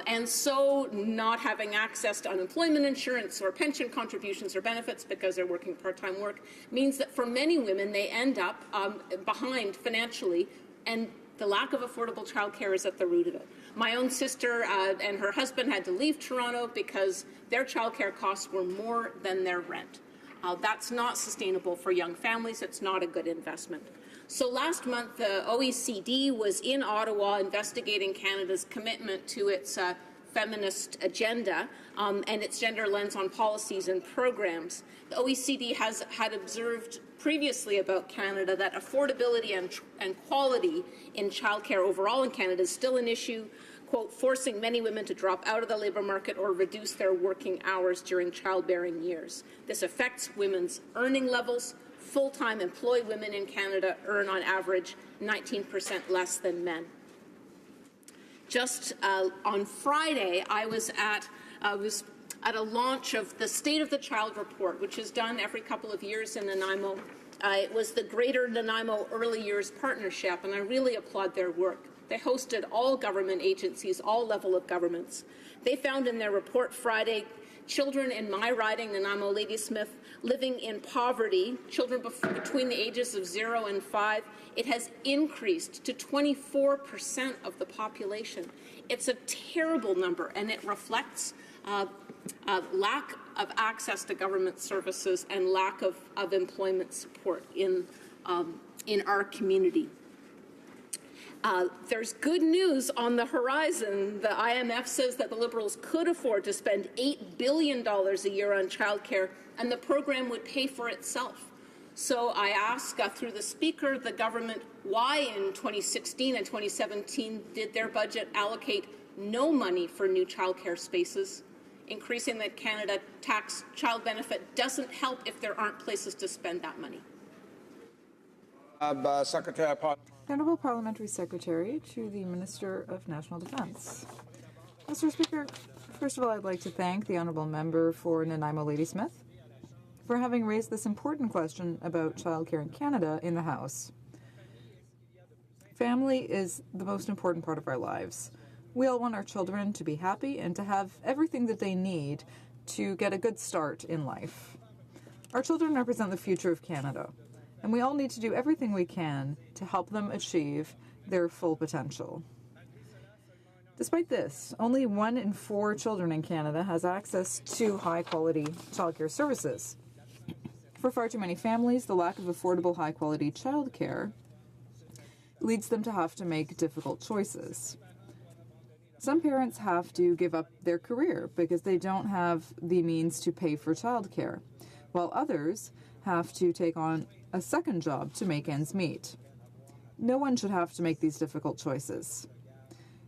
And so not having access to unemployment insurance or pension contributions or benefits because they're working part-time work means that for many women they end up behind financially, and the lack of affordable childcare is at the root of it. My own sister and her husband had to leave Toronto because their childcare costs were more than their rent. That's not sustainable for young families. It's not a good investment. So last month, the OECD was in Ottawa investigating Canada's commitment to its feminist agenda and its gender lens on policies and programs. The OECD had observed previously about Canada that affordability and quality in childcare overall in Canada is still an issue, quote, forcing many women to drop out of the labour market or reduce their working hours during childbearing years. This affects women's earning levels. Full-time employed women in Canada earn on average 19% less than men. Just on Friday, I was at a launch of the State of the Child Report, which is done every couple of years in Nanaimo. It was the Greater Nanaimo Early Years Partnership, and I really applaud their work. They hosted all government agencies, all level of governments. They found in their report Friday children in my riding, Nanaimo Ladysmith, living in poverty, children between the ages of 0 and 5, it has increased to 24% of the population. It's a terrible number, and it reflects lack of access to government services and lack of employment support in our community. There's good news on the horizon. The IMF says that the Liberals could afford to spend $8 billion a year on childcare, and the program would pay for itself. So I ask, through the Speaker, the government, why in 2016 and 2017 did their budget allocate no money for new childcare spaces? Increasing the Canada tax child benefit doesn't help if there aren't places to spend that money. Honourable Parliamentary Secretary to the Minister of National Defence. Mr. Speaker, first of all, I'd like to thank the Honourable Member for Nanaimo Ladysmith for having raised this important question about childcare in Canada in the House. Family is the most important part of our lives. We all want our children to be happy and to have everything that they need to get a good start in life. Our children represent the future of Canada, and we all need to do everything we can to help them achieve their full potential. Despite this, only 1 in 4 children in Canada has access to high-quality childcare services. For far too many families, the lack of affordable high-quality childcare leads them to have to make difficult choices. Some parents have to give up their career because they don't have the means to pay for childcare, while others have to take on a second job to make ends meet. No one should have to make these difficult choices.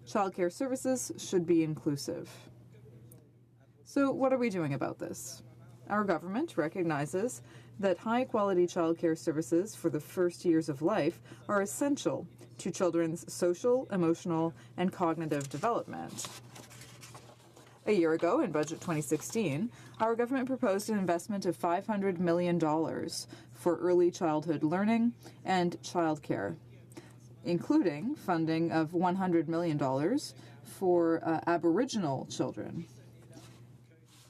Childcare services should be inclusive. So what are we doing about this? Our government recognizes that high-quality childcare services for the first years of life are essential to children's social, emotional, and cognitive development. A year ago, in Budget 2016, our government proposed an investment of $500 million for early childhood learning and childcare, including funding of $100 million for Aboriginal children.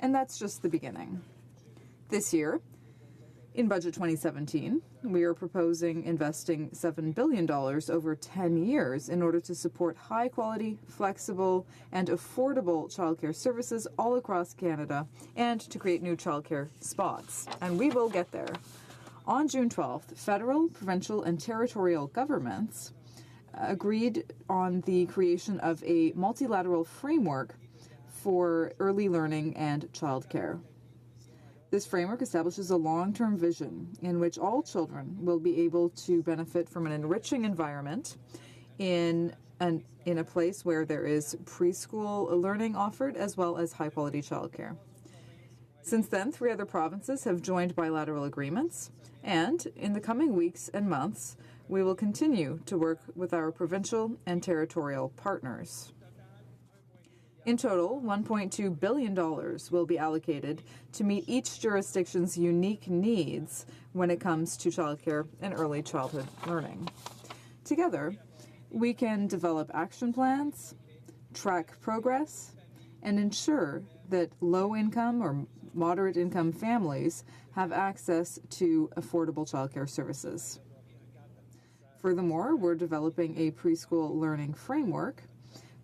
And that's just the beginning. This year, in Budget 2017, we are proposing investing $7 billion over 10 years in order to support high-quality, flexible, and affordable childcare services all across Canada and to create new childcare spots. And we will get there. On June 12th, federal, provincial, and territorial governments agreed on the creation of a multilateral framework for early learning and childcare. This framework establishes a long-term vision in which all children will be able to benefit from an enriching environment in a place where there is preschool learning offered as well as high-quality childcare. Since then, 3 other provinces have joined bilateral agreements, and in the coming weeks and months, we will continue to work with our provincial and territorial partners. In total, $1.2 billion will be allocated to meet each jurisdiction's unique needs when it comes to childcare and early childhood learning. Together, we can develop action plans, track progress, and ensure that low-income or moderate-income families have access to affordable childcare services. Furthermore, we're developing a preschool learning framework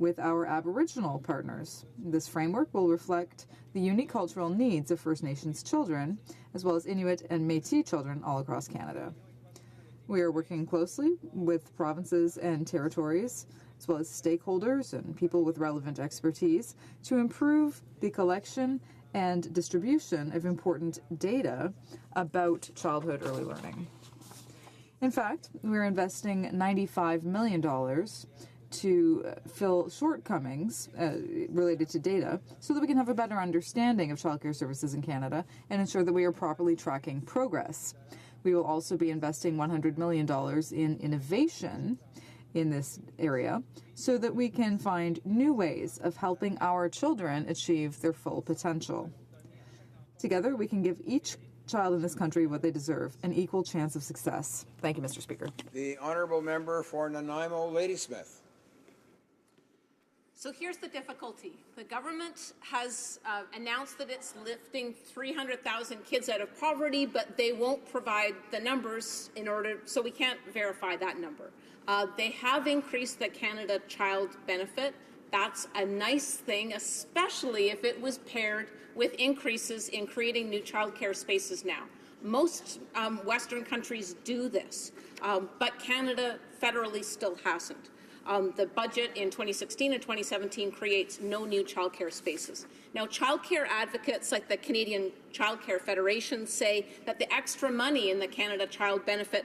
with our Aboriginal partners. This framework will reflect the unique cultural needs of First Nations children, as well as Inuit and Métis children all across Canada. We are working closely with provinces and territories, as well as stakeholders and people with relevant expertise, to improve the collection and distribution of important data about childhood early learning. In fact, we're investing $95 million to fill shortcomings related to data so that we can have a better understanding of childcare services in Canada and ensure that we are properly tracking progress. We will also be investing $100 million in innovation in this area so that we can find new ways of helping our children achieve their full potential. Together, we can give each child in this country what they deserve, an equal chance of success. Thank you, Mr. Speaker. The honourable member for Nanaimo, Ladysmith. So here's the difficulty. The government has announced that it's lifting 300,000 kids out of poverty, but they won't provide the numbers in order, so we can't verify that number. They have increased the Canada Child Benefit. That's a nice thing, especially if it was paired with increases in creating new childcare spaces now. Most Western countries do this, but Canada federally still hasn't. The budget in 2016 and 2017 creates no new childcare spaces. Now, childcare advocates like the Canadian Childcare Federation say that the extra money in the Canada Child Benefit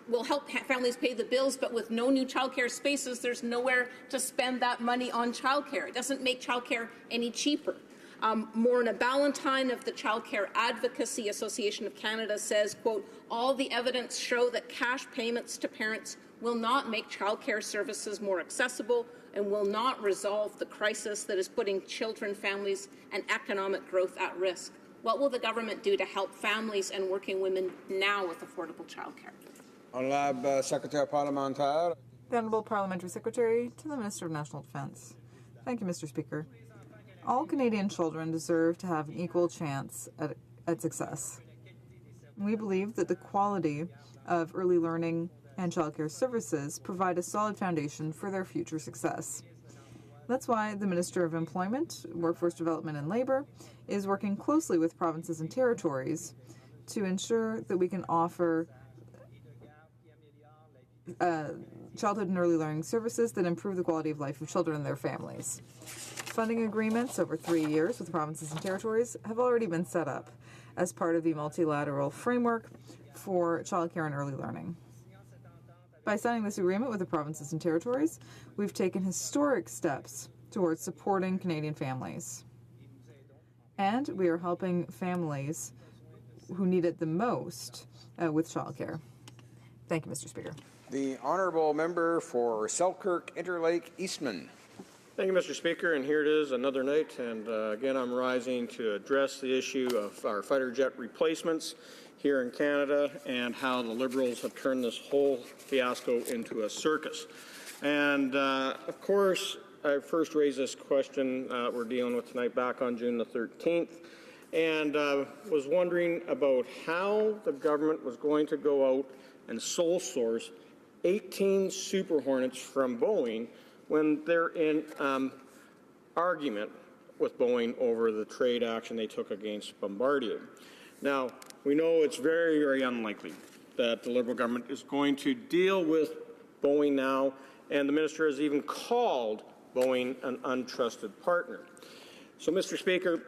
will help families pay the bills, but with no new childcare spaces, there's nowhere to spend that money on childcare. It doesn't make childcare any cheaper. Morna Ballantyne of the Childcare Advocacy Association of Canada says, quote, all the evidence show that cash payments to parents will not make childcare services more accessible and will not resolve the crisis that is putting children, families, and economic growth at risk. What will the government do to help families and working women now with affordable childcare? Honorable Secretary Parlementaire. The Honourable Parliamentary Secretary to the Minister of National Defence. Thank you, Mr. Speaker. All Canadian children deserve to have an equal chance at success. We believe that the quality of early learning and childcare services provide a solid foundation for their future success. That's why the Minister of Employment, Workforce Development and Labour is working closely with provinces and territories to ensure that we can offer childhood and early learning services that improve the quality of life of children and their families. Funding agreements over 3 years with provinces and territories have already been set up as part of the multilateral framework for childcare and early learning. By signing this agreement with the provinces and territories, we've taken historic steps towards supporting Canadian families. and we are helping families who need it the most with childcare. Thank you, Mr. Speaker. The honourable member for Selkirk Interlake Eastman. Thank you, Mr. Speaker, and here it is another night, and again I'm rising to address the issue of our fighter jet replacements here in Canada and how the Liberals have turned this whole fiasco into a circus. And of course, I first raised this question we're dealing with tonight back on June the 13th, and was wondering about how the government was going to go out and sole source 18 Super Hornets from Boeing when they're in argument with Boeing over the trade action they took against Bombardier. Now, we know it's very, very unlikely that the Liberal government is going to deal with Boeing now, and the minister has even called Boeing an untrusted partner. So, Mr. Speaker,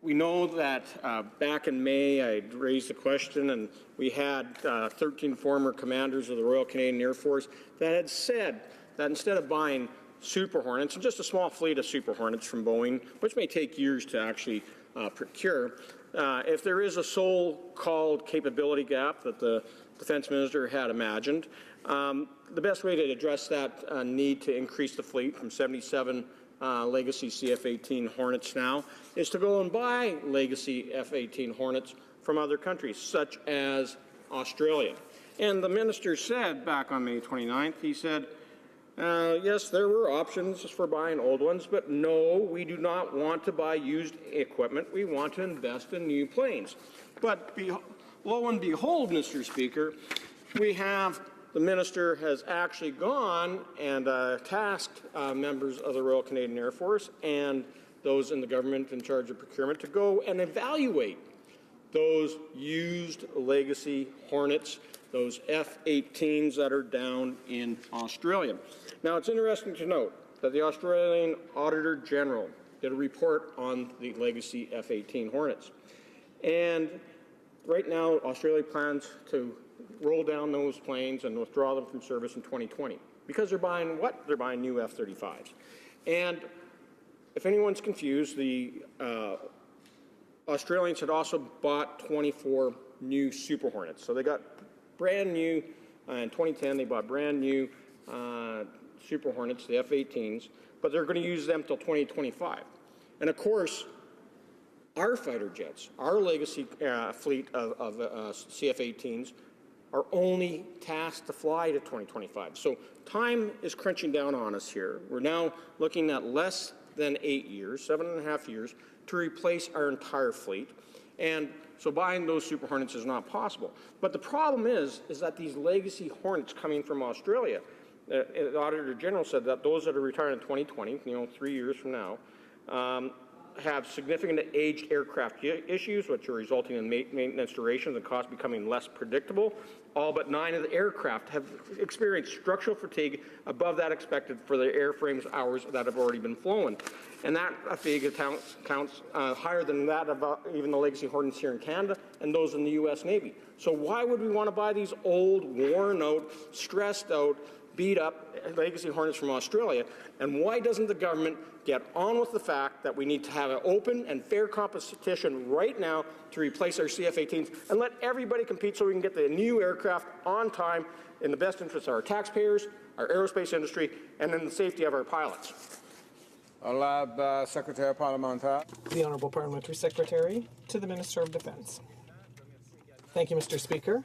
we know that back in May I raised the question, and we had 13 former commanders of the Royal Canadian Air Force that had said that instead of buying Super Hornets, and just a small fleet of Super Hornets from Boeing, which may take years to actually procure, if there is a so-called capability gap that the Defence Minister had imagined, the best way to address that need to increase the fleet from 77 legacy CF-18 Hornets now is to go and buy legacy F-18 Hornets from other countries, such as Australia. And the minister said back on May 29th, he said, yes, there were options for buying old ones, but no, we do not want to buy used equipment. We want to invest in new planes. But lo and behold, Mr. Speaker, we have the minister has actually gone and tasked members of the Royal Canadian Air Force and those in the government in charge of procurement to go and evaluate those used legacy Hornets, those F-18s that are down in Australia. Now, it's interesting to note that the Australian Auditor General did a report on the legacy F-18 Hornets. And right now, Australia plans to roll down those planes and withdraw them from service in 2020 because they're buying what? They're buying new F-35s. And if anyone's confused, the Australians had also bought 24 new Super Hornets. So they got brand new, in 2010 they bought brand new Super Hornets, the F-18s, but they're going to use them till 2025. And of course, our fighter jets, our legacy fleet of CF-18s are only tasked to fly to 2025. So time is crunching down on us here. We're now looking at less than 8 years, 7.5 years, to replace our entire fleet. And so buying those Super Hornets is not possible. But the problem is that these legacy Hornets coming from Australia, the Auditor General said that those that are retired in 2020, 3 years from now, have significant aged aircraft issues, which are resulting in maintenance duration and cost becoming less predictable. All but 9 of the aircraft have experienced structural fatigue above that expected for the airframe's hours that have already been flown. And that fatigue counts higher than that of even the legacy Hornets here in Canada and those in the U.S. Navy. So why would we want to buy these old, worn out, stressed out, beat up legacy Hornets from Australia? And why doesn't the government get on with the fact that we need to have an open and fair competition right now to replace our CF-18s and let everybody compete so we can get the new aircraft on time in the best interest of our taxpayers, our aerospace industry, and in the safety of our pilots? Secretary Parliamentary. The Honourable Parliamentary Secretary to the Minister of Defence. Thank you, Mr. Speaker.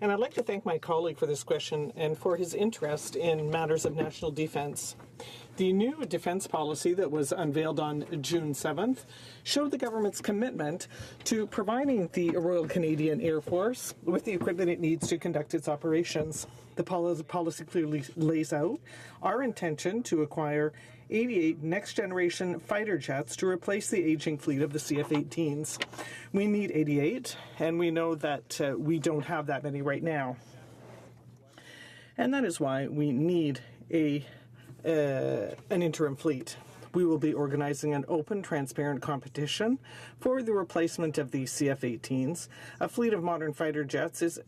And I'd like to thank my colleague for this question and for his interest in matters of national defence. The new defence policy that was unveiled on June 7th showed the government's commitment to providing the Royal Canadian Air Force with the equipment it needs to conduct its operations. The policy clearly lays out our intention to acquire 88 next-generation fighter jets to replace the aging fleet of the CF-18s. We need 88, and we know that we don't have that many right now. And that is why we need an interim fleet. We will be organizing an open, transparent competition for the replacement of the CF-18s. A fleet of modern fighter jets is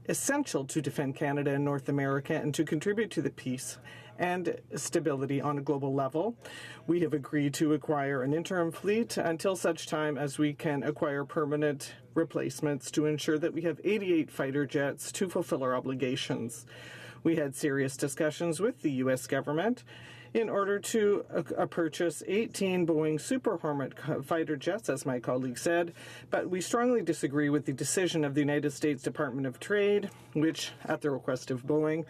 essential to defend Canada and North America and to contribute to the peace and stability on a global level. We have agreed to acquire an interim fleet until such time as we can acquire permanent replacements to ensure that we have 88 fighter jets to fulfill our obligations. We had serious discussions with the U.S. government in order to purchase 18 Boeing Super Hornet fighter jets, as my colleague said, but we strongly disagree with the decision of the United States Department of Trade, which, at the request of Boeing,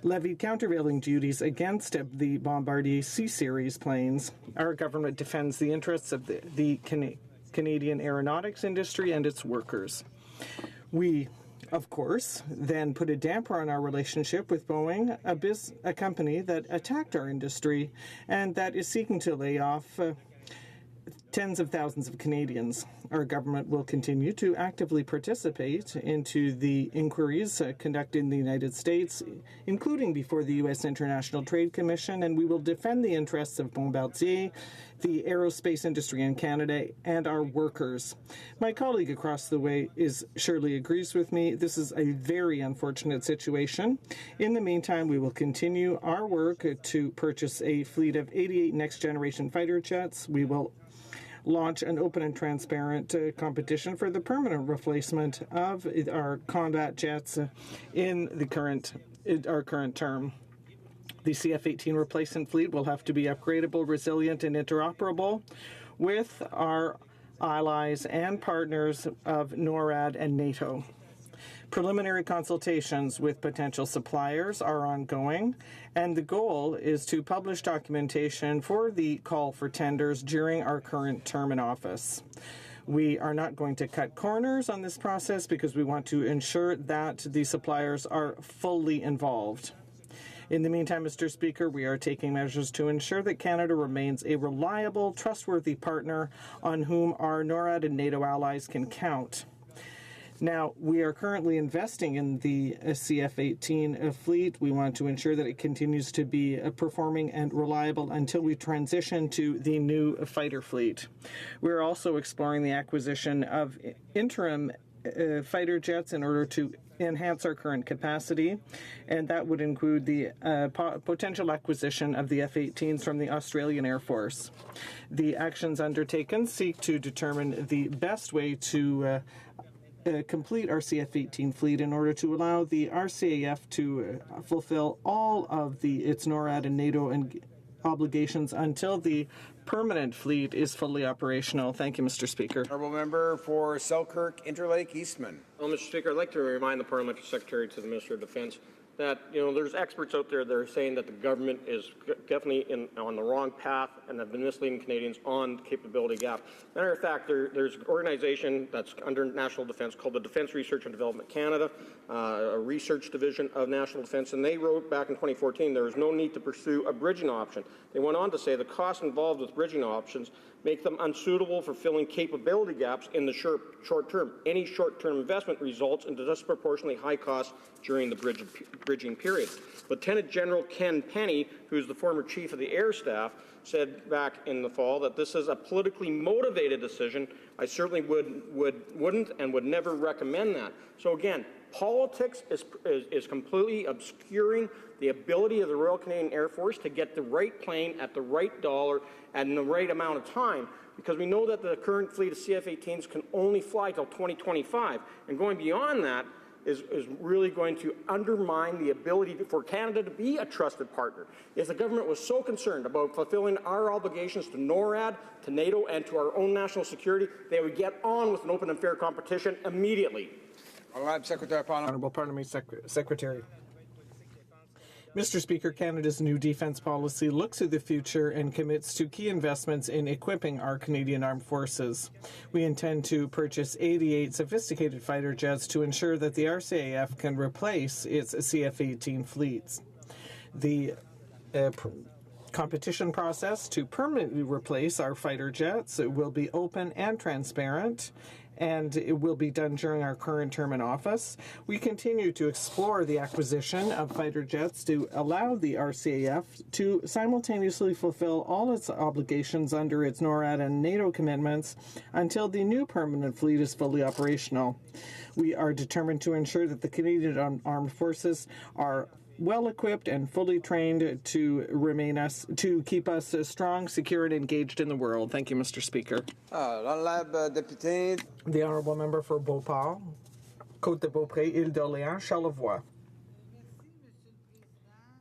levied countervailing duties against the Bombardier C-Series planes. Our government defends the interests of the Canadian aeronautics industry and its workers. We, of course, then put a damper on our relationship with Boeing, a company that attacked our industry and that is seeking to lay off tens of thousands of Canadians. Our government will continue to actively participate into the inquiries conducted in the United States, including before the U.S. International Trade Commission, and we will defend the interests of Bombardier, the aerospace industry in Canada, and our workers. My colleague across the way surely agrees with me. This is a very unfortunate situation. In the meantime, we will continue our work to purchase a fleet of 88 next-generation fighter jets. We will launch an open and transparent competition for the permanent replacement of our combat jets in our current term. The CF-18 replacement fleet will have to be upgradable, resilient, and interoperable with our allies and partners of NORAD and NATO. Preliminary consultations with potential suppliers are ongoing, and the goal is to publish documentation for the call for tenders during our current term in office. We are not going to cut corners on this process because we want to ensure that the suppliers are fully involved. In the meantime, Mr. Speaker, we are taking measures to ensure that Canada remains a reliable, trustworthy partner on whom our NORAD and NATO allies can count. Now, we are currently investing in the CF-18 fleet. We want to ensure that it continues to be performing and reliable until we transition to the new fighter fleet. We're also exploring the acquisition of interim fighter jets in order to enhance our current capacity, and that would include the potential acquisition of the F-18s from the Australian Air Force. The actions undertaken seek to determine the best way to complete our CF-18 fleet in order to allow the RCAF to fulfill all of its NORAD and NATO obligations until the permanent fleet is fully operational. Thank you, Mr. Speaker. Honourable Member for Selkirk, Interlake, Eastman. Well, Mr. Speaker, I'd like to remind the Parliamentary Secretary to the Minister of Defence that, there's experts out there that are saying that the government is definitely on the wrong path and have been misleading Canadians on the capability gap. Matter of fact, there's an organization that's under National Defence called the Defence Research and Development Canada, a research division of National Defence, and they wrote back in 2014 there is no need to pursue a bridging option. They went on to say the costs involved with bridging options make them unsuitable for filling capability gaps in the short term. Any short-term investment results in disproportionately high costs during the bridging period. Lieutenant General Ken Penny, who's the former chief of the Air Staff, said back in the fall that this is a politically motivated decision. I certainly wouldn't and would never recommend that. So again, politics is completely obscuring the ability of the Royal Canadian Air Force to get the right plane at the right dollar and in the right amount of time, because we know that the current fleet of CF-18s can only fly till 2025, and going beyond that is really going to undermine the ability for Canada to be a trusted partner. If the government was so concerned about fulfilling our obligations to NORAD, to NATO, and to our own national security, they would get on with an open and fair competition immediately. Honourable Parliamentary Secretary. Mr. Speaker, Canada's new defence policy looks to the future and commits to key investments in equipping our Canadian Armed Forces. We intend to purchase 88 sophisticated fighter jets to ensure that the RCAF can replace its CF-18 fleets. The competition process to permanently replace our fighter jets will be open and transparent, and it will be done during our current term in office. We continue to explore the acquisition of fighter jets to allow the RCAF to simultaneously fulfill all its obligations under its NORAD and NATO commitments until the new permanent fleet is fully operational. We are determined to ensure that the Canadian Armed Forces are well equipped and fully trained to keep us strong, secure, and engaged in the world. Thank you, Mr. Speaker. The honourable member for Beauport, Côte-de-Beaupré, Île-d'Orléans, Charlevoix.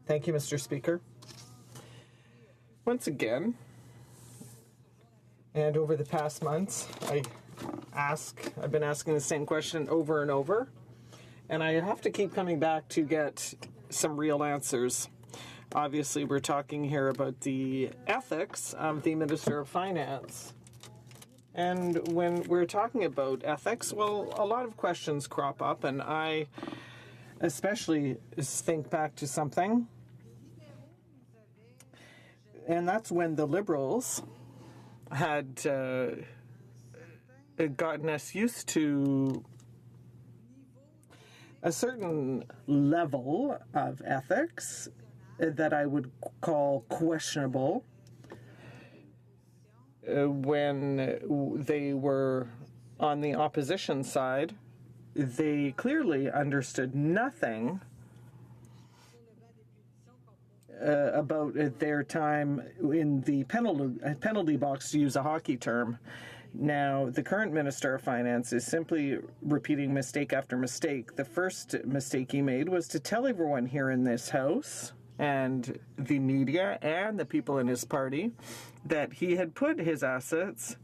Thank you, Mr. Speaker. Once again, and over the past months, I've been asking the same question over and over, and I have to keep coming back to get some real answers. Obviously, we're talking here about the ethics of the Minister of Finance. And when we're talking about ethics, well, a lot of questions crop up, and I especially think back to something, and that's when the Liberals had gotten us used to a certain level of ethics that I would call questionable when they were on the opposition side. They clearly understood nothing about their time in the penalty box, to use a hockey term. Now, the current Minister of Finance is simply repeating mistake after mistake. The first mistake he made was to tell everyone here in this House and the media and the people in his party that he had put his assets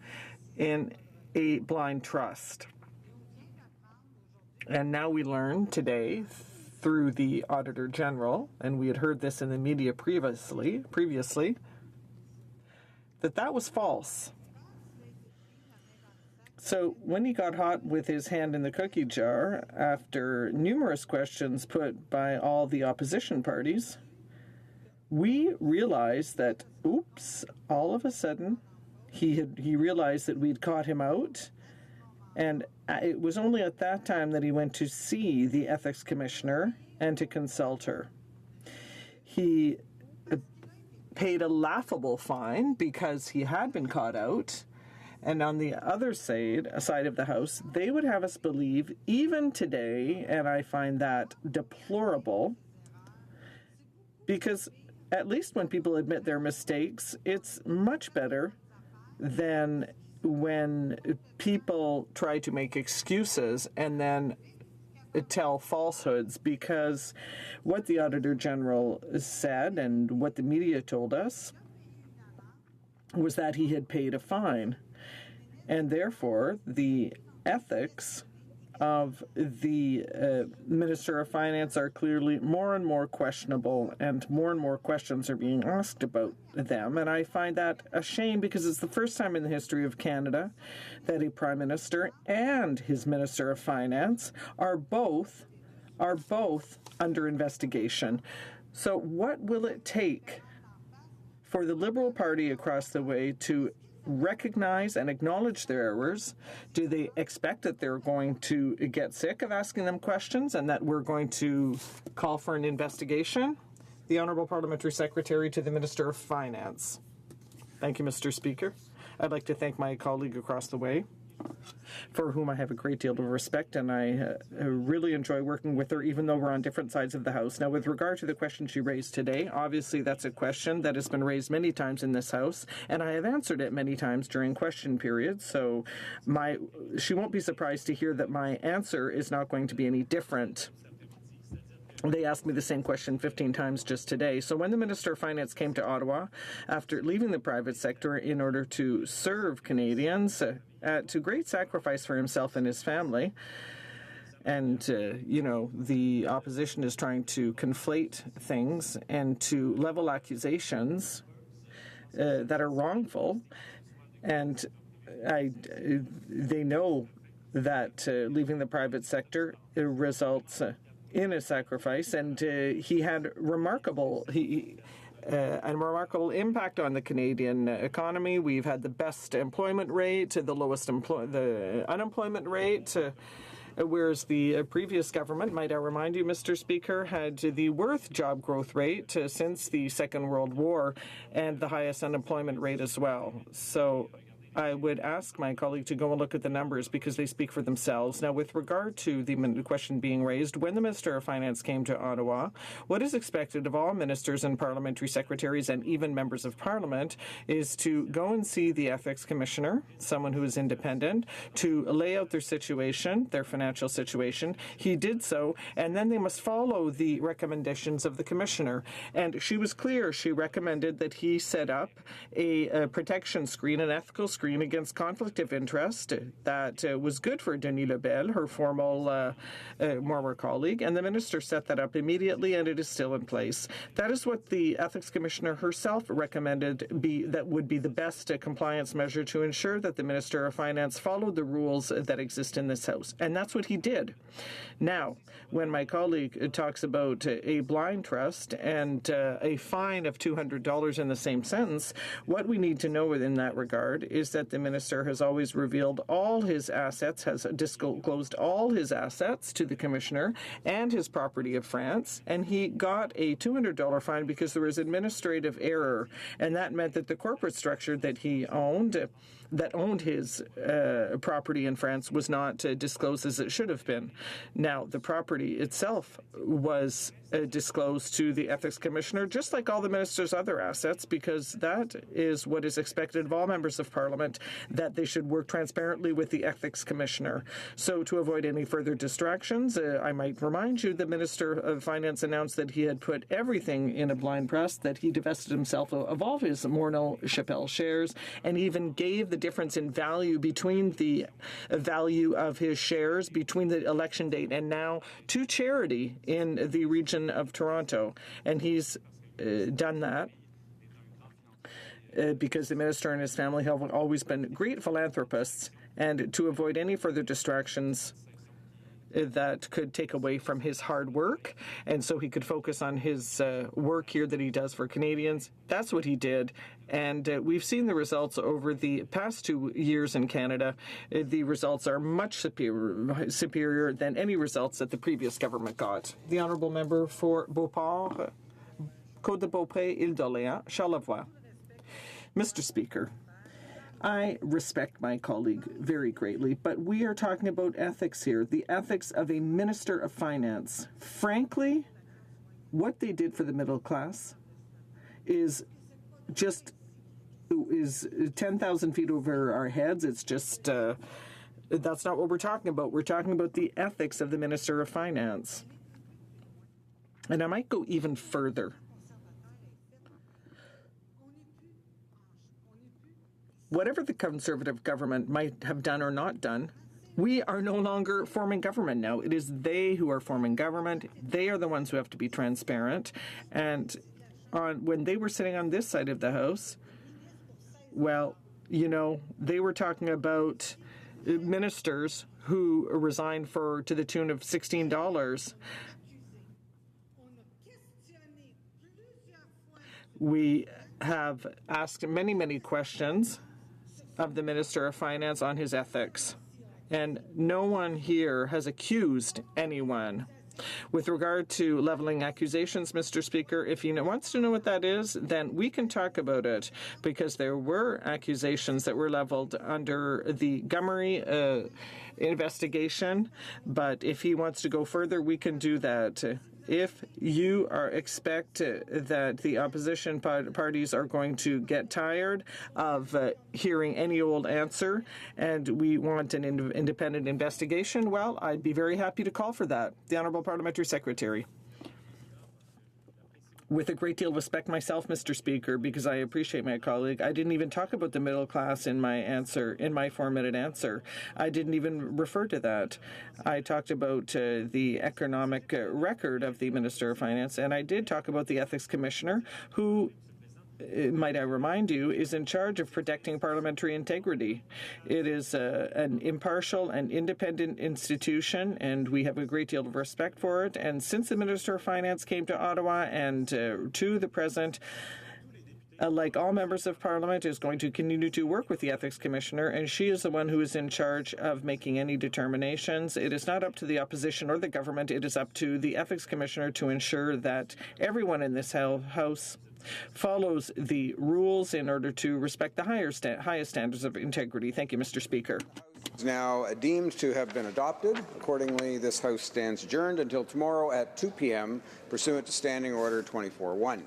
in a blind trust. And now we learn today through the Auditor General, and we had heard this in the media previously, that was false. So when he got hot with his hand in the cookie jar, after numerous questions put by all the opposition parties, we realized that, oops, all of a sudden, he realized that we'd caught him out, and it was only at that time that he went to see the ethics commissioner and to consult her. He paid a laughable fine because he had been caught out. And on the other side of the House, they would have us believe, even today, and I find that deplorable, because at least when people admit their mistakes, it's much better than when people try to make excuses and then tell falsehoods, because what the Auditor General said and what the media told us was that he had paid a fine. And therefore, the ethics of the Minister of Finance are clearly more and more questionable, and more questions are being asked about them. And I find that a shame, because it's the first time in the history of Canada that a Prime Minister and his Minister of Finance are both under investigation. So what will it take for the Liberal Party across the way to recognize and acknowledge their errors? Do they expect that they're going to get sick of asking them questions and that we're going to call for an investigation? The Honourable Parliamentary Secretary to the Minister of Finance. Thank you, Mr. Speaker. I'd like to thank my colleague across the way, for whom I have a great deal of respect, and I really enjoy working with her, even though we're on different sides of the House. Now, with regard to the question she raised today, obviously that's a question that has been raised many times in this House, and I have answered it many times during question periods, so she won't be surprised to hear that my answer is not going to be any different. They asked me the same question 15 times just today. So when the Minister of Finance came to Ottawa after leaving the private sector in order to serve Canadians, to great sacrifice for himself and his family, and, the opposition is trying to conflate things and to level accusations that are wrongful, and they know that leaving the private sector results in a sacrifice, and he had remarkable a remarkable impact on the Canadian economy. We've had the best employment rate, the lowest the unemployment rate, whereas the previous government, might I remind you, Mr. Speaker, had the worst job growth rate since the Second World War and the highest unemployment rate as well. So I would ask my colleague to go and look at the numbers because they speak for themselves. Now, with regard to the question being raised, when the Minister of Finance came to Ottawa, what is expected of all ministers and parliamentary secretaries and even members of Parliament is to go and see the Ethics Commissioner, someone who is independent, to lay out their situation, their financial situation. He did so, and then they must follow the recommendations of the Commissioner. And she was clear. She recommended that he set up a protection screen, an ethical screen against conflict of interest that was good for Denis Lebel, her former colleague, and the minister set that up immediately, and it is still in place. That is what the Ethics Commissioner herself recommended that would be the best compliance measure to ensure that the Minister of Finance followed the rules that exist in this House, and that's what he did. Now, when my colleague talks about a blind trust and a fine of $200 in the same sentence, what we need to know within that regard is that the minister has always revealed all his assets, has disclosed all his assets to the commissioner and his property of France, and he got a $200 fine because there was administrative error, and that meant that the corporate structure that he owned, that owned his property in France, was not disclosed as it should have been. Now, the property itself was disclosed to the Ethics Commissioner, just like all the minister's other assets, because that is what is expected of all members of Parliament, that they should work transparently with the Ethics Commissioner. So to avoid any further distractions, I might remind you the Minister of Finance announced that he had put everything in a blind trust, that he divested himself of all of his Morneau Chappelle shares, and even gave the difference in value between the value of his shares between the election date and now to charity in the region of Toronto. And he's done that because the minister and his family have always been great philanthropists, and to avoid any further distractions that could take away from his hard work, and so he could focus on his work here that he does for Canadians. That's what he did, and we've seen the results over the past 2 years in Canada. The results are much superior than any results that the previous government got. The honourable member for Beauport, Côte-de-Beaupré, Île-d'Orléans, Charlevoix. Mr. Speaker, I respect my colleague very greatly, but we are talking about ethics here, the ethics of a Minister of Finance. Frankly, what they did for the middle class is 10,000 feet over our heads. It's just, that's not what we're talking about. We're talking about the ethics of the Minister of Finance. And I might go even further. Whatever the Conservative government might have done or not done, we are no longer forming government now. It is they who are forming government. They are the ones who have to be transparent. And when they were sitting on this side of the House, well, you know, they were talking about ministers who resigned to the tune of $16. We have asked many, many questions of the Minister of Finance on his ethics, and no one here has accused anyone. With regard to leveling accusations, Mr. Speaker, if he wants to know what that is, then we can talk about it, because there were accusations that were leveled under the Gomery investigation, but if he wants to go further, we can do that. If you expect that the opposition parties are going to get tired of hearing any old answer and we want an independent investigation, well, I'd be very happy to call for that. The Honourable Parliamentary Secretary. With a great deal of respect myself, Mr. Speaker, because I appreciate my colleague, I didn't even talk about the middle class in my answer, in my 4-minute answer. I didn't even refer to that. I talked about the economic record of the Minister of Finance, and I did talk about the Ethics Commissioner, who might I remind you, is in charge of protecting parliamentary integrity. It is an impartial and independent institution, and we have a great deal of respect for it. And since the Minister of Finance came to Ottawa and to the President, like all members of Parliament, is going to continue to work with the Ethics Commissioner, and she is the one who is in charge of making any determinations. It is not up to the opposition or the government. It is up to the Ethics Commissioner to ensure that everyone in this House follows the rules in order to respect the highest standards of integrity. Thank you, Mr. Speaker. Is now deemed to have been adopted. Accordingly, this House stands adjourned until tomorrow at 2 p.m. pursuant to Standing Order 24-1.